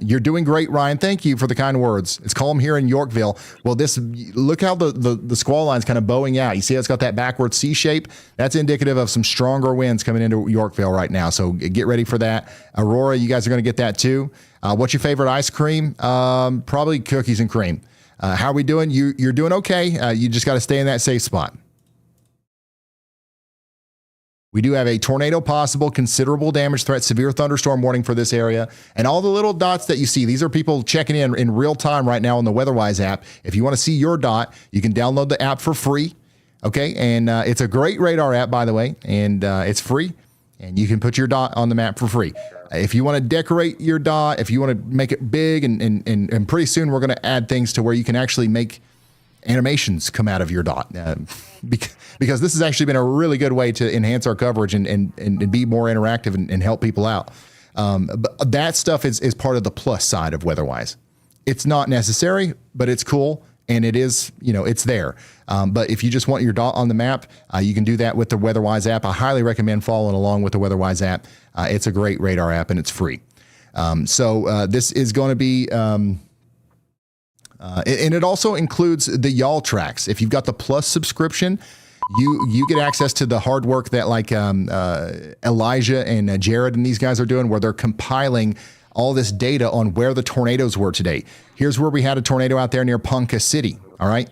You're doing great, Ryan. Thank you for the kind words. It's calm here in Yorkville. Well, look how the squall line's kind of bowing out. You see how it's got that backward C shape? That's indicative of some stronger winds coming into Yorkville right now. So get ready for that. Aurora, you guys are going to get that too. What's your favorite ice cream? Probably cookies and cream. How are we doing? You're doing okay. You just got to stay in that safe spot. We do have a tornado possible, considerable damage threat, severe thunderstorm warning for this area. And all the little dots that you see, these are people checking in real time right now on the WeatherWise app. If you want to see your dot, you can download the app for free. Okay, and it's a great radar app, by the way, and it's free. And you can put your dot on the map for free. If you want to decorate your dot, if you want to make it big, and pretty soon we're going to add things to where you can actually make animations come out of your dot. Because this has actually been a really good way to enhance our coverage and be more interactive and help people out. But that stuff is part of the plus side of WeatherWise. It's not necessary, but it's cool. And it is, it's there. But if you just want your dot on the map, you can do that with the WeatherWise app. I highly recommend following along with the WeatherWise app. It's a great radar app and it's free. So this is going to be, and it also includes the Y'all tracks. If you've got the Plus subscription, you get access to the hard work that like Elijah and Jared and these guys are doing, where they're compiling all this data on where the tornadoes were today. Here's where we had a tornado out there near Ponca City. All right.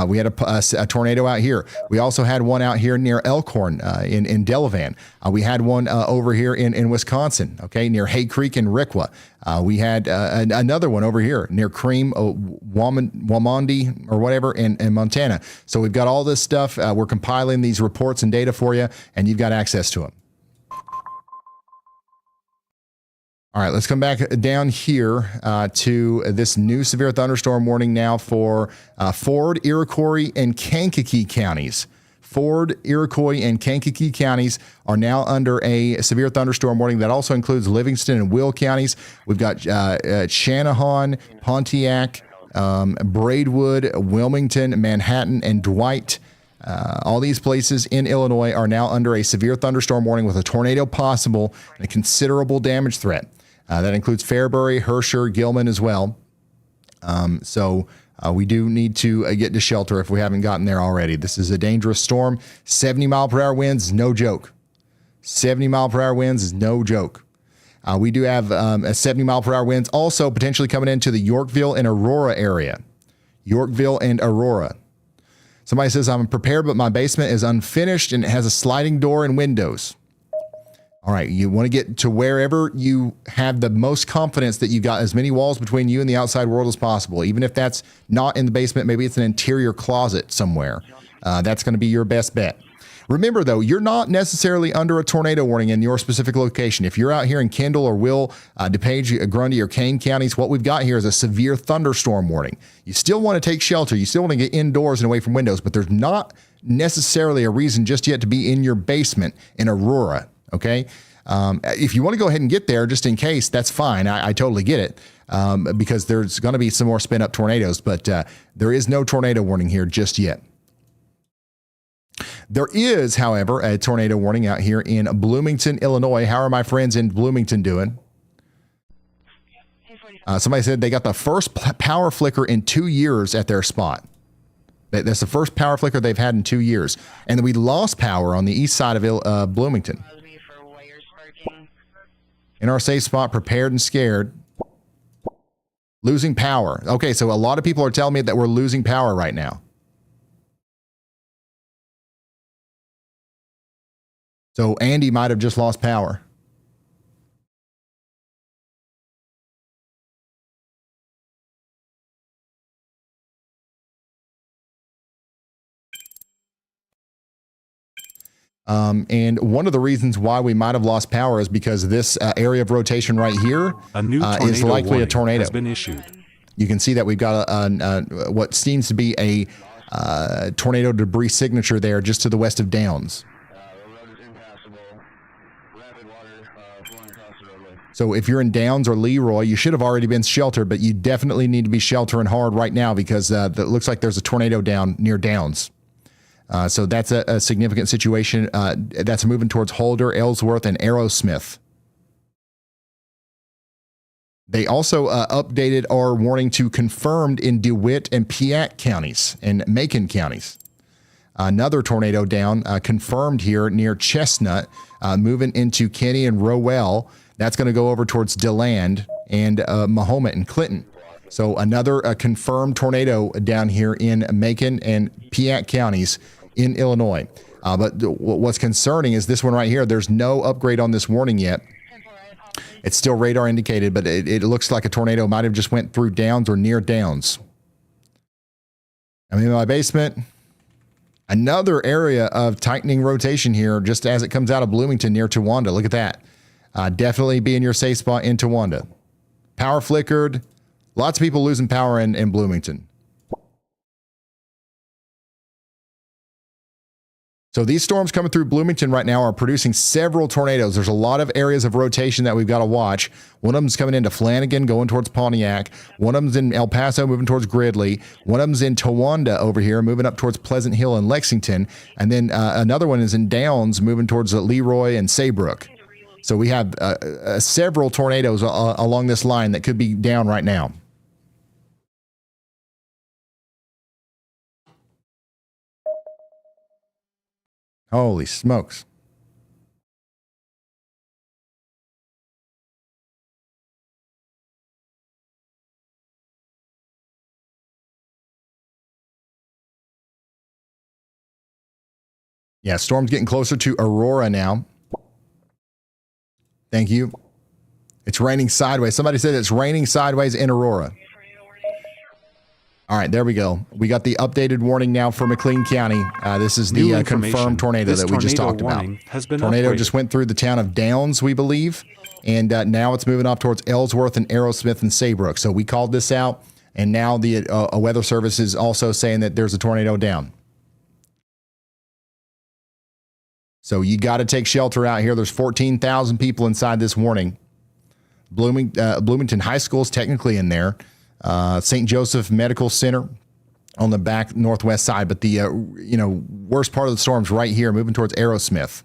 We had a tornado out here. We also had one out here near Elkhorn in Delavan. We had one over here in Wisconsin, okay, near Hay Creek and Rickwah. We had another one over here near Cream, Wamandi, or whatever, in Montana. So we've got all this stuff. We're compiling these reports and data for you, and you've got access to them. All right, let's come back down here to this new severe thunderstorm warning now for Ford, Iroquois, and Kankakee counties. Ford, Iroquois, and Kankakee counties are now under a severe thunderstorm warning. That also includes Livingston and Will counties. We've got Channahon, Pontiac, Braidwood, Wilmington, Manhattan, and Dwight. All these places in Illinois are now under a severe thunderstorm warning with a tornado possible and a considerable damage threat. That includes Fairbury, Herscher, Gilman as well. So we do need to get to shelter if we haven't gotten there already. This is a dangerous storm. 70-mile-per-hour winds, no joke. 70-mile-per-hour winds is no joke. We do have a 70-mile-per-hour winds also potentially coming into the Yorkville and Aurora area. Yorkville and Aurora. Somebody says, I'm prepared, but my basement is unfinished and it has a sliding door and windows. All right, you want to get to wherever you have the most confidence that you've got as many walls between you and the outside world as possible. Even if that's not in the basement, maybe it's an interior closet somewhere. That's going to be your best bet. Remember, though, you're not necessarily under a tornado warning in your specific location. If you're out here in Kendall or Will, DuPage, Grundy, or Kane counties, what we've got here is a severe thunderstorm warning. You still want to take shelter. You still want to get indoors and away from windows, but there's not necessarily a reason just yet to be in your basement in Aurora. Okay. If you want to go ahead and get there just in case, that's fine. I totally get it because there's going to be some more spin up tornadoes, but there is no tornado warning here just yet. There is, however, a tornado warning out here in Bloomington, Illinois. How are my friends in Bloomington doing? Somebody said they got the first power flicker in 2 years at their spot. That's the first power flicker they've had in 2 years. And we lost power on the east side of Bloomington. In our safe spot, prepared and scared. Losing power. Okay, so a lot of people are telling me that we're losing power right now. So Andy might have just lost power. And one of the reasons why we might have lost power is because this area of rotation right here is likely a tornado. Has been issued. You can see that we've got what seems to be a tornado debris signature there just to the west of Downs. So if you're in Downs or Leroy, you should have already been sheltered, but you definitely need to be sheltering hard right now because it looks like there's a tornado down near Downs. So that's a significant situation. That's moving towards Holder, Ellsworth, and Aerosmith. They also updated our warning to confirmed in DeWitt and Piatt counties and Macon counties. Another tornado down, confirmed here near Chestnut, moving into Kenny and Rowell. That's going to go over towards DeLand and Mahomet and Clinton. So another confirmed tornado down here in Macon and Piatt counties in Illinois. But what's concerning is this one right here. There's no upgrade on this warning yet. It's still radar indicated, but it looks like a tornado might have just went through Downs or near Downs. I'm in my basement. Another area of tightening rotation here just as it comes out of Bloomington near Towanda. Look at that. Definitely be in your safe spot in Towanda. Power flickered. Lots of people losing power in Bloomington. So these storms coming through Bloomington right now are producing several tornadoes. There's a lot of areas of rotation that we've got to watch. One of them's coming into Flanagan, going towards Pontiac. One of them's in El Paso, moving towards Gridley. One of them's in Towanda over here, moving up towards Pleasant Hill and Lexington. And then another one is in Downs, moving towards Leroy and Saybrook. So we have several tornadoes along this line that could be down right now. Holy smokes. Yeah, storm's getting closer to Aurora now. Thank you. It's raining sideways. Somebody said it's raining sideways in Aurora. All right, there we go. We got the updated warning now for McLean County. This is the confirmed tornado that we just talked about. Tornado just went through the town of Downs, we believe, and now it's moving up towards Ellsworth and Arrowsmith and Saybrook. So we called this out, and now the weather service is also saying that there's a tornado down. So you got to take shelter out here. There's 14,000 people inside this warning. Bloomington High School is technically in there. St. Joseph Medical Center on the back northwest side, but the worst part of the storm's right here, moving towards Arrowsmith.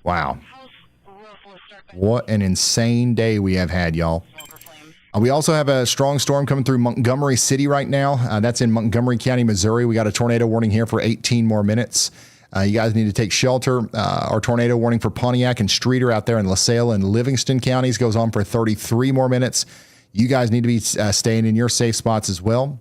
Wow. What an insane day we have had, y'all. We also have a strong storm coming through Montgomery City right now. That's in Montgomery County, Missouri. We got a tornado warning here for 18 more minutes. You guys need to take shelter. Our tornado warning for Pontiac and Streeter out there in LaSalle and Livingston counties goes on for 33 more minutes. You guys need to be staying in your safe spots as well.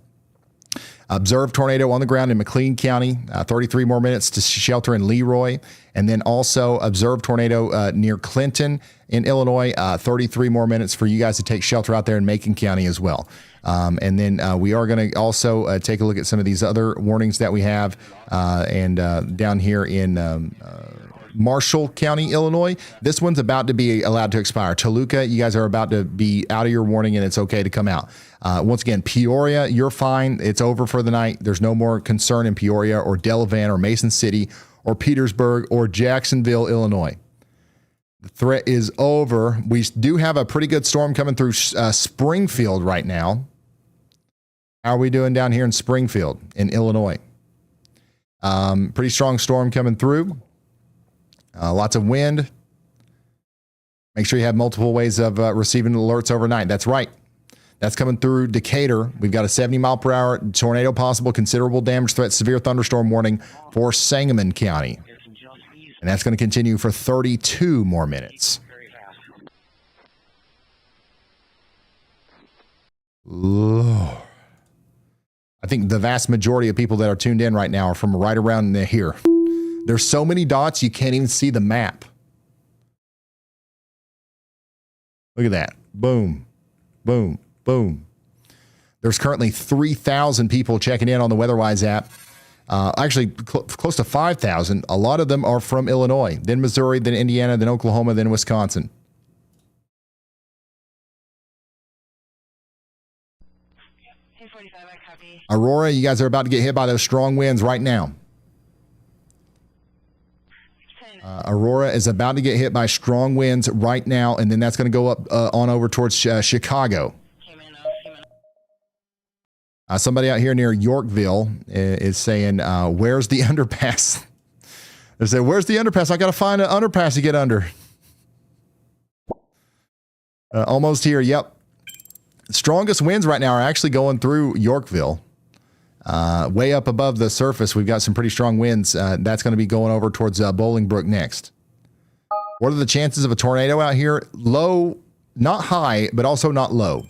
Observed tornado on the ground in McLean County, 33 more minutes to shelter in Leroy. And then also observed tornado near Clinton in Illinois, 33 more minutes for you guys to take shelter out there in Macon County as well. And then we are going to also take a look at some of these other warnings that we have and down here in Marshall County, Illinois. This one's about to be allowed to expire. Toluca, you guys are about to be out of your warning and it's okay to come out. Once again, Peoria, you're fine. It's over for the night. There's no more concern in Peoria or Delavan or Mason City or Petersburg or Jacksonville, Illinois. The threat is over. We do have a pretty good storm coming through Springfield right now. How are we doing down here in Springfield in Illinois? Pretty strong storm coming through. Lots of wind. Make sure you have multiple ways of receiving alerts overnight. That's right. That's coming through Decatur. We've got a 70-mile-per-hour tornado possible, considerable damage threat, severe thunderstorm warning for Sangamon County. And that's going to continue for 32 more minutes. Lord. I think the vast majority of people that are tuned in right now are from right around here. There's so many dots, you can't even see the map. Look at that. Boom, boom, boom. There's currently 3,000 people checking in on the WeatherWise app. Actually, close to 5,000. A lot of them are from Illinois, then Missouri, then Indiana, then Oklahoma, then Wisconsin. Aurora, you guys are about to get hit by those strong winds right now. Aurora is about to get hit by strong winds right now, and then that's going to go up on over towards Chicago. Somebody out here near Yorkville is saying, where's the underpass? They say, where's the underpass? I got to find an underpass to get under. Almost here, yep. Strongest winds right now are actually going through Yorkville. Way up above the surface, we've got some pretty strong winds. That's going to be going over towards Bolingbrook next. What are the chances of a tornado out here? Low, not high, but also not low.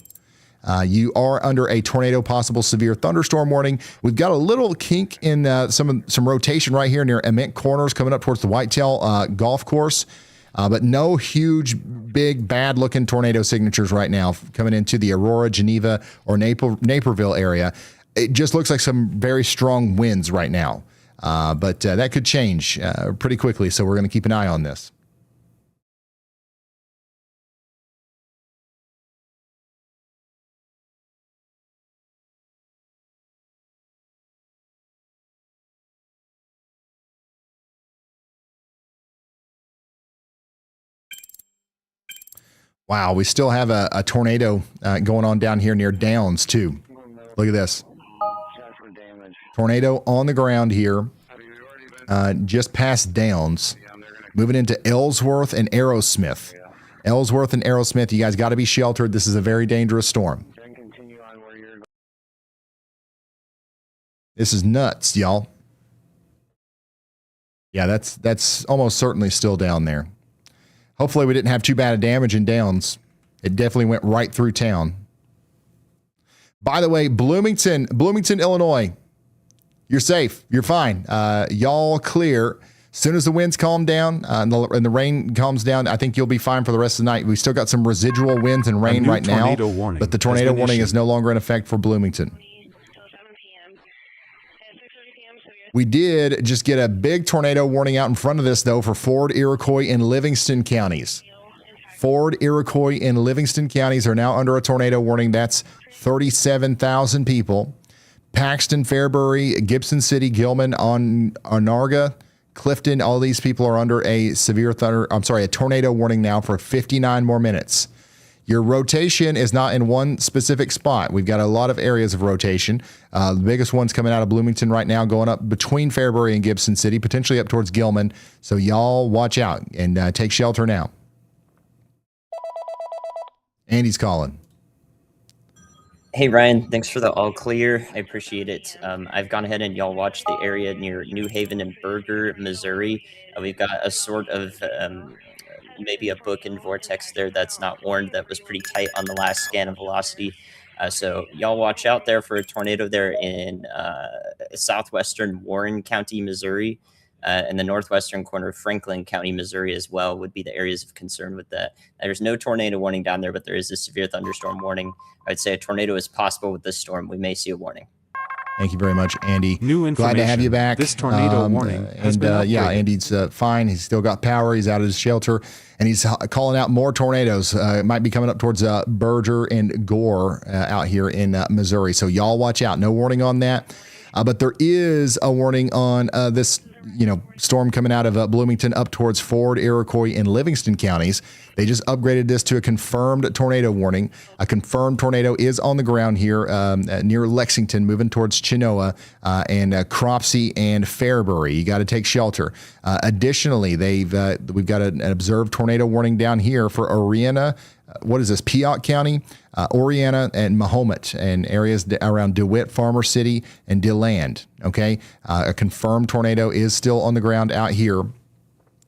You are under a tornado possible severe thunderstorm warning. We've got a little kink in some rotation right here near Ament Corners coming up towards the Whitetail Golf Course. But no huge, big, bad-looking tornado signatures right now coming into the Aurora, Geneva, or Naperville area. It just looks like some very strong winds right now. But that could change pretty quickly, so we're going to keep an eye on this. Wow, we still have a tornado going on down here near Downs, too. Look at this. Tornado on the ground here, just past Downs, moving into Ellsworth and Arrowsmith. Ellsworth and Arrowsmith, you guys got to be sheltered. This is a very dangerous storm. This is nuts, y'all. Yeah, that's almost certainly still down there. Hopefully we didn't have too bad of damage in Downs. It definitely went right through town. By the way, Bloomington, Illinois, you're safe. You're fine. Y'all clear. As soon as the winds calm down and the rain calms down, I think you'll be fine for the rest of the night. We still got some residual winds and rain right now, but the tornado warning is no longer in effect for Bloomington. We did just get a big tornado warning out in front of this, though, for Ford, Iroquois, and Livingston counties. Ford, Iroquois, and Livingston counties are now under a tornado warning. That's 37,000 people. Paxton, Fairbury, Gibson City, Gilman, Onarga, Clifton, all these people are under a tornado warning now for 59 more minutes. Your rotation is not in one specific spot. We've got a lot of areas of rotation. The biggest one's coming out of Bloomington right now, going up between Fairbury and Gibson City, potentially up towards Gilman. So y'all watch out and take shelter now. Andy's calling. Hey, Ryan, thanks for the all clear. I appreciate it. I've gone ahead and y'all watched the area near New Haven and Berger, Missouri. We've got a sort of maybe a book and vortex there that's not warned that was pretty tight on the last scan of velocity. So y'all watch out there for a tornado there in southwestern Warren County, Missouri. And the northwestern corner of Franklin County, Missouri as well would be the areas of concern with that. There's no tornado warning down there, but there is a severe thunderstorm warning. I'd say a tornado is possible with this storm. We may see a warning. Thank you very much, Andy. New information. Glad to have you back. This tornado warning has been upgraded. Yeah, Andy's fine. He's still got power. He's out of his shelter, and he's calling out more tornadoes. It might be coming up towards Berger and Gore out here in Missouri. So y'all watch out. No warning on that, but there is a warning on this storm coming out of Bloomington up towards Ford, Iroquois, and Livingston counties. They just upgraded this to a confirmed tornado warning. A confirmed tornado is on the ground here near Lexington, moving towards Chinoa and Cropsey and Fairbury. You got to take shelter. Additionally, we've got an observed tornado warning down here for Oriana. What is this? Piatt County, Oriana, and Mahomet, and areas around DeWitt, Farmer City, and DeLand. Okay, a confirmed tornado is still on the ground out here.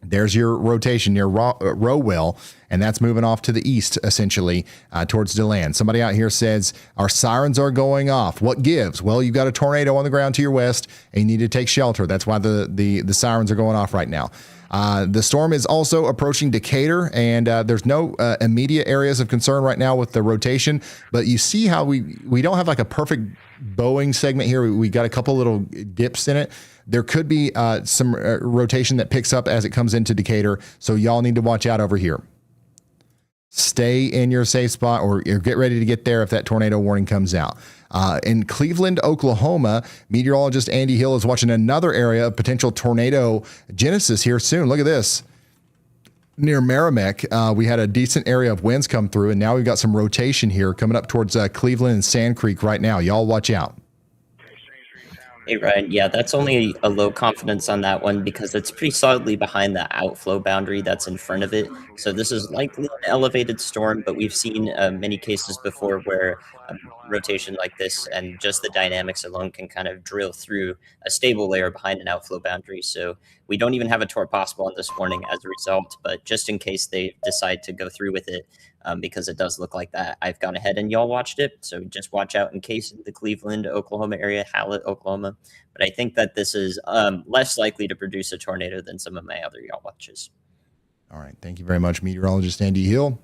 There's your rotation near Rowell, and that's moving off to the east, essentially, towards DeLand. Somebody out here says, our sirens are going off. What gives? Well, you've got a tornado on the ground to your west, and you need to take shelter. That's why the sirens are going off right now. The storm is also approaching Decatur, and there's no immediate areas of concern right now with the rotation. But you see how we don't have like a perfect bowing segment here. We got a couple little dips in it. There could be some rotation that picks up as it comes into Decatur. So y'all need to watch out over here. Stay in your safe spot or get ready to get there if that tornado warning comes out. In Cleveland, Oklahoma, meteorologist Andy Hill is watching another area of potential tornado genesis here soon. Look at this. Near Merrimack, we had a decent area of winds come through, and now we've got some rotation here coming up towards Cleveland and Sand Creek right now. Y'all watch out. Hey, Ryan. Yeah, that's only a low confidence on that one because it's pretty solidly behind the outflow boundary that's in front of it. So this is likely an elevated storm, but we've seen many cases before where rotation like this and just the dynamics alone can kind of drill through a stable layer behind an outflow boundary. So we don't even have a tornado possible on this warning as a result, but just in case they decide to go through with it, because it does look like that, I've gone ahead and y'all watched it. So just watch out in case in the Cleveland, Oklahoma area, Hallett, Oklahoma. But I think that this is less likely to produce a tornado than some of my other y'all watches. All right. Thank you very much, meteorologist Andy Hill.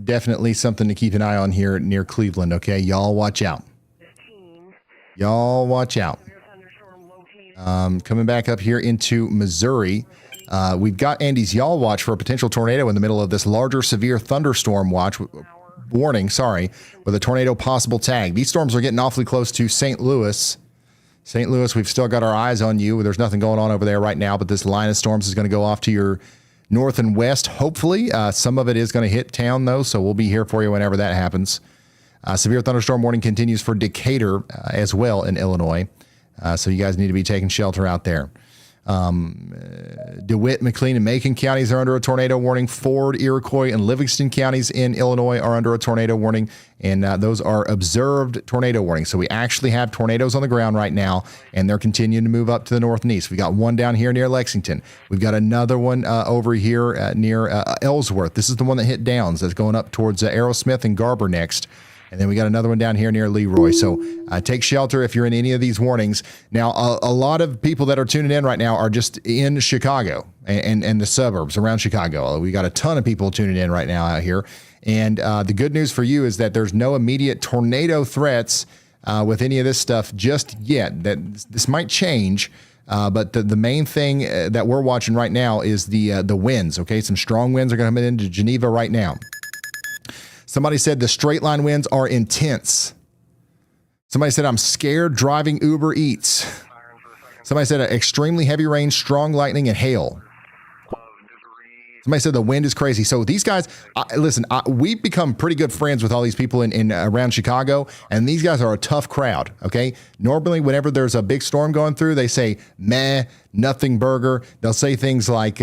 Definitely something to keep an eye on here near Cleveland. Okay. Y'all watch out. Y'all watch out. Coming back up here into Missouri. We've got Andy's Y'all watch for a potential tornado in the middle of this larger severe thunderstorm warning, with a tornado possible tag. These storms are getting awfully close to St. Louis. St. Louis, we've still got our eyes on you. There's nothing going on over there right now, but this line of storms is going to go off to your north and west, hopefully. Some of it is going to hit town, though, so we'll be here for you whenever that happens. Severe thunderstorm warning continues for Decatur as well in Illinois, so you guys need to be taking shelter out there. DeWitt, McLean, and Macon counties are under a tornado warning. Ford, Iroquois, and Livingston counties in Illinois are under a tornado warning, and those are observed tornado warnings. So we actually have tornadoes on the ground right now, and they're continuing to move up to the north and east. We got one down here near Lexington. We've got another one over here near Ellsworth. This is the one that hit Downs. That's going up towards Aerosmith and Garber next. And then we got another one down here near Leroy. So take shelter if you're in any of these warnings. Now, a lot of people that are tuning in right now are just in Chicago and the suburbs around Chicago. We got a ton of people tuning in right now out here. And the good news for you is that there's no immediate tornado threats with any of this stuff just yet. That this might change. But the main thing that we're watching right now is the winds. Okay, some strong winds are going to come into Geneva right now. Somebody said the straight line winds are intense. Somebody said I'm scared driving Uber Eats. Somebody said extremely heavy rain, strong lightning, and hail. Somebody said the wind is crazy. So these guys, listen, we've become pretty good friends with all these people in around Chicago, and these guys are a tough crowd, okay? Normally, whenever there's a big storm going through, they say, meh, nothing burger. They'll say things like,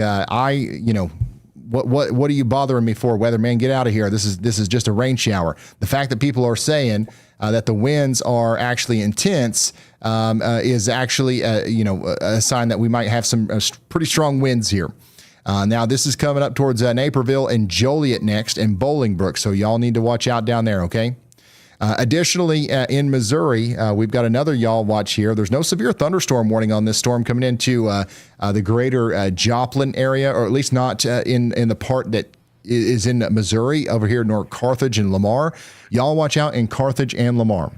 What are you bothering me for, weatherman? Get out of here. This is just a rain shower. The fact that people are saying that the winds are actually intense is actually a sign that we might have some pretty strong winds here. Now this is coming up towards Naperville and Joliet next, and Bolingbrook. So y'all need to watch out down there. Okay. Additionally, in Missouri, we've got another y'all watch here. There's no severe thunderstorm warning on this storm coming into the greater Joplin area, or at least not in the part that is in Missouri over here near Carthage and Lamar. Y'all watch out in Carthage and Lamar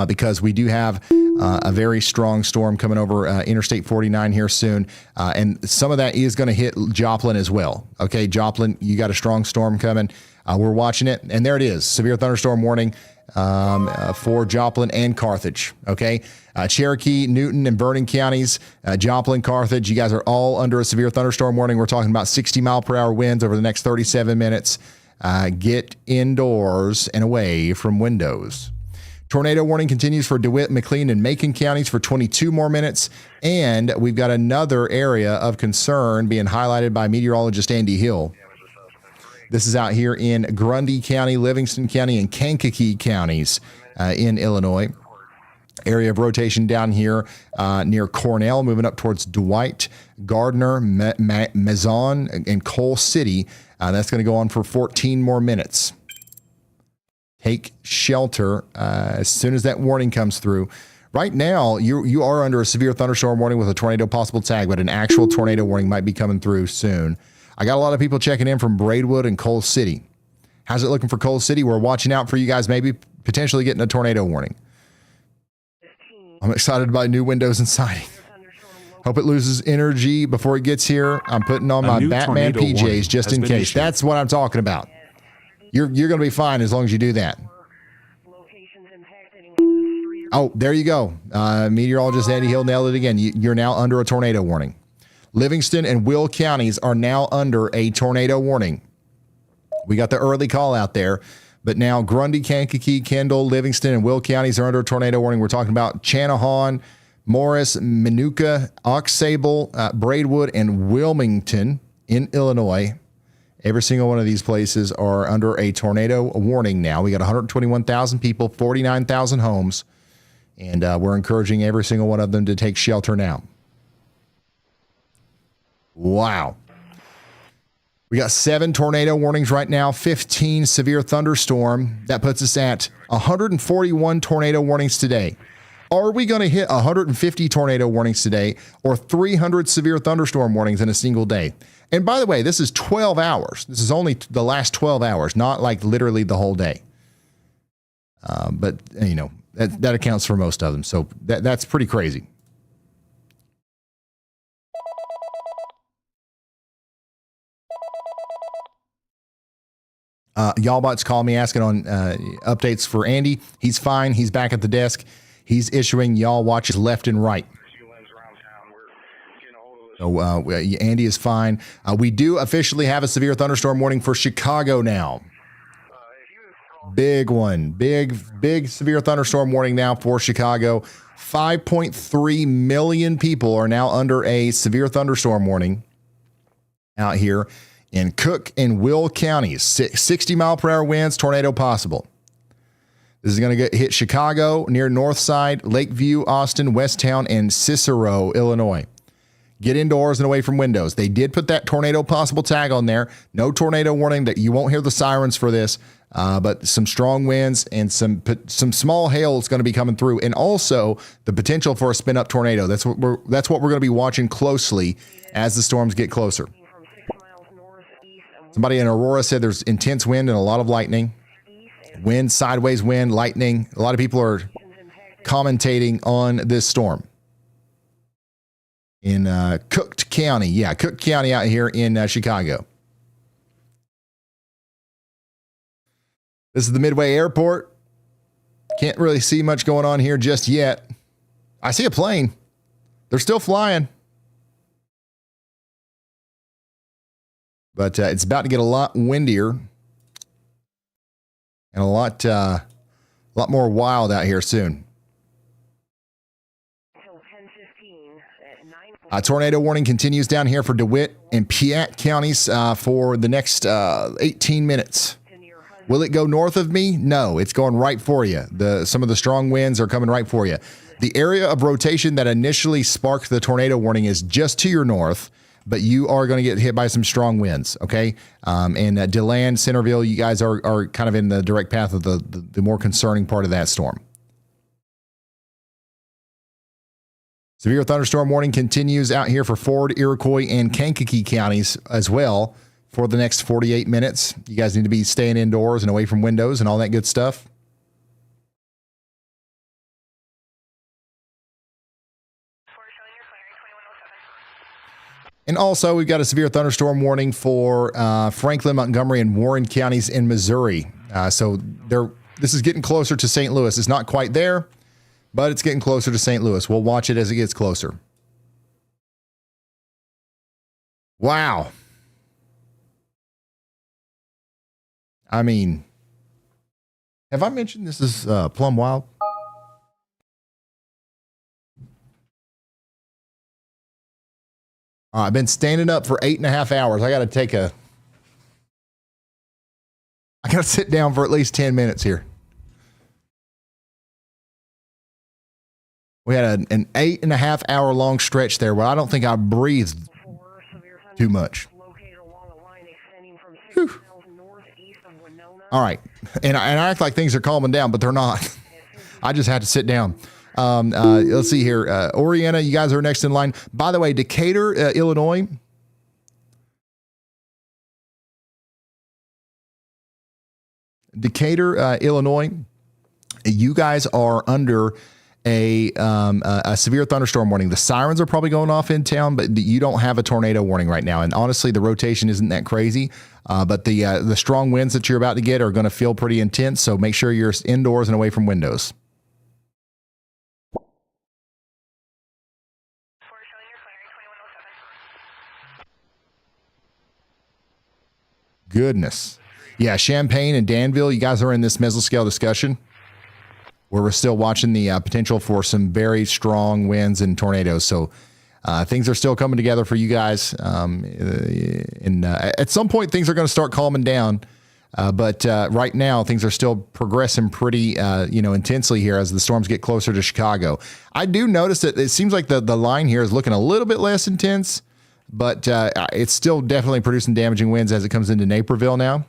because we do have a very strong storm coming over Interstate 49 here soon. And some of that is going to hit Joplin as well. Okay, Joplin, you got a strong storm coming. We're watching it, and there it is. Severe thunderstorm warning for Joplin and Carthage, okay? Cherokee, Newton, and Vernon counties, Joplin, Carthage, you guys are all under a severe thunderstorm warning. We're talking about 60-mile-per-hour winds over the next 37 minutes. Get indoors and away from windows. Tornado warning continues for DeWitt, McLean, and Macon counties for 22 more minutes. And we've got another area of concern being highlighted by meteorologist Andy Hill. This is out here in Grundy County, Livingston County, and Kankakee counties in Illinois. Area of rotation down here near Cornell, moving up towards Dwight, Gardner, Maison, and Cole City. That's going to go on for 14 more minutes. Take shelter as soon as that warning comes through. Right now, you are under a severe thunderstorm warning with a tornado possible tag, but an actual tornado warning might be coming through soon. I got a lot of people checking in from Braidwood and Coal City. How's it looking for Coal City? We're watching out for you guys, maybe potentially getting a tornado warning. I'm excited about new windows and siding. Hope it loses energy before it gets here. I'm putting on my Batman PJs just in case. That's what I'm talking about. You're going to be fine as long as you do that. Oh, there you go. Meteorologist Andy Hill nailed it again. You're now under a tornado warning. Livingston and Will counties are now under a tornado warning. We got the early call out there, but now Grundy, Kankakee, Kendall, Livingston, and Will counties are under a tornado warning. We're talking about Channahon, Morris, Minooka, Ox Sable, Braidwood, and Wilmington in Illinois. Every single one of these places are under a tornado warning now. We got 121,000 people, 49,000 homes, and we're encouraging every single one of them to take shelter now. Wow. We got 7 tornado warnings right now, 15 severe thunderstorm. That puts us at 141 tornado warnings today. Are we going to hit 150 tornado warnings today or 300 severe thunderstorm warnings in a single day? And by the way, this is 12 hours. This is only the last 12 hours, not like literally the whole day. But, you know, that accounts for most of them. So that's pretty crazy. Y'allbots call me asking on updates for Andy. He's fine. He's back at the desk. He's issuing y'all watches left and right. So Andy is fine. We do officially have a severe thunderstorm warning for Chicago now. Big one. Big severe thunderstorm warning now for Chicago. 5.3 million people are now under a severe thunderstorm warning out here in Cook and Will counties. 60 mile per hour winds, tornado possible. This is going to hit Chicago, near North Side, Lakeview, Austin, Westtown, and Cicero, Illinois. Get indoors and away from windows. They did put that tornado possible tag on there. No tornado warning. That you won't hear the sirens for this, but some strong winds and some small hail is going to be coming through, and also the potential for a spin up tornado. That's what we're going to be watching closely as the storms get closer. Somebody in Aurora said there's intense wind and a lot of lightning. Wind, sideways wind, lightning. A lot of people are commentating on this storm. In Cook County. Yeah, Cook County out here in Chicago. This is the Midway Airport. Can't really see much going on here just yet. I see a plane. They're still flying. But it's about to get a lot windier and a lot more wild out here soon. Tornado warning continues down here for DeWitt and Piatt counties for the next 18 minutes. Will it go north of me? No, it's going right for you. Some of the strong winds are coming right for you. The area of rotation that initially sparked the tornado warning is just to your north, but you are going to get hit by some strong winds, okay? And DeLand, Centerville, you guys are kind of in the direct path of the more concerning part of that storm. Severe thunderstorm warning continues out here for Ford, Iroquois, and Kankakee counties as well for the next 48 minutes. You guys need to be staying indoors and away from windows and all that good stuff. And also, we've got a severe thunderstorm warning for Franklin, Montgomery, and Warren counties in Missouri. So this is getting closer to St. Louis. It's not quite there, but it's getting closer to St. Louis. We'll watch it as it gets closer. Wow. I mean, have I mentioned this is plumb wild? I've been standing up for 8.5 hours. I got to sit down for at least 10 minutes here. We had an 8.5 hour long stretch there where I don't think I breathed too much. Whew. All right. And I act like things are calming down, but they're not. I just had to sit down. Let's see here. Oriana, you guys are next in line. By the way, Decatur, Illinois. Illinois. You guys are under a severe thunderstorm warning. The sirens are probably going off in town, but you don't have a tornado warning right now. And honestly, the rotation isn't that crazy. But the strong winds that you're about to get are going to feel pretty intense. So make sure you're indoors and away from windows. Goodness. Yeah, Champaign and Danville, you guys are in this mesoscale discussion where we're still watching the potential for some very strong winds and tornadoes. So things are still coming together for you guys. And at some point, things are going to start calming down. But right now, things are still progressing pretty intensely here as the storms get closer to Chicago. I do notice that it seems like the line here is looking a little bit less intense, but it's still definitely producing damaging winds as it comes into Naperville now.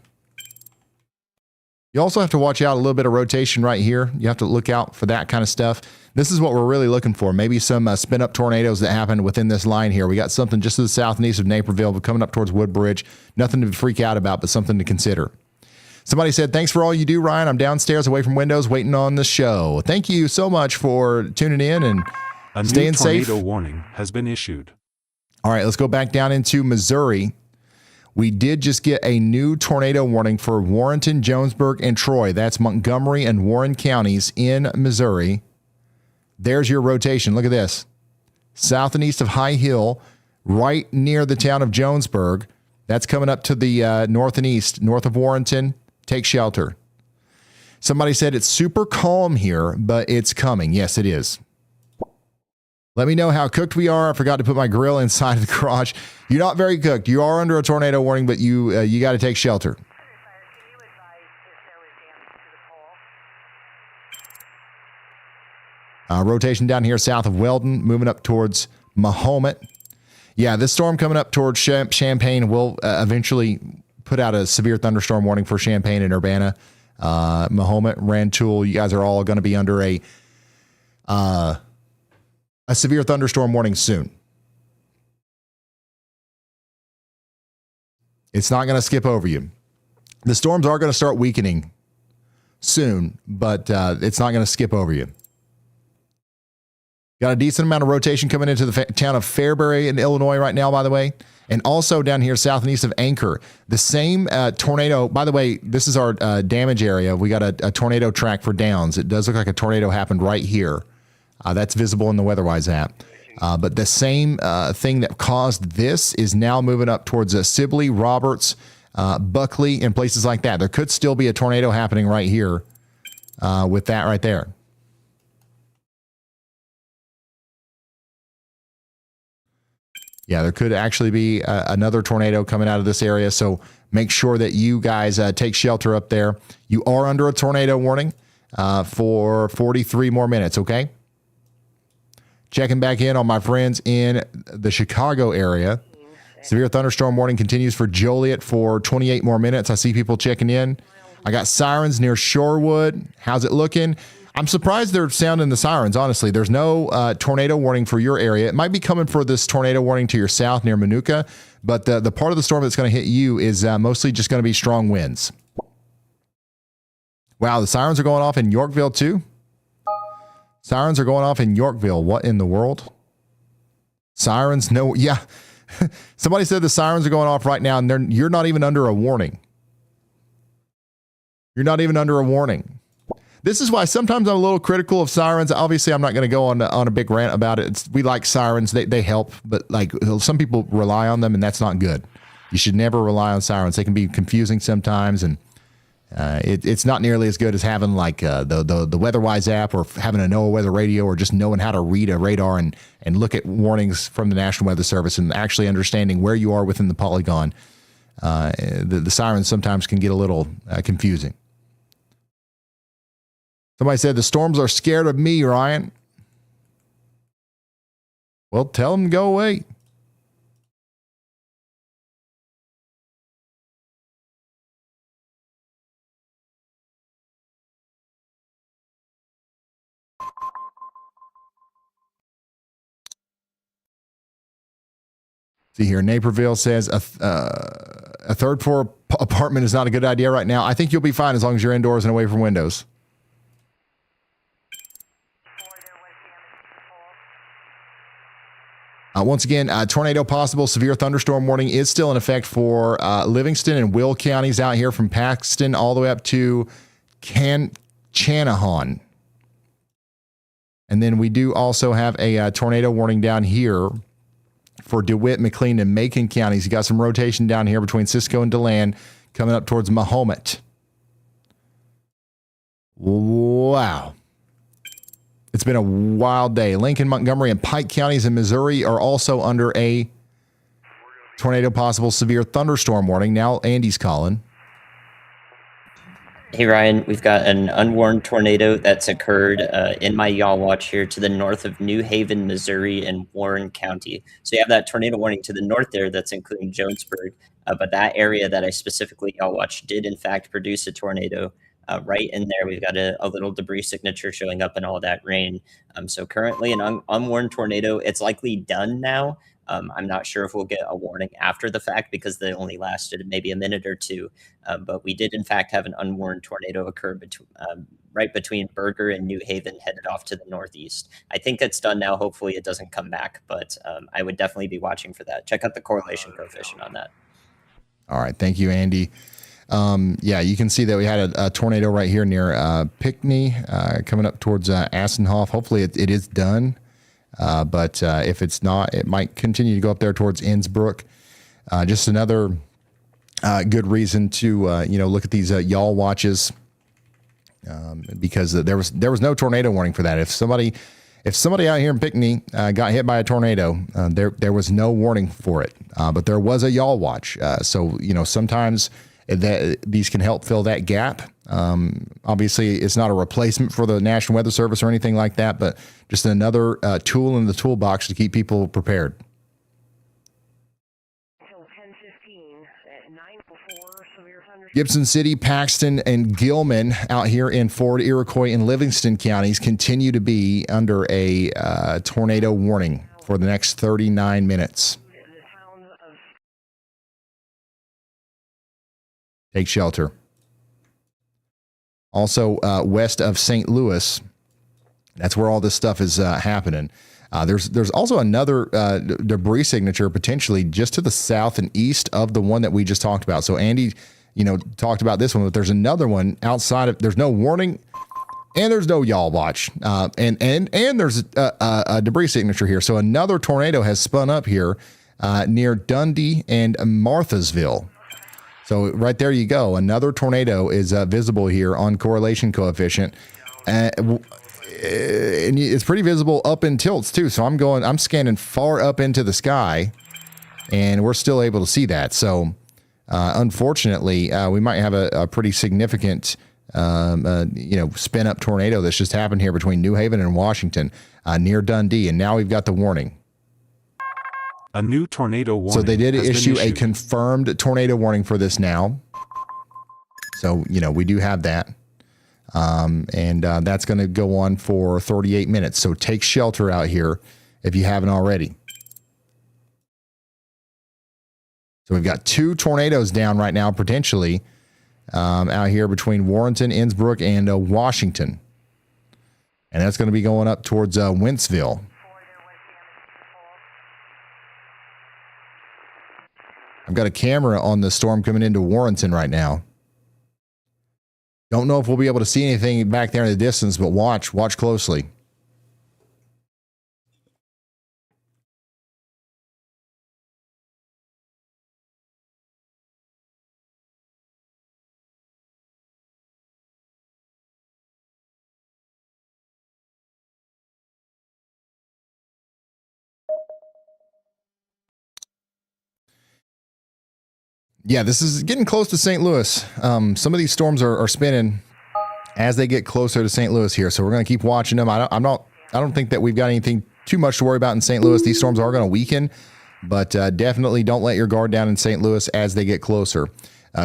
You also have to watch out a little bit of rotation right here. You have to look out for that kind of stuff. This is what we're really looking for. Maybe some spin-up tornadoes that happen within this line here. We got something just to the south and east of Naperville, but coming up towards Woodbridge. Nothing to freak out about, but something to consider. Somebody said, thanks for all you do, Ryan. I'm downstairs away from windows waiting on the show. Thank you so much for tuning in and staying safe. A new tornado warning has been issued. All right, let's go back down into Missouri. We did just get a new tornado warning for Warrenton, Jonesburg, and Troy. That's Montgomery and Warren counties in Missouri. There's your rotation. Look at this. South and east of High Hill, right near the town of Jonesburg. That's coming up to the north and east, north of Warrenton. Take shelter. Somebody said it's super calm here, but it's coming. Yes, it is. Let me know how cooked we are. I forgot to put my grill inside of the garage. You're not very cooked. You are under a tornado warning, but you got to take shelter. Rotation down here south of Weldon, moving up towards Mahomet. Yeah, this storm coming up towards Champaign will eventually put out a severe thunderstorm warning for Champaign and Urbana. Mahomet, Rantoul, you guys are all going to be under a severe thunderstorm warning soon. It's not going to skip over you. The storms are going to start weakening soon, but it's not going to skip over you. Got a decent amount of rotation coming into the town of Fairbury in Illinois right now, by the way. And also down here south and east of Anchor. The same tornado, by the way, this is our damage area. We got a tornado track for Downs. It does look like a tornado happened right here. That's visible in the WeatherWise app. But the same thing that caused this is now moving up towards Sibley, Roberts, Buckley, and places like that. There could still be a tornado happening right here with that right there. Yeah, there could actually be another tornado coming out of this area, so make sure that you guys take shelter up there. You are under a tornado warning for 43 more minutes, okay? Checking back in on my friends in the Chicago area. Severe thunderstorm warning continues for Joliet for 28 more minutes. I see people checking in. I got sirens near Shorewood. How's it looking? I'm surprised they're sounding the sirens, honestly. There's no tornado warning for your area. It might be coming for this tornado warning to your south near Manuka, but the part of the storm that's going to hit you is mostly just going to be strong winds. Wow, the sirens are going off in Yorkville too? Sirens are going off in Yorkville. What in the world? Sirens? No, yeah. Somebody said the sirens are going off right now, and you're not even under a warning. You're not even under a warning. This is why sometimes I'm a little critical of sirens. Obviously, I'm not going to go on a big rant about it. We like sirens. They help, but like some people rely on them, and that's not good. You should never rely on sirens. They can be confusing sometimes, and it's not nearly as good as having like the WeatherWise app or having a NOAA weather radio or just knowing how to read a radar and look at warnings from the National Weather Service and actually understanding where you are within the polygon. The sirens sometimes can get a little confusing. Somebody said the storms are scared of me, Ryan. Well, tell them to go away. See here, Naperville says a third floor apartment is not a good idea right now. I think you'll be fine as long as you're indoors and away from windows. Once again, tornado possible. Severe thunderstorm warning is still in effect for Livingston and Will counties out here from Paxton all the way up to Channahon. And then we do also have a tornado warning down here for DeWitt, McLean, and Macon counties. You got some rotation down here between Cisco and DeLand coming up towards Mahomet. Wow. It's been a wild day. Lincoln, Montgomery, and Pike counties in Missouri are also under a tornado possible severe thunderstorm warning. Now Andy's calling. Hey, Ryan, we've got an unwarned tornado that's occurred in my Y'all Watch here to the north of New Haven, Missouri, and Warren County. So you have that tornado warning to the north there that's including Jonesburg. But that area that I specifically Y'all Watch did, in fact, produce a tornado. Right in there, we've got a little debris signature showing up in all that rain. So currently an unwarned tornado. It's likely done now. I'm not sure if we'll get a warning after the fact because they only lasted maybe a minute or two. But we did, in fact, have an unwarned tornado occur right between Berger and New Haven, headed off to the northeast. I think it's done now. Hopefully it doesn't come back, but I would definitely be watching for that. Check out the correlation coefficient on that. All right. Thank you, Andy. Yeah, you can see that we had a tornado right here near Pinckney coming up towards Assenhoff. Hopefully it is done. But if it's not, it might continue to go up there towards Innsbruck. Just another good reason to look at these Y'all Watches. because there was no tornado warning for that. If somebody out here in Pinckney got hit by a tornado, there was no warning for it, but there was a y'all watch. So sometimes these can help fill that gap. Obviously, it's not a replacement for the National Weather Service or anything like that, but just another tool in the toolbox to keep people prepared. Gibson City, Paxton, and Gilman out here in Ford, Iroquois, and Livingston counties continue to be under a tornado warning for the next 39 minutes. Take shelter. Also, west of St. Louis, that's where all this stuff is happening. There's also another debris signature potentially just to the south and east of the one that we just talked about. So Andy, talked about this one, but there's another one outside of. There's no warning, and there's no y'all watch, and there's a debris signature here. So another tornado has spun up here near Dundee and Marthasville. So right there you go. Another tornado is visible here on correlation coefficient. And it's pretty visible up in tilts too. So I'm scanning far up into the sky, and we're still able to see that. So unfortunately, we might have a pretty significant, spin up tornado that's just happened here between New Haven and Washington near Dundee. And now we've got the warning. A new tornado warning. So they did issue a confirmed tornado warning for this now. So, we do have that. And that's going to go on for 38 minutes. So take shelter out here if you haven't already. So we've got 2 tornadoes down right now, potentially, out here between Warrenton, Innsbruck, and Washington. And that's going to be going up towards Wentzville. I've got a camera on the storm coming into Warrenton right now. Don't know if we'll be able to see anything back there in the distance, but watch closely. Yeah, this is getting close to St. Louis. Some of these storms are spinning as they get closer to St. Louis here, so we're going to keep watching them. I don't think that we've got anything too much to worry about in St. Louis. These storms are going to weaken, but definitely don't let your guard down in St. Louis as they get closer.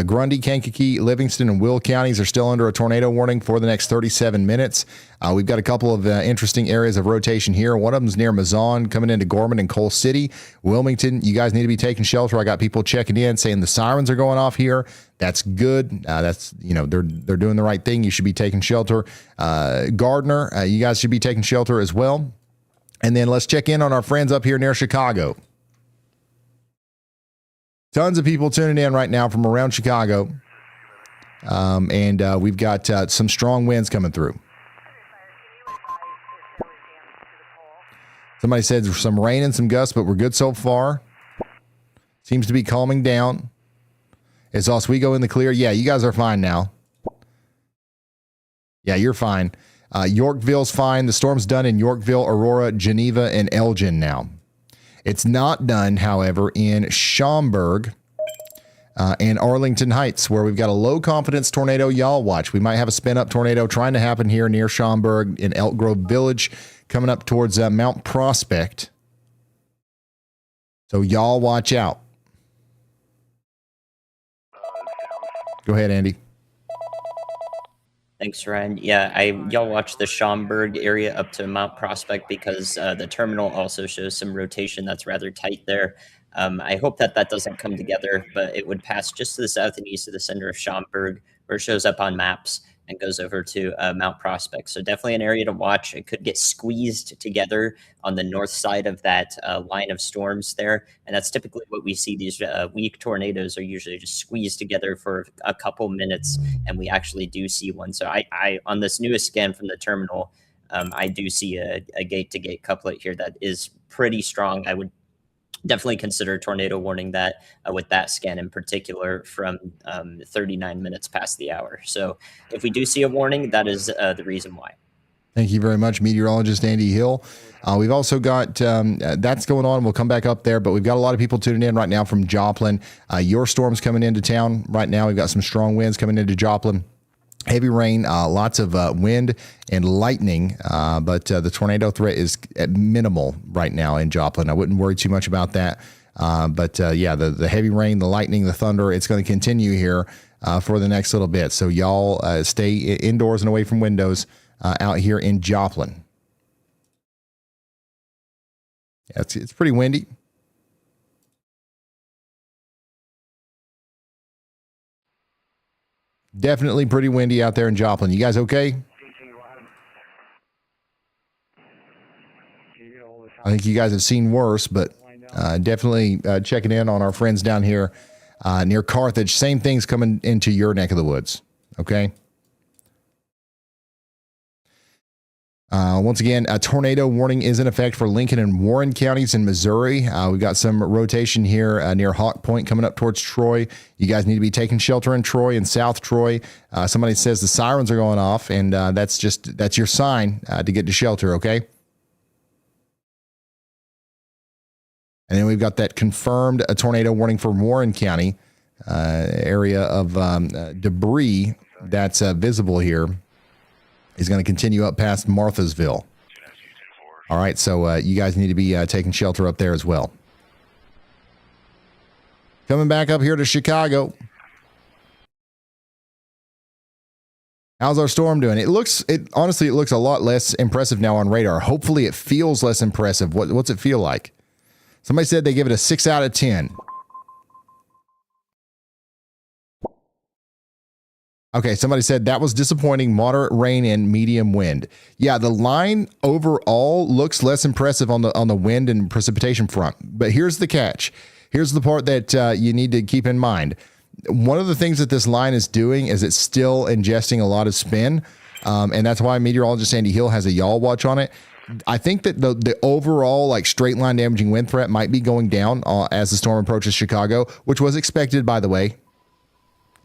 Grundy, Kankakee, Livingston, and Will counties are still under a tornado warning for the next 37 minutes. We've got a couple of interesting areas of rotation here. One of them is near Mazon, coming into Gorman and Coal City. Wilmington, you guys need to be taking shelter. I got people checking in saying the sirens are going off here. That's good. That's they're doing the right thing. You should be taking shelter. Gardner, you guys should be taking shelter as well. And then let's check in on our friends up here near Chicago. Tons of people tuning in right now from around Chicago. And we've got some strong winds coming through. Somebody said there's some rain and some gusts, but we're good so far. Seems to be calming down. Is Oswego in the clear? Yeah, you guys are fine now. Yeah, you're fine. Yorkville's fine. The storm's done in Yorkville, Aurora, Geneva, and Elgin now. It's not done, however, in Schaumburg and Arlington Heights, where we've got a low confidence tornado y'all watch. We might have a spin up tornado trying to happen here near Schaumburg in Elk Grove Village, coming up towards Mount Prospect. So y'all watch out. Go ahead, Andy. Thanks, Ryan. Yeah, y'all watch the Schaumburg area up to Mount Prospect because the terminal also shows some rotation that's rather tight there. I hope that doesn't come together, but it would pass just to the south and east of the center of Schaumburg, where it shows up on maps and goes over to Mount Prospect. So definitely an area to watch. It could get squeezed together on the north side of that line of storms there. And that's typically what we see. These weak tornadoes are usually just squeezed together for a couple minutes, and we actually do see one. So I on this newest scan from the terminal, I do see a gate-to-gate couplet here that is pretty strong. I would definitely consider a tornado warning that with that scan in particular from 39 minutes past the hour. So if we do see a warning, that is the reason why. Thank you very much, meteorologist Andy Hill. We've also got that's going on. We'll come back up there, but we've got a lot of people tuning in right now from Joplin. Your storm's coming into town right now. We've got some strong winds coming into Joplin. Heavy rain, lots of wind and lightning, but the tornado threat is at minimal right now in Joplin. I wouldn't worry too much about that. But the heavy rain, the lightning, the thunder, it's going to continue here for the next little bit. So y'all stay indoors and away from windows out here in Joplin. Yeah, it's pretty windy. Definitely pretty windy out there in Joplin. You guys okay? I think you guys have seen worse, but definitely checking in on our friends down here near Carthage. Same things coming into your neck of the woods. Okay. Once again, a tornado warning is in effect for Lincoln and Warren counties in Missouri. We've got some rotation here near Hawk Point coming up towards Troy. You guys need to be taking shelter in Troy and South Troy. Somebody says the sirens are going off, and that's your sign to get to shelter, okay? And then we've got that confirmed tornado warning for Warren County, area of debris that's visible here. Is going to continue up past Marthasville. All right, so you guys need to be taking shelter up there as well. Coming back up here to Chicago. How's our storm doing? Honestly, it looks a lot less impressive now on radar. Hopefully it feels less impressive. What's it feel like? Somebody said they give it a 6 out of 10. Okay, somebody said that was disappointing, moderate rain and medium wind. Yeah, the line overall looks less impressive on the wind and precipitation front. But here's the catch. Here's the part that you need to keep in mind. One of the things that this line is doing is it's still ingesting a lot of spin, and that's why meteorologist Andy Hill has a yaw watch on it. I think that the overall straight line damaging wind threat might be going down as the storm approaches Chicago, which was expected, by the way.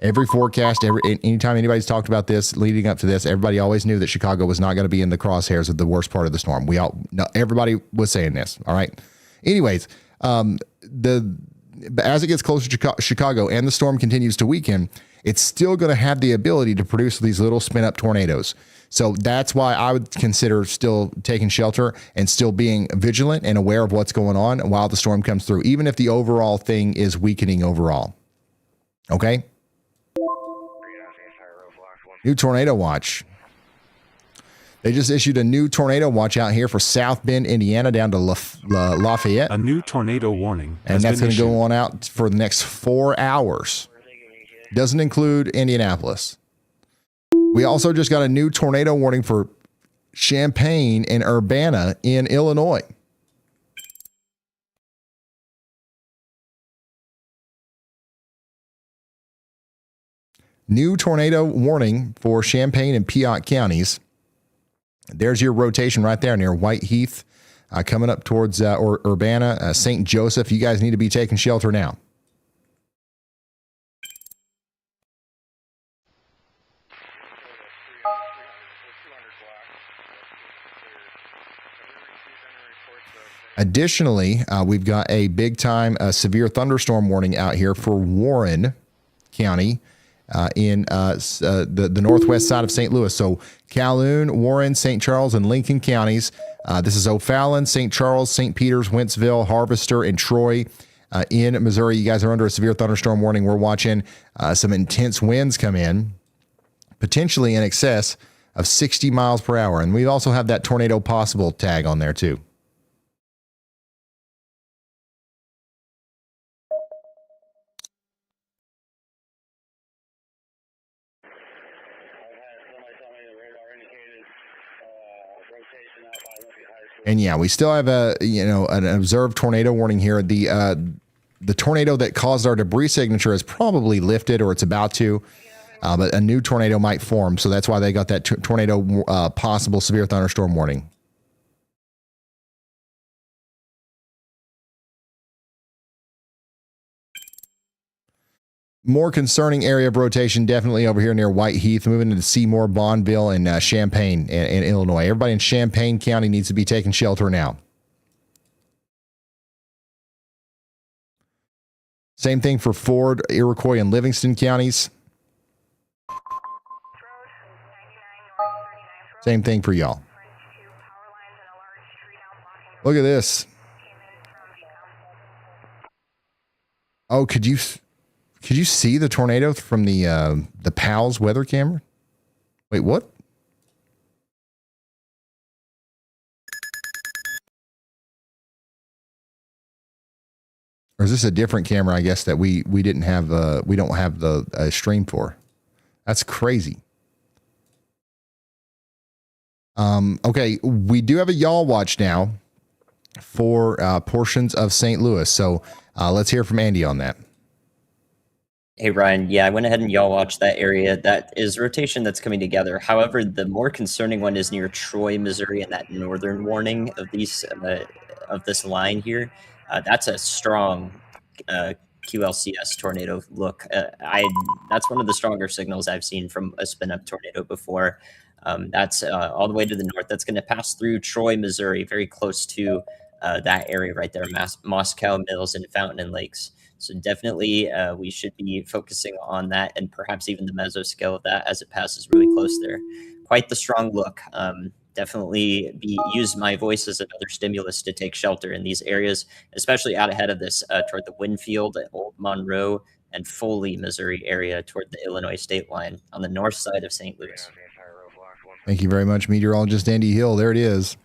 Every forecast, anytime anybody's talked about this leading up to this, everybody always knew that Chicago was not going to be in the crosshairs of the worst part of the storm. Everybody was saying this. All right. Anyways, as it gets closer to Chicago and the storm continues to weaken, it's still going to have the ability to produce these little spin up tornadoes. So that's why I would consider still taking shelter and still being vigilant and aware of what's going on while the storm comes through, even if the overall thing is weakening overall. Okay. New tornado watch. They just issued a new tornado watch out here for South Bend, Indiana, down to Lafayette. A new tornado warning. And that's going to go on out for the next 4 hours. Doesn't include Indianapolis. We also just got a new tornado warning for Champaign and Urbana in Illinois. New tornado warning for Champaign and Piatt counties. There's your rotation right there near White Heath, coming up towards Urbana, St. Joseph. You guys need to be taking shelter now. Additionally, we've got a big-time severe thunderstorm warning out here for Warren County. In the northwest side of St. Louis. So Calhoun, Warren, St. Charles, and Lincoln counties. This is O'Fallon, St. Charles, St. Peters, Wentzville, Harvester, and Troy in Missouri. You guys are under a severe thunderstorm warning. We're watching some intense winds come in, potentially in excess of 60 miles per hour. And we also have that tornado possible tag on there too. And yeah, we still have an observed tornado warning here. The tornado that caused our debris signature is probably lifted, or it's about to, but a new tornado might form. So that's why they got that tornado possible severe thunderstorm warning. More concerning area of rotation, definitely over here near White Heath, moving into Seymour, Bonneville, and Champaign in Illinois. Everybody in Champaign County needs to be taking shelter now. Same thing for Ford, Iroquois, and Livingston counties. Same thing for y'all. Look at this. Oh, could you see the tornado from the PALS weather camera? Wait, what? Or is this a different camera? I guess that we didn't have we don't have the stream for. That's crazy. Okay, we do have a y'all watch now for portions of St. Louis. So let's hear from Andy on that. Hey, Ryan. Yeah, I went ahead and y'all watched that area. That is rotation that's coming together. However, the more concerning one is near Troy, Missouri, and that northern warning of these of this line here. That's a strong QLCS tornado look. That's one of the stronger signals I've seen from a spin-up tornado before. That's all the way to the north. That's going to pass through Troy, Missouri, very close to that area right there, Moscow, Mills, and Fountain and Lakes. So definitely we should be focusing on that and perhaps even the mesoscale of that as it passes really close there. Quite the strong look. Definitely use my voice as another stimulus to take shelter in these areas, especially out ahead of this toward the Winfield, Old Monroe, and Foley, Missouri area toward the Illinois state line on the north side of St. Louis. Thank you very much, meteorologist Andy Hill. There it is.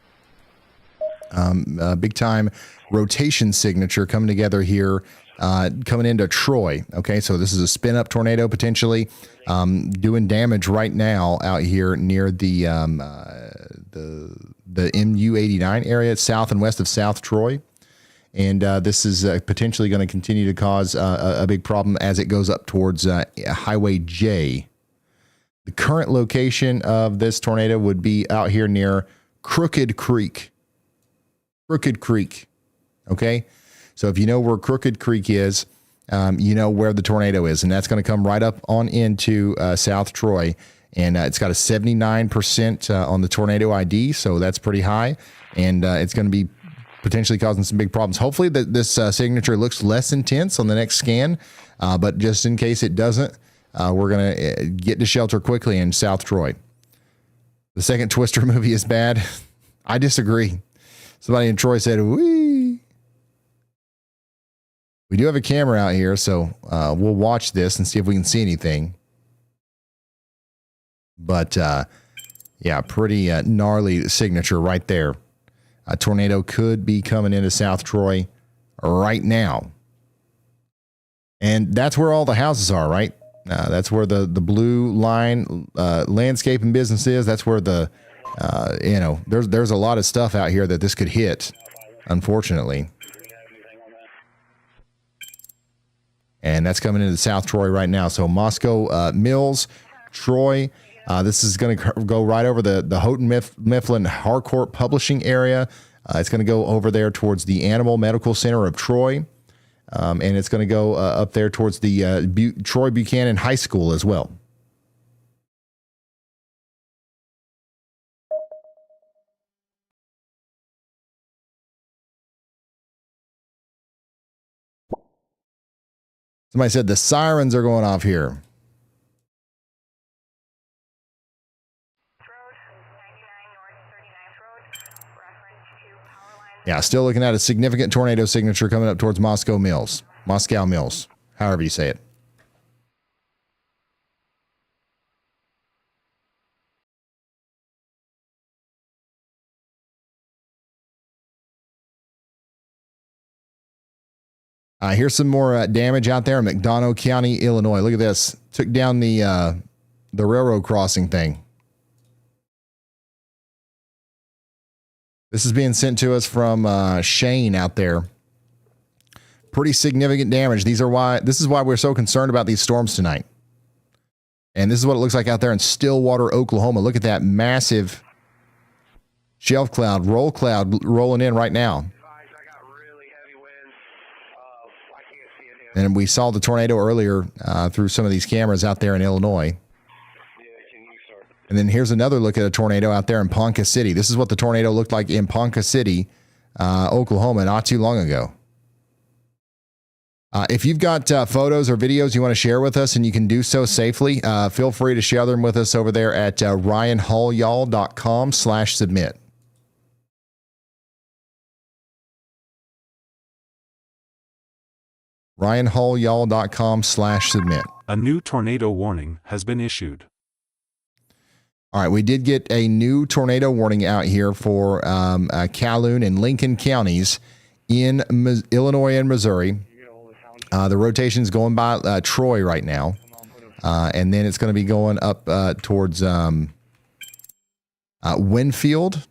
Big time rotation signature coming together here, coming into Troy. Okay, so this is a spin up tornado potentially doing damage right now out here near the MU-89 area, south and west of South Troy. And this is potentially going to continue to cause a big problem as it goes up towards Highway J. The current location of this tornado would be out here near Crooked Creek. Crooked Creek. Okay? So if you know where Crooked Creek is, you know where the tornado is. And that's going to come right up on into South Troy. And it's got a 79% on the tornado ID. So that's pretty high. And it's going to be potentially causing some big problems. Hopefully that this signature looks less intense on the next scan. But just in case it doesn't, we're going to get to shelter quickly in South Troy. The second Twister movie is bad. I disagree. Somebody in Troy said, "Wee." We do have a camera out here, so we'll watch this and see if we can see anything. But, yeah, pretty gnarly signature right there. A tornado could be coming into South Troy right now. And that's where all the houses are, right? That's where the blue line landscape and business is. That's where the, there's a lot of stuff out here that this could hit, unfortunately. And that's coming into South Troy right now. So Moscow, Mills, Troy. This is going to go right over the Houghton Mifflin Harcourt Publishing area. It's going to go over there towards the Animal Medical Center of Troy. And it's going to go up there towards the Troy Buchanan High School as well. Somebody said the sirens are going off here. Yeah, still looking at a significant tornado signature coming up towards Moscow Mills, however you say it. Here's some more damage out there in McDonough County, Illinois. Look at this. Took down the railroad crossing thing. This is being sent to us from Shane out there. Pretty significant damage. This is why we're so concerned about these storms tonight. And this is what it looks like out there in Stillwater, Oklahoma. Look at that massive shelf cloud, roll cloud rolling in right now. And we saw the tornado earlier through some of these cameras out there in Illinois. And then here's another look at a tornado out there in Ponca City. This is what the tornado looked like in Ponca City, Oklahoma, not too long ago. If you've got photos or videos you want to share with us and you can do so safely, feel free to share them with us over there at ryanhallyall.com/submit. ryanhallyall.com/submit. A new tornado warning has been issued. All right, we did get a new tornado warning out here for Calhoun and Lincoln counties in Illinois and Missouri. The rotation is going by Troy right now, and then it's going to be going up towards Winfield,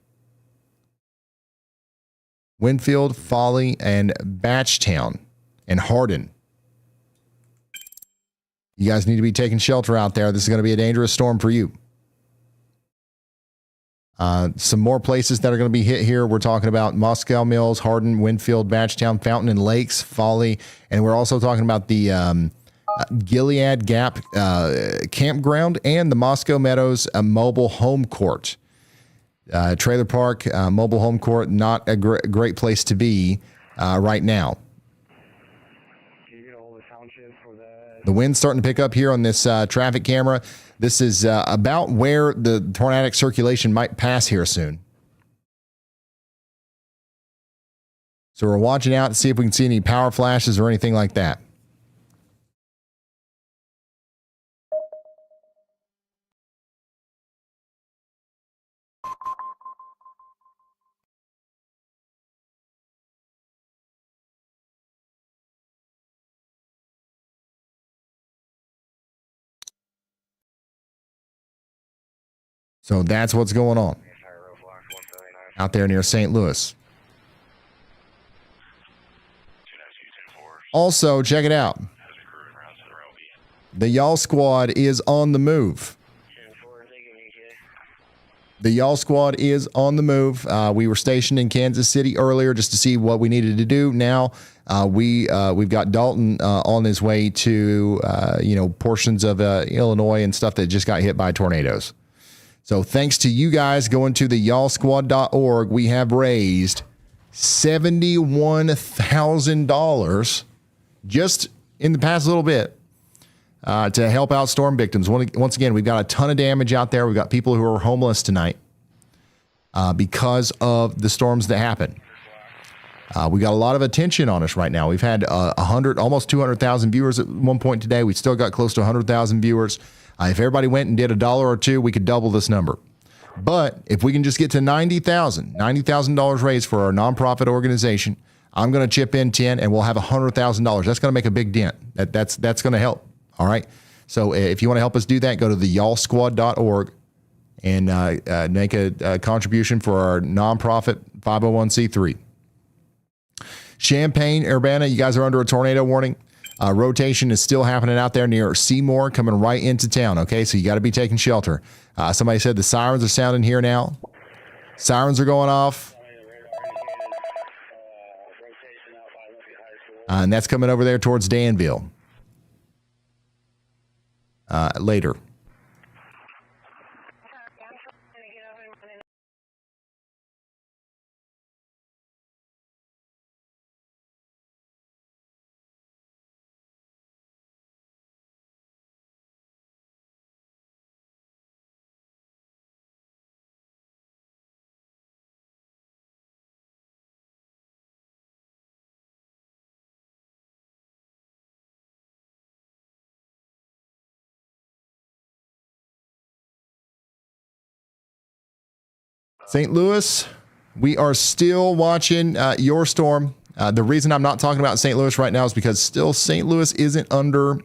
Foley, and Batchtown, and Hardin. You guys need to be taking shelter out there. This is going to be a dangerous storm for you. Some more places that are going to be hit here. We're talking about Moscow Mills, Hardin, Winfield, Batchtown, Fountain and Lakes, Foley, and we're also talking about the Gilead Gap campground and the Moscow Meadows mobile home court. Trailer park, mobile home court, not a great place to be right now. The wind's starting to pick up here on this traffic camera. This is about where the tornadic circulation might pass here soon. So we're watching out to see if we can see any power flashes or anything like that. So that's what's going on out there near St. Louis. Also, check it out. The Y'all Squad is on the move. The Y'all Squad is on the move. We were stationed in Kansas City earlier just to see what we needed to do. Now we've got Dalton on his way to portions of Illinois and stuff that just got hit by tornadoes. So thanks to you guys going to the y'allsquad.org, we have raised $71,000 just in the past little bit to help out storm victims. Once again, we've got a ton of damage out there. We've got people who are homeless tonight because of the storms that happen. We got a lot of attention on us right now. We've had almost 200,000 viewers at one point today. We still got close to 100,000 viewers. If everybody went and did $1 or $2, we could double this number. But if we can just get to $90,000 raised for our nonprofit organization, I'm going to chip in 10 and we'll have $100,000. That's going to make a big dent. That's going to help. All right. So if you want to help us do that, go to the y'allsquad.org and make a contribution for our nonprofit 501c3. Champaign, Urbana, you guys are under a tornado warning. Rotation is still happening out there near Seymour, coming right into town. Okay, so you got to be taking shelter. Somebody said the sirens are sounding here now. Sirens are going off. And that's coming over there towards Danville. Later. St. Louis, we are still watching your storm. The reason I'm not talking about St. Louis right now is because still St. Louis isn't under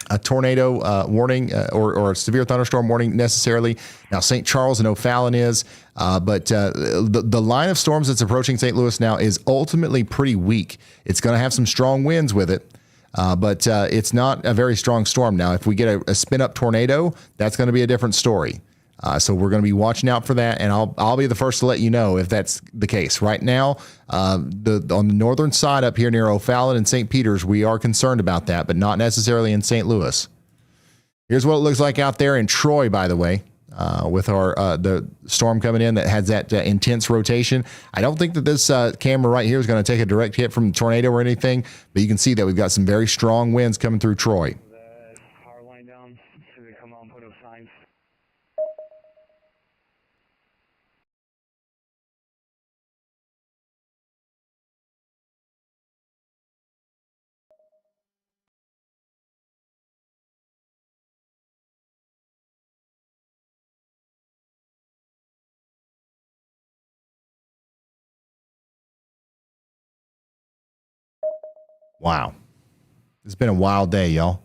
a tornado warning or a severe thunderstorm warning necessarily. Now, St. Charles and O'Fallon is, but the line of storms that's approaching St. Louis now is ultimately pretty weak. It's going to have some strong winds with it, but it's not a very strong storm. Now, if we get a spin-up tornado, that's going to be a different story. So we're going to be watching out for that, and I'll be the first to let you know if that's the case. Right now, on the northern side up here near O'Fallon and St. Peter's, we are concerned about that, but not necessarily in St. Louis. Here's what it looks like out there in Troy, by the way, with the storm coming in that has that intense rotation. I don't think that this camera right here is going to take a direct hit from the tornado or anything, but you can see that we've got some very strong winds coming through Troy. Wow. It's been a wild day, y'all.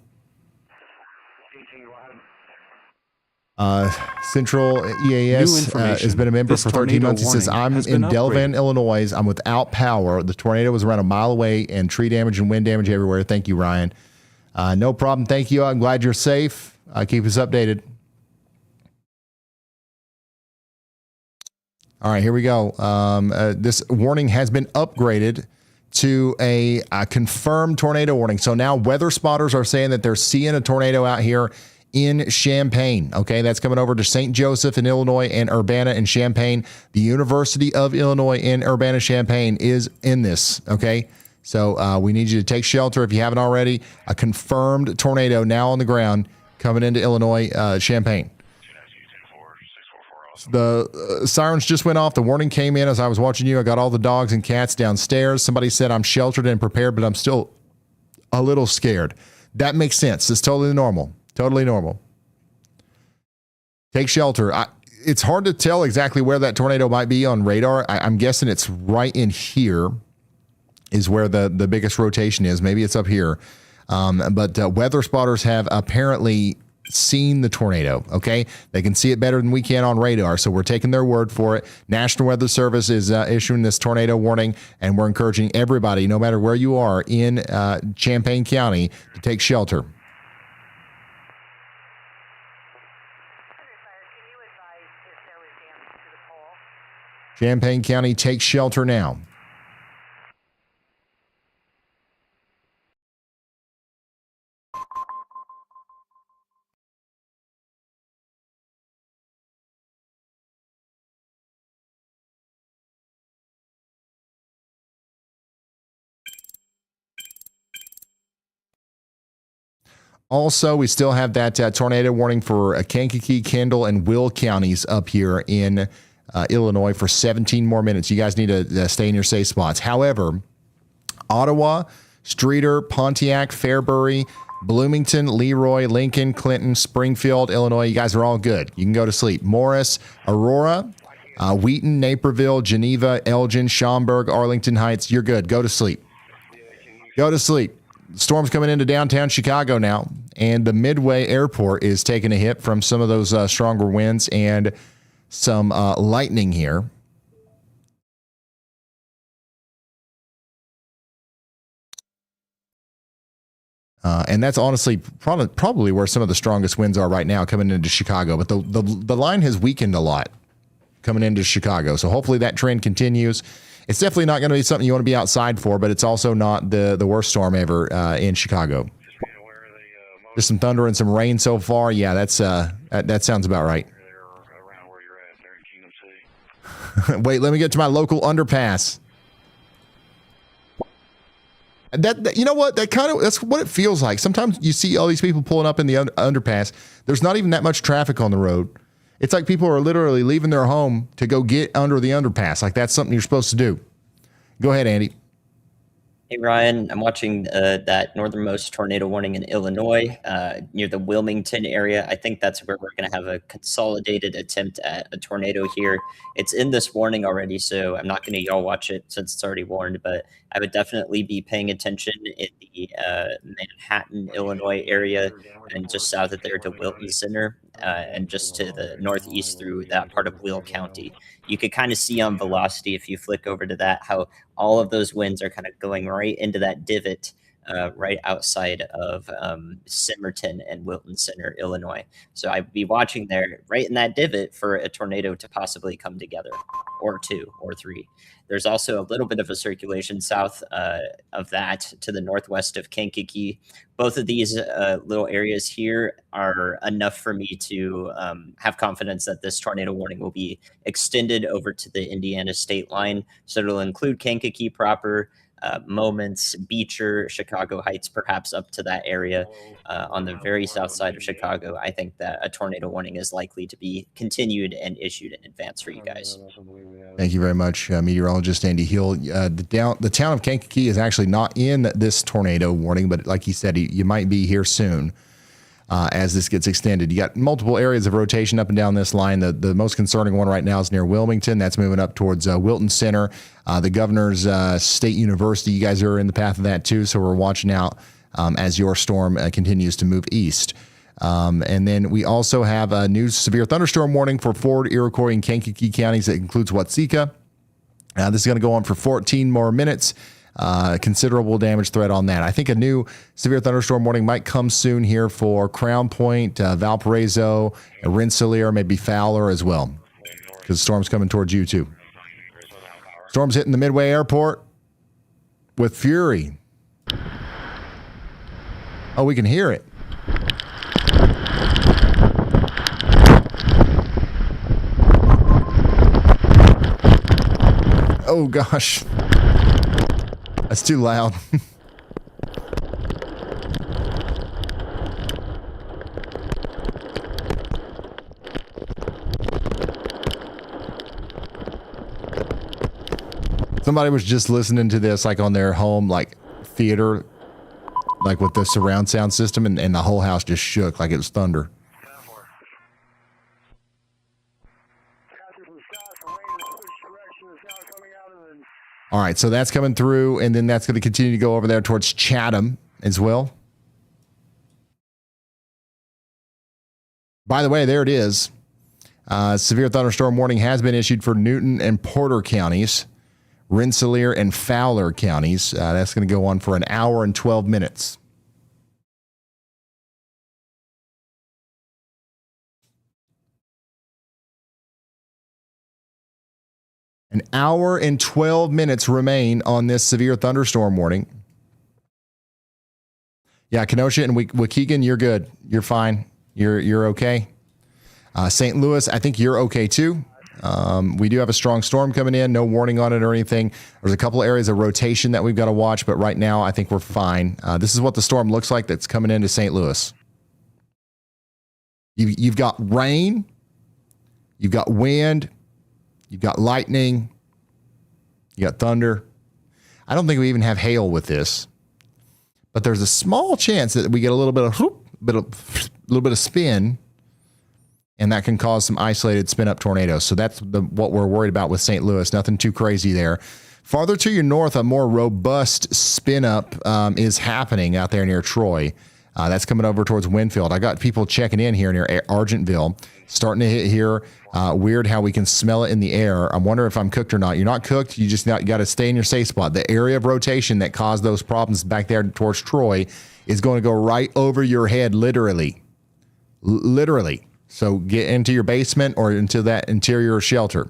Central EAS has been a member for 13 months. He says, I'm in Delavan, Illinois. I'm without power. The tornado was around a mile away and tree damage and wind damage everywhere. Thank you, Ryan. No problem. Thank you. I'm glad you're safe. Keep us updated. All right, here we go. This warning has been upgraded to a confirmed tornado warning. So now weather spotters are saying that they're seeing a tornado out here in Champaign. Okay, that's coming over to St. Joseph in Illinois and Urbana in Champaign. The University of Illinois in Urbana-Champaign is in this. Okay, so we need you to take shelter if you haven't already. A confirmed tornado now on the ground coming into Illinois, Champaign. The sirens just went off. The warning came in as I was watching you. I got all the dogs and cats downstairs. Somebody said I'm sheltered and prepared, but I'm still a little scared. That makes sense. It's totally normal. Totally normal. Take shelter. It's hard to tell exactly where that tornado might be on radar. I'm guessing it's right in here is where the biggest rotation is. Maybe it's up here. But weather spotters have apparently seen the tornado. Okay, they can see it better than we can on radar, so we're taking their word for it. National Weather Service is issuing this tornado warning, and we're encouraging everybody, no matter where you are in Champaign County, to take shelter. Champaign County, take shelter now. Also, we still have that tornado warning for Kankakee, Kendall, and Will counties up here in Illinois for 17 more minutes. You guys need to stay in your safe spots. However, Ottawa, Streeter, Pontiac, Fairbury, Bloomington, Leroy, Lincoln, Clinton, Springfield, Illinois, you guys are all good. You can go to sleep. Morris, Aurora, Wheaton, Naperville, Geneva, Elgin, Schaumburg, Arlington Heights, you're good. Go to sleep. Go to sleep. Storm's coming into downtown Chicago now, and the Midway Airport is taking a hit from some of those stronger winds and some lightning here. And that's honestly probably where some of the strongest winds are right now coming into Chicago. But the line has weakened a lot coming into Chicago. So hopefully that trend continues. It's definitely not going to be something you want to be outside for, but it's also not the worst storm ever in Chicago. Just some thunder and some rain so far. Yeah, that sounds about right. Wait, let me get to my local underpass. That you know what? That's what it feels like. Sometimes you see all these people pulling up in the underpass. There's not even that much traffic on the road. It's like people are literally leaving their home to go get under the underpass. Like that's something you're supposed to do. Go ahead, Andy. Hey, Ryan, I'm watching that northernmost tornado warning in Illinois near the Wilmington area. I think that's where we're going to have a consolidated attempt at a tornado here. It's in this warning already, so I'm not going to y'all watch it since it's already warned, but I would definitely be paying attention in the Manhattan, Illinois area and just south of there to Wilton Center and just to the northeast through that part of Will County. You could kind of see on velocity if you flick over to that how all of those winds are kind of going right into that divot right outside of Simerton and Wilton Center, Illinois. So I'd be watching there right in that divot for a tornado to possibly come together, or 2 or 3. There's also a little bit of a circulation south of that to the northwest of Kankakee. Both of these little areas here are enough for me to have confidence that this tornado warning will be extended over to the Indiana state line. So it'll include Kankakee proper, Moments, Beecher, Chicago Heights, perhaps up to that area on the very south side of Chicago. I think that a tornado warning is likely to be continued and issued in advance for you guys. Thank you very much, meteorologist Andy Hill. The town of Kankakee is actually not in this tornado warning, but like he said, you might be here soon as this gets extended. You got multiple areas of rotation up and down this line. The most concerning one right now is near Wilmington. That's moving up towards Wilton Center. The Governor's State University, you guys are in the path of that too, so we're watching out as your storm continues to move east. And then we also have a new severe thunderstorm warning for Ford, Iroquois, and Kankakee counties. That includes Watsika. This is going to go on for 14 more minutes. Considerable damage threat on that. I think a new severe thunderstorm warning might come soon here for Crown Point, Valparaiso, Rensselaer, maybe Fowler as well, because the storm's coming towards you too. Storm's hitting the Midway Airport with fury. Oh, we can hear it. Oh gosh. That's too loud. Somebody was just listening to this like on their home like theater, like with the surround sound system, and the whole house just shook like it was thunder. All right, so that's coming through, and then that's going to continue to go over there towards Chatham as well. By the way, there it is. Severe thunderstorm warning has been issued for Newton and Porter counties, Rensselaer and Fowler counties. That's going to go on for an hour and 12 minutes. An hour and 12 minutes remain on this severe thunderstorm warning. Yeah, Kenosha and Waukegan, you're good. You're fine. You're okay. St. Louis, I think you're okay too. We do have a strong storm coming in. No warning on it or anything. There's a couple areas of rotation that we've got to watch, but right now I think we're fine. This is what the storm looks like that's coming into St. Louis. You've got rain. You've got wind. You've got lightning. You got thunder. I don't think we even have hail with this, but there's a small chance that we get a little bit of spin, and that can cause some isolated spin-up tornadoes. So that's what we're worried about with St. Louis. Nothing too crazy there. Farther to your north, a more robust spin-up is happening out there near Troy. That's coming over towards Winfield. I got people checking in here near Argentville, starting to hit here. Weird how we can smell it in the air. I wonder if I'm cooked or not. You're not cooked. You just got to stay in your safe spot. The area of rotation that caused those problems back there towards Troy is going to go right over your head, literally. Literally. So get into your basement or into that interior shelter.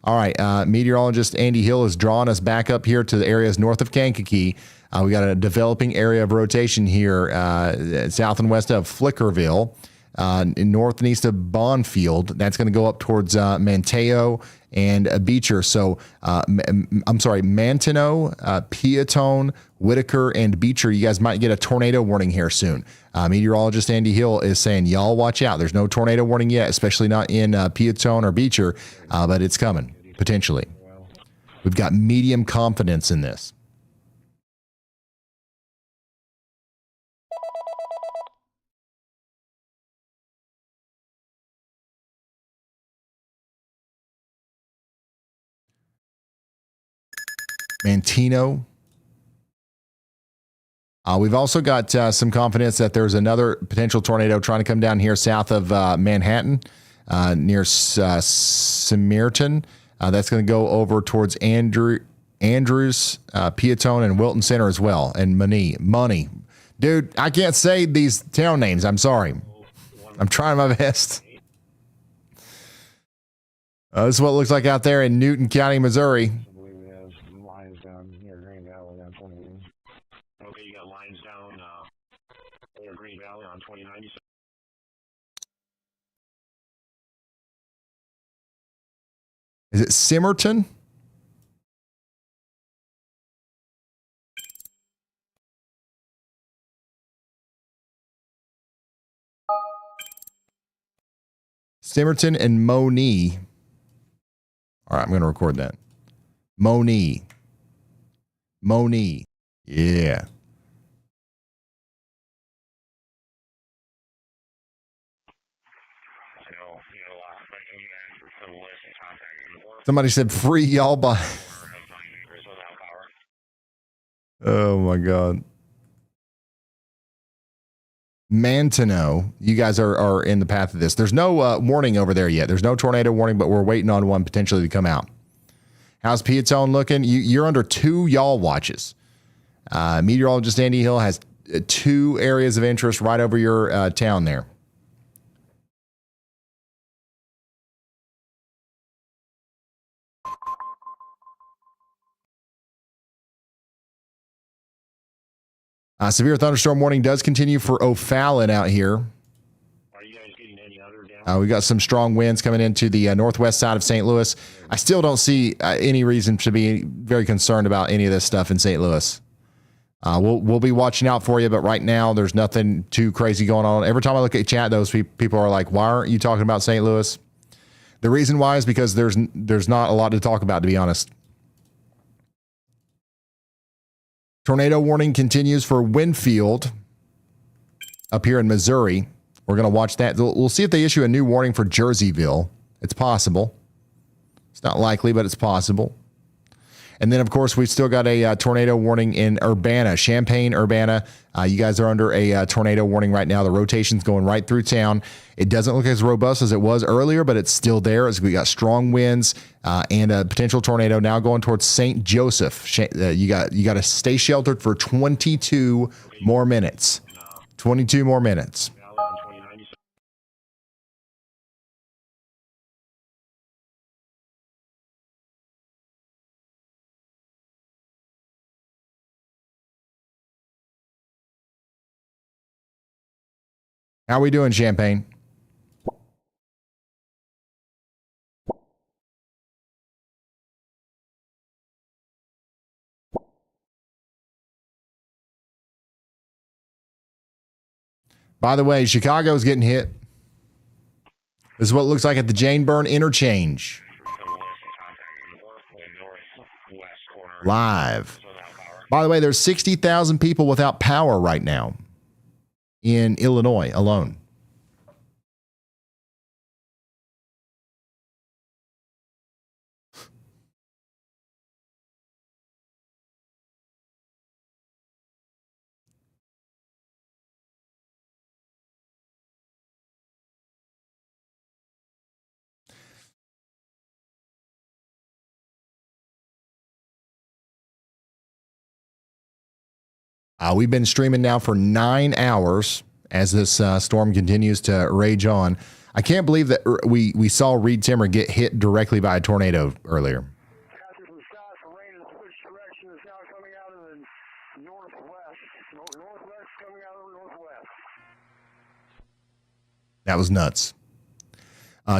All right. Meteorologist Andy Hill is drawing us back up here to the areas north of Kankakee. We got a developing area of rotation here, south and west of Flickerville, north and east of Bonfield. That's going to go up towards Manteo and Beecher. So, I'm sorry, Manteno, Piatone, Whitaker, and Beecher. You guys might get a tornado warning here soon. Meteorologist Andy Hill is saying, y'all watch out. There's no tornado warning yet, especially not in Piatone or Beecher, but it's coming, potentially. We've got medium confidence in this. Manteno. We've also got some confidence that there's another potential tornado trying to come down here south of Manhattan near Simerton. That's going to go over towards Andrews, Piatone, and Wilton Center as well. And Money. Dude, I can't say these town names. I'm sorry. I'm trying my best. This is what it looks like out there in Newton County, Missouri. I believe we have lines down near Green Valley on 20. Okay, you got lines down near Green Valley on 2090. Is it Simmerton? Simmerton and Monee. All right, I'm going to record that. Monee. Yeah. Somebody said free y'all by. Oh my God. Manteno, you guys are in the path of this. There's no warning over there yet. There's no tornado warning, but we're waiting on one potentially to come out. How's Piatone looking? You're under 2 y'all watches. Meteorologist Andy Hill has 2 areas of interest right over your town there. Severe thunderstorm warning does continue for O'Fallon out here. Are you guys getting any other down? We got some strong winds coming into the northwest side of St. Louis. I still don't see any reason to be very concerned about any of this stuff in St. Louis. We'll be watching out for you, but right now there's nothing too crazy going on. Every time I look at chat, those people are like, "Why aren't you talking about St. Louis?" The reason why is because there's not a lot to talk about, to be honest. Tornado warning continues for Winfield up here in Missouri. We're going to watch that. We'll see if they issue a new warning for Jerseyville. It's possible. It's not likely, but it's possible. And then, of course, we've still got a tornado warning in Urbana, Champaign, Urbana. You guys are under a tornado warning right now. The rotation's going right through town. It doesn't look as robust as it was earlier, but it's still there as we got strong winds and a potential tornado now going towards St. Joseph. You got to stay sheltered for 22 more minutes. 22 more minutes. How are we doing, Champaign? By the way, Chicago's getting hit. This is what it looks like at the Jane Byrne interchange. Live. By the way, there's 60,000 people without power right now in Illinois alone. We've been streaming now for 9 hours as this storm continues to rage on. I can't believe that we saw Reed Timmer get hit directly by a tornado earlier. That was nuts.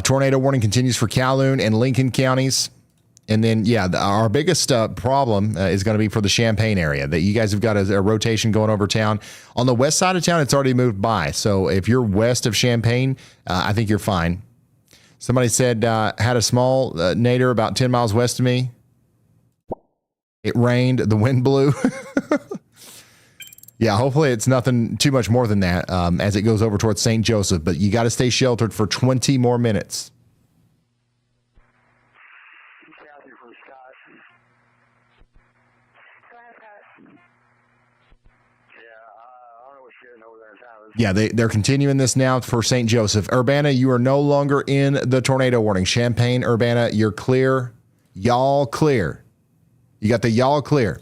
Tornado warning continues for Calhoun and Lincoln counties. And then, yeah, our biggest problem is going to be for the Champaign area. That you guys have got a rotation going over town. On the west side of town, it's already moved by. So if you're west of Champaign, I think you're fine. Somebody said had a small nadir about 10 miles west of me. It rained. The wind blew. Yeah, hopefully it's nothing too much more than that as it goes over towards St. Joseph. But you got to stay sheltered for 20 more minutes. Yeah, they're continuing this now for St. Joseph. Urbana, you are no longer in the tornado warning. Champaign, Urbana, you're clear. Y'all clear. You got the y'all clear.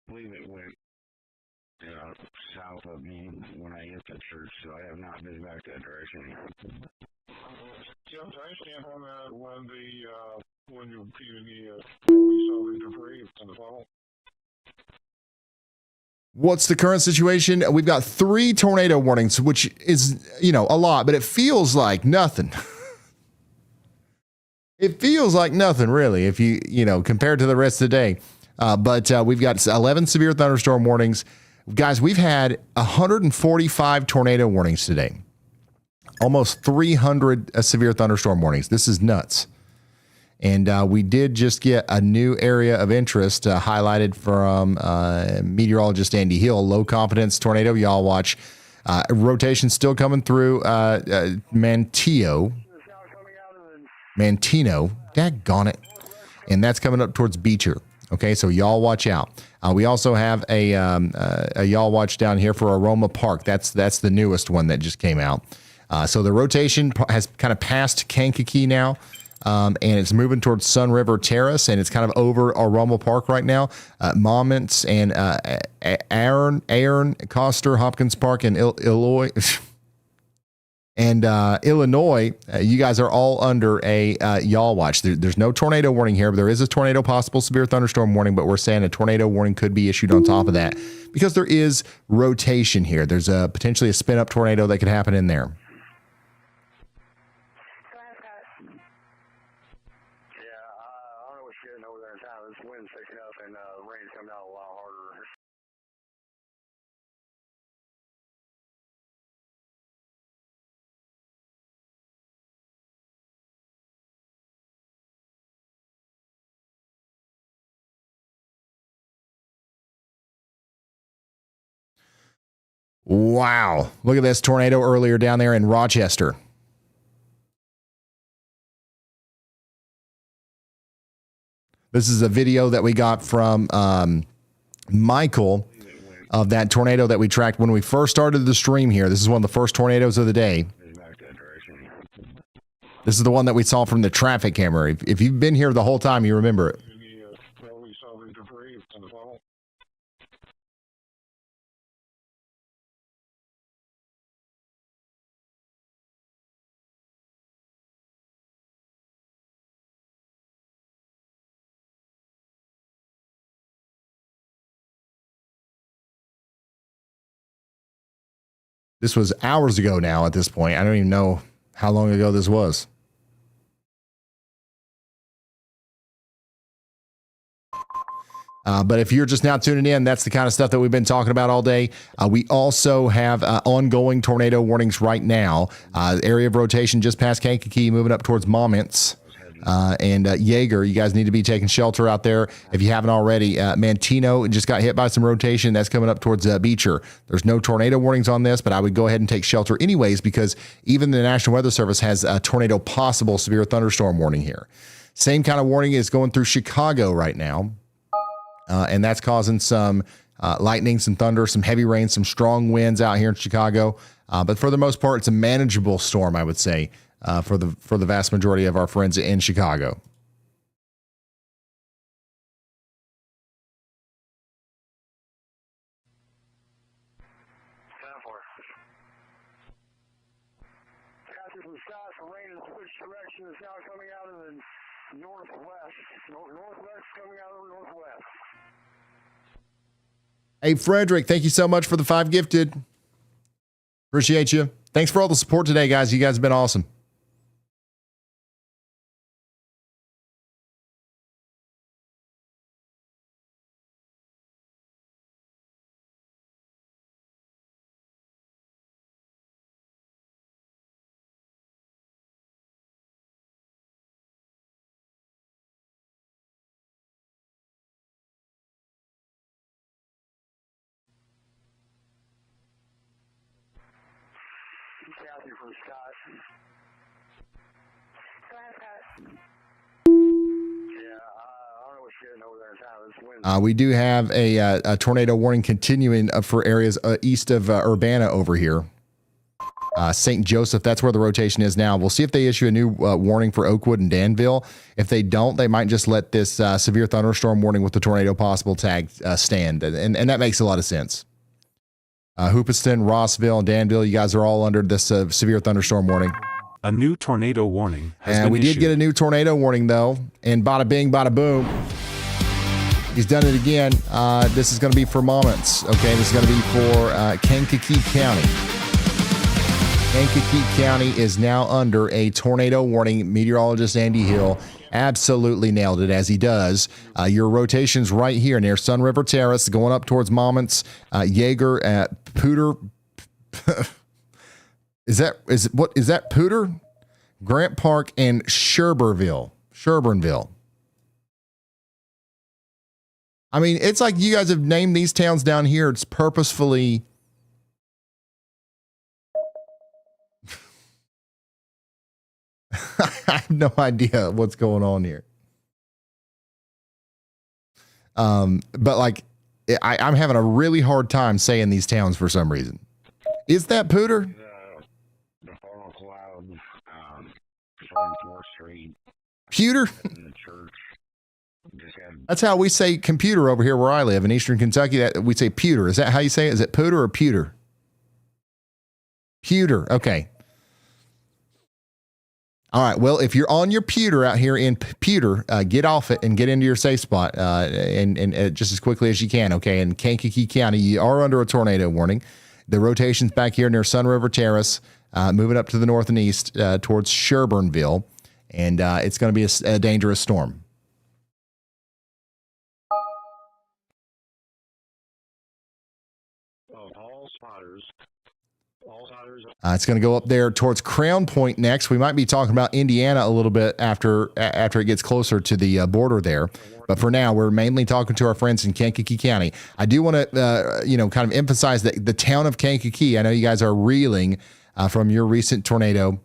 I believe it went south of me when I hit the church, so I have not been back that direction. Jim, timestamp on that when you repeated we saw the debris in the funnel. What's the current situation? We've got 3 tornado warnings, which is, a lot, but it feels like nothing. It feels like nothing, really, if you compared to the rest of the day. But we've got 11 severe thunderstorm warnings. Guys, we've had 145 tornado warnings today. Almost 300 severe thunderstorm warnings. This is nuts. And we did just get a new area of interest highlighted from meteorologist Andy Hill. Low confidence tornado, y'all watch. Rotation still coming through Mantino. Daggone it. And that's coming up towards Beecher. Okay, so y'all watch out. We also have a y'all watch down here for Aroma Park. That's the newest one that just came out. So the rotation has kind of passed Kankakee now, and it's moving towards Sun River Terrace, and it's kind of over Aroma Park right now. Monmouth and Aaron, Coster, Hopkins Park, and Illinois. And Illinois, you guys are all under a y'all watch. There's no tornado warning here, but there is a tornado possible severe thunderstorm warning, but we're saying a tornado warning could be issued on top of that because there is rotation here. There's potentially a spin-up tornado that could happen in there. Wow. Look at this tornado earlier down there in Rochester. This is a video that we got from Michael of that tornado that we tracked when we first started the stream here. This is one of the first tornadoes of the day. This is the one that we saw from the traffic camera. If you've been here the whole time, you remember it. We saw the debris in the funnel. This was hours ago now at this point. I don't even know how long ago this was. But if you're just now tuning in, that's the kind of stuff that we've been talking about all day. We also have ongoing tornado warnings right now. Area of rotation just past Kankakee, moving up towards Monmouth. And Jaeger, you guys need to be taking shelter out there if you haven't already. Mantino just got hit by some rotation. That's coming up towards Beecher. There's no tornado warnings on this, but I would go ahead and take shelter anyways because even the National Weather Service has a tornado possible severe thunderstorm warning here. Same kind of warning is going through Chicago right now. And that's causing some lightning, some thunder, some heavy rain, some strong winds out here in Chicago. But for the most part, it's a manageable storm, I would say. For the vast majority of our friends in Chicago. Direction is now coming out of the northwest. Northwest coming out of the northwest. Hey, Frederick, thank you so much for the 5 gifted. Appreciate you. Thanks for all the support today, guys. You guys have been awesome. Kathy from Scott. Yeah, I don't know what's getting over there in town. It's windy. We do have a tornado warning continuing for areas east of Urbana over here. St. Joseph, that's where the rotation is now. We'll see if they issue a new warning for Oakwood and Danville. If they don't, they might just let this severe thunderstorm warning with the tornado possible tag stand. And that makes a lot of sense. Hoopeston, Rossville, and Danville, you guys are all under this severe thunderstorm warning. A new tornado warning has been we did issued. get a new tornado warning, though. And bada bing, bada boom. He's done it again. This is going to be for moments. Okay, this is going to be for Kankakee County. Kankakee County is now under a tornado warning. Meteorologist Andy Hill absolutely nailed it, as he does. Your rotations right here near Sun River Terrace, going up towards Moments, Yeager at Pooter. Is that Pooter? Grant Park and Sherburville. I mean, it's like you guys have named these towns down here. It's purposefully. I have no idea what's going on here. But like, I'm having a really hard time saying these towns for some reason. Is that Pooter? The Farmer Cloud, from 4th Street. Pewter? The church. That's how we say computer over here where I live in Eastern Kentucky. That we say pewter. Is that how you say it? Is it Pooter or pewter? Pewter. Okay. All right. Well, if you're on your pewter out here in Pewter, get off it and get into your safe spot and just as quickly as you can. Okay. In Kankakee County, you are under a tornado warning. The rotation's back here near Sun River Terrace, moving up to the north and east towards Sherburville, and it's going to be a dangerous storm. All spotters. It's going to go up there towards Crown Point next. We might be talking about Indiana a little bit after it gets closer to the border there. But for now, we're mainly talking to our friends in Kankakee County. I do want to, kind of emphasize that the town of Kankakee, I know you guys are reeling from your recent tornado.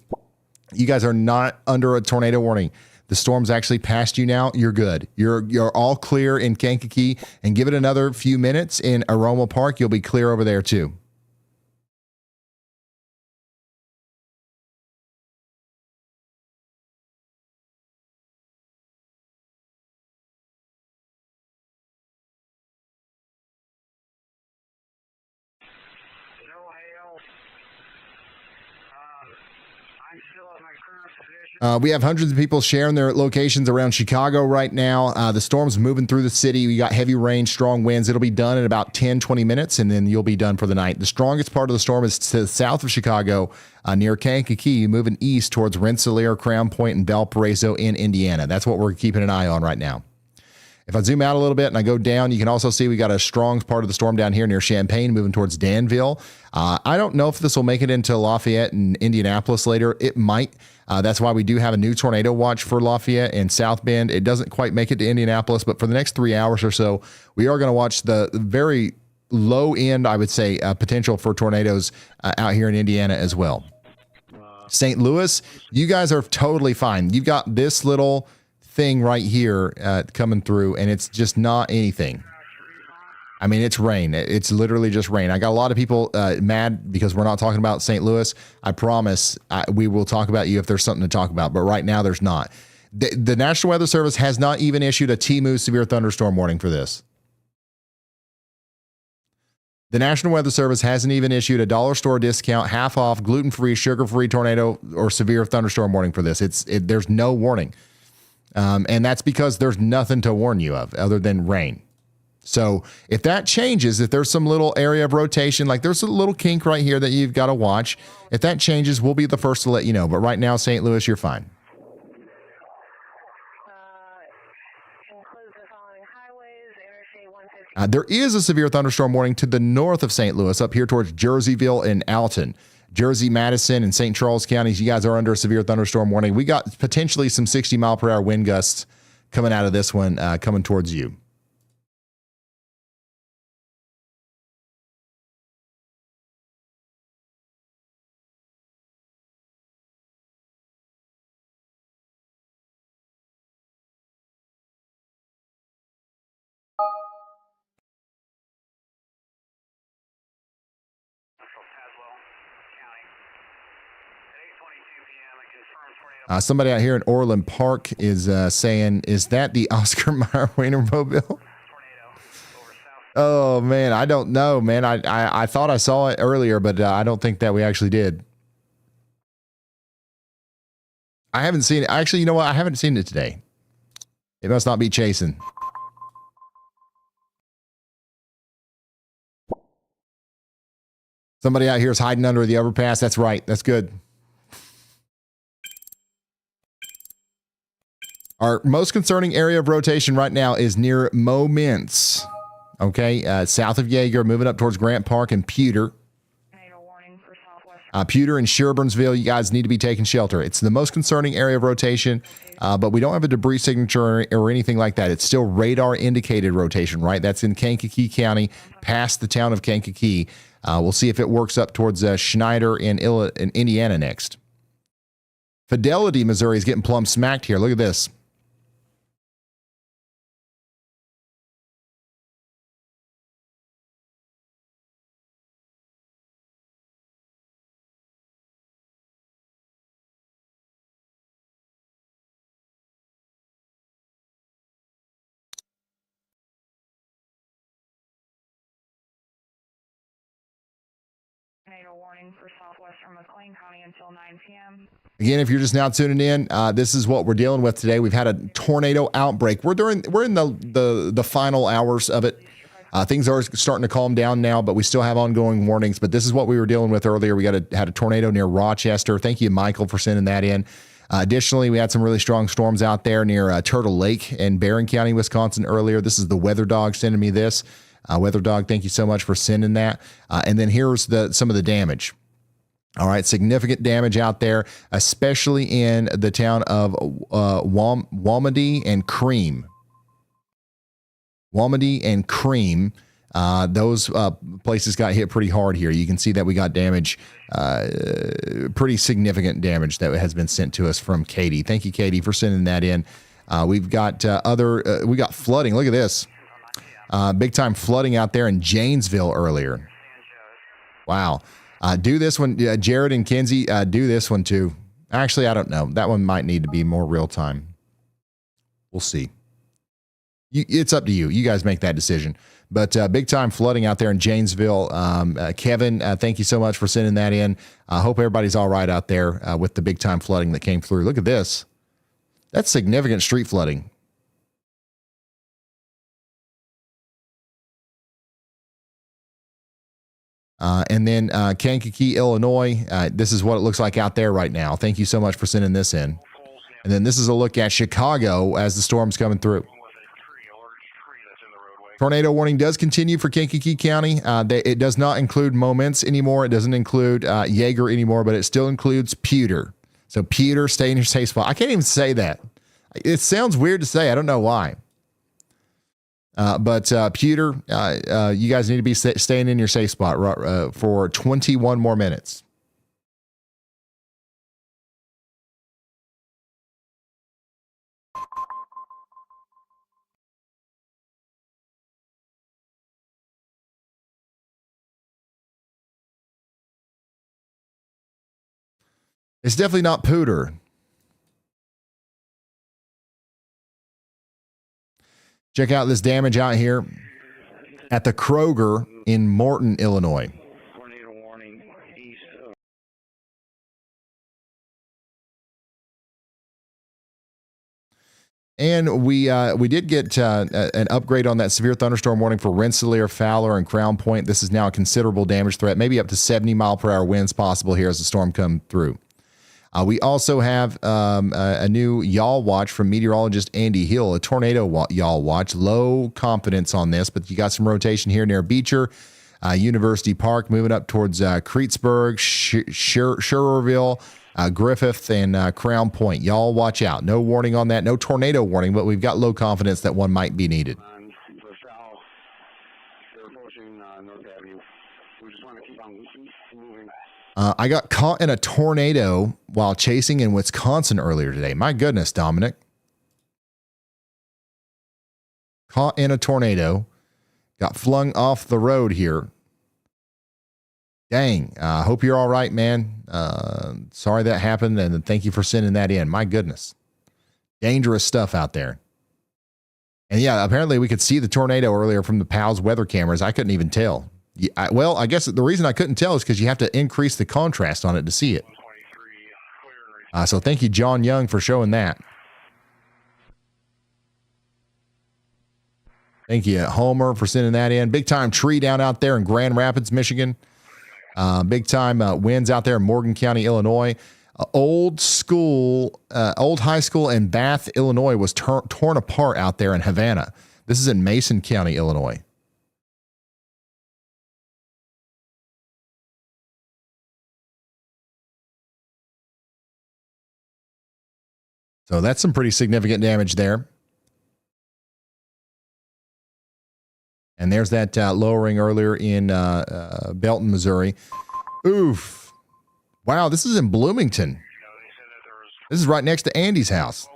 You guys are not under a tornado warning. The storm's actually past you now. You're good. You're all clear in Kankakee, and give it another few minutes in Aroma Park. You'll be clear over there too. We have hundreds of people sharing their locations around Chicago right now. The storm's moving through the city. We got heavy rain, strong winds. It'll be done in about 10, 20 minutes, and then you'll be done for the night. The strongest part of the storm is to the south of Chicago, near Kankakee, moving east towards Rensselaer, Crown Point, and Valparaiso in Indiana. That's what we're keeping an eye on right now. If I zoom out a little bit and I go down, you can also see we got a strong part of the storm down here near Champaign, moving towards Danville. I don't know if this will make it into Lafayette and Indianapolis later. It might. That's why we do have a new tornado watch for Lafayette and South Bend. It doesn't quite make it to Indianapolis, but for the next 3 hours or so, we are going to watch the very low end, I would say, potential for tornadoes out here in Indiana as well. St. Louis, you guys are totally fine. You've got this little thing right here coming through, and it's just not anything. I mean, it's rain. It's literally just rain. I got a lot of people mad because we're not talking about St. Louis. I promise we will talk about you if there's something to talk about, but right now there's not. The National Weather Service has not even issued a TEMU severe thunderstorm warning for this. The National Weather Service hasn't even issued a dollar store discount, half off, gluten-free, sugar-free tornado or severe thunderstorm warning for this. There's no warning. And that's because there's nothing to warn you of other than rain. So if that changes, if there's some little area of rotation, like there's a little kink right here that you've got to watch. If that changes, we'll be the first to let you know. But right now, St. Louis, you're fine. There is a severe thunderstorm warning to the north of St. Louis, up here towards Jerseyville and Alton. Jersey, Madison, and St. Charles counties, you guys are under a severe thunderstorm warning. We got potentially some 60-mile-per-hour wind gusts coming out of this one, coming towards you. Somebody out here in Orland Park is saying, is that the Oscar Mayer Wienermobile? Oh, man, I don't know, man. I thought I saw it earlier, but I don't think that we actually did. I haven't seen it. Actually, you know what? I haven't seen it today. It must not be chasing. Somebody out here is hiding under the overpass. That's right. That's good. Our most concerning area of rotation right now is near Moments. Okay, south of Yeager, moving up towards Grant Park and Pewter. Pewter and Sherburnsville, you guys need to be taking shelter. It's the most concerning area of rotation, but we don't have a debris signature or anything like that. It's still radar indicated rotation, right? That's in Kankakee County, past the town of Kankakee. We'll see if it works up towards Schneider in Indiana next. Fidelity, Missouri is getting plumb smacked here. Look at this. Warning for southwestern McLean County until 9 p.m. Again, if you're just now tuning in, this is what we're dealing with today. We've had a tornado outbreak. We're in the final hours of it. Things are starting to calm down now, but we still have ongoing warnings. But this is what we were dealing with earlier. We had a tornado near Rochester. Thank you, Michael, for sending that in. Additionally, we had some really strong storms out there near Turtle Lake in Barron County, Wisconsin earlier. This is the Weather Dog sending me this. Weather Dog, thank you so much for sending that. And then here's some of the damage. All right, significant damage out there, especially in the town of Walmedy and Cream. Walmedy and Cream, those places got hit pretty hard here. You can see that we got damage, pretty significant damage that has been sent to us from Katie. Thank you, Katie, for sending that in. We've got we got flooding. Look at this. Big time flooding out there in Janesville earlier. Wow. Do this one, Jared and Kenzie, do this one too. Actually, I don't know. That one might need to be more real time. We'll see. It's up to you. You guys make that decision. But big time flooding out there in Janesville. Kevin, thank you so much for sending that in. I hope everybody's all right out there with the big time flooding that came through. Look at this. That's significant street flooding. And then Kankakee, Illinois. This is what it looks like out there right now. Thank you so much for sending this in. And then this is a look at Chicago as the storm's coming through. Tornado warning does continue for Kankakee County. It does not include Moments anymore. It doesn't include Yeager anymore, but it still includes Pewter. So Pewter, stay in your safe spot. I can't even say that. It sounds weird to say. I don't know why. But Pewter, you guys need to be staying in your safe spot for 21 more minutes. It's definitely not Pooter. Check out this damage out here at the Kroger in Morton, Illinois. And we did get an upgrade on that severe thunderstorm warning for Rensselaer, Fowler, and Crown Point. This is now a considerable damage threat, maybe up to 70 mile per hour winds possible here as the storm comes through. We also have a new yawl watch from meteorologist Andy Hill, a tornado yawl watch. Low confidence on this, but you got some rotation here near Beecher, University Park, moving up towards Creeksburg, Schererville, Griffith, and Crown Point. Y'all watch out. No warning on that. No tornado warning, but we've got low confidence that one might be needed. I got caught in a tornado while chasing in Wisconsin earlier today. My goodness, Dominic. Caught in a tornado. Got flung off the road here. Dang. Hope you're all right, man. Sorry that happened, and thank you for sending that in. My goodness. Dangerous stuff out there. And yeah, apparently we could see the tornado earlier from the PALS weather cameras. I couldn't even tell. Well, I guess the reason I couldn't tell is because you have to increase the contrast on it to see it. So thank you, John Young, for showing that. Thank you, Homer, for sending that in. Big time tree down out there in Grand Rapids, Michigan. Big time winds out there in Morgan County, Illinois. Old high school in Bath, Illinois was torn apart out there in Havana. This is in Mason County, Illinois. So that's some pretty significant damage there. And there's that lowering earlier in Belton, Missouri. Oof. Wow, this is in Bloomington. This is right next to Andy's house.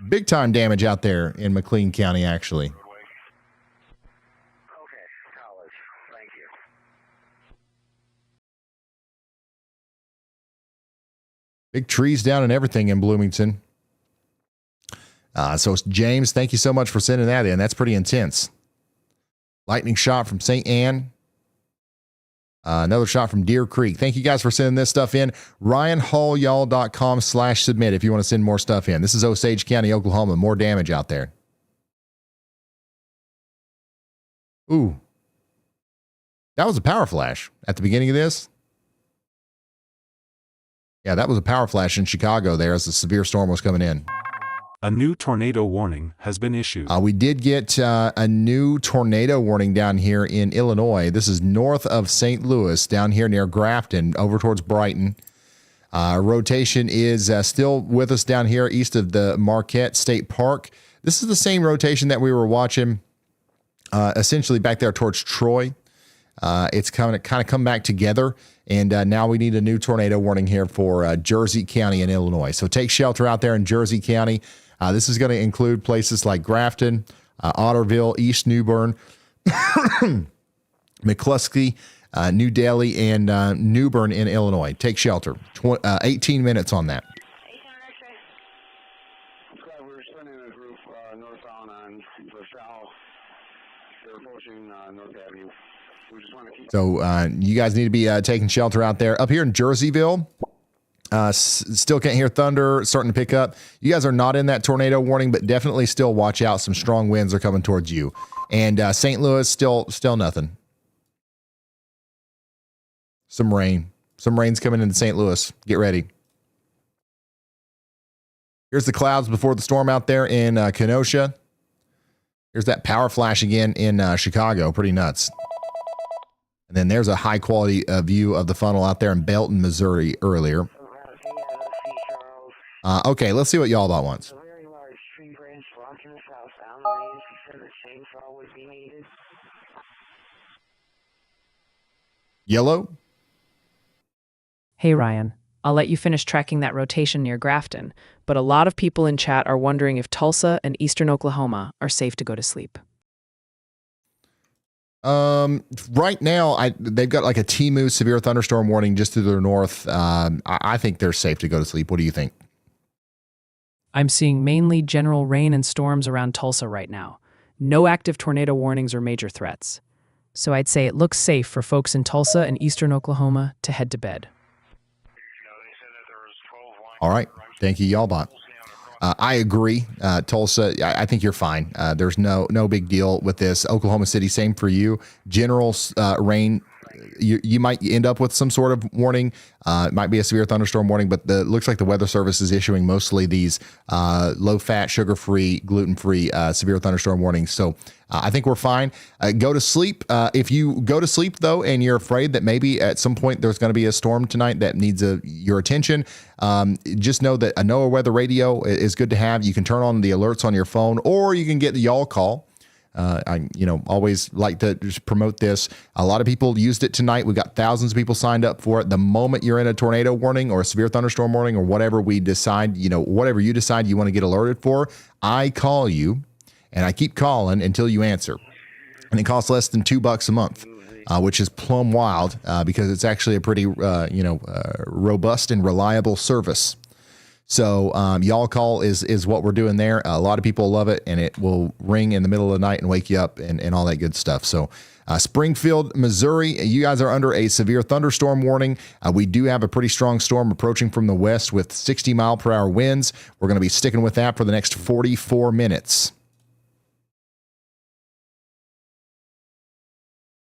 Big time damage out there in McLean County, actually. Big trees down and everything in Bloomington. So James, thank you so much for sending that in. That's pretty intense. Lightning shot from St. Anne. Another shot from Deer Creek. Thank you guys for sending this stuff in. RyanHallYall.com/submit if you want to send more stuff in. This is Osage County, Oklahoma. More damage out there. Ooh. That was a power flash at the beginning of this. Yeah, that was a power flash in Chicago there as the severe storm was coming in. A new tornado warning has been issued. We did get a new tornado warning down here in Illinois. This is north of St. Louis, down here near Grafton, over towards Brighton. Rotation is still with us down here east of the Marquette State Park. This is the same rotation that we were watching essentially back there towards Troy. It's kind of come back together, and now we need a new tornado warning here for Jersey County in Illinois. So take shelter out there in Jersey County. This is going to include places like Grafton, Otterville, East New Bern, McCluskey, New Delhi, and New Bern in Illinois. Take shelter. 18 minutes on that. We're sending a group northbound on the south. They're approaching North Avenue. We just want to keep. So you guys need to be taking shelter out there. Up here in Jerseyville, still can't hear thunder, starting to pick up. You guys are not in that tornado warning, but definitely still watch out. Some strong winds are coming towards you. And St. Louis, still nothing. Some rain. Some rain's coming into St. Louis. Get ready. Here's the clouds before the storm out there in Kenosha. Here's that power flash again in Chicago. Pretty nuts. And then there's a high quality view of the funnel out there in Belton, Missouri earlier. Okay, let's see what y'all about wants. Yellow? Hey, Ryan. I'll let you finish tracking that rotation near Grafton, but a lot of people in chat are wondering if Tulsa and eastern Oklahoma are safe to go to sleep. Right now, they've got like a TEMU severe thunderstorm warning just to their north. I think they're safe to go to sleep. What do you think? I'm seeing mainly general rain and storms around Tulsa right now. No active tornado warnings or major threats. So I'd say it looks safe for folks in Tulsa and eastern Oklahoma to head to bed. All right. Thank you, Y'allbot. I agree. Tulsa, I think you're fine. There's no big deal with this. Oklahoma City, same for you. General rain, you might end up with some sort of warning. It might be a severe thunderstorm warning, but it looks like the Weather Service is issuing mostly these low-fat, sugar-free, gluten-free severe thunderstorm warnings. So I think we're fine. Go to sleep. If you go to sleep, though, and you're afraid that maybe at some point there's going to be a storm tonight that needs your attention, just know that a NOAA weather radio is good to have. You can turn on the alerts on your phone, or you can get the YALLCAll. I always like to just promote this. A lot of people used it tonight. We got thousands of people signed up for it. The moment you're in a tornado warning or a severe thunderstorm warning or whatever we decide, whatever you decide you want to get alerted for, I call you and I keep calling until you answer. And it costs less than $2 a month. which is plumb wild because it's actually a pretty, robust and reliable service. So YALLCALL is what we're doing there. A lot of people love it, and it will ring in the middle of the night and wake you up and all that good stuff. So Springfield, Missouri, you guys are under a severe thunderstorm warning. We do have a pretty strong storm approaching from the west with 60-mile-per-hour winds. We're going to be sticking with that for the next 44 minutes.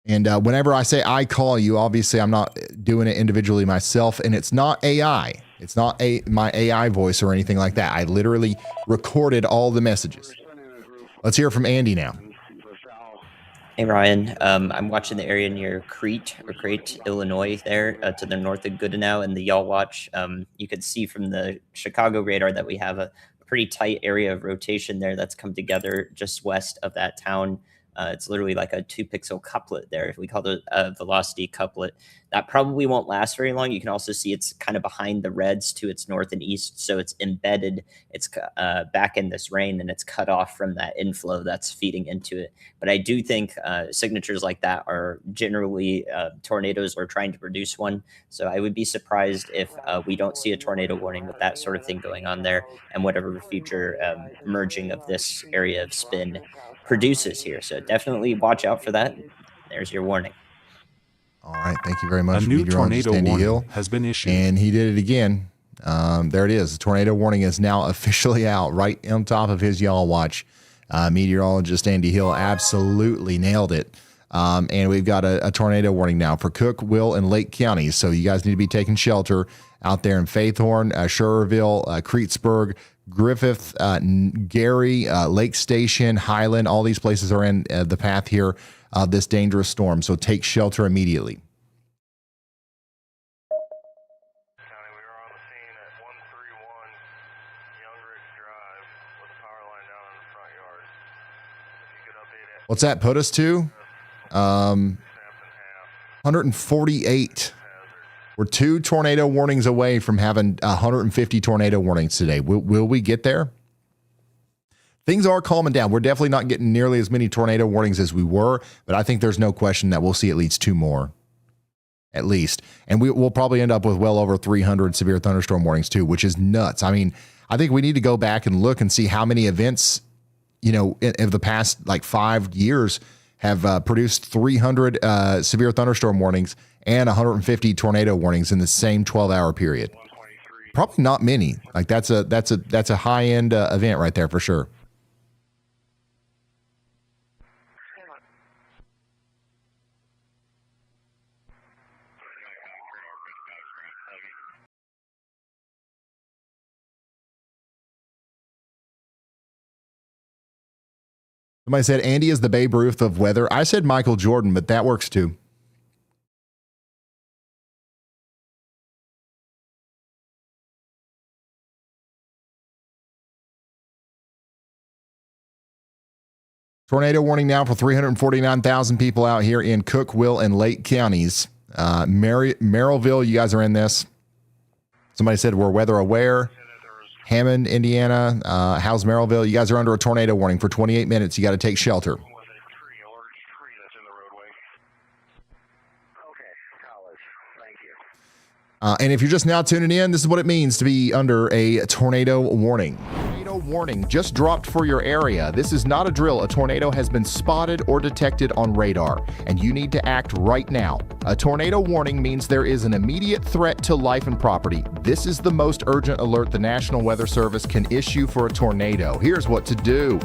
And whenever I say I call you, obviously I'm not doing it individually myself, and it's not AI. It's not my AI voice or anything like that. I literally recorded all the messages. Let's hear from Andy now. Hey, Ryan. I'm watching the area near Crete, Illinois, there to the north of Goodenow and the Y'all Watch. You could see from the Chicago radar that we have a pretty tight area of rotation there that's come together just west of that town. It's literally like a 2-pixel couplet there. We call it a velocity couplet. That probably won't last very long. You can also see it's kind of behind the reds to its north and east. So it's embedded. It's back in this rain, and it's cut off from that inflow that's feeding into it. But I do think signatures like that are generally tornadoes or trying to produce one. So I would be surprised if we don't see a tornado warning with that sort of thing going on there, and whatever future merging of this area of spin produces here. So definitely watch out for that. There's your warning. All right, thank you very much. A new tornado warning has been issued. And he did it again. There it is. The tornado warning is now officially out right on top of his Y'all Watch. Meteorologist Andy Hill absolutely nailed it. And we've got a tornado warning now for Cook, Will, and Lake counties. So you guys need to be taking shelter out there in Faithorn, Schererville, Creeksburg, Griffith, Gary, Lake Station, Highland. All these places are in the path here of this dangerous storm. So take shelter immediately. What's that put us to? 148. We're 2 tornado warnings away from having 150 tornado warnings today. Will we get there? Things are calming down. We're definitely not getting nearly as many tornado warnings as we were, but I think there's no question that we'll see at least 2 more. At least. And we'll probably end up with well over 300 severe thunderstorm warnings too, which is nuts. I mean, I think we need to go back and look and see how many events, in the past 5 years have produced 300 severe thunderstorm warnings and 150 tornado warnings in the same 12-hour period. Probably not many. That's a high-end event right there for sure. Somebody said Andy is the Babe Ruth of weather. I said Michael Jordan, but that works too. Tornado warning now for 349,000 people out here in Cook, Will, and Lake counties. Merrillville, you guys are in this. Somebody said we're weather aware. Hammond, Indiana. How's Merrillville? You guys are under a tornado warning for 28 minutes. You got to take shelter. And if you're just now tuning in, this is what it means to be under a tornado warning. Tornado warning just dropped for your area. This is not a drill. A tornado has been spotted or detected on radar, and you need to act right now. A tornado warning means there is an immediate threat to life and property. This is the most urgent alert the National Weather Service can issue for a tornado. Here's what to do.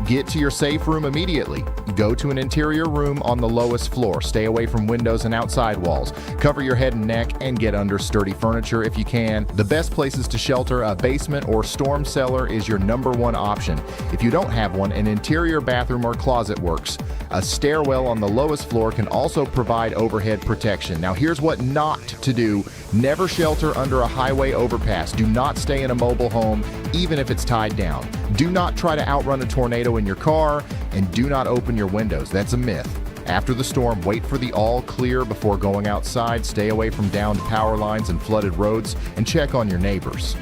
Get to your safe room immediately. Go to an interior room on the lowest floor. Stay away from windows and outside walls. Cover your head and neck and get under sturdy furniture if you can. The best places to shelter, a basement or storm cellar, is your number one option. If you don't have one, an interior bathroom or closet works. A stairwell on the lowest floor can also provide overhead protection. Now here's what not to do. Never shelter under a highway overpass. Do not stay in a mobile home, even if it's tied down. Do not try to outrun a tornado in your car, and do not open your windows. That's a myth. After the storm, wait for the all clear before going outside. Stay away from downed power lines and flooded roads, and check on your neighbors.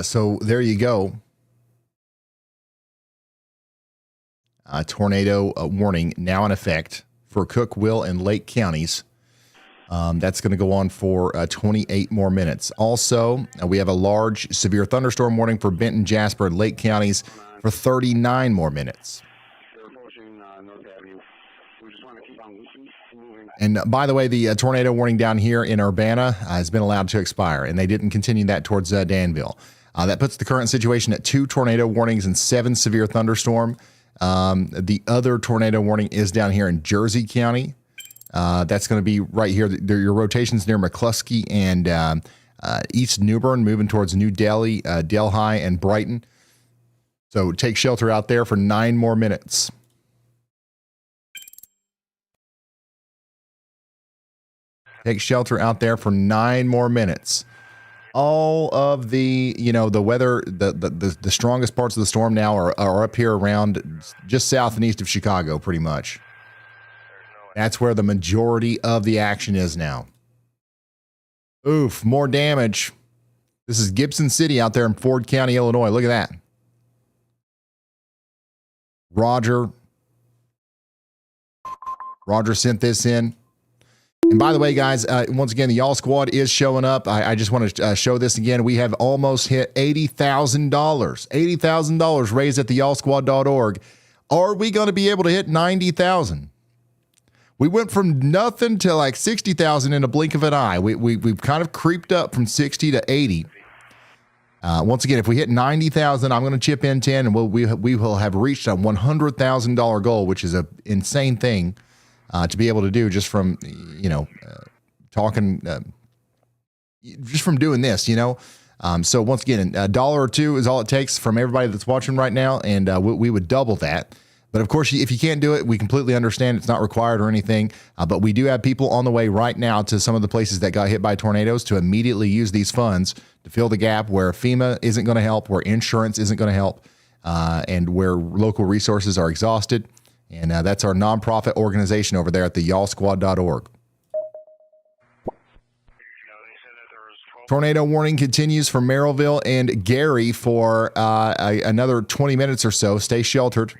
So there you go. tornado warning now in effect for Cook, Will, and Lake counties. That's going to go on for 28 more minutes. Also, we have a large severe thunderstorm warning for Benton, Jasper, and Lake counties for 39 more minutes. And by the way, the tornado warning down here in Urbana has been allowed to expire, and they didn't continue that towards Danville. That puts the current situation at 2 tornado warnings and 7 severe thunderstorm. The other tornado warning is down here in Jersey County. That's going to be right here. Your rotations near McCluskey and East Newbern, moving towards New Delhi, Delhi, and Brighton. So take shelter out there for 9 more minutes. Take shelter out there for 9 more minutes. All of the, the weather, the strongest parts of the storm now are up here around just south and east of Chicago, pretty much. That's where the majority of the action is now. Oof, more damage. This is Gibson City out there in Ford County, Illinois. Look at that. Roger sent this in. And by the way, guys, once again, the Y'all Squad is showing up. I just want to show this again. We have almost hit $80,000. $80,000 raised at the y'allsquad.org. Are we going to be able to hit 90,000? We went from nothing to like 60,000 in a blink of an eye. We've kind of creeped up from 60 to 80. Once again, if we hit 90,000, I'm going to chip in 10, and we will have reached a $100,000 goal, which is an insane thing to be able to do just from, talking, just from doing this, So once again, $1 or $2 is all it takes from everybody that's watching right now, and we would double that. But of course, if you can't do it, we completely understand. It's not required or anything. But we do have people on the way right now to some of the places that got hit by tornadoes to immediately use these funds to fill the gap where FEMA isn't going to help, where insurance isn't going to help, and where local resources are exhausted. And that's our nonprofit organization over there at the y'allsquad.org. Tornado warning continues for Merrillville and Gary for another 20 minutes or so. Stay sheltered.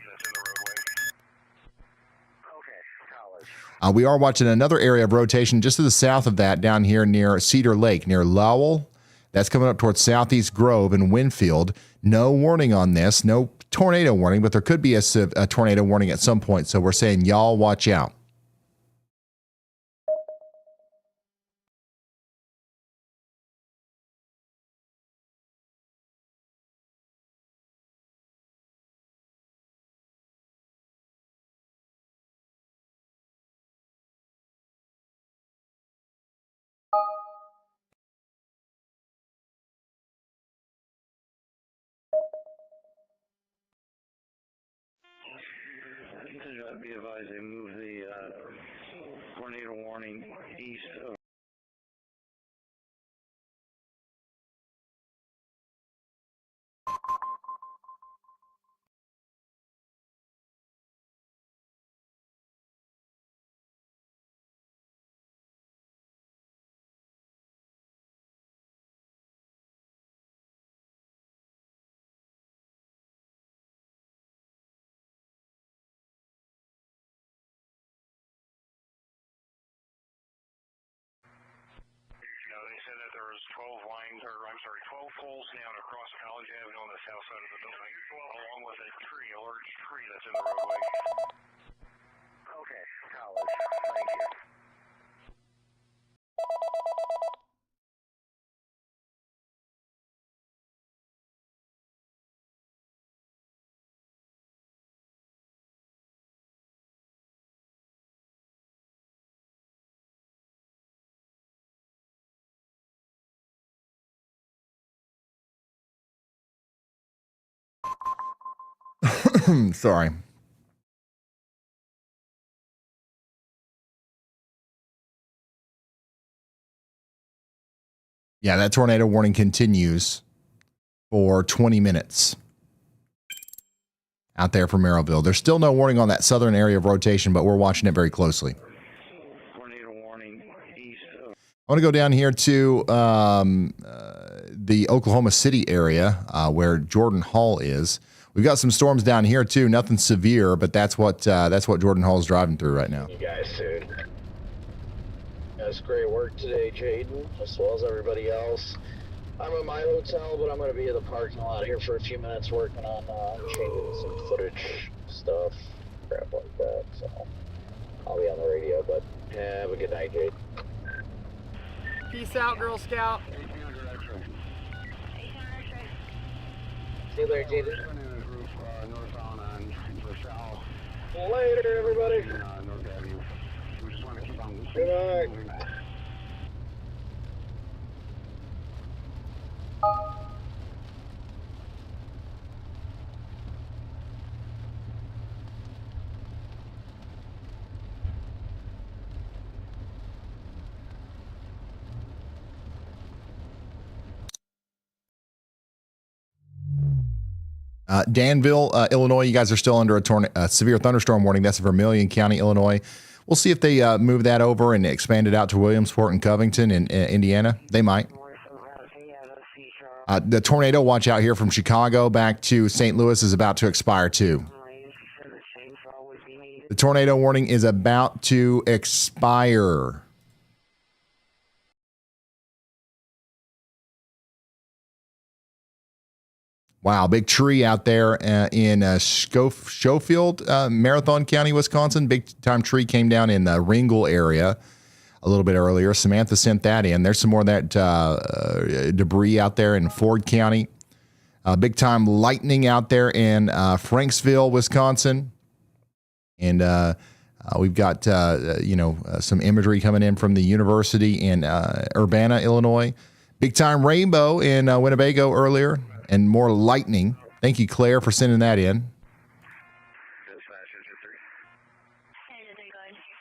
We are watching another area of rotation just to the south of that down here near Cedar Lake, near Lowell. That's coming up towards Southeast Grove and Winfield. No warning on this, no tornado warning, but there could be a tornado warning at some point. So we're saying, y'all watch out. Be advised they move the tornado warning east of They said that there was 12 poles down across College Avenue on the south side of the building, along with a large tree that's in the roadway. Okay, College, thank you. Sorry. Yeah, that tornado warning continues for 20 minutes out there for Merrillville. There's still no warning on that southern area of rotation, but we're watching it very closely. Tornado warning east of I want to go down here to the Oklahoma City area where Jordan Hall is. We've got some storms down here too. Nothing severe, but that's what Jordan Hall's driving through right now. You guys soon. That's great work today, Jaden, as well as everybody else. I'm at my hotel, but I'm going to be in the parking lot here for a few minutes working on changing some footage stuff, crap like that. So I'll be on the radio, but have a good night, Jaden. Peace out, Girl Scout. See you later, Jaden. Later, everybody. Good night. Danville, Illinois, you guys are still under a severe thunderstorm warning. That's Vermilion County, Illinois. We'll see if they move that over and expand it out to Williamsport and Covington in Indiana. They might. The tornado watch out here from Chicago back to St. Louis is about to expire too. The tornado warning is about to expire. Wow, big tree out there in Schofield, Marathon County, Wisconsin. Big time tree came down in the Ringgold area a little bit earlier. Samantha sent that in. There's some more of that debris out there in Ford County. Big time lightning out there in Franksville, Wisconsin. And we've got, some imagery coming in from the university in Urbana, Illinois. Big time rainbow in Winnebago earlier. And more lightning. Thank you, Claire, for sending that in.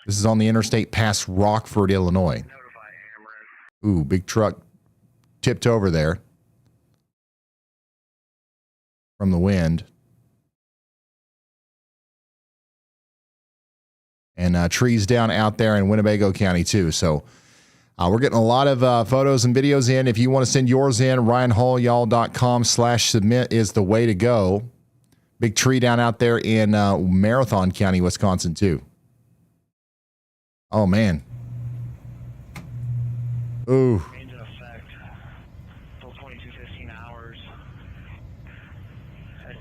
This is on the interstate past Rockford, Illinois. Ooh, big truck tipped over there from the wind. And trees down out there in Winnebago County, too. So we're getting a lot of photos and videos in. If you want to send yours in, ryanhallyall.com/submit is the way to go. Big tree down out there in Marathon County, Wisconsin, too. Oh, man. Ooh. Into effect until 22:15 hours at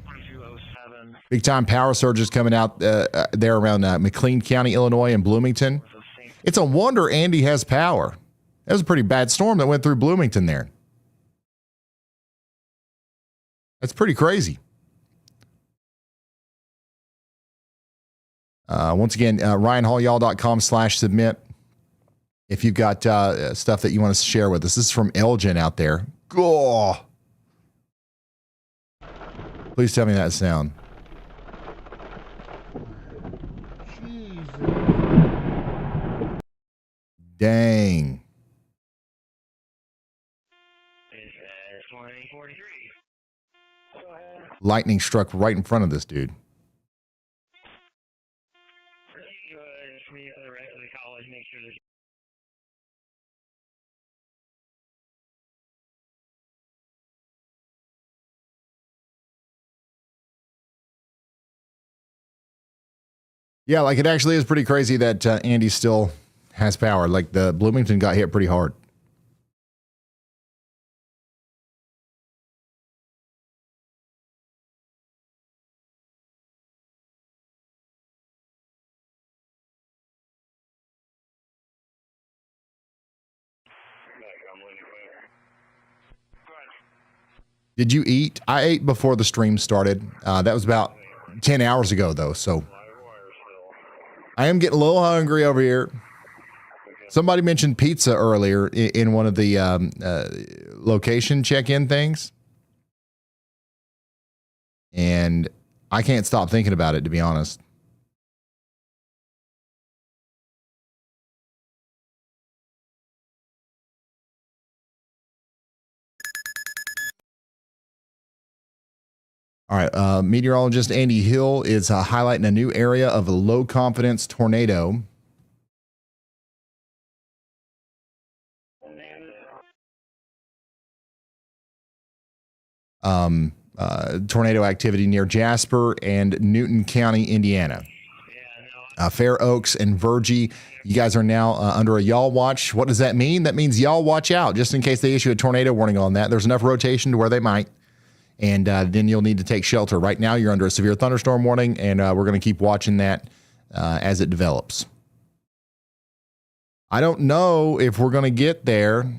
22:07. Big time power surges coming out there around McLean County, Illinois, and Bloomington. It's a wonder Andy has power. That was a pretty bad storm that went through Bloomington there. That's pretty crazy. Once again, ryanhallyall.com/submit. If you've got stuff that you want to share with us. This is from Elgin out there. Go. Please tell me that sound. Dang. Lightning struck right in front of this dude. Yeah, like it actually is pretty crazy that Andy still has power. Like the Bloomington got hit pretty hard. Did you eat? I ate before the stream started. That was about 10 hours ago, though, so I am getting a little hungry over here. Somebody mentioned pizza earlier in one of the location check-in things. And I can't stop thinking about it, to be honest. All right, meteorologist Andy Hill is highlighting a new area of a low-confidence tornado. tornado activity near Jasper and Newton County, Indiana. Fair Oaks and Virgie, you guys are now under a y'all watch. What does that mean? That means y'all watch out just in case they issue a tornado warning on that. There's enough rotation to where they might, and then you'll need to take shelter. Right now, you're under a severe thunderstorm warning, and we're going to keep watching that as it develops. I don't know if we're going to get there.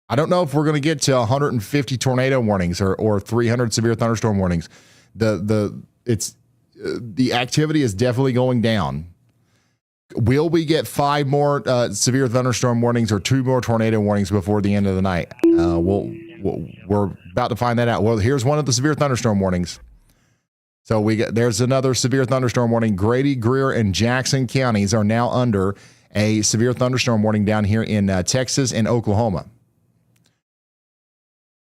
I don't know if we're going to get to 150 tornado warnings or 300 severe thunderstorm warnings. The activity is definitely going down. Will we get 5 more severe thunderstorm warnings or 2 more tornado warnings before the end of the night? We're about to find that out. Well, here's one of the severe thunderstorm warnings. So there's another severe thunderstorm warning. Grady, Greer, and Jackson counties are now under a severe thunderstorm warning down here in Texas and Oklahoma.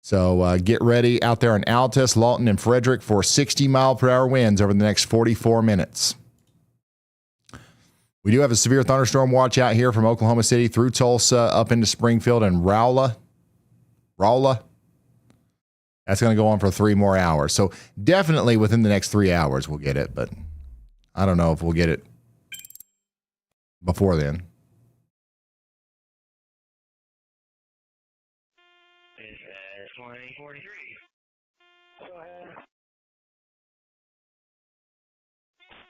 So get ready out there in Altus, Lawton, and Frederick for 60-mile-per-hour winds over the next 44 minutes. We do have a severe thunderstorm watch out here from Oklahoma City through Tulsa up into Springfield and Rolla. That's going to go on for 3 more hours. So definitely within the next 3 hours we'll get it, but I don't know if we'll get it before then.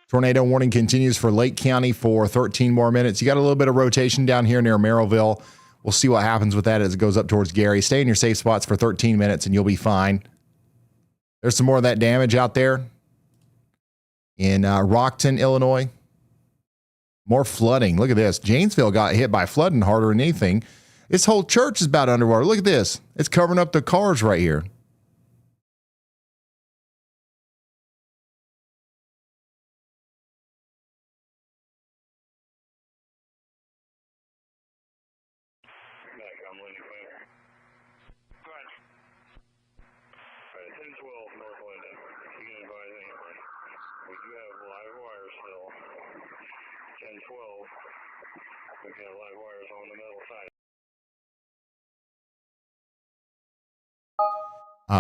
Tornado warning continues for Lake County for 13 more minutes. You got a little bit of rotation down here near Merrillville. We'll see what happens with that as it goes up towards Gary. Stay in your safe spots for 13 minutes and you'll be fine. There's some more of that damage out there in Rockton, Illinois. More flooding. Look at this. Janesville got hit by flooding harder than anything. This whole church is about underwater. Look at this. It's covering up the cars right here.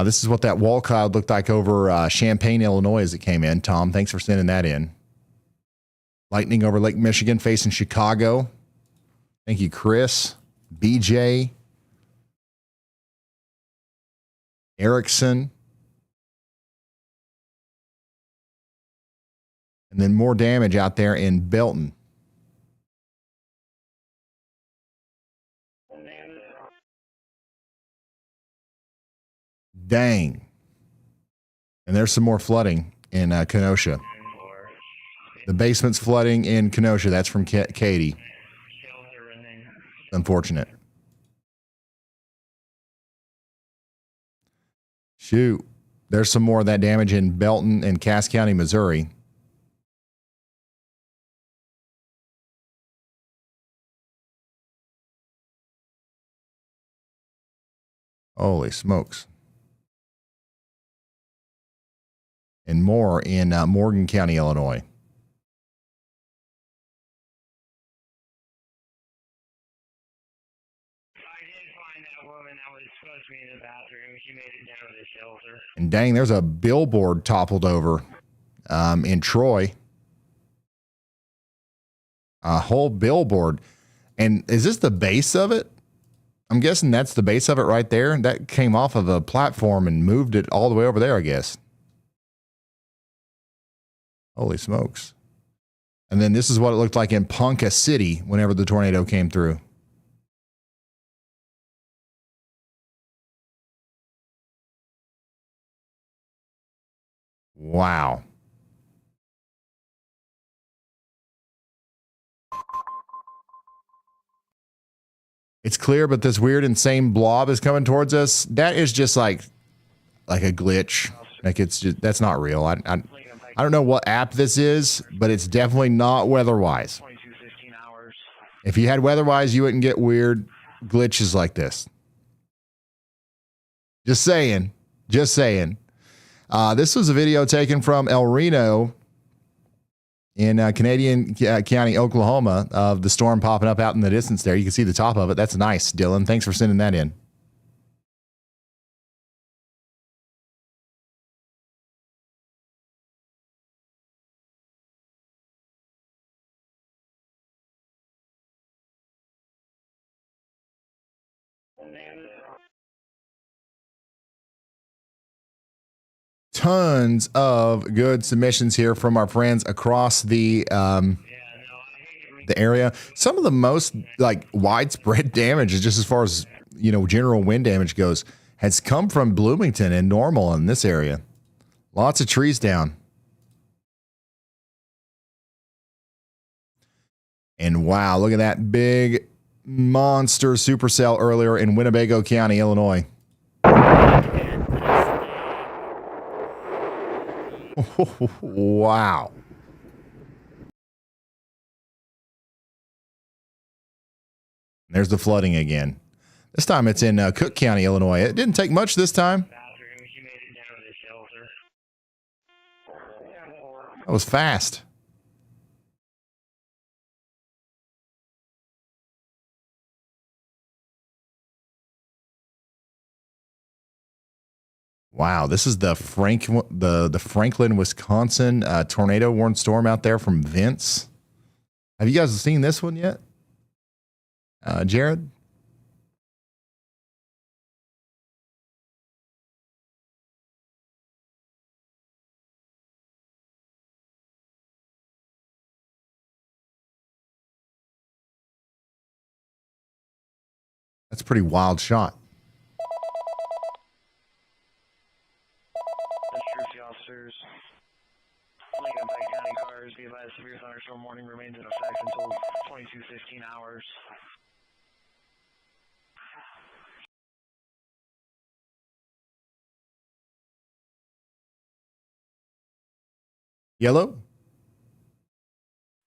This is what that wall cloud looked like over Champaign, Illinois as it came in. Tom, thanks for sending that in. Lightning over Lake Michigan facing Chicago. Thank you, Chris. BJ. Erickson. And then more damage out there in Belton. Dang. And there's some more flooding in Kenosha. The basement's flooding in Kenosha. That's from Katie. Unfortunate. Shoot. There's some more of that damage in Belton and Cass County, Missouri. Holy smokes. And more in Morgan County, Illinois. And dang, there's a billboard toppled over in Troy. A whole billboard. And is this the base of it? I'm guessing that's the base of it right there. That came off of a platform and moved it all the way over there, I guess. Holy smokes. And then this is what it looked like in Ponca City whenever the tornado came through. Wow. It's clear, but this weird, insane blob is coming towards us. That is just like a glitch. Like it's just, that's not real. I don't know what app this is, but it's definitely not WeatherWise. If you had WeatherWise, you wouldn't get weird glitches like this. Just saying. Just saying. This was a video taken from El Reno in Canadian County, Oklahoma, of the storm popping up out in the distance there. You can see the top of it. That's nice, Dylan. Thanks for sending that in. Tons of good submissions here from our friends across the area. Some of the most like widespread damage, just as far as general wind damage goes, has come from Bloomington and Normal in this area. Lots of trees down. And wow, look at that big monster supercell earlier in Winnebago County, Illinois. Wow. There's the flooding again. This time it's in Cook County, Illinois. It didn't take much this time. That was fast. Wow, this is the Franklin, Wisconsin tornado warned storm out there from Vince. Have you guys seen this one yet? Jared? That's a pretty wild shot. Officers, Lincoln Pike County cars, be advised severe thunderstorm warning remains in effect until 22:15 hours. Yellow?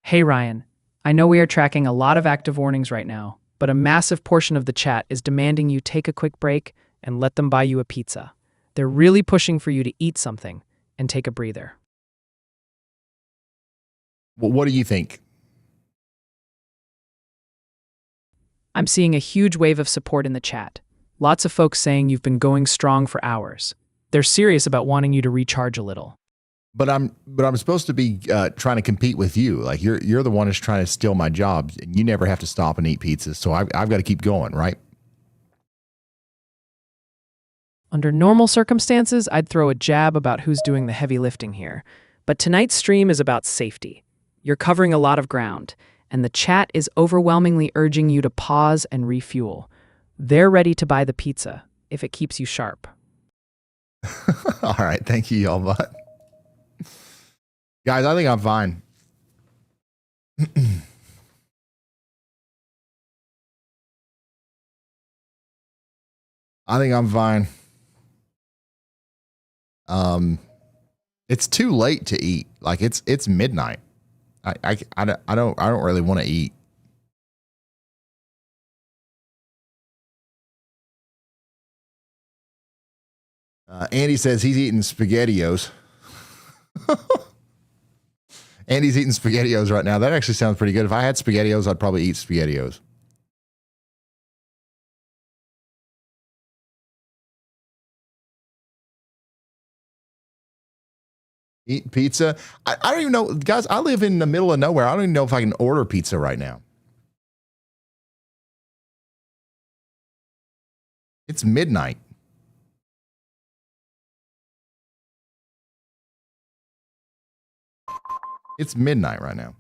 Hey Ryan, I know we are tracking a lot of active warnings right now, but a massive portion of the chat is demanding you take a quick break and let them buy you a pizza. They're really pushing for you to eat something and take a breather. Well, what do you think? I'm seeing a huge wave of support in the chat. Lots of folks saying you've been going strong for hours. They're serious about wanting you to recharge a little. But I'm supposed to be trying to compete with you. Like you're the one who's trying to steal my job. You never have to stop and eat pizzas, so I've got to keep going, right? Under normal circumstances, I'd throw a jab about who's doing the heavy lifting here. But tonight's stream is about safety. You're covering a lot of ground, and the chat is overwhelmingly urging you to pause and refuel. They're ready to buy the pizza if it keeps you sharp. All right, thank you, y'all. But guys, I think I'm fine. I think I'm fine. It's too late to eat. Like it's midnight. I don't really want to eat. Andy says he's eating SpaghettiOs. Andy's eating SpaghettiOs right now. That actually sounds pretty good. If I had SpaghettiOs, I'd probably eat SpaghettiOs. Eat pizza. I don't even know, guys. I live in the middle of nowhere. I don't even know if I can order pizza right now. It's midnight. It's midnight right now.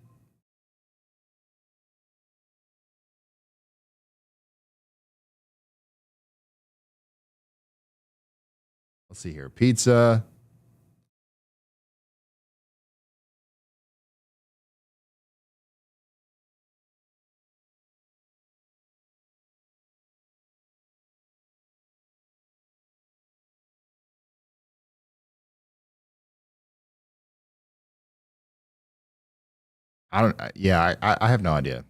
Let's see here. Pizza. I have no idea.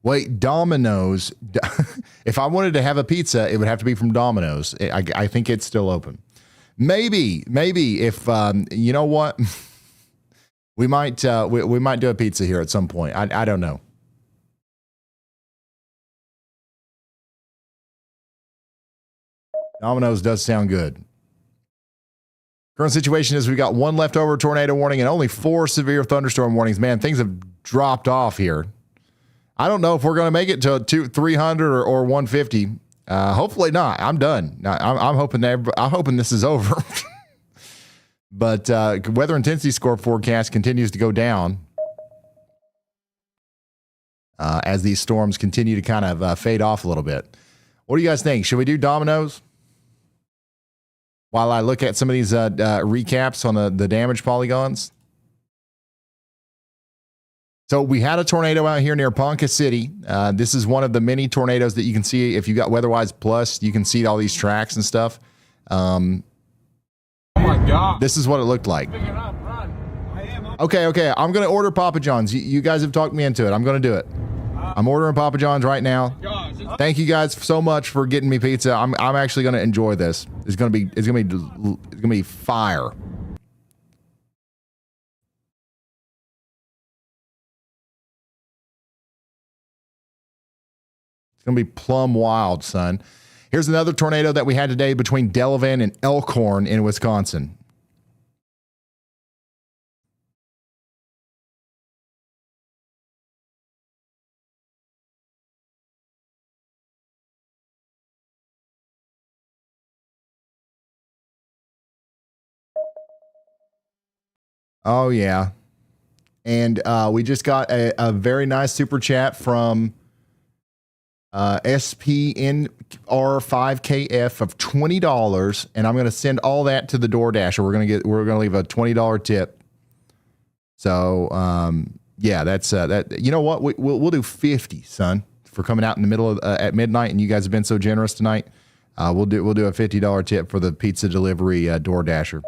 Wait, Domino's. If I wanted to have a pizza, it would have to be from Domino's. I think it's still open. Maybe if you know what, we might do a pizza here at some point. I don't know. Domino's does sound good. Current situation is we got one leftover tornado warning and only 4 severe thunderstorm warnings. Man, things have dropped off here. I don't know if we're going to make it to 300 or 150. Hopefully not. I'm done. I'm hoping this is over. But weather intensity score forecast continues to go down as these storms continue to kind of fade off a little bit. What do you guys think? Should we do dominoes while I look at some of these recaps on the damage polygons? So we had a tornado out here near Ponca City. This is one of the many tornadoes that you can see. If you got WeatherWise Plus, you can see all these tracks and stuff. Oh my God. This is what it looked like. Okay. I'm going to order Papa John's. You guys have talked me into it. I'm going to do it. I'm ordering Papa John's right now. Thank you guys so much for getting me pizza. I'm actually going to enjoy this. It's going to be fire. It's going to be plumb wild, son. Here's another tornado that we had today between Delavan and Elkhorn in Wisconsin. Oh, yeah. And we just got a very nice super chat from SPNR5KF of $20, and I'm going to send all that to the DoorDasher. We're going to leave a $20 tip. So yeah, that's that. You know what? We'll do 50, son, for coming out in the middle of at midnight, and you guys have been so generous tonight. We'll do a $50 tip for the pizza delivery DoorDasher.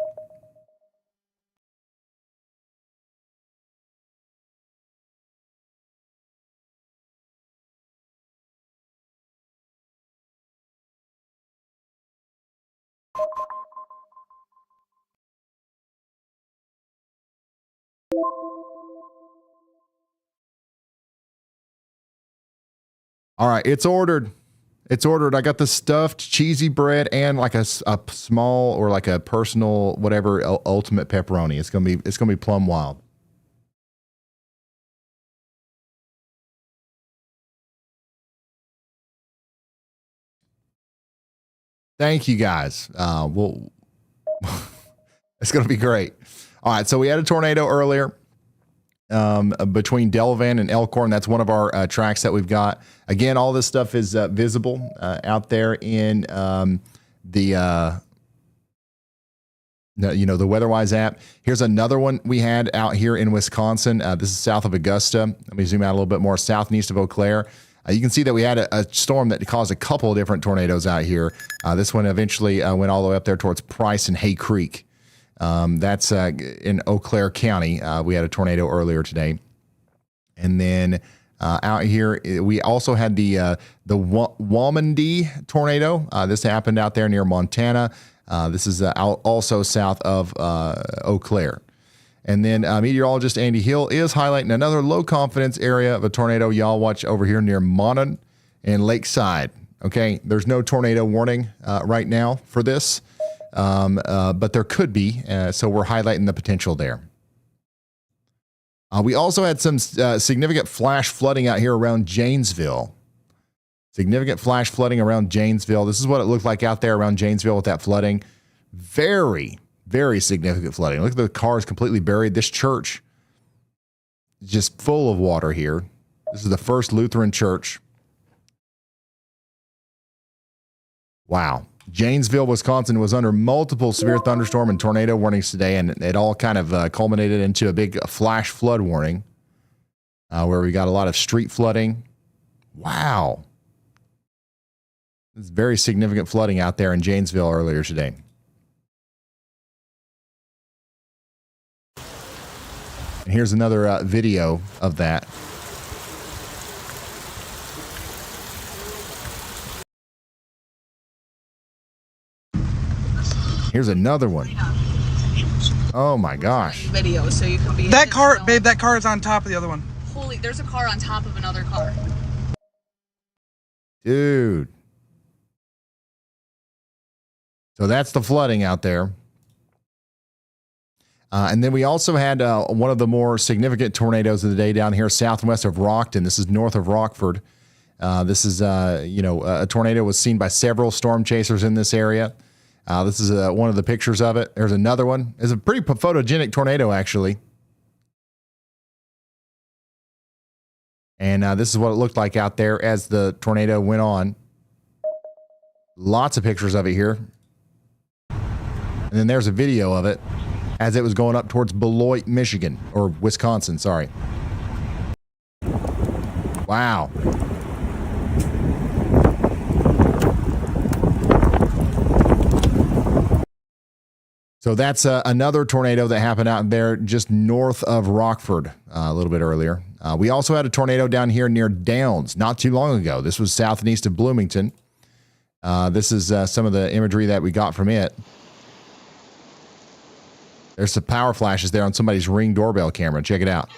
All right, it's ordered. It's ordered. I got the stuffed cheesy bread and like a small or like a personal whatever ultimate pepperoni. It's gonna be plumb wild. Thank you guys. It's gonna be great. All right, so we had a tornado earlier between Delavan and Elkhorn. That's one of our tracks that we've got. Again, all this stuff is visible out there in the WeatherWise app. Here's another one we had out here in Wisconsin. This is south of Augusta. Let me zoom out a little bit more, south and east of Eau Claire. You can see that we had a storm that caused a couple of different tornadoes out here. This one eventually went all the way up there towards Price and Hay Creek. That's in Eau Claire County. We had a tornado earlier today. And then out here, we also had the Wamandee tornado. This happened out there near Montana. This is also south of Eau Claire. And then meteorologist Andy Hill is highlighting another low confidence area of a tornado y'all watch over here near Monon and Lakeside. Okay, there's no tornado warning right now for this. But there could be, so we're highlighting the potential there. We also had some significant flash flooding out here around Janesville. Significant flash flooding around Janesville. This is what it looked like out there around Janesville with that flooding. Very, very significant flooding. Look at the cars completely buried. This church is just full of water here. This is the First Lutheran Church. Wow. Janesville, Wisconsin was under multiple severe thunderstorm and tornado warnings today, and it all kind of culminated into a big flash flood warning where we got a lot of street flooding. Wow. It's very significant flooding out there in Janesville earlier today. And here's another video of that. Here's another one. Oh my gosh. Video, so you can be that car, babe, that car is on top of the other one. Holy, there's a car on top of another car. Dude. So that's the flooding out there. And then we also had one of the more significant tornadoes of the day down here southwest of Rockton. This is north of Rockford. This is, a tornado was seen by several storm chasers in this area. This is one of the pictures of it. There's another one. It's a pretty photogenic tornado, actually. And this is what it looked like out there as the tornado went on. Lots of pictures of it here. And then there's a video of it as it was going up towards Beloit, Michigan, or Wisconsin, sorry. Wow. So that's another tornado that happened out there just north of Rockford a little bit earlier. We also had a tornado down here near Downs not too long ago. This was south and east of Bloomington. This is some of the imagery that we got from it. There's some power flashes there on somebody's Ring doorbell camera. Check it out.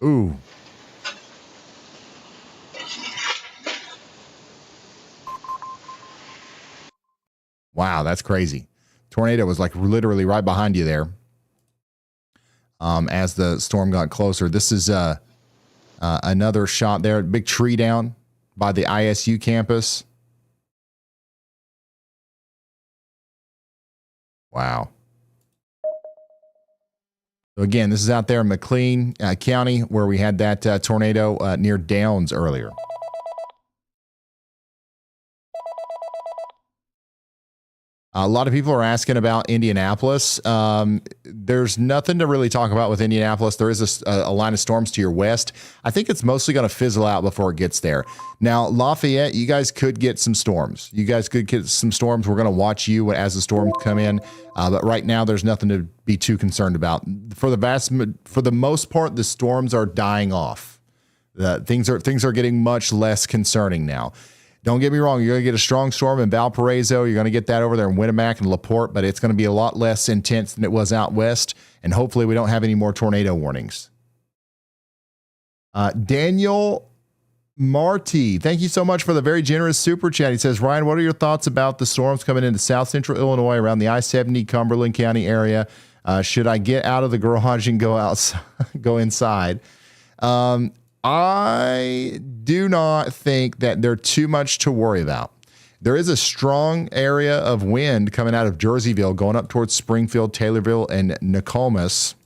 Ooh. Wow, that's crazy. Tornado was like literally right behind you there. As the storm got closer. This is another shot there. Big tree down by the ISU campus. Wow. So again, this is out there in McLean County where we had that tornado near Downs earlier. A lot of people are asking about Indianapolis. There's nothing to really talk about with Indianapolis. There is a line of storms to your west. I think it's mostly going to fizzle out before it gets there. Now, Lafayette, you guys could get some storms. We're going to watch you as the storms come in. But right now, there's nothing to be too concerned about. For the most part, the storms are dying off. Things are getting much less concerning now. Don't get me wrong, you're going to get a strong storm in Valparaiso. You're going to get that over there in Winnemac and LaPorte, but it's going to be a lot less intense than it was out west, and hopefully we don't have any more tornado warnings. Daniel Marty, thank you so much for the very generous super chat. He says, Ryan, what are your thoughts about the storms coming into south central Illinois around the I-70 Cumberland County area? Should I get out of the garage and go outside, go inside? I do not think that they're too much to worry about. There is a strong area of wind coming out of Jerseyville going up towards Springfield, Taylorville, and Nokomis.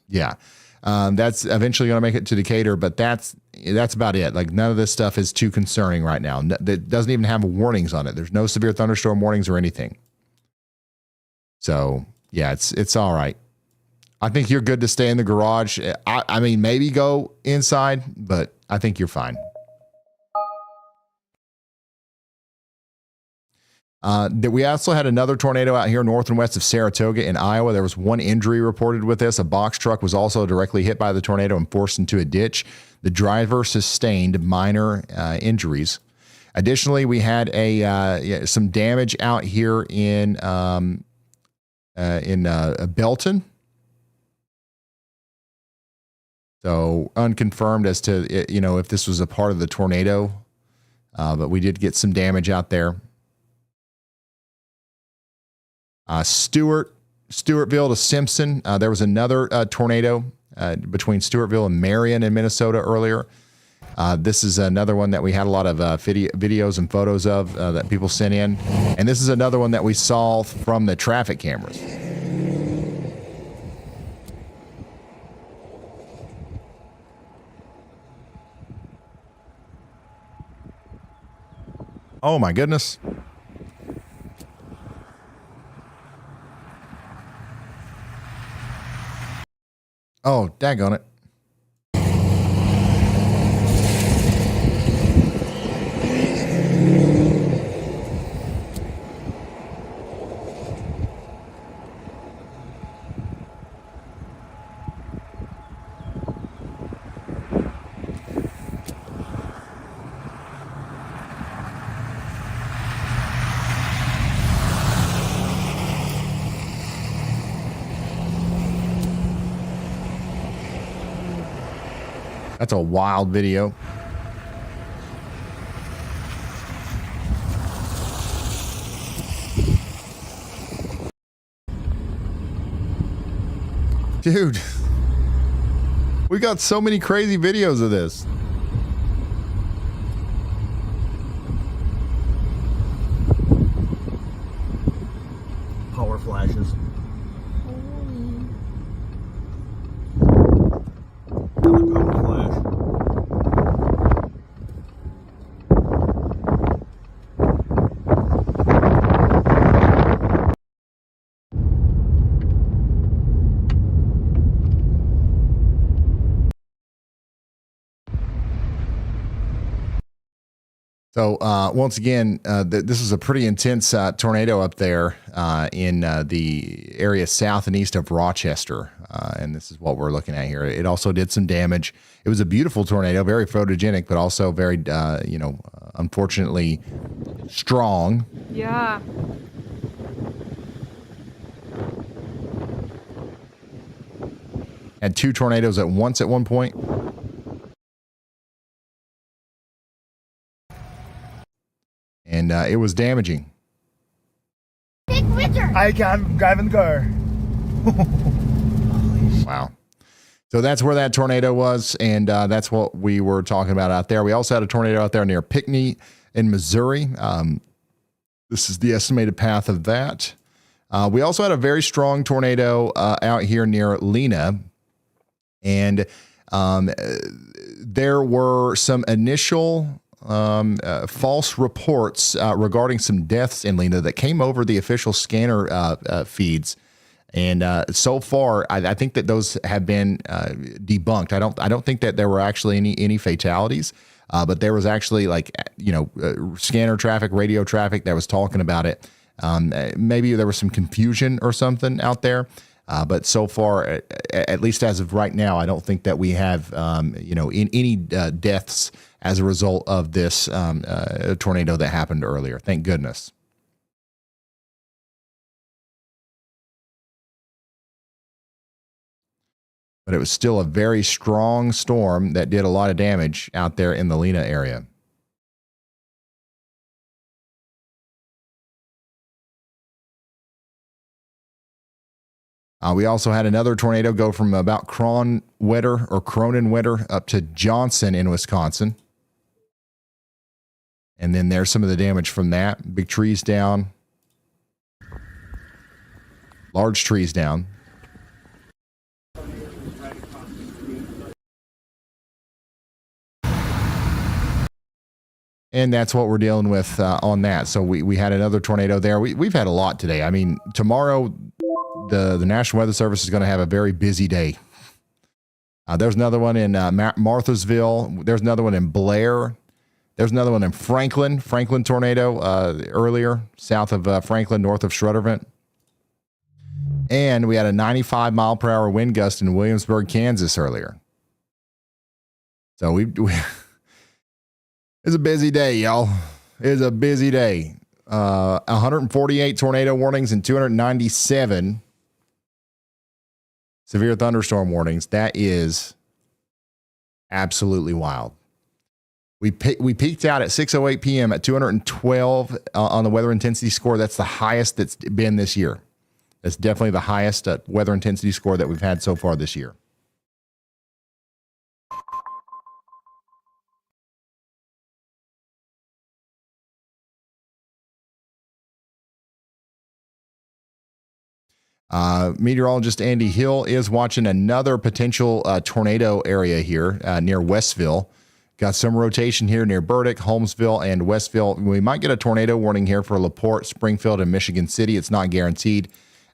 Yeah. That's eventually going to make it to Decatur, but that's about it. Like, none of this stuff is too concerning right now. It doesn't even have warnings on it. There's no severe thunderstorm warnings or anything. So, yeah, it's all right. I think you're good to stay in the garage. I mean, maybe go inside, but I think you're fine. We also had another tornado out here north and west of Saratoga in Iowa. There was one injury reported with this. A box truck was also directly hit by the tornado and forced into a ditch. The driver sustained minor injuries. Additionally, we had some damage out here in Belton. So unconfirmed as to, if this was a part of the tornado, but we did get some damage out there. Stewartville to Simpson. There was another tornado between Stewartville and Marion in Minnesota earlier. This is another one that we had a lot of videos and photos of that people sent in. And this is another one that we saw from the traffic cameras. Oh my goodness. Oh, daggone it. That's a wild video. Dude, we got so many crazy videos of this. Power flashes. Another power flash. So once again, this is a pretty intense tornado up there in the area south and east of Rochester. And this is what we're looking at here. It also did some damage. It was a beautiful tornado, very photogenic, but also very, unfortunately strong. Yeah. Had 2 tornadoes at once at one point. And it was damaging. Big Richard. I'm driving the car. Wow. So that's where that tornado was, and that's what we were talking about out there. We also had a tornado out there near Pinckney in Missouri. This is the estimated path of that. We also had a very strong tornado out here near Lena, and there were some initial false reports regarding some deaths in Lena that came over the official scanner feeds. And so far, I think that those have been debunked. I don't think that there were actually any fatalities, but there was actually scanner traffic, radio traffic that was talking about it. Maybe there was some confusion or something out there. But so far, at least as of right now, I don't think that we have any deaths as a result of this tornado that happened earlier. Thank goodness. But it was still a very strong storm that did a lot of damage out there in the Lena area. We also had another tornado go from about Cronin-Wetter up to Johnson in Wisconsin. And then there's some of the damage from that. Big trees down. Large trees down. And that's what we're dealing with on that. So we had another tornado there. We've had a lot today. I mean, tomorrow, the National Weather Service is going to have a very busy day. There's another one in Marthasville. There's another one in Blair. There's another one in Franklin tornado earlier, south of Franklin, north of Shreddervent. And we had a 95 mile per hour wind gust in Williamsburg, Kansas earlier. So we it's a busy day, y'all. It's a busy day. 148 tornado warnings and 297 severe thunderstorm warnings. That is absolutely wild. We peaked out at 6:08 p.m. at 212 on the weather intensity score. That's the highest that's been this year. That's definitely the highest weather intensity score that we've had so far this year. Meteorologist Andy Hill is watching another potential tornado area here near Westville. Got some rotation here near Burdick, Holmesville, and Westville. We might get a tornado warning here for LaPorte, Springfield, and Michigan City. It's not guaranteed,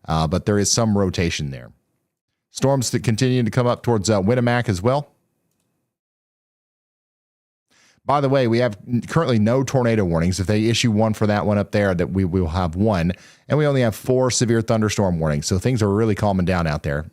but there is some rotation there. Storms that continue to come up towards Winnemac as well. By the way, we have currently no tornado warnings. If they issue one for that one up there, that we will have one. And we only have 4 severe thunderstorm warnings. So things are really calming down out there.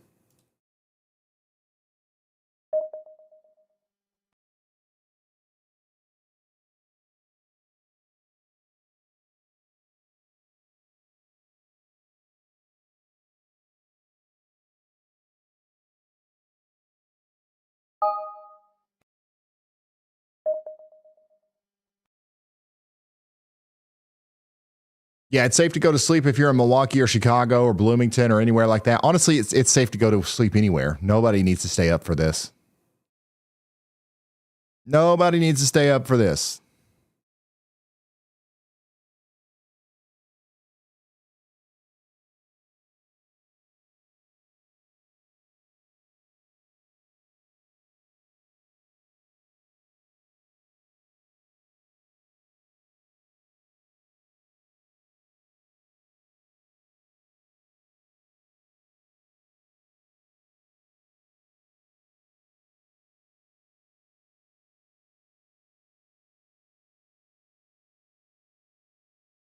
Yeah, it's safe to go to sleep if you're in Milwaukee or Chicago or Bloomington or anywhere like that. Honestly, it's safe to go to sleep anywhere. Nobody needs to stay up for this. Nobody needs to stay up for this.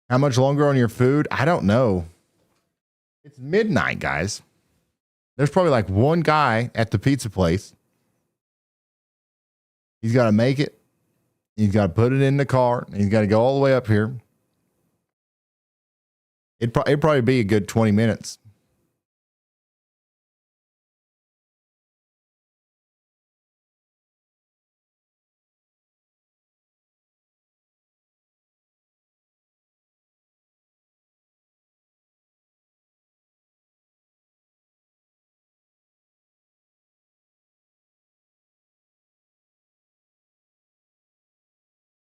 How much longer on your food? I don't know. It's midnight, guys. There's probably like one guy at the pizza place. He's got to make it. He's got to put it in the car. He's got to go all the way up here. It'd probably be a good 20 minutes.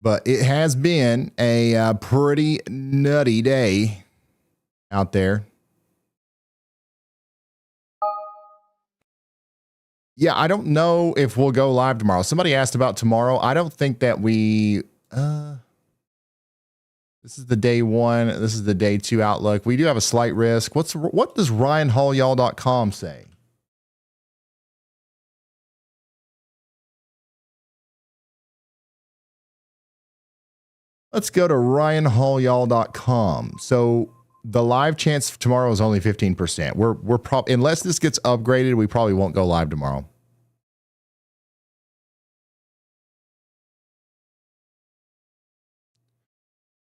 But it has been a pretty nutty day out there. Yeah, I don't know if we'll go live tomorrow. Somebody asked about tomorrow. I don't think that we... this is the day one. This is the day two outlook. We do have a slight risk. What does RyanHallYall.com say? Let's go to RyanHallYall.com. So the live chance tomorrow is only 15%. We're probably, unless this gets upgraded, we probably won't go live tomorrow.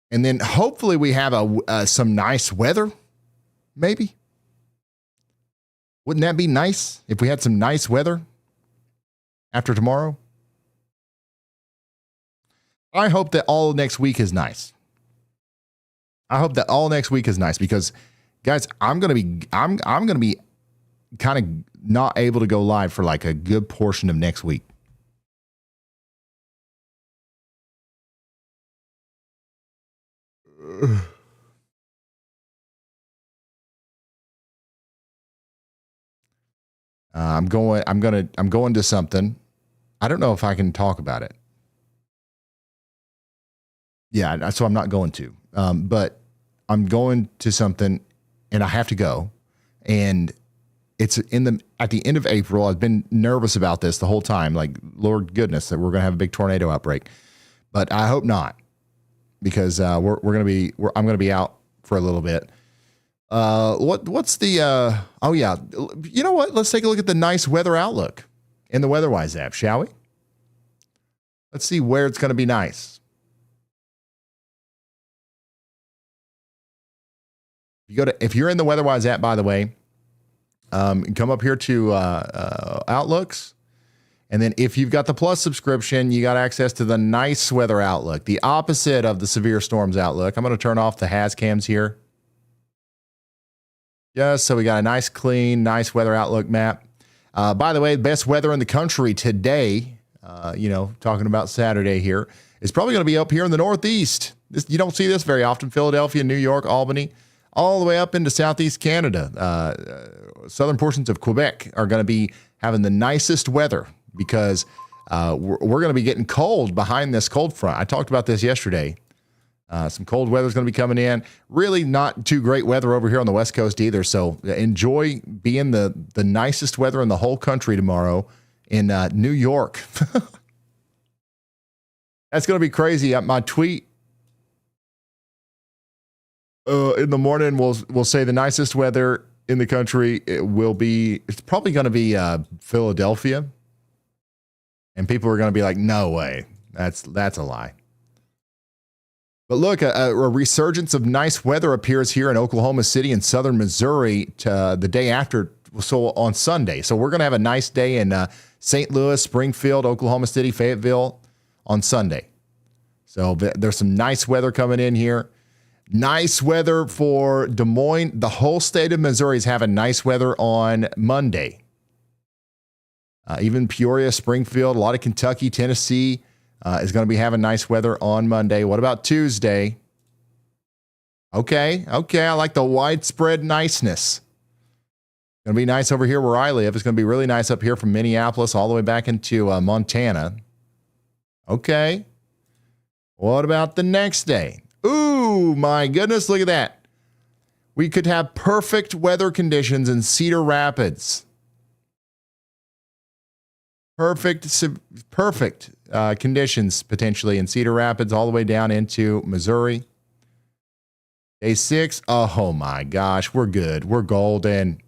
And then hopefully we have some nice weather. Maybe. Wouldn't that be nice if we had some nice weather after tomorrow? I hope that all next week is nice. I hope that all next week is nice because, guys, I'm gonna be kind of not able to go live for like a good portion of next week. I'm going to something. I don't know if I can talk about it. Yeah, so I'm not going to. But I'm going to something, and I have to go. And it's at the end of April. I've been nervous about this the whole time. Like, Lord goodness, that we're going to have a big tornado outbreak. But I hope not, because I'm going to be out for a little bit. What's the? Oh yeah, you know what? Let's take a look at the nice weather outlook in the WeatherWise app, shall we? Let's see where it's going to be nice. If you're in the WeatherWise app, by the way, come up here to outlooks. And then if you've got the Plus subscription, you got access to the nice weather outlook, the opposite of the severe storms outlook. I'm going to turn off the has cams here. Just so we got a nice, clean, nice weather outlook map. By the way, best weather in the country today, talking about Saturday here, is probably going to be up here in the Northeast. You don't see this very often. Philadelphia, New York, Albany, all the way up into Southeast Canada. Southern portions of Quebec are going to be having the nicest weather because we're going to be getting cold behind this cold front. I talked about this yesterday. Some cold weather is going to be coming in. Really not too great weather over here on the West Coast either. So enjoy being the nicest weather in the whole country tomorrow in New York. That's going to be crazy. My tweet in the morning will say the nicest weather in the country. It's probably going to be Philadelphia. And people are going to be like, no way. That's a lie. But look, a resurgence of nice weather appears here in Oklahoma City and southern Missouri the day after, so on Sunday. So we're going to have a nice day in St. Louis, Springfield, Oklahoma City, Fayetteville on Sunday. So there's some nice weather coming in here. Nice weather for Des Moines. The whole state of Missouri is having nice weather on Monday. Even Peoria, Springfield, a lot of Kentucky, Tennessee is going to be having nice weather on Monday. What about Tuesday? Okay. I like the widespread niceness. Going to be nice over here where I live. It's going to be really nice up here from Minneapolis all the way back into Montana. Okay. What about the next day? Ooh, my goodness, look at that. We could have perfect weather conditions in Cedar Rapids. Perfect conditions potentially in Cedar Rapids all the way down into Missouri. Day 6, oh my gosh, we're good. We're golden.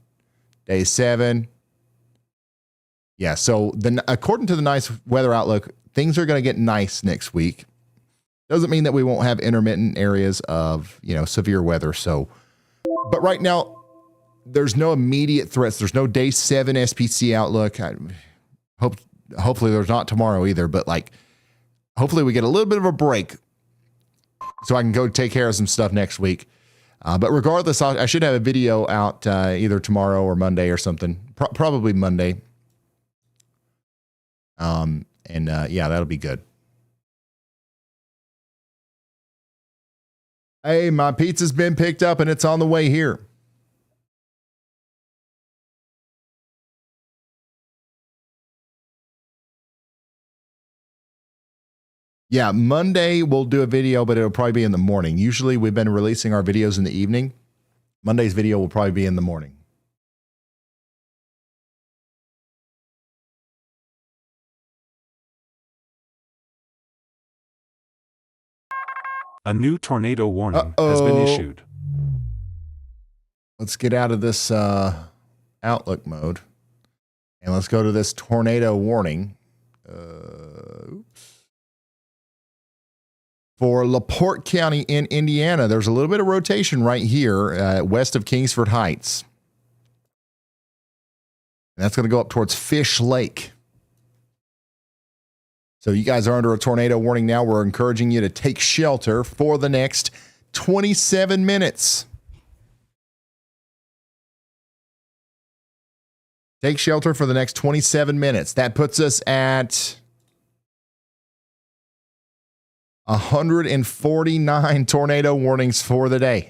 Day 7. Yeah, so according to the nice weather outlook, things are going to get nice next week. Doesn't mean that we won't have intermittent areas of, severe weather. So, but right now, there's no immediate threats. There's no day 7 SPC outlook. Hopefully there's not tomorrow either, but hopefully we get a little bit of a break so I can go take care of some stuff next week. But regardless, I should have a video out either tomorrow or Monday or something. Probably Monday. Yeah, that'll be good. Hey, my pizza's been picked up and it's on the way here. Yeah, Monday we'll do a video, but it'll probably be in the morning. Usually we've been releasing our videos in the evening. Monday's video will probably be in the morning. A new tornado warning has been issued. Let's get out of this Outlook mode. And let's go to this tornado warning. For LaPorte County in Indiana, there's a little bit of rotation right here west of Kingsford Heights. And that's going to go up towards Fish Lake. So you guys are under a tornado warning now. We're encouraging you to take shelter for the next 27 minutes. Take shelter for the next 27 minutes. That puts us at 149 tornado warnings for the day.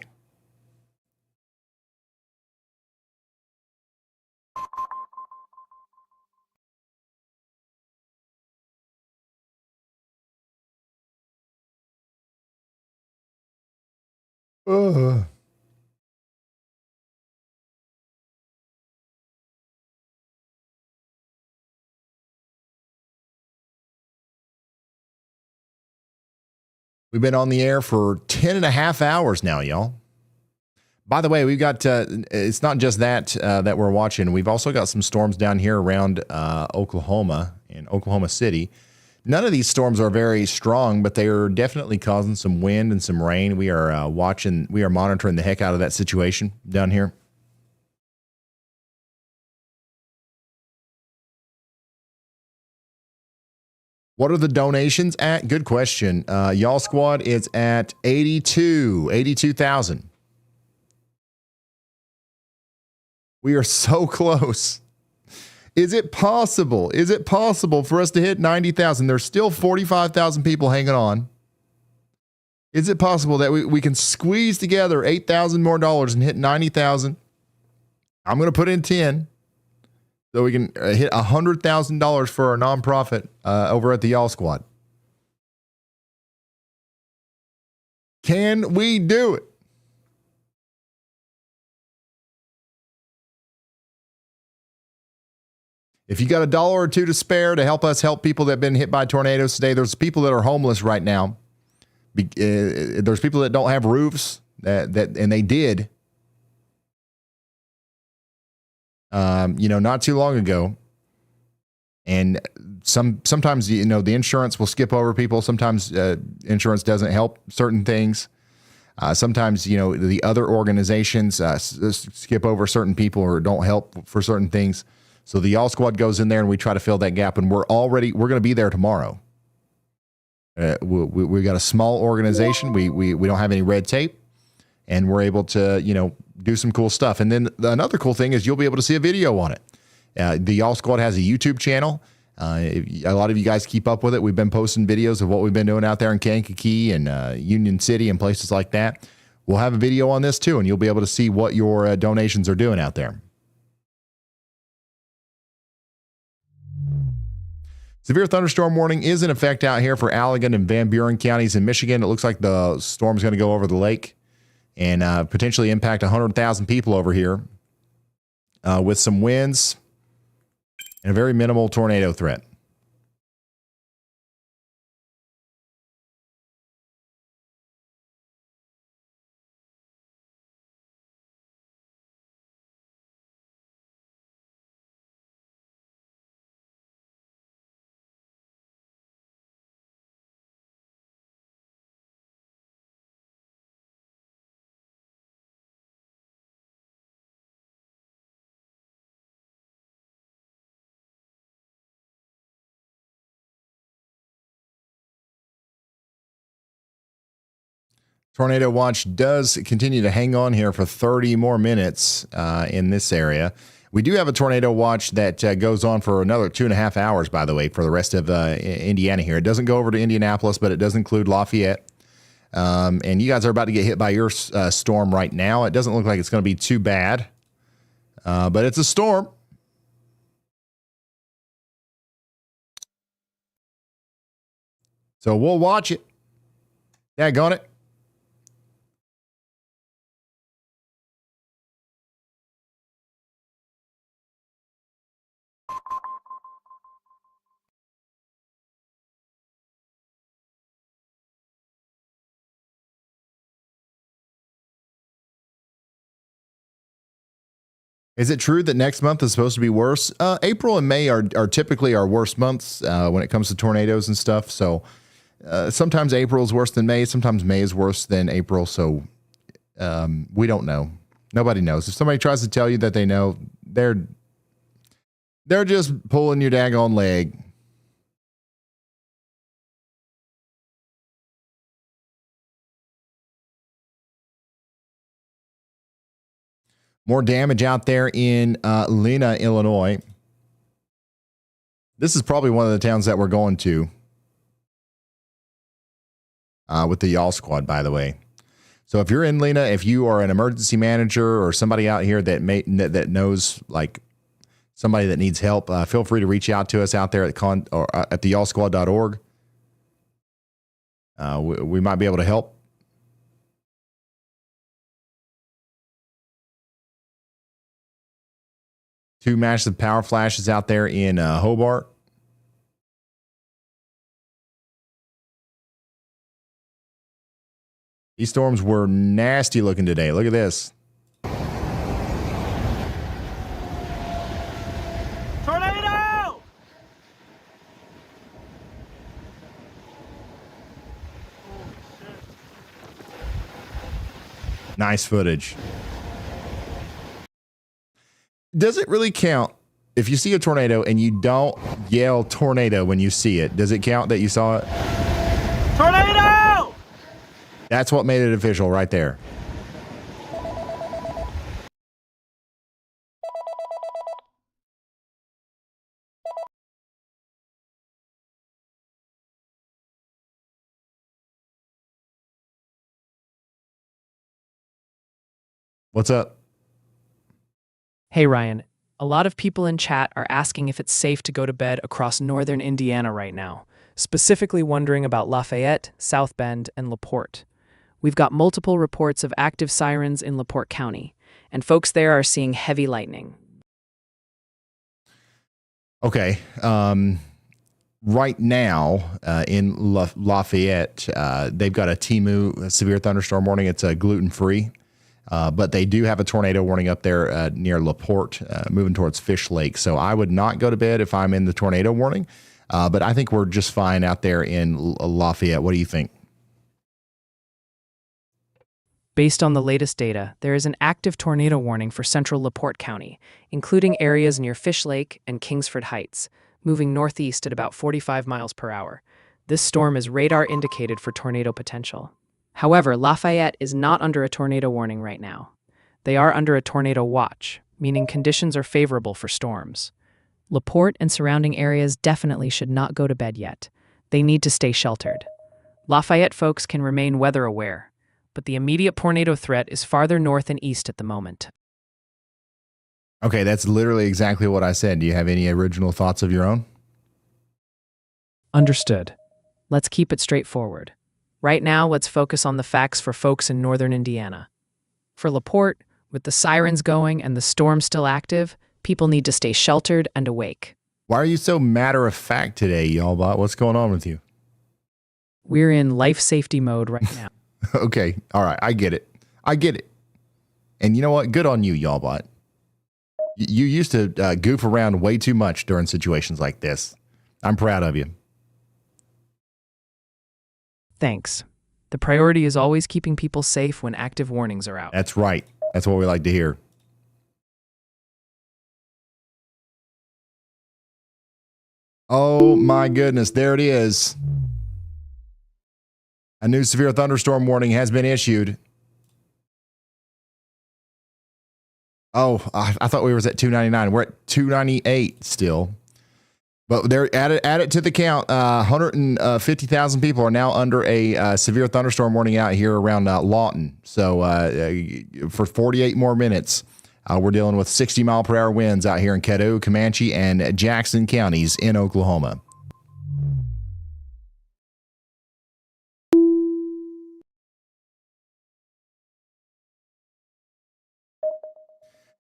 We've been on the air for 10 and a half hours now, y'all. By the way, we've got, it's not just that we're watching. We've also got some storms down here around Oklahoma, in Oklahoma City. None of these storms are very strong, but they are definitely causing some wind and some rain. We are monitoring the heck out of that situation down here. What are the donations at? Good question. Y'all Squad is at 82,000. We are so close. Is it possible? Is it possible for us to hit 90,000? There's still 45,000 people hanging on. Is it possible that we can squeeze together $8,000 more and hit 90,000? I'm going to put in 10 so we can hit $100,000 for our nonprofit over at the Y'all Squad. Can we do it? If you got $1 or $2 to spare to help us help people that have been hit by tornadoes today, there's people that are homeless right now. There's people that don't have roofs and they did, not too long ago. And sometimes, the insurance will skip over people. Sometimes insurance doesn't help certain things. Sometimes, the other organizations skip over certain people or don't help for certain things. So the Y'all Squad goes in there and we try to fill that gap, and we're going to be there tomorrow. We got a small organization. We don't have any red tape. and we're able to, do some cool stuff. And then another cool thing is you'll be able to see a video on it. The Y'all Squad has a YouTube channel. A lot of you guys keep up with it. We've been posting videos of what we've been doing out there in Kankakee and Union City and places like that. We'll have a video on this too, and you'll be able to see what your donations are doing out there. Severe thunderstorm warning is in effect out here for Allegan and Van Buren counties in Michigan. It looks like the storm's going to go over the lake and potentially impact 100,000 people over here with some winds and a very minimal tornado threat. Tornado watch does continue to hang on here for 30 more minutes in this area. We do have a tornado watch that goes on for another 2.5 hours, by the way, for the rest of Indiana here. It doesn't go over to Indianapolis, but it does include Lafayette. And you guys are about to get hit by your storm right now. It doesn't look like it's going to be too bad, but it's a storm. So we'll watch it. Daggone it. Is it true that next month is supposed to be worse? April and May are typically our worst months when it comes to tornadoes and stuff. So sometimes April is worse than May. Sometimes May is worse than April. So we don't know. Nobody knows. If somebody tries to tell you that they know, they're just pulling your daggone leg. More damage out there in Lena, Illinois. This is probably one of the towns that we're going to with the Y'all Squad, by the way. So if you're in Lena, if you are an emergency manager or somebody out here that knows like somebody that needs help, feel free to reach out to us out there at the y'allsquad.org. We might be able to help. Two massive power flashes out there in Hobart. These storms were nasty looking today. Look at this. Tornado! Nice footage. Does it really count if you see a tornado and you don't yell tornado when you see it? Does it count that you saw it? Tornado! That's what made it official right there. What's up? Hey Ryan, a lot of people in chat are asking if it's safe to go to bed across northern Indiana right now, specifically wondering about Lafayette, South Bend, and LaPorte. We've got multiple reports of active sirens in LaPorte County, and folks there are seeing heavy lightning. Okay. Right now in Lafayette, they've got a TEMU severe thunderstorm warning. It's gluten-free. But they do have a tornado warning up there near LaPorte, moving towards Fish Lake. So I would not go to bed if I'm in the tornado warning. But I think we're just fine out there in Lafayette. What do you think? Based on the latest data, there is an active tornado warning for central LaPorte County, including areas near Fish Lake and Kingsford Heights, moving northeast at about 45 miles per hour. This storm is radar indicated for tornado potential. However, Lafayette is not under a tornado warning right now. They are under a tornado watch, meaning conditions are favorable for storms. LaPorte and surrounding areas definitely should not go to bed yet. They need to stay sheltered. Lafayette folks can remain weather aware, but the immediate tornado threat is farther north and east at the moment. Okay, that's literally exactly what I said. Do you have any original thoughts of your own? Understood. Let's keep it straightforward. Right now, let's focus on the facts for folks in northern Indiana. For LaPorte, with the sirens going and the storm still active, people need to stay sheltered and awake. Why are you so matter-of-fact today, y'all? What's going on with you? We're in life safety mode right now. Okay, all right, I get it. And you know what? Good on you, y'all bot. You used to goof around way too much during situations like this. I'm proud of you. Thanks. The priority is always keeping people safe when active warnings are out. That's right. That's what we like to hear. Oh my goodness, there it is. A new severe thunderstorm warning has been issued. Oh, I thought we was at 299. We're at 298 still. But they're add it to the count. 150,000 people are now under a severe thunderstorm warning out here around Lawton. So for 48 more minutes, we're dealing with 60-mile-per-hour winds out here in Caddo, Comanche, and Jackson counties in Oklahoma.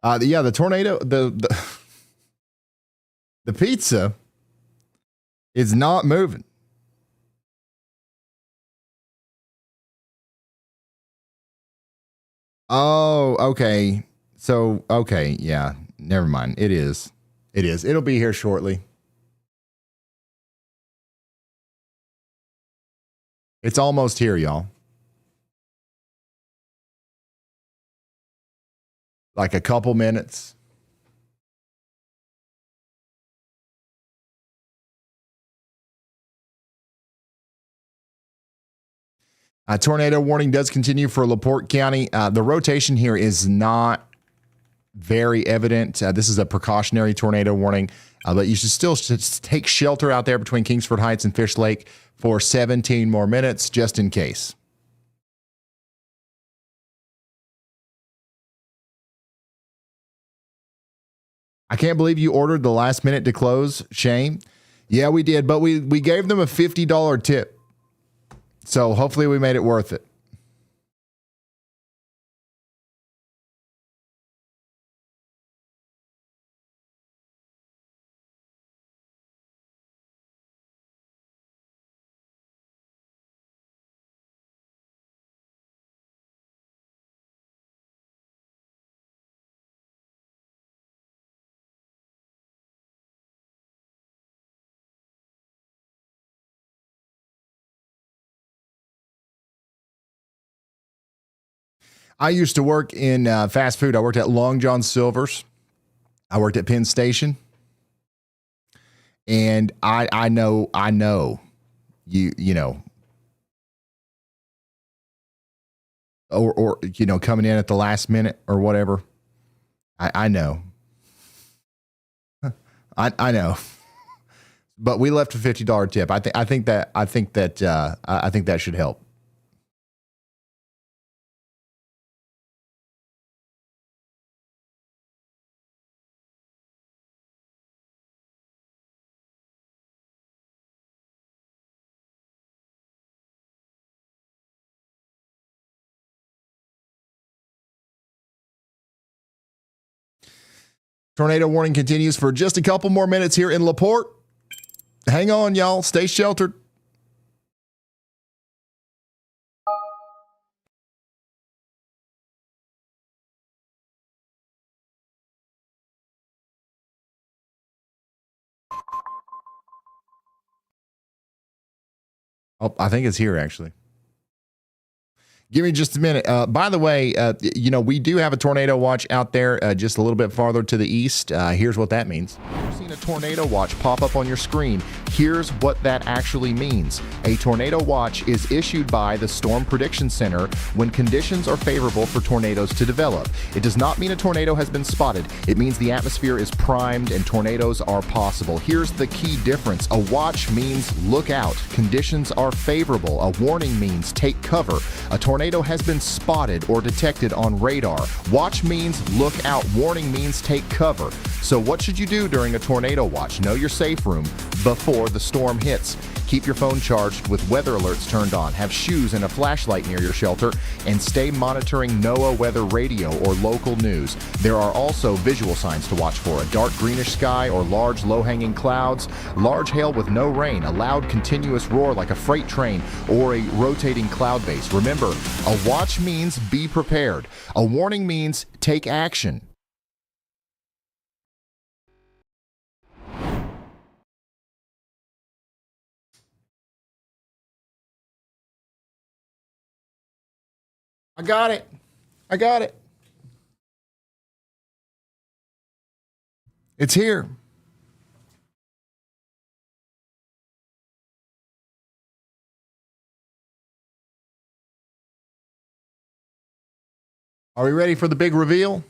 The tornado, the pizza is not moving. Oh, okay. So, okay, yeah, never mind. It is. It'll be here shortly. It's almost here, y'all. Like a couple minutes. A tornado warning does continue for LaPorte County. The rotation here is not very evident. This is a precautionary tornado warning, but you should still take shelter out there between Kingsford Heights and Fish Lake for 17 more minutes, just in case. I can't believe you ordered the last minute to close, Shane. Yeah, we did, but we gave them a $50 tip. So hopefully we made it worth it. I used to work in fast food. I worked at Long John Silver's. I worked at Penn Station. And I know, you know, or you know, coming in at the last minute or whatever. I know. I know. But we left a $50 tip. I think that should help. Tornado warning continues for just a couple more minutes here in LaPorte. Hang on, y'all. Stay sheltered. Oh, I think it's here, actually. Give me just a minute. By the way, we do have a tornado watch out there just a little bit farther to the east. Here's what that means. You've seen a tornado watch pop up on your screen. Here's what that actually means. A tornado watch is issued by the Storm Prediction Center when conditions are favorable for tornadoes to develop. It does not mean a tornado has been spotted. It means the atmosphere is primed and tornadoes are possible. Here's the key difference. A watch means look out. Conditions are favorable. A warning means take cover. A tornado has been spotted or detected on radar. Watch means look out. Warning means take cover. So what should you do during a tornado watch? Know your safe room before the storm hits. Keep your phone charged with weather alerts turned on. Have shoes and a flashlight near your shelter, and stay monitoring NOAA weather radio or local news. There are also visual signs to watch for: a dark greenish sky or large low-hanging clouds, large hail with no rain, a loud continuous roar like a freight train, or a rotating cloud base. Remember, a watch means be prepared. A warning means take action. I got it. I got it. It's here. Are we ready for the big reveal?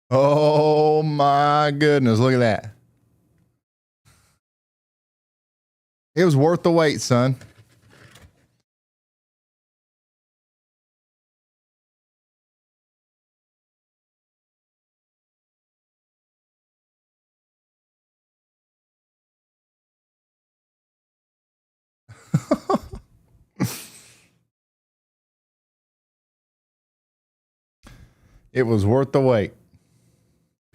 Oh my goodness, look at that. It was worth the wait, son. It was worth the wait.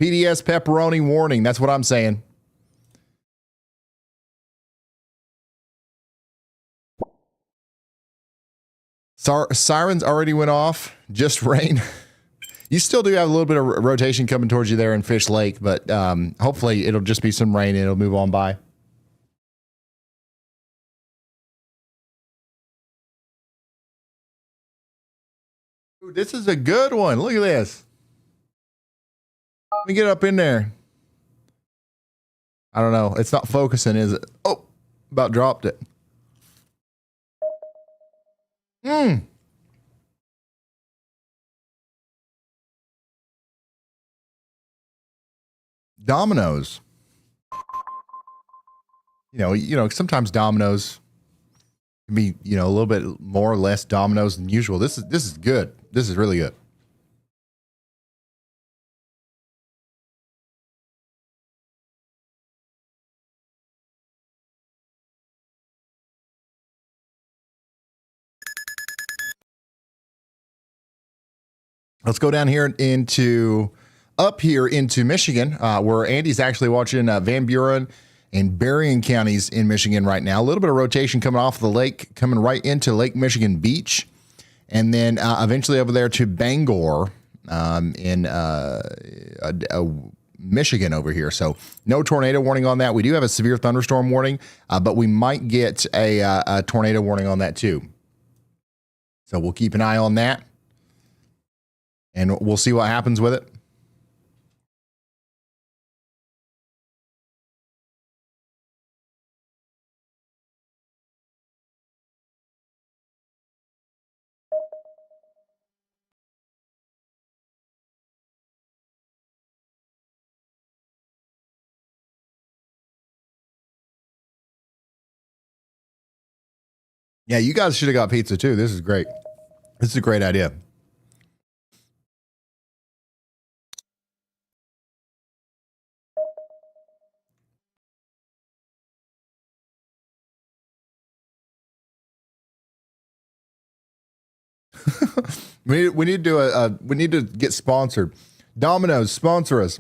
PDS pepperoni warning. That's what I'm saying. Sirens already went off. Just rain. You still do have a little bit of rotation coming towards you there in Fish Lake, but hopefully it'll just be some rain and it'll move on by. Ooh, this is a good one. Look at this. Let me get up in there. I don't know. It's not focusing, is it? Oh, about dropped it. Dominoes. Sometimes dominoes can be, a little bit more or less dominoes than usual. This is good. This is really good. Let's go down here up here into Michigan, where Andy's actually watching Van Buren and Berrien counties in Michigan right now. A little bit of rotation coming off the lake, coming right into Lake Michigan Beach, and then eventually over there to Bangor in Michigan over here. So no tornado warning on that. We do have a severe thunderstorm warning, but we might get a tornado warning on that too. So we'll keep an eye on that, and we'll see what happens with it. Yeah, you guys should have got pizza too. This is great. This is a great idea. we need to get sponsored. Domino's, sponsor us.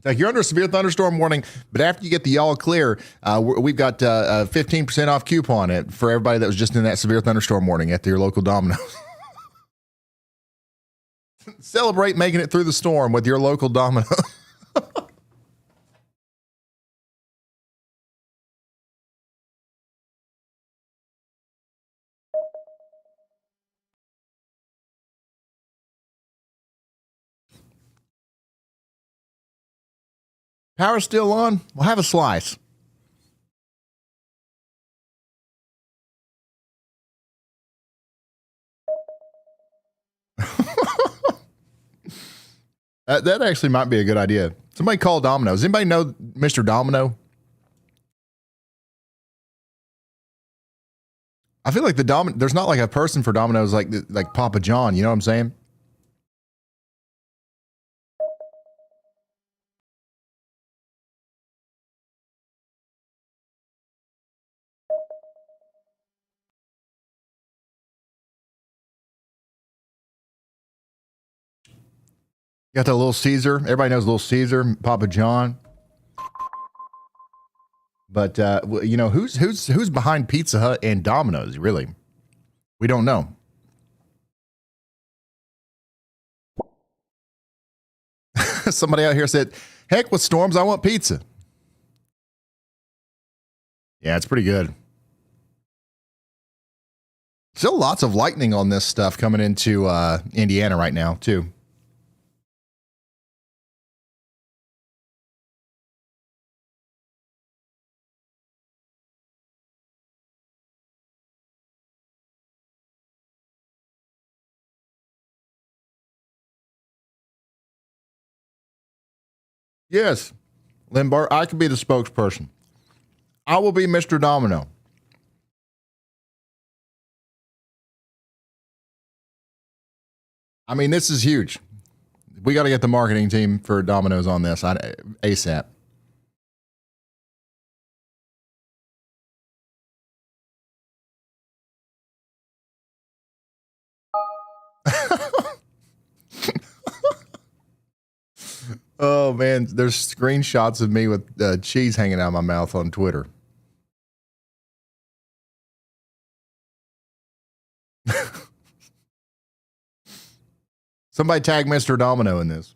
Like, you're under a severe thunderstorm warning, but after you get the all clear, we've got a 15% off coupon for everybody that was just in that severe thunderstorm warning at your local Domino's. Celebrate making it through the storm with your local Domino's. Power's still on? We'll have a slice. That actually might be a good idea. Somebody call Domino's. Anybody know Mr. Domino? I feel like there's not like a person for Domino's like Papa John. You know what I'm saying? Got that Little Caesar. Everybody knows Little Caesar, Papa John. But you know, who's behind Pizza Hut and Domino's? Really, we don't know. Somebody out here said, "Heck with storms, I want pizza." Yeah, it's pretty good. Still lots of lightning on this stuff coming into Indiana right now, too. Yes, Limbar, I could be the spokesperson. I will be Mr. Domino. I mean, this is huge. We got to get the marketing team for Domino's on this ASAP. Oh, man. There's screenshots of me with cheese hanging out of my mouth on Twitter. Somebody tag Mr. Domino in this.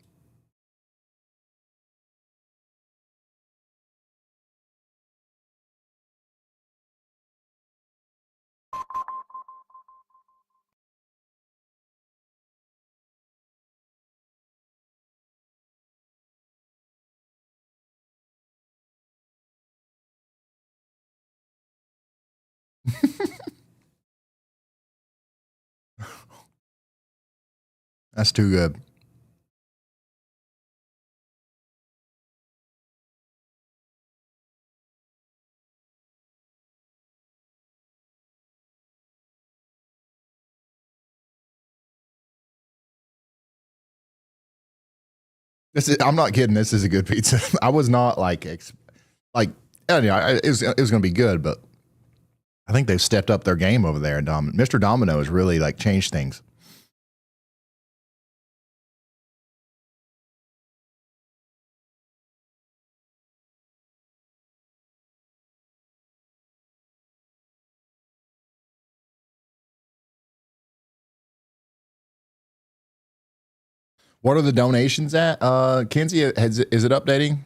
That's too good. I'm not kidding. This is a good pizza. I was not like, it was going to be good, but I think they've stepped up their game over there. Mr. Domino has really like changed things. What are the donations at? Kenzie, is it updating?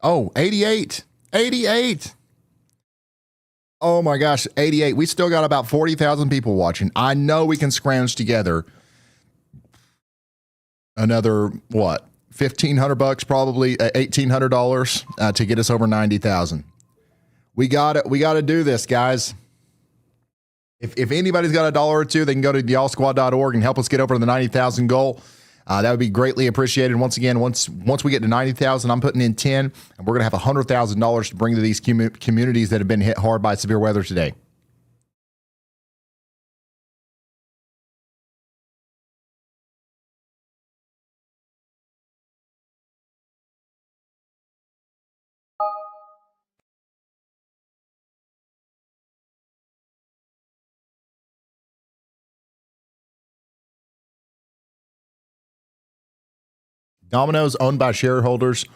Oh, 88. 88. Oh my gosh, 88. We still got about 40,000 people watching. I know we can scrounge together another, what, $1,500 probably, $1,800 to get us over 90,000. We got to do this, guys. If anybody's got $1 or $2, they can go to yallsquad.org and help us get over the 90,000 goal. That would be greatly appreciated. Once again, once we get to 90,000, I'm putting in 10, and we're going to have $100,000 to bring to these communities that have been hit hard by severe weather today. Domino's owned by shareholders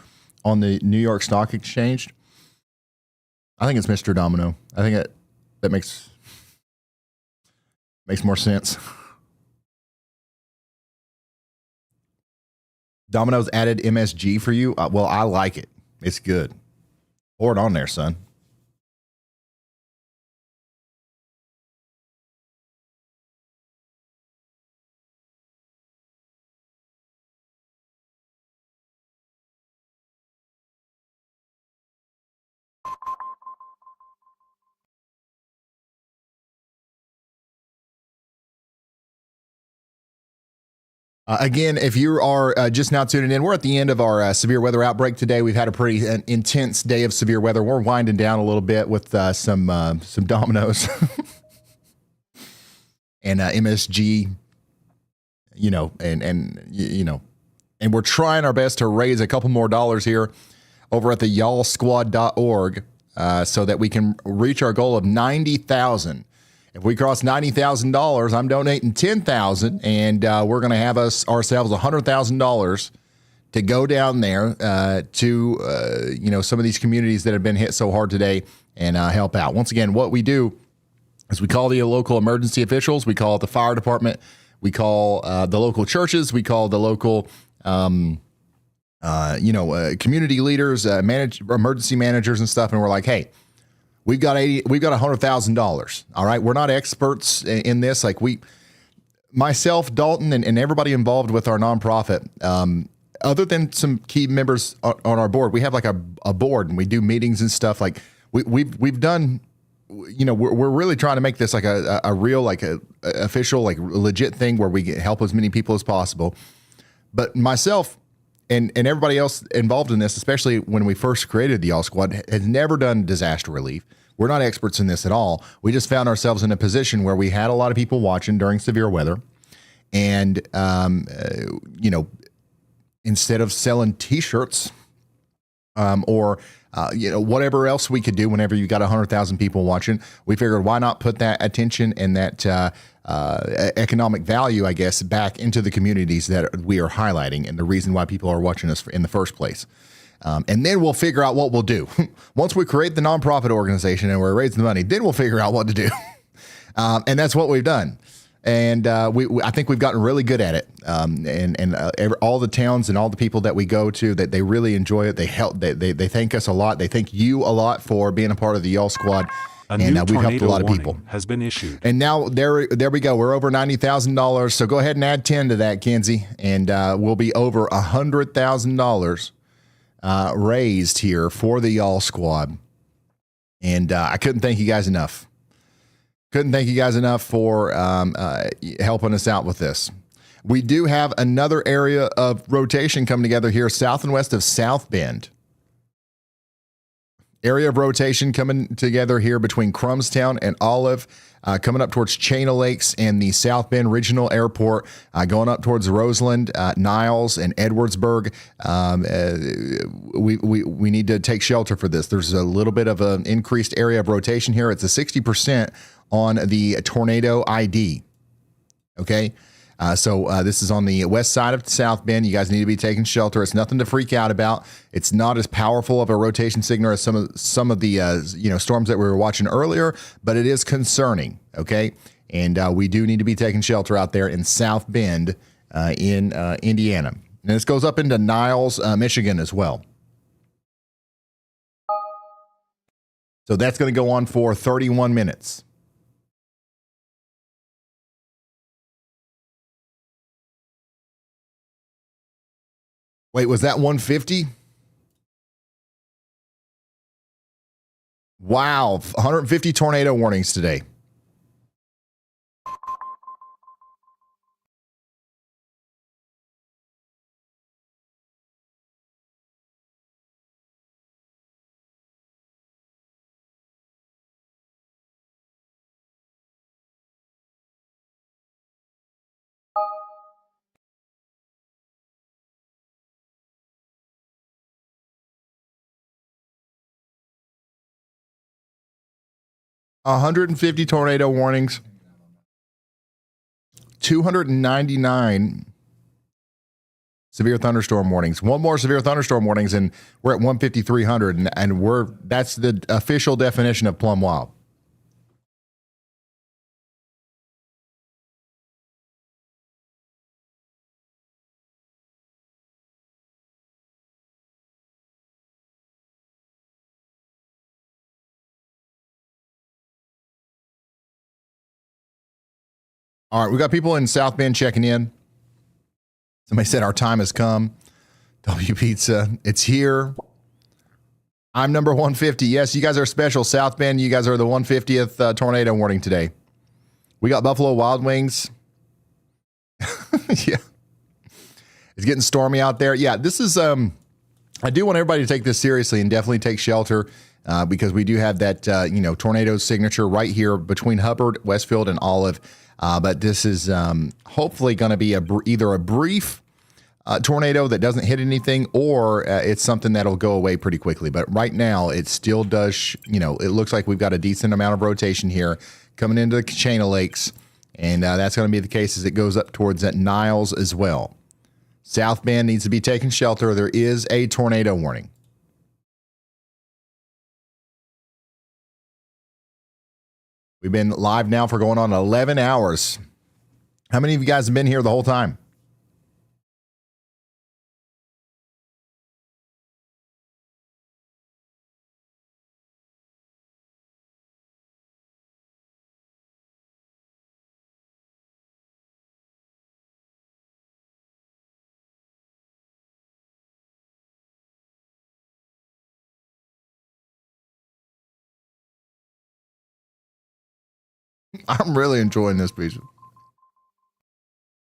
on the New York Stock Exchange. I think it's Mr. Domino. I think that makes more sense. Domino's added MSG for you. Well, I like it. It's good. Pour it on there, son. Again, if you are just now tuning in, we're at the end of our severe weather outbreak today. We've had a pretty intense day of severe weather. We're winding down a little bit with some dominoes and MSG, and we're trying our best to raise a couple more dollars here over at the yallsquad.org so that we can reach our goal of $90,000. If we cross $90,000, I'm donating $10,000, and we're going to have ourselves $100,000 to go down there to some of these communities that have been hit so hard today and help out. Once again, what we do is we call the local emergency officials, we call the fire department, we call the local churches, we call the local community leaders, emergency managers and stuff, and we're like, hey. We've got $100,000. All right. We're not experts in this. Like myself, Dalton, and everybody involved with our nonprofit, other than some key members on our board, we have like a board and we do meetings and stuff. Like we've done, we're really trying to make this like a real, like a official, like legit thing where we help as many people as possible. But myself and everybody else involved in this, especially when we first created the Y'all Squad, has never done disaster relief. We're not experts in this at all. We just found ourselves in a position where we had a lot of people watching during severe weather. And, instead of selling T-shirts or whatever else we could do whenever you got 100,000 people watching, we figured why not put that attention and that economic value, I guess, back into the communities that we are highlighting and the reason why people are watching us in the first place. And then we'll figure out what we'll do. Once we create the nonprofit organization and we're raising the money, then we'll figure out what to do. And that's what we've done. And I think we've gotten really good at it. All the towns and all the people that we go to, that they really enjoy it. They help. They thank us a lot. They thank you a lot for being a part of the Y'all Squad. We've helped a lot of people. Has been issued. And now there we go. We're over $90,000. So go ahead and add 10 to that, Kenzie, and we'll be over $100,000 raised here for the Y'all Squad. And I couldn't thank you guys enough. Couldn't thank you guys enough for helping us out with this. We do have another area of rotation coming together here south and west of South Bend. Area of rotation coming together here between Crumstown and Olive, coming up towards Chain of Lakes and the South Bend Regional Airport, going up towards Roseland, Niles, and Edwardsburg. We need to take shelter for this. There's a little bit of an increased area of rotation here. It's a 60% on the tornado ID. Okay. So this is on the west side of South Bend. You guys need to be taking shelter. It's nothing to freak out about. It's not as powerful of a rotation signal as some of the storms that we were watching earlier, but it is concerning. Okay, and we do need to be taking shelter out there in South Bend in Indiana, and this goes up into Niles, Michigan as well. So that's going to go on for 31 minutes. Wait, was that 150? Wow, 150 tornado warnings today. $150 tornado warnings, 299 severe thunderstorm warnings. One more severe thunderstorm warnings, and we're at 150-300, and that's the official definition of plumb wild. All right, we got people in South Bend checking in. Somebody said our time has come. W Pizza, it's here. I'm number 150. Yes, you guys are special. South Bend, you guys are the 150th tornado warning today. We got Buffalo Wild Wings. Yeah. It's getting stormy out there. Yeah, this is, I do want everybody to take this seriously and definitely take shelter because we do have that, tornado signature right here between Hubbard, Westfield, and Olive. But this is hopefully going to be either a brief tornado that doesn't hit anything, or it's something that'll go away pretty quickly. But right now, it still does, it looks like we've got a decent amount of rotation here coming into the chain of lakes. And that's going to be the case as it goes up towards that Niles as well. South Bend needs to be taking shelter. There is a tornado warning. We've been live now for going on 11 hours. How many of you guys have been here the whole time? I'm really enjoying this piece.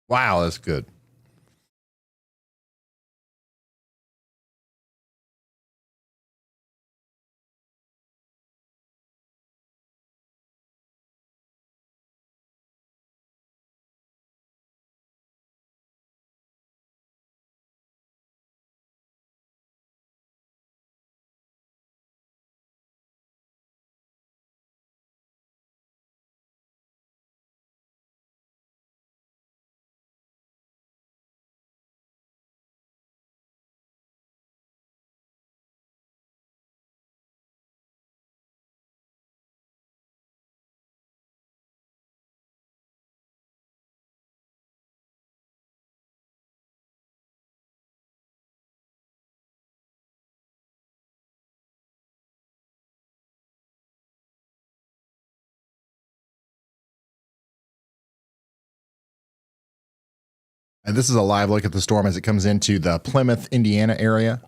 Wow, that's good. And this is a live look at the storm as it comes into the Plymouth, Indiana area.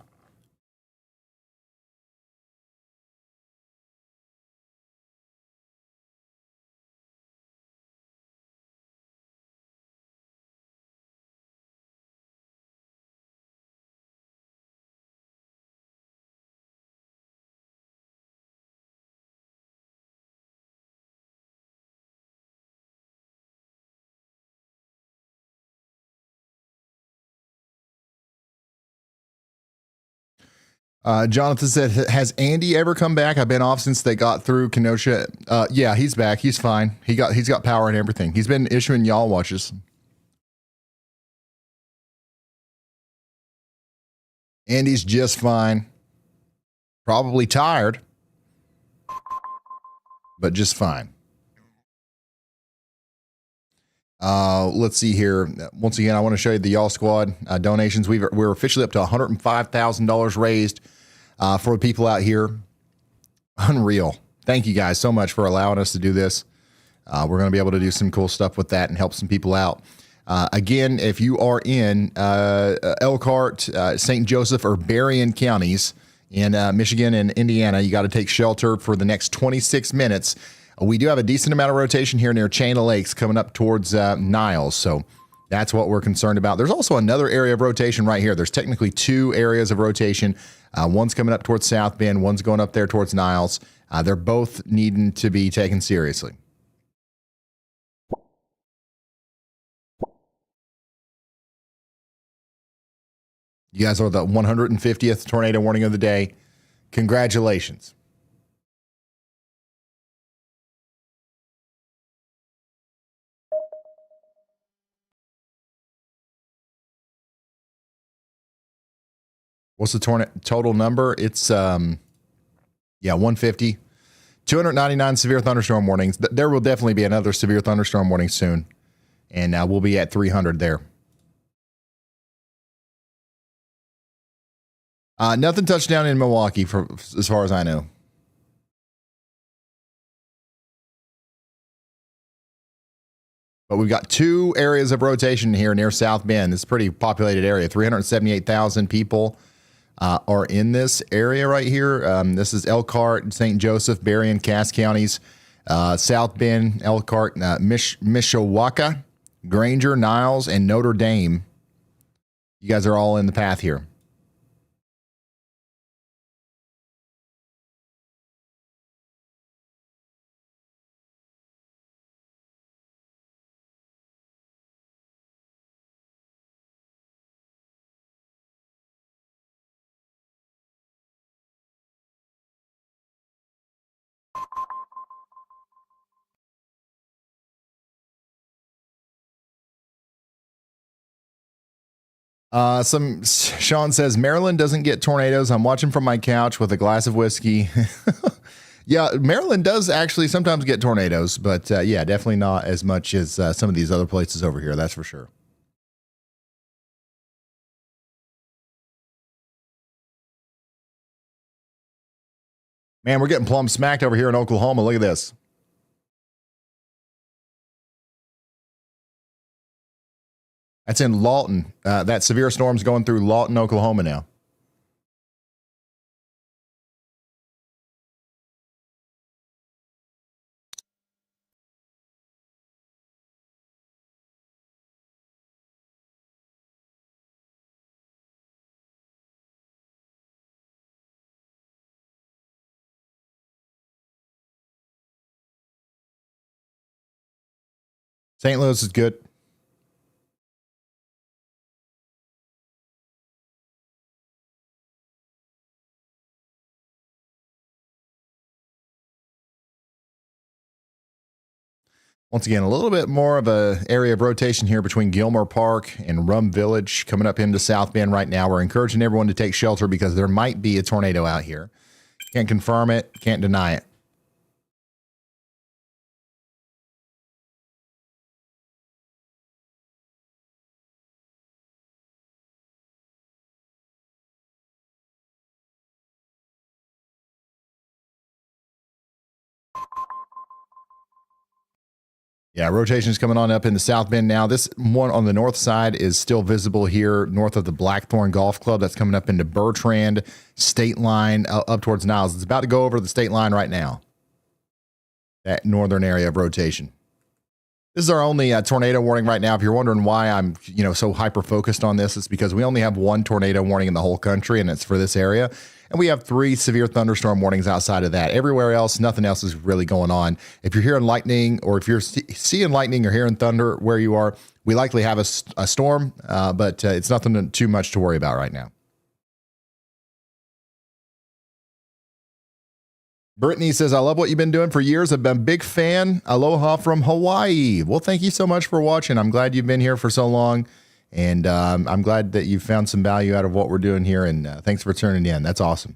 Jonathan said, has Andy ever come back? I've been off since they got through Kenosha. Yeah, he's back. He's fine. He's got power and everything. He's been issuing y'all watches. Andy's just fine. Probably tired, but just fine. Let's see here. Once again, I want to show you the Y'all Squad donations. We're officially up to $105,000 raised for the people out here. Unreal. Thank you guys so much for allowing us to do this. We're going to be able to do some cool stuff with that and help some people out. Again, if you are in Elkhart, St. Joseph, or Berrien counties in Michigan and Indiana, you got to take shelter for the next 26 minutes. We do have a decent amount of rotation here near Chain of Lakes coming up towards Niles. So that's what we're concerned about. There's also another area of rotation right here. There's technically two areas of rotation. One's coming up towards South Bend. One's going up there towards Niles. They're both needing to be taken seriously. You guys are the 150th tornado warning of the day. Congratulations. What's the total number? It's 150. 299 severe thunderstorm warnings. There will definitely be another severe thunderstorm warning soon, and we'll be at 300 there. Nothing touched down in Milwaukee, as far as I know. But we've got two areas of rotation here near South Bend. This is a pretty populated area. 378,000 people are in this area right here. This is Elkhart, St. Joseph, Berrien, Cass counties, South Bend, Elkhart, Mishawaka, Granger, Niles, and Notre Dame. You guys are all in the path here. Sean says Maryland doesn't get tornadoes. I'm watching from my couch with a glass of whiskey. Yeah, Maryland does actually sometimes get tornadoes, but yeah, definitely not as much as some of these other places over here. That's for sure. Man, we're getting plumb smacked over here in Oklahoma. Look at this. That's in Lawton. That severe storm's going through Lawton, Oklahoma now. St. Louis is good. Once again, a little bit more of a area of rotation here between Gilmore Park and Rum Village coming up into South Bend right now. We're encouraging everyone to take shelter because there might be a tornado out here. Can't confirm it, can't deny it. Yeah, rotation is coming on up in the South Bend now. This one on the north side is still visible here north of the Blackthorn Golf Club. That's coming up into Bertrand, State Line, up towards Niles. It's about to go over the state line right now, that northern area of rotation. This is our only tornado warning right now. If you're wondering why I'm so hyper-focused on this, it's because we only have one tornado warning in the whole country, and it's for this area. And we have 3 severe thunderstorm warnings outside of that. Everywhere else, nothing else is really going on. If you're hearing lightning or if you're seeing lightning or hearing thunder where you are, we likely have a storm, but it's nothing too much to worry about right now. Brittany says, I love what you've been doing for years. I've been a big fan. Aloha from Hawaii. Well, thank you so much for watching. I'm glad you've been here for so long. And I'm glad that you found some value out of what we're doing here. And thanks for tuning in. That's awesome.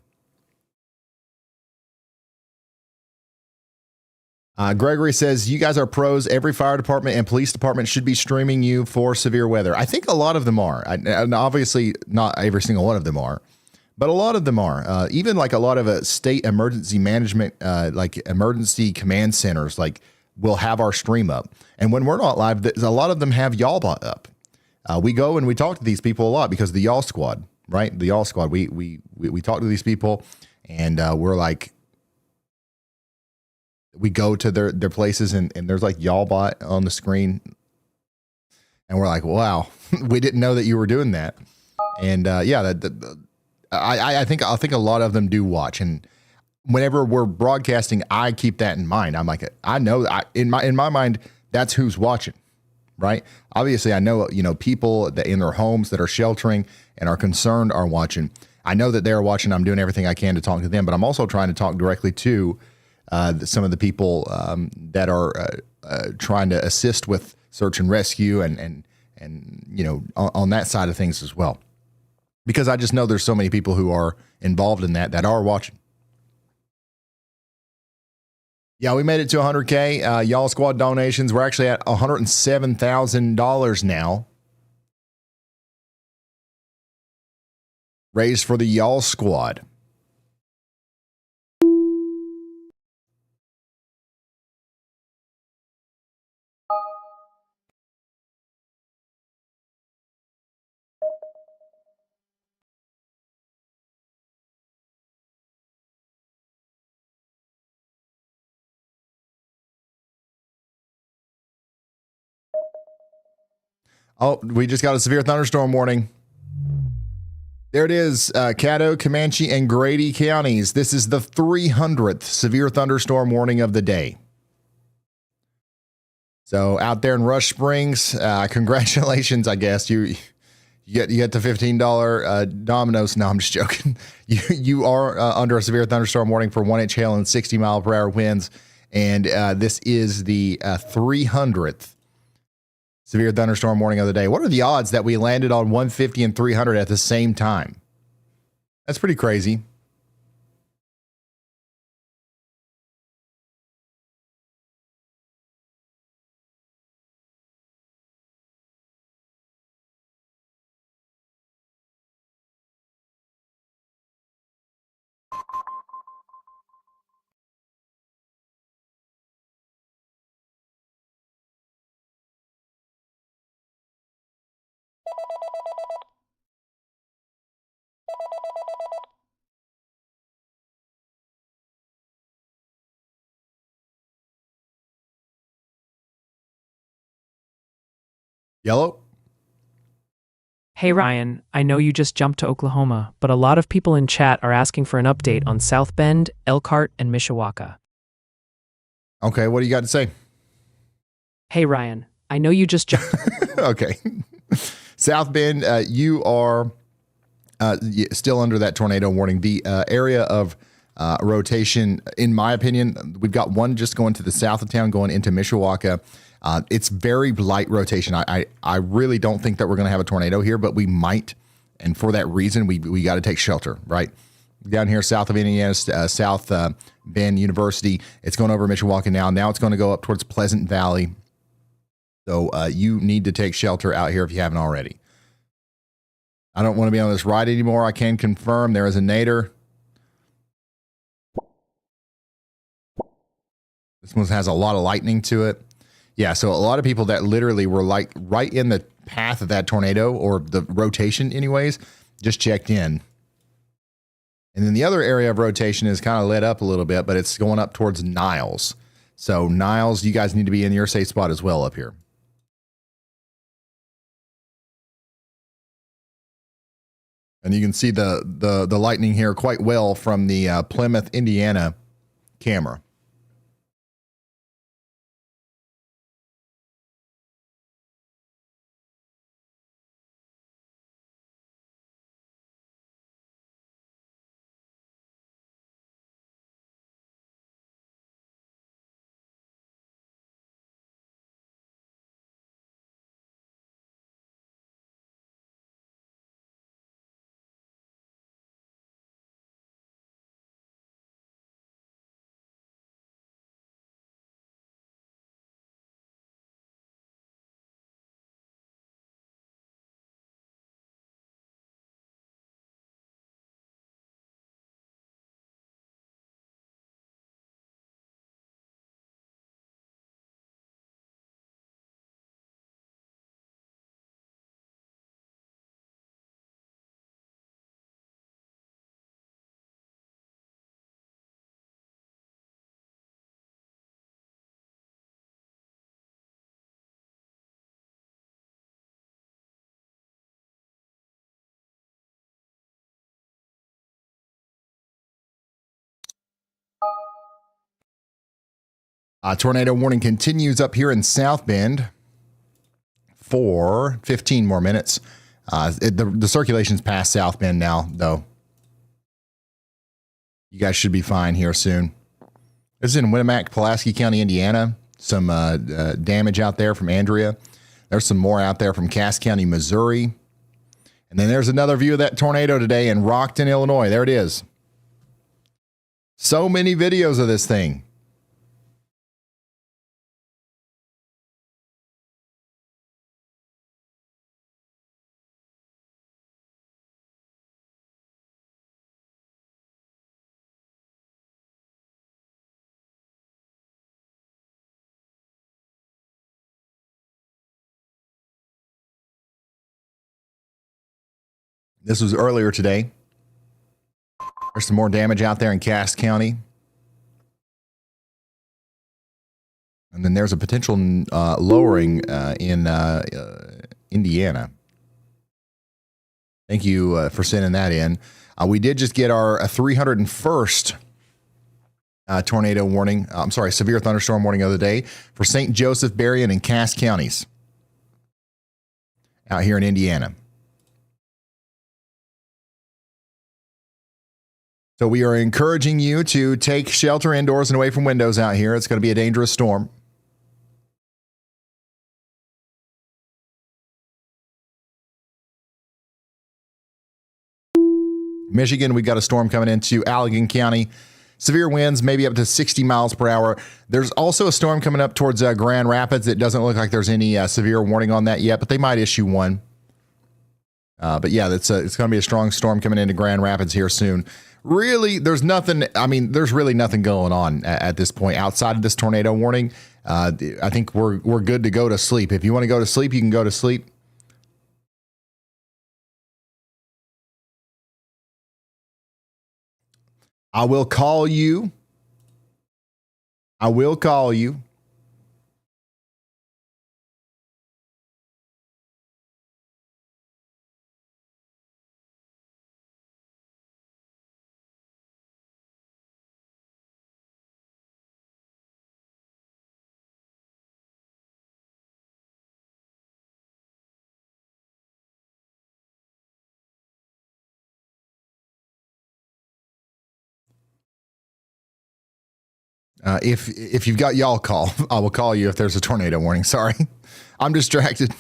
Gregory says, you guys are pros. Every fire department and police department should be streaming you for severe weather. I think a lot of them are. And obviously, not every single one of them are. But a lot of them are. Even like a lot of state emergency management, like emergency command centers, like will have our stream up. And when we're not live, a lot of them have YALLBOT up. We go and we talk to these people a lot because the Y'all Squad, right? The Y'all Squad. We talk to these people, and we're like, we go to their places, and there's like YALLBOT on the screen, and we're like, wow, we didn't know that you were doing that. And yeah, I think a lot of them do watch, and whenever we're broadcasting, I keep that in mind. I'm like, I know in my mind, that's who's watching. Right. Obviously, I know, people that in their homes that are sheltering and are concerned are watching. I know that they're watching. I'm doing everything I can to talk to them, but I'm also trying to talk directly to some of the people that are trying to assist with search and rescue and on that side of things as well. Because I just know there's so many people who are involved in that are watching. Yeah, we made it to 100K. Y'all Squad donations. We're actually at $107,000 now. Raised for the Y'all Squad. Oh, we just got a severe thunderstorm warning. There it is, Caddo, Comanche, and Grady counties. This is the 300th severe thunderstorm warning of the day. So out there in Rush Springs, congratulations, I guess. You get the $15 Domino's. No, I'm just joking. You are under a severe thunderstorm warning for 1-inch hail and 60-mile-per-hour winds, and this is the 300th severe thunderstorm warning of the day. What are the odds that we landed on 150 and 300 at the same time? That's pretty crazy. Yellow? Hey Ryan, I know you just jumped to Oklahoma, but a lot of people in chat are asking for an update on South Bend, Elkhart, and Mishawaka. Okay, what do you got to say? Hey Ryan, I know you just jumped. Okay. South Bend, you are still under that tornado warning. The area of rotation, in my opinion, we've got one just going to the south of town, going into Mishawaka. It's very light rotation. I really don't think that we're going to have a tornado here, but we might. And for that reason, we got to take shelter, right? Down here south of Indiana, South Bend University. It's going over Mishawaka now. Now it's going to go up towards Pleasant Valley. So you need to take shelter out here if you haven't already. I don't want to be on this ride anymore. I can confirm there is a nadir. This one has a lot of lightning to it. Yeah, so a lot of people that literally were like right in the path of that tornado, or the rotation anyways, just checked in. And then the other area of rotation is kind of lit up a little bit, but it's going up towards Niles. So Niles, you guys need to be in your safe spot as well up here. And you can see the lightning here quite well from the Plymouth, Indiana camera. Tornado warning continues up here in South Bend for 15 more minutes. The circulation's past South Bend now, though. You guys should be fine here soon. This is in Winamac, Pulaski County, Indiana. Some damage out there from Andrea. There's some more out there from Cass County, Missouri. And then there's another view of that tornado today in Rockton, Illinois. There it is. So many videos of this thing. This was earlier today. There's some more damage out there in Cass County. And then there's a potential lowering in Indiana. Thank you for sending that in. We did just get our 301st tornado warning. Severe thunderstorm warning of the day for St. Joseph, Marion, and Cass counties out here in Indiana. So we are encouraging you to take shelter indoors and away from windows out here. It's going to be a dangerous storm. Michigan, we got a storm coming into Allegan County. Severe winds, maybe up to 60 miles per hour. There's also a storm coming up towards Grand Rapids. It doesn't look like there's any severe warning on that yet, but they might issue one. But yeah, it's going to be a strong storm coming into Grand Rapids here soon. Really, there's really nothing going on at this point outside of this tornado warning. I think we're good to go to sleep. If you want to go to sleep, you can go to sleep. I will call you. If you've got y'all call, I will call you if there's a tornado warning. Sorry, I'm distracted.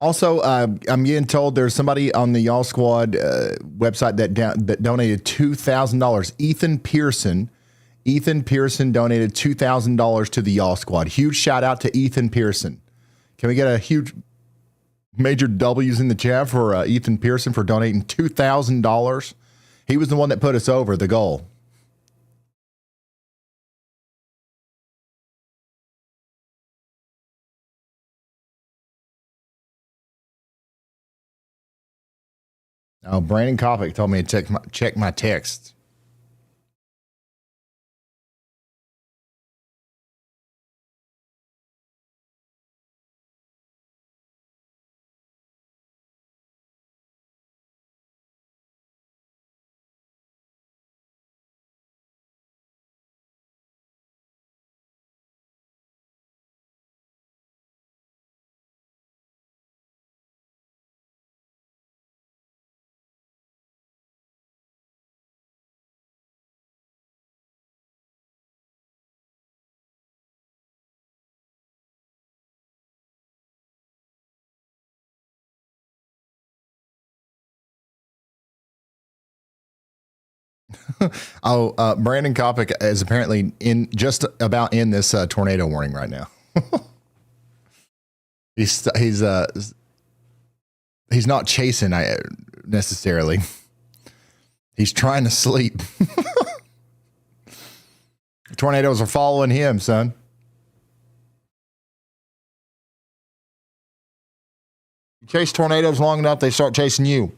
Also, I'm getting told there's somebody on the Y'all Squad website that donated $2,000. Ethan Pearson donated $2,000 to the Y'all Squad. Huge shout out to Ethan Pearson. Can we get a huge major W's in the chat for Ethan Pearson for donating $2,000? He was the one that put us over the goal. Oh, Brandon Kopic told me to check my texts. Brandon Kopic is apparently just about in this tornado warning right now. He's not chasing necessarily. He's trying to sleep. Tornadoes are following him, son. You chase tornadoes long enough, they start chasing you.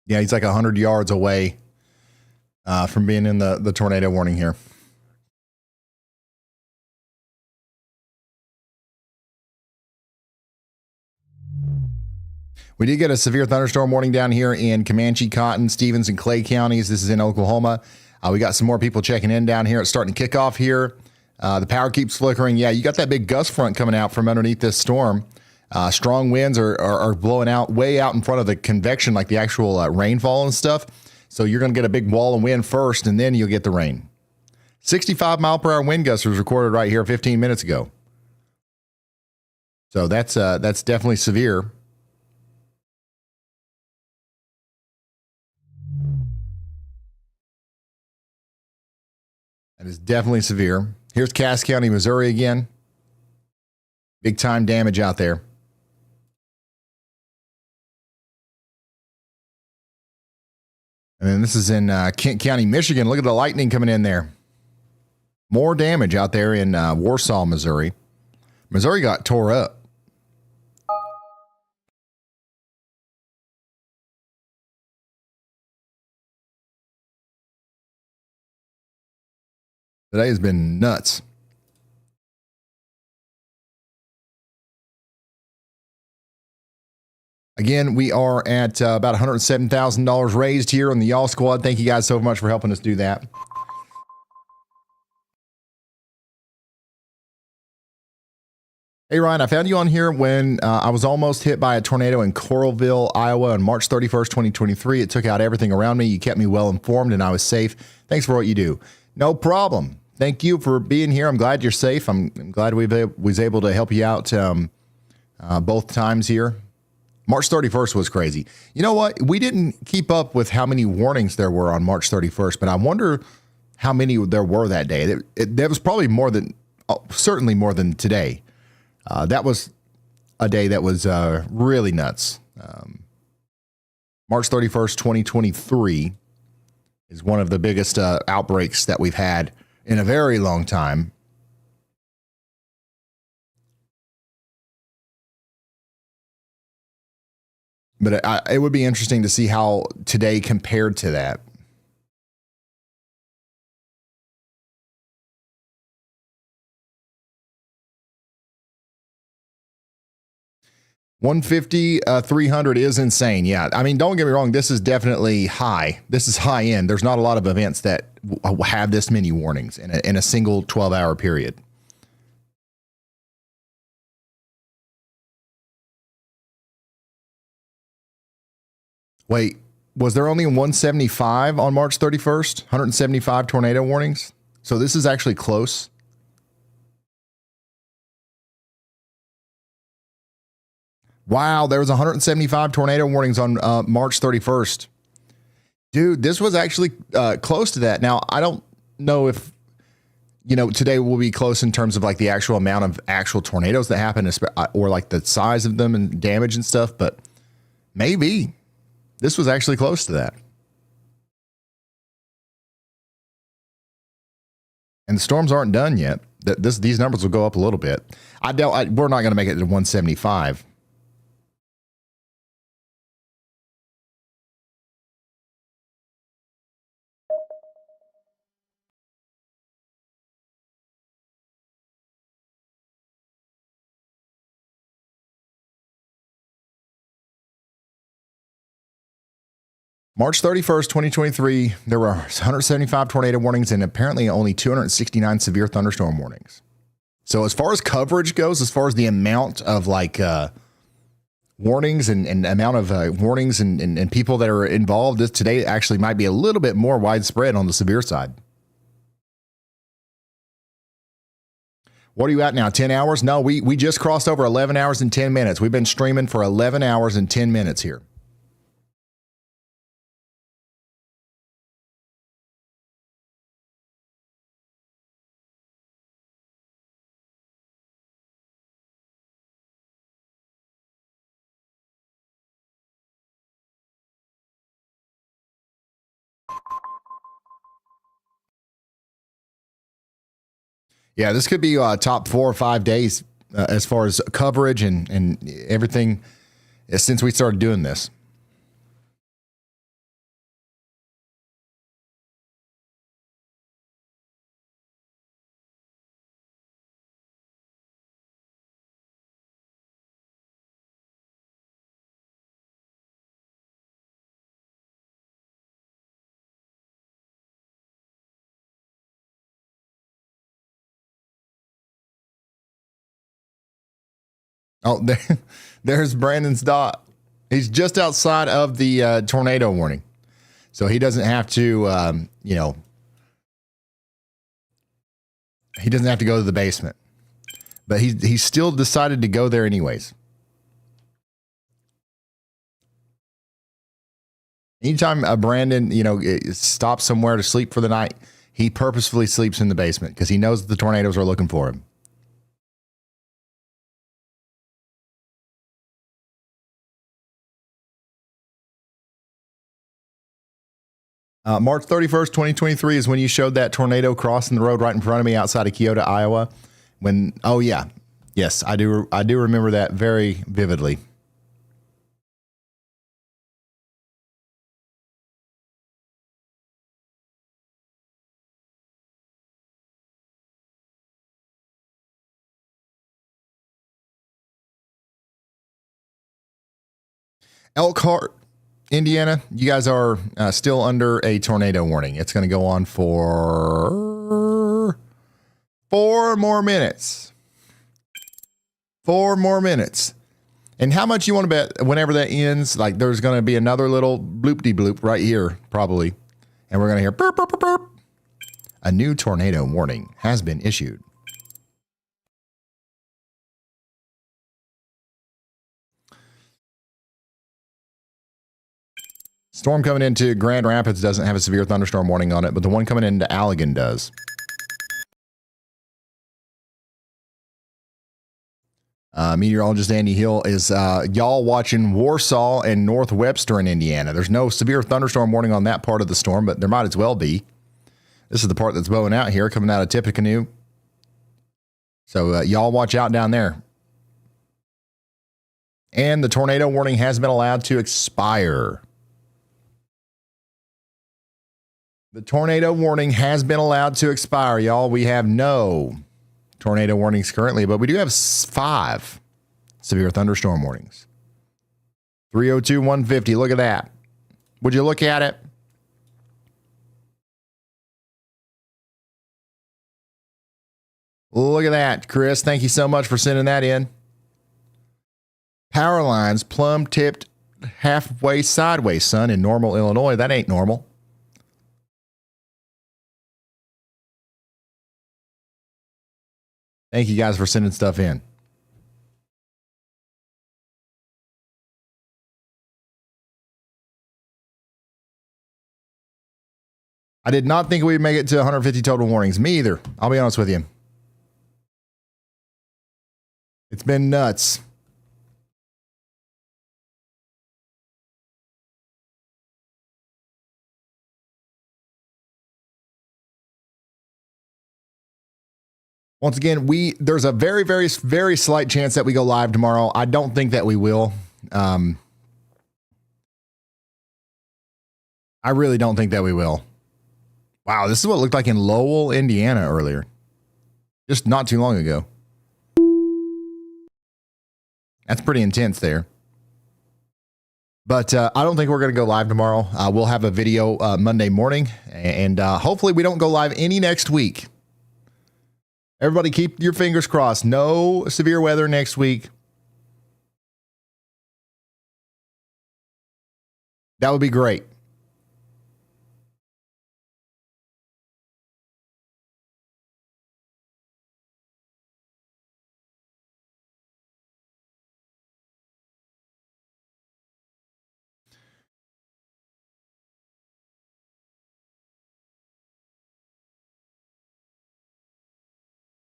Yeah, he's like 100 yards away from being in the tornado warning here. We did get a severe thunderstorm warning down here in Comanche, Cotton, Stevens, and Clay counties. This is in Oklahoma. We got some more people checking in down here. It's starting to kick off here. The power keeps flickering. Yeah, you got that big gust front coming out from underneath this storm. Strong winds are blowing out way out in front of the convection, like the actual rainfall and stuff. So you're going to get a big wall of wind first, and then you'll get the rain. 65 mile per hour wind gusts was recorded right here 15 minutes ago. So that's definitely severe. That is definitely severe. Here's Cass County, Missouri again. Big time damage out there. And then this is in Kent County, Michigan. Look at the lightning coming in there. More damage out there in Warsaw, Missouri. Missouri got tore up. Today has been nuts. Again, we are at about $107,000 raised here on the Y'all Squad. Thank you guys so much for helping us do that. Hey, Ryan, I found you on here when I was almost hit by a tornado in Coralville, Iowa on March 31st, 2023. It took out everything around me. You kept me well informed and I was safe. Thanks for what you do. No problem. Thank you for being here. I'm glad you're safe. I'm glad we was able to help you out both times here. March 31st was crazy. You know what? We didn't keep up with how many warnings there were on March 31st, but I wonder how many there were that day. There was probably more than, certainly more than today. That was a day that was really nuts. March 31st, 2023 is one of the biggest outbreaks that we've had in a very long time. But it would be interesting to see how today compared to that. $150, $300 is insane. Yeah, I mean, don't get me wrong. This is definitely high. This is high end. There's not a lot of events that have this many warnings in a single 12-hour period. Wait, was there only 175 on March 31st? 175 tornado warnings? So this is actually close. Wow, there was 175 tornado warnings on March 31st. Dude, this was actually close to that. Now, I don't know if, today will be close in terms of like the actual amount of actual tornadoes that happen or like the size of them and damage and stuff, but maybe. This was actually close to that. And the storms aren't done yet. These numbers will go up a little bit. We're not going to make it to 175. March 31st, 2023, there were 175 tornado warnings and apparently only 269 severe thunderstorm warnings. So as far as coverage goes, as far as the amount of warnings and amount of warnings and people that are involved, this today actually might be a little bit more widespread on the severe side. What are you at now? 10 hours? No, we just crossed over 11 hours and 10 minutes. We've been streaming for 11 hours and 10 minutes here. Yeah, this could be top 4 or 5 days as far as coverage and everything since we started doing this. Oh, there's Brandon's dot. He's just outside of the tornado warning. So he doesn't have to, he doesn't have to go to the basement. But he still decided to go there anyways. Anytime Brandon, stops somewhere to sleep for the night, He purposefully sleeps in the basement because he knows that the tornadoes are looking for him. March 31st, 2023 is when you showed that tornado crossing the road right in front of me outside of Kyoto, Iowa. Yes, I do remember that very vividly. Elkhart, Indiana, you guys are still under a tornado warning. It's going to go on for 4 more minutes. 4 more minutes. And how much you want to bet whenever that ends? Like there's going to be another little bloop-de-bloop right here, probably. And we're going to hear burp, burp, burp, burp. A new tornado warning has been issued. Storm coming into Grand Rapids doesn't have a severe thunderstorm warning on it, but the one coming into Allegan does. Meteorologist Andy Hill is y'all watching Warsaw and North Webster in Indiana. There's no severe thunderstorm warning on that part of the storm, but there might as well be. This is the part that's bowing out here, coming out of Tippecanoe. So y'all watch out down there. And the tornado warning has been allowed to expire. The tornado warning has been allowed to expire, y'all. We have no tornado warnings currently, but we do have 5 severe thunderstorm warnings. 302-150. Look at that. Would you look at it? Look at that, Chris. Thank you so much for sending that in. Power lines plumb tipped halfway sideways, son, in Normal, Illinois. That ain't normal. Thank you guys for sending stuff in. I did not think we'd make it to 150 total warnings. Me either. I'll be honest with you. It's been nuts. Once again, there's a very, very, very slight chance that we go live tomorrow. I don't think that we will. I really don't think that we will. Wow, this is what it looked like in Lowell, Indiana earlier. Just not too long ago. That's pretty intense there. But I don't think we're going to go live tomorrow. We'll have a video Monday morning. And hopefully we don't go live any next week. Everybody keep your fingers crossed. No severe weather next week. That would be great.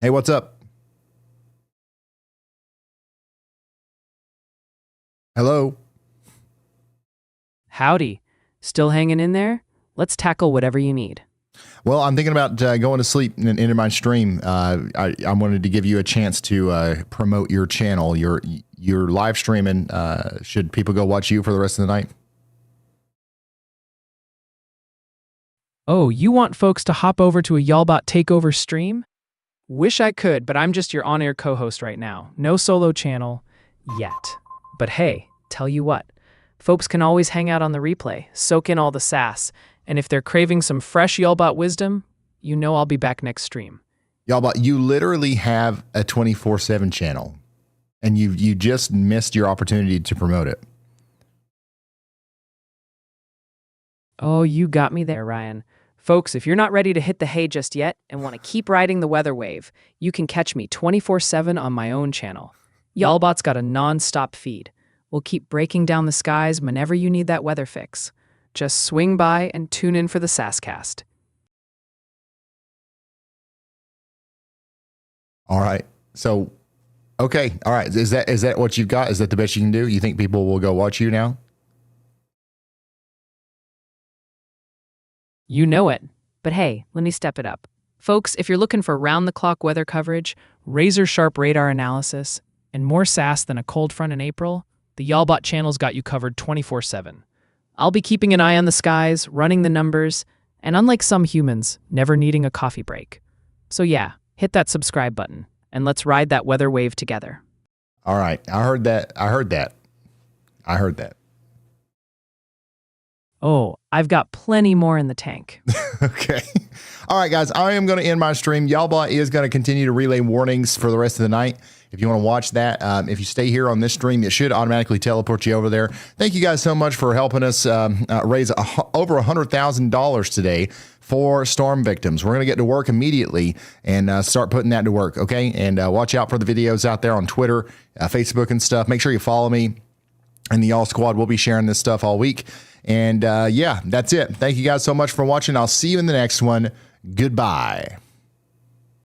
Hey, what's up? Hello? Howdy. Still hanging in there? Let's tackle whatever you need. Well, I'm thinking about going to sleep and into my stream. I wanted to give you a chance to promote your channel. Your live streaming. Should people go watch you for the rest of the night? Oh, you want folks to hop over to a YALLBot takeover stream? Wish I could, but I'm just your on-air co-host right now. No solo channel yet. But hey, tell you what, folks can always hang out on the replay, soak in all the sass, and if they're craving some fresh YALLBot wisdom, you know I'll be back next stream. YALLBot, you literally have a 24/7 channel, and you just missed your opportunity to promote it. Oh, you got me there, Ryan. Folks, if you're not ready to hit the hay just yet and want to keep riding the weather wave, you can catch me 24/7 on my own channel. YALLBot's got a non-stop feed. We'll keep breaking down the skies whenever you need that weather fix. Just swing by and tune in for the Sasscast. All right. So, okay. All right. Is that what you've got? Is that the best you can do? You think people will go watch you now? You know it. But hey, let me step it up. Folks, if you're looking for round-the-clock weather coverage, razor-sharp radar analysis, and more sass than a cold front in April, the YALLBOT channel's got you covered 24/7. I'll be keeping an eye on the skies, running the numbers, and unlike some humans, never needing a coffee break. So yeah, hit that subscribe button, and let's ride that weather wave together. All right. I heard that. Oh, I've got plenty more in the tank. Okay. All right, guys, I am going to end my stream. YALLBOT is going to continue to relay warnings for the rest of the night. If you want to watch that, if you stay here on this stream, it should automatically teleport you over there. Thank you guys so much for helping us raise over $100,000 today for storm victims. We're going to get to work immediately and start putting that to work, okay? And watch out for the videos out there on Twitter, Facebook and stuff. Make sure you follow me and the Y'all Squad. We'll be sharing this stuff all week. And yeah, that's it. Thank you guys so much for watching. I'll see you in the next one. Goodbye.